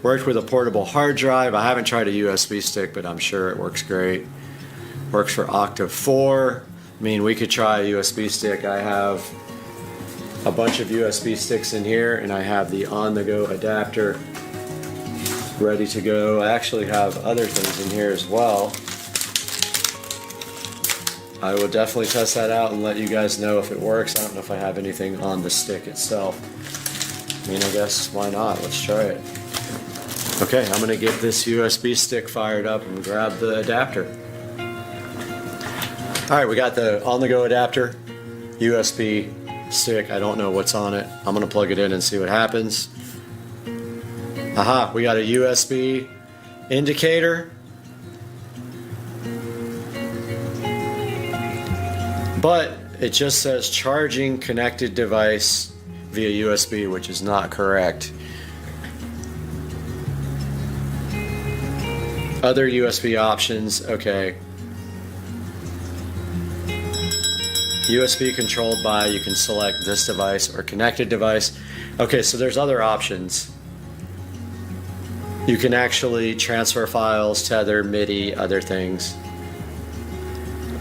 Worked with a portable hard drive. I haven't tried a USB stick, but I'm sure it works great. Works for Octave 4. I mean, we could try a USB stick. I have a bunch of USB sticks in here, and I have the on-the-go adapter ready to go. I actually have other things in here as well. I will definitely test that out and let you guys know if it works. I don't know if I have anything on the stick itself. I mean, I guess why not? Let's try it. Okay, I'm gonna get this USB stick fired up and grab the adapter. All right, we got the on-the-go adapter, USB stick. I don't know what's on it. I'm gonna plug it in and see what happens. Aha, we got a USB indicator. But it just says charging connected device via USB, which is not correct. Other USB options, okay. USB controlled by, you can select this device or connected device. Okay, so there's other options. You can actually transfer files, tether, MIDI, other things.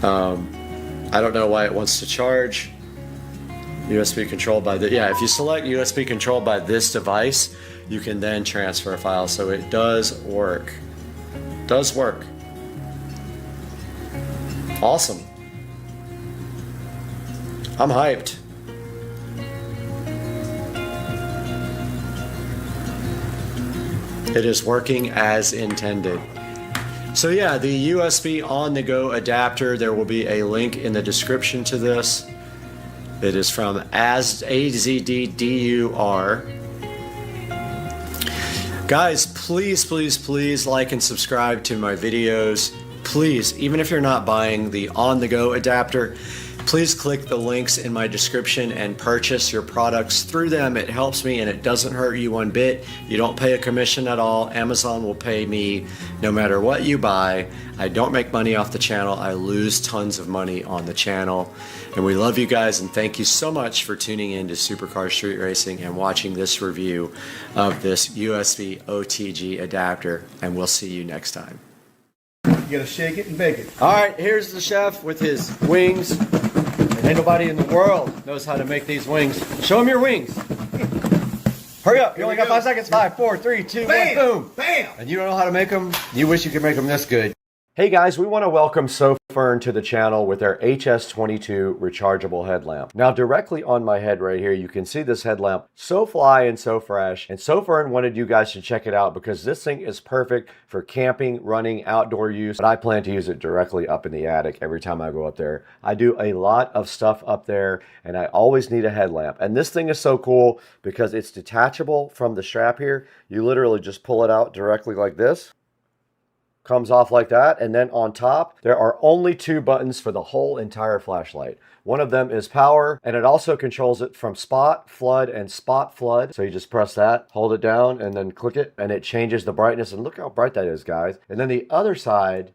I don't know why it wants to charge. USB controlled by the, yeah, if you select USB controlled by this device, you can then transfer files. So it does work. Does work. Awesome. I'm hyped. It is working as intended. So yeah, the USB on-the-go adapter, there will be a link in the description to this. It is from AZDDUR. Guys, please like and subscribe to my videos. Please, even if you're not buying the on-the-go adapter, please click the links in my description and purchase your products through them. It helps me and it doesn't hurt you one bit. You don't pay a commission at all. Amazon will pay me no matter what you buy. I don't make money off the channel. I lose tons of money on the channel. And we love you guys and thank you so much for tuning in to Supercar Street Racing and watching this review of this USB OTG adapter. And we'll see you next time. You gotta shake it and bake it. All right, here's the chef with his wings. And ain't nobody in the world knows how to make these wings. Show him your wings. Hurry up, you only got 5 seconds. 5, 4, 3, 2, 1, boom. Bam! And you don't know how to make them? You wish you could make them this good. Hey guys, we want to welcome SoFern to the channel with our HS22 rechargeable headlamp. Now directly on my head right here, you can see this headlamp, so fly and so fresh. And SoFern wanted you guys to check it out because this thing is perfect for camping, running, outdoor use. But I plan to use it directly up in the attic every time I go up there. I do a lot of stuff up there and I always need a headlamp. And this thing is so cool because it's detachable from the strap here. You literally just pull it out directly like this. Comes off like that, and then on top there are only 2 buttons for the whole entire flashlight. One of them is power, and it also controls it from spot, flood, and spot flood. So you just press that, hold it down, and then click it, and it changes the brightness, and look how bright that is, guys. And then the other side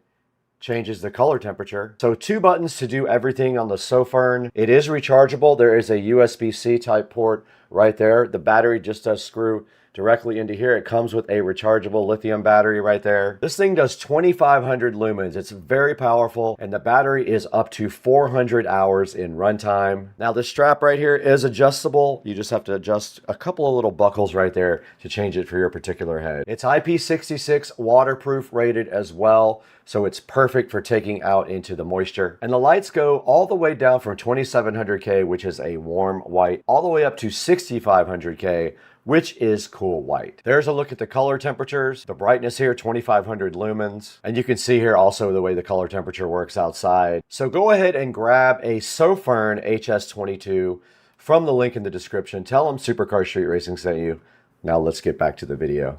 changes the color temperature. So 2 buttons to do everything on the SoFern. It is rechargeable. There is a USB-C type port right there. The battery just does screw directly into here. It comes with a rechargeable lithium battery right there. This thing does 2,500 lumens. It's very powerful, and the battery is up to 400 hours in runtime. Now the strap right here is adjustable. You just have to adjust a couple of little buckles right there to change it for your particular head. It's IP66 waterproof rated as well, so it's perfect for taking out into the moisture. And the lights go all the way down from 2700K, which is a warm white, all the way up to 6500K, which is cool white. There's a look at the color temperatures. The brightness here, 2,500 lumens. And you can see here also the way the color temperature works outside. So go ahead and grab a SoFern HS22 from the link in the description. Tell them Supercar Street Racing sent you. Now let's get back to the video.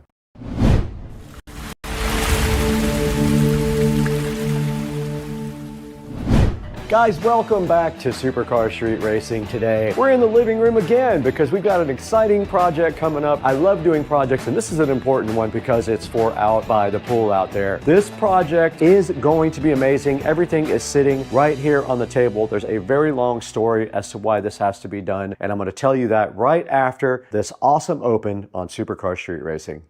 Guys, welcome back to Supercar Street Racing. Today we're in the living room again because we've got an exciting project coming up. I love doing projects, and this is an important one because it's for out by the pool out there. This project is going to be amazing. Everything is sitting right here on the table. There's a very long story as to why this has to be done, and I'm going to tell you that right after this awesome open on Supercar Street Racing.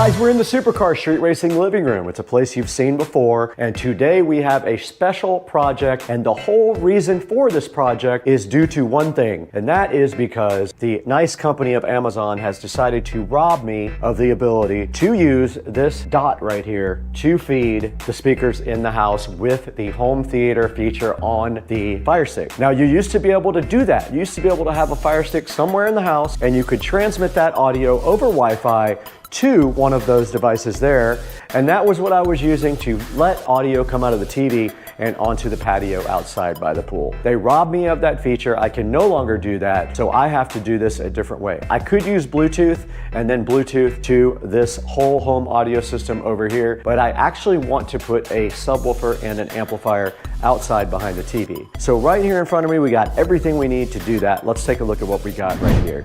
Guys, we're in the Supercar Street Racing living room. It's a place you've seen before, and today we have a special project, and the whole reason for this project is due to one thing, and that is because the nice company of Amazon has decided to rob me of the ability to use this dot right here to feed the speakers in the house with the home theater feature on the Fire Stick. Now, you used to be able to do that. You used to be able to have a Fire Stick somewhere in the house, and you could transmit that audio over Wi-Fi to one of those devices there, and that was what I was using to let audio come out of the TV and onto the patio outside by the pool. They robbed me of that feature. I can no longer do that, so I have to do this a different way. I could use Bluetooth and then Bluetooth to this whole home audio system over here, but I actually want to put a subwoofer and an amplifier outside behind the TV. So right here in front of me, we got everything we need to do that. Let's take a look at what we got right here.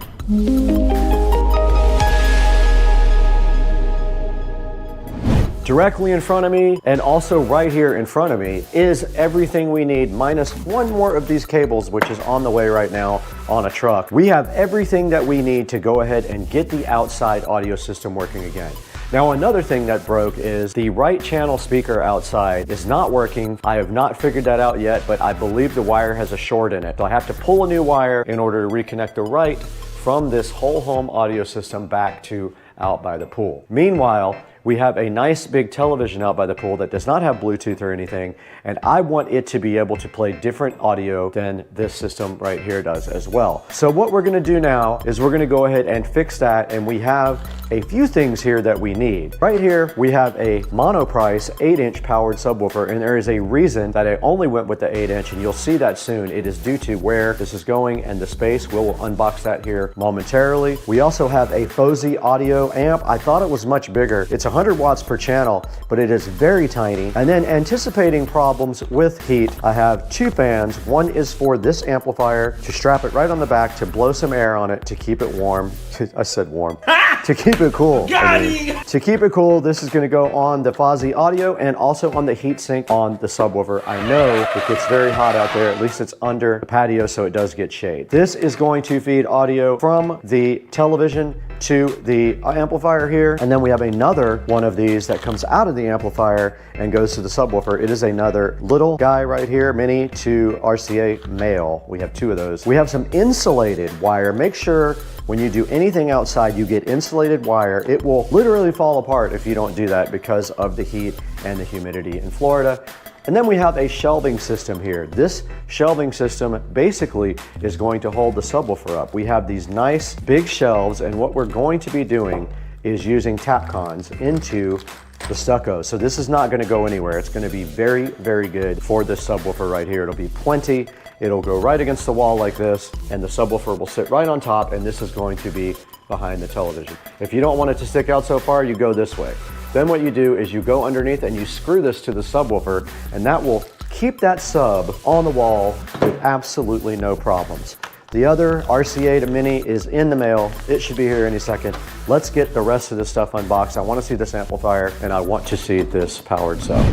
Directly in front of me, and also right here in front of me, is everything we need, minus one more of these cables, which is on the way right now on a truck. We have everything that we need to go ahead and get the outside audio system working again. Now, another thing that broke is the right channel speaker outside is not working. I have not figured that out yet, but I believe the wire has a short in it. So I have to pull a new wire in order to reconnect the right from this whole home audio system back to out by the pool. Meanwhile, we have a nice big television out by the pool that does not have Bluetooth or anything, and I want it to be able to play different audio than this system right here does as well. So what we're gonna do now is we're gonna go ahead and fix that, and we have a few things here that we need. Right here, we have a Monoprice 8-inch powered subwoofer, and there is a reason that I only went with the 8-inch, and you'll see that soon. It is due to where this is going and the space. We'll unbox that here momentarily. We also have a FOSI audio amp. I thought it was much bigger. It's 100 watts per channel, but it is very tiny. And then, anticipating problems with heat, I have two fans. One is for this amplifier to strap it right on the back to blow some air on it to keep it warm. I said warm. To keep it cool. To keep it cool, this is going to go on the FOSI audio and also on the heatsink on the subwoofer. I know it gets very hot out there. At least it's under the patio, so it does get shade. This is going to feed audio from the television to the amplifier here, and then we have another one of these that comes out of the amplifier and goes to the subwoofer. It is another little guy right here, mini to RCA male. We have two of those. We have some insulated wire. Make sure when you do anything outside, you get insulated wire. It will literally fall apart if you don't do that because of the heat and the humidity in Florida. And then we have a shelving system here. This shelving system basically is going to hold the subwoofer up. We have these nice big shelves, and what we're going to be doing is using Tapcons into the stucco. So this is not gonna go anywhere. It's gonna be very, very good for this subwoofer right here. It'll be plenty. It'll go right against the wall like this, and the subwoofer will sit right on top, and this is going to be behind the television. If you don't want it to stick out so far, you go this way. Then what you do is you go underneath and you screw this to the subwoofer, and that will keep that sub on the wall with absolutely no problems. The other RCA to Mini is in the mail. It should be here any second. Let's get the rest of this stuff unboxed. I want to see this amplifier, and I want to see this powered sub.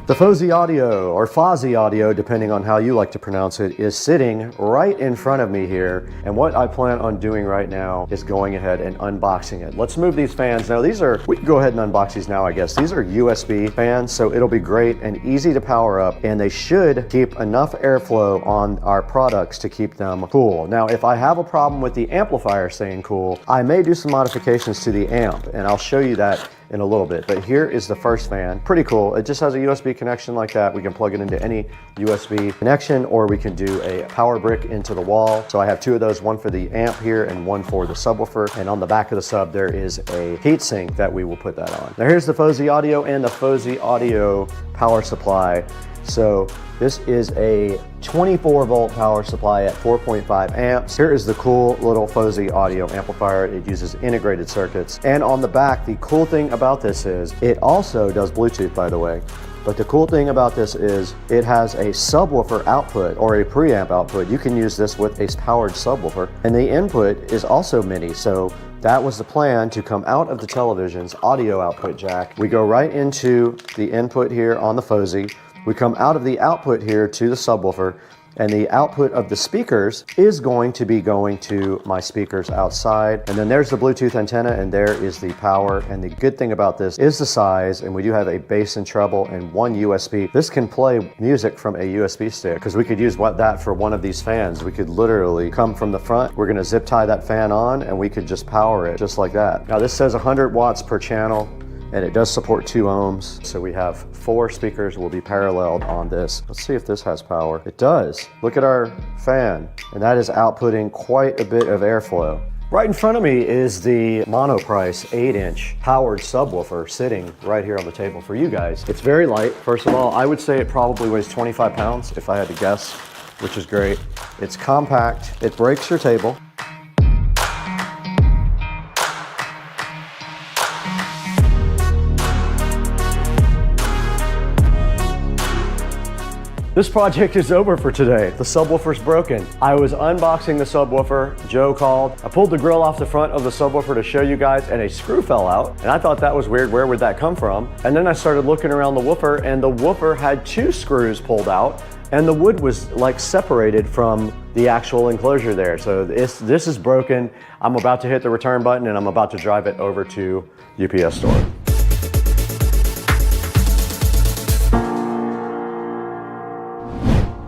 The FOSI audio, or FOSI audio, depending on how you like to pronounce it, is sitting right in front of me here. And what I plan on doing right now is going ahead and unboxing it. Let's move these fans. Now we can go ahead and unbox these now, I guess. These are USB fans, so it'll be great and easy to power up, and they should keep enough airflow on our products to keep them cool. Now, if I have a problem with the amplifier staying cool, I may do some modifications to the amp, and I'll show you that in a little bit. But here is the first fan. Pretty cool. It just has a USB connection like that. We can plug it into any USB connection, or we can do a power brick into the wall. So I have two of those, one for the amp here and one for the subwoofer. And on the back of the sub, there is a heatsink that we will put that on. Now here's the FOSI audio and the FOSI audio power supply. So this is a 24 volt power supply at 4.5 amps. Here is the cool little FOSI audio amplifier. It uses integrated circuits. And on the back, the cool thing about this is it also does Bluetooth, by the way. But the cool thing about this is it has a subwoofer output or a preamp output. You can use this with a powered subwoofer. And the input is also mini. So that was the plan, to come out of the television's audio output jack. We go right into the input here on the FOSI. We come out of the output here to the subwoofer, And the output of the speakers is going to be going to my speakers outside. And then there's the Bluetooth antenna, and there is the power. And the good thing about this is the size, and we do have a bass and treble and one USB. This can play music from a USB stick, because we could use that for one of these fans. We could literally come from the front. We're gonna zip tie that fan on, and we could just power it just like that. Now this says 100 watts per channel, and it does support 2 ohms. So we have 4 speakers will be paralleled on this. Let's see if this has power. It does. Look at our fan, and that is outputting quite a bit of airflow. Right in front of me is the Monoprice 8-inch powered subwoofer sitting right here on the table for you guys. It's very light. First of all, I would say it probably weighs 25 pounds if I had to guess, which is great. It's compact. It breaks your table. This project is over for today. The subwoofer's broken. I was unboxing the subwoofer, Joe called. I pulled the grill off the front of the subwoofer to show you guys, and a screw fell out. And I thought that was weird, where would that come from? And then I started looking around the woofer, and the woofer had 2 screws pulled out, and the wood was like separated from the actual enclosure there. So this is broken. I'm about to hit the return button, and I'm about to drive it over to UPS store.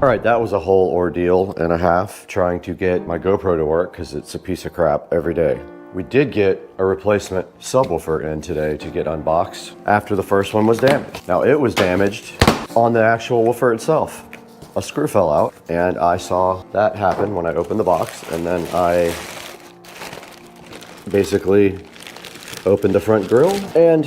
All right, that was a whole ordeal and a half trying to get my GoPro to work, because it's a piece of crap every day. We did get a replacement subwoofer in today to get unboxed after the first one was damaged. Now it was damaged on the actual woofer itself. A screw fell out, and I saw that happen when I opened the box, and then I basically opened the front grille, and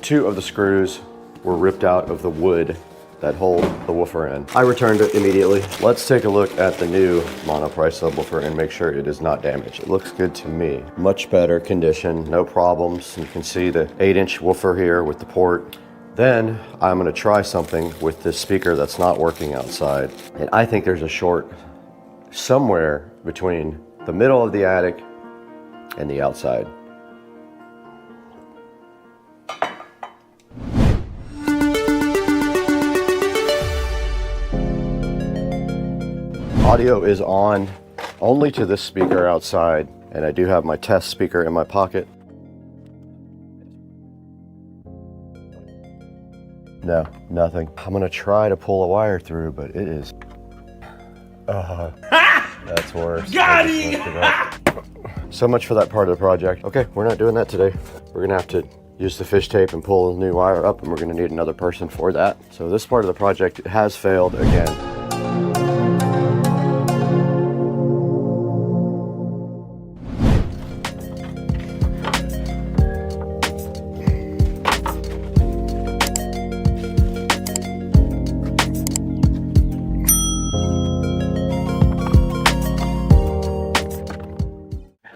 2 of the screws were ripped out of the wood that hold the woofer in. I returned it immediately. Let's take a look at the new Monoprice subwoofer and make sure it is not damaged. It looks good to me. Much better condition, no problems. You can see the 8-inch woofer here with the port. Then I'm gonna try something with this speaker that's not working outside. And I think there's a short somewhere between the middle of the attic and the outside. Audio is on only to this speaker outside, and I do have my test speaker in my pocket. No, nothing. I'm gonna try to pull a wire through, but it is... that's worse. Got it! So much for that part of the project. Okay, we're not doing that today. We're gonna have to use the fish tape and pull the new wire up, and we're gonna need another person for that. So this part of the project has failed again.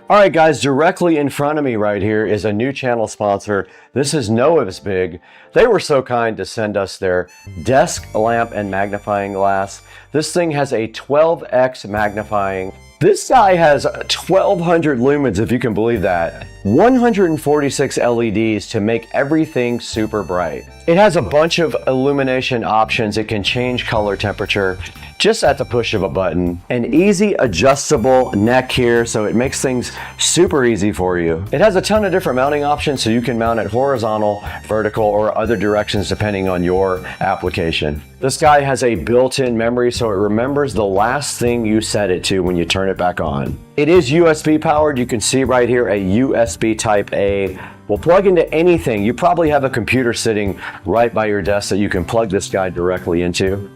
All right, guys, directly in front of me right here is a new channel sponsor. This is NoivsBig. They were so kind to send us their desk lamp and magnifying glass. This thing has a 12x magnifying. This guy has 1200 lumens, if you can believe that. 146 LEDs to make everything super bright. It has a bunch of illumination options. It can change color temperature just at the push of a button. An easy adjustable neck here, so it makes things super easy for you. It has a ton of different mounting options, so you can mount it horizontal, vertical, or other directions depending on your application. This guy has a built-in memory, so it remembers the last thing you set it to when you turn it back on. It is USB powered. You can see right here a USB Type A. Will plug into anything. You probably have a computer sitting right by your desk that you can plug this guy directly into.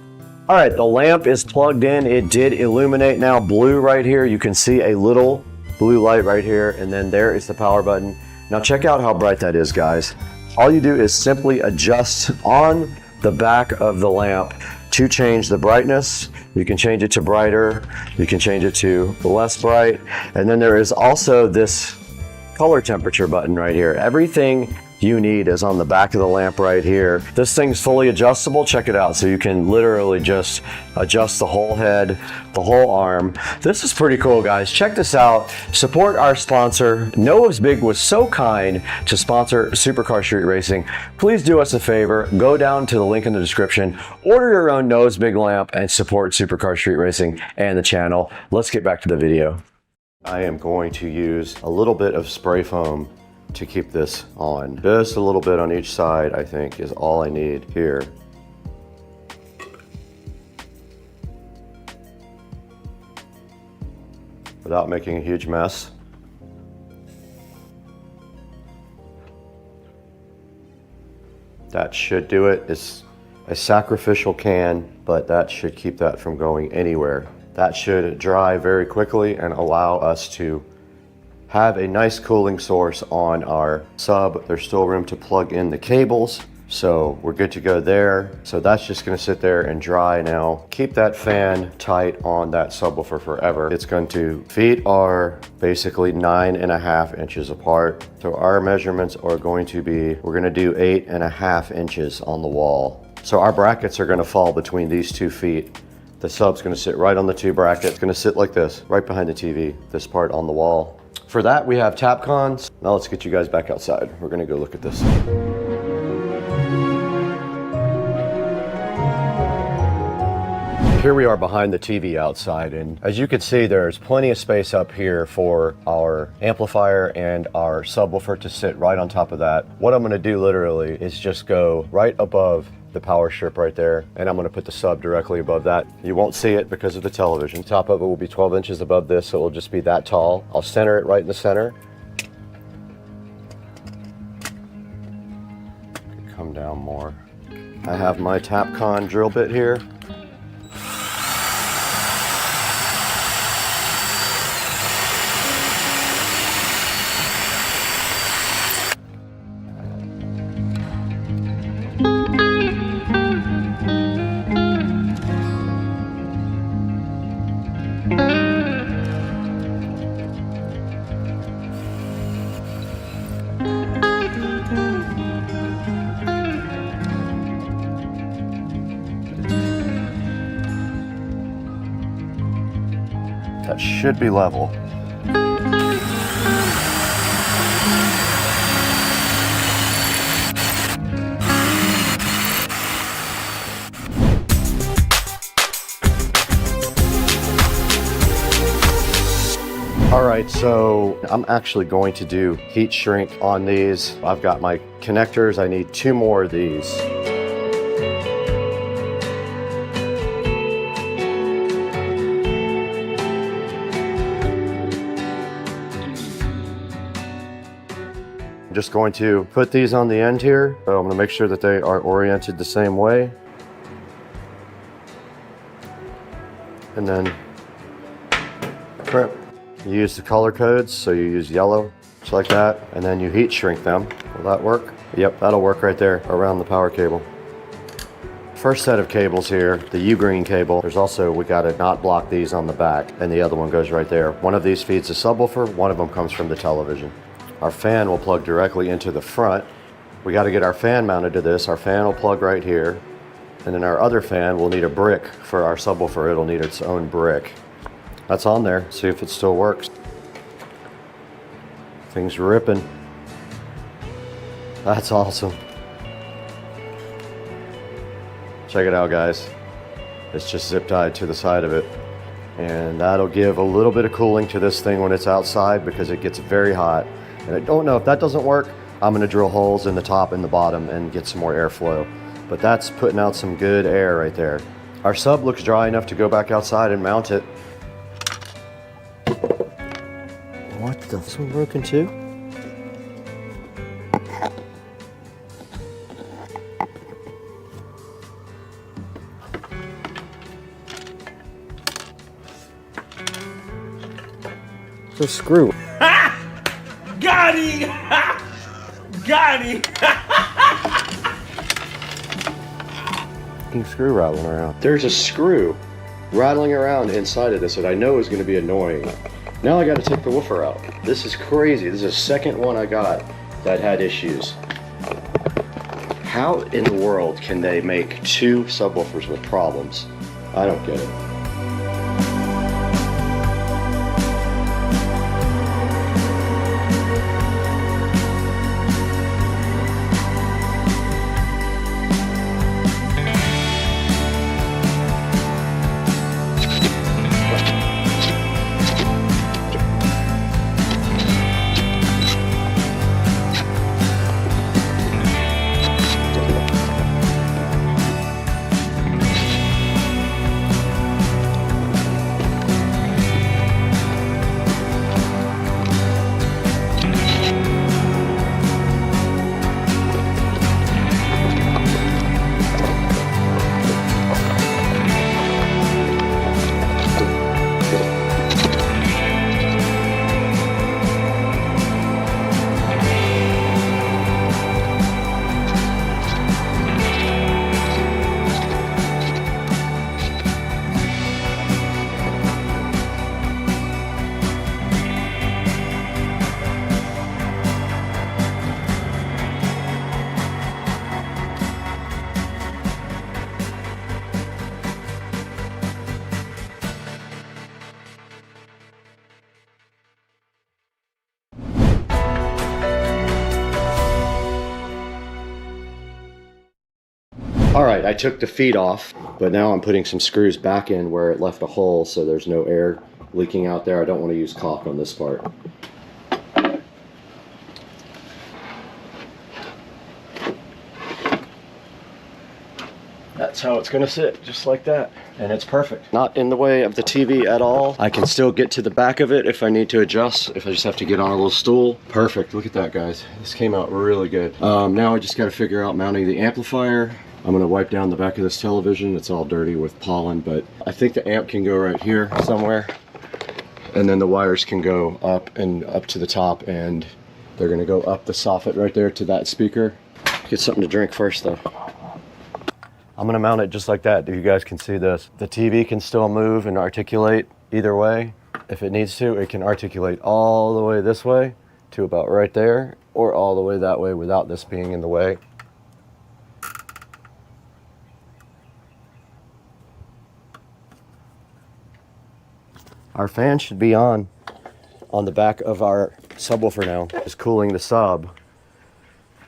All right, the lamp is plugged in. It did illuminate now blue right here. You can see a little blue light right here, and then there is the power button. Now check out how bright that is, guys. All you do is simply adjust on the back of the lamp to change the brightness. You can change it to brighter. You can change it to less bright. And then there is also this color temperature button right here. Everything you need is on the back of the lamp right here. This thing's fully adjustable. Check it out. So you can literally just adjust the whole head, the whole arm. This is pretty cool, guys. Check this out. Support our sponsor. Noah's Big was so kind to sponsor Supercar Street Racing. Please do us a favor. Go down to the link in the description. Order your own Noah's Big lamp and support Supercar Street Racing and the channel. Let's get back to the video. I am going to use a little bit of spray foam to keep this on. Just a little bit on each side, I think, is all I need here. Without making a huge mess. That should do it. It's a sacrificial can, but that should keep that from going anywhere. That should dry very quickly and allow us to have a nice cooling source on our sub. There's still room to plug in the cables, so we're good to go there. So that's just gonna sit there and dry now. Keep that fan tight on that subwoofer forever. It's going to, feet are basically 9.5 inches apart. So our measurements are going to be, we're gonna do 8.5 inches on the wall. So our brackets are gonna fall between these 2 feet. The sub's gonna sit right on the 2 brackets. It's gonna sit like this, right behind the TV, this part on the wall. For that, we have Tapcons. Now let's get you guys back outside. We're gonna go look at this. Here we are behind the TV outside, and as you can see, there's plenty of space up here for our amplifier and our subwoofer to sit right on top of that. What I'm gonna do literally is just go right above the power strip right there, and I'm gonna put the sub directly above that. You won't see it because of the television. Top of it will be 12 inches above this, so it will just be that tall. I'll center it right in the center. Come down more. I have my Tapcon drill bit here. That should be level. All right, so I'm actually going to do heat shrink on these. I've got my connectors. I need 2 more of these. Just going to put these on the end here. So I'm going to make sure that they are oriented the same way. And then crimp. You use the color codes, so you use yellow, just like that, and then you heat shrink them. Will that work? Yep, that'll work right there around the power cable. First set of cables here, the U-green cable. There's also, we got to not block these on the back, and the other one goes right there. One of these feeds the subwoofer, one of them comes from the television. Our fan will plug directly into the front. We got to get our fan mounted to this. Our fan will plug right here. And then our other fan will need a brick for our subwoofer. It'll need its own brick. That's on there. See if it still works. Things ripping. That's awesome. Check it out, guys. It's just zip tied to the side of it. And that'll give a little bit of cooling to this thing when it's outside because it gets very hot. And I don't know if that doesn't work, I'm gonna drill holes in the top and the bottom and get some more airflow. But that's putting out some good air right there. Our sub looks dry enough to go back outside and mount it. What the? This one broken too? The screw. Got him! Got him! Fucking screw rattling around. There's a screw rattling around inside of this that I know is going to be annoying. Now I got to take the woofer out. This is crazy. This is the second one I got that had issues. How in the world can they make 2 subwoofers with problems? I don't get it. All right, I took the feet off, but now I'm putting some screws back in where it left a hole so there's no air leaking out there. I don't want to use caulk on this part. That's how it's gonna sit, just like that. And it's perfect. Not in the way of the TV at all. I can still get to the back of it if I need to adjust, if I just have to get on a little stool. Perfect, look at that, guys. This came out really good. Now I just gotta figure out mounting the amplifier. I'm gonna wipe down the back of this television. It's all dirty with pollen, but I think the amp can go right here somewhere. And then the wires can go up and up to the top, and they're gonna go up the soffit right there to that speaker. Get something to drink first though. I'm gonna mount it just like that, if you guys can see this. The TV can still move and articulate either way. If it needs to, it can articulate all the way this way to about right there, or all the way that way without this being in the way. Our fan should be on the back of our subwoofer now. It's cooling the sub.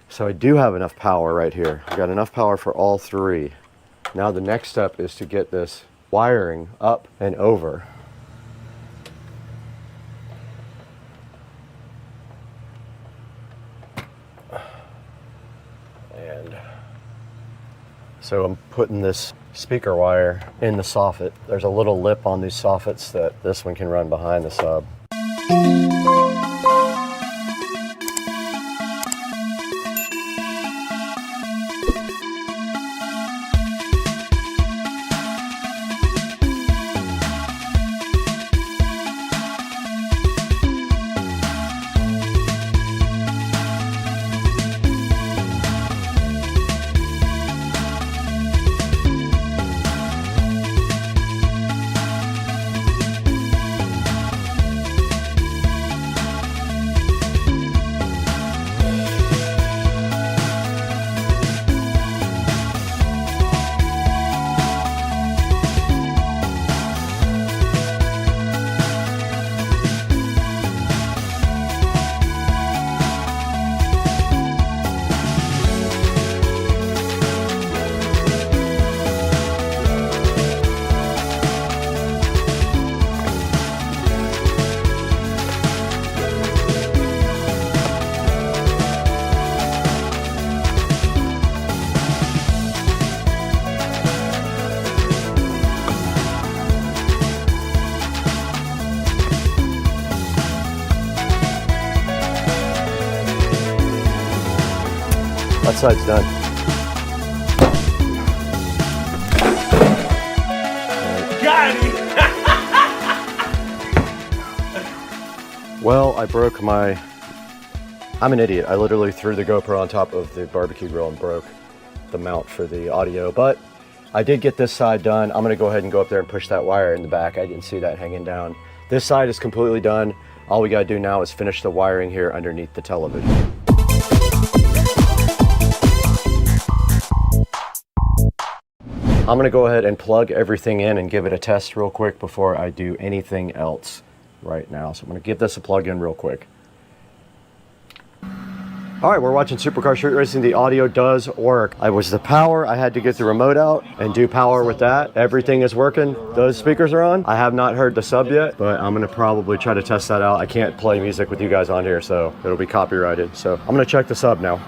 So I do have enough power right here. I've got enough power for all 3. Now the next step is to get this wiring up and over. And so I'm putting this speaker wire in the soffit. There's a little lip on these soffits that this one can run behind the sub. That side's done. Got it! Well, I broke my... I'm an idiot. I literally threw the GoPro on top of the barbecue grill and broke the mount for the audio, but I did get this side done. I'm gonna go ahead and go up there and push that wire in the back. I didn't see that hanging down. This side is completely done. All we gotta do now is finish the wiring here underneath the television. I'm gonna go ahead and plug everything in and give it a test real quick before I do anything else right now. So I'm gonna give this a plug in real quick. All right, we're watching Supercar Street Racing. The audio does work. I was the power. I had to get the remote out and do power with that. Everything is working. Those speakers are on. I have not heard the sub yet, but I'm gonna probably try to test that out. I can't play music with you guys on here, so it'll be copyrighted. So I'm gonna check the sub now.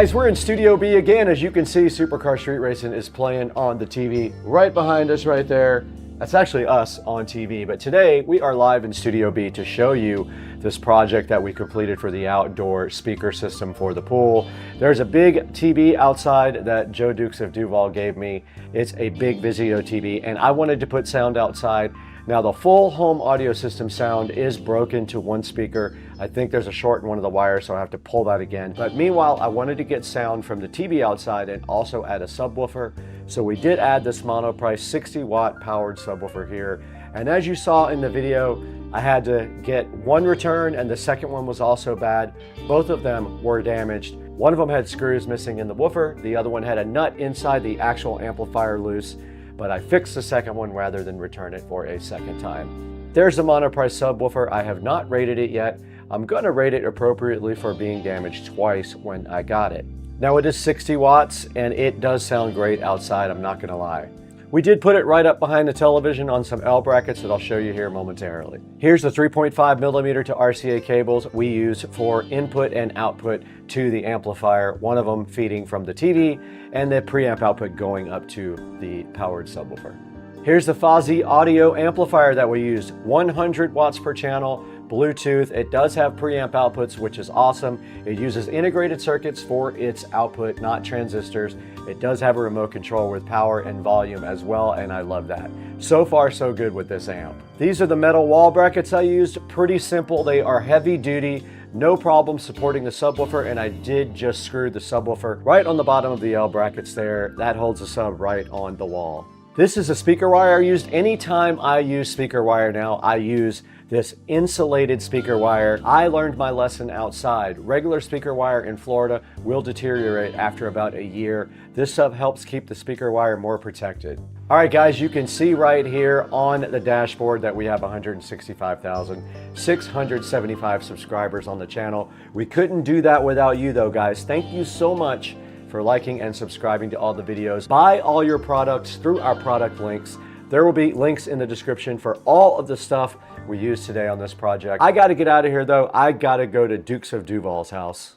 Guys, we're in Studio B again. As you can see, Supercar Street Racing is playing on the TV right behind us right there. That's actually us on TV, but today we are live in Studio B to show you this project that we completed for the outdoor speaker system for the pool. There's a big TV outside that Joe Dukes of Duval gave me. It's a big Vizio TV, and I wanted to put sound outside. Now the full home audio system sound is broken to one speaker. I think there's a short in one of the wires, so I have to pull that again. But meanwhile, I wanted to get sound from the TV outside and also add a subwoofer. So we did add this monoprice 60-watt powered subwoofer here. And as you saw in the video, I had to get one return and the second one was also bad. Both of them were damaged. One of them had screws missing in the woofer. The other one had a nut inside the actual amplifier loose. But I fixed the second one rather than return it for a second time. There's the monoprice subwoofer. I have not rated it yet. I'm gonna rate it appropriately for being damaged twice when I got it. Now it is 60 watts and it does sound great outside, I'm not gonna lie. We did put it right up behind the television on some L brackets that I'll show you here momentarily. Here's the 3.5 millimeter to RCA cables we use for input and output to the amplifier, one of them feeding from the TV and the preamp output going up to the powered subwoofer. Here's the Fozzy audio amplifier that we used, 100 watts per channel, Bluetooth. It does have preamp outputs, which is awesome. It uses integrated circuits for its output, not transistors. It does have a remote control with power and volume as well, and I love that. So far, so good with this amp. These are the metal wall brackets I used. Pretty simple. They are heavy duty. No problem supporting the subwoofer, and I did just screw the subwoofer right on the bottom of the L brackets there. That holds the sub right on the wall. This is a speaker wire I used. Anytime I use speaker wire now, I use this insulated speaker wire. I learned my lesson outside. Regular speaker wire in Florida will deteriorate after about a year. This sub helps keep the speaker wire more protected. All right, guys, you can see right here on the dashboard that we have 165,675 subscribers on the channel. We couldn't do that without you though, guys. Thank you so much for liking and subscribing to all the videos. Buy all your products through our product links. There will be links in the description for all of the stuff we used today on this project. I gotta get out of here though. I gotta go to Dukes of Duval's house.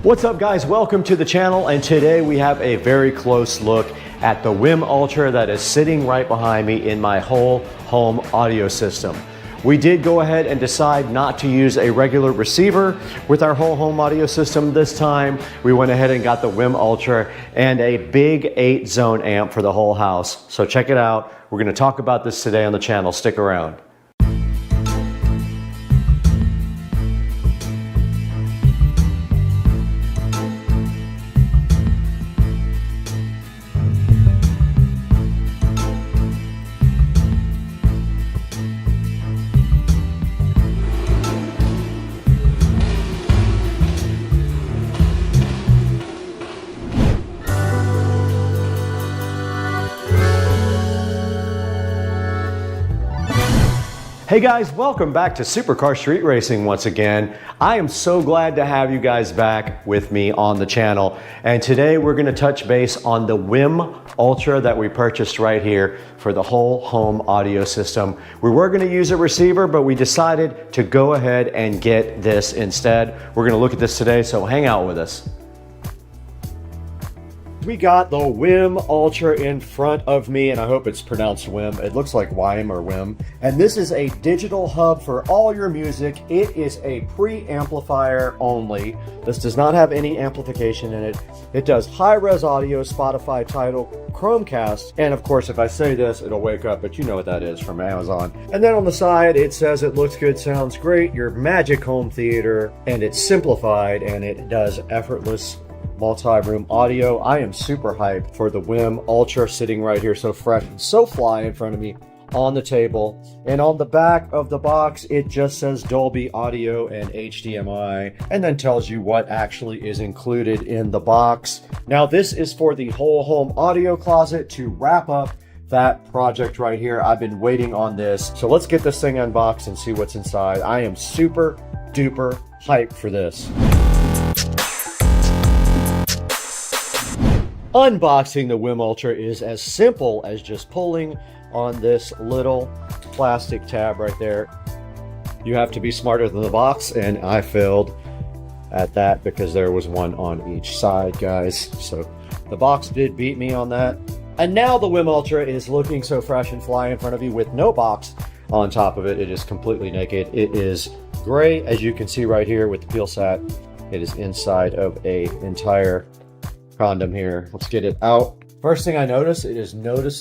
What's up guys, welcome to the channel, and today we have a very close look at the WIM Ultra that is sitting right behind me in my whole home audio system. We did go ahead and decide not to use a regular receiver with our whole home audio system this time. We went ahead and got the WIM Ultra and a big 8-zone amp for the whole house. So check it out. We're gonna talk about this today on the channel. Stick around. Hey guys, welcome back to Supercar Street Racing once again. I am so glad to have you guys back with me on the channel. And today we're gonna touch base on the WIM Ultra that we purchased right here for the whole home audio system. We were gonna use a receiver, but we decided to go ahead and get this instead. We're gonna look at this today, so hang out with us. We got the WIM Ultra in front of me, and I hope it's pronounced WIM. It looks like WIM or WIM. And this is a digital hub for all your music. It is a preamplifier only. This does not have any amplification in it. It does high-res audio, Spotify, Tidal, Chromecast, and of course, if I say this, it'll wake up, but you know what that is from Amazon. And then on the side, it says it looks good, sounds great, your magic home theater, and it's simplified, and it does effortless multi-room audio. I am super hyped for the WIM Ultra sitting right here, so fresh and so fly in front of me on the table. And on the back of the box, it just says Dolby Audio and HDMI, and then tells you what actually is included in the box. Now, this is for the whole home audio closet to wrap up that project right here. I've been waiting on this. So let's get this thing unboxed and see what's inside. I am super duper hyped for this. Unboxing the WIM Ultra is as simple as just pulling on this little plastic tab right there. You have to be smarter than the box, and I failed at that because there was one on each side, guys. So the box did beat me on that. And now the WIM Ultra is looking so fresh and fly in front of you with no box on top of it. It is completely naked. It is gray, as you can see right here with the peel sat. It is inside of a entire condom here. Let's get it out. First thing I notice is the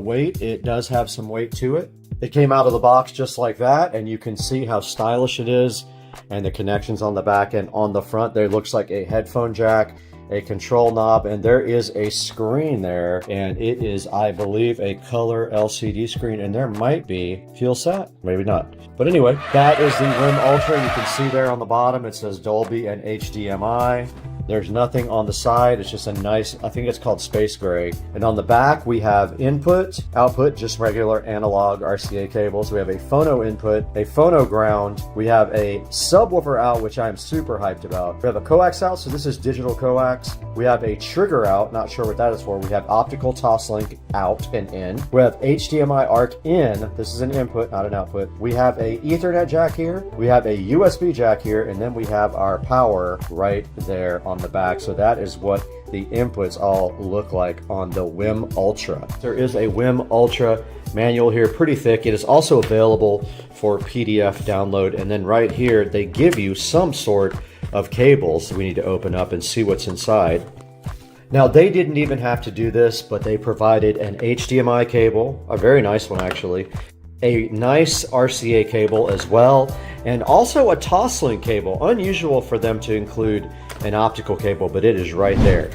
weight. It does have some weight to it. It came out of the box just like that, and you can see how stylish it is, and the connections on the back and on the front. There looks like a headphone jack, a control knob, and there is a screen there, and it is, I believe, a color LCD screen, and there might be fuel sat, maybe not. But anyway, that is the WIM Ultra. You can see there on the bottom, it says Dolby and HDMI. There's nothing on the side. It's just a nice, I think it's called space gray. And on the back, we have input, output, just regular analog RCA cables. We have a phono input, a phono ground. We have a subwoofer out, which I'm super hyped about. We have a coax out, so this is digital coax. We have a trigger out, not sure what that is for. We have optical toslink out and in. We have HDMI ARC in. This is an input, not an output. We have a Ethernet jack here. We have a USB jack here, and then we have our power right there on the back. So that is what the inputs all look like on the WIM Ultra. There is a WIM Ultra manual here, pretty thick. It is also available for PDF download, and then right here they give you some sort of cables we need to open up and see what's inside. Now, they didn't even have to do this, but they provided an HDMI cable, a very nice one actually, a nice RCA cable as well, and also a toslink cable. Unusual for them to include an optical cable, but it is right there.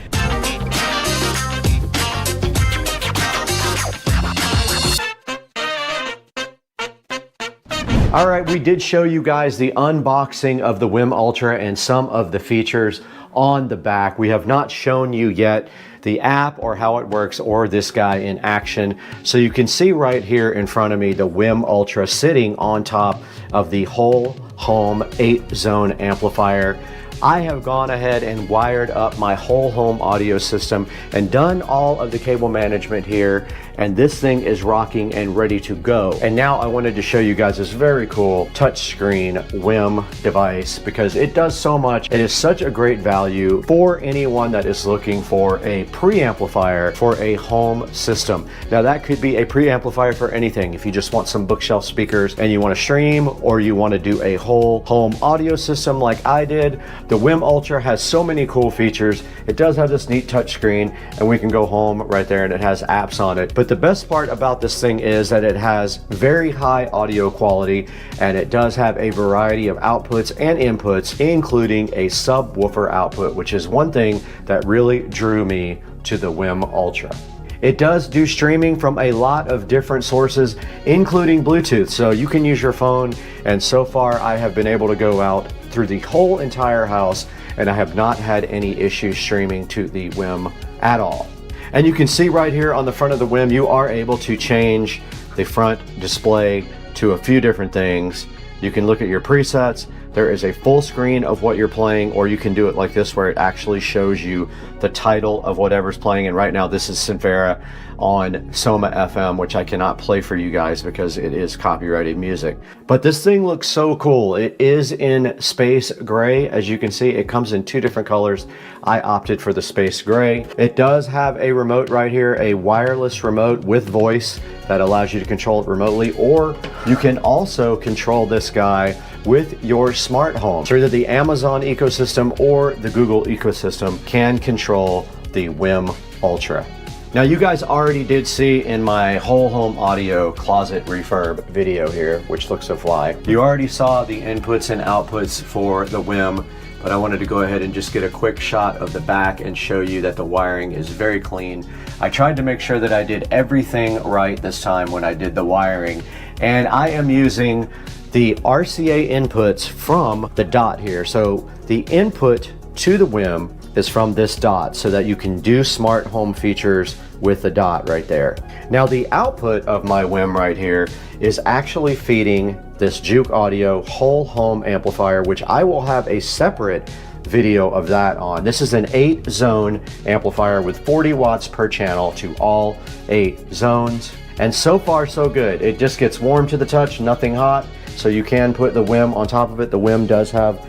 All right, we did show you guys the unboxing of the WIM Ultra and some of the features on the back. We have not shown you yet the app or how it works or this guy in action. So you can see right here in front of me the WIM Ultra sitting on top of the whole home 8-zone amplifier. I have gone ahead and wired up my whole home audio system and done all of the cable management here, and this thing is rocking and ready to go. And now I wanted to show you guys this very cool touchscreen WIM device because it does so much. It is such a great value for anyone that is looking for a preamplifier for a home system. Now that could be a preamplifier for anything. If you just want some bookshelf speakers and you want to stream, or you want to do a whole home audio system like I did, the WIM Ultra has so many cool features. It does have this neat touchscreen, and we can go home right there, and it has apps on it. But the best part about this thing is that it has very high audio quality, and it does have a variety of outputs and inputs, including a subwoofer output, which is one thing that really drew me to the WIM Ultra. It does do streaming from a lot of different sources, including Bluetooth, so you can use your phone, and so far I have been able to go out through the whole entire house, and I have not had any issues streaming to the WIM at all. And you can see right here on the front of the WIM, you are able to change the front display to a few different things. You can look at your presets. There is a full screen of what you're playing, or you can do it like this where it actually shows you the title of whatever's playing. And right now this is Sinfera on Soma FM, which I cannot play for you guys because it is copyrighted music. But this thing looks so cool. It is in space gray. As you can see, it comes in two different colors. I opted for the space gray. It does have a remote right here, a wireless remote with voice that allows you to control it remotely, or you can also control this guy with your smart home. So either the Amazon ecosystem or the Google ecosystem can control the WIM Ultra. Now you guys already did see in my whole home audio closet refurb video here, which looks so fly. You already saw the inputs and outputs for the WIM, but I wanted to go ahead and just get a quick shot of the back and show you that the wiring is very clean. I tried to make sure that I did everything right this time when I did the wiring, and I am using the RCA inputs from the dot here. So the input to the WIM is from this dot so that you can do smart home features with the dot right there. Now the output of my WIM right here is actually feeding this Juke Audio whole home amplifier, which I will have a separate video of that on. This is an 8-zone amplifier with 40 watts per channel to all 8 zones. And so far so good. It just gets warm to the touch, nothing hot. So you can put the WIM on top of it. The WIM does have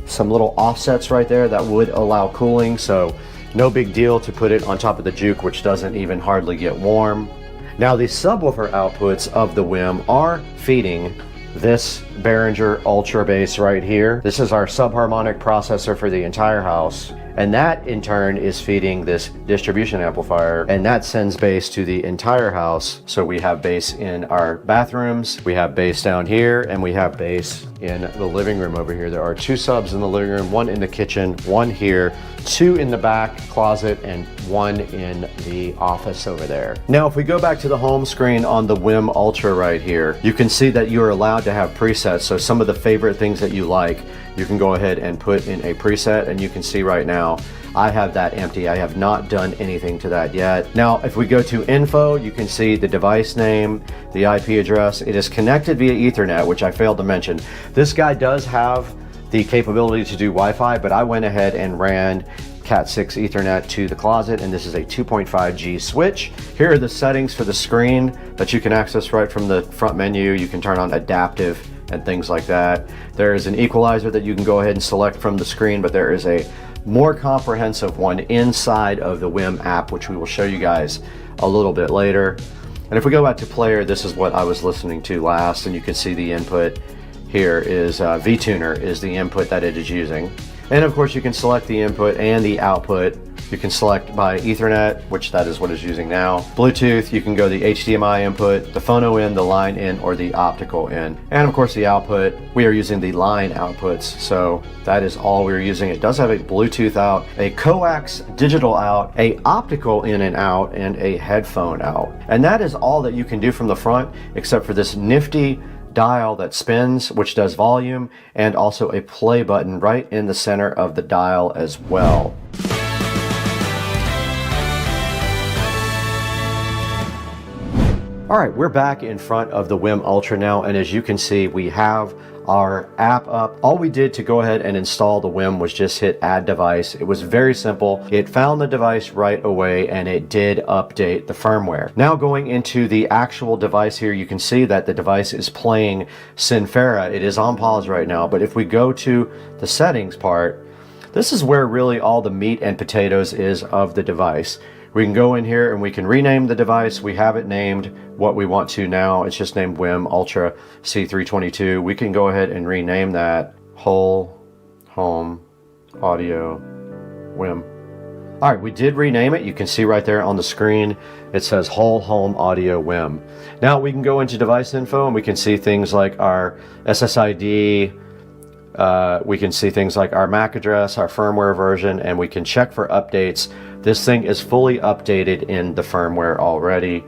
some little offsets right there that would allow cooling, so no big deal to put it on top of the Juke, which doesn't even hardly get warm. Now the subwoofer outputs of the WIM are feeding this Behringer Ultra bass right here. This is our subharmonic processor for the entire house, and that in turn is feeding this distribution amplifier, and that sends bass to the entire house. So we have bass in our bathrooms, we have bass down here, and we have bass in the living room over here. There are 2 subs in the living room, 1 in the kitchen, 1 here, 2 in the back closet, and 1 in the office over there. Now if we go back to the home screen on the WIM Ultra right here, you can see that you're allowed to have presets. So some of the favorite things that you like, you can go ahead and put in a preset, and you can see right now I have that empty. I have not done anything to that yet. Now if we go to info, you can see the device name, the IP address. It is connected via Ethernet, which I failed to mention. This guy does have the capability to do Wi-Fi, but I went ahead and ran Cat6 Ethernet to the closet, and this is a 2.5G switch. Here are the settings for the screen that you can access right from the front menu. You can turn on adaptive and things like that. There is an equalizer that you can go ahead and select from the screen, but there is a more comprehensive one inside of the WIM app, which we will show you guys a little bit later. And if we go back to player, this is what I was listening to last, and you can see the input here is VTuner is the input that it is using. And of course you can select the input and the output. You can select by Ethernet, which that is what it's using now. Bluetooth, you can go the HDMI input, the phono in, the line in, or the optical in. And of course the output, we are using the line outputs. So that is all we're using. It does have a Bluetooth out, a coax digital out, a optical in and out, and a headphone out. And that is all that you can do from the front, except for this nifty dial that spins, which does volume, and also a play button right in the center of the dial as well. All right, we're back in front of the WIM Ultra now, and as you can see, we have our app up. All we did to go ahead and install the WIM was just hit add device. It was very simple. It found the device right away, and it did update the firmware. Now going into the actual device here, you can see that the device is playing Sinfera. It is on pause right now, but if we go to the settings part, this is where really all the meat and potatoes is of the device. We can go in here and we can rename the device. We have it named what we want to now. It's just named WIM Ultra C322. We can go ahead and rename that Whole Home Audio WIM. All right, we did rename it. You can see right there on the screen, it says Whole Home Audio WIM. Now we can go into device info and we can see things like our SSID, we can see things like our MAC address, our firmware version, and we can check for updates. This thing is fully updated in the firmware already.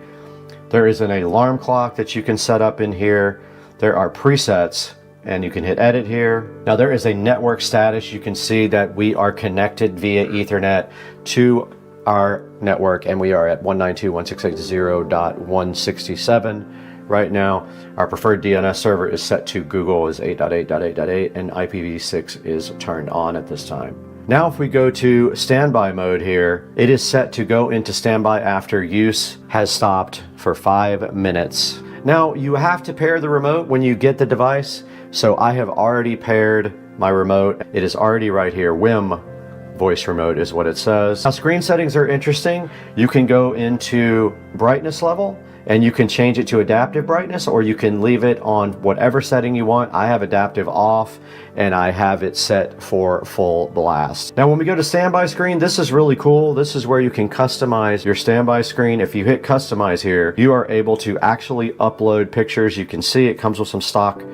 There is an alarm clock that you can set up in here. There are presets, and you can hit edit here. Now there is a network status. You can see that we are connected via Ethernet to our network, and we are at 192.168.0.167. Right now, our preferred DNS server is set to Google is 8.8.8.8 and IPv6 is turned on at this time. Now if we go to standby mode here, it is set to go into standby after use has stopped for 5 minutes. Now you have to pair the remote when you get the device, so I have already paired my remote. It is already right here. WIM voice remote is what it says. Now screen settings are interesting. You can go into brightness level and you can change it to adaptive brightness, or you can leave it on whatever setting you want. I have adaptive off and I have it set for full blast. Now when we go to standby screen, this is really cool. This is where you can customize your standby screen. If you hit customize here, you are able to actually upload pictures. You can see it comes with some stock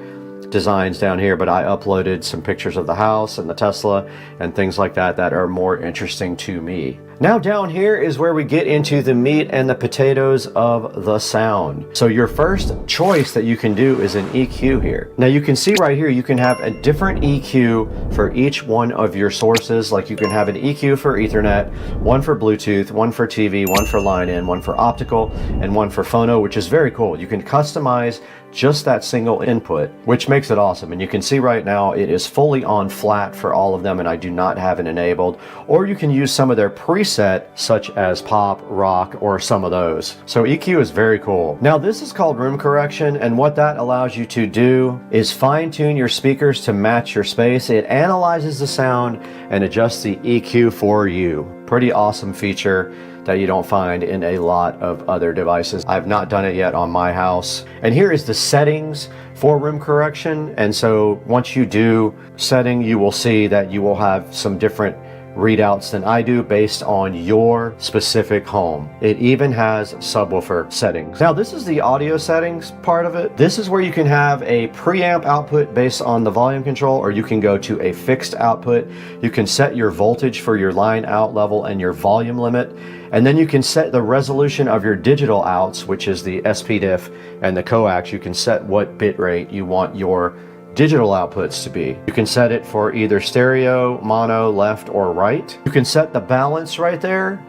designs down here, but I uploaded some pictures of the house and the Tesla and things like that that are more interesting to me. Now down here is where we get into the meat and the potatoes of the sound. So your first choice that you can do is an EQ here. Now you can see right here, you can have a different EQ for each one of your sources. Like you can have an EQ for Ethernet, one for Bluetooth, one for TV, one for line in, one for optical, and one for phono, which is very cool. You can customize just that single input, which makes it awesome. And you can see right now it is fully on flat for all of them, and I do not have it enabled. Or you can use some of their preset, such as pop, rock, or some of those. So EQ is very cool. Now this is called room correction, and what that allows you to do is fine tune your speakers to match your space. It analyzes the sound and adjusts the EQ for you. Pretty awesome feature that you don't find in a lot of other devices. I've not done it yet on my house. And here is the settings for room correction. And so once you do setting, you will see that you will have some different readouts than I do based on your specific home. It even has subwoofer settings. Now this is the audio settings part of it. This is where you can have a preamp output based on the volume control, or you can go to a fixed output. You can set your voltage for your line out level and your volume limit. And then you can set the resolution of your digital outs, which is the SPDIF and the coax. You can set what bit rate you want your digital outputs to be. You can set it for either stereo, mono, left, or right. You can set the balance right there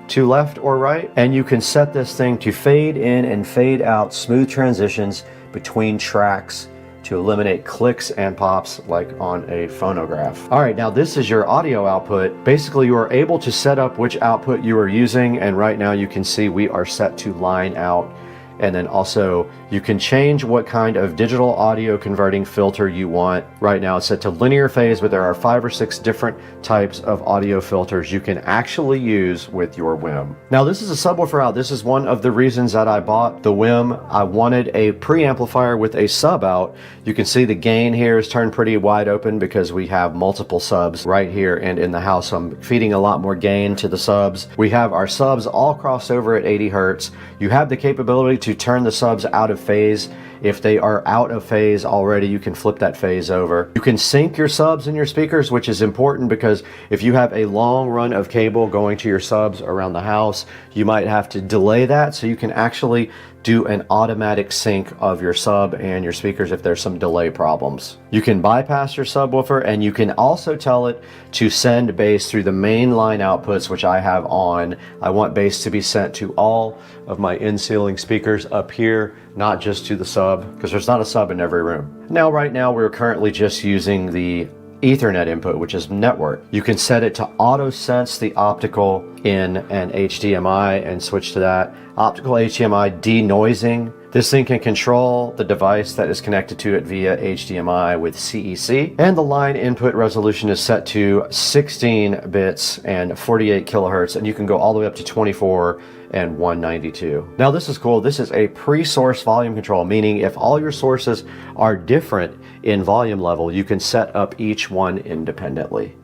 to left or right, and you can set this thing to fade in and fade out smooth transitions between tracks to eliminate clicks and pops like on a phonograph. All right, now this is your audio output. Basically, you are able to set up which output you are using, and right now you can see we are set to line out. And then also you can change what kind of digital audio converting filter you want. Right now it's set to linear phase, but there are 5 or 6 different types of audio filters you can actually use with your WIM. Now this is a subwoofer out. This is one of the reasons that I bought the WIM. I wanted a preamplifier with a sub out. You can see the gain here is turned pretty wide open because we have multiple subs right here and in the house. So I'm feeding a lot more gain to the subs. We have our subs all crossed over at 80 Hertz. You have the capability to turn the subs out of phase. If they are out of phase already, you can flip that phase over. You can sync your subs and your speakers, which is important because if you have a long run of cable going to your subs around the house, you might have to delay that, so you can actually do an automatic sync of your sub and your speakers if there's some delay problems. You can bypass your subwoofer, and you can also tell it to send bass through the main line outputs, which I have on. I want bass to be sent to all of my in-ceiling speakers up here, not just to the sub, because there's not a sub in every room. Now, right now, we're currently just using the Ethernet input, which is network. You can set it to auto sense the optical in an HDMI and switch to that. Optical HDMI denoising. This thing can control the device that is connected to it via HDMI with CEC. And the line input resolution is set to 16 bits and 48 kilohertz, and you can go all the way up to 24 and 192. Now this is cool. This is a pre-source volume control, meaning if all your sources are different in volume level, you can set up each one independently.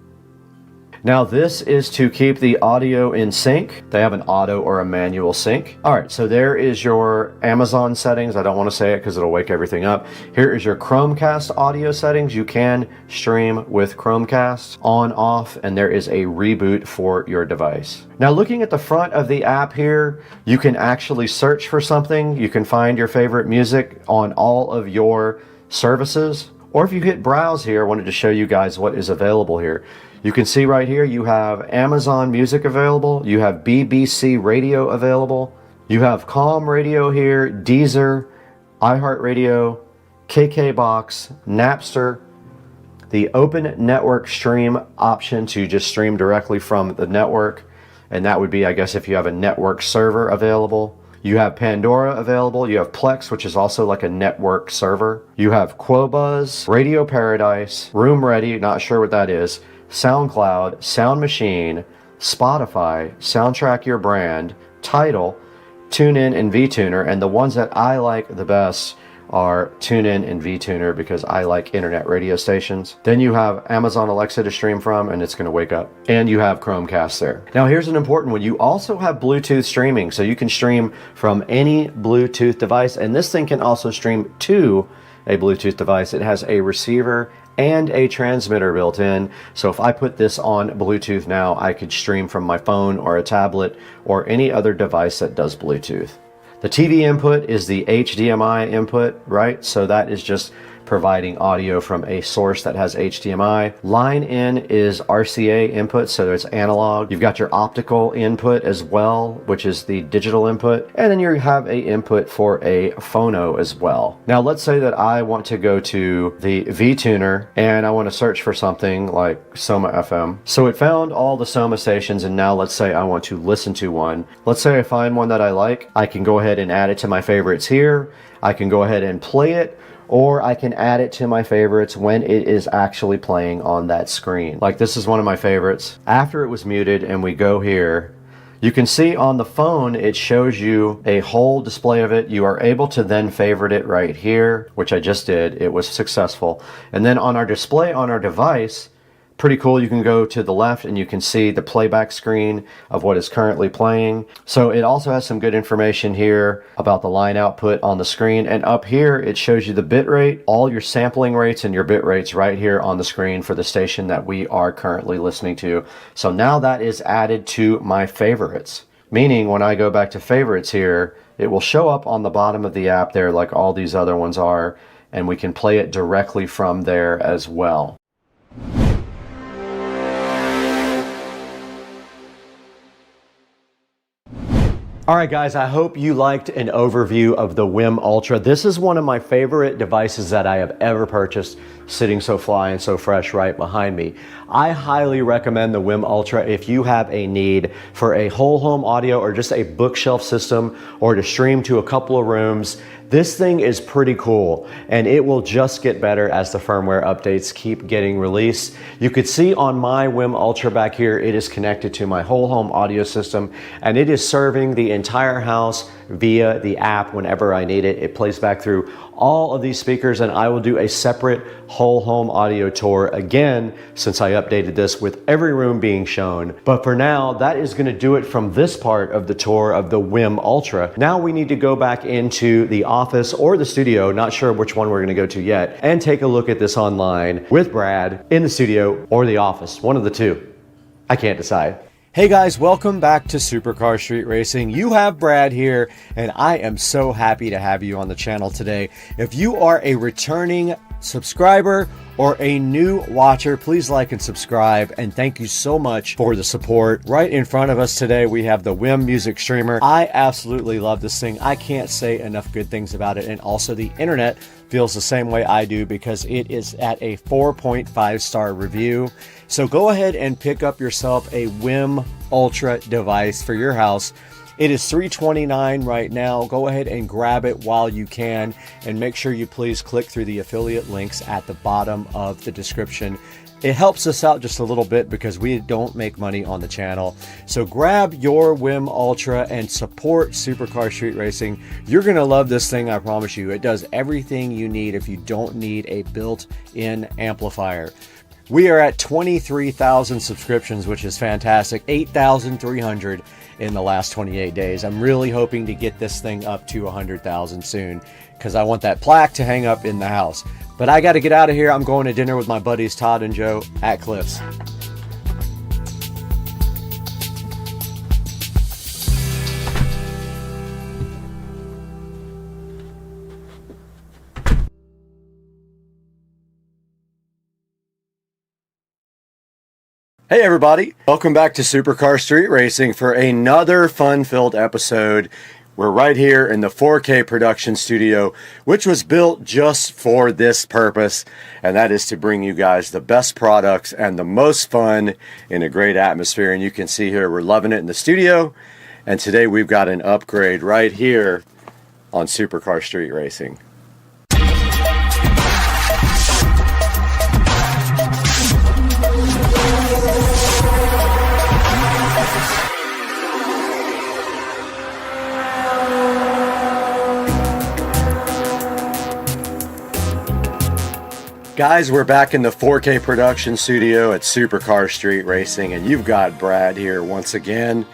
Now this is to keep the audio in sync. They have an auto or a manual sync. All right, so there is your Amazon settings. I don't want to say it because it'll wake everything up. Here is your Chromecast audio settings. You can stream with Chromecast on, off, and there is a reboot for your device. Now looking at the front of the app here, you can actually search for something. You can find your favorite music on all of your services. Or if you hit browse here, I wanted to show you guys what is available here. You can see right here, you have Amazon Music available, you have BBC Radio available, you have Calm Radio here, Deezer, iHeartRadio, KKBox, Napster, the open network stream option to just stream directly from the network. And that would be, I guess, if you have a network server available. You have Pandora available. You have Plex, which is also like a network server. You have Quobuzz, Radio Paradise, Room Ready, not sure what that is, SoundCloud, Sound Machine, Spotify, Soundtrack Your Brand, Tidal, TuneIn, and VTuner. And the ones that I like the best are TuneIn and VTuner because I like internet radio stations. Then you have Amazon Alexa to stream from, and it's going to wake up. And you have Chromecast there. Now here's an important one. You also have Bluetooth streaming, so you can stream from any Bluetooth device, and this thing can also stream to a Bluetooth device. It has a receiver and a transmitter built in. So if I put this on Bluetooth now, I could stream from my phone or a tablet or any other device that does Bluetooth. The TV input is the HDMI input, right? So that is just providing audio from a source that has HDMI. Line in is RCA input, so it's analog. You've got your optical input as well, which is the digital input. And then you have a input for a phono as well. Now let's say that I want to go to the VTuner and I want to search for something like Soma FM. So it found all the Soma stations, and now let's say I want to listen to one. Let's say I find one that I like. I can go ahead and add it to my favorites here. I can go ahead and play it, or I can add it to my favorites when it is actually playing on that screen. Like this is one of my favorites. After it was muted and we go here, you can see on the phone, it shows you a whole display of it. You are able to then favorite it right here, which I just did. It was successful. And then on our display on our device, pretty cool. You can go to the left and you can see the playback screen of what is currently playing. So it also has some good information here about the line output on the screen. And up here, it shows you the bit rate, all your sampling rates and your bit rates right here on the screen for the station that we are currently listening to. So now that is added to my favorites, meaning when I go back to favorites here, it will show up on the bottom of the app there like all these other ones are, and we can play it directly from there as well. All right, guys, I hope you liked an overview of the WIM Ultra. This is one of my favorite devices that I have ever purchased, sitting so fly and so fresh right behind me. I highly recommend the WIM Ultra if you have a need for a whole home audio or just a bookshelf system or to stream to a couple of rooms. This thing is pretty cool, and it will just get better as the firmware updates keep getting released. You could see on my WIM Ultra back here, it is connected to my whole home audio system, and it is serving the entire house via the app whenever I need it. It plays back through all of these speakers, and I will do a separate whole home audio tour again since I updated this with every room being shown. But for now, that is going to do it from this part of the tour of the WIM Ultra. Now we need to go back into the office or the studio, not sure which one we're going to go to yet, and take a look at this online with Brad in the studio or the office, one of the two. I can't decide. Hey guys, welcome back to Supercar Street Racing. You have Brad here, and I am so happy to have you on the channel today. If you are a returning subscriber or a new watcher, please like and subscribe, and thank you so much for the support. Right in front of us today, we have the WIM music streamer. I absolutely love this thing. I can't say enough good things about it, and also the internet feels the same way I do because it is at a 4.5 star review. So go ahead and pick up yourself a WIM Ultra device for your house. It is $329 right now. Go ahead and grab it while you can, and make sure you please click through the affiliate links at the bottom of the description. It helps us out just a little bit because we don't make money on the channel. So grab your WIM Ultra and support Supercar Street Racing. You're going to love this thing, I promise you. It does everything you need if you don't need a built-in amplifier. We are at 23,000 subscriptions, which is fantastic. 8,300 in the last 28 days. I'm really hoping to get this thing up to 100,000 soon because I want that plaque to hang up in the house. But I got to get out of here. I'm going to dinner with my buddies Todd and Joe at Cliff's. Hey everybody, welcome back to Supercar Street Racing for another fun-filled episode. We're right here in the 4K production studio, which was built just for this purpose, and that is to bring you guys the best products and the most fun in a great atmosphere. And you can see here we're loving it in the studio, and today we've got an upgrade right here on Supercar Street Racing. Guys, we're back in the 4K production studio at Supercar Street Racing, and you've got Brad here once again.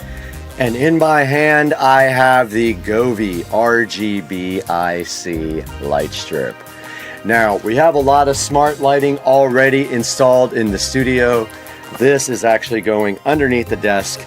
And in my hand, I have the Govee RGB IC light strip. Now, we have a lot of smart lighting already installed in the studio. This is actually going underneath the desk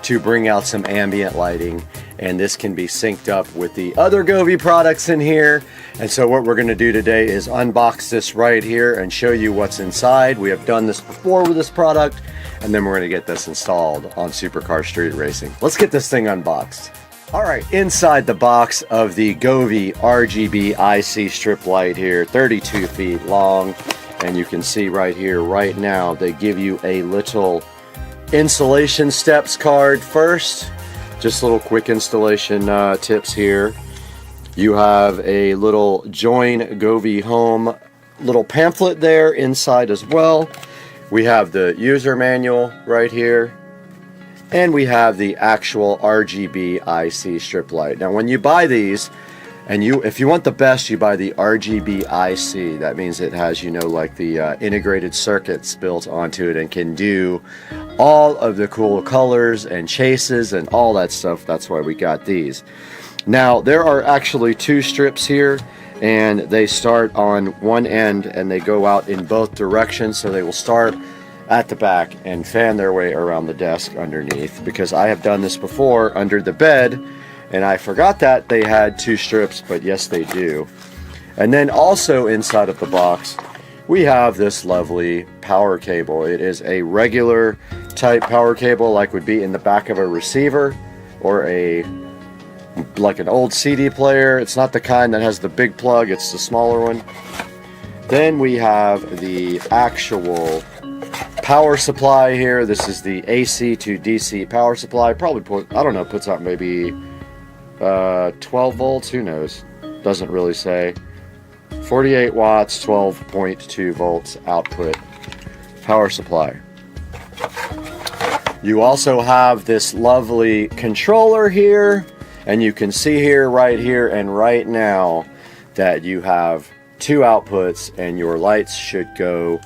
to bring out some ambient lighting, and this can be synced up with the other Govee products in here. And so what we're going to do today is unbox this right here and show you what's inside. We have done this before with this product, and then we're going to get this installed on Supercar Street Racing. Let's get this thing unboxed. All right, inside the box of the Govee RGB IC strip light here, 32 feet long, and you can see right here, right now, they give you a little installation steps card first. Just little quick installation tips here. You have a little Join Govee Home little pamphlet there inside as well. We have the user manual right here. And we have the actual RGB IC strip light. Now when you buy these, and if you want the best, you buy the RGB IC. That means it has, you know, like the integrated circuits built onto it and can do all of the cool colors and chases and all that stuff. That's why we got these. Now, there are actually two strips here, and they start on one end and they go out in both directions. So they will start at the back and fan their way around the desk underneath, because I have done this before under the bed, and I forgot that they had two strips, but yes, they do. And then also inside of the box, we have this lovely power cable. It is a regular type power cable, like would be in the back of a receiver or like an old CD player. It's not the kind that has the big plug, it's the smaller one. Then we have the actual power supply here. This is the AC to DC power supply. Probably puts out maybe 12 volts, who knows, doesn't really say. 48 watts, 12.2 volts output power supply. You also have this lovely controller here, and you can see here, right here and right now, that you have two outputs and your lights should go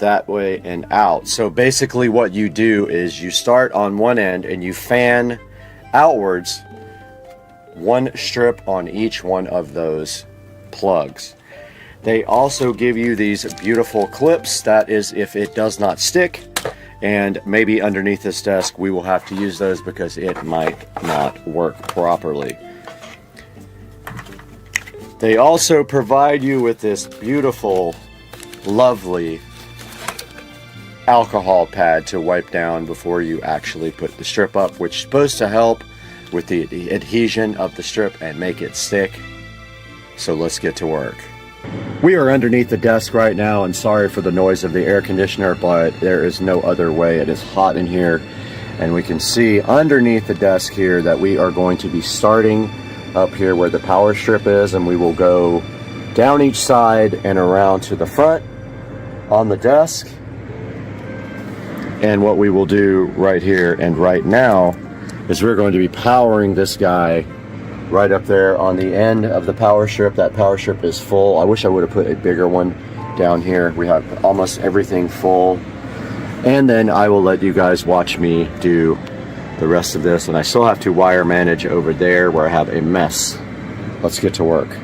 that way and out. So basically what you do is you start on one end and you fan outwards one strip on each one of those plugs. They also give you these beautiful clips. That is if it does not stick, and maybe underneath this desk we will have to use those because it might not work properly. They also provide you with this beautiful, lovely alcohol pad to wipe down before you actually put the strip up, which is supposed to help with the adhesion of the strip and make it stick. So let's get to work. We are underneath the desk right now, and sorry for the noise of the air conditioner, but there is no other way. It is hot in here, and we can see underneath the desk here that we are going to be starting up here where the power strip is, and we will go down each side and around to the front on the desk. And what we will do right here and right now is we're going to be powering this guy right up there on the end of the power strip. That power strip is full. I wish I would have put a bigger one down here. We have almost everything full. And then I will let you guys watch me do the rest of this. And I still have to wire manage over there where I have a mess. Let's get to work.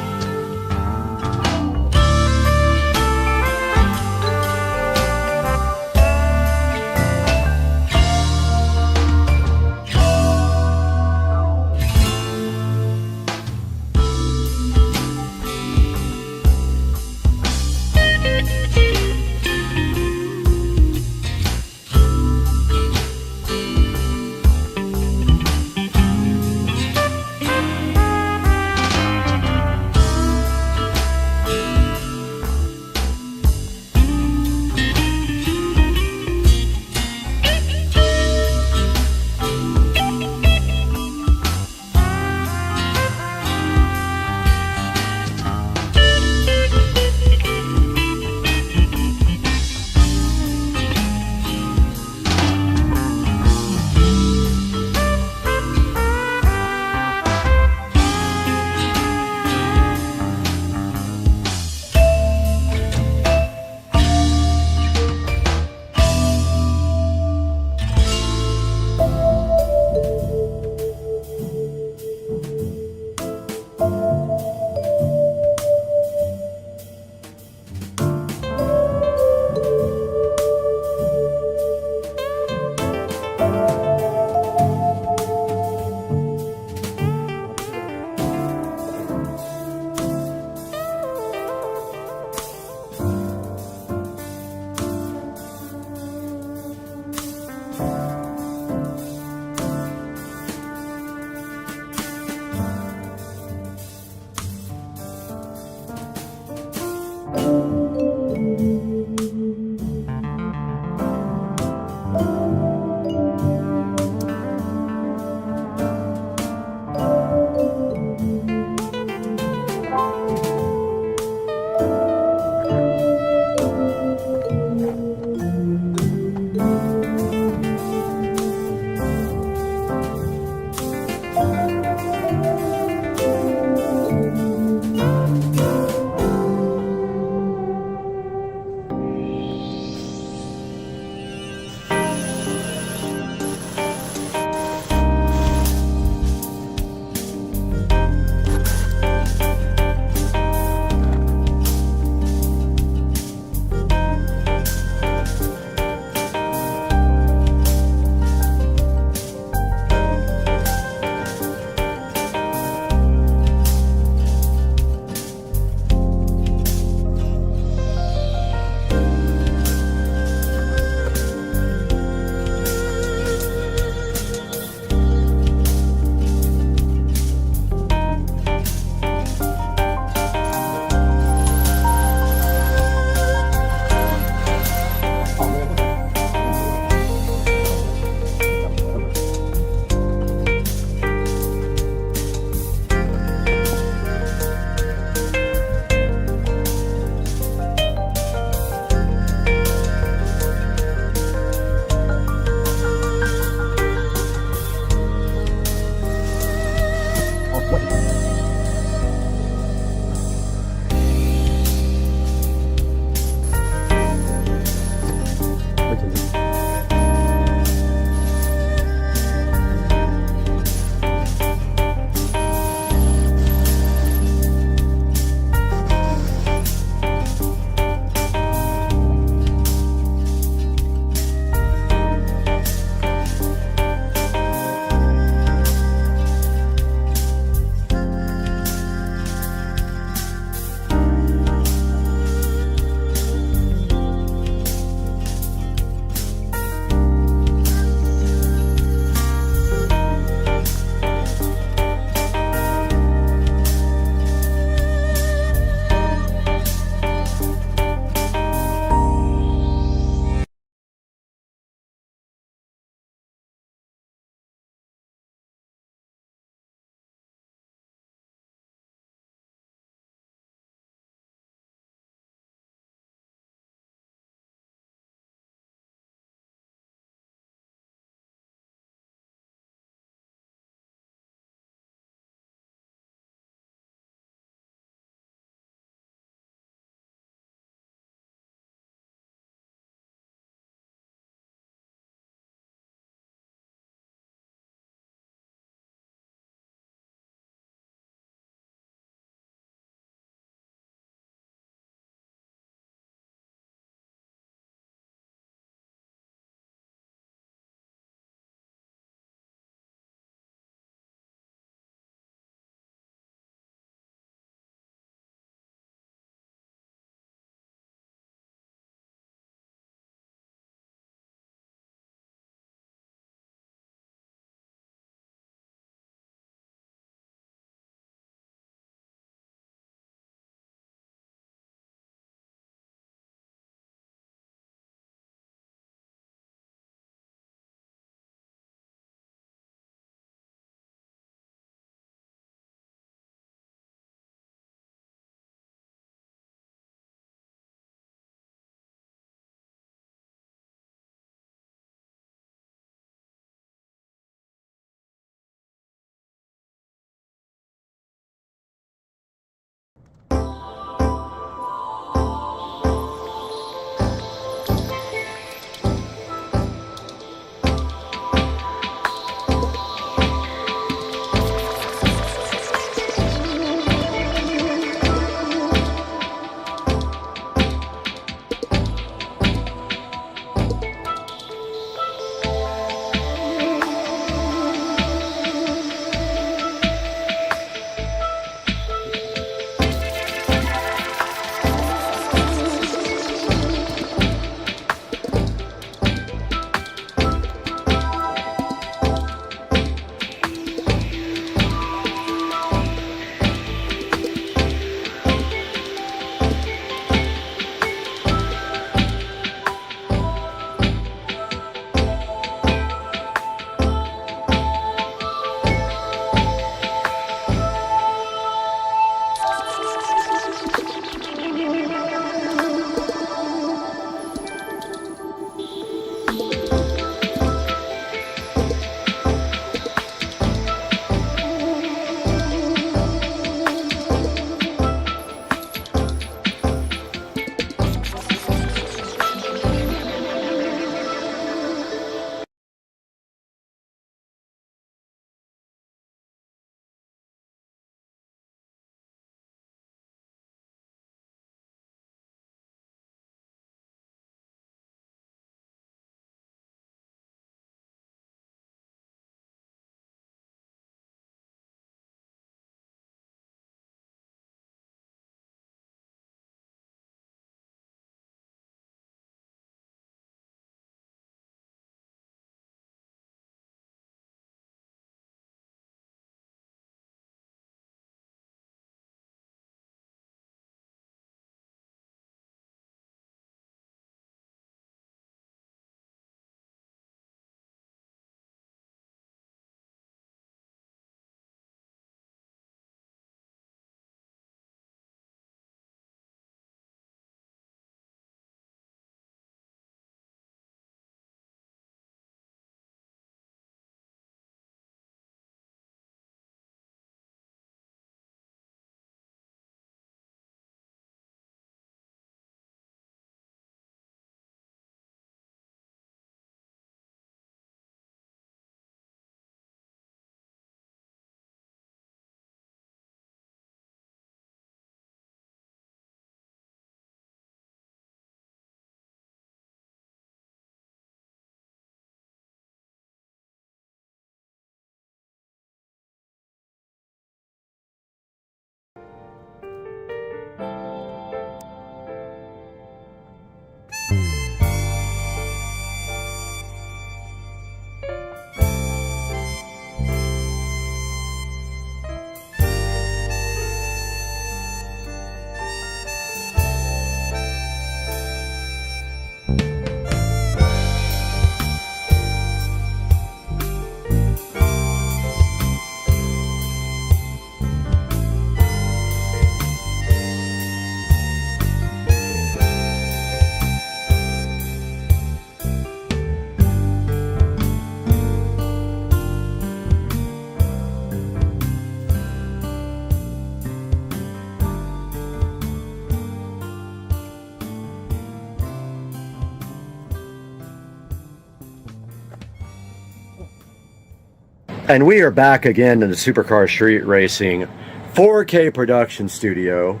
And we are back again in the Supercar Street Racing 4K production studio.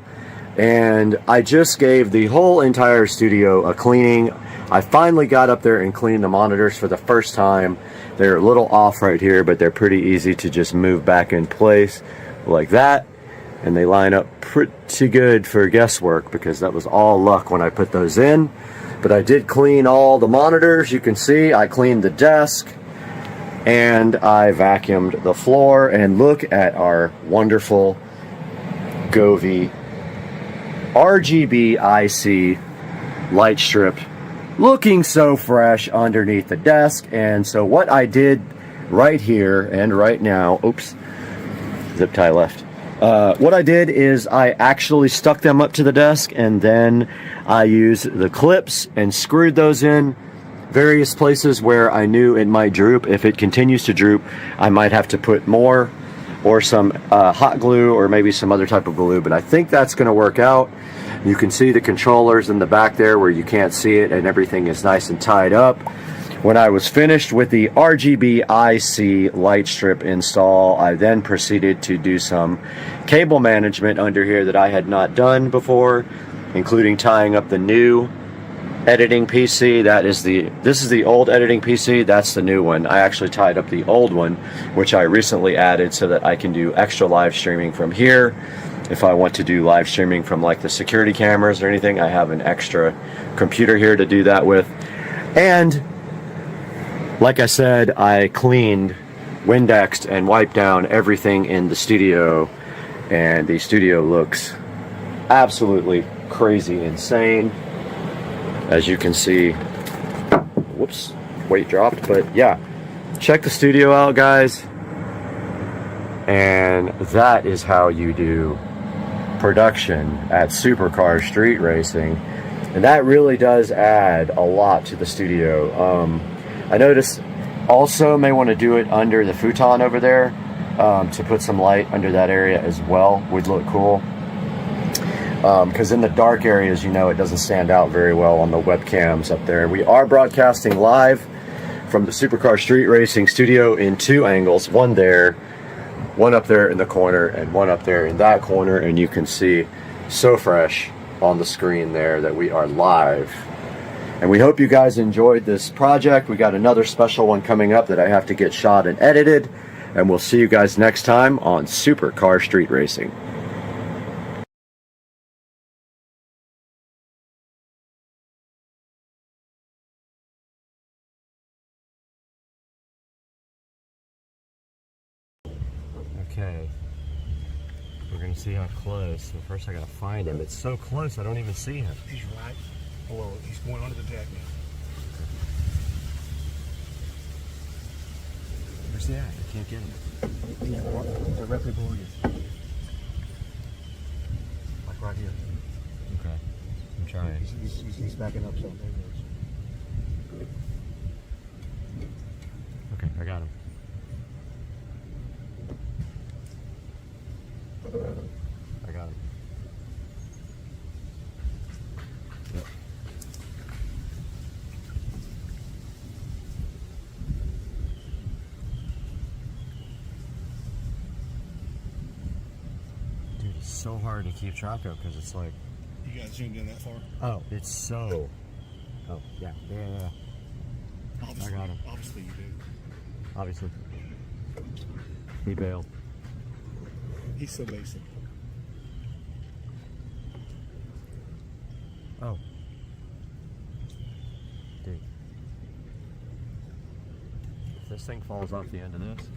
And I just gave the whole entire studio a cleaning. I finally got up there and cleaned the monitors for the first time. They're a little off right here, but they're pretty easy to just move back in place like that. And they line up pretty good for guesswork because that was all luck when I put those in. But I did clean all the monitors. You can see I cleaned the desk. And I vacuumed the floor, and look at our wonderful Govee RGB IC light strip looking so fresh underneath the desk. And so what I did right here and right now, oops, zip tie left. What I did is I actually stuck them up to the desk, and then I used the clips and screwed those in various places where I knew it might droop. If it continues to droop, I might have to put more or some hot glue or maybe some other type of glue, but I think that's going to work out. You can see the controllers in the back there where you can't see it, and everything is nice and tied up. When I was finished with the RGB IC light strip install, I then proceeded to do some cable management under here that I had not done before, including tying up the new editing PC. This is the old editing PC, that's the new one. I actually tied up the old one, which I recently added so that I can do extra live streaming from here. If I want to do live streaming from like the security cameras or anything, I have an extra computer here to do that with. And like I said, I cleaned, Windexed, and wiped down everything in the studio, and the studio looks absolutely crazy insane. As you can see, whoops, weight dropped, but yeah, check the studio out, guys. And that is how you do production at Supercar Street Racing. And that really does add a lot to the studio. I noticed also may want to do it under the futon over there, to put some light under that area as well, would look cool. Because in the dark areas, you know, it doesn't stand out very well on the webcams up there. We are broadcasting live from the Supercar Street Racing studio in two angles, one there, one up there in the corner, and one up there in that corner. And you can see so fresh on the screen there that we are live. And we hope you guys enjoyed this project. We got another special one coming up that I have to get shot and edited. And we'll see you guys next time on Supercar Street Racing. Okay, we're gonna see how close. So first I gotta find him. It's so close I don't even see him. He's right. Well, he's going under the jack now. Where's he at? I can't get him. He's directly below you. Like right here. Okay, I'm trying. He's backing up, so there he goes. Okay, I got him. I got him. Yep. Dude, it's so hard to keep track of because it's like... You guys zoomed in that far? Oh, it's so... Oh, yeah. Obviously, I got him. Obviously you do. Obviously. He bailed. He's so basic. Oh. Dude. If this thing falls off the end of this,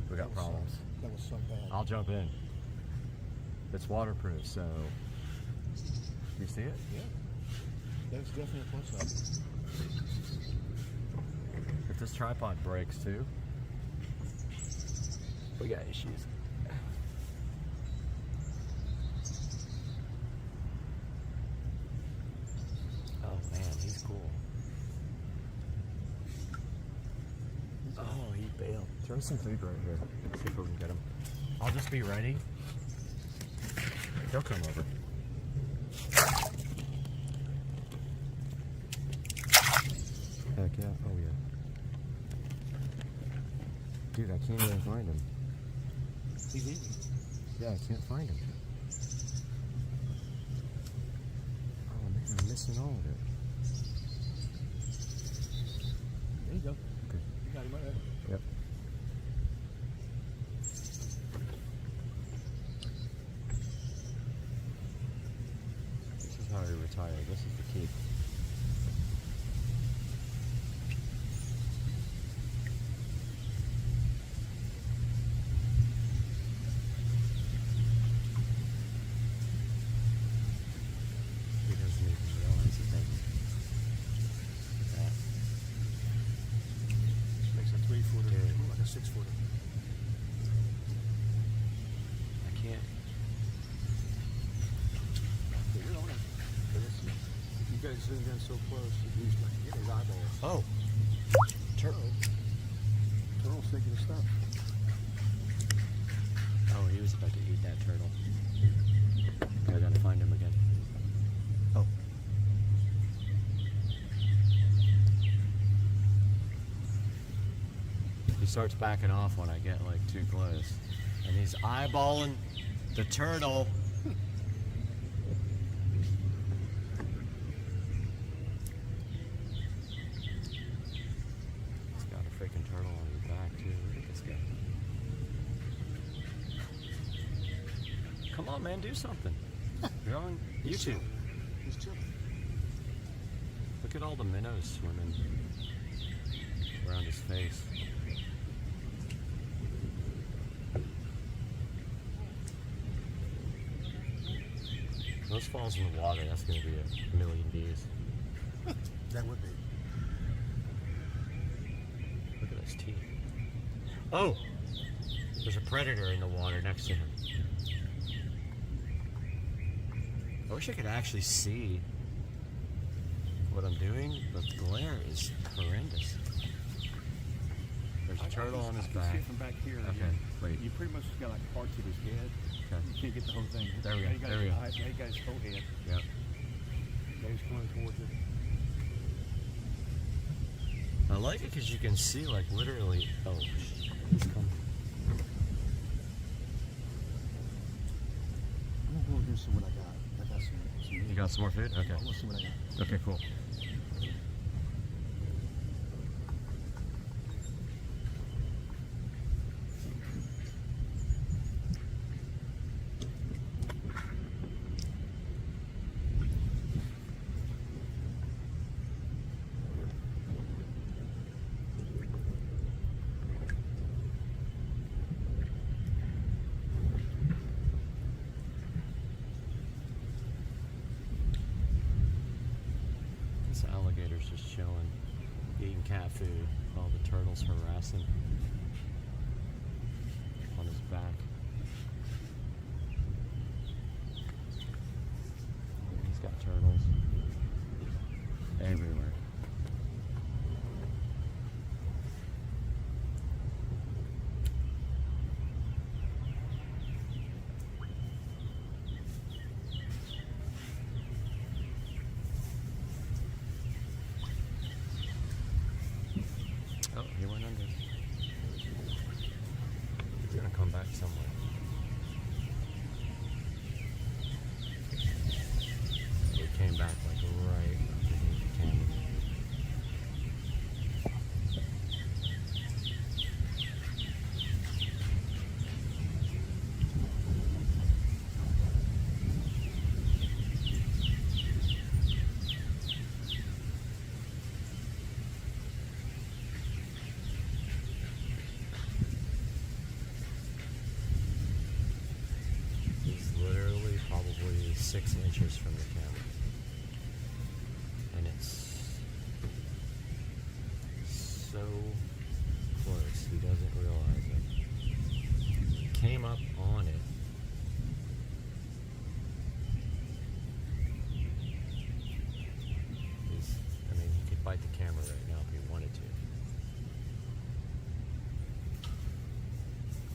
we got problems. That was so bad. I'll jump in. It's waterproof, so... You see it? Yeah. That's definitely a close-up. If this tripod breaks too, we got issues. Oh man, he's cool. Oh, he bailed. Throw some food right here. See if we can get him. I'll just be ready. He'll come over. Heck yeah. Oh yeah. Dude, I can't even find him. He's eating. Yeah, I can't find him. Oh man, I'm missing all of it. There you go. Okay. You got him right there. Yep. This is how he retired. This is the key. He doesn't even realize it, does he? Look at that. Makes a 3-footer. Dude. Ooh, like a 6-footer. I can't. Yeah, you're on it. You guys zoomed in so close, he's like get his eyeballs. Oh. Turtle. Turtle's thinking of stuff. Oh, he was about to eat that turtle. Okay, I gotta find him again. Oh. He starts backing off when I get like too close. And he's eyeballing the turtle. He's got a freaking turtle on his back too. Look at this guy. Come on, man, do something. You're on YouTube. He's chilling. Look at all the minnows swimming around his face. Those falls in the water, that's going to be a million views. That would be. Look at those teeth. Oh! There's a predator in the water next to him. I wish I could actually see what I'm doing, but the glare is horrendous. There's a turtle on his I can back. see it from back here. Okay, wait. You pretty much got like parts of his head. Okay. You can't get the whole thing. There we go, Now you got there we go. Now you got his whole head. Yep. Now he's coming towards it. I like it because you can see like literally, oh, he's coming. I'm gonna go and do some what I got. I got some You got some more food? Okay. I want to see what I got. Okay, cool. This alligator's just chilling, eating cat food while the turtle's harassing on his back. He's got turtles everywhere. Oh, he went under. He's gonna come back somewhere. He came back like right underneath the camera. He's literally probably 6 inches from the camera. And it's so close, he doesn't realize it. He came up on it. I mean, he could bite the camera right now if he wanted to.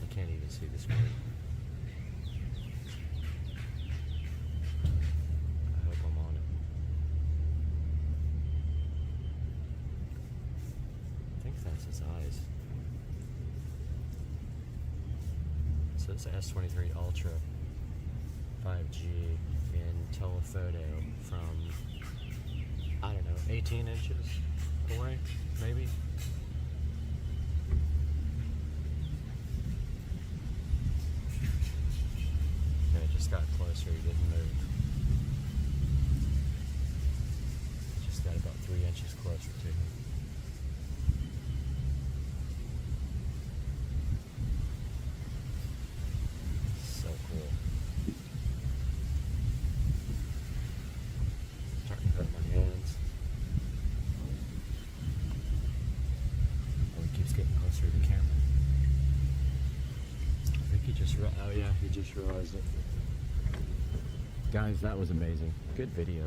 I can't even see the screen. I hope I'm on it. I think that's his eyes. So it's a S23 Ultra 5G in telephoto from, I don't know, 18 inches away, maybe. And it just got closer, he didn't move. Just got about 3 inches closer to him. So cool. Starting to hurt my hands. Oh, he keeps getting closer to the camera. I think he just oh yeah, he just realized it. Guys, that was amazing. Good video.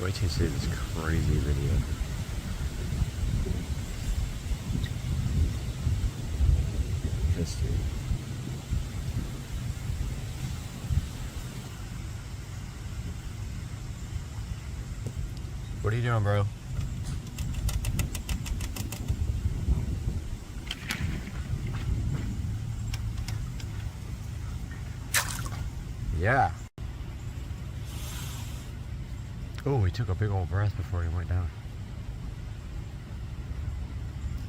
Wait till you see this crazy video. This dude. What are you doing, bro? Yeah. Oh, he took a big old breath before he went down.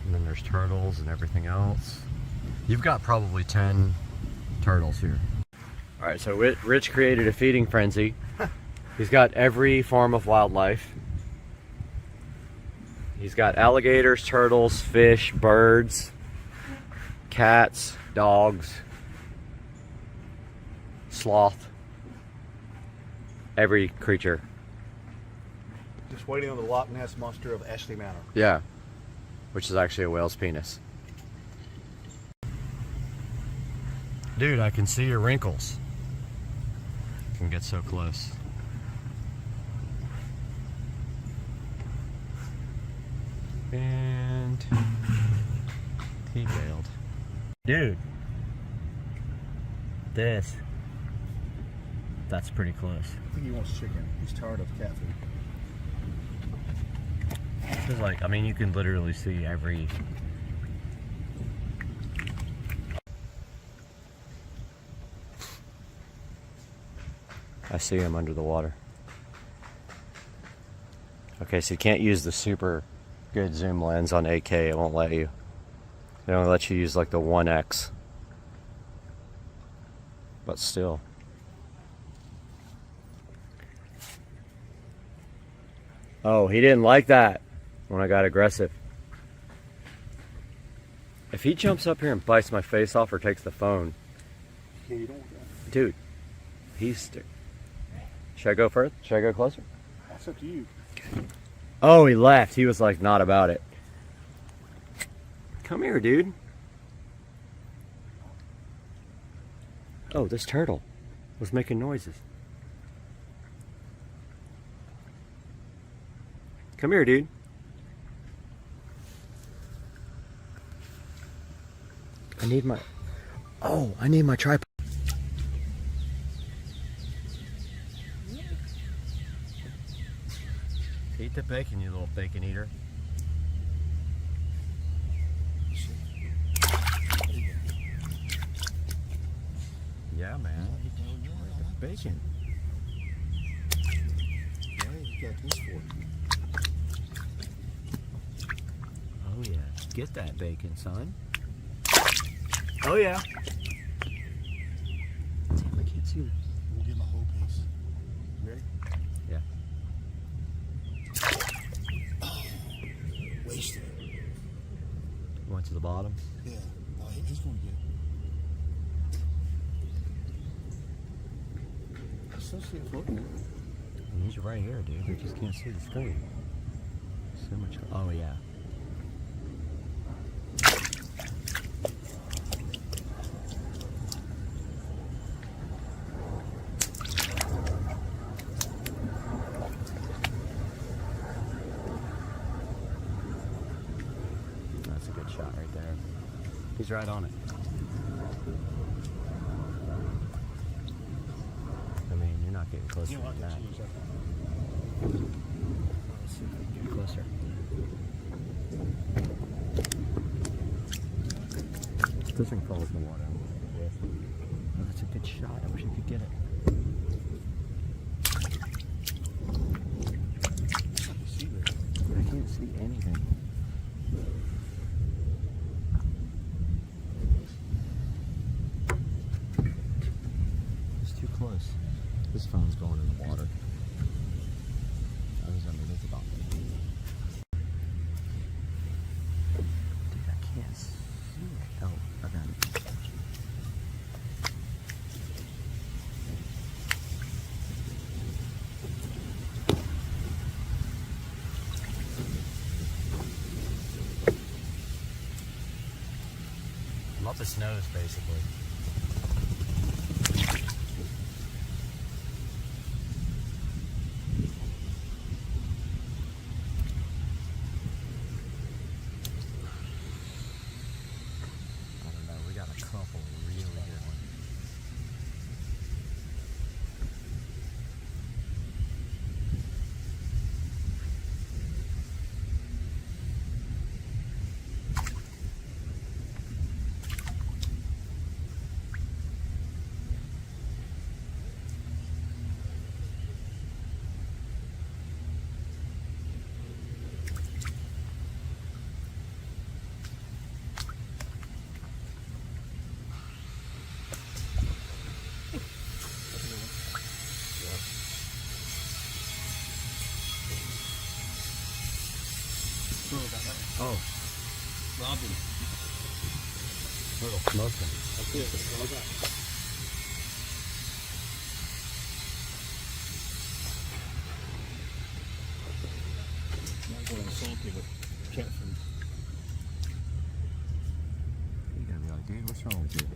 And then there's turtles and everything else. You've got probably 10 turtles here. All right, so Rich created a feeding frenzy. He's got every form of wildlife. He's got alligators, turtles, fish, birds, cats, dogs, sloth, every creature. Just waiting on the Loch Ness monster of Ashley Manor. Yeah, which is actually a whale's penis. Dude, I can see your wrinkles. I can get so close. And he bailed. Dude, that's pretty close. I think he wants chicken. He's tired of cat food. It's like, I mean, you can literally see every... I see him under the water. Okay, so you can't use the super good zoom lens on 8K. It won't let you. It only lets you use like the 1X. But still. Oh, he didn't like that when I got aggressive. If he jumps up here and bites my face off or takes the phone, Yeah, you don't want that. dude, he's... Should I go further? Should I go closer? That's up to you. Oh, he left. He was like not about it. Come here, dude. Oh, this turtle was making noises. Come here, dude. I need my... Oh, I need my tripod. Eat the bacon, you little bacon eater. Yeah, man. The bacon. Yeah, you got this for it. Oh, yeah. Get that bacon, son. Oh, yeah. Damn, I can't see it. We'll get my whole piece. You ready? Yeah. Wasted it. Went to the bottom. Yeah. No, he's going to get it. I still see it floating. He's right here, dude. We just can't see the screen. So much. Oh, yeah. That's a good shot right there. He's right on it. I mean, you're not getting closer than that. Let's see if we can get closer. This thing falls in the water. Oh, that's a good shot. I wish I could get it. I can't see anything. It's too close. This phone's going in the water. I was underneath the dock. Dude, I can't see it. Oh, I got it. Lots of snows, basically. Oh. Robin. Little smoking. That's it. That's all I got. Not going salty with cat food. You gotta be like, dude, what's wrong with you?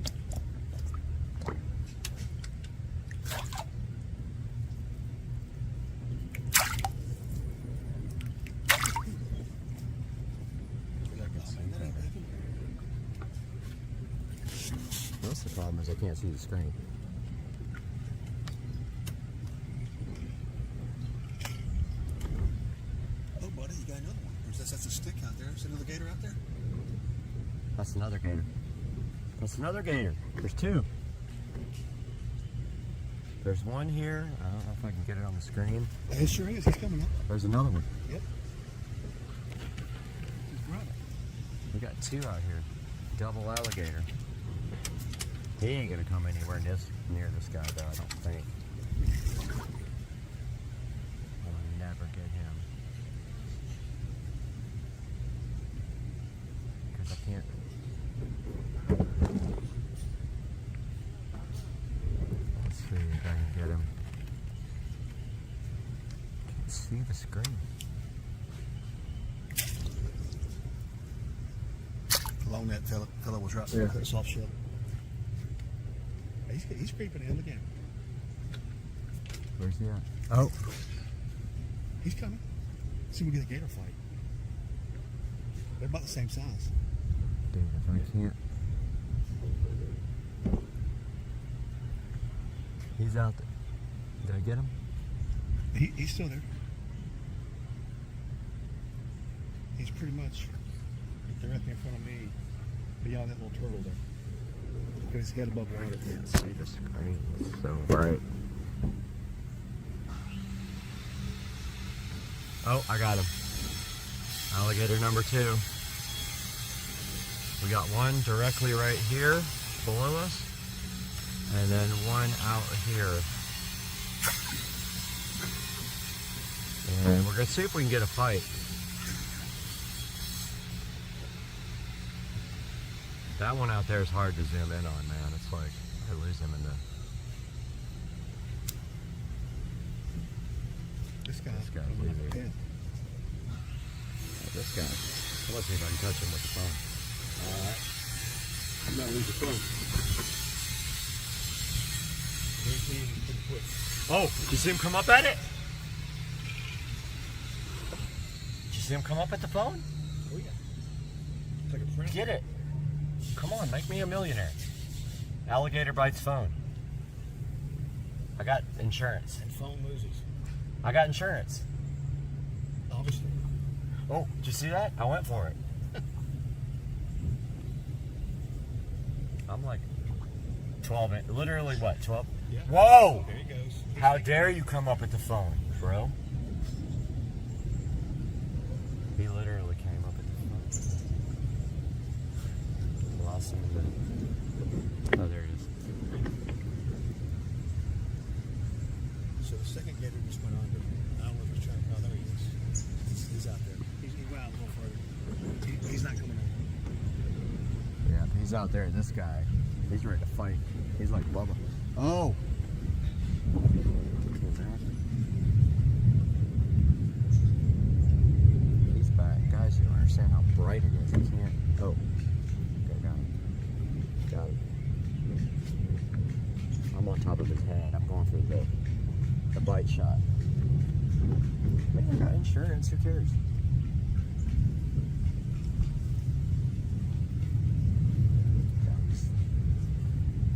That's the problem, is I can't see the screen. Oh, buddy, you got another one. That's a stick out there. Is another gator out there? That's another gator. That's another gator. There's two. There's one here. I don't know if I can get it on the screen. It sure is. He's coming up. There's another one. Yep. He's running. We got two out here. Double alligator. He ain't gonna come anywhere near this guy though, I don't think. I'll never get him. Because I can't. Let's see if I can get him. Can't see the screen. Along that fella was right there. Yeah. Soft shell. He's creeping in again. Where's he at? Oh. He's coming. See if we get a gator fight. They're about the same size. Dude, if I can't. He's out there. Did I get him? He's still there. He's pretty much directly in front of me, beyond that little turtle there. Got his head above water. Can't see the screen. It's so bright. Oh, I got him. Alligator number 2. We got one directly right here below us, and then one out here. And we're gonna see if we can get a fight. That one out there is hard to zoom in on, man. It's like I lose him in the. This guy's easy. Yeah. This guy. Let's see if I can touch him with the phone. Alright. I'm not losing the phone. Oh, did you see him come up at it? Did you see him come up at the phone? Oh yeah. It's like a friend. Get it. Come on, make me a millionaire. Alligator bites phone. I got insurance. And phone loses. I got insurance. Obviously. Oh, did you see that? I went for it. I'm like 12, literally what, 12? Yeah. Whoa! There he goes. How dare you come up at the phone, bro? He literally came up at the phone. Lost him in the... Oh, there it is. So the second gator just went under. I don't know if he's trying to... Oh, there he is. He's out there. He went out a little further. He's not coming over. Yeah, he's out there. This guy, he's ready to fight. He's like Bubba. Oh! He's back. Guys, you don't understand how bright it is. I can't... Oh. Okay, got it. Got it. I'm on top of his head. I'm going for the bite shot. Man, I got insurance. Who cares?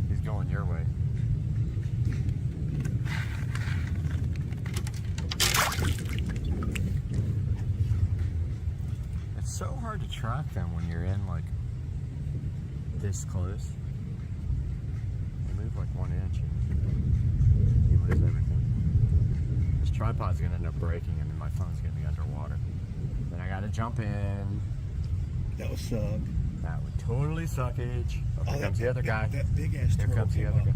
He's going your way. It's so hard to track them when you're in like this close. You move like 1 inch and you lose everything. This tripod's gonna end up breaking and then my phone's gonna be underwater. Then I gotta jump in. That was suck. That would totally suckage. Oh, here comes the other guy. That big ass Here turtle comes the came other up. guy.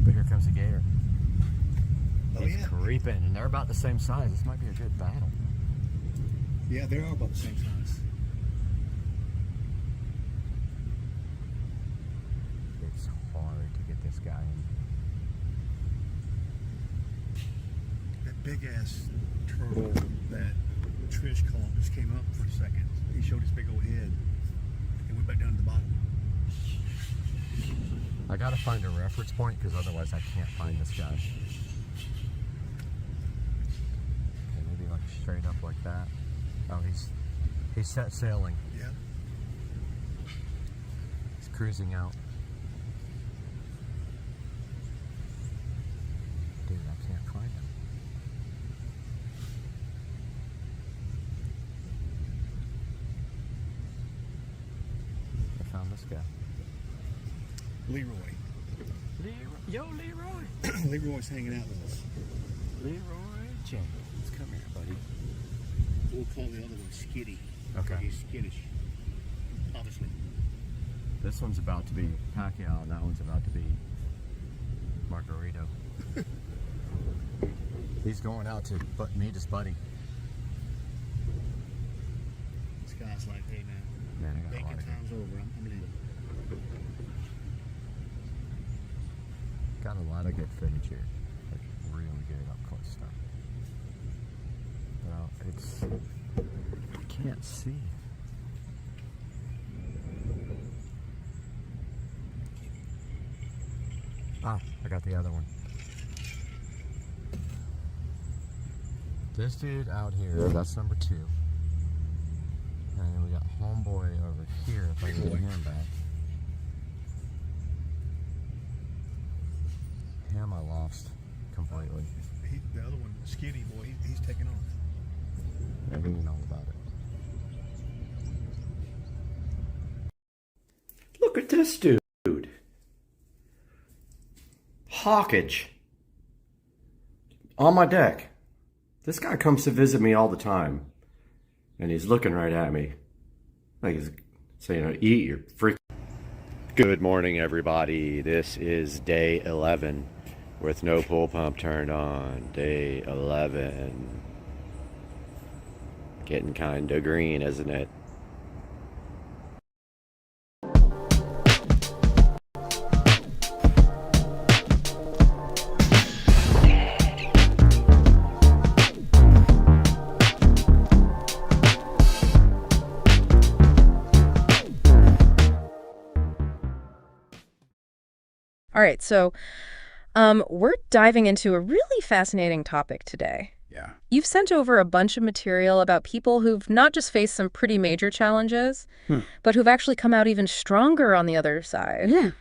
But here comes the gator. Oh, He's yeah. creeping, and they're about the same size. This might be a good battle. Yeah, they are about the same size. It's hard to get this guy in. That big ass turtle that Trish caught just came up for a second. He showed his big old head and went back down to the bottom. I gotta find a reference point because otherwise I can't find this guy. Okay, maybe like straight up like that. Oh, he's set sailing. Yeah. He's cruising out. Dude, I can't find him. I found this guy. Leroy. Yo, Leroy. Leroy's hanging out with us. Leroy James. Come here, buddy. We'll call the other one Skitty. Okay. He's skittish. Obviously. This one's about to be Pacquiao, and that one's about to be Margarito. He's going out to meet his buddy. This guy's like, hey man, I got a lot bacon of time's over. I'm leaving. Got a lot of good footage here. Like really good up close stuff. But it's... I can't see. Ah, I got the other one. This dude out here, that's number 2. And then we got homeboy over here, if I can get him back. Him I lost completely. The other one, Skitty boy, he's taking off. Yeah, we know all about it. Look at this dude. Hawkage. On my deck. This guy comes to visit me all the time. And he's looking right at me. Like he's saying, eat your freak. Good morning, everybody. This is day 11 with no pool pump turned on. Day 11. Getting kind of green, isn't it? All right, so we're diving into a really fascinating topic today. Yeah. You've sent over a bunch of material about people who've not just faced some pretty major challenges, but who've actually come out even stronger on the other side. Yeah.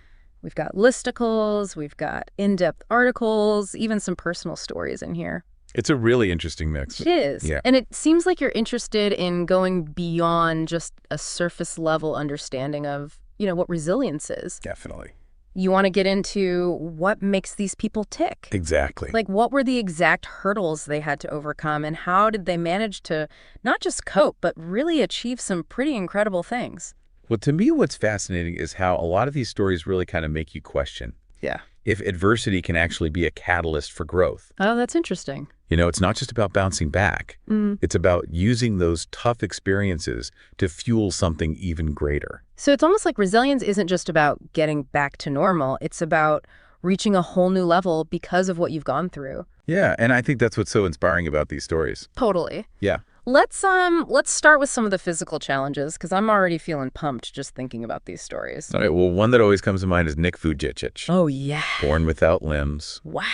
We've got listicles, we've got in-depth articles, even some personal stories in here. It's a really interesting mix. It is. Yeah. And it seems like you're interested in going beyond just a surface level understanding of what resilience is. Definitely. You want to get into what makes these people tick. Exactly. Like, what were the exact hurdles they had to overcome, and how did they manage to not just cope, but really achieve some pretty incredible things? Well, to me, what's fascinating is how a lot of these stories really kind of make you question. Yeah. If adversity can actually be a catalyst for growth. Oh, that's interesting. It's not just about bouncing back. It's about using those tough experiences to fuel something even greater. So it's almost like resilience isn't just about getting back to normal. It's about reaching a whole new level because of what you've gone through. Yeah, and I think that's what's so inspiring about these stories. Totally. Yeah. Let's start with some of the physical challenges, because I'm already feeling pumped just thinking about these stories. All right, well, one that always comes to mind is Nick Vujicic. Oh, yeah. Born without limbs. Wow.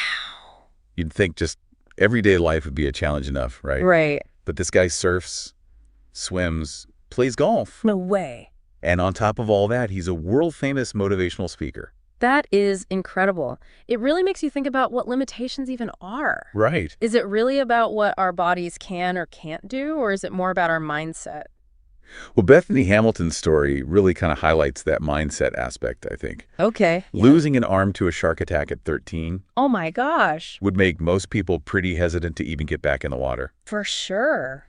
You'd think just everyday life would be a challenge enough, right? Right. But this guy surfs, swims, plays golf. No way. And on top of all that, he's a world-famous motivational speaker. That is incredible. It really makes you think about what limitations even are. Right. Is it really about what our bodies can or can't do, or is it more about our mindset? Well, Bethany Hamilton's story really kind of highlights that mindset aspect, I think. Okay. Yeah. Losing an arm to a shark attack at 13 Oh my gosh. would make most people pretty hesitant to even get back in the water. For sure.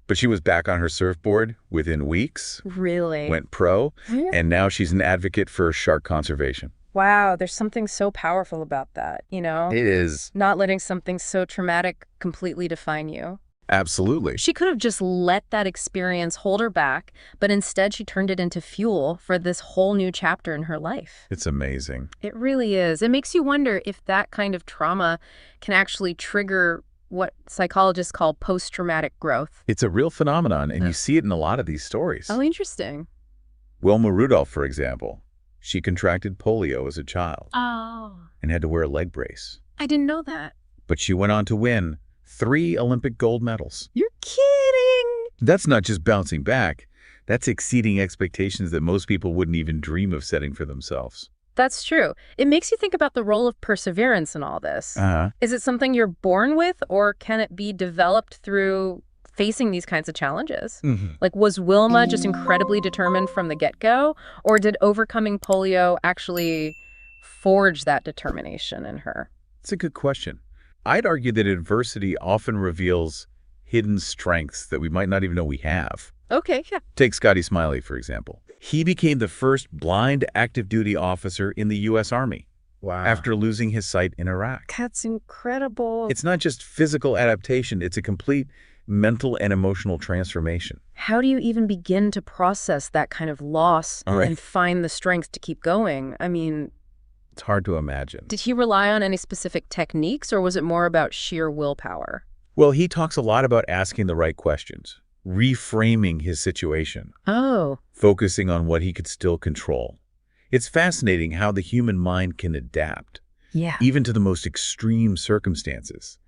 But she was back on her surfboard within weeks, Really? went pro, and now she's an advocate for shark conservation. Wow, there's something so powerful about that, It is. Not letting something so traumatic completely define you. Absolutely. She could have just let that experience hold her back, but instead she turned it into fuel for this whole new chapter in her life. It's amazing. It really is. It makes you wonder if that kind of trauma can actually trigger what psychologists call post-traumatic growth. It's a real phenomenon, and you see it in a lot of these stories. Oh, interesting. Wilma Rudolph, for example, she contracted polio as a child Oh, and had to wear a leg brace. I didn't know that. But she went on to win 3 Olympic gold medals. You're kidding. That's not just bouncing back. That's exceeding expectations that most people wouldn't even dream of setting for themselves. That's true. It makes you think about the role of perseverance in all this. Is it something you're born with, or can it be developed through facing these kinds of challenges? Like, was Wilma just incredibly determined from the get-go, or did overcoming polio actually forge that determination in her? It's a good question. I'd argue that adversity often reveals hidden strengths that we might not even know we have. Okay, yeah. Take Scotty Smiley, for example. He became the first blind active duty officer in the U.S. Army. Wow. After losing his sight in Iraq. That's incredible. It's not just physical adaptation, it's a complete mental and emotional transformation. How do you even begin to process that kind of loss and find the strength to keep going? I mean, it's hard to imagine. Did he rely on any specific techniques, or was it more about sheer willpower? Well, he talks a lot about asking the right questions, reframing his situation. Oh. Focusing on what he could still control. It's fascinating how the human mind can adapt, even to the most extreme circumstances.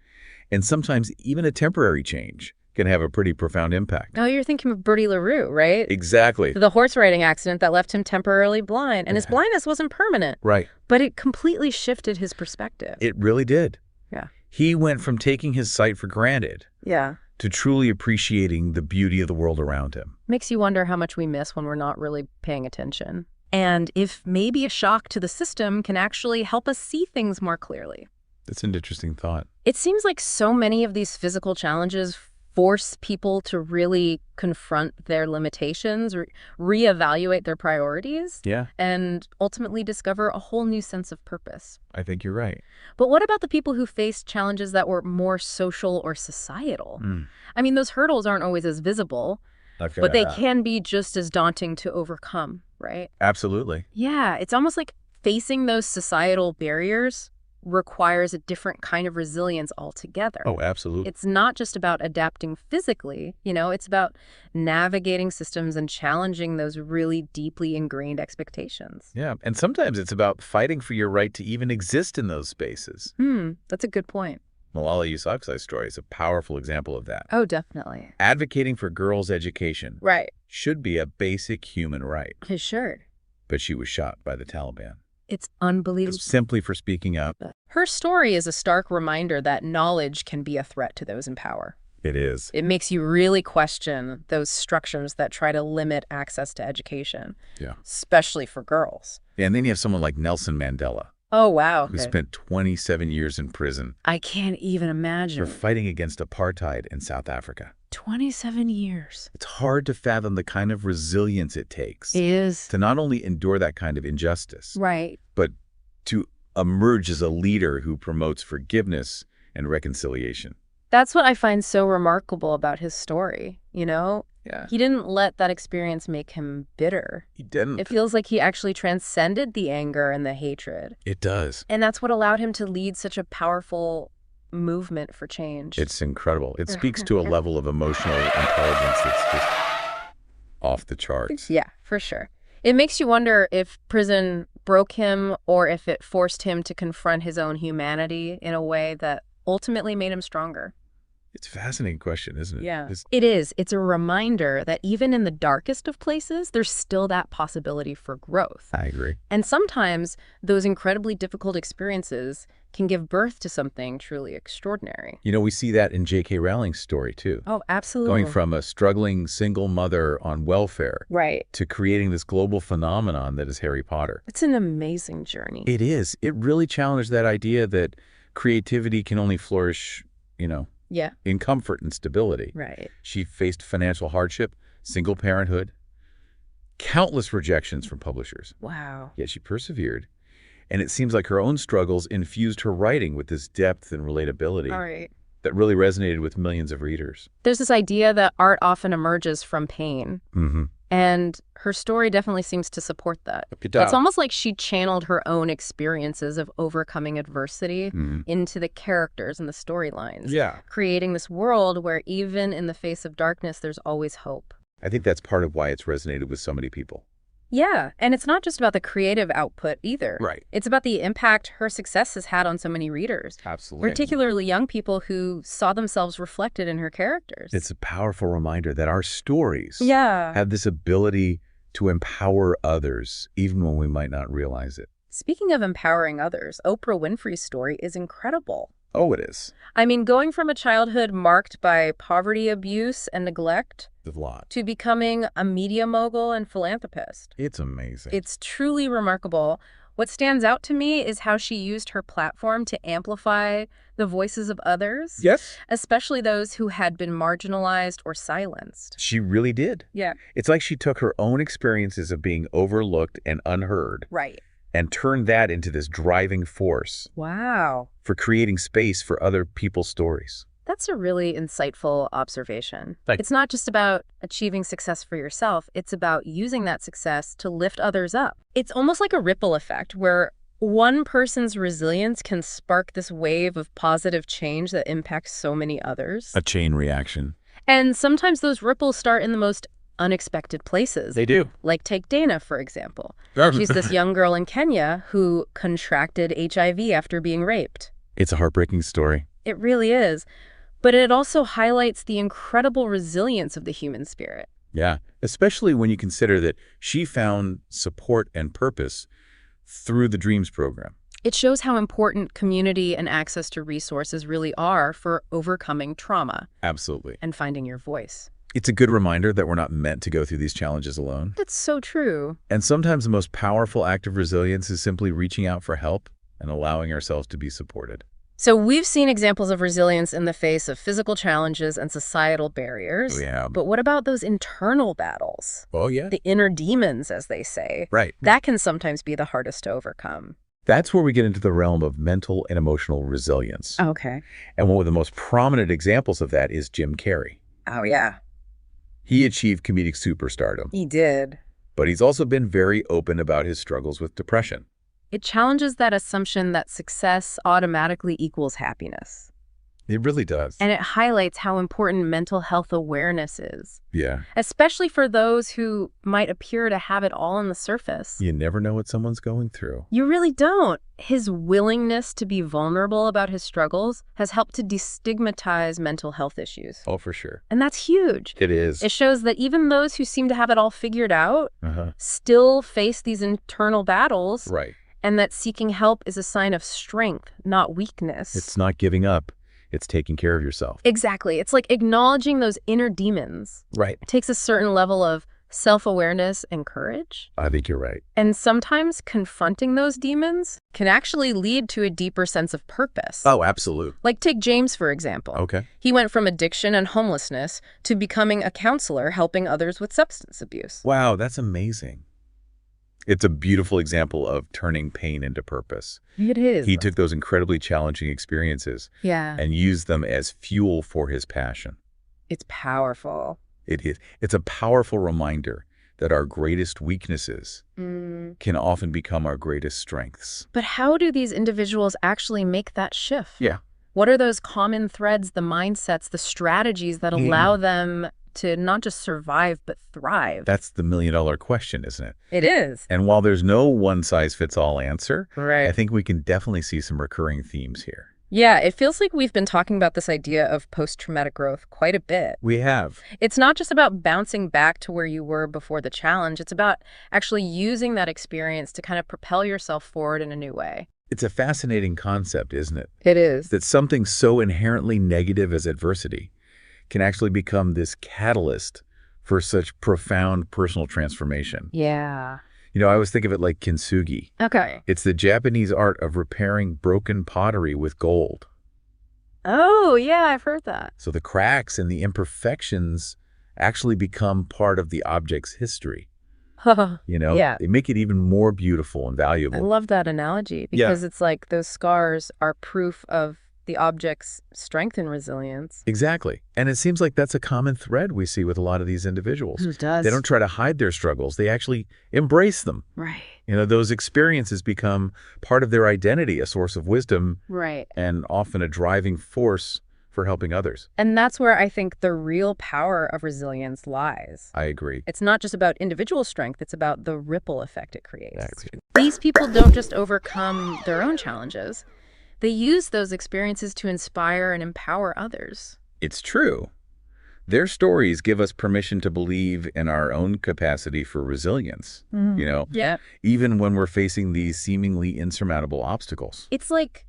And sometimes even a temporary change can have a pretty profound impact. Oh, you're thinking of Bertie LaRue, right? Exactly. The horse riding accident that left him temporarily blind. And his blindness wasn't permanent. Right. But it completely shifted his perspective. It really did. Yeah. He went from taking his sight for granted to truly appreciating the beauty of the world around him. Makes you wonder how much we miss when we're not really paying attention. And if maybe a shock to the system can actually help us see things more clearly. That's an interesting thought. It seems like so many of these physical challenges force people to really confront their limitations, reevaluate their priorities, and ultimately discover a whole new sense of purpose. I think you're right. But what about the people who faced challenges that were more social or societal? I mean, those hurdles aren't always as visible, but they can be just as daunting to overcome, right? Absolutely. Yeah, it's almost like facing those societal barriers requires a different kind of resilience altogether. Oh, absolutely. It's not just about adapting physically, it's about navigating systems and challenging those really deeply ingrained expectations. Yeah, and sometimes it's about fighting for your right to even exist in those spaces. That's a good point. Malala Yousafzai's story is a powerful example of that. Oh, definitely. Advocating for girls' education should be a basic human right. It should. But she was shot by the Taliban. It's unbelievable. Simply for speaking up. Her story is a stark reminder that knowledge can be a threat to those in power. It is. It makes you really question those structures that try to limit access to education. Yeah. Especially for girls. Yeah, and then you have someone like Nelson Mandela. Oh, wow. Who spent 27 years in prison. I can't even imagine. For fighting against apartheid in South Africa. 27 years. It's hard to fathom the kind of resilience it takes. It is. To not only endure that kind of injustice. Right. But to emerge as a leader who promotes forgiveness and reconciliation. That's what I find so remarkable about his story, you know? Yeah. He didn't let that experience make him bitter. He didn't. It feels like he actually transcended the anger and the hatred. It does. And that's what allowed him to lead such a powerful movement for change. It's incredible. It speaks to a level of emotional intelligence that's just off the charts. Yeah, for sure. It makes you wonder if prison broke him or if it forced him to confront his own humanity in a way that ultimately made him stronger. It's a fascinating question, isn't it? Yeah. It is. It's a reminder that even in the darkest of places, there's still that possibility for growth. I agree. And sometimes those incredibly difficult experiences can give birth to something truly extraordinary. You know, we see that in J.K. Rowling's story, too. Oh, absolutely. Going from a struggling single mother on welfare to creating this global phenomenon that is Harry Potter. It's an amazing journey. It is. It really challenged that idea that creativity can only flourish, you know, in comfort and stability. Right. She faced financial hardship, single parenthood, countless rejections from publishers. Wow. Yet she persevered. And it seems like her own struggles infused her writing with this depth and relatability that really resonated with millions of readers. There's this idea that art often emerges from pain. Mm-hmm. And her story definitely seems to support that. It does. It's almost like she channeled her own experiences of overcoming adversity into the characters and the storylines. Yeah. Creating this world where even in the face of darkness, there's always hope. I think that's part of why it's resonated with so many people. Yeah, and it's not just about the creative output either. Right. It's about the impact her success has had on so many readers. Absolutely. Particularly young people who saw themselves reflected in her characters. It's a powerful reminder that our stories Yeah. have this ability to empower others, even when we might not realize it. Speaking of empowering others, Oprah Winfrey's story is incredible. Oh, it is. I mean, going from a childhood marked by poverty, abuse, and neglect A lot. to becoming a media mogul and philanthropist. It's amazing. It's truly remarkable. What stands out to me is how she used her platform to amplify the voices of others. Yes. Especially those who had been marginalized or silenced. She really did. Yeah. It's like she took her own experiences of being overlooked and unheard Right. and turned that into this driving force Wow. for creating space for other people's stories. That's a really insightful observation. Thank you. It's not just about achieving success for yourself. It's about using that success to lift others up. It's almost like a ripple effect where one person's resilience can spark this wave of positive change that impacts so many others. A chain reaction. And sometimes those ripples start in the most unexpected places. They do. Like take Dana, for example. She's this young girl in Kenya who contracted HIV after being raped. It's a heartbreaking story. It really is. But it also highlights the incredible resilience of the human spirit. Yeah, especially when you consider that she found support and purpose through the Dreams program. It shows how important community and access to resources really are for overcoming trauma. Absolutely. And finding your voice. It's a good reminder that we're not meant to go through these challenges alone. That's so true. And sometimes the most powerful act of resilience is simply reaching out for help and allowing ourselves to be supported. So we've seen examples of resilience in the face of physical challenges and societal barriers. Yeah. But what about those internal battles? Oh, yeah. The inner demons, as they say. Right. That can sometimes be the hardest to overcome. That's where we get into the realm of mental and emotional resilience. Okay. And one of the most prominent examples of that is Jim Carrey. Oh, yeah. He achieved comedic superstardom. He did. But he's also been very open about his struggles with depression. It challenges that assumption that success automatically equals happiness. It really does. And it highlights how important mental health awareness is. Yeah. Especially for those who might appear to have it all on the surface. You never know what someone's going through. You really don't. His willingness to be vulnerable about his struggles has helped to destigmatize mental health issues. Oh, for sure. And that's huge. It is. It shows that even those who seem to have it all figured out still face these internal battles. Right. And that seeking help is a sign of strength, not weakness. It's not giving up. It's taking care of yourself. Exactly. It's like acknowledging those inner demons. Right. It takes a certain level of self-awareness and courage. I think you're right. And sometimes confronting those demons can actually lead to a deeper sense of purpose. Oh, absolutely. Like take James, for example. Okay. He went from addiction and homelessness to becoming a counselor helping others with substance abuse. Wow, that's amazing. It's a beautiful example of turning pain into purpose. It is. He took those incredibly challenging experiences and used them as fuel for his passion. It's powerful. It is. It's a powerful reminder that our greatest weaknesses can often become our greatest strengths. But how do these individuals actually make that shift? Yeah. What are those common threads, the mindsets, the strategies that allow them to not just survive, but thrive? That's the million-dollar question, isn't it? It is. And while there's no one-size-fits-all answer, Right. I think we can definitely see some recurring themes here. Yeah, it feels like we've been talking about this idea of post-traumatic growth quite a bit. We have. It's not just about bouncing back to where you were before the challenge. It's about actually using that experience to kind of propel yourself forward in a new way. It's a fascinating concept, isn't it? It is. That something so inherently negative as adversity can actually become this catalyst for such profound personal transformation. Yeah. You know, I always think of it like kintsugi. Okay. It's the Japanese art of repairing broken pottery with gold. Oh, yeah, I've heard that. So the cracks and the imperfections actually become part of the object's history. You know, Yeah. they make it even more beautiful and I valuable. love that analogy Yeah. because it's like those scars are proof of the object's strength and resilience. Exactly. And it seems like that's a common thread we see with a lot of these individuals. It does. They don't try to hide their struggles. They actually embrace them. Right. You know, those experiences become part of their identity, a source of wisdom, Right. and often a driving force for helping others. And that's where I think the real power of resilience lies. I agree. It's not just about individual strength, it's about the ripple effect it creates. Exactly. These people don't just overcome their own challenges. They use those experiences to inspire and empower others. It's true. Their stories give us permission to believe in our own capacity for resilience, you know, Yeah. even when we're facing these seemingly insurmountable obstacles. It's like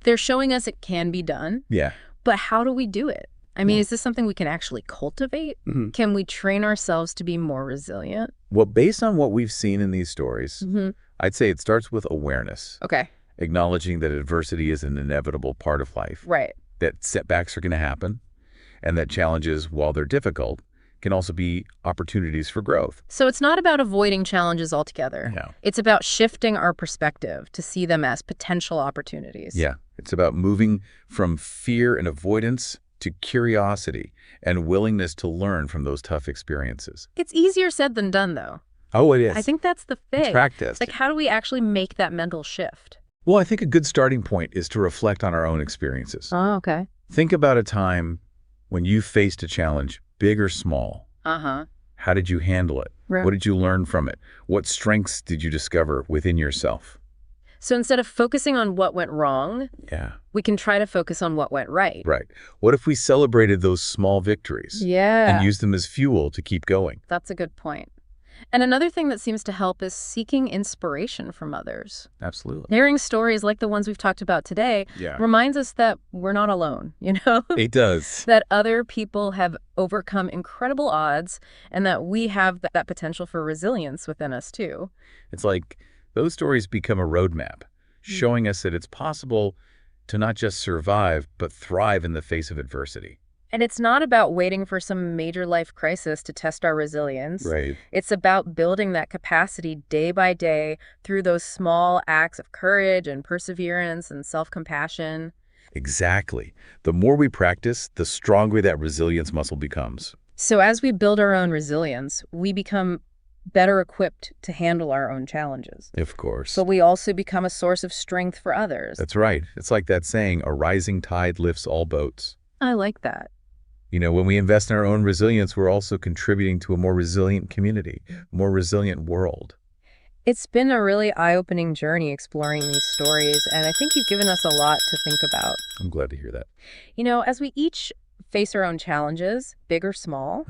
they're showing us it can be done, Yeah. but how do we do it? I mean, is this something we can actually cultivate? Can we train ourselves to be more resilient? Well, based on what we've seen in these stories, I'd say it starts with awareness. Okay. Acknowledging that adversity is an inevitable part of life. Right. That setbacks are going to happen, and that challenges, while they're difficult, can also be opportunities for growth. So it's not about avoiding challenges altogether. No. It's about shifting our perspective to see them as potential opportunities. Yeah, it's about moving from fear and avoidance to curiosity and willingness to learn from those tough experiences. It's easier said than done, though. Oh, it is. I think that's the thing. It's practice. Like, how do we actually make that mental shift? Well, I think a good starting point is to reflect on our own experiences. Oh, okay. Think about a time when you faced a challenge, big or small. Uh-huh. How did you handle it? Right. What did you learn from it? What strengths did you discover within yourself? So instead of focusing on what went wrong, Yeah. we can try to focus on what went right. Right. What if we celebrated those small victories? Yeah. And used them as fuel to keep going? That's a good point. And another thing that seems to help is seeking inspiration from others. Absolutely. Hearing stories like the ones we've talked about today reminds us that we're not alone, you know? It does. That other people have overcome incredible odds and that we have that potential for resilience within us too. It's like those stories become a roadmap, showing us that it's possible to not just survive, but thrive in the face of adversity. And it's not about waiting for some major life crisis to test our resilience. Right. It's about building that capacity day by day through those small acts of courage and perseverance and self-compassion. Exactly. The more we practice, the stronger that resilience muscle becomes. So as we build our own resilience, we become better equipped to handle our own challenges. Of course. But we also become a source of strength for others. That's right. It's like that saying, a rising tide lifts all boats. I like that. You know, when we invest in our own resilience, we're also contributing to a more resilient community, a more resilient world. It's been a really eye-opening journey exploring these stories, and I think you've given us a lot to think about. I'm glad to hear that. You know, as we each face our own challenges, big or small,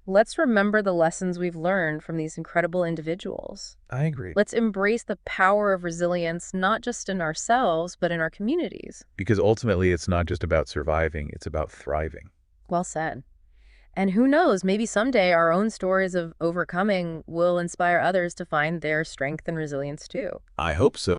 Let's remember the lessons we've learned from these incredible individuals. I agree. Let's embrace the power of resilience, not just in ourselves, but in our communities. Because ultimately, it's not just about surviving, it's about thriving. Well said. And who knows, maybe someday our own stories of overcoming will inspire others to find their strength and resilience too. I hope so.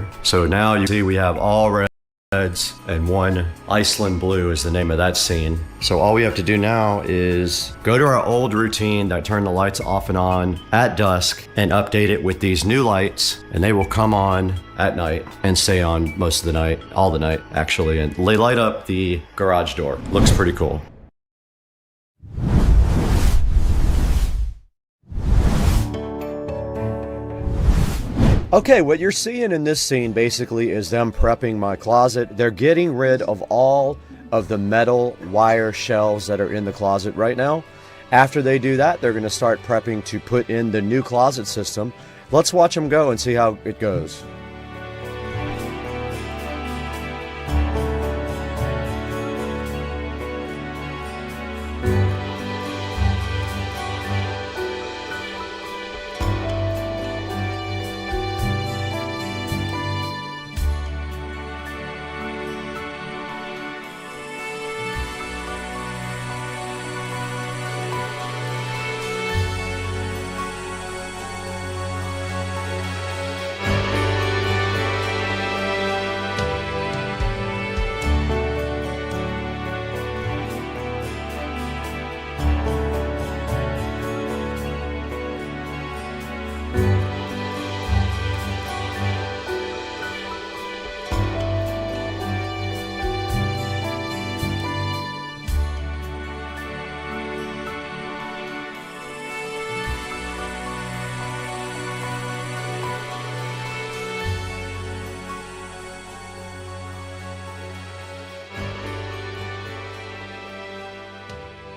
color. So now you see we have all reds and one Iceland blue is the name of that scene. So all we have to do now is go to our old routine that turned the lights off and on at dusk and update it with these new lights, and they will come on at night and stay on most of the night, all the night actually, and they light up the garage door. Looks pretty cool. Okay, what you're seeing in this scene basically is them prepping my closet. They're getting rid of all of the metal wire shelves that are in the closet right now. After they do that, they're going to start prepping to put in the new closet system. Let's watch them go and see how it goes.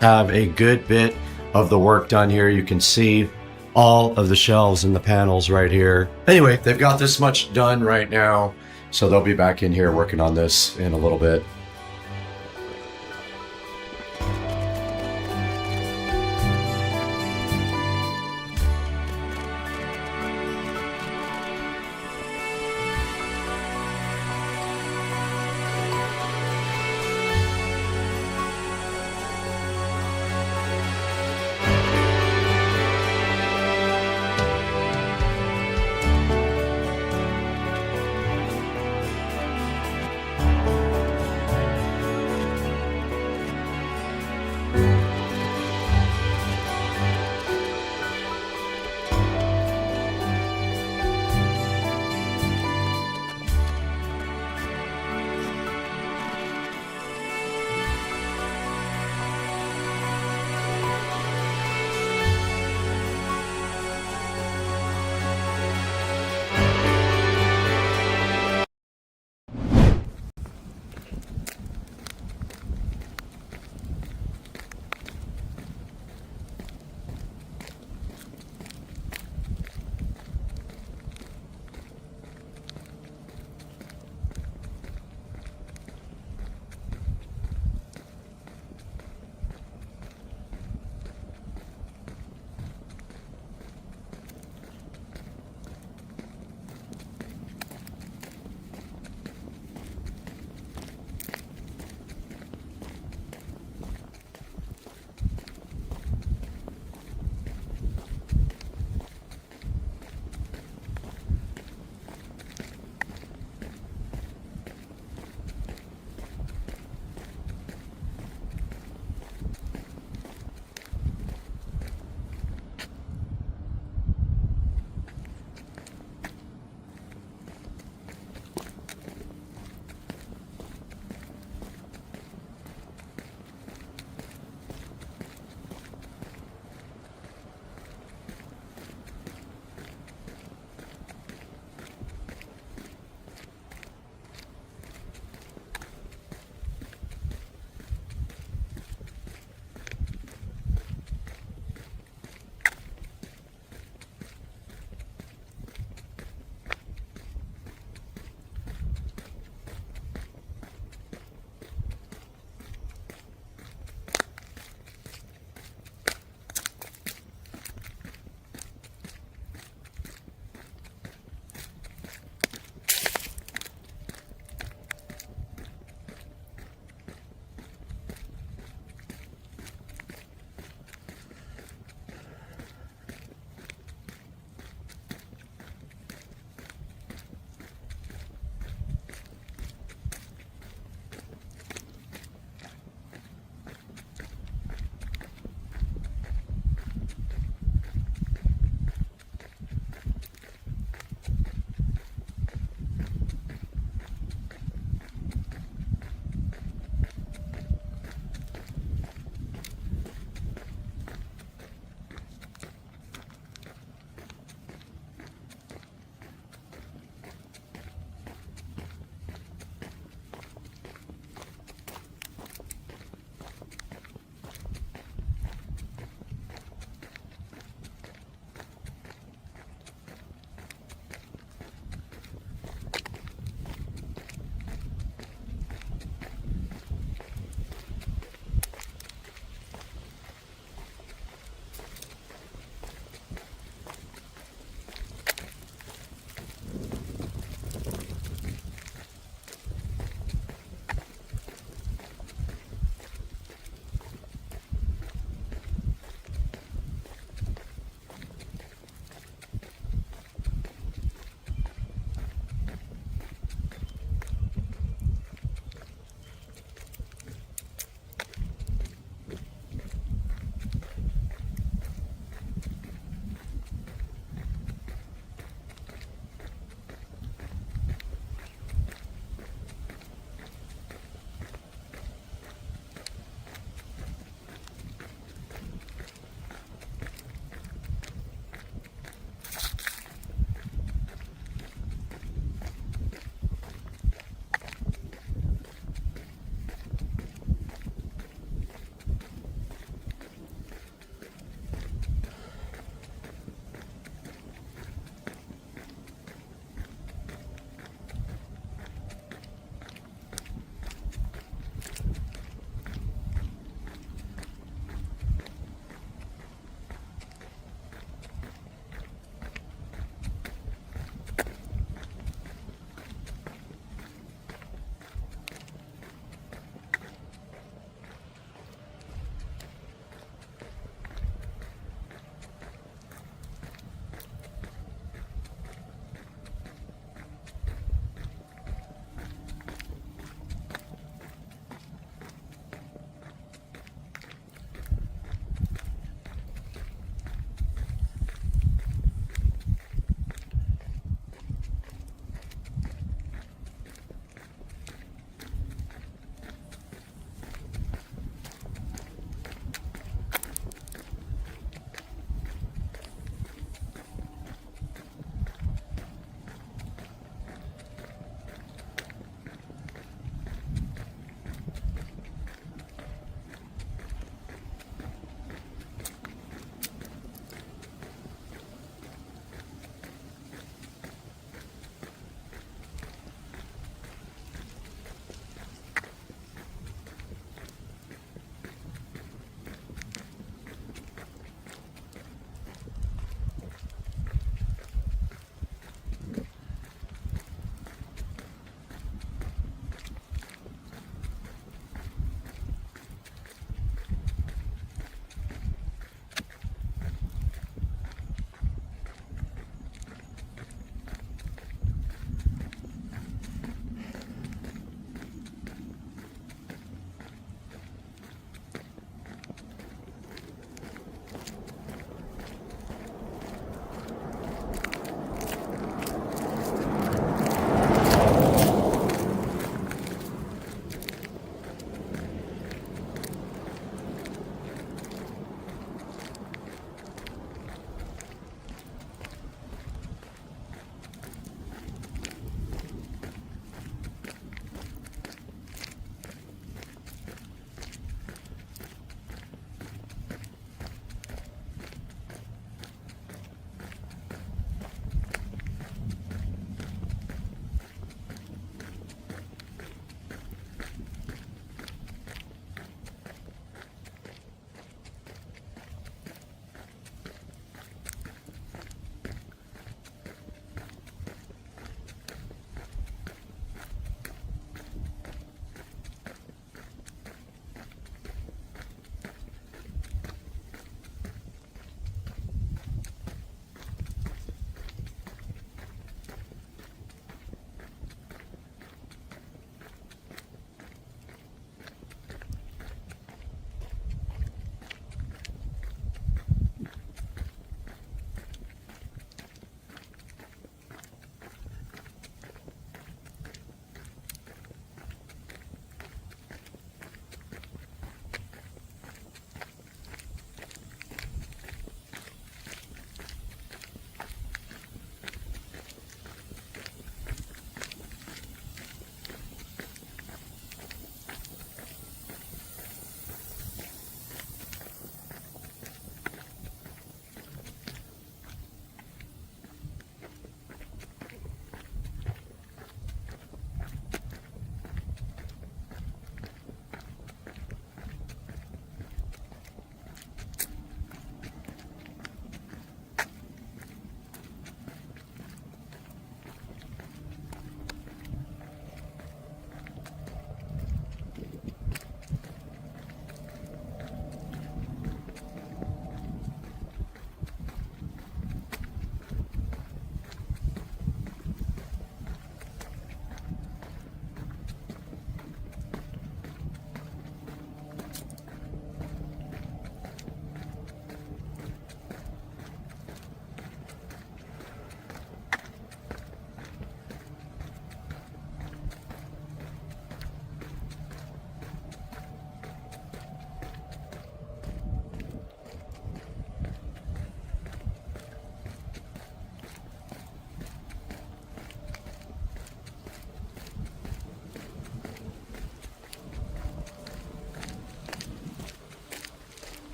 Have a good bit of the work done here. You can see all of the shelves and the panels right here. Anyway, they've got this much done right now, so they'll be back in here working on this in a little bit.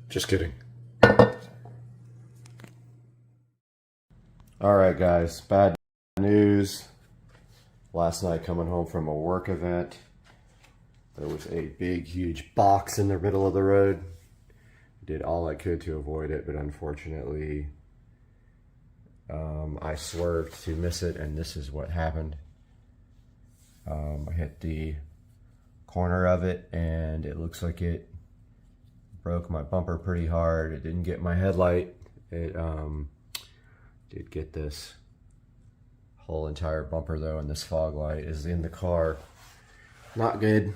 Just kidding. All right, guys, bad news. Last night coming home from a work event, there was a big, huge box in the middle of the road. Did all I could to avoid it, but unfortunately, I swerved to miss it, and this is what happened. I hit the corner of it, and it looks like it broke my bumper pretty hard. It didn't get my headlight. It did get this whole entire bumper though, and this fog light is in the car. Not good.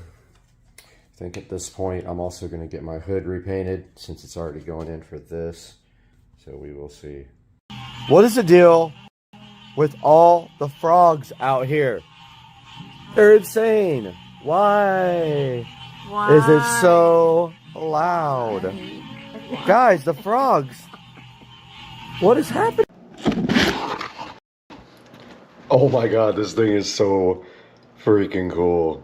I think at this point I'm also going to get my hood repainted since it's already going in for this. So we will see. What is the deal with all the frogs out here? They're insane. Why? Is it so loud? Guys, the frogs. What is happening? Oh my god, this thing is so freaking cool.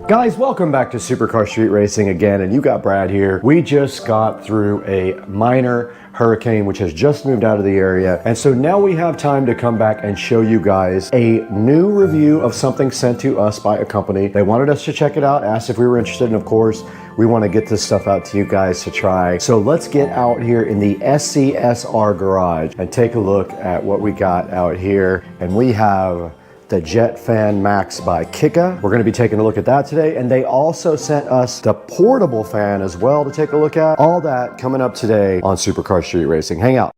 Guys, welcome back to Supercar Street Racing again, and you got Brad here. We just got through a minor hurricane which has just moved out of the area, and so now we have time to come back and show you guys a new review of something sent to us by a company. They wanted us to check it out, asked if we were interested, and of course we want to get this stuff out to you guys to try. So let's get out here in the SCSR garage and take a look at what we got out here. And we have the Jet Fan Max by Kika. We're going to be taking a look at that today, and they also sent us the portable fan as well to take a look at. All that coming up today on Supercar Street Racing. Hang out.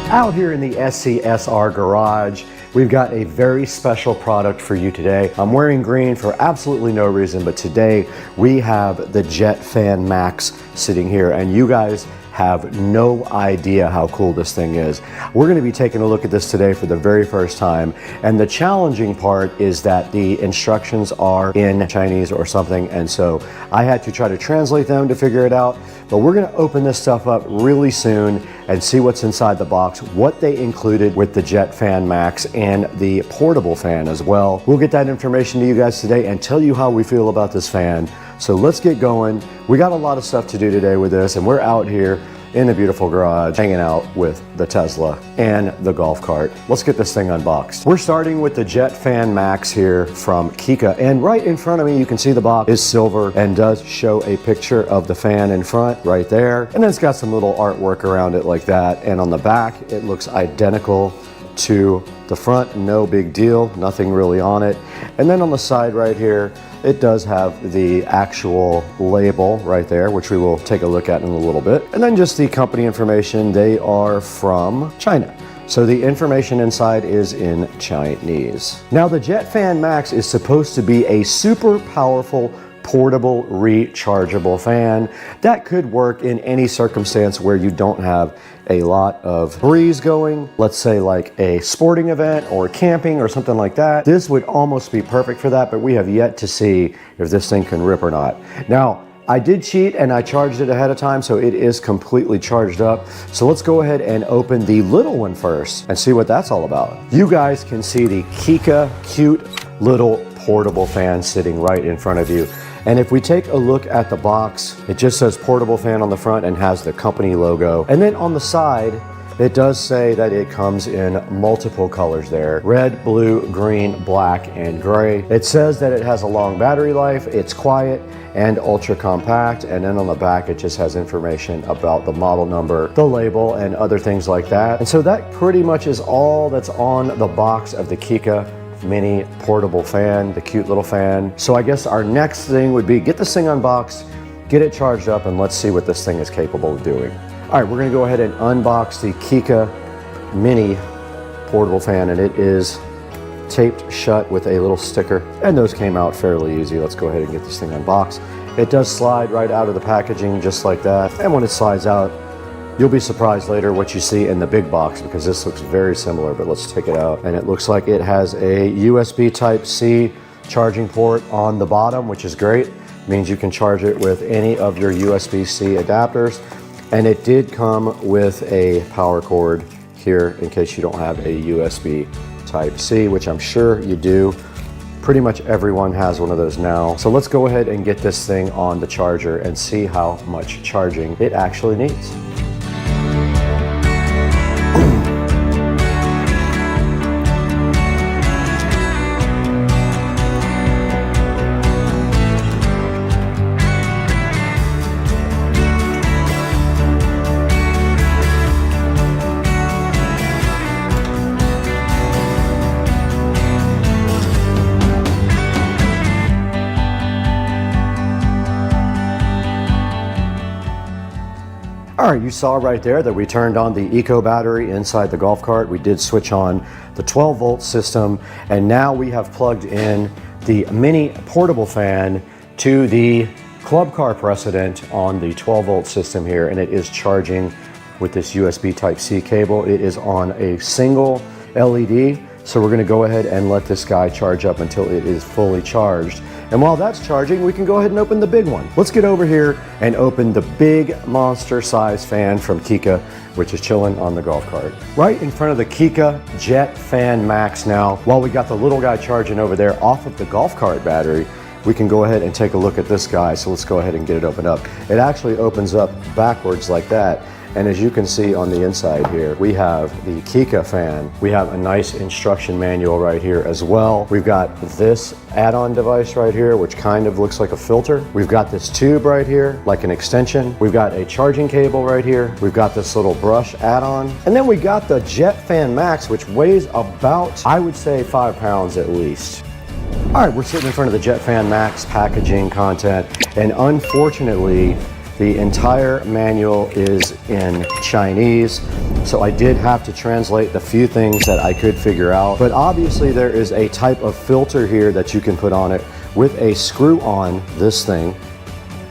Out here in the SCSR garage, we've got a very special product for you today. I'm wearing green for absolutely no reason, but today we have the Jet Fan Max sitting here, and you guys have no idea how cool this thing is. We're going to be taking a look at this today for the very first time, and the challenging part is that the instructions are in Chinese or something, and so I had to try to translate them to figure it out. But we're going to open this stuff up really soon and see what's inside the box, what they included with the Jet Fan Max and the portable fan as well. We'll get that information to you guys today and tell you how we feel about this fan. So let's get going. We got a lot of stuff to do today with this, and we're out here in the beautiful garage hanging out with the Tesla and the golf cart. Let's get this thing unboxed. We're starting with the Jet Fan Max here from Kika, and right in front of me you can see the box is silver and does show a picture of the fan in front right there, and then it's got some little artwork around it like that, and on the back it looks identical to the front. No big deal, nothing really on it. And then on the side right here it does have the actual label right there, which we will take a look at in a little bit. And then just the company information. They are from China, so the information inside is in Chinese. Now the Jet Fan Max is supposed to be a super powerful portable rechargeable fan that could work in any circumstance where you don't have a lot of breeze going, let's say like a sporting event or camping or something like that. This would almost be perfect for that, but we have yet to see if this thing can rip or not. Now, I did cheat and I charged it ahead of time, so it is completely charged up. So let's go ahead and open the little one first and see what that's all about. You guys can see the Kika cute little portable fan sitting right in front of you. And if we take a look at the box, it just says portable fan on the front and has the company logo. And then on the side, it does say that it comes in multiple colors there: red, blue, green, black, and gray. It says that it has a long battery life, it's quiet, and ultra compact. And then on the back, it just has information about the model number, the label, and other things like that. And so that pretty much is all that's on the box of the Kika mini portable fan, the cute little fan. So I guess our next thing would be get this thing unboxed, get it charged up, and let's see what this thing is capable of doing. All right, we're gonna go ahead and unbox the Kika mini portable fan, and it is taped shut with a little sticker, and those came out fairly easy. Let's go ahead and get this thing unboxed. It does slide right out of the packaging just like that, and when it slides out, you'll be surprised later what you see in the big box, because this looks very similar. But let's take it out, and it looks like it has a USB Type-C charging port on the bottom, which is great. It means you can charge it with any of your USB-C adapters. And it did come with a power cord here in case you don't have a USB Type-C, which I'm sure you do. Pretty much everyone has one of those now. So let's go ahead and get this thing on the charger and see how much charging it actually needs. All right, you saw right there that we turned on the eco battery inside the golf cart. We did switch on the 12-volt system, and now we have plugged in the mini portable fan to the club car precedent on the 12-volt system here, and it is charging with this USB Type-C cable. It is on a single LED, so we're gonna go ahead and let this guy charge up until it is fully charged. And while that's charging, we can go ahead and open the big one. Let's get over here and open the big monster size fan from Kika, which is chilling on the golf cart. Right in front of the Kika Jet Fan Max now, while we got the little guy charging over there off of the golf cart battery, we can go ahead and take a look at this guy. So let's go ahead and get it opened up. It actually opens up backwards like that. And as you can see on the inside here, we have the Kika fan. We have a nice instruction manual right here as well. We've got this add-on device right here, which kind of looks like a filter. We've got this tube right here, like an extension. We've got a charging cable right here. We've got this little brush add-on. And then we got the Jet Fan Max, which weighs about, I would say, 5 pounds at least. All right, we're sitting in front of the Jet Fan Max packaging content, and unfortunately, the entire manual is in Chinese, so I did have to translate the few things that I could figure out. But obviously there is a type of filter here that you can put on it with a screw on this thing.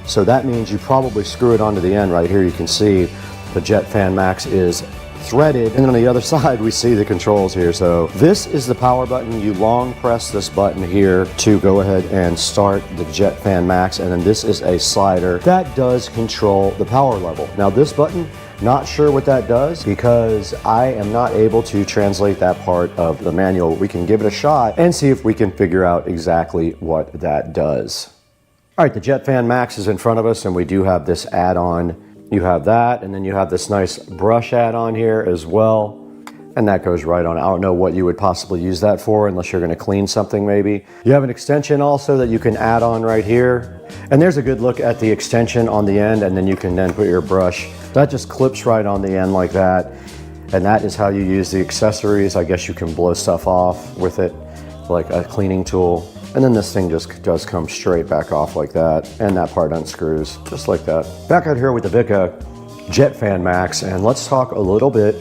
So that means you probably screw it onto the end right here. You can see the Jet Fan Max is threaded, and then on the other side we see the controls here. So this is the power button. You long press this button here to go ahead and start the Jet Fan Max, and then this is a slider that does control the power level. Now this button, not sure what that does because I am not able to translate that part of the manual. We can give it a shot and see if we can figure out exactly what that does. All right, the Jet Fan Max is in front of us, and we do have this add-on. You have that, and then you have this nice brush add-on here as well. And that goes right on. I don't know what you would possibly use that for unless you're gonna clean something maybe. You have an extension also that you can add on right here. And there's a good look at the extension on the end, and then you can then put your brush. That just clips right on the end like that. And that is how you use the accessories. I guess you can blow stuff off with it, like a cleaning tool. And then this thing just does come straight back off like that. And that part unscrews just like that. Back out here with the VESA Jet Fan Max, and let's talk a little bit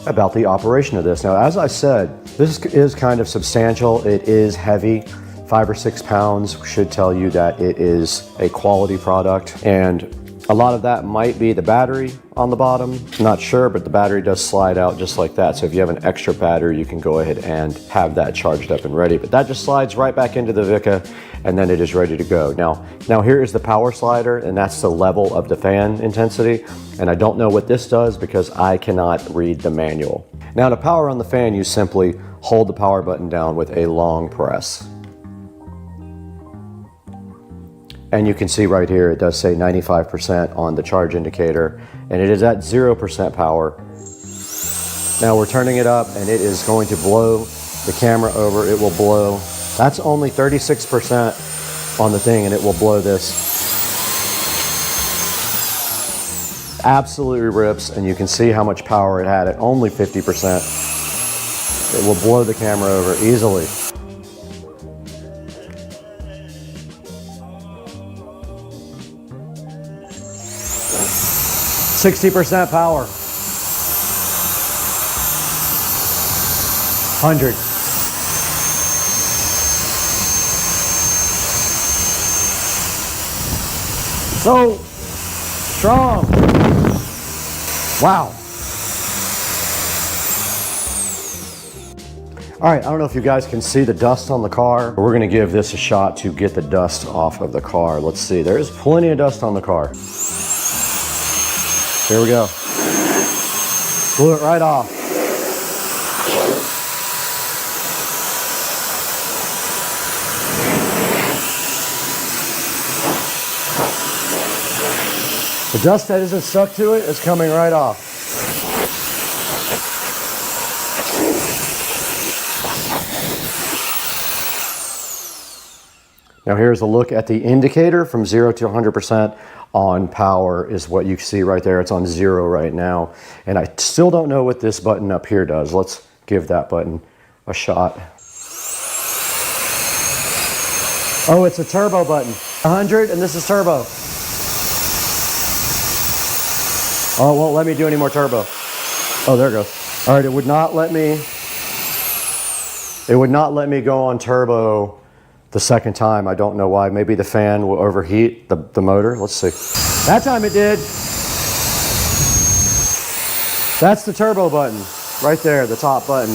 about the operation of this. Now, as I said, this is kind of substantial. It is heavy. 5 or 6 pounds should tell you that it is a quality product. And a lot of that might be the battery on the bottom. I'm not sure, but the battery does slide out just like that. So if you have an extra battery, you can go ahead and have that charged up and ready. But that just slides right back into the VESA, and then it is ready to go. Now here is the power slider, and that's the level of the fan intensity. And I don't know what this does because I cannot read the manual. Now to power on the fan, you simply hold the power button down with a long press. And you can see right here, it does say 95% on the charge indicator, and it is at 0% power. Now we're turning it up, and it is going to blow the camera over. It will blow. That's only 36% on the thing, and it will blow this. Absolutely rips, and you can see how much power it had at only 50%. It will blow the camera over easily. 60% power. 100. So strong. Wow. All right, I don't know if you guys can see the dust on the car. We're gonna give this a shot to get the dust off of the car. Let's see, there's plenty of dust on the car. Here we go. Blew it right off. The dust that isn't stuck to it is coming right off. Now here's a look at the indicator from 0 to 100% on power is what you see right there. It's on 0 right now. And I still don't know what this button up here does. Let's give that button a shot. Oh, it's a turbo button. 100 and this is turbo. Oh, it won't let me do any more turbo. Oh, there it goes. All right, it would not let me go on turbo the second time. I don't know why. Maybe the fan will overheat the motor. Let's see. That time it did. That's the turbo button right there, the top button.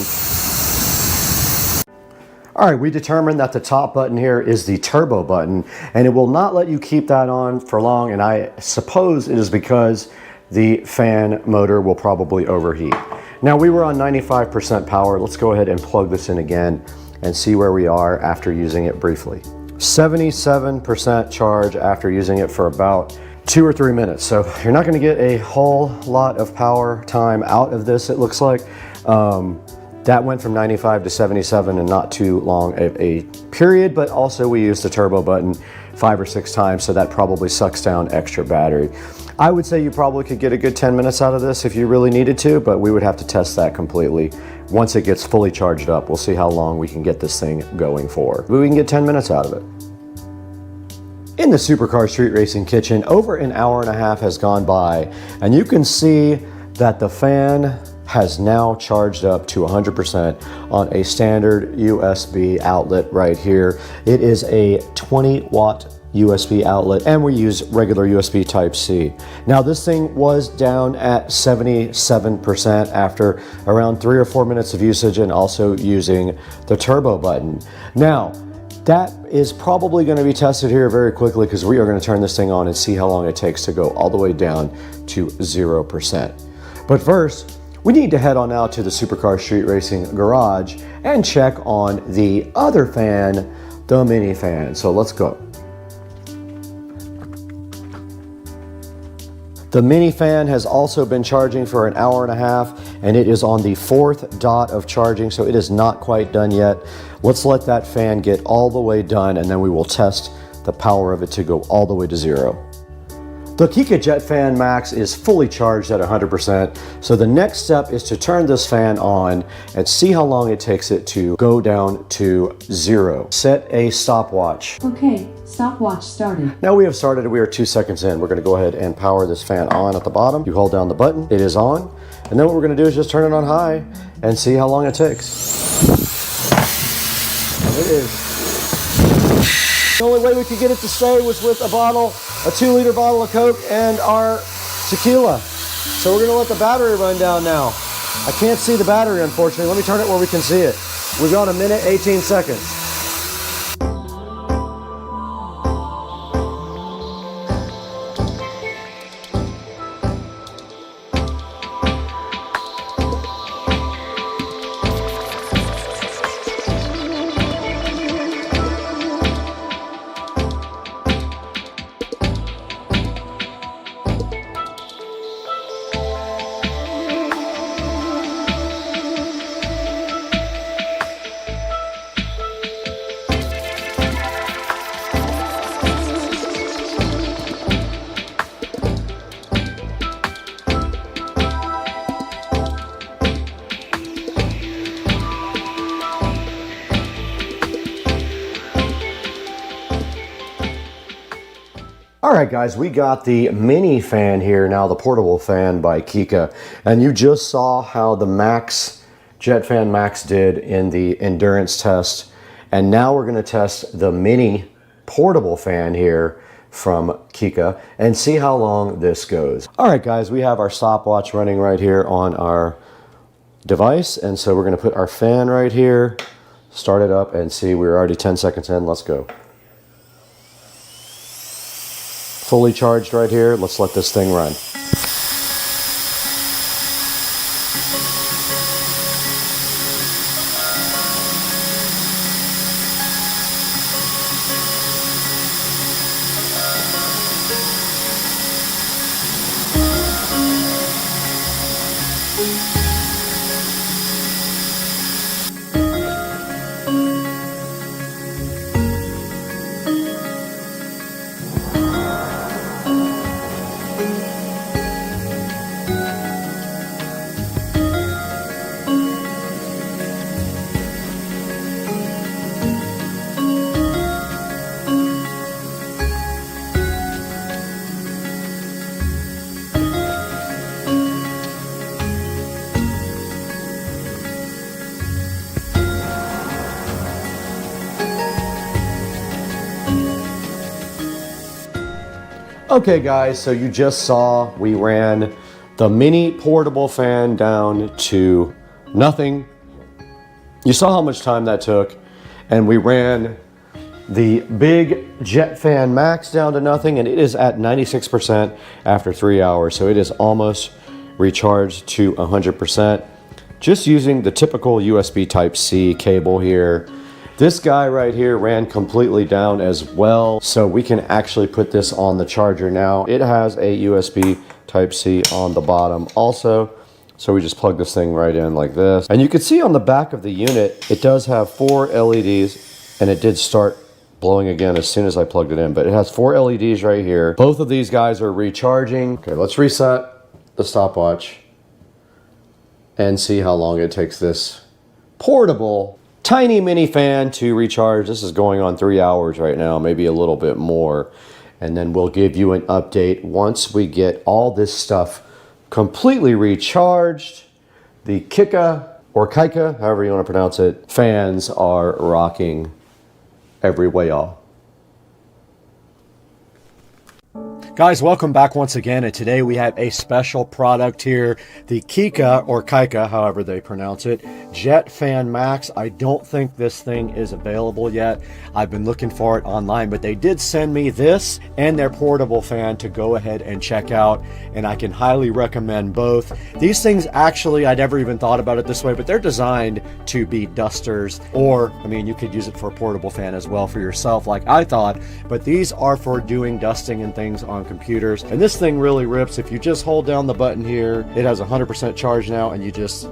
All right, we determined that the top button here is the turbo button, and it will not let you keep that on for long, and I suppose it is because the fan motor will probably overheat. Now we were on 95% power. Let's go ahead and plug this in again and see where we are after using it briefly. 77% charge after using it for about 2 or 3 minutes. So you're not gonna get a whole lot of power time out of this, it looks like. That went from 95 to 77 in not too long a period, but also we used the turbo button 5 or 6 times, so that probably sucks down extra battery. I would say you probably could get a good 10 minutes out of this if you really needed to, but we would have to test that completely. Once it gets fully charged up, we'll see how long we can get this thing going for. But we can get 10 minutes out of it. In the Supercar Street Racing kitchen, over an hour and a half has gone by, and you can see that the fan has now charged up to 100% on a standard USB outlet right here. It is a 20-watt USB outlet, and we use regular USB Type-C. Now this thing was down at 77% after around 3 or 4 minutes of usage and also using the turbo button. Now, that is probably going to be tested here very quickly because we are going to turn this thing on and see how long it takes to go all the way down to 0%. But first, we need to head on out to the Supercar Street Racing garage and check on the other fan, the mini fan. So let's go. The mini fan has also been charging for an hour and a half, and it is on the 4th dot of charging, so it is not quite done yet. Let's let that fan get all the way done, and then we will test the power of it to go all the way to 0. The Kika Jet Fan Max is fully charged at 100%, so the next step is to turn this fan on and see how long it takes it to go down to 0. Set a stopwatch. Okay, stopwatch started. Now we have started, we are 2 seconds in. We're gonna go ahead and power this fan on at the bottom. You hold down the button, it is on, and then what we're gonna do is just turn it on high and see how long it takes. And it is. The only way we could get it to stay was with a 2-liter bottle of Coke and our tequila. So we're gonna let the battery run down now. I can't see the battery, unfortunately. Let me turn it where we can see it. We've gone 1 minute, 18 seconds. All right, guys, we got the mini fan here now, the portable fan by Kika, and you just saw how the Max, Jet Fan Max did in the endurance test, and now we're going to test the mini portable fan here from Kika and see how long this goes. All right, guys, we have our stopwatch running right here on our device. And so we're going to put our fan right here, start it up, and see, we're already 10 seconds in. Let's go. Fully charged right here. Let's let this thing run. Okay guys, so you just saw we ran the mini portable fan down to nothing. You saw how much time that took, and we ran the big jet fan max down to nothing, and it is at 96% after 3 hours, so it is almost recharged to 100%. Just using the typical USB Type-C cable here. This guy right here ran completely down as well, so we can actually put this on the charger now. It has a USB Type-C on the bottom also, so we just plug this thing right in like this. And you can see on the back of the unit, it does have 4 LEDs, and it did start blowing again as soon as I plugged it in, but it has 4 LEDs right here. Both of these guys are recharging. Okay, let's reset the stopwatch and see how long it takes this portable tiny mini fan to recharge. This is going on 3 hours right now, maybe a little bit more. And then we'll give you an update once we get all this stuff completely recharged. The Kika, or Kaika, however you want to pronounce it, fans are rocking every way, y'all. Guys, welcome back once again, and today we have a special product here, the Kika, or Kaika, however they pronounce it, Jet Fan Max. I don't think this thing is available yet. I've been looking for it online, but they did send me this and their portable fan to go ahead and check out, and I can highly recommend both. These things actually, I never even thought about it this way, but they're designed to be dusters, or, I mean, you could use it for a portable fan as well for yourself, like I thought, but these are for doing dusting and things on computers. And this thing really rips. If you just hold down the button here, it has 100% charge now, and you just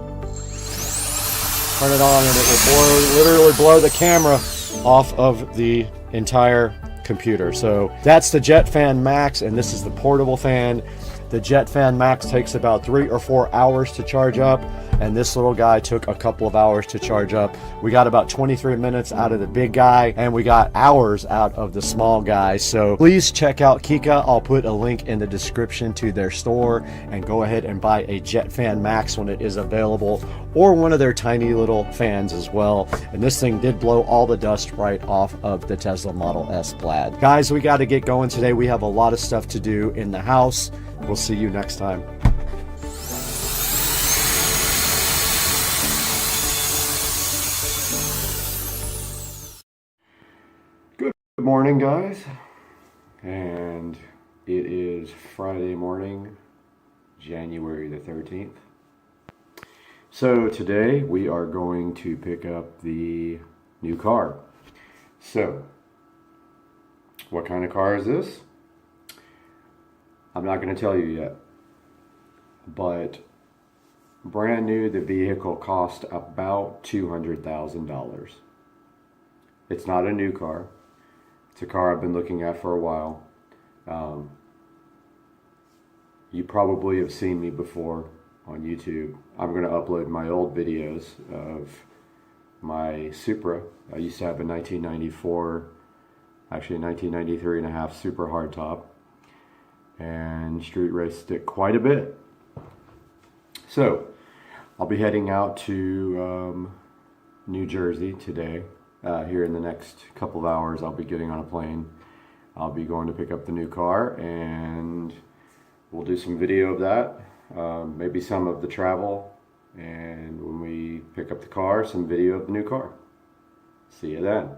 turn it on and it will literally blow the camera off of the entire computer. So that's the Jet Fan Max, and this is the portable fan. The Jet Fan Max takes about 3 or 4 hours to charge up, and this little guy took a couple of hours to charge up. We got about 23 minutes out of the big guy, and we got hours out of the small guy. So please check out Kika. I'll put a link in the description to their store, and go ahead and buy a Jet Fan Max when it is available, or one of their tiny little fans as well. And this thing did blow all the dust right off of the Tesla Model S Plaid. Guys, we got to get going today. We have a lot of stuff to do in the house. We'll see you next time. Good morning, guys. And it is Friday morning, January the 13th. So today we are going to pick up the new car. So, what kind of car is this? I'm not going to tell you yet, but brand new, the vehicle cost about $200,000. It's not a new car. It's a car I've been looking at for a while. You probably have seen me before on YouTube. I'm going to upload my old videos of my Supra. I used to have a 1994, actually a 1993 and a half super hardtop, and street raced it quite a bit. So I'll be heading out to New Jersey today. Here in the next couple of hours, I'll be getting on a plane. I'll be going to pick up the new car, and we'll do some video of that. Maybe some of the travel And when we pick up the car, some video of the new car. See you then.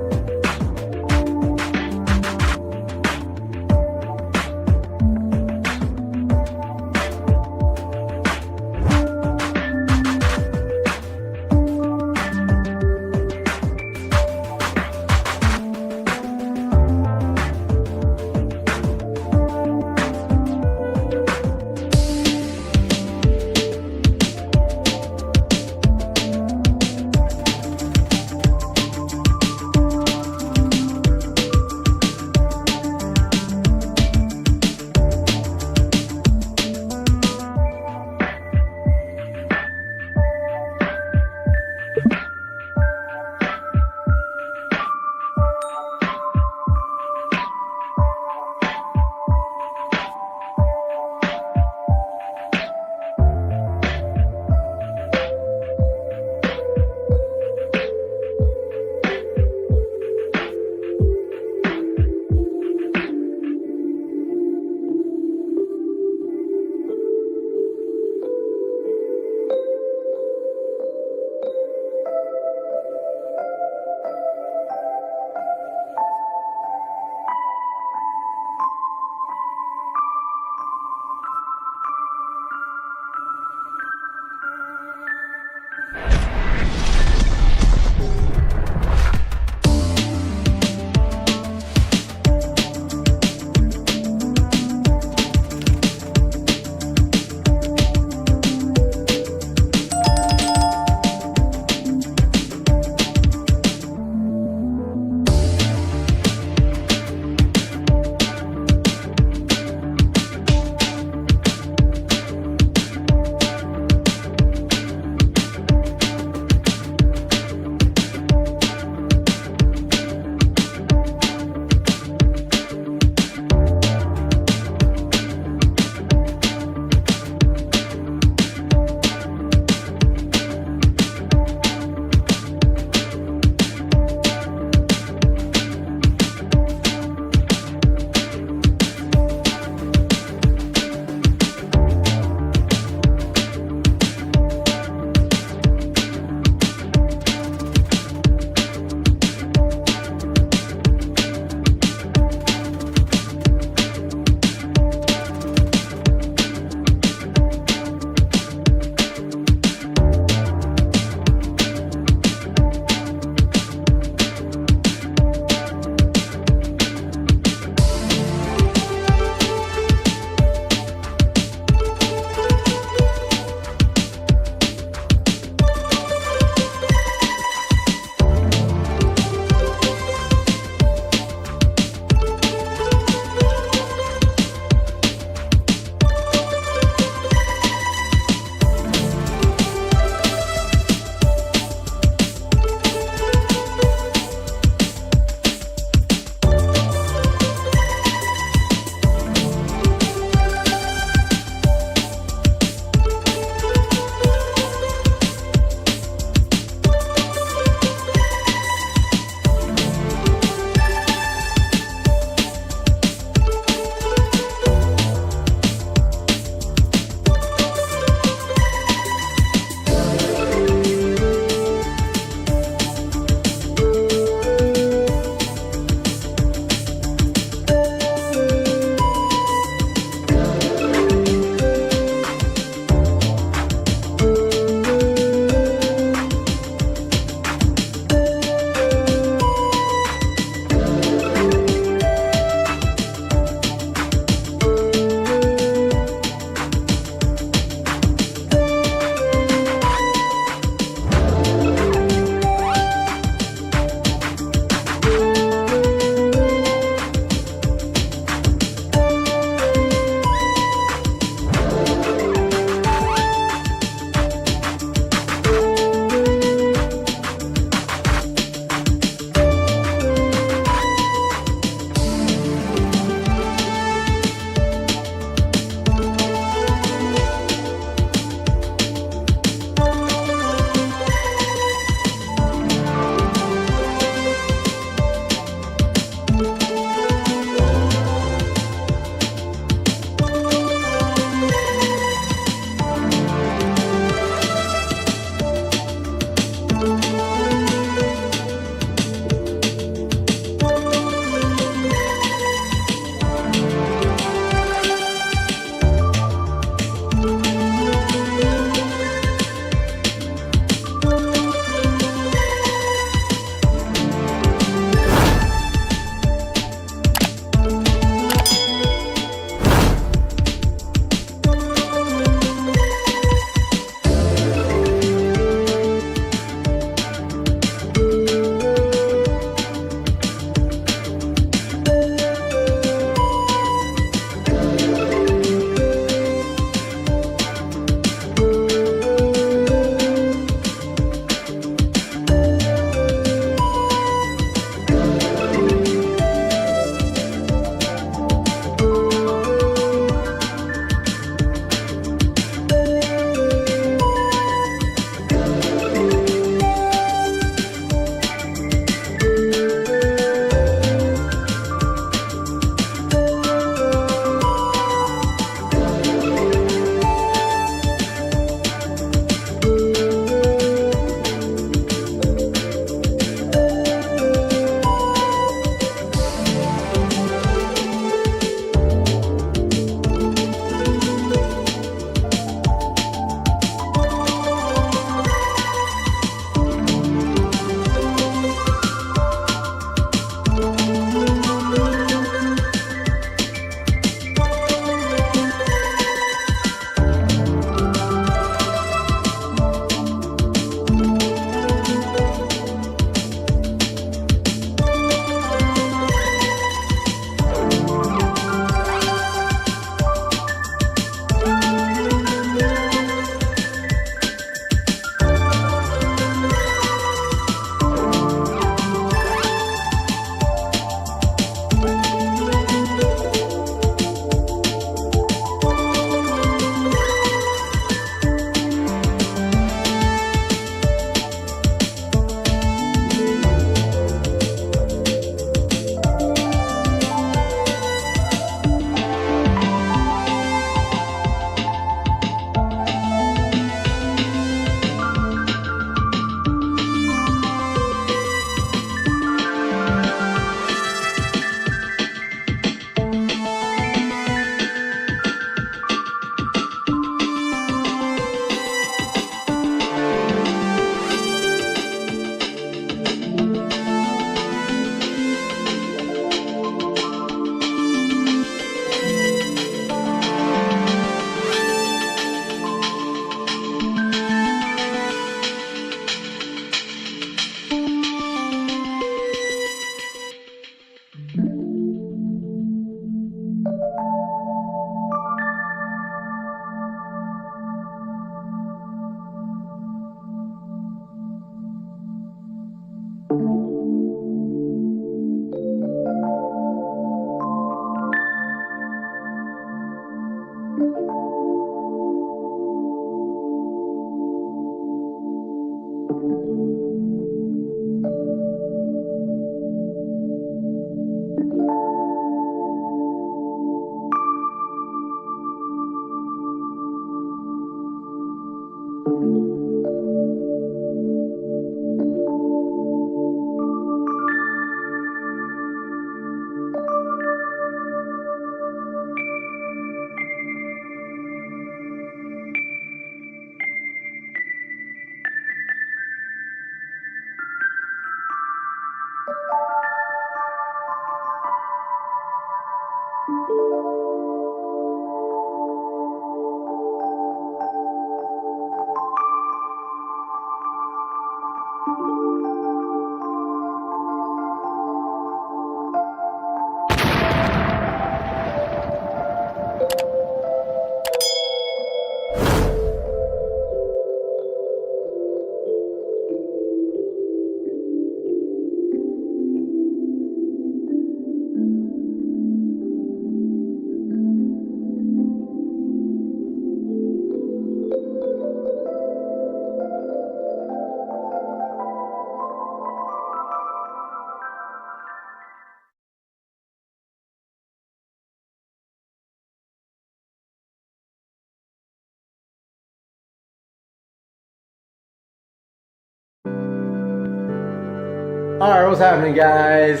Alright, what's happening, guys?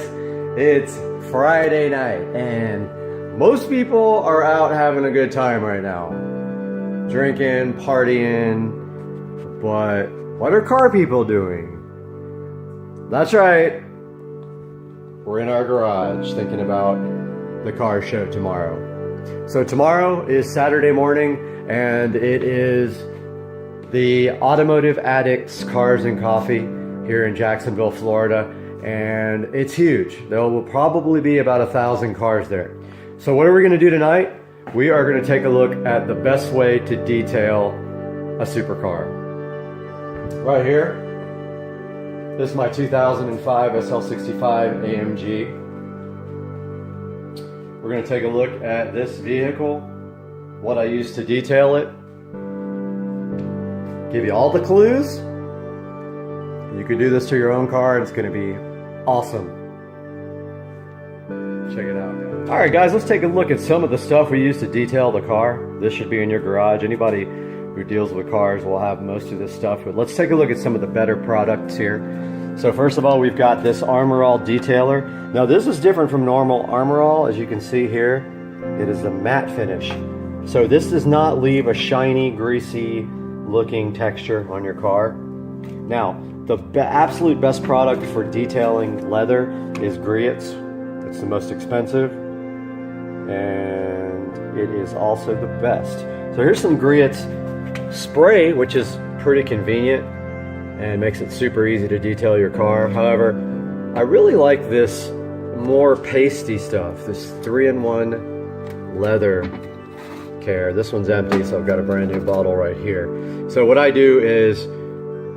It's Friday night and most people are out having a good time right now. Drinking, partying, but what are car people doing? That's right. We're in our garage thinking about the car show tomorrow. So tomorrow is Saturday morning and it is the Automotive Addicts Cars and Coffee here in Jacksonville, Florida, and it's huge. There will probably be about 1,000 cars there. So what are we going to do tonight? We are going to take a look at the best way to detail a supercar. Right here, this is my 2005 SL65 AMG. We're going to take a look at this vehicle, what I used to detail it, give you all the clues. You can do this to your own car and it's going to be awesome. Check it out, guys. Alright guys, let's take a look at some of the stuff we use to detail the car. This should be in your garage. Anybody who deals with cars will have most of this stuff. But let's take a look at some of the better products here. So first of all, we've got this Armor All detailer. Now this is different from normal Armor All. As you can see here, it is a matte finish. So this does not leave a shiny, greasy looking texture on your car. Now, the absolute best product for detailing leather is Griot's. It's the most expensive, and it is also the best. So here's some Griot's spray, which is pretty convenient and makes it super easy to detail your car. However, I really like this more pasty stuff, this 3-in-1 leather care. This one's empty, so I've got a brand new bottle right here. So what I do is,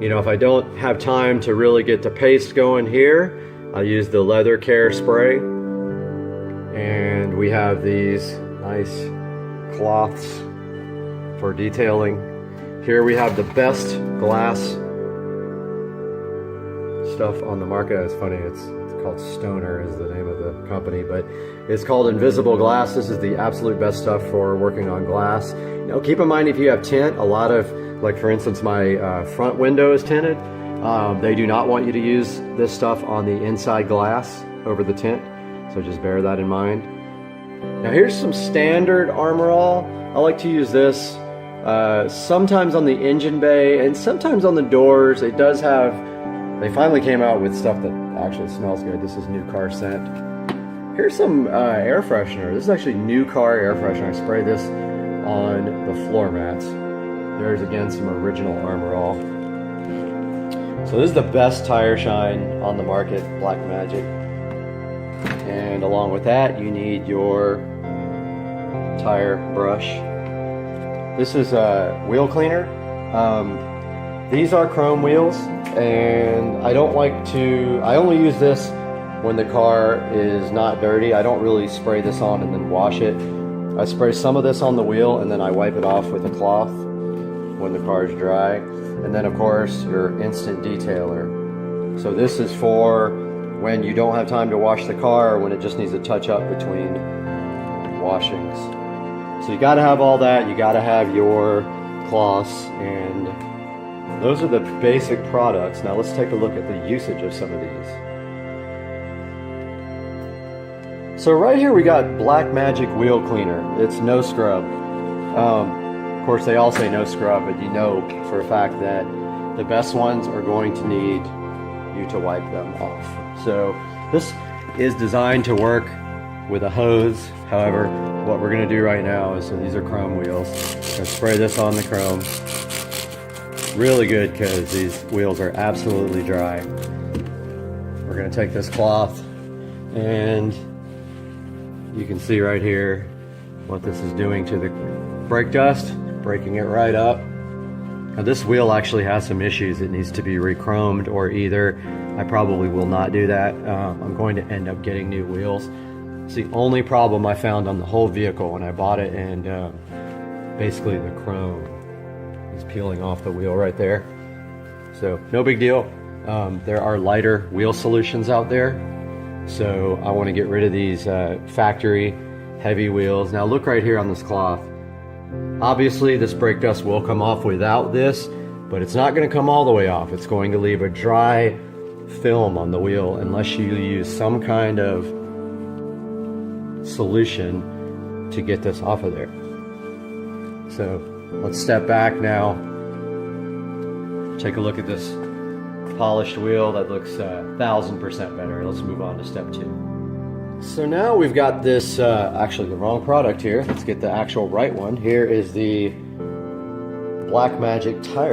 you know, if I don't have time to really get the paste going here, I use the leather care spray. And we have these nice cloths for detailing. Here we have the best glass stuff on the market. It's funny, it's called Stoner is the name of the company, but it's called Invisible Glass. This is the absolute best stuff for working on glass. You know, keep in mind if you have tint, a lot of, like for instance, my front window is tinted. They do not want you to use this stuff on the inside glass over the tint, so just bear that in mind. Now here's some standard Armor All. I like to use this sometimes on the engine bay and sometimes on the doors. It does have, they finally came out with stuff that actually smells good. This is New Car Scent. Here's some air freshener. This is actually New Car air freshener. I spray this on the floor mats. There's again some original Armor All. So this is the best tire shine on the market, Black Magic. And along with that, you need your tire brush. This is a wheel cleaner. These are chrome wheels, and I only use this when the car is not dirty. I don't really spray this on and then wash it. I spray some of this on the wheel and then I wipe it off with a cloth. when the car is dry. And then of course your instant detailer. So this is for when you don't have time to wash the car or when it just needs a touch up between washings. So you got to have all that. You got to have your cloths, and those are the basic products. Now let's take a look at the usage of some of these. So right here we got Blackmagic Wheel Cleaner. It's no scrub. Of course they all say no scrub, but you know for a fact that the best ones are going to need you to wipe them off. So this is designed to work with a hose. However, what we're going to do right now is, so these are chrome wheels. I'm going to spray this on the chrome. Really good because these wheels are absolutely dry. We're going to take this cloth and you can see right here what this is doing to the brake dust, breaking it right up. Now this wheel actually has some issues. It needs to be re-chromed, or either I probably will not do that. I'm going to end up getting new wheels. It's the only problem I found on the whole vehicle when I bought it, and basically the chrome is peeling off the wheel right there. So no big deal. There are lighter wheel solutions out there. So I want to get rid of these factory heavy wheels. Now look right here on this cloth. Obviously this brake dust will come off without this, but it's not going to come all the way off. It's going to leave a dry film on the wheel unless you use some kind of solution to get this off of there. So let's step back now. Take a look at this polished wheel that looks 1000% better. Let's move on to step 2. So now we've got this, actually the wrong product here. Let's get the actual right one. Here is the Blackmagic tire